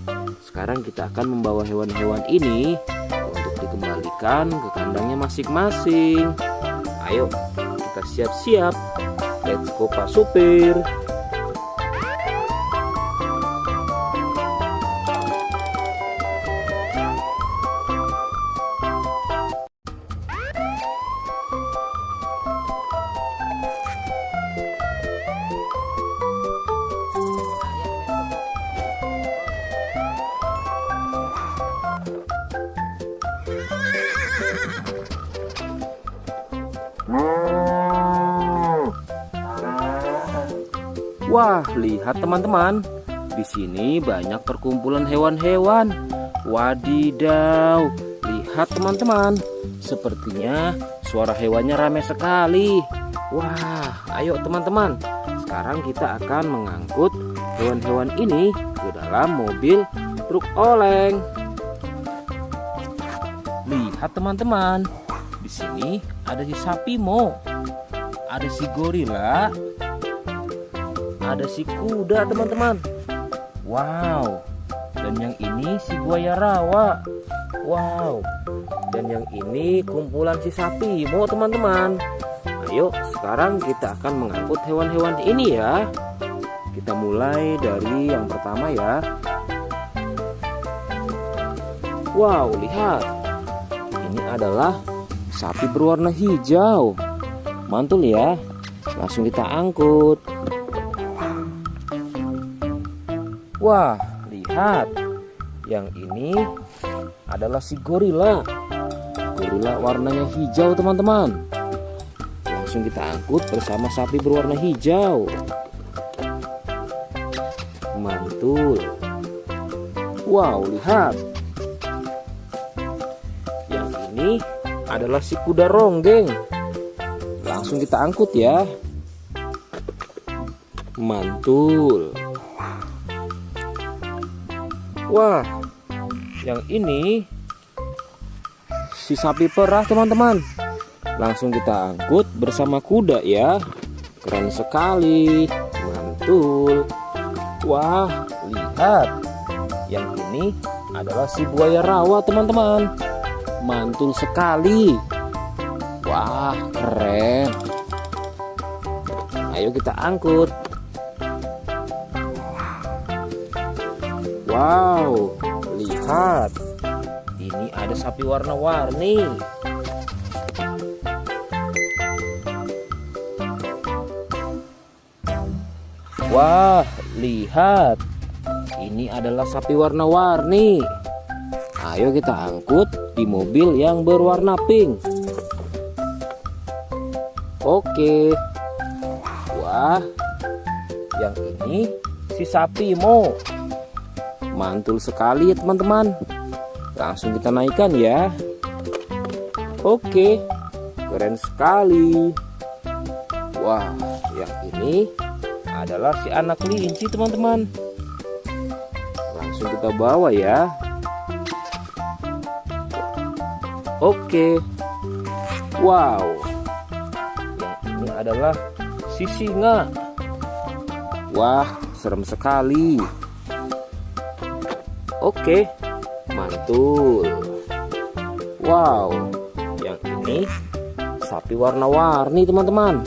sekarang kita akan membawa hewan-hewan ini untuk dikembalikan ke kandangnya masing-masing. Ayo, kita siap-siap. Let's go Pak Supir. Wah, lihat teman-teman. Di sini banyak perkumpulan hewan-hewan. Wadidaw, lihat teman-teman. Sepertinya suara hewannya ramai sekali. Wah, ayo teman-teman. Sekarang kita akan mengangkut hewan-hewan ini ke dalam mobil truk oleng. Lihat teman-teman. Di sini ada si sapi Mo, ada si gorila, ada si kuda teman-teman. Wow. Dan yang ini si buaya rawa. Wow. Dan yang ini kumpulan si sapi Mo teman-teman. Ayo sekarang kita akan mengangkut hewan-hewan ini ya. Kita mulai dari yang pertama ya. Wow, lihat. Ini adalah sapi berwarna hijau. Mantul ya. Langsung kita angkut. Wah, lihat. Yang ini adalah si gorila. Gorila warnanya hijau teman-teman. Langsung kita angkut bersama sapi berwarna hijau. Mantul. Wow, lihat. Yang ini adalah si kuda ronggeng. Langsung kita angkut ya. Mantul. Wah, yang ini si sapi perah teman-teman. Langsung kita angkut bersama kuda ya. Keren sekali. Mantul. Wah, lihat. Yang ini adalah si buaya rawa teman-teman. Mantul sekali. Wah, keren. Ayo kita angkut. Wow, lihat. Ini ada sapi warna-warni. Wah, lihat. Ini adalah sapi warna-warni. Ayo kita angkut di mobil yang berwarna pink. Oke. Wah, yang ini si sapi Mo. Mantul sekali ya teman-teman. Langsung kita naikkan ya. Oke, keren sekali. Wah, yang ini adalah si anak kelinci teman-teman. Langsung kita bawa ya. Oke. Wow. Yang ini adalah si singa. Wah, serem sekali. Oke, mantul. Wow, yang ini sapi warna-warni teman-teman.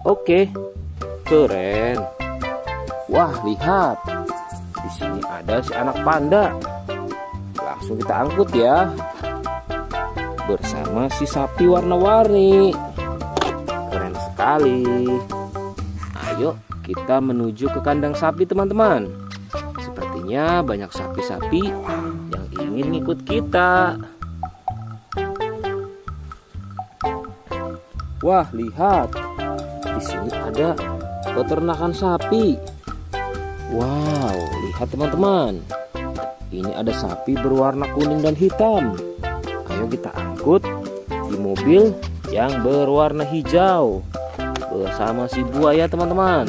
Oke, keren. Wah, lihat. Di sini ada si anak panda. Langsung kita angkut ya. Bersama si sapi warna-warni. Keren sekali. Ayo kita menuju ke kandang sapi teman-teman. Sepertinya banyak sapi-sapi yang ingin ngikut kita. Wah, lihat. Di sini ada peternakan sapi. Wow, lihat teman-teman. Ini ada sapi berwarna kuning dan hitam. Ayo kita angkut di mobil yang berwarna hijau bersama si buaya teman-teman.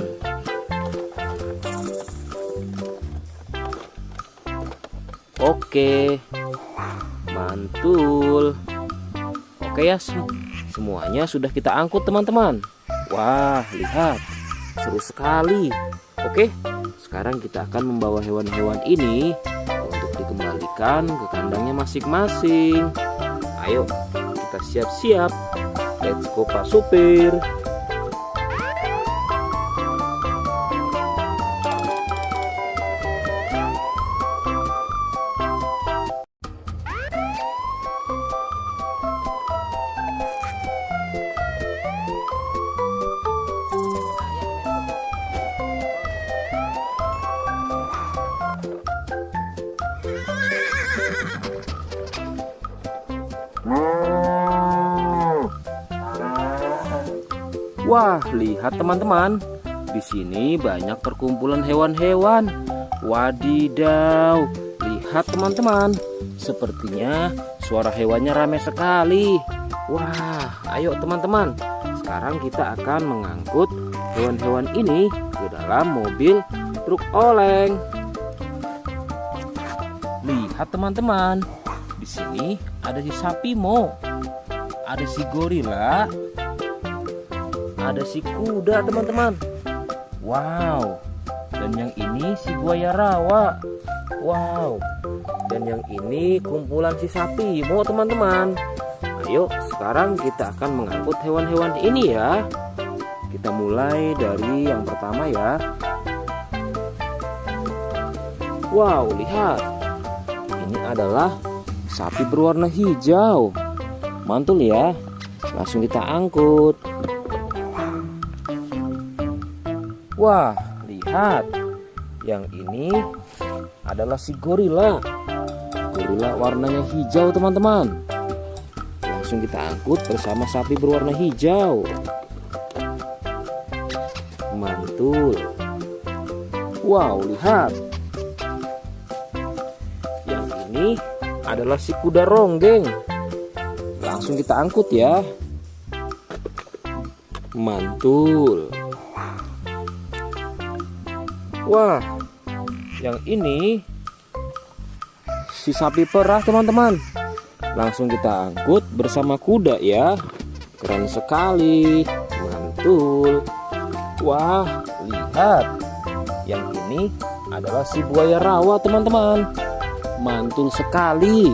Oke, mantul. Oke ya, semuanya sudah kita angkut teman-teman. Wah, lihat, seru sekali. Oke, sekarang kita akan membawa hewan-hewan ini untuk dikembalikan ke kandangnya masing-masing. Ayo, kita siap-siap. Let's go Pak Supir. Wah, lihat teman-teman. Di sini banyak perkumpulan hewan-hewan. Wadidaw, lihat teman-teman. Sepertinya suara hewannya ramai sekali. Wah, ayo teman-teman. Sekarang kita akan mengangkut hewan-hewan ini ke dalam mobil truk oleng. Lihat teman-teman. Di sini ada si sapi Mo. Ada si gorila. Ada si kuda teman-teman. Wow. Dan yang ini si buaya rawa. Wow. Dan yang ini kumpulan si sapi Mo teman-teman. Ayo sekarang kita akan mengangkut hewan-hewan ini ya. Kita mulai dari yang pertama ya. Wow, lihat. Ini adalah sapi berwarna hijau. Mantul ya. Langsung kita angkut. Wah, lihat. Yang ini adalah si gorila. Gorila warnanya hijau teman-teman. Langsung kita angkut bersama sapi berwarna hijau. Mantul. Wow, lihat. Yang ini adalah si kuda ronggeng. Langsung kita angkut ya. Mantul. Wah, yang ini si sapi perah teman-teman. Langsung kita angkut bersama kuda ya. Keren sekali. Mantul. Wah, lihat. Yang ini adalah si buaya rawa teman-teman. Mantul sekali.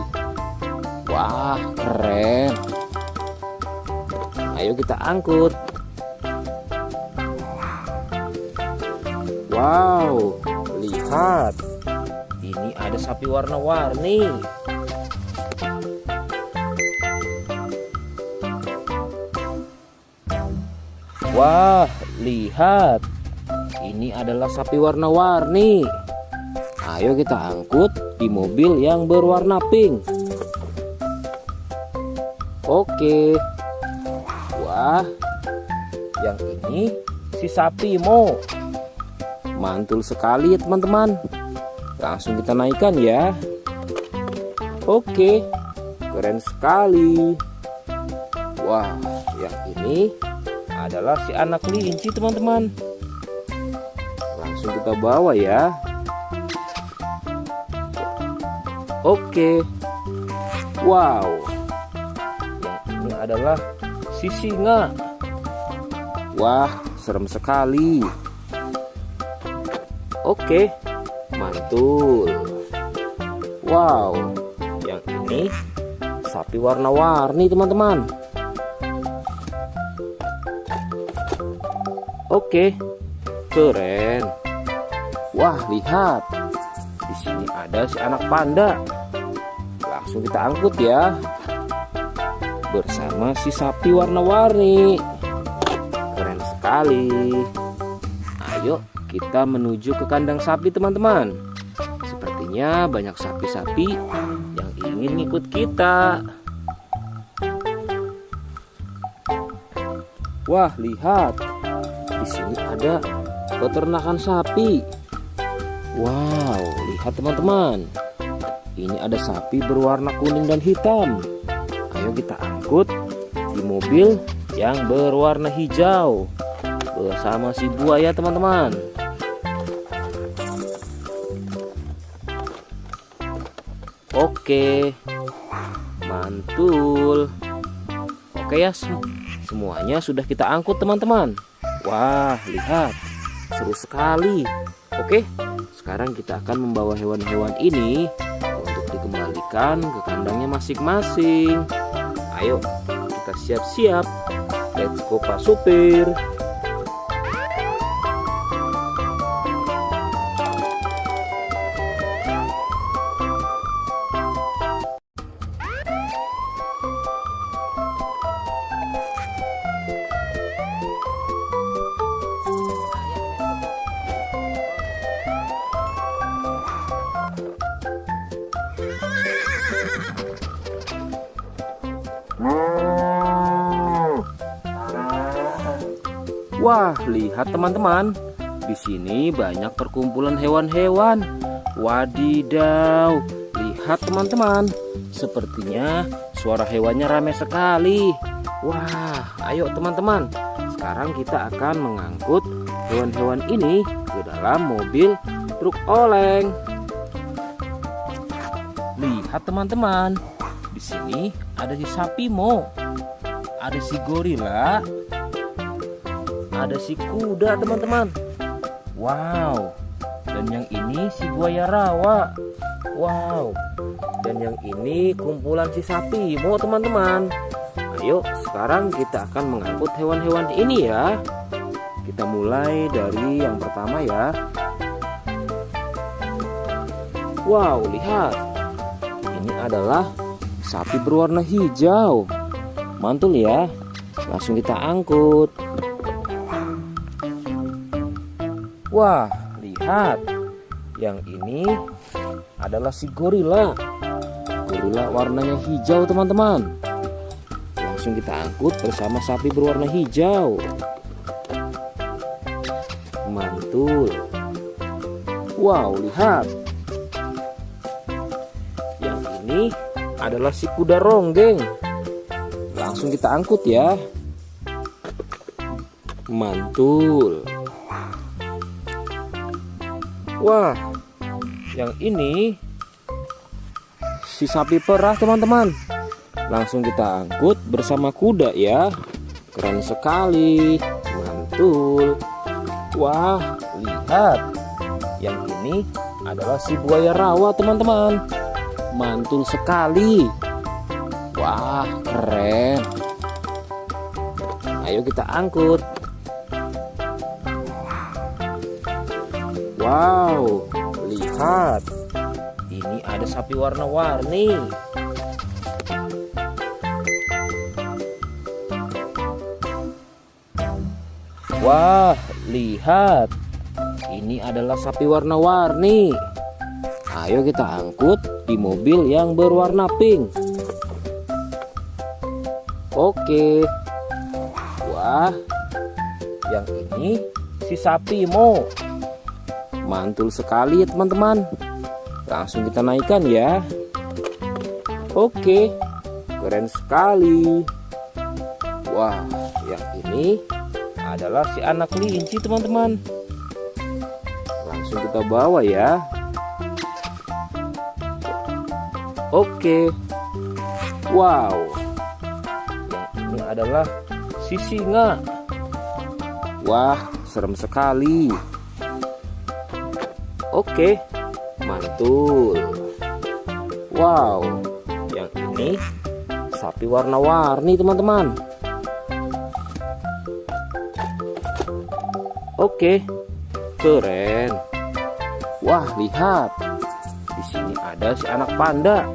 Wah, keren. Ayo kita angkut. Wow, lihat. Ini ada sapi warna-warni. Wah, lihat. Ini adalah sapi warna-warni. Ayo kita angkut di mobil yang berwarna pink. Oke. Wah, yang ini si sapi Mo. Mantul sekali ya teman-teman. Langsung kita naikkan ya. Oke, keren sekali. Wah, yang ini adalah si anak kelinci teman-teman. Langsung kita bawa ya. Oke. Wow. Yang ini adalah si singa. Wah, serem sekali. Oke, mantul. Wow, yang ini sapi warna-warni teman-teman. Oke, keren. Wah, lihat. Di sini ada si anak panda. Langsung kita angkut ya. Bersama si sapi warna-warni. Keren sekali. Ayo kita menuju ke kandang sapi teman-teman. Sepertinya banyak sapi-sapi yang ingin ngikut kita. Wah, lihat. Di sini ada peternakan sapi. Wow, lihat teman-teman. Ini ada sapi berwarna kuning dan hitam. Ayo kita angkut di mobil yang berwarna hijau bersama si buaya teman-teman. Oke, mantul. Oke ya, semuanya sudah kita angkut teman-teman. Wah, lihat, seru sekali. Oke, sekarang kita akan membawa hewan-hewan ini untuk dikembalikan ke kandangnya masing-masing. Ayo, kita siap-siap. Let's go Pak Supir. Wah, lihat teman-teman. Di sini banyak perkumpulan hewan-hewan. Wadidaw, lihat teman-teman. Sepertinya suara hewannya ramai sekali. Wah, ayo teman-teman. Sekarang kita akan mengangkut hewan-hewan ini ke dalam mobil truk oleng. Lihat teman-teman. Di sini ada si sapi Mo. Ada si gorila. Ada si kuda teman-teman. Wow. Dan yang ini si buaya rawa. Wow. Dan yang ini kumpulan si sapi Mo teman-teman. Ayo sekarang kita akan mengangkut hewan-hewan ini ya. Kita mulai dari yang pertama ya. Wow, lihat. Ini adalah sapi berwarna hijau. Mantul ya. Langsung kita angkut. Wah, lihat. Yang ini adalah si gorila. Gorila warnanya hijau teman-teman. Langsung kita angkut bersama sapi berwarna hijau. Mantul. Wow, lihat. Yang ini adalah si kuda ronggeng. Langsung kita angkut ya. Mantul. Wah, yang ini si sapi perah teman-teman. Langsung kita angkut bersama kuda ya. Keren sekali. Mantul. Wah, lihat. Yang ini adalah si buaya rawa teman-teman. Mantul sekali. Wah, keren. Ayo kita angkut. Wow, lihat. Ini ada sapi warna-warni. Wah, lihat. Ini adalah sapi warna-warni. Ayo kita angkut di mobil yang berwarna pink. Oke. Wah, yang ini si sapi Mo. Mantul sekali ya teman-teman. Langsung kita naikkan ya. Oke, keren sekali. Wah, yang ini adalah si anak kelinci teman-teman. Langsung kita bawa ya. Oke. Wow. Yang ini adalah si singa. Wah, serem sekali. Oke, mantul. Wow, yang ini sapi warna-warni teman-teman. Oke, keren. Wah, lihat. Di sini ada si anak panda.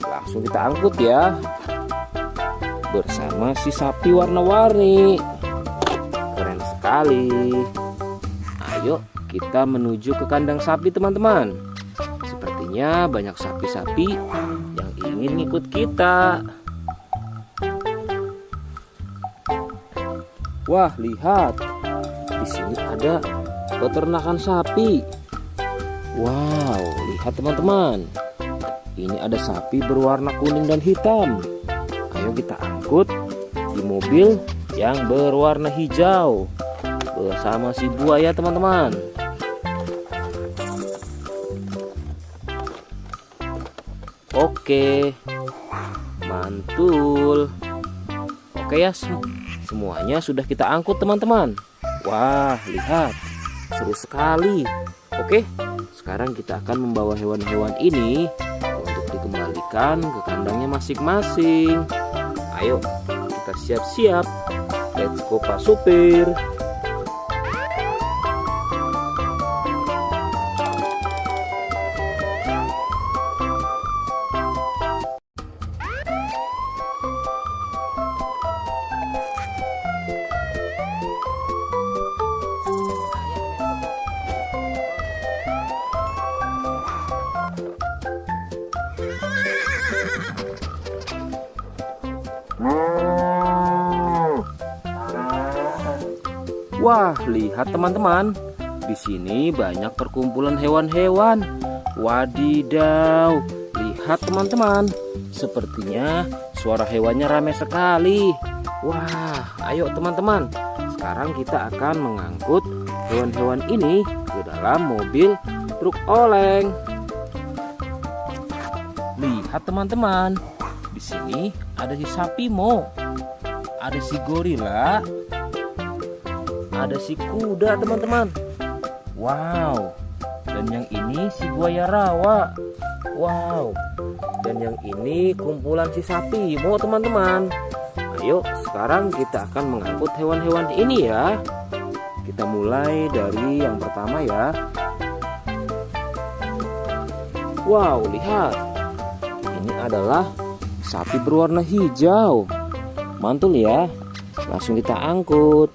Langsung kita angkut ya. Bersama si sapi warna-warni. Keren sekali. Ayo kita menuju ke kandang sapi teman-teman. Sepertinya banyak sapi-sapi yang ingin ngikut kita. Wah, lihat. Di sini ada peternakan sapi. Wow, lihat teman-teman. Ini ada sapi berwarna kuning dan hitam. Ayo kita angkut di mobil yang berwarna hijau bersama si buaya teman-teman. Oke, mantul. Oke ya, semuanya sudah kita angkut teman-teman. Wah, lihat, seru sekali. Oke, sekarang kita akan membawa hewan-hewan ini untuk dikembalikan ke kandangnya masing-masing. Ayo, kita siap-siap. Let's go Pak Supir. Wah, lihat teman-teman. Di sini banyak perkumpulan hewan-hewan. Wadidaw, lihat teman-teman. Sepertinya suara hewannya ramai sekali. Wah, ayo teman-teman. Sekarang kita akan mengangkut hewan-hewan ini ke dalam mobil truk oleng. Lihat teman-teman. Di sini ada si sapi Mo. Ada si gorila. Ada si kuda teman-teman. Wow. Dan yang ini si buaya rawa. Wow. Dan yang ini kumpulan si sapi Mo teman-teman. Ayo sekarang kita akan mengangkut hewan-hewan ini ya. Kita mulai dari yang pertama ya. Wow, lihat. Ini adalah sapi berwarna hijau. Mantul ya. Langsung kita angkut.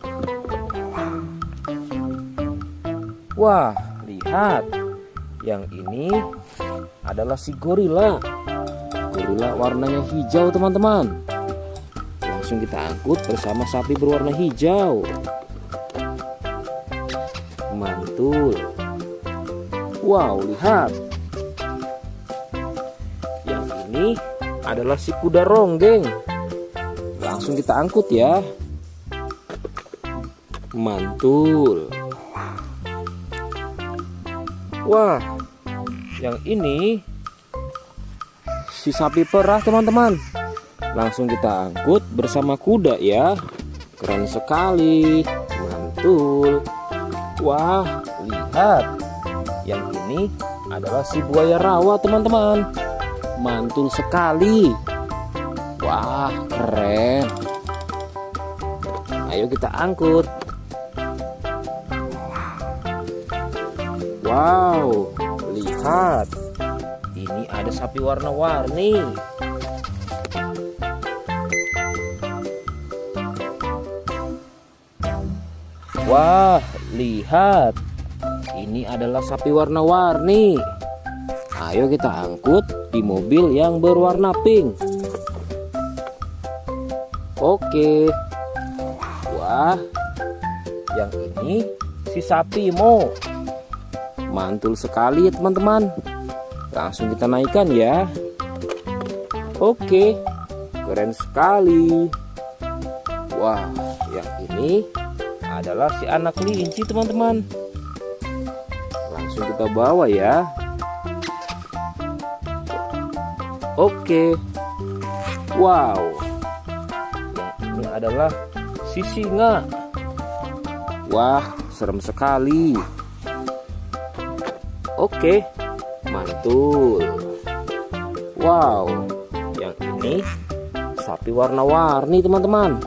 Wah, lihat. Yang ini adalah si gorila. Gorila warnanya hijau teman-teman. Langsung kita angkut bersama sapi berwarna hijau. Mantul. Wow, lihat. Yang ini adalah si kuda ronggeng. Langsung kita angkut ya. Mantul. Wah, yang ini si sapi perah teman-teman. Langsung kita angkut bersama kuda ya. Keren sekali. Mantul. Wah, lihat. Yang ini adalah si buaya rawa teman-teman. Mantul sekali. Wah, keren. Ayo kita angkut. Wow, lihat. Ini ada sapi warna-warni. Wah, lihat. Ini adalah sapi warna-warni. Ayo kita angkut di mobil yang berwarna pink. Oke. Wah, yang ini si sapi Mo. Mantul sekali ya teman-teman. Langsung kita naikkan ya. Oke, keren sekali. Wah, yang ini adalah si anak kelinci teman-teman. Langsung kita bawa ya. Oke. Wow. Yang ini adalah si singa. Wah, serem sekali. Oke, mantul. Wow, yang ini sapi warna-warni teman-teman.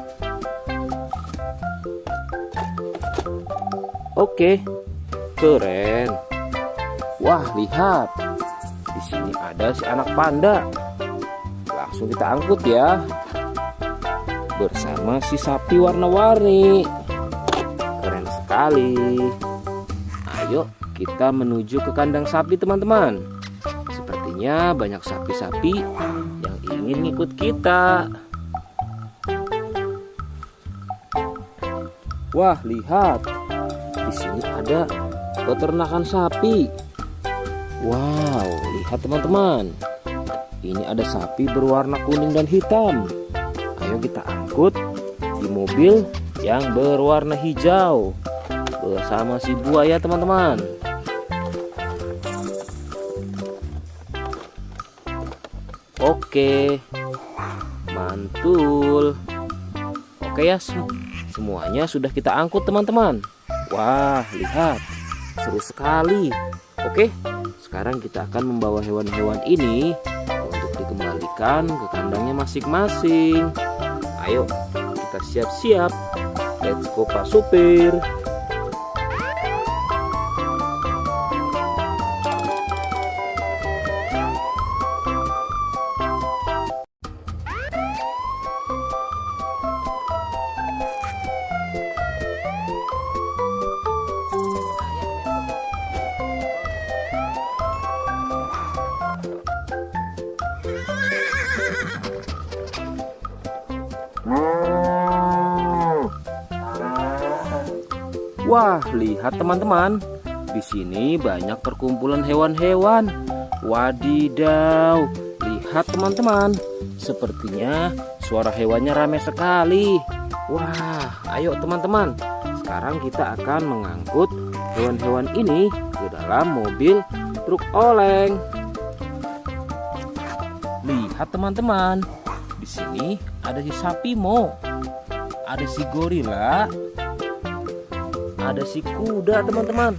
Oke, keren. Wah, lihat. Di sini ada si anak panda. Langsung kita angkut ya. Bersama si sapi warna-warni. Keren sekali. Ayo kita menuju ke kandang sapi teman-teman. Sepertinya banyak sapi-sapi yang ingin ikut kita. Wah, lihat. Di sini ada peternakan sapi. Wow, lihat teman-teman. Ini ada sapi berwarna kuning dan hitam. Ayo kita angkut di mobil yang berwarna hijau bersama si buaya teman-teman. Oke, mantul. Oke ya, semuanya sudah kita angkut teman-teman. Wah, lihat, seru sekali. Oke, sekarang kita akan membawa hewan-hewan ini untuk dikembalikan ke kandangnya masing-masing. Ayo, kita siap-siap. Let's go Pak Supir. Wah, lihat teman-teman. Di sini banyak perkumpulan hewan-hewan. Wadidaw, lihat teman-teman. Sepertinya suara hewannya ramai sekali. Wah, ayo teman-teman. Sekarang kita akan mengangkut hewan-hewan ini ke dalam mobil truk oleng. Lihat teman-teman. Di sini ada si sapi Mo. Ada si gorila. Ada si kuda teman-teman.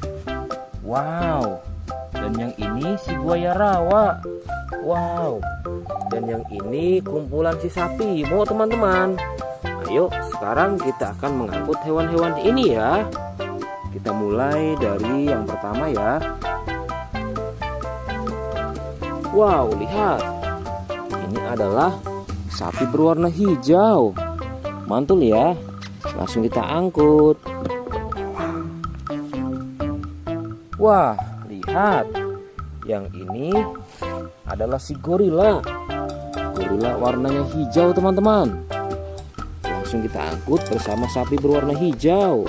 Wow. Dan yang ini si buaya rawa. Wow. Dan yang ini kumpulan si sapi Mo teman-teman. Ayo sekarang kita akan mengangkut hewan-hewan ini ya. Kita mulai dari yang pertama ya. Wow, lihat. Ini adalah sapi berwarna hijau. Mantul ya. Langsung kita angkut. Wah, lihat. Yang ini adalah si gorila. Gorila warnanya hijau teman-teman. Langsung kita angkut bersama sapi berwarna hijau.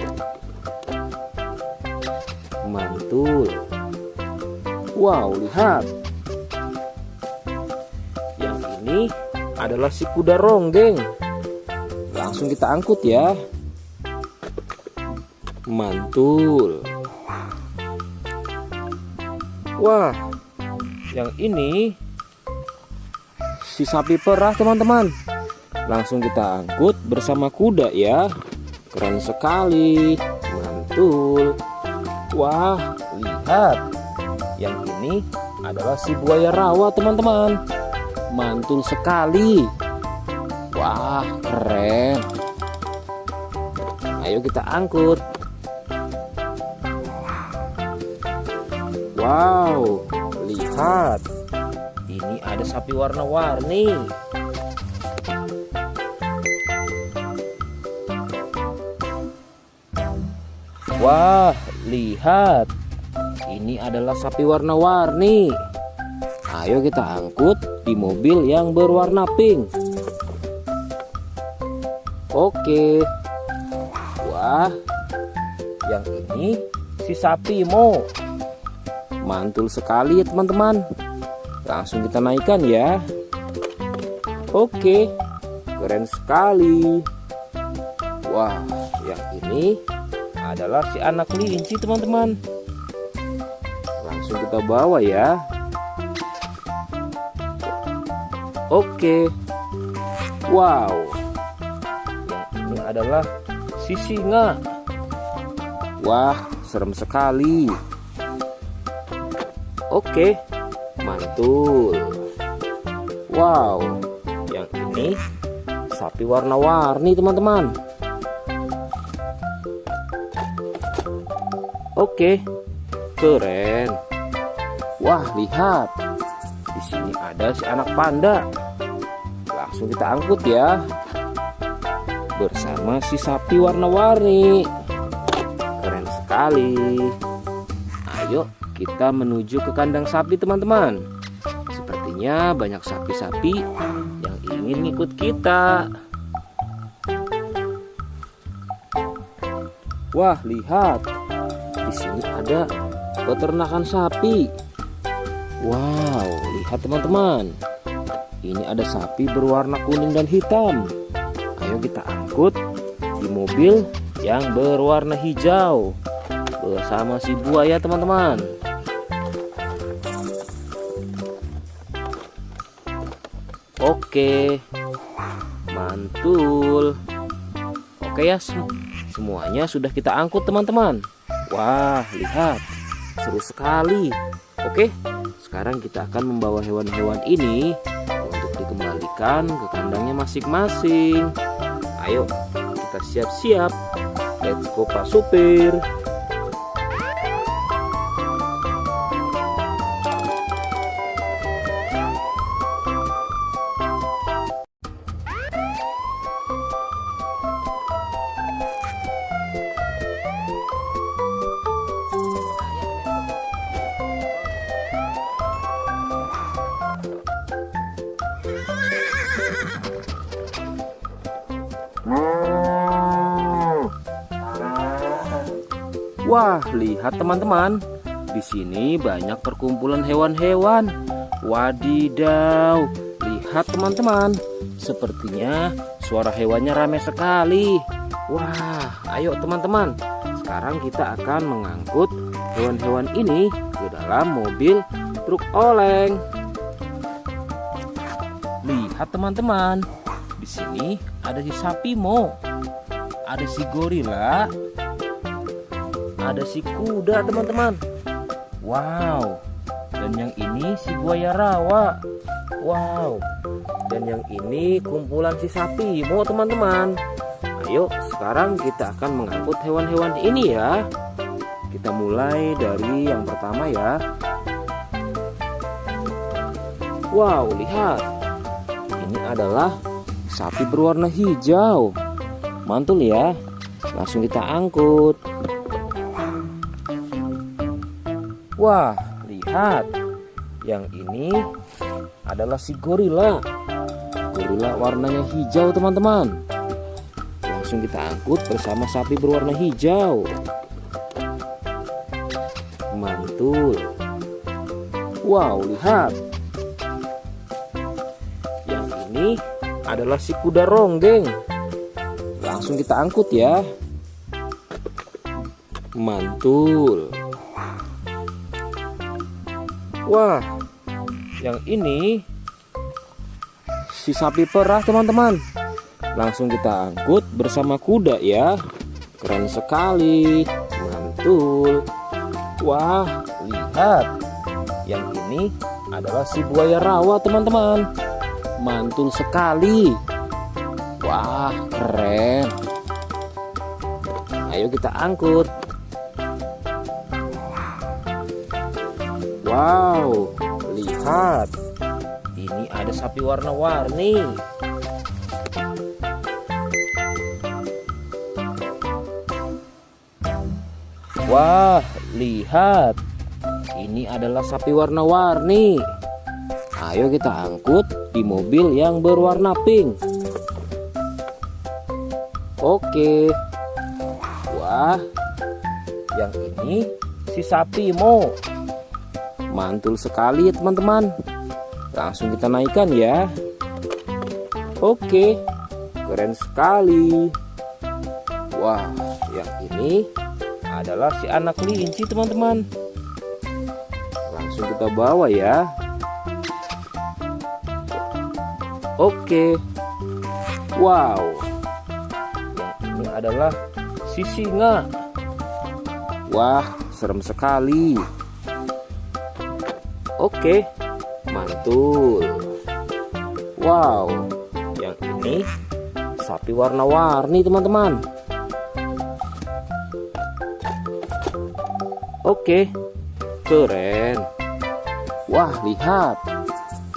Mantul. Wow, lihat. Yang ini adalah si kuda ronggeng. Langsung kita angkut ya. Mantul. Wah, yang ini si sapi perah teman-teman. Langsung kita angkut bersama kuda ya. Keren sekali. Mantul. Wah, lihat. Yang ini adalah si buaya rawa teman-teman. Mantul sekali. Wah, keren. Ayo kita angkut. Wow, lihat. Ini ada sapi warna-warni. Wah, lihat. Ini adalah sapi warna-warni. Ayo kita angkut di mobil yang berwarna pink. Oke. Wah, yang ini si sapi Mo. Mantul sekali ya teman-teman. Langsung kita naikkan ya. Oke, keren sekali. Wah, yang ini adalah si anak kelinci teman-teman. Langsung kita bawa ya. Oke. Wow. Yang ini adalah si singa. Wah, serem sekali. Oke, mantul. Wow, yang ini sapi warna-warni teman-teman. Oke, keren. Wah, lihat. Di sini ada si anak panda. Langsung kita angkut ya. Bersama si sapi warna-warni. Keren sekali. Ayo kita menuju ke kandang sapi teman-teman. Sepertinya banyak sapi-sapi yang ingin ikut kita. Wah, lihat. Di sini ada peternakan sapi. Wow, lihat teman-teman. Ini ada sapi berwarna kuning dan hitam. Ayo kita angkut di mobil yang berwarna hijau bersama si buaya teman-teman. Oke, mantul. Oke ya, semuanya sudah kita angkut teman-teman. Wah, lihat, seru sekali. Oke, sekarang kita akan membawa hewan-hewan ini untuk dikembalikan ke kandangnya masing-masing. Ayo, kita siap-siap. Let's go Pak Supir. Wah, lihat teman-teman. Di sini banyak perkumpulan hewan-hewan. Wadidaw, lihat teman-teman. Sepertinya suara hewannya ramai sekali. Wah, ayo teman-teman. Sekarang kita akan mengangkut hewan-hewan ini ke dalam mobil truk oleng. Lihat teman-teman. Di sini ada si sapi Mo. Ada si gorila. Ada si kuda teman-teman. Wow. Dan yang ini si buaya rawa. Wow. Dan yang ini kumpulan si sapi Mo teman-teman. Ayo sekarang kita akan mengangkut hewan-hewan ini ya. Kita mulai dari yang pertama ya. Wow, lihat. Ini adalah sapi berwarna hijau. Mantul ya. Langsung kita angkut. Wah, lihat. Yang ini adalah si gorila. Gorila warnanya hijau teman-teman. Langsung kita angkut bersama sapi berwarna hijau. Mantul. Wow, lihat. Yang ini adalah si kuda ronggeng. Langsung kita angkut ya. Mantul. Wah, yang ini si sapi perah teman-teman. Langsung kita angkut bersama kuda ya. Keren sekali. Mantul. Wah, lihat. Yang ini adalah si buaya rawa teman-teman. Mantul sekali. Wah, keren. Ayo kita angkut. Wow, lihat. Ini ada sapi warna-warni. Wah, lihat. Ini adalah sapi warna-warni. Ayo kita angkut di mobil yang berwarna pink. Oke. Wah, yang ini si sapi Mo. Mantul sekali ya teman-teman. Langsung kita naikkan ya. Oke, keren sekali. Wah, yang ini adalah si anak kelinci teman-teman. Langsung kita bawa ya. Oke. Wow. Yang ini adalah si singa. Wah, serem sekali. Oke, mantul. Wow, yang ini sapi warna-warni teman-teman. Oke, keren. Wah, lihat.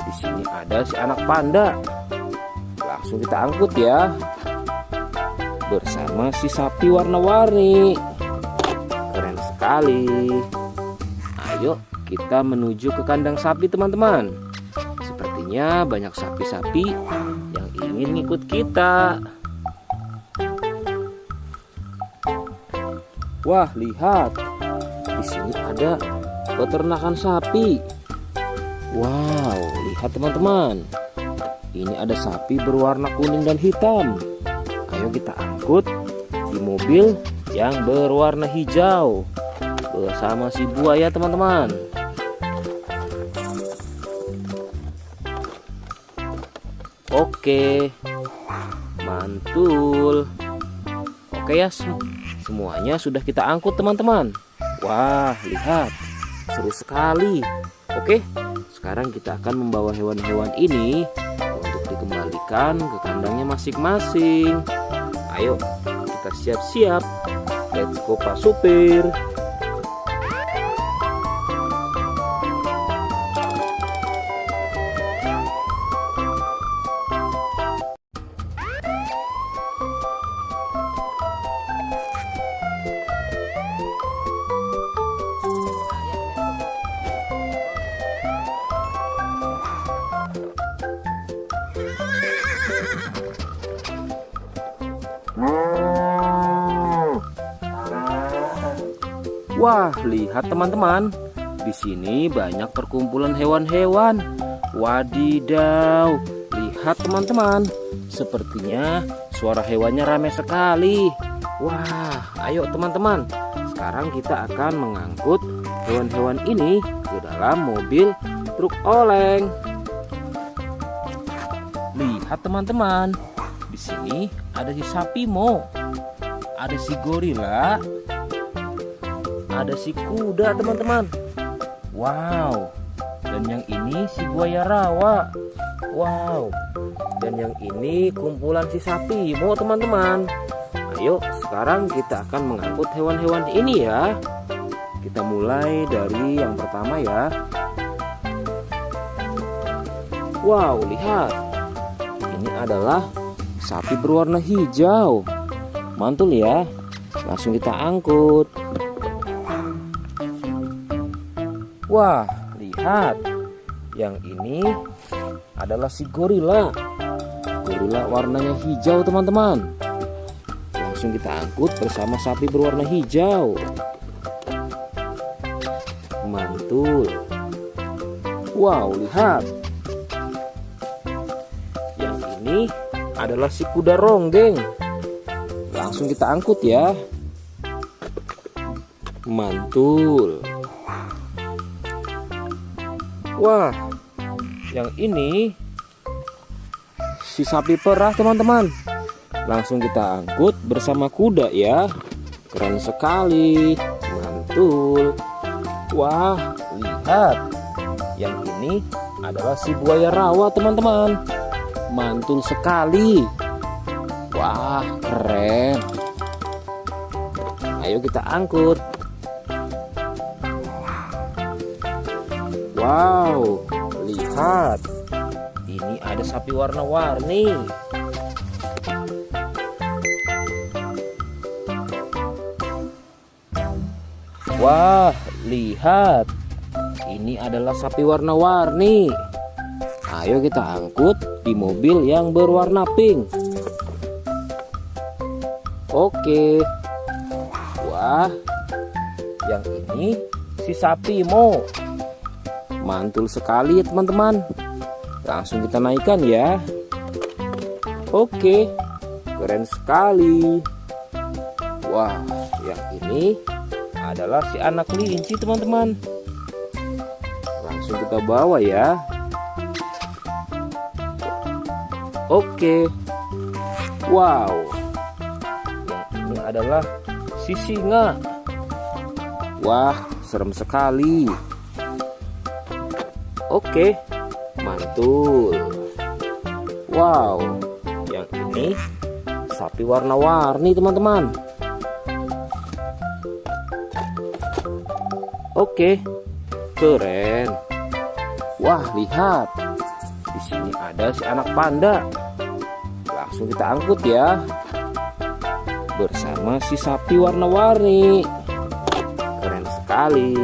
Di sini ada si anak panda. Langsung kita angkut ya. Bersama si sapi warna-warni. Keren sekali. Ayo kita menuju ke kandang sapi teman-teman. Sepertinya banyak sapi-sapi yang ingin ikut kita. Wah, lihat. Di sini ada peternakan sapi. Wow, lihat teman-teman. Ini ada sapi berwarna kuning dan hitam. Ayo kita angkut di mobil yang berwarna hijau bersama si buaya teman-teman. Oke, mantul. Oke ya, semuanya sudah kita angkut teman-teman. Wah, lihat, seru sekali. Oke, sekarang kita akan membawa hewan-hewan ini untuk dikembalikan ke kandangnya masing-masing. Ayo, kita siap-siap. Let's go Pak Supir. Wah, lihat teman-teman. Di sini banyak perkumpulan hewan-hewan. Wadidaw, lihat teman-teman. Sepertinya suara hewannya ramai sekali. Wah, ayo teman-teman. Sekarang kita akan mengangkut hewan-hewan ini ke dalam mobil truk oleng. Lihat teman-teman. Di sini ada si sapi Mo. Ada si gorila. Ada si kuda teman-teman. Wow. Dan yang ini si buaya rawa. Wow. Dan yang ini kumpulan si sapi Mo teman-teman. Ayo sekarang kita akan mengangkut hewan-hewan ini ya. Kita mulai dari yang pertama ya. Wow, lihat. Ini adalah sapi berwarna hijau. Mantul ya. Langsung kita angkut. Wah, lihat. Yang ini adalah si gorila. Gorila warnanya hijau teman-teman. Langsung kita angkut bersama sapi berwarna hijau. Mantul. Wow, lihat. Yang ini adalah si kuda ronggeng. Langsung kita angkut ya. Mantul. Wah, yang ini si sapi perah teman-teman. Langsung kita angkut bersama kuda ya. Keren sekali. Mantul. Wah, lihat. Yang ini adalah si buaya rawa teman-teman. Mantul sekali. Wah, keren. Ayo kita angkut. Wow, lihat. Ini ada sapi warna-warni. Wah, lihat. Ini adalah sapi warna-warni. Ayo kita angkut di mobil yang berwarna pink. Oke. Wah, yang ini si sapi Mo. Mantul sekali ya teman-teman. Langsung kita naikkan ya. Oke, keren sekali. Wah, yang ini adalah si anak kelinci teman-teman. Langsung kita bawa ya. Oke. Wow. Yang ini adalah si singa. Wah, serem sekali. Oke, mantul. Wow, yang ini sapi warna-warni teman-teman. Oke, keren. Wah, lihat. Di sini ada si anak panda. Langsung kita angkut ya. Bersama si sapi warna-warni. Keren sekali.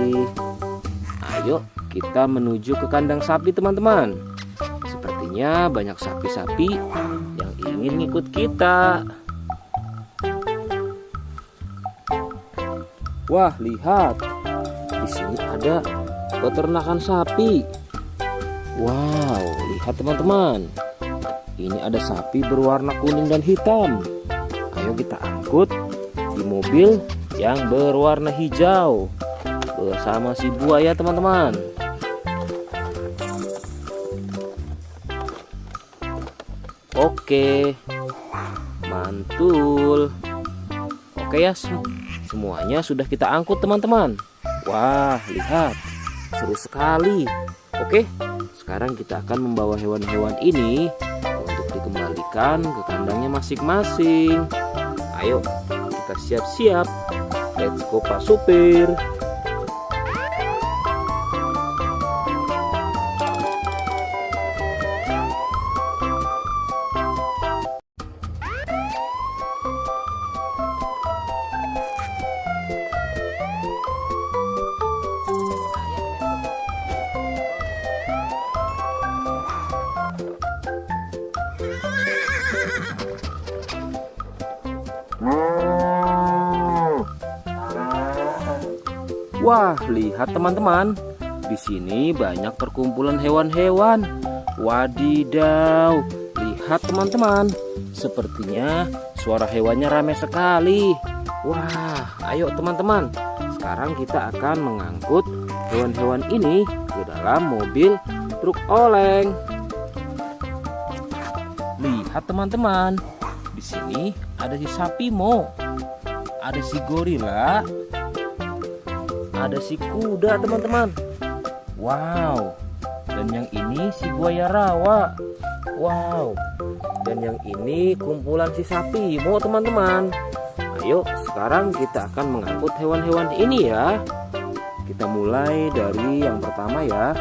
Ayo kita menuju ke kandang sapi teman-teman. Sepertinya banyak sapi-sapi yang ingin ngikut kita. Wah, lihat. Di sini ada peternakan sapi. Wow, lihat teman-teman. Ini ada sapi berwarna kuning dan hitam. Ayo kita angkut di mobil yang berwarna hijau bersama si buaya teman-teman. Oke, mantul. Oke ya, semuanya sudah kita angkut teman-teman. Wah, lihat, seru sekali. Oke, sekarang kita akan membawa hewan-hewan ini untuk dikembalikan ke kandangnya masing-masing. Ayo, kita siap-siap. Let's go Pak Supir. Wah, lihat teman-teman. Di sini banyak perkumpulan hewan-hewan. Wadidaw, lihat teman-teman. Sepertinya suara hewannya ramai sekali. Wah, ayo teman-teman. Sekarang kita akan mengangkut hewan-hewan ini ke dalam mobil truk oleng. Lihat teman-teman. Di sini ada si sapi Mo. Ada si gorila. Ada si kuda teman-teman. Wow. Dan yang ini si buaya rawa. Wow. Dan yang ini kumpulan si sapi Mo teman-teman. Ayo sekarang kita akan mengangkut hewan-hewan ini ya. Kita mulai dari yang pertama ya.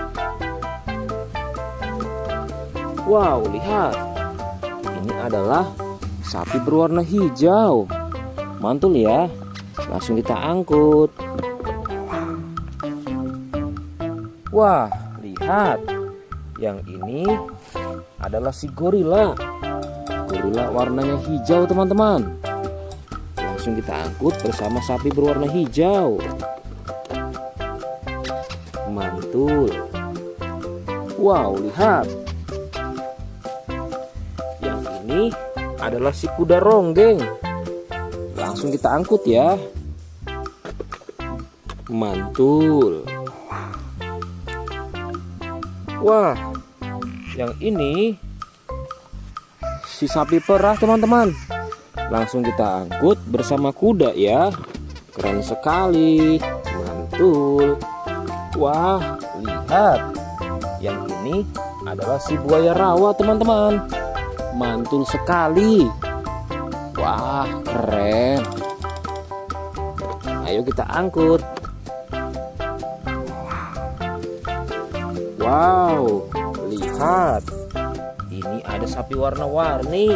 Wow, lihat. Ini adalah sapi berwarna hijau. Mantul ya. Langsung kita angkut. Wah, lihat. Yang ini adalah si gorila. Gorila warnanya hijau teman-teman. Langsung kita angkut bersama sapi berwarna hijau. Mantul. Wow, lihat. Yang ini adalah si kuda ronggeng. Langsung kita angkut ya. Mantul. Wah, yang ini si sapi perah teman-teman. Langsung kita angkut bersama kuda ya. Keren sekali. Mantul. Wah, lihat. Yang ini adalah si buaya rawa teman-teman. Mantul sekali. Wah, keren. Ayo kita angkut. Wow, lihat. Ini ada sapi warna-warni.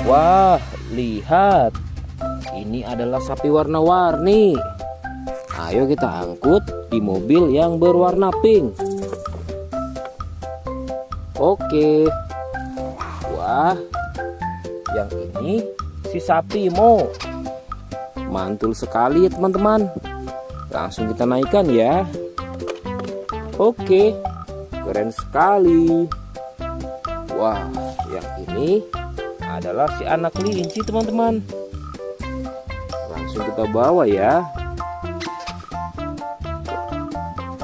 Wah, lihat. Ini adalah sapi warna-warni. Ayo kita angkut di mobil yang berwarna pink. Oke. Wah, yang ini si sapi Mo. Mantul sekali ya teman-teman. Langsung kita naikkan ya. Oke, keren sekali. Wah, yang ini adalah si anak kelinci teman-teman. Langsung kita bawa ya.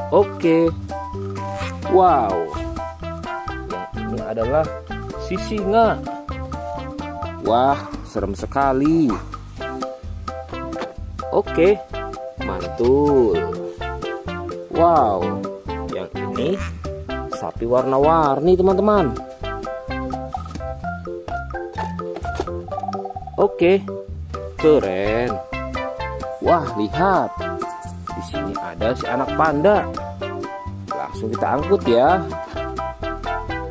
Oke. Wow. Yang ini adalah si singa. Wah, serem sekali. Oke, mantul. Wow, yang ini sapi warna-warni teman-teman. Oke, keren. Wah, lihat. Di sini ada si anak panda. Langsung kita angkut ya.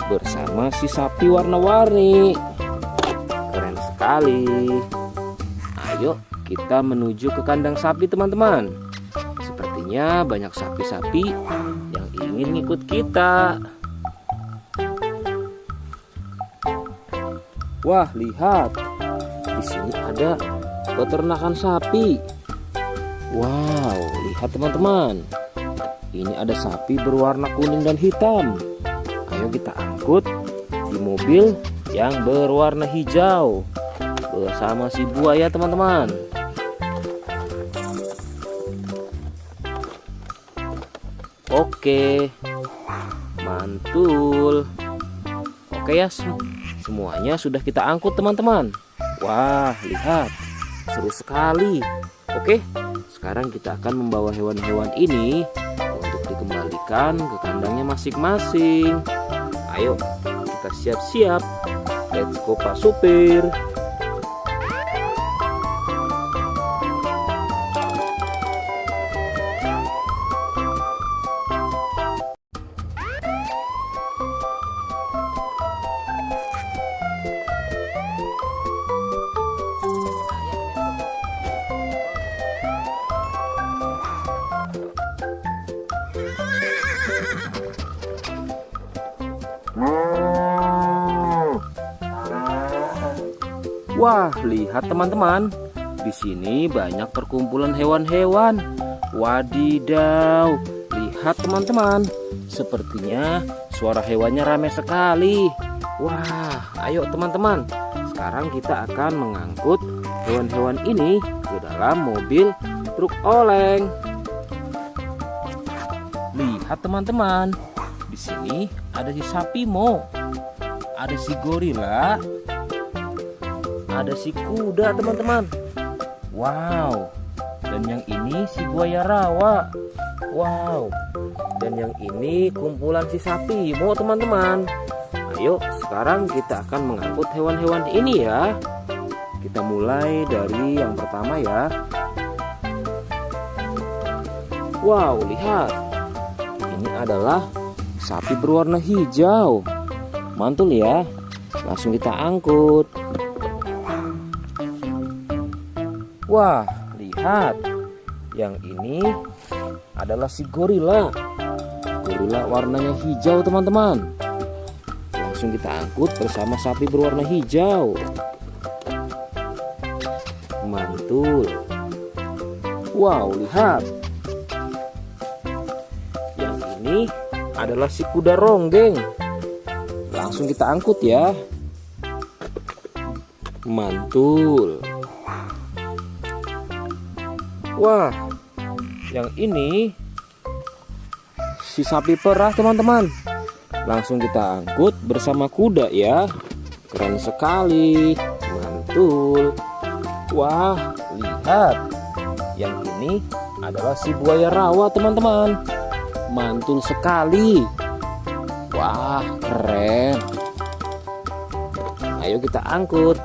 Bersama si sapi warna-warni. Keren sekali. Ayo kita menuju ke kandang sapi teman-teman. Sepertinya banyak sapi-sapi yang ingin ngikut kita. Wah, lihat. Di sini ada peternakan sapi. Wow, lihat teman-teman. Ini ada sapi berwarna kuning dan hitam. Ayo kita angkut di mobil yang berwarna hijau bersama si buaya teman-teman. Oke, mantul. Oke ya, semuanya sudah kita angkut teman-teman. Wah, lihat, seru sekali. Oke, sekarang kita akan membawa hewan-hewan ini untuk dikembalikan ke kandangnya masing-masing. Ayo, kita siap-siap. Let's go Pak Supir. Wah, lihat teman-teman. Di sini banyak perkumpulan hewan-hewan. Wadidaw, lihat teman-teman. Sepertinya suara hewannya ramai sekali. Wah, ayo teman-teman. Sekarang kita akan mengangkut hewan-hewan ini ke dalam mobil truk oleng. Lihat teman-teman. Di sini ada si sapi Mo. Ada si gorila. Ada si kuda teman-teman. Wow. Dan yang ini si buaya rawa. Wow. Dan yang ini kumpulan si sapi Mo teman-teman. Ayo sekarang kita akan mengangkut hewan-hewan ini ya. Kita mulai dari yang pertama ya. Wow, lihat. Ini adalah sapi berwarna hijau. Mantul ya. Langsung kita angkut. Wah, lihat. Yang ini adalah si gorila. Gorila warnanya hijau teman-teman. Langsung kita angkut bersama sapi berwarna hijau. Mantul. Wow, lihat. Yang ini adalah si kuda ronggeng. Langsung kita angkut ya. Mantul. Wah, yang ini si sapi perah teman-teman. Langsung kita angkut bersama kuda ya. Keren sekali. Mantul. Wah, lihat. Yang ini adalah si buaya rawa teman-teman. Mantul sekali. Wah, keren. Ayo kita angkut.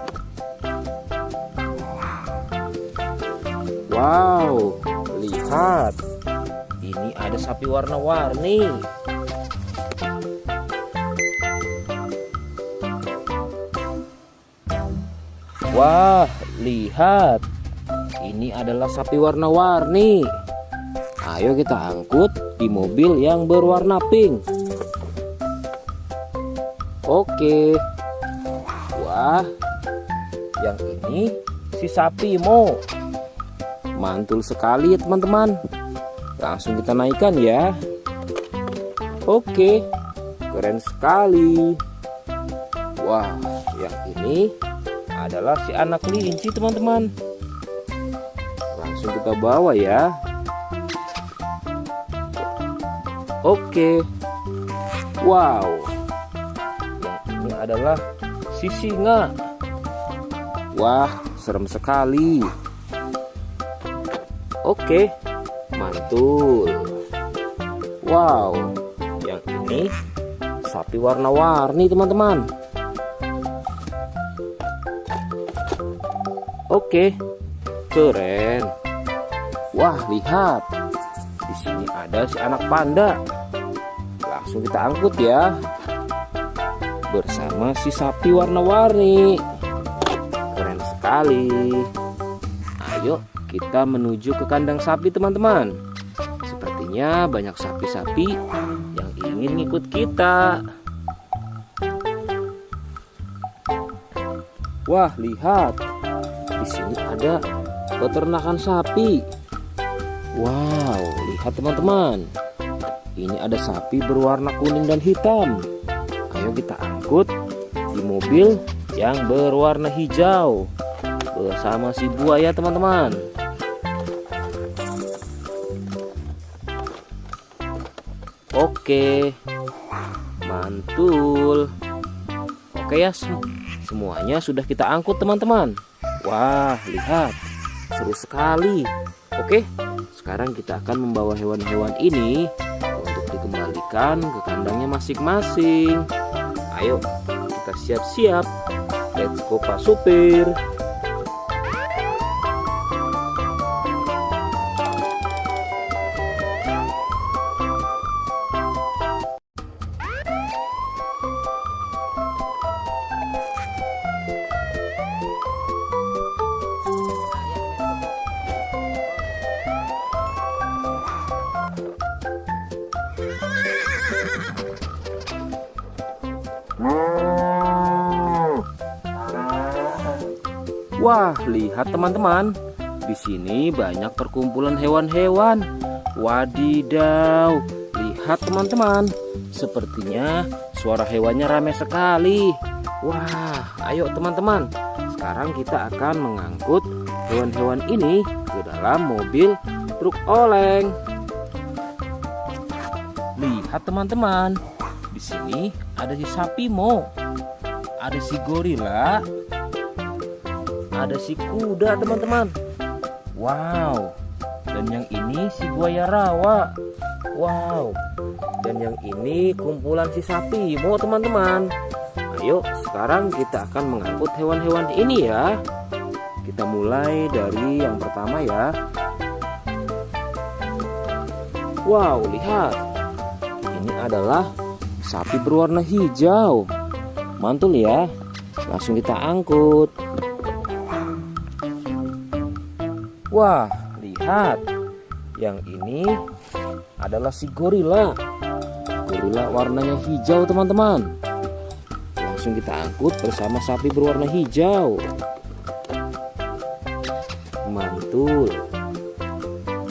Wow, lihat. Ini ada sapi warna-warni. Wah, lihat. Ini adalah sapi warna-warni. Ayo kita angkut di mobil yang berwarna pink. Oke. Wah, yang ini si sapi Mo. Mantul sekali ya teman-teman. Langsung kita naikkan ya. Oke, keren sekali. Wah, yang ini adalah si anak kelinci teman-teman. Langsung kita bawa ya. Oke. Wow. Yang ini adalah si singa. Wah, serem sekali. Oke, mantul. Wow, yang ini sapi warna-warni teman-teman. Oke, keren. Wah, lihat. Di sini ada si anak panda. Langsung kita angkut ya. Bersama si sapi warna-warni. Keren sekali. Ayo kita menuju ke kandang sapi teman-teman. Sepertinya banyak sapi-sapi yang ingin ngikut kita. Wah, lihat. Di sini ada peternakan sapi. Wow, lihat teman-teman. Ini ada sapi berwarna kuning dan hitam. Ayo kita angkut di mobil yang berwarna hijau bersama si buaya teman-teman. Oke, mantul. Oke ya, semuanya sudah kita angkut teman-teman. Wah, lihat, seru sekali. Oke, sekarang kita akan membawa hewan-hewan ini untuk dikembalikan ke kandangnya masing-masing. Ayo, kita siap-siap. Let's go Pak Supir. Wah, lihat teman-teman. Di sini banyak perkumpulan hewan-hewan. Wadidaw, lihat teman-teman. Sepertinya suara hewannya ramai sekali. Wah, ayo teman-teman. Sekarang kita akan mengangkut hewan-hewan ini ke dalam mobil truk oleng. Lihat teman-teman. Di sini ada si sapi Mo. Ada si gorila. Ada si kuda teman-teman. Wow. Dan yang ini si buaya rawa. Wow. Dan yang ini kumpulan si sapi Mo teman-teman. Ayo sekarang kita akan mengangkut hewan-hewan ini ya. Kita mulai dari yang pertama ya. Wow, lihat. Ini adalah sapi berwarna hijau. Mantul ya. Langsung kita angkut. Wah, lihat. Yang ini adalah si gorila. Gorila warnanya hijau teman-teman. Langsung kita angkut bersama sapi berwarna hijau. Mantul.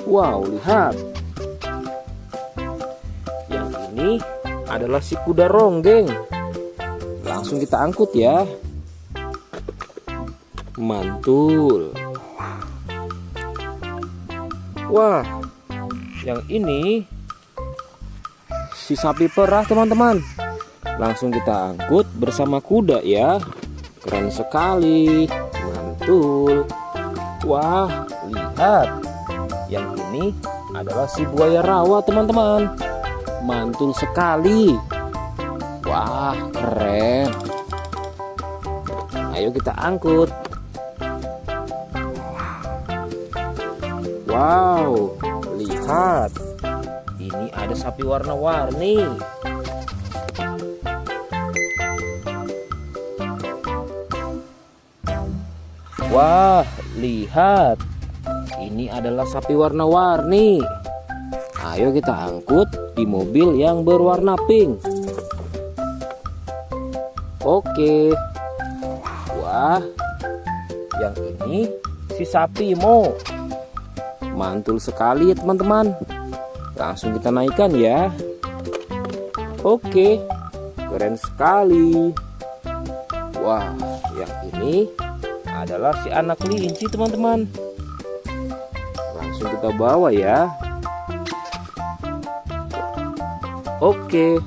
Wow, lihat. Yang ini adalah si kuda ronggeng. Langsung kita angkut ya. Mantul. Wah, yang ini si sapi perah teman-teman. Langsung kita angkut bersama kuda ya. Keren sekali. Mantul. Wah, lihat. Yang ini adalah si buaya rawa teman-teman. Mantul sekali. Wah, keren. Ayo kita angkut. Wow, lihat. Ini ada sapi warna-warni. Wah, lihat. Ini adalah sapi warna-warni. Ayo kita angkut di mobil yang berwarna pink. Oke. Wah, yang ini si sapi Mo. Mantul sekali ya teman-teman. Langsung kita naikkan ya. Oke, keren sekali. Wah, yang ini adalah si anak kelinci teman-teman. Langsung kita bawa ya. Oke.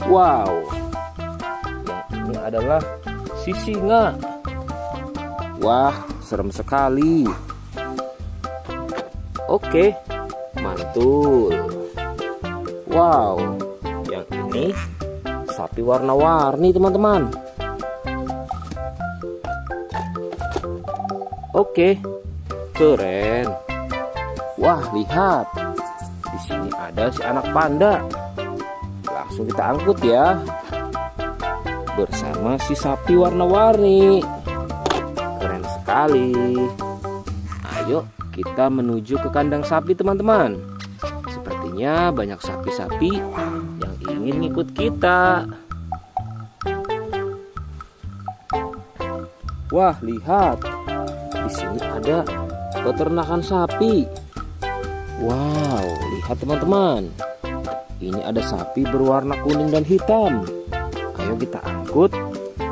Wow. Yang ini adalah si singa. Wah, serem sekali. Oke, mantul. Wow, yang ini sapi warna-warni teman-teman. Oke, keren. Wah, lihat. Di sini ada si anak panda. Langsung kita angkut ya. Bersama si sapi warna-warni. Keren sekali. Ayo kita menuju ke kandang sapi teman-teman. Sepertinya banyak sapi-sapi yang ingin ngikut kita. Wah, lihat. Di sini ada peternakan sapi. Wow, lihat teman-teman. Ini ada sapi berwarna kuning dan hitam. Ayo kita angkut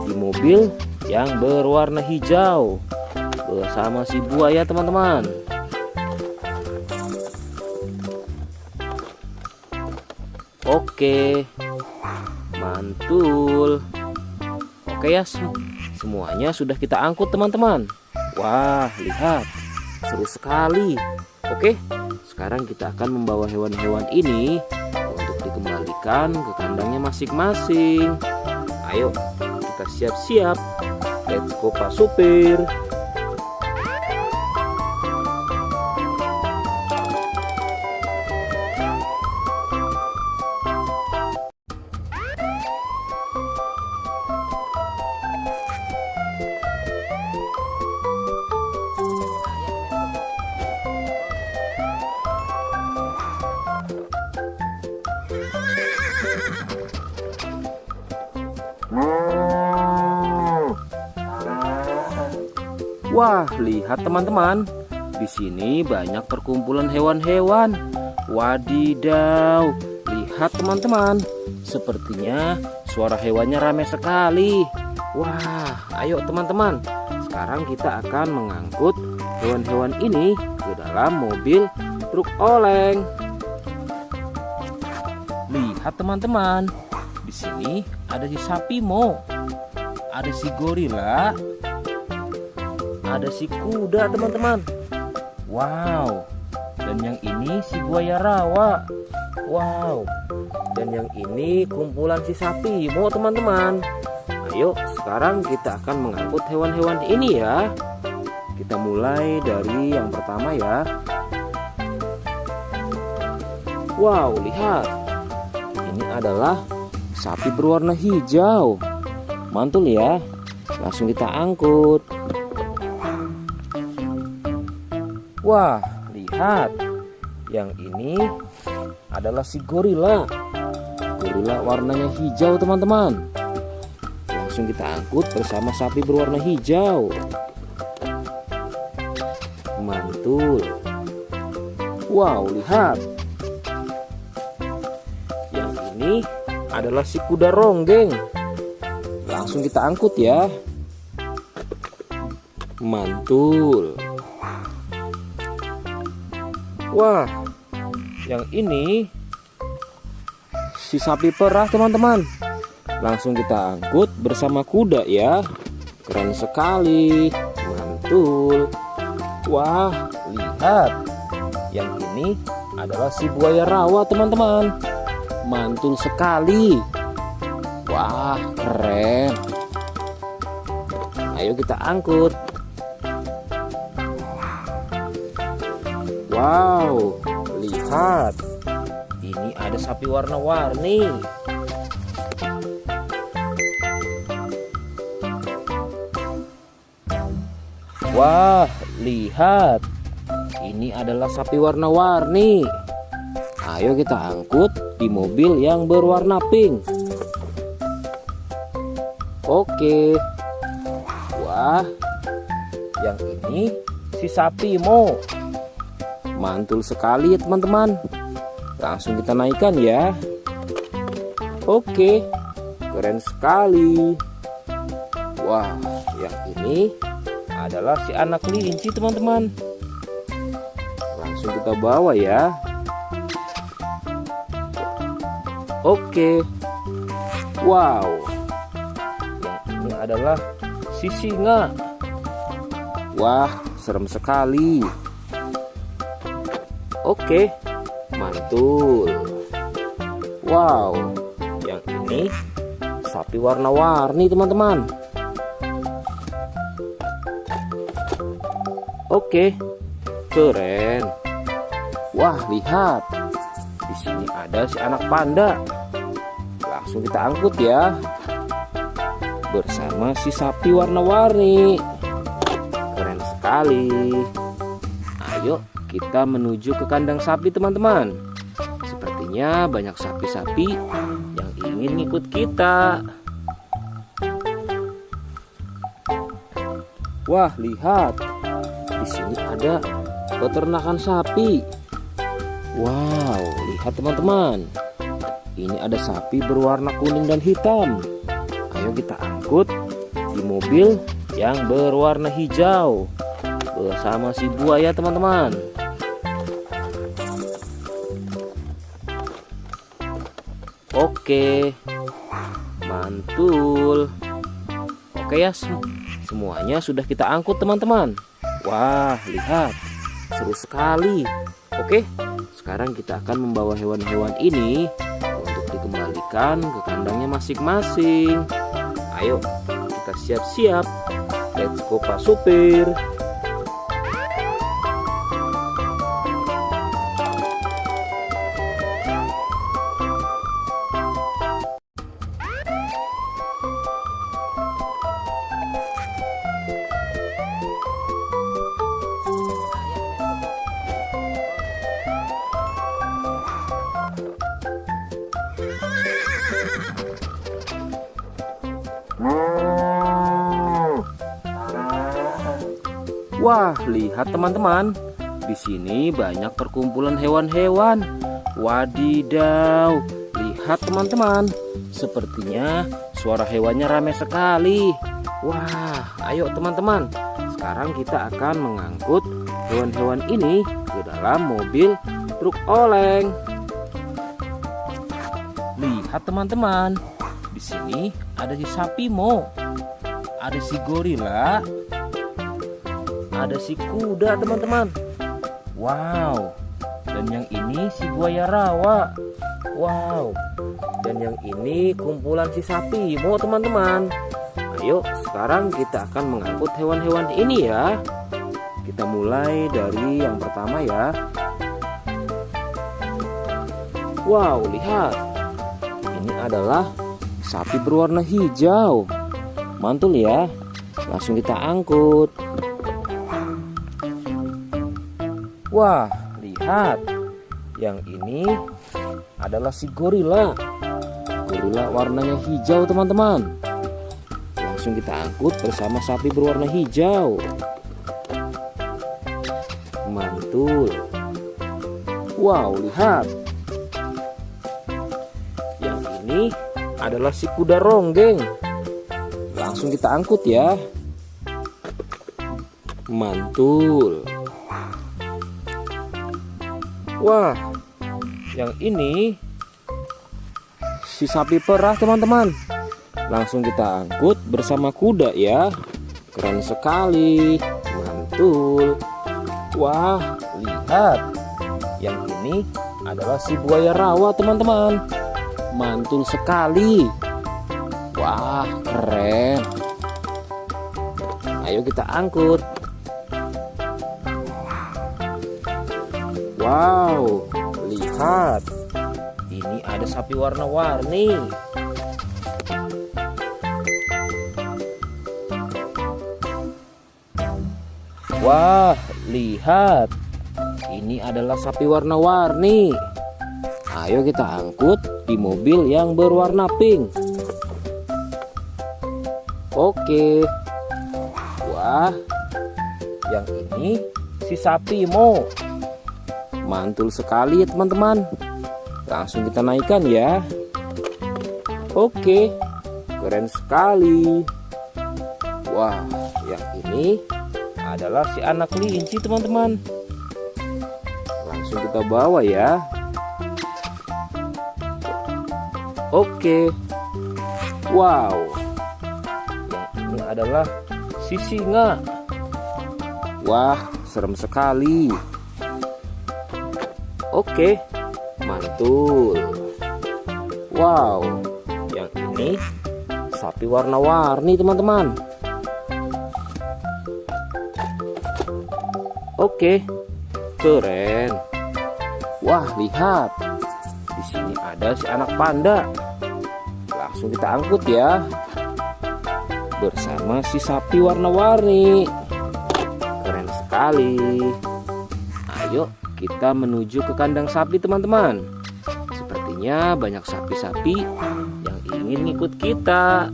di mobil yang berwarna hijau bersama si buaya teman-teman. Oke, mantul. Oke ya, semuanya sudah kita angkut teman-teman. Wah, lihat, seru sekali. Oke, sekarang kita akan membawa hewan-hewan ini untuk dikembalikan ke kandangnya masing-masing. Ayo, kita siap-siap. Let's go Pak Supir. Wah, lihat teman-teman. Di sini banyak perkumpulan hewan-hewan. Wadidaw, lihat teman-teman. Sepertinya suara hewannya ramai sekali. Wah, ayo teman-teman. Sekarang kita akan mengangkut hewan-hewan ini ke dalam mobil truk oleng. Lihat teman-teman. Di sini ada si sapi Mo. Ada si gorila. Ada si kuda teman-teman. Wow. Dan yang ini si buaya rawa. Wow. Dan yang ini kumpulan si sapi Mo teman-teman. Ayo sekarang kita akan mengangkut hewan-hewan ini ya. Kita mulai dari yang pertama ya. Wow, lihat. Ini adalah sapi berwarna hijau. Mantul ya. Langsung kita angkut. Wah, lihat. Yang ini adalah si gorila. Gorila warnanya hijau teman-teman. Langsung kita angkut bersama sapi berwarna hijau. Mantul. Wow, lihat. Yang ini adalah si kuda ronggeng. Langsung kita angkut ya. Mantul. Wah, yang ini si sapi perah teman-teman. Langsung kita angkut bersama kuda ya. Keren sekali. Mantul. Wah, lihat. Yang ini adalah si buaya rawa teman-teman. Mantul sekali. Wah, keren. Ayo kita angkut. Wow, lihat. Ini ada sapi warna-warni. Wah, lihat. Ini adalah sapi warna-warni. Ayo kita angkut di mobil yang berwarna pink. Oke. Wah, yang ini si sapi Mo. Mantul sekali ya teman-teman. Langsung kita naikkan ya. Oke, keren sekali. Wah, yang ini adalah si anak kelinci teman-teman. Langsung kita bawa ya. Oke. Wow. Yang ini adalah si singa. Wah, serem sekali. Oke, mantul. Wow, yang ini sapi warna-warni teman-teman. Oke, keren. Wah, lihat. Di sini ada si anak panda. Langsung kita angkut ya. Bersama si sapi warna-warni. Keren sekali. Ayo kita menuju ke kandang sapi teman-teman. Sepertinya banyak sapi-sapi yang ingin ikut kita. Wah, lihat. Di sini ada peternakan sapi. Wow, lihat teman-teman. Ini ada sapi berwarna kuning dan hitam. Ayo kita angkut di mobil yang berwarna hijau bersama si buaya teman-teman. Oke, mantul. Oke ya, semuanya sudah kita angkut teman-teman. Wah, lihat, seru sekali. Oke, sekarang kita akan membawa hewan-hewan ini untuk dikembalikan ke kandangnya masing-masing. Ayo, kita siap-siap. Let's go Pak Supir. Wah, lihat teman-teman. Di sini banyak perkumpulan hewan-hewan. Wadidaw, lihat teman-teman. Sepertinya suara hewannya ramai sekali. Wah, ayo teman-teman. Sekarang kita akan mengangkut hewan-hewan ini ke dalam mobil truk oleng. Lihat teman-teman. Di sini ada si sapi Mo. Ada si gorila. Ada si kuda teman-teman. Wow. Dan yang ini si buaya rawa. Wow. Dan yang ini kumpulan si sapi Mo teman-teman. Ayo sekarang kita akan mengangkut hewan-hewan ini ya. Kita mulai dari yang pertama ya. Wow, lihat. Ini adalah sapi berwarna hijau. Mantul ya. Langsung kita angkut. Wah, lihat. Yang ini adalah si gorila. Gorila warnanya hijau teman-teman. Langsung kita angkut bersama sapi berwarna hijau. Mantul. Wow, lihat. Yang ini adalah si kuda ronggeng. Langsung kita angkut ya. Mantul. Wah, yang ini si sapi perah teman-teman. Langsung kita angkut bersama kuda ya. Keren sekali. Mantul. Wah, lihat. Yang ini adalah si buaya rawa teman-teman. Mantul sekali. Wah, keren. Ayo kita angkut. Wow, lihat. Ini ada sapi warna-warni. Wah, lihat. Ini adalah sapi warna-warni. Ayo kita angkut di mobil yang berwarna pink. Oke. Wah, yang ini si sapi Mo. Mantul sekali ya teman-teman. Langsung kita naikkan ya. Oke, keren sekali. Wah, yang ini adalah si anak kelinci teman-teman. Langsung kita bawa ya. Oke. Wow. Yang ini adalah si singa. Wah, serem sekali. Oke, mantul. Wow, yang ini sapi warna-warni teman-teman. Oke, keren. Wah, lihat. Di sini ada si anak panda. Langsung kita angkut ya. Bersama si sapi warna-warni. Keren sekali. Ayo kita menuju ke kandang sapi teman-teman. Sepertinya banyak sapi-sapi yang ingin ngikut kita.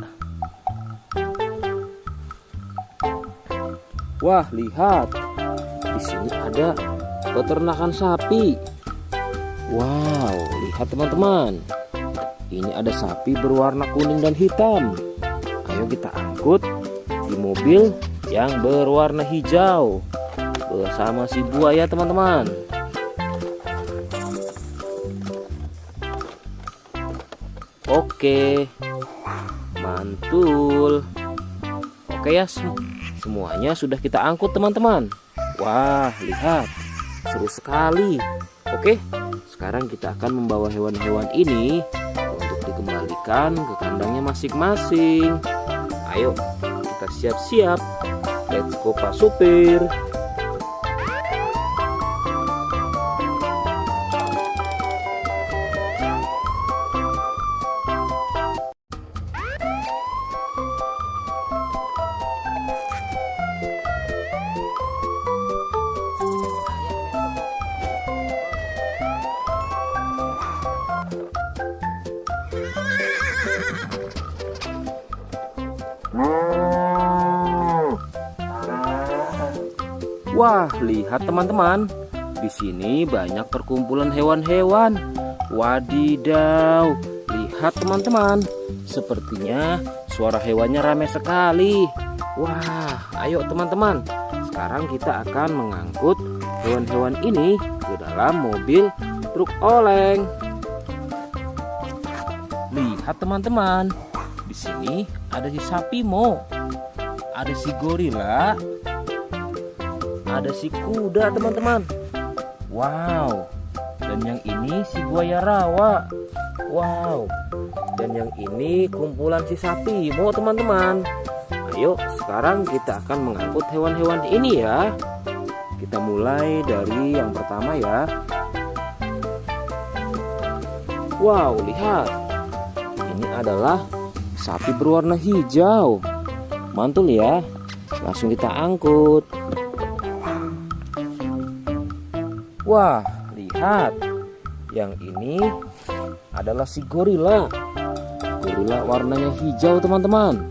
Wah, lihat. Di sini ada peternakan sapi. Wow, lihat teman-teman. Ini ada sapi berwarna kuning dan hitam. Ayo kita angkut di mobil yang berwarna hijau bersama si buaya teman-teman. Oke, mantul. Oke ya, semuanya sudah kita angkut teman-teman. Wah, lihat, seru sekali. Oke, sekarang kita akan membawa hewan-hewan ini untuk dikembalikan ke kandangnya masing-masing. Ayo, kita siap-siap. Let's go Pak Supir. Wah, lihat teman-teman. Di sini banyak perkumpulan hewan-hewan. Wadidaw, lihat teman-teman. Sepertinya suara hewannya ramai sekali. Wah, ayo teman-teman. Sekarang kita akan mengangkut hewan-hewan ini ke dalam mobil truk oleng. Lihat teman-teman. Di sini ada si sapi Mo. Ada si gorila. Ada si kuda teman-teman. Wow. Dan yang ini si buaya rawa. Wow. Dan yang ini kumpulan si sapi Mo teman-teman. Ayo sekarang kita akan mengangkut hewan-hewan ini ya. Kita mulai dari yang pertama ya. Wow, lihat. Ini adalah sapi berwarna hijau. Mantul ya. Langsung kita angkut. Wah, lihat. Yang ini adalah si gorila. Gorila warnanya hijau teman-teman.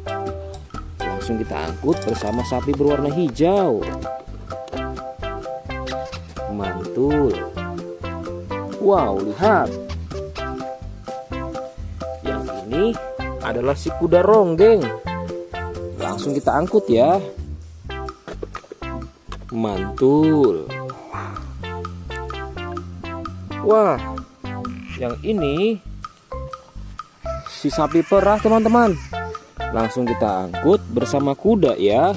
Langsung kita angkut bersama sapi berwarna hijau. Mantul. Wow, lihat. Yang ini adalah si kuda ronggeng. Langsung kita angkut ya. Mantul. Wah, yang ini si sapi perah teman-teman. Langsung kita angkut bersama kuda ya.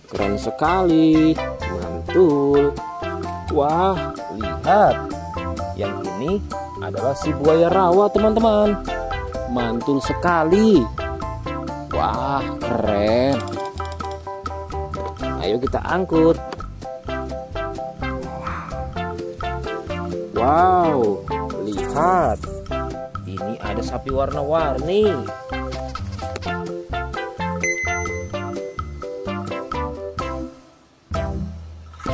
Keren sekali. Mantul. Wah, lihat. Yang ini adalah si buaya rawa teman-teman. Mantul sekali. Wah, keren. Ayo kita angkut. Wow, lihat. Ini ada sapi warna-warni.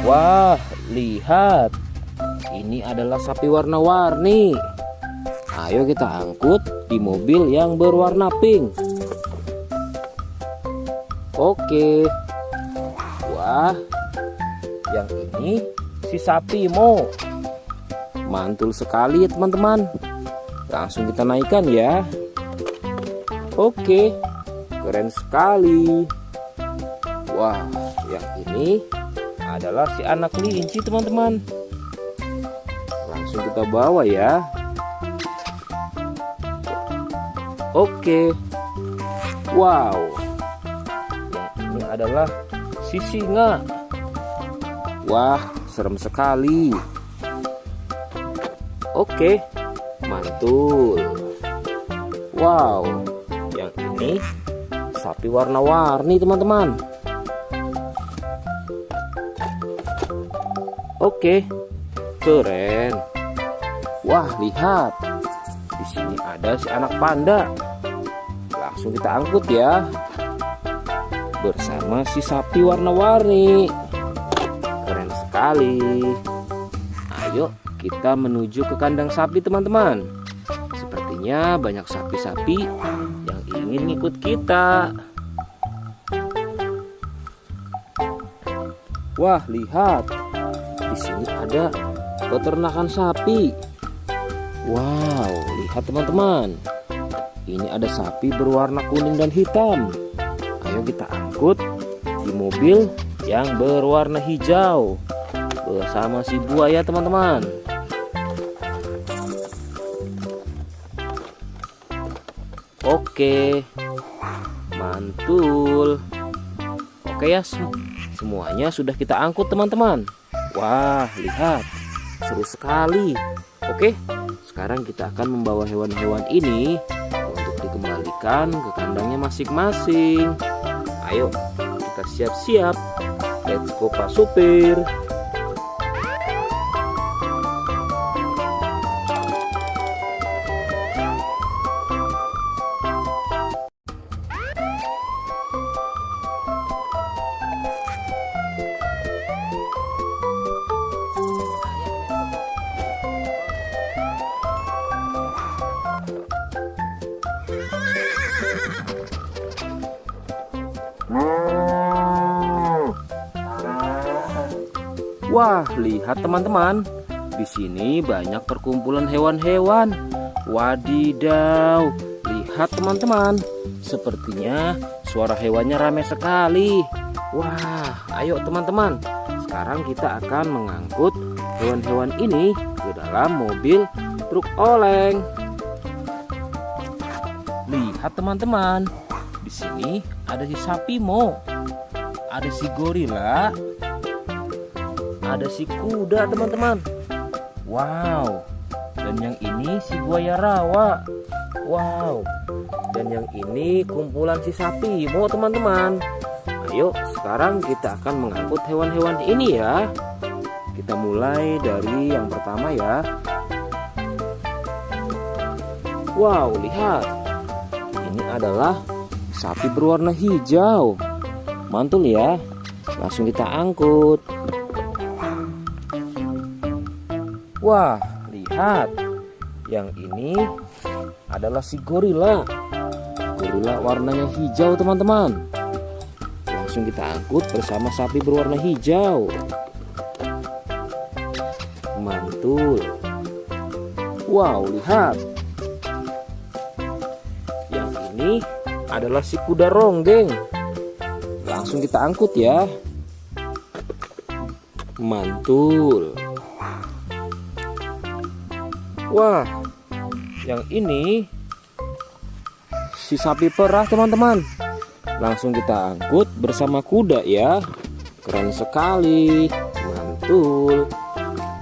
Wah, lihat. Ini adalah sapi warna-warni. Ayo kita angkut di mobil yang berwarna pink. Oke. Wah, yang ini si sapi Mo. Mantul sekali ya teman-teman. Langsung kita naikkan ya. Oke, keren sekali. Wah, yang ini adalah si anak kelinci teman-teman. Langsung kita bawa ya. Oke. Wow. Yang ini adalah si singa. Wah, serem sekali. Oke, mantul. Wow, yang ini sapi warna-warni teman-teman. Oke, keren. Wah, lihat. Di sini ada si anak panda. Langsung kita angkut ya. Bersama si sapi warna-warni. Keren sekali. Ayo kita menuju ke kandang sapi teman-teman. Sepertinya banyak sapi-sapi yang ingin ngikut kita. Wah, lihat. Di sini ada peternakan sapi. Wow, lihat teman-teman. Ini ada sapi berwarna kuning dan hitam. Ayo kita angkut di mobil yang berwarna hijau bersama si buaya teman-teman. Oke, mantul. Oke ya, semuanya sudah kita angkut teman-teman. Wah, lihat, seru sekali. Oke, sekarang kita akan membawa hewan-hewan ini untuk dikembalikan ke kandangnya masing-masing. Ayo, kita siap-siap. Let's go Pak Supir. Wah, lihat teman-teman. Di sini banyak perkumpulan hewan-hewan. Wadidaw, lihat teman-teman. Sepertinya suara hewannya ramai sekali. Wah, ayo teman-teman. Sekarang kita akan mengangkut hewan-hewan ini ke dalam mobil truk oleng. Lihat teman-teman. Di sini ada si sapi Mo. Ada si gorila. Ada si kuda teman-teman. Wow. Dan yang ini si buaya rawa. Wow. Dan yang ini kumpulan si sapi Mo teman-teman. Ayo sekarang kita akan mengangkut hewan-hewan ini ya. Kita mulai dari yang pertama ya. Wow, lihat. Ini adalah sapi berwarna hijau. Mantul ya. Langsung kita angkut. Wah, lihat. Yang ini adalah si gorila. Gorila warnanya hijau teman-teman. Langsung kita angkut bersama sapi berwarna hijau. Mantul. Wow, lihat. Yang ini adalah si kuda ronggeng. Langsung kita angkut ya. Mantul. Wah, yang ini si sapi perah teman-teman. Langsung kita angkut bersama kuda ya. Keren sekali. Mantul.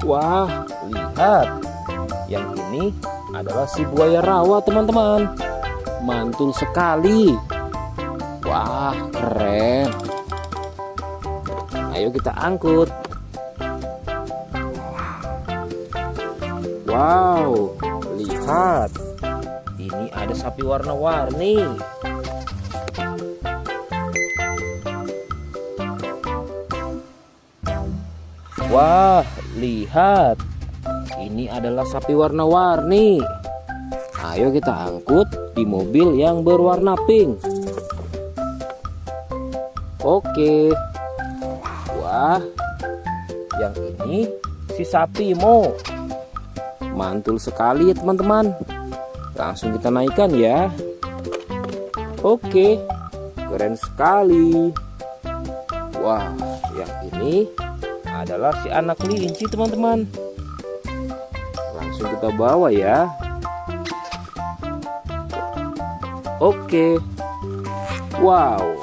Wah, lihat. Yang ini adalah si buaya rawa teman-teman. Mantul sekali. Wah, keren. Ayo kita angkut. Wow, lihat. Ini ada sapi warna-warni. Wah, lihat. Ini adalah sapi warna-warni. Ayo kita angkut di mobil yang berwarna pink. Oke. Wah, yang ini si sapi Mo. Mantul sekali ya teman-teman. Langsung kita naikkan ya. Oke, keren sekali. Wah, yang ini adalah si anak kelinci teman-teman. Langsung kita bawa ya. Oke. Wow.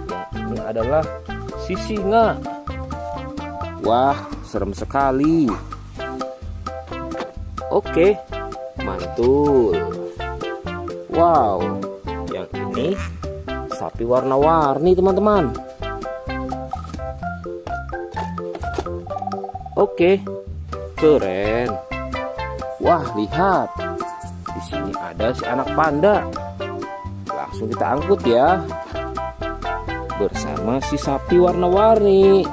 Yang ini adalah si singa. Wah, serem sekali. Oke, mantul. Wow, yang ini sapi warna-warni teman-teman. Oke, keren. Wah, lihat. Di sini ada si anak panda. Langsung kita angkut ya. Bersama si sapi warna-warni.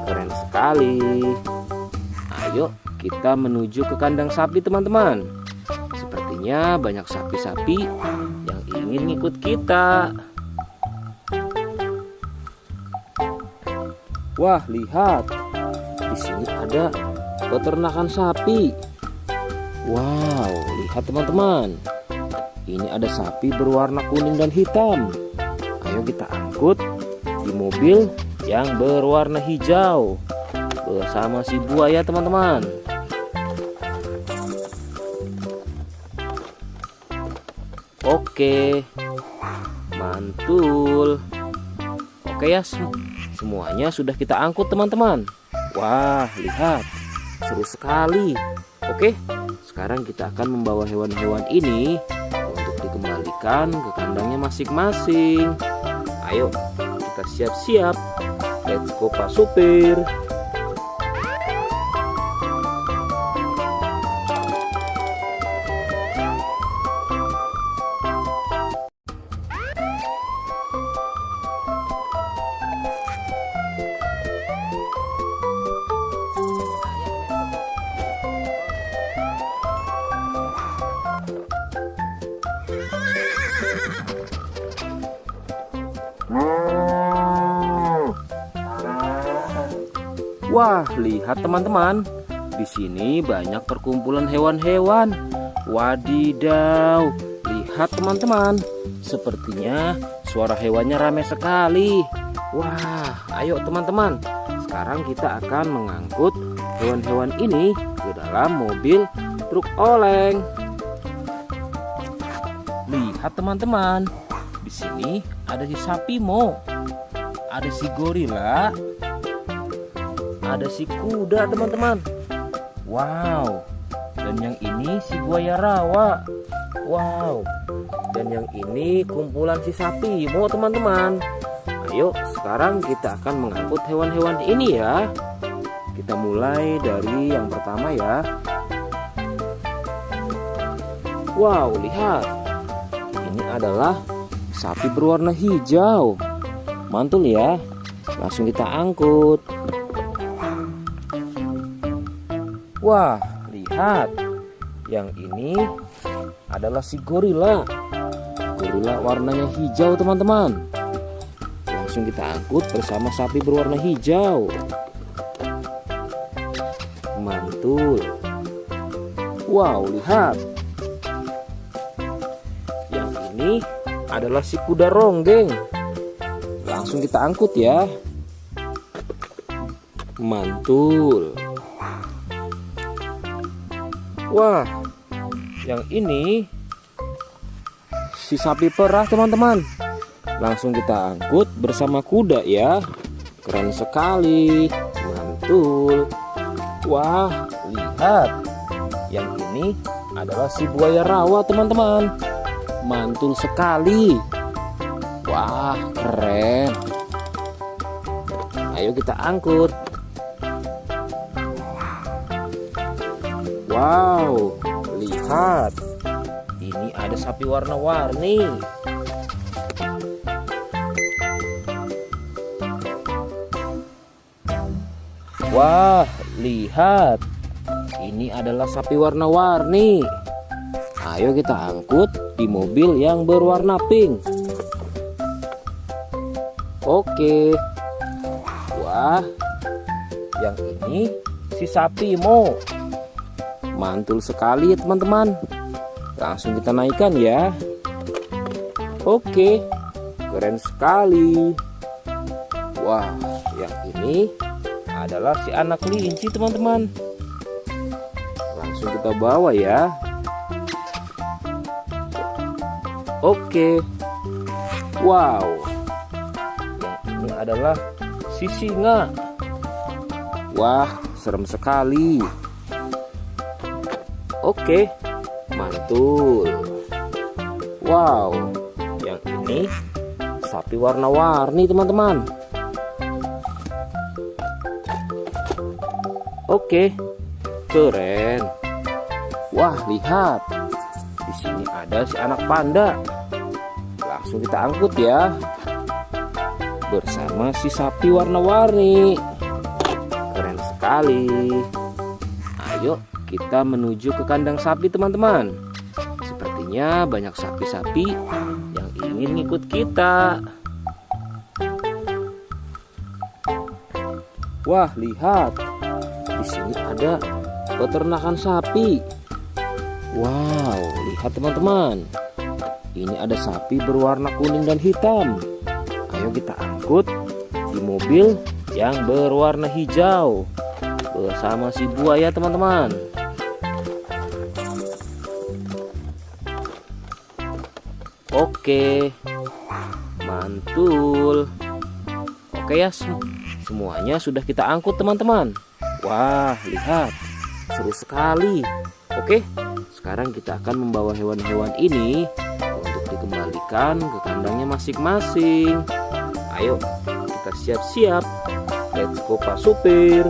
Keren sekali. Ayo kita menuju ke kandang sapi teman-teman. Sepertinya banyak sapi-sapi yang ingin ngikut kita. Wah, lihat. Di sini ada peternakan sapi. Wow, lihat teman-teman. Ini ada sapi berwarna kuning dan hitam. Ayo kita angkut di mobil yang berwarna hijau bersama si buaya teman-teman. Oke, mantul. Oke ya, semuanya sudah kita angkut teman-teman. Wah, lihat, seru sekali. Oke, sekarang kita akan membawa hewan-hewan ini untuk dikembalikan ke kandangnya masing-masing. Ayo, kita siap-siap. Let's go Pak Supir. Wah, lihat teman-teman. Di sini banyak perkumpulan hewan-hewan. Wadidaw, lihat teman-teman. Sepertinya suara hewannya ramai sekali. Wah, ayo teman-teman. Sekarang kita akan mengangkut hewan-hewan ini ke dalam mobil truk oleng. Lihat teman-teman. Di sini ada si sapi Mo. Ada si gorila. Ada si kuda teman-teman. Wow. Dan yang ini si buaya rawa. Wow. Dan yang ini kumpulan si sapi Mo teman-teman. Ayo sekarang kita akan mengangkut hewan-hewan ini ya. Kita mulai dari yang pertama ya. Wow, lihat. Ini adalah sapi berwarna hijau. Mantul ya. Langsung kita angkut. Wah, lihat. Yang ini adalah si gorila. Gorila warnanya hijau teman-teman. Langsung kita angkut bersama sapi berwarna hijau. Mantul. Wow, lihat. Yang ini adalah si kuda ronggeng. Langsung kita angkut ya. Mantul. Wah, yang ini si sapi perah teman-teman. Langsung kita angkut bersama kuda ya. Keren sekali. Mantul. Wah, lihat. Yang ini adalah si buaya rawa teman-teman. Mantul sekali. Wah, keren. Ayo kita angkut. Wow, lihat. Ini ada sapi warna-warni. Wah, lihat. Ini adalah sapi warna-warni. Ayo kita angkut di mobil yang berwarna pink. Oke. Wah, yang ini si sapi Mo. Mantul sekali ya teman-teman. Langsung kita naikkan ya. Oke, keren sekali. Wah, yang ini adalah si anak kelinci teman-teman. Langsung kita bawa ya. Oke. Wow. Yang ini adalah si singa. Wah, serem sekali. Oke, mantul. Wow, yang ini sapi warna-warni teman-teman. Oke, keren. Wah, lihat. Di sini ada si anak panda. Langsung kita angkut ya. Bersama si sapi warna-warni. Keren sekali. Ayo kita menuju ke kandang sapi teman-teman. Sepertinya banyak sapi-sapi yang ingin ikut kita. Wah, lihat. Di sini ada peternakan sapi. Wow, lihat teman-teman. Ini ada sapi berwarna kuning dan hitam. Ayo kita angkut di mobil yang berwarna hijau bersama si buaya teman-teman. Oke, mantul. Oke ya, semuanya sudah kita angkut teman-teman. Wah, lihat, seru sekali. Oke, sekarang kita akan membawa hewan-hewan ini untuk dikembalikan ke kandangnya masing-masing. Ayo, kita siap-siap. Let's go Pak Supir.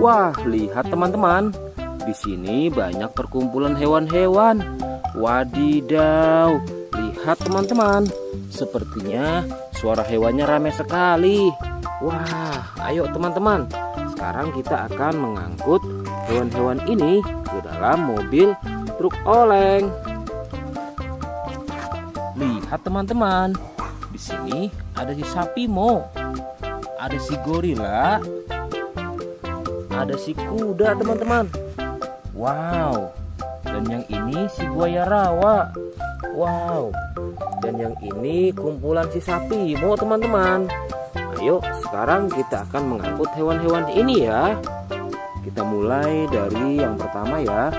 Wah, lihat teman-teman. Di sini banyak perkumpulan hewan-hewan. Wadidaw, lihat teman-teman. Sepertinya suara hewannya ramai sekali. Wah, ayo teman-teman. Sekarang kita akan mengangkut hewan-hewan ini ke dalam mobil truk oleng. Lihat teman-teman. Di sini ada si sapi Mo. Ada si gorila. Ada si kuda teman-teman. Wow. Dan yang ini si buaya rawa. Wow. Dan yang ini kumpulan si sapi Mo teman-teman. Ayo sekarang kita akan mengangkut hewan-hewan ini ya. Kita mulai dari yang pertama ya.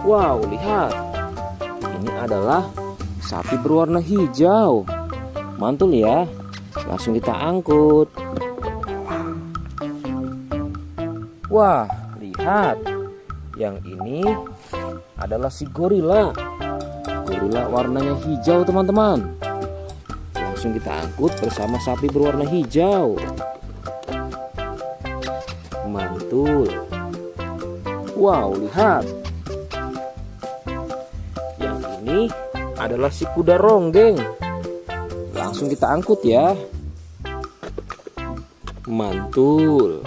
Wow, lihat. Ini adalah sapi berwarna hijau. Mantul ya. Langsung kita angkut. Wah, lihat. Yang ini adalah si gorila. Gorila warnanya hijau teman-teman. Langsung kita angkut bersama sapi berwarna hijau. Mantul. Wow, lihat. Yang ini adalah si kuda ronggeng. Langsung kita angkut ya. Mantul.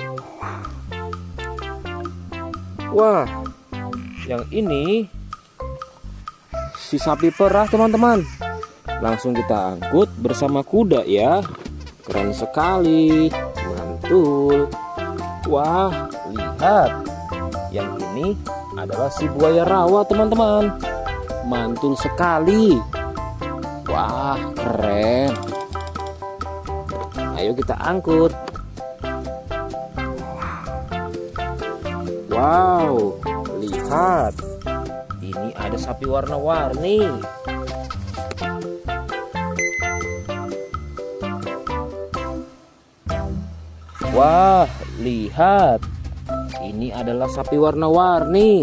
Wah, yang ini si sapi perah teman-teman. Langsung kita angkut bersama kuda ya. Keren sekali. Mantul. Wah, lihat. Yang ini adalah si buaya rawa teman-teman. Mantul sekali. Wah, keren. Ayo kita angkut. Wow, lihat. Ini ada sapi warna-warni. Wah, lihat. Ini adalah sapi warna-warni.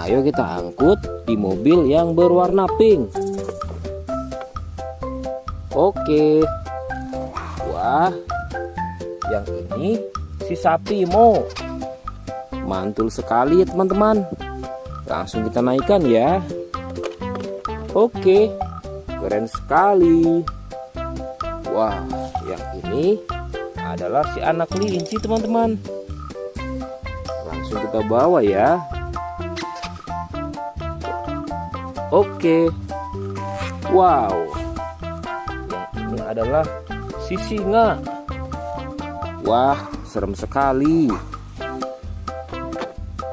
Ayo kita angkut di mobil yang berwarna pink. Oke. Wah, yang ini si sapi Mo. Mantul sekali ya teman-teman. Langsung kita naikkan ya. Oke, keren sekali. Wah, yang ini adalah si anak kelinci teman-teman. Langsung kita bawa ya. Oke. Wow. Yang ini adalah si singa. Wah, serem sekali.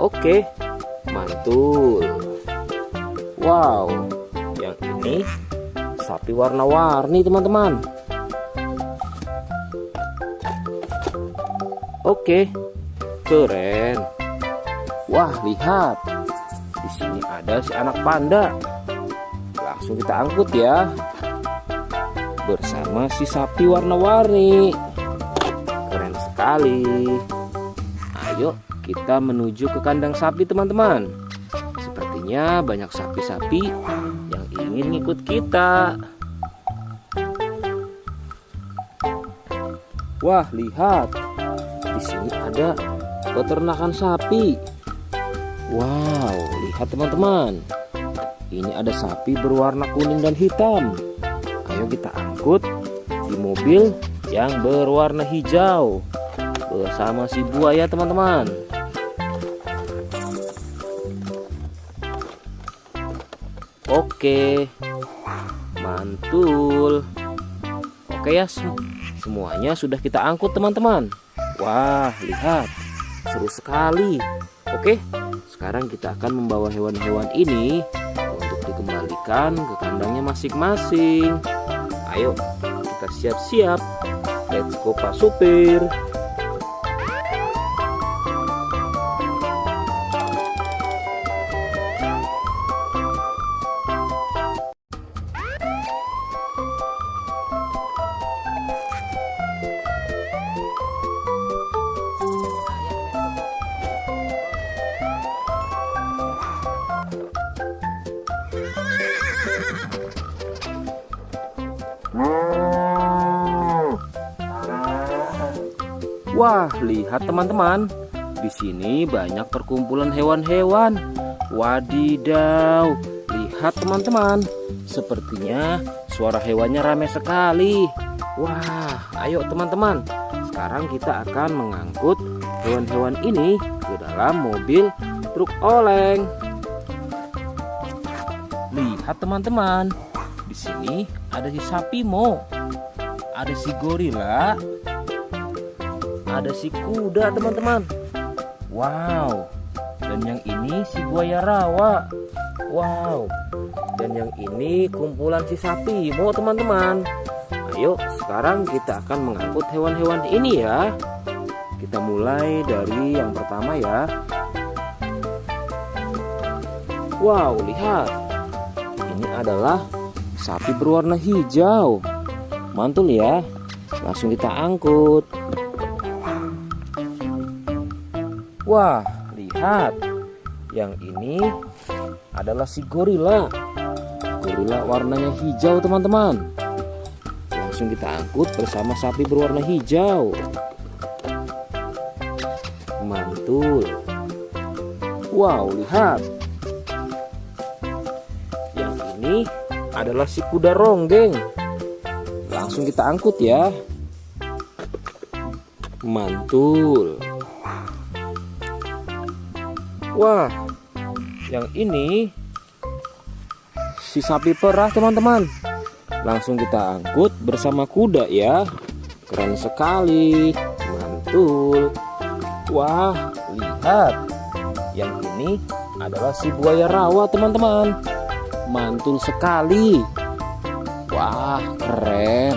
Oke, mantul. Wow, yang ini sapi warna-warni teman-teman. Oke, keren. Wah, lihat. Di sini ada si anak panda. Langsung kita angkut ya. Bersama si sapi warna-warni. Keren sekali. Ayo kita menuju ke kandang sapi teman-teman. Sepertinya banyak sapi-sapi yang ingin ngikut kita. Wah, lihat. Di sini ada peternakan sapi. Wow, lihat teman-teman. Ini ada sapi berwarna kuning dan hitam. Ayo kita angkut di mobil yang berwarna hijau bersama si buaya teman-teman. Oke, mantul. Oke ya, semuanya sudah kita angkut teman-teman. Wah, lihat, seru sekali. Oke, sekarang kita akan membawa hewan-hewan ini untuk dikembalikan ke kandangnya masing-masing. Ayo, kita siap-siap. Let's go Pak Supir. Wah, lihat teman-teman. Di sini banyak perkumpulan hewan-hewan. Wadidaw, lihat teman-teman. Sepertinya suara hewannya ramai sekali. Wah, ayo teman-teman. Sekarang kita akan mengangkut hewan-hewan ini ke dalam mobil truk oleng. Lihat teman-teman. Di sini ada si sapi Mo. Ada si gorila. Ada si kuda teman-teman. Wow. Dan yang ini si buaya rawa. Wow. Dan yang ini kumpulan si sapi Mo teman-teman. Ayo sekarang kita akan mengangkut hewan-hewan ini ya. Kita mulai dari yang pertama ya. Wow, lihat. Ini adalah sapi berwarna hijau. Mantul ya. Langsung kita angkut. Wah, lihat. Yang ini adalah si gorila. Gorila warnanya hijau teman-teman. Langsung kita angkut bersama sapi berwarna hijau. Mantul. Wow, lihat. Yang ini adalah si kuda ronggeng. Langsung kita angkut ya. Mantul. Wah, yang ini si sapi perah teman-teman. Langsung kita angkut bersama kuda ya. Keren sekali. Mantul. Wah, lihat. Yang ini adalah si buaya rawa teman-teman. Mantul sekali. Wah, keren.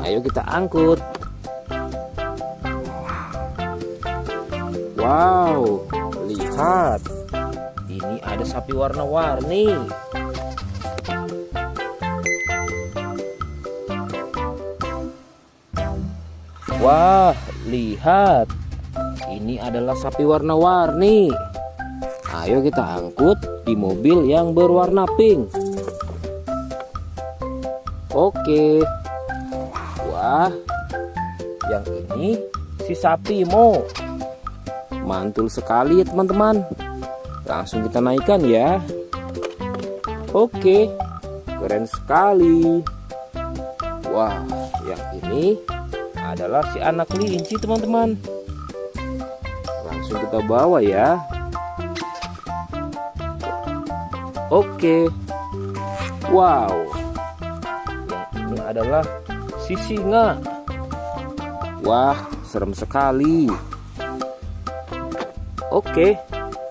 Ayo kita angkut. Wow, lihat. Ini ada sapi warna-warni. Wah, lihat. Ini adalah sapi warna-warni. Ayo kita angkut di mobil yang berwarna pink. Oke. Wah, yang ini si sapi Mo. Mantul sekali ya teman-teman. Langsung kita naikkan ya. Oke, keren sekali. Wah, yang ini adalah si anak kelinci teman-teman. Langsung kita bawa ya. Oke. Wow. Yang ini adalah si singa. Wah, serem sekali. Oke,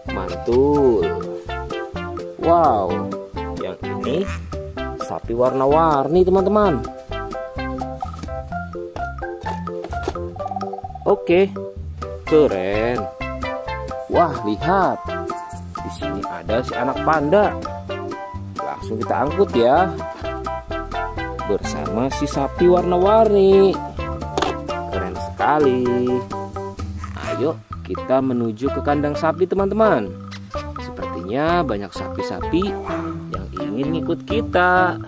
mantul. Wow, yang ini sapi warna-warni teman-teman. Oke, keren. Wah, lihat. Di sini ada si anak panda. Langsung kita angkut ya. Bersama si sapi warna-warni. Keren sekali. Ayo kita menuju ke kandang sapi teman-teman. Sepertinya banyak sapi-sapi yang ingin ngikut kita.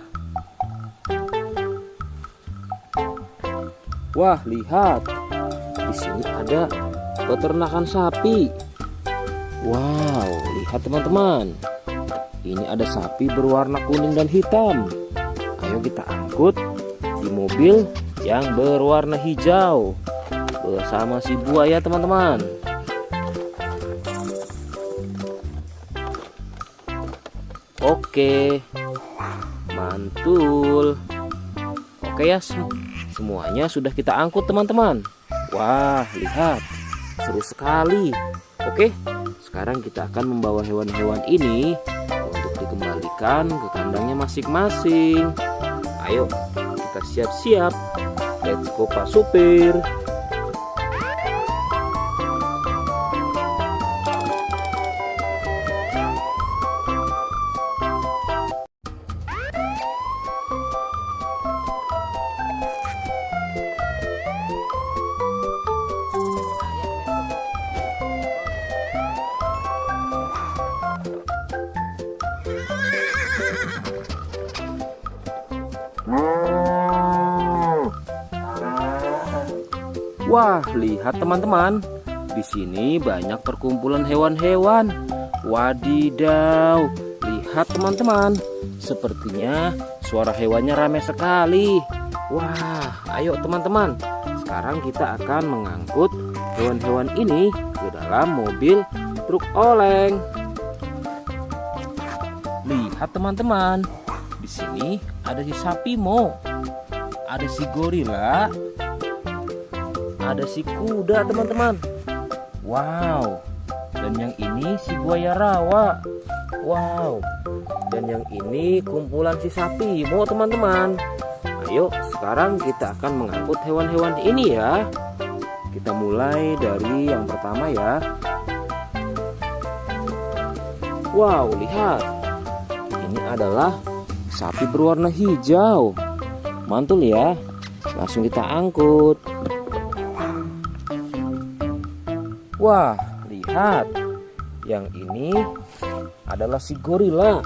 Wah, lihat. Di sini ada peternakan sapi. Wow, lihat teman-teman. Ini ada sapi berwarna kuning dan hitam. Ayo kita angkut di mobil yang berwarna hijau bersama si buaya teman-teman. Oke, mantul. Oke ya, semuanya sudah kita angkut teman-teman. Wah, lihat, seru sekali. Oke, sekarang kita akan membawa hewan-hewan ini untuk dikembalikan ke kandangnya masing-masing. Ayo, kita siap-siap. Let's go Pak Supir. Wah, lihat teman-teman. Di sini banyak perkumpulan hewan-hewan. Wadidaw, lihat teman-teman. Sepertinya suara hewannya ramai sekali. Wah, ayo teman-teman. Sekarang kita akan mengangkut hewan-hewan ini ke dalam mobil truk oleng. Lihat teman-teman. Di sini ada si sapi Mo. Ada si gorila. Ada si kuda teman-teman. Wow. Dan yang ini si buaya rawa. Wow. Dan yang ini kumpulan si sapi Mo teman-teman. Ayo sekarang kita akan mengangkut hewan-hewan ini ya. Kita mulai dari yang pertama ya. Wow, lihat. Ini adalah sapi berwarna hijau. Mantul ya. Langsung kita angkut. Wah, lihat. Yang ini adalah si gorila.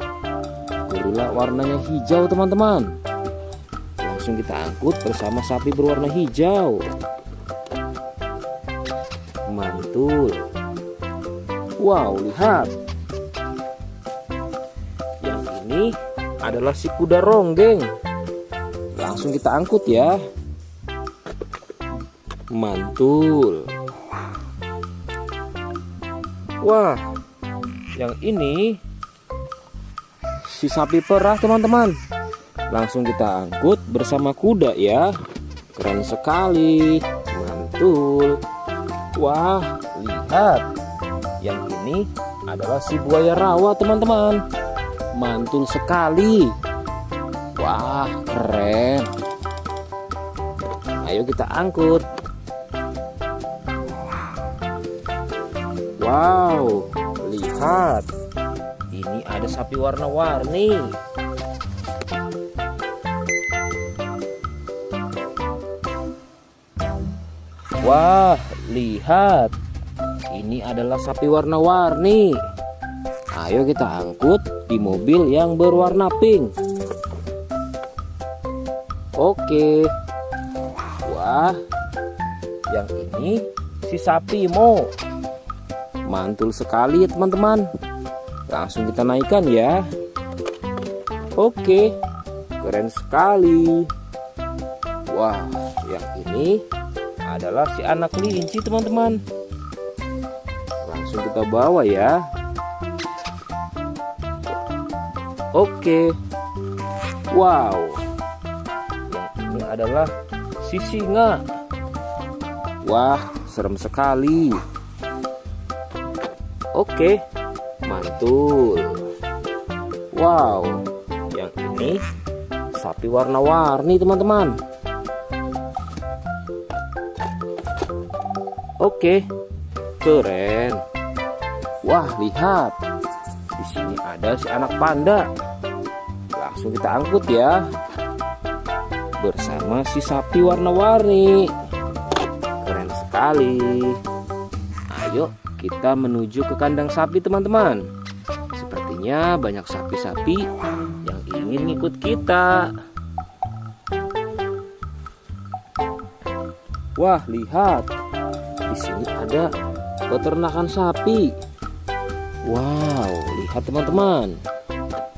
Gorila warnanya hijau teman-teman. Langsung kita angkut bersama sapi berwarna hijau. Mantul. Wow, lihat. Yang ini adalah si kuda ronggeng. Langsung kita angkut ya. Mantul. Wah, yang ini si sapi perah teman-teman. Langsung kita angkut bersama kuda ya. Keren sekali. Mantul. Wah, lihat. Yang ini adalah si buaya rawa teman-teman. Mantul sekali. Wah, keren. Ayo kita angkut. Wow, lihat. Ini ada sapi warna-warni. Wah, lihat. Ini adalah sapi warna-warni. Ayo kita angkut di mobil yang berwarna pink. Oke. Wah, yang ini si sapi Mo. Mantul sekali ya teman-teman. Langsung kita naikkan ya. Oke, keren sekali. Wah, yang ini adalah si anak kelinci teman-teman. Langsung kita bawa ya. Oke. Wow. Yang ini adalah si singa. Wah, serem sekali. Oke, mantul. Wow, yang ini sapi warna-warni teman-teman. Oke, keren. Wah, lihat. Di sini ada si anak panda. Langsung kita angkut ya. Bersama si sapi warna-warni. Keren sekali. Ayo kita menuju ke kandang sapi teman-teman. Sepertinya banyak sapi-sapi yang ingin ngikut kita. Wah, lihat. Di sini ada peternakan sapi. Wow, lihat teman-teman.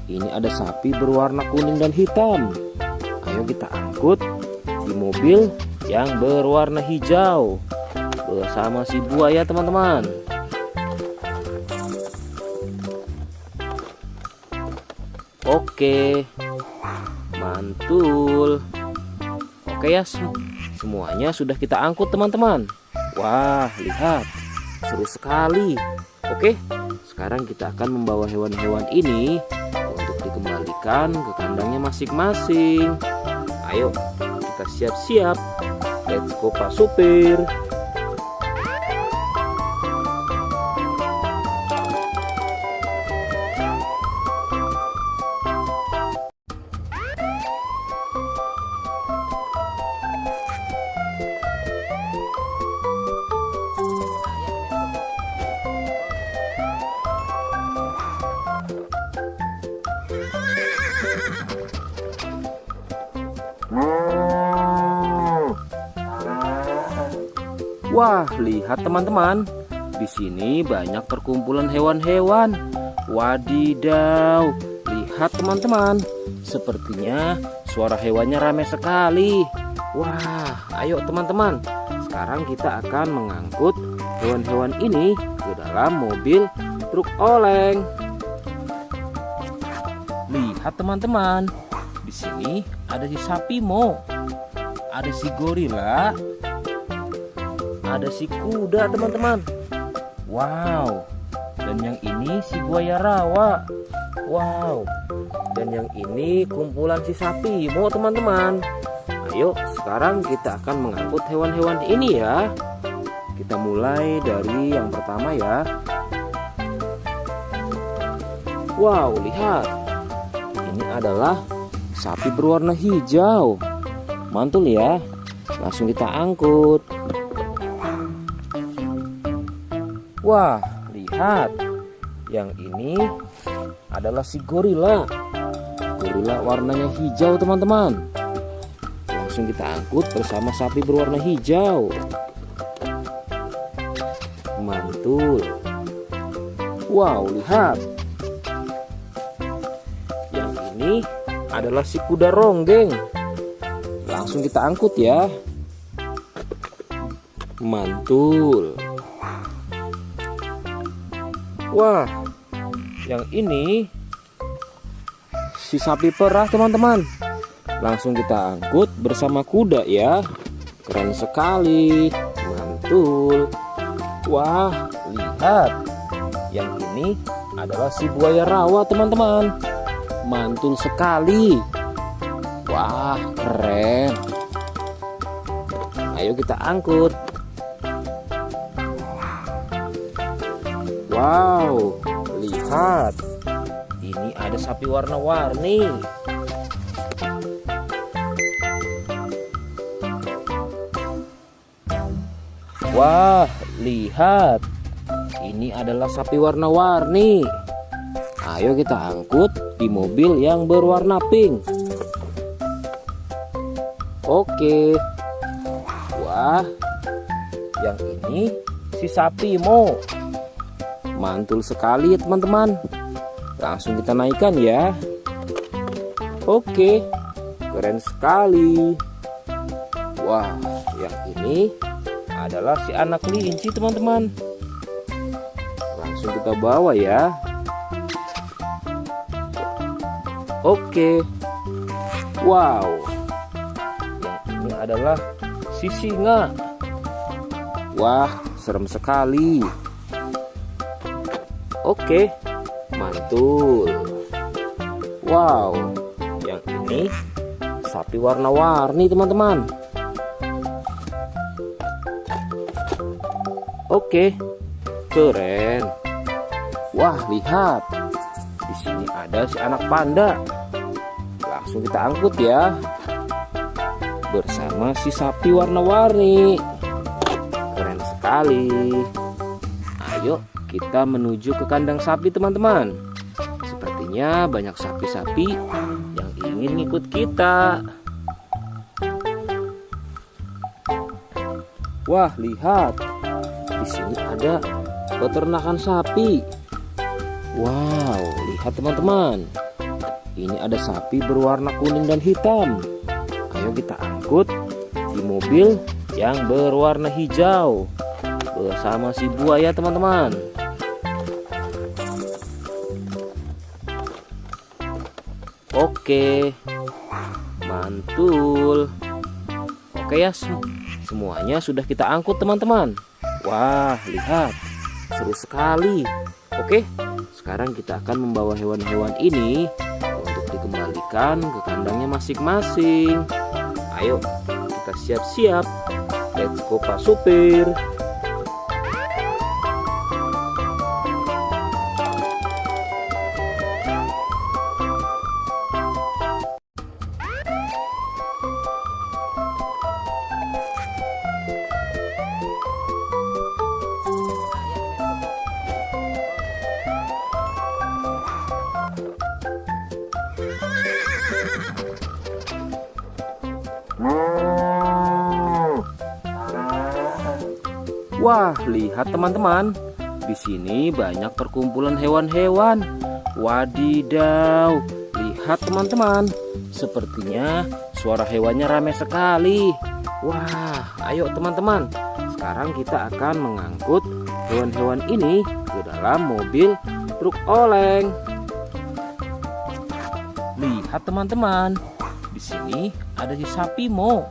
Ini ada sapi berwarna kuning dan hitam. Ayo kita angkut di mobil yang berwarna hijau bersama si buaya teman-teman. Oke, mantul. Oke ya, semuanya sudah kita angkut teman-teman. Wah, lihat, seru sekali. Oke, sekarang kita akan membawa hewan-hewan ini untuk dikembalikan ke kandangnya masing-masing. Ayo, kita siap-siap. Let's go Pak Supir. Wah, lihat teman-teman. Di sini banyak perkumpulan hewan-hewan. Wadidaw, lihat teman-teman. Sepertinya suara hewannya ramai sekali. Wah, ayo teman-teman. Sekarang kita akan mengangkut hewan-hewan ini ke dalam mobil truk oleng. Lihat teman-teman. Di sini ada si sapi Mo. Ada si gorila. Ada si kuda teman-teman. Wow. Dan yang ini si buaya rawa. Wow. Dan yang ini kumpulan si sapi Mo teman-teman. Ayo sekarang kita akan mengangkut hewan-hewan ini ya. Kita mulai dari yang pertama ya. Wow, lihat. Ini adalah sapi berwarna hijau. Mantul ya. Langsung kita angkut. Wah, lihat. Yang ini adalah si gorila. Gorila warnanya hijau teman-teman. Langsung kita angkut bersama sapi berwarna hijau. Mantul. Wow, lihat. Yang ini adalah si kuda ronggeng. Langsung kita angkut ya. Mantul. Wah, yang ini si sapi perah teman-teman. Langsung kita angkut bersama kuda ya. Keren sekali. Mantul. Wah, lihat. Yang ini adalah si buaya rawa teman-teman. Mantul sekali. Wah, keren. Ayo kita angkut. Wow, lihat. Ini ada sapi warna-warni. Wah, lihat. Ini adalah sapi warna-warni. Ayo kita angkut di mobil yang berwarna pink. Oke. Wah, yang ini si sapi Mo. Mantul sekali ya teman-teman. Langsung kita naikkan ya. Oke, keren sekali. Wah, yang ini adalah si anak kelinci teman-teman. Langsung kita bawa ya. Oke. Wow. Yang ini adalah si singa. Wah, serem sekali. Oke, mantul. Wow, yang ini sapi warna-warni teman-teman. Oke, keren. Wah, lihat. Di sini ada si anak panda. Langsung kita angkut ya. Bersama si sapi warna-warni. Keren sekali. Ayo kita menuju ke kandang sapi teman-teman. Sepertinya banyak sapi-sapi yang ingin ngikut kita. Wah, lihat. Di sini ada peternakan sapi. Wow, lihat teman-teman. Ini ada sapi berwarna kuning dan hitam. Ayo kita angkut di mobil yang berwarna hijau bersama si buaya teman-teman. Oke, mantul. Oke ya, semuanya sudah kita angkut teman-teman. Wah, lihat, seru sekali. Oke, sekarang kita akan membawa hewan-hewan ini untuk dikembalikan ke kandangnya masing-masing. Ayo, kita siap-siap. Let's go Pak Supir. Wah, lihat teman-teman. Di sini banyak perkumpulan hewan-hewan. Wadidaw, lihat teman-teman. Sepertinya suara hewannya ramai sekali. Wah, ayo teman-teman. Sekarang kita akan mengangkut hewan-hewan ini ke dalam mobil truk oleng. Lihat teman-teman. Di sini ada si sapi Mo.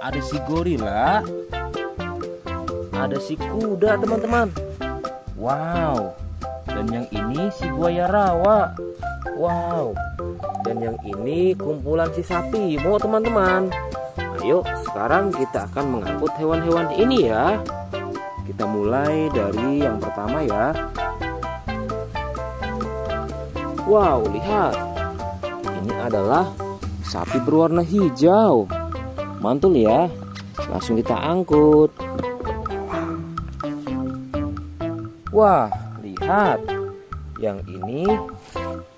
Ada si gorila. Ada si kuda teman-teman. Wow. Dan yang ini si buaya rawa. Wow. Dan yang ini kumpulan si sapi Mo teman-teman. Ayo sekarang kita akan mengangkut hewan-hewan ini ya. Kita mulai dari yang pertama ya. Wow, lihat. Ini adalah sapi berwarna hijau. Mantul ya. Langsung kita angkut. Wah, lihat. Yang ini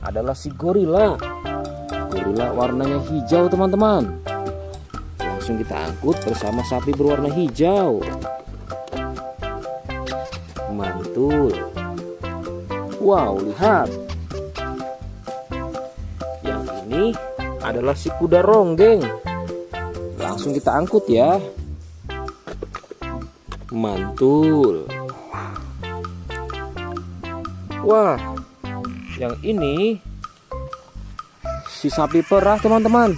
adalah si gorila. Gorila warnanya hijau teman-teman. Langsung kita angkut bersama sapi berwarna hijau. Mantul. Wow, lihat. Yang ini adalah si kuda ronggeng. Langsung kita angkut ya. Mantul. Wah, yang ini si sapi perah teman-teman.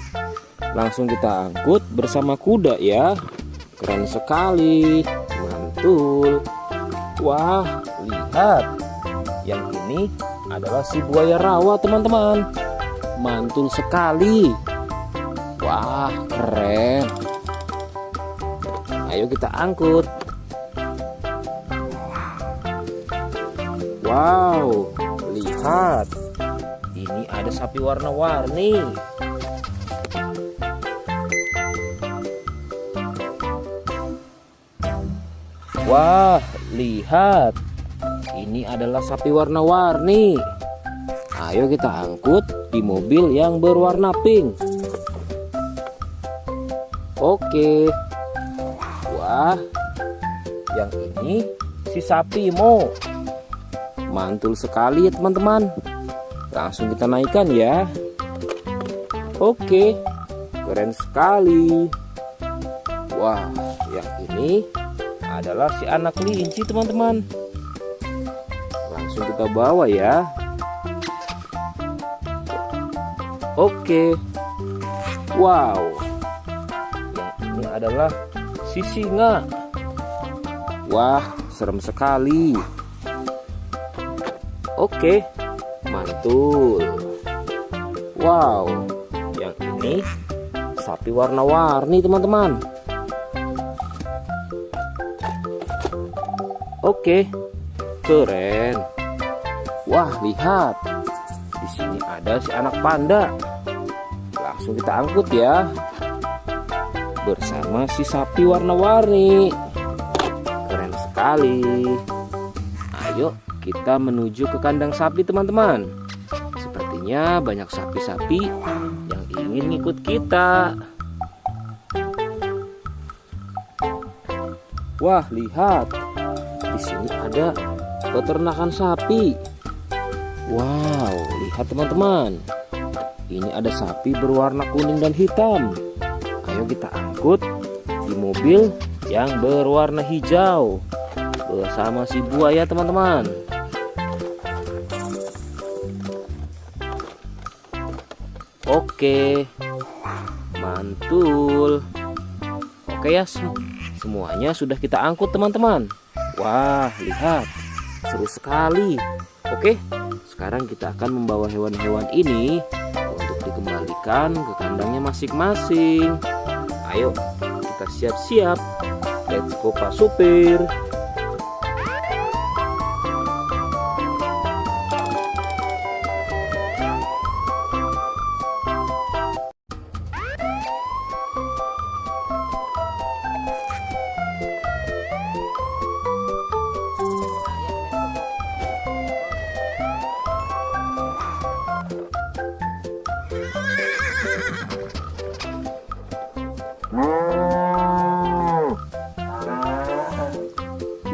Langsung kita angkut bersama kuda ya. Keren sekali. Mantul. Wah, lihat. Yang ini adalah si buaya rawa teman-teman. Mantul sekali. Wah, keren. Ayo kita angkut. Wow, lihat. Ini ada sapi warna-warni. Wah, lihat. Ini adalah sapi warna-warni. Ayo kita angkut di mobil yang berwarna pink. Oke. Wah, yang ini si sapi Mo. Mantul sekali ya teman-teman. Langsung kita naikkan ya. Oke, keren sekali. Wah, yang ini adalah si anak kelinci teman-teman. Langsung kita bawa ya. Oke. Wow. Yang ini adalah si singa. Wah, serem sekali. Oke, mantul. Wow, yang ini sapi warna-warni teman-teman. Oke, keren. Wah, lihat. Di sini ada si anak panda. Langsung kita angkut ya. Bersama si sapi warna-warni. Keren sekali. Ayo kita menuju ke kandang sapi teman-teman. Sepertinya banyak sapi-sapi yang ingin ikut kita. Wah, lihat. Di sini ada peternakan sapi. Wow, lihat teman-teman. Ini ada sapi berwarna kuning dan hitam. Ayo kita angkut di mobil yang berwarna hijau bersama si buaya teman-teman. Oke, mantul. Oke ya, semuanya sudah kita angkut teman-teman. Wah, lihat, seru sekali. Oke, sekarang kita akan membawa hewan-hewan ini untuk dikembalikan ke kandangnya masing-masing. Ayo, kita siap-siap. Let's go Pak Supir.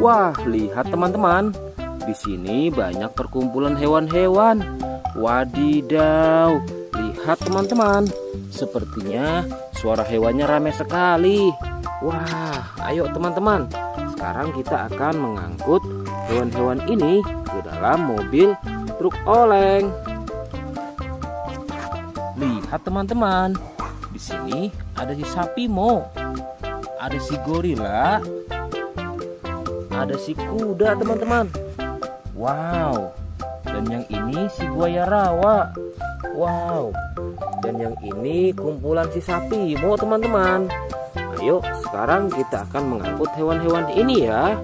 Wah, lihat teman-teman. Di sini banyak perkumpulan hewan-hewan. Wadidaw, lihat teman-teman. Sepertinya suara hewannya ramai sekali. Wah, ayo teman-teman. Sekarang kita akan mengangkut hewan-hewan ini ke dalam mobil truk oleng. Lihat teman-teman. Di sini ada si sapi Mo. Ada si gorila. Ada si kuda teman-teman. Wow. Dan yang ini si buaya rawa. Wow. Dan yang ini kumpulan si sapi Mo teman-teman. Ayo sekarang kita akan mengangkut hewan-hewan ini ya.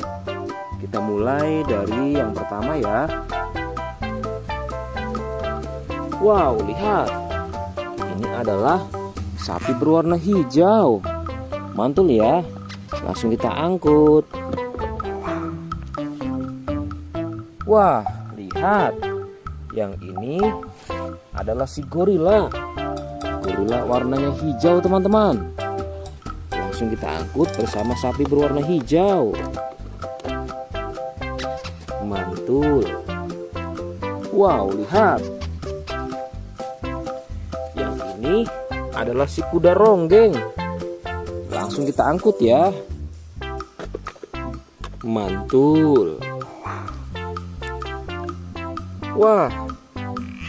Kita mulai dari yang pertama ya. Wow, lihat. Ini adalah sapi berwarna hijau. Mantul ya. Langsung kita angkut. Wah, lihat. Yang ini adalah si gorila. Gorila warnanya hijau teman-teman. Langsung kita angkut bersama sapi berwarna hijau. Mantul. Wow, lihat. Yang ini adalah si kuda ronggeng. Langsung kita angkut ya. Mantul. Wah,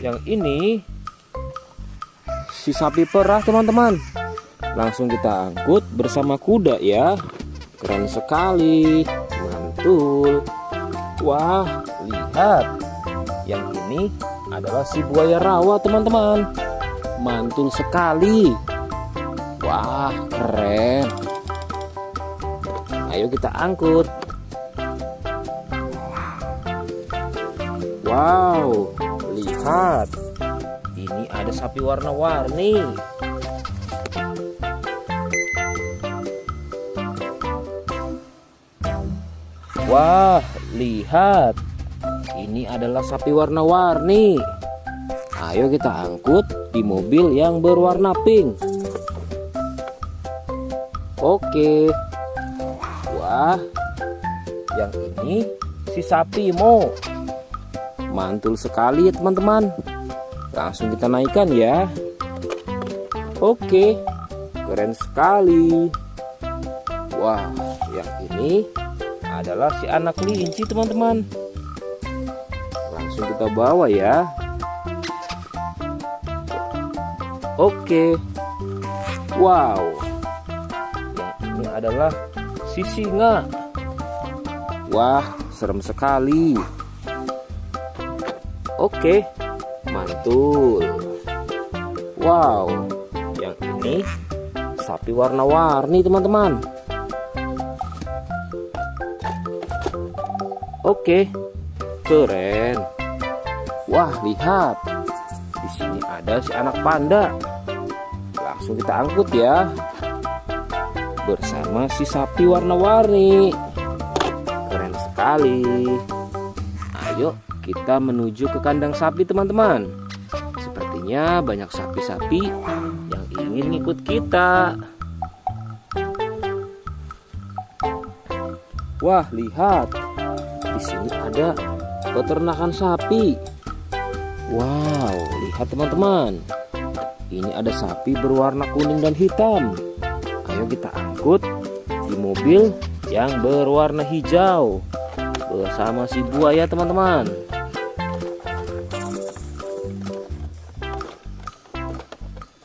yang ini si sapi perah teman-teman. Langsung kita angkut bersama kuda ya. Keren sekali. Mantul. Wah, lihat. Yang ini adalah si buaya rawa teman-teman. Mantul sekali. Wah, keren. Ayo kita angkut. Wow, lihat. Ini ada sapi warna-warni. Wah, lihat. Ini adalah sapi warna-warni. Ayo kita angkut di mobil yang berwarna pink. Oke. Wah, yang ini si sapi Mo. Mantul sekali ya teman-teman. Langsung kita naikkan ya. Oke, keren sekali. Wah, yang ini adalah si anak kelinci teman-teman. Langsung kita bawa ya. Oke. Wow. Yang ini adalah si singa. Wah, serem sekali. Oke, mantul. Wow, yang ini sapi warna-warni teman-teman. Oke, keren. Wah, lihat. Di sini ada si anak panda. Langsung kita angkut ya. Bersama si sapi warna-warni. Keren sekali. Ayo kita menuju ke kandang sapi teman-teman. Sepertinya banyak sapi-sapi yang ingin ngikut kita. Wah, lihat. Di sini ada peternakan sapi. Wow, lihat teman-teman. Ini ada sapi berwarna kuning dan hitam. Ayo kita angkut di mobil yang berwarna hijau bersama si buaya teman-teman.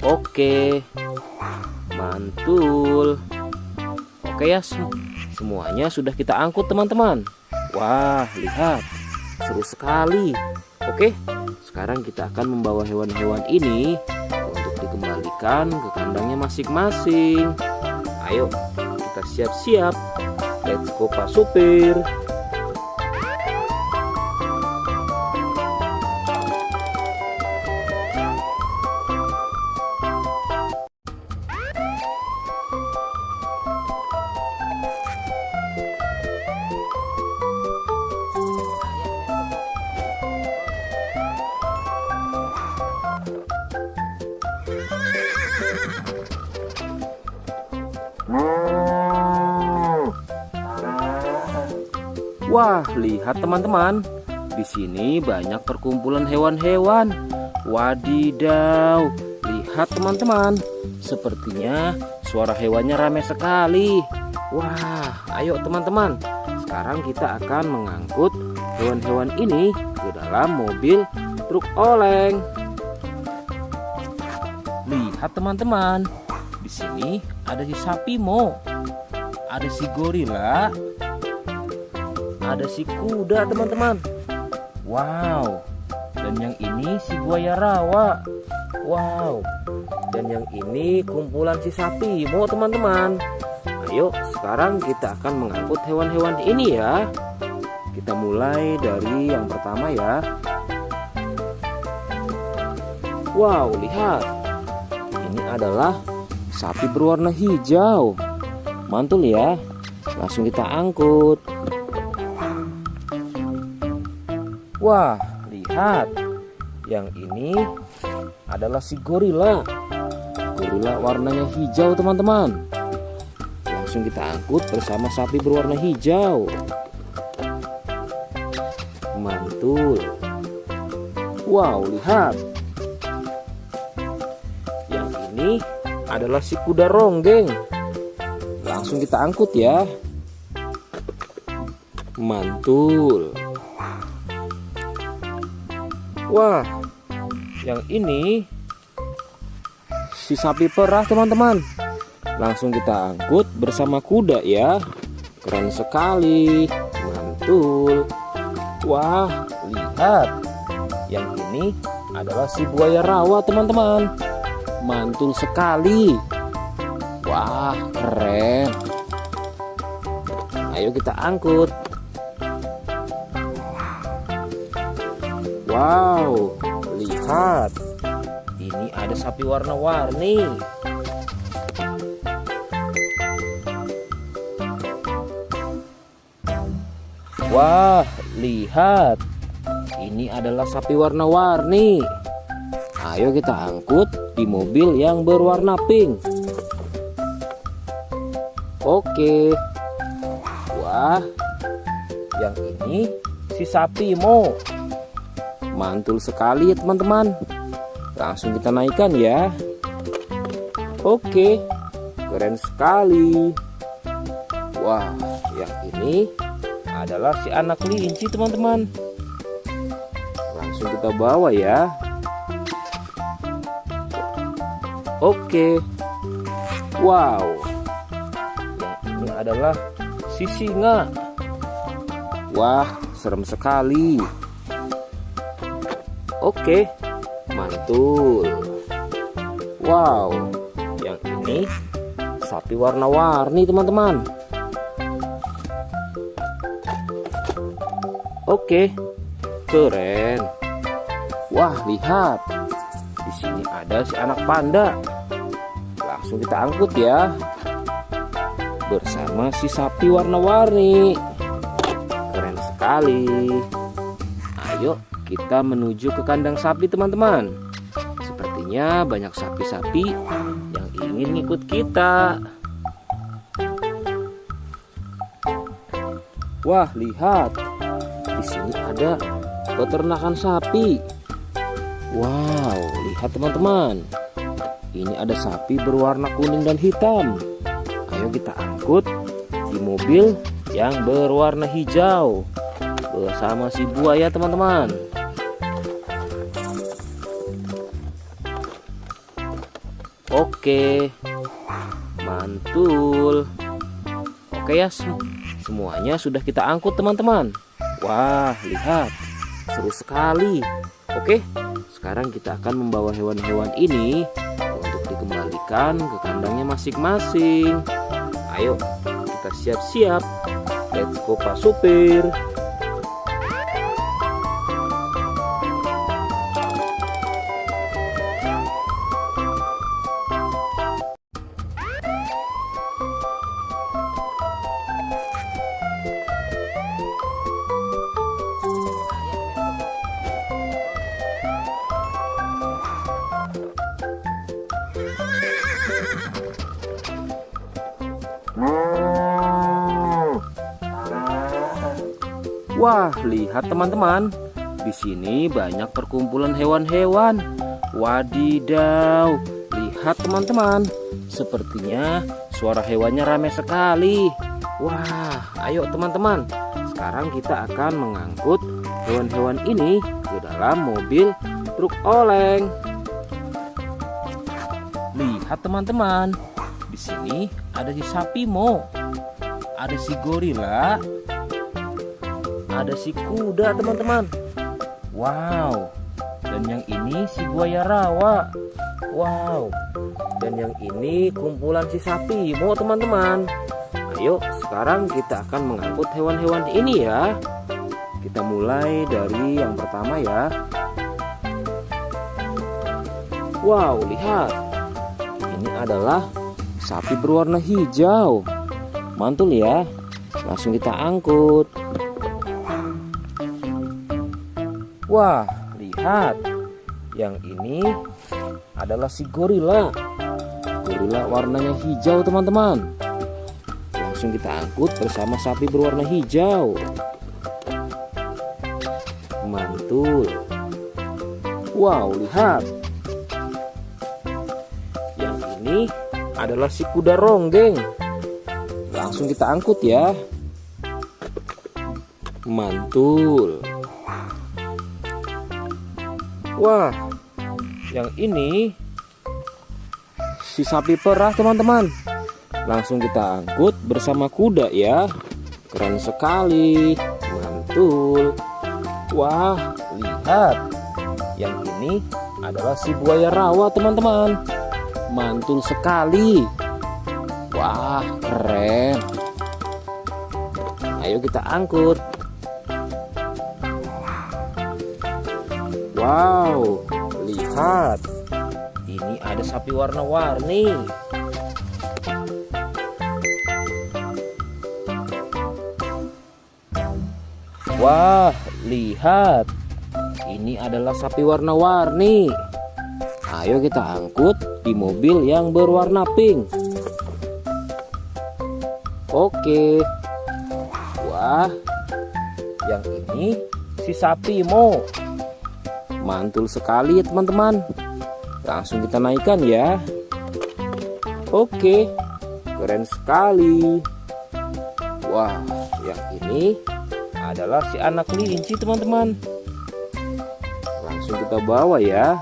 Oke, mantul. Oke ya, semuanya sudah kita angkut teman-teman. Wah, lihat, seru sekali. Oke, sekarang kita akan membawa hewan-hewan ini untuk dikembalikan ke kandangnya masing-masing. Ayo, kita siap-siap. Let's go Pak Supir. Wah, lihat teman-teman. Di sini banyak perkumpulan hewan-hewan. Wadidaw, lihat teman-teman. Sepertinya suara hewannya ramai sekali. Wah, ayo teman-teman. Sekarang kita akan mengangkut hewan-hewan ini ke dalam mobil truk oleng. Lihat teman-teman. Di sini ada si sapi Mo. Ada si gorila. Ada si kuda teman-teman. Wow. Dan yang ini si buaya rawa. Wow. Dan yang ini kumpulan si sapi Mo teman-teman. Ayo sekarang kita akan mengangkut hewan-hewan ini ya. Kita mulai dari yang pertama ya. Wow, lihat. Ini adalah sapi berwarna hijau. Mantul ya. Langsung kita angkut. Wah, lihat. Yang ini adalah si gorila. Gorila warnanya hijau teman-teman. Langsung kita angkut bersama sapi berwarna hijau. Mantul. Wow, lihat. Yang ini adalah si kuda ronggeng. Langsung kita angkut ya. Mantul. Wah, yang ini si sapi perah teman-teman. Langsung kita angkut bersama kuda ya. Keren sekali. Mantul. Wah, lihat. Yang ini adalah si buaya rawa teman-teman. Mantul sekali. Wah, keren. Ayo kita angkut. Wow, lihat. Ini ada sapi warna-warni. Wah, lihat. Ini adalah sapi warna-warni. Ayo kita angkut di mobil yang berwarna pink. Oke. Wah, yang ini si sapi Mo. Mantul sekali ya teman-teman. Langsung kita naikkan ya. Oke, keren sekali. Wah, yang ini adalah si anak kelinci teman-teman. Langsung kita bawa ya. Oke. Wow. Yang ini adalah si singa. Wah, serem sekali. Oke, mantul. Wow, yang ini sapi warna-warni teman-teman. Oke, keren. Wah, lihat. Di sini ada si anak panda. Langsung kita angkut ya. Bersama si sapi warna-warni. Keren sekali. Ayo kita menuju ke kandang sapi teman-teman. Sepertinya banyak sapi-sapi yang ingin ikut kita. Wah, lihat. Di sini ada peternakan sapi. Wow, lihat teman-teman. Ini ada sapi berwarna kuning dan hitam. Ayo kita angkut di mobil yang berwarna hijau bersama si buaya teman-teman. Oke, mantul. Oke ya, semuanya sudah kita angkut teman-teman. Wah, lihat, seru sekali. Oke, sekarang kita akan membawa hewan-hewan ini untuk dikembalikan ke kandangnya masing-masing. Ayo, kita siap-siap. Let's go Pak Supir. Wah, lihat teman-teman. Di sini banyak perkumpulan hewan-hewan. Wadidaw, lihat teman-teman. Sepertinya suara hewannya ramai sekali. Wah, ayo teman-teman. Sekarang kita akan mengangkut hewan-hewan ini ke dalam mobil truk oleng. Lihat teman-teman. Di sini ada si sapi Mo. Ada si gorila. Ada si kuda teman-teman. Wow. Dan yang ini si buaya rawa. Wow. Dan yang ini kumpulan si sapi Mo teman-teman. Ayo sekarang kita akan mengangkut hewan-hewan ini ya. Kita mulai dari yang pertama ya. Wow, lihat. Ini adalah sapi berwarna hijau. Mantul ya. Langsung kita angkut. Wah, lihat. Yang ini adalah si gorila. Gorila warnanya hijau teman-teman. Langsung kita angkut bersama sapi berwarna hijau. Mantul. Wow, lihat. Yang ini adalah si kuda ronggeng. Langsung kita angkut ya. Mantul. Wah, yang ini si sapi perah teman-teman. Langsung kita angkut bersama kuda ya. Keren sekali. Mantul. Wah, lihat. Yang ini adalah si buaya rawa teman-teman. Mantul sekali. Wah, keren. Ayo kita angkut. Wow, lihat. Ini ada sapi warna-warni. Wah, lihat. Ini adalah sapi warna-warni. Ayo kita angkut di mobil yang berwarna pink. Oke. Wah, yang ini si sapi Mo. Mantul sekali ya teman-teman. Langsung kita naikkan ya. Oke, keren sekali. Wah, yang ini adalah si anak kelinci teman-teman. Langsung kita bawa ya.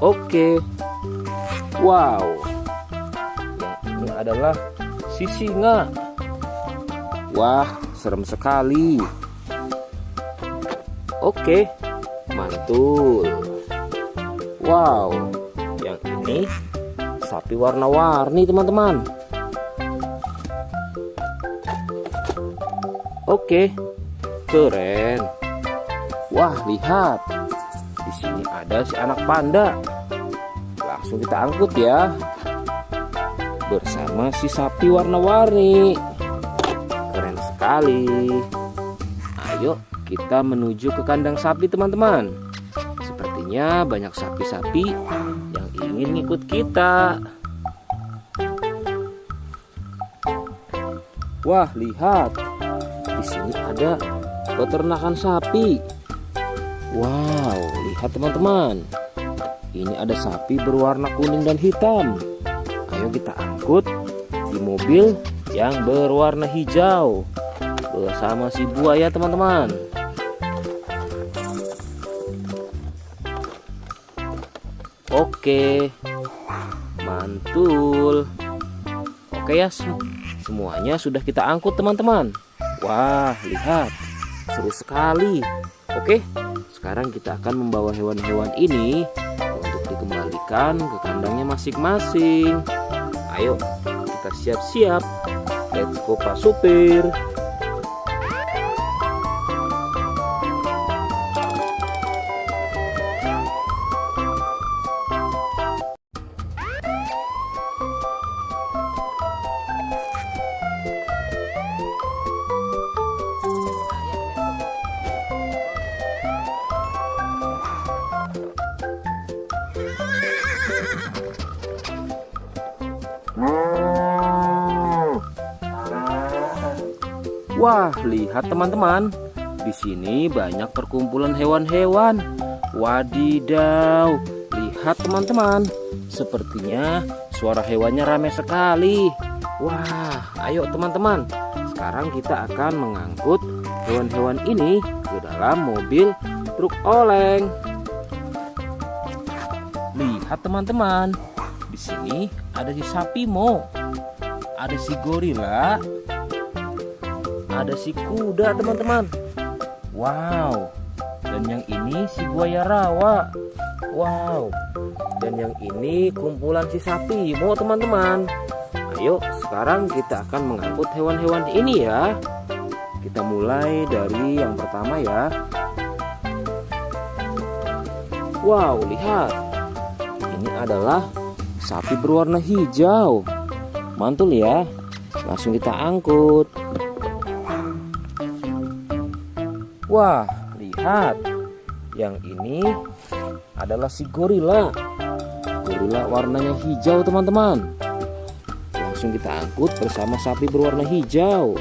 Oke. Wow. Yang ini adalah si singa. Wah, serem sekali. Oke, mantul. Wow, yang ini sapi warna-warni teman-teman. Oke, keren. Wah, lihat. Di sini ada si anak panda. Langsung kita angkut ya. Bersama si sapi warna-warni. Keren sekali. Ayo kita menuju ke kandang sapi teman-teman. Sepertinya banyak sapi-sapi yang ingin ngikut kita. Wah, lihat. Di sini ada peternakan sapi. Wow, lihat teman-teman. Ini ada sapi berwarna kuning dan hitam. Ayo kita angkut di mobil yang berwarna hijau bersama si buaya teman-teman. Oke, mantul. Oke ya, semuanya sudah kita angkut teman-teman. Wah, lihat, seru sekali. Oke, sekarang kita akan membawa hewan-hewan ini untuk dikembalikan ke kandangnya masing-masing. Ayo, kita siap-siap. Let's go Pak Supir. Wah, lihat teman-teman. Di sini banyak perkumpulan hewan-hewan. Wadidaw, lihat teman-teman. Sepertinya suara hewannya ramai sekali. Wah, ayo teman-teman. Sekarang kita akan mengangkut hewan-hewan ini ke dalam mobil truk oleng. Lihat teman-teman. Di sini ada si sapi Mo. Ada si gorila, ada si kuda teman-teman. Wow. Dan yang ini si buaya rawa. Wow. Dan yang ini kumpulan si sapi Mo teman-teman. Ayo sekarang kita akan mengangkut hewan-hewan ini ya. Kita mulai dari yang pertama ya. Wow, lihat. Ini adalah sapi berwarna hijau. Mantul ya. Langsung kita angkut. Wah, lihat. Yang ini adalah si gorila. Gorila warnanya hijau teman-teman. Langsung kita angkut bersama sapi berwarna hijau.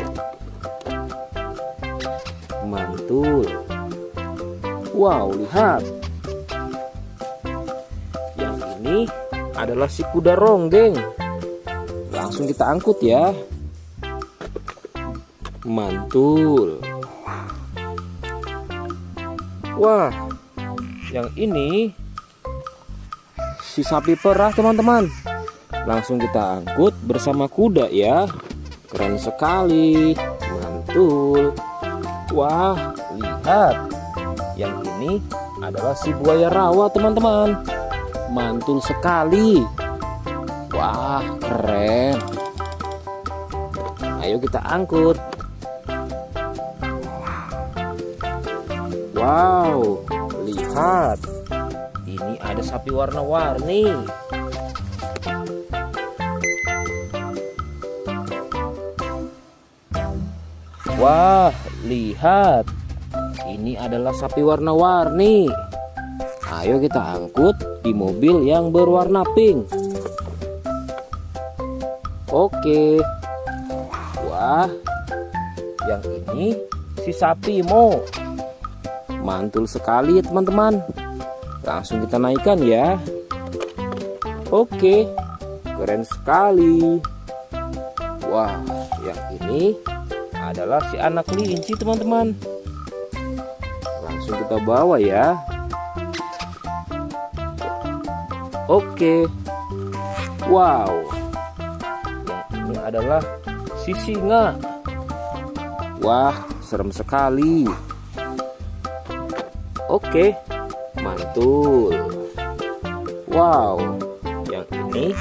Mantul. Wow, lihat. Yang ini adalah si kuda ronggeng. Langsung kita angkut ya. Mantul. Wah, yang ini si sapi perah teman-teman. Langsung kita angkut bersama kuda ya. Keren sekali. Mantul. Wah, lihat. Yang ini adalah si buaya rawa teman-teman. Mantul sekali. Wah, keren. Ayo kita angkut. Wow, lihat. Ini ada sapi warna-warni. Wah, lihat. Ini adalah sapi warna-warni. Ayo kita angkut di mobil yang berwarna pink. Oke. Wah, yang ini si sapi Mo. Mantul sekali ya teman-teman. Langsung kita naikkan ya. Oke, keren sekali. Wah, yang ini adalah si anak kelinci teman-teman. Langsung kita bawa ya. Oke. Wow. Yang ini adalah si singa. Wah, serem sekali. Oke, mantul. Wow, yang ini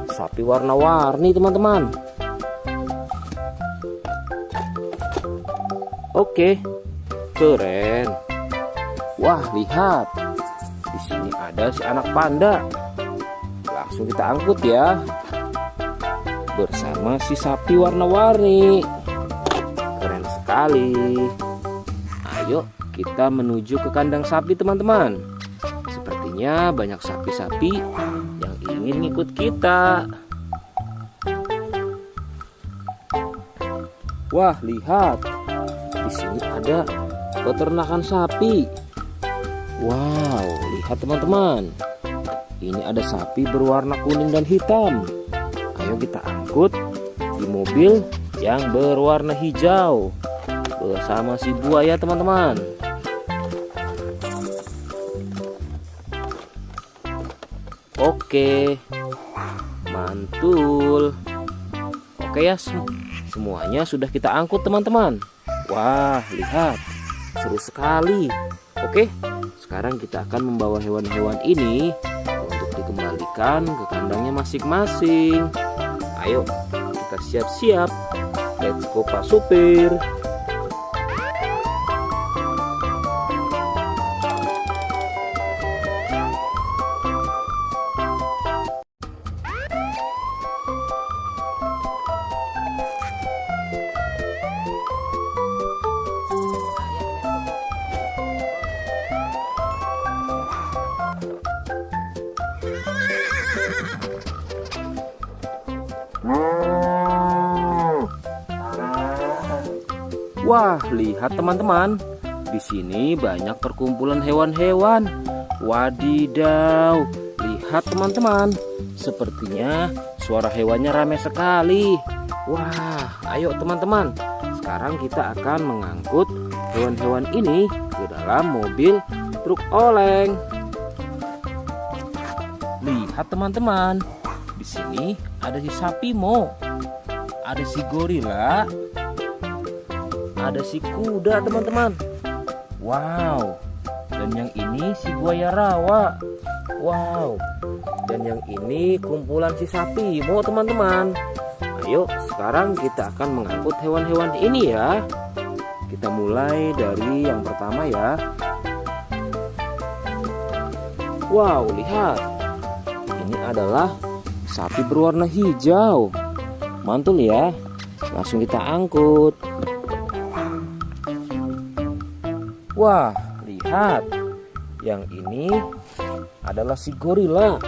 sapi warna-warni teman-teman. Oke, keren. Wah, lihat. Di sini ada si anak panda. Langsung kita angkut ya. Bersama si sapi warna-warni. Keren sekali. Ayo kita menuju ke kandang sapi teman-teman. Sepertinya banyak sapi-sapi yang ingin ngikut kita. Wah, lihat. Di sini ada peternakan sapi. Wow, lihat teman-teman. Ini ada sapi berwarna kuning dan hitam. Ayo kita angkut di mobil yang berwarna hijau bersama si buaya teman-teman. Oke, mantul. Oke ya, semuanya sudah kita angkut teman-teman. Wah, lihat, seru sekali. Oke, sekarang kita akan membawa hewan-hewan ini untuk dikembalikan ke kandangnya masing-masing. Ayo, kita siap-siap. Let's go Pak Supir. Wah, lihat teman-teman. Di sini banyak perkumpulan hewan-hewan. Wadidaw, lihat teman-teman. Sepertinya suara hewannya ramai sekali. Wah, ayo teman-teman. Sekarang kita akan mengangkut hewan-hewan ini ke dalam mobil truk oleng. Lihat teman-teman. Di sini ada si sapi Mo. Ada si gorila. Ada si kuda teman-teman. Wow. Dan yang ini si buaya rawa. Wow. Dan yang ini kumpulan si sapi Mo teman-teman. Ayo sekarang kita akan mengangkut hewan-hewan ini ya. Kita mulai dari yang pertama ya. Wow, lihat. Ini adalah sapi berwarna hijau. Mantul ya. Langsung kita angkut. Wah, lihat. Yang ini adalah si gorila.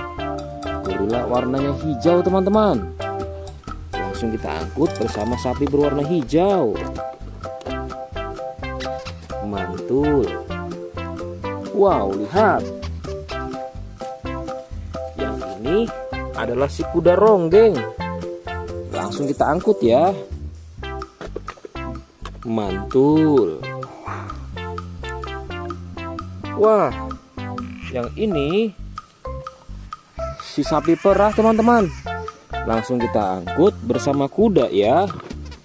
Gorila warnanya hijau teman-teman. Langsung kita angkut bersama sapi berwarna hijau. Mantul. Wow, lihat. Yang ini adalah si kuda ronggeng. Langsung kita angkut ya. Mantul. Wah, yang ini si sapi perah teman-teman. Langsung kita angkut bersama kuda ya.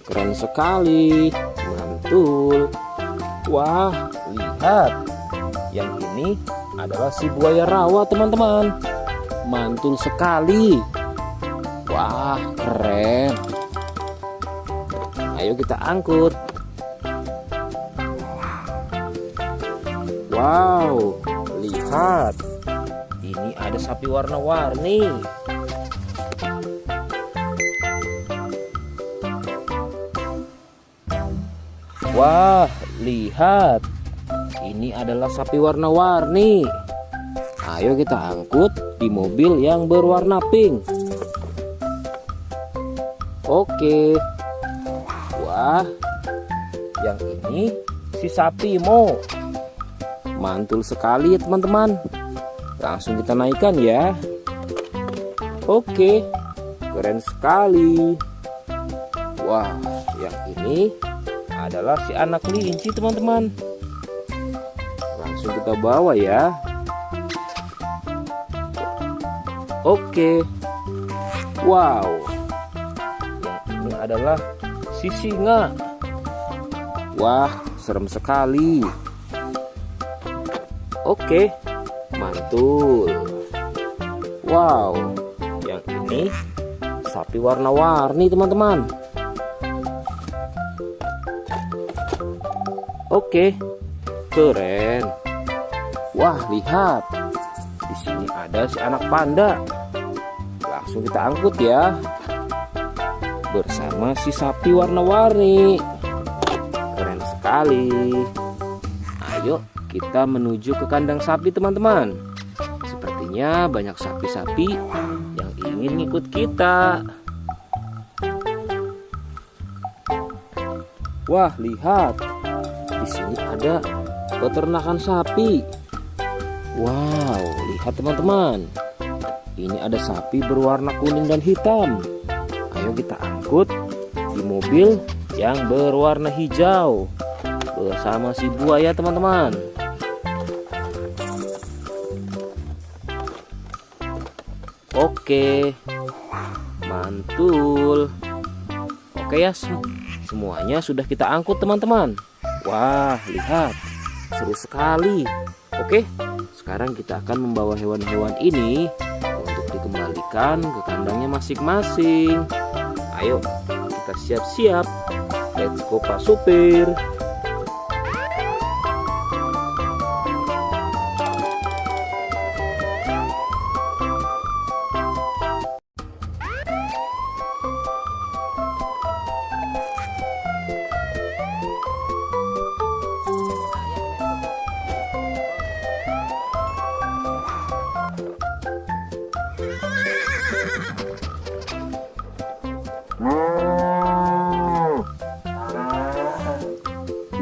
Keren sekali. Mantul. Wah, lihat. Yang ini adalah si buaya rawa teman-teman. Mantul sekali. Wah, keren. Ayo kita angkut. Wow, lihat. Ini ada sapi warna-warni. Wah, lihat. Ini adalah sapi warna-warni. Ayo kita angkut di mobil yang berwarna pink. Oke. Wah, yang ini si sapi Mo. Mantul sekali ya teman-teman. Langsung kita naikkan ya. Oke, keren sekali. Wah, yang ini adalah si anak kelinci teman-teman. Langsung kita bawa ya. Oke. Wow. Yang ini adalah si singa. Wah, serem sekali. Oke, mantul. Wow, yang ini sapi warna-warni teman-teman. Oke, keren. Wah, lihat. Di sini ada si anak panda. Langsung kita angkut ya. Bersama si sapi warna-warni. Keren sekali. Ayo kita menuju ke kandang sapi teman-teman. Sepertinya banyak sapi-sapi yang ingin ikut kita. Wah, lihat. Di sini ada peternakan sapi. Wow, lihat teman-teman. Ini ada sapi berwarna kuning dan hitam. Ayo kita angkut di mobil yang berwarna hijau bersama si buaya teman-teman. Oke, mantul. Oke ya, semuanya sudah kita angkut teman-teman. Wah, lihat, seru sekali. Oke, sekarang kita akan membawa hewan-hewan ini untuk dikembalikan ke kandangnya masing-masing. Ayo, kita siap-siap. Let's go Pak Supir.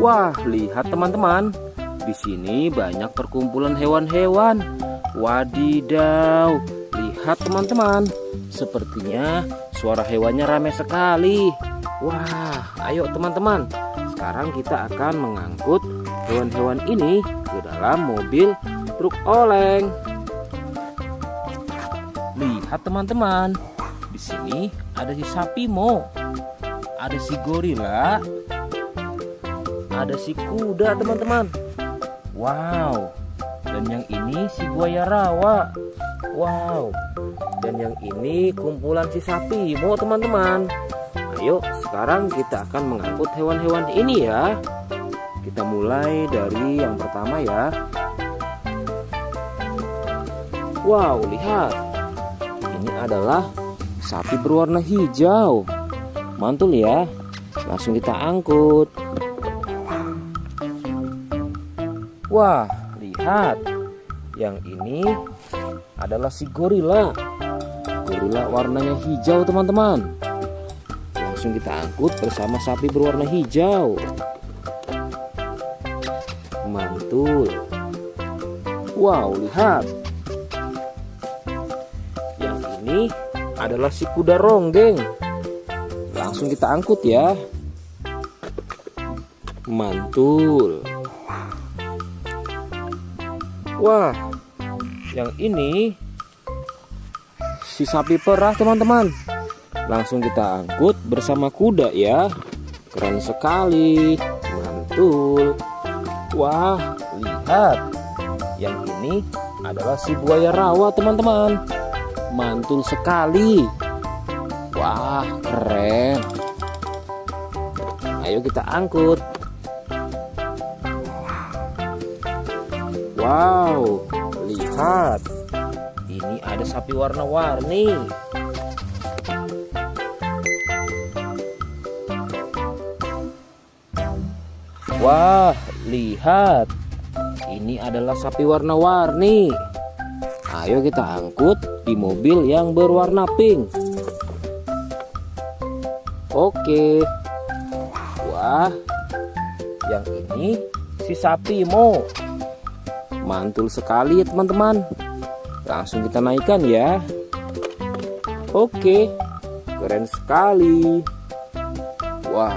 Wah, lihat teman-teman. Di sini banyak perkumpulan hewan-hewan. Wadidaw, lihat teman-teman. Sepertinya suara hewannya ramai sekali. Wah, ayo teman-teman. Sekarang kita akan mengangkut hewan-hewan ini ke dalam mobil truk oleng. Lihat teman-teman. Di sini ada si sapi Mo, ada si gorila, ada si kuda teman-teman. Wow. Dan yang ini si buaya rawa. Wow. Dan yang ini kumpulan si sapi Mo teman-teman. Ayo sekarang kita akan mengangkut hewan-hewan ini ya. Kita mulai dari yang pertama ya. Wow, lihat. Ini adalah sapi berwarna hijau. Mantul ya. Langsung kita angkut. Wah, lihat. Yang ini adalah si gorila. Gorila warnanya hijau teman-teman. Langsung kita angkut bersama sapi berwarna hijau. Mantul. Wow, lihat. Yang ini adalah si kuda ronggeng. Langsung kita angkut ya. Mantul. Wah, yang ini si sapi perah teman-teman. Langsung kita angkut bersama kuda ya. Keren sekali. Mantul. Wah, lihat. Yang ini adalah si buaya rawa teman-teman. Mantul sekali. Wah, keren. Ayo kita angkut. Wow, lihat. Ini ada sapi warna-warni. Wah, lihat. Ini adalah sapi warna-warni. Ayo kita angkut di mobil yang berwarna pink. Oke. Wah, yang ini si sapi Mo. Mantul sekali ya teman-teman. Langsung kita naikkan ya. Oke, keren sekali. Wah,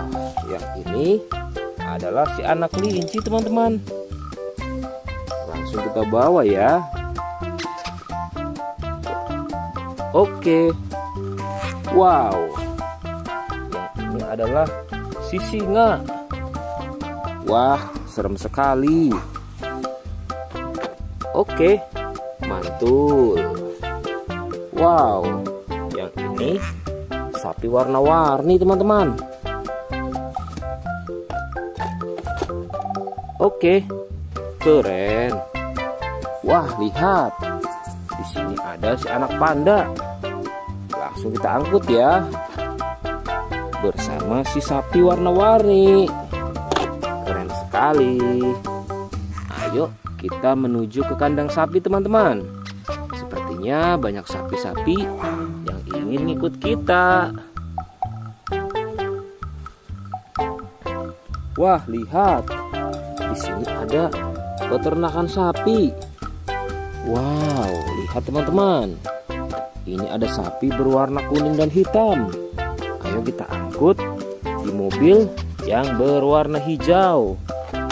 yang ini adalah si anak kelinci teman-teman. Langsung kita bawa ya. Oke. Wow. Yang ini adalah si singa. Wah, serem sekali. Oke, mantul. Wow, yang ini sapi warna-warni teman-teman. Oke, keren. Wah, lihat. Di sini ada si anak panda. Langsung kita angkut ya. Bersama si sapi warna-warni. Keren sekali. Ayo kita menuju ke kandang sapi teman-teman. Sepertinya banyak sapi-sapi yang ingin ikut kita. Wah, lihat. Di sini ada peternakan sapi. Wow, lihat teman-teman. Ini ada sapi berwarna kuning dan hitam. Ayo kita angkut di mobil yang berwarna hijau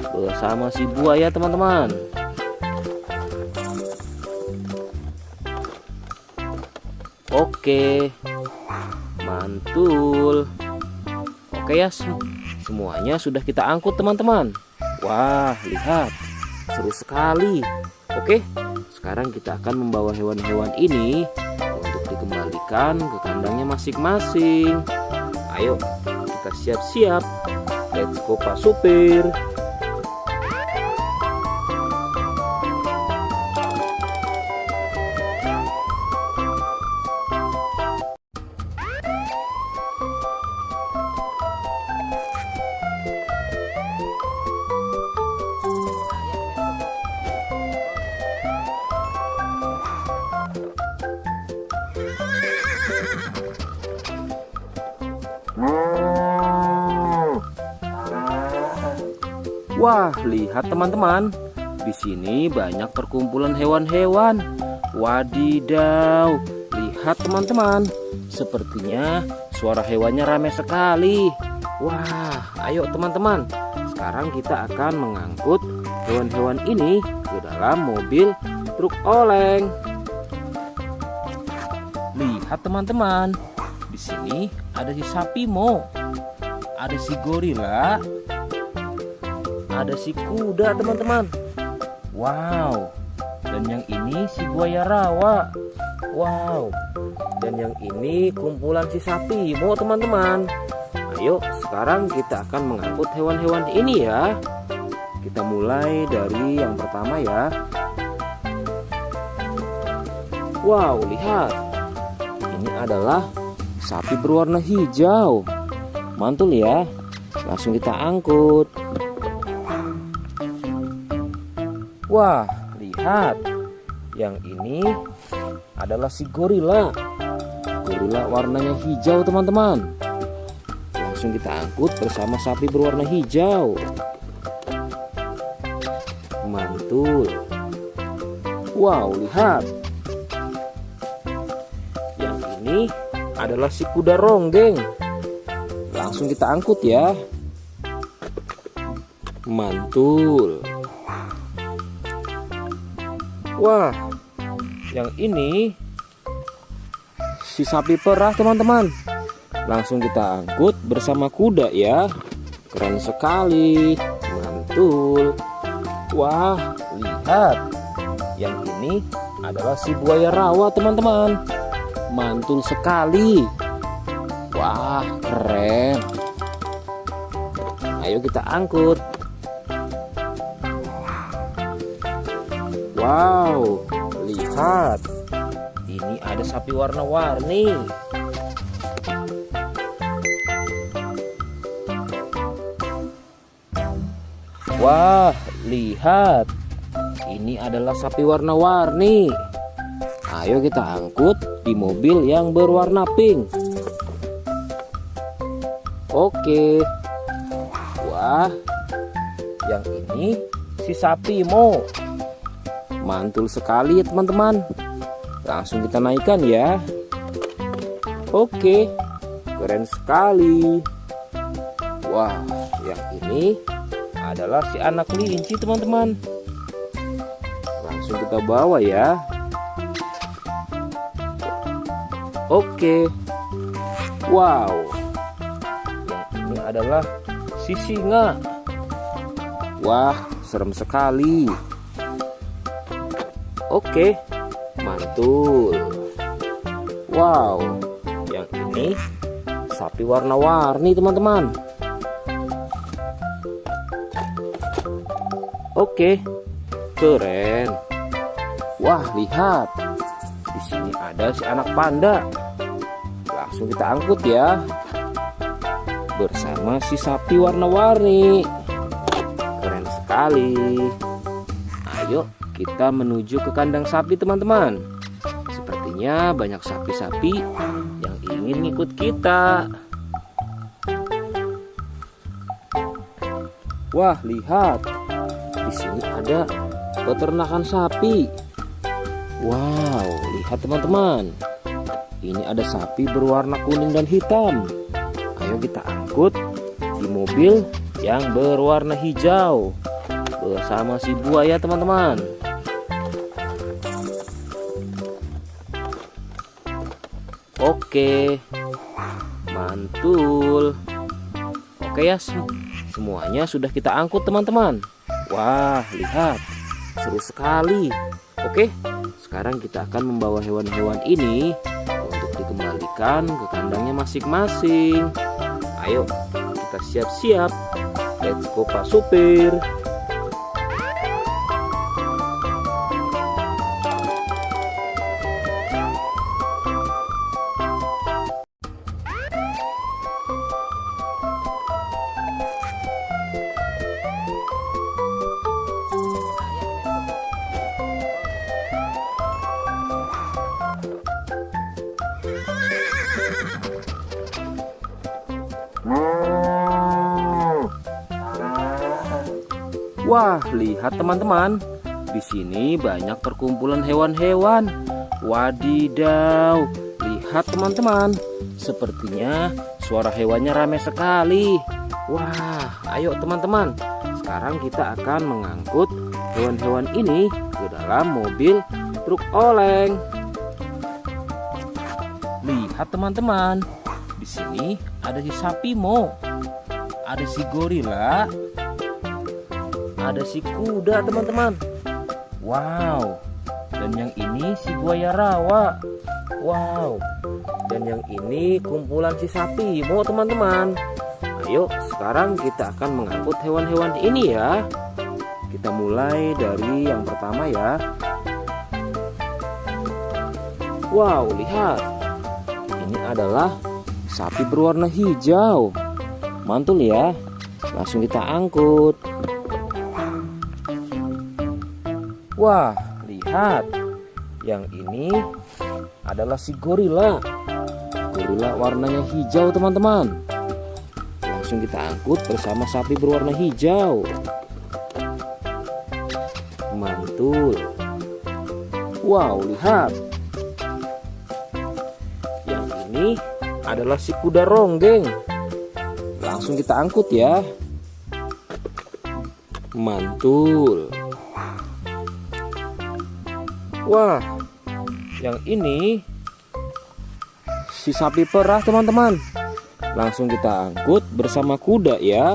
bersama si buaya teman-teman. Oke, mantul. Oke ya, semuanya sudah kita angkut teman-teman. Wah, lihat, seru sekali. Oke, sekarang kita akan membawa hewan-hewan ini untuk dikembalikan ke kandangnya masing-masing. Ayo, kita siap-siap. Let's go Pak Supir. Wah, lihat teman-teman. Di sini banyak perkumpulan hewan-hewan. Wadidaw, lihat teman-teman. Sepertinya suara hewannya ramai sekali. Wah, ayo teman-teman. Sekarang kita akan mengangkut hewan-hewan ini ke dalam mobil truk oleng. Lihat teman-teman. Di sini ada si sapi Mo. Ada si gorila. Ada si kuda teman-teman. Wow. Dan yang ini si buaya rawa. Wow. Dan yang ini kumpulan si sapi Mo teman-teman. Ayo sekarang kita akan mengangkut hewan-hewan ini ya. Kita mulai dari yang pertama ya. Wow, lihat. Ini adalah sapi berwarna hijau. Mantul ya. Langsung kita angkut. Wah, lihat. Yang ini adalah si gorila. Gorila warnanya hijau teman-teman. Langsung kita angkut bersama sapi berwarna hijau. Mantul. Wow, lihat. Yang ini adalah si kuda ronggeng. Langsung kita angkut ya. Mantul. Wah, yang ini si sapi perah teman-teman. Langsung kita angkut bersama kuda ya. Keren sekali. Mantul. Wah, lihat. Yang ini adalah si buaya rawa teman-teman. Mantul sekali. Wah, keren. Ayo kita angkut. Wow, lihat. Ini ada sapi warna-warni. Wah, lihat. Ini adalah sapi warna-warni. Ayo kita angkut di mobil yang berwarna pink. Oke. Wah, yang ini si sapi Mo. Mantul sekali ya teman-teman. Langsung kita naikkan ya. Oke, keren sekali. Wah, yang ini adalah si anak kelinci teman-teman. Langsung kita bawa ya. Oke. Wow. Yang ini adalah si singa. Wah, serem sekali. Oke, mantul. Wow, yang ini sapi warna-warni teman-teman. Oke, keren. Wah, lihat. Di sini ada si anak panda. Langsung kita angkut ya. Bersama si sapi warna-warni. Keren sekali. Ayo kita menuju ke kandang sapi teman-teman. Sepertinya banyak sapi-sapi yang ingin ngikut kita. Wah, lihat. Di sini ada peternakan sapi. Wow, lihat teman-teman. Ini ada sapi berwarna kuning dan hitam. Ayo kita angkut di mobil yang berwarna hijau bersama si buaya teman-teman. Oke, mantul. Oke ya, semuanya sudah kita angkut teman-teman. Wah, lihat, seru sekali. Oke, sekarang kita akan membawa hewan-hewan ini untuk dikembalikan ke kandangnya masing-masing. Ayo, kita siap-siap. Let's go Pak Supir. Wah, lihat teman-teman. Di sini banyak perkumpulan hewan-hewan. Wadidaw, lihat teman-teman. Sepertinya suara hewannya ramai sekali. Wah, ayo teman-teman. Sekarang kita akan mengangkut hewan-hewan ini ke dalam mobil truk oleng. Lihat teman-teman. Di sini ada si sapi Mo, ada si gorila, ada si kuda teman-teman. Wow. Dan yang ini si buaya rawa. Wow. Dan yang ini kumpulan si sapi Mo teman-teman. Ayo sekarang kita akan mengangkut hewan-hewan ini ya. Kita mulai dari yang pertama ya. Wow, lihat. Ini adalah sapi berwarna hijau. Mantul ya. Langsung kita angkut. Wah, lihat. Yang ini adalah si gorila. Gorila warnanya hijau teman-teman. Langsung kita angkut bersama sapi berwarna hijau. Mantul. Wow, lihat. Yang ini adalah si kuda ronggeng. Langsung kita angkut ya. Mantul. Wah, yang ini si sapi perah teman-teman. Langsung kita angkut bersama kuda ya.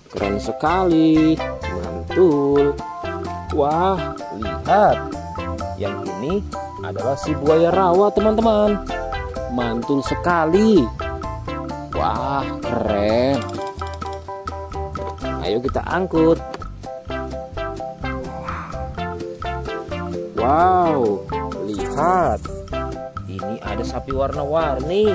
Keren sekali. Mantul. Wah, lihat. Yang ini adalah si buaya rawa teman-teman. Mantul sekali. Wah, keren. Ayo kita angkut. Wow, lihat. Ini ada sapi warna-warni.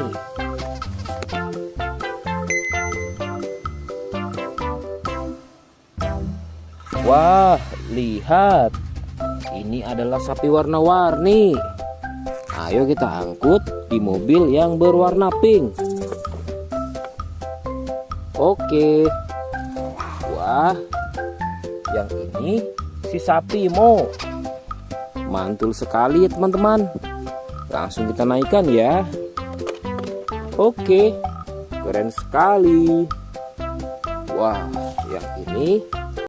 Wah, lihat. Ini adalah sapi warna-warni. Ayo kita angkut di mobil yang berwarna pink. Oke. Wah, yang ini si sapi Mo. Mantul sekali ya teman-teman. Langsung kita naikkan ya. Oke, keren sekali. Wah, yang ini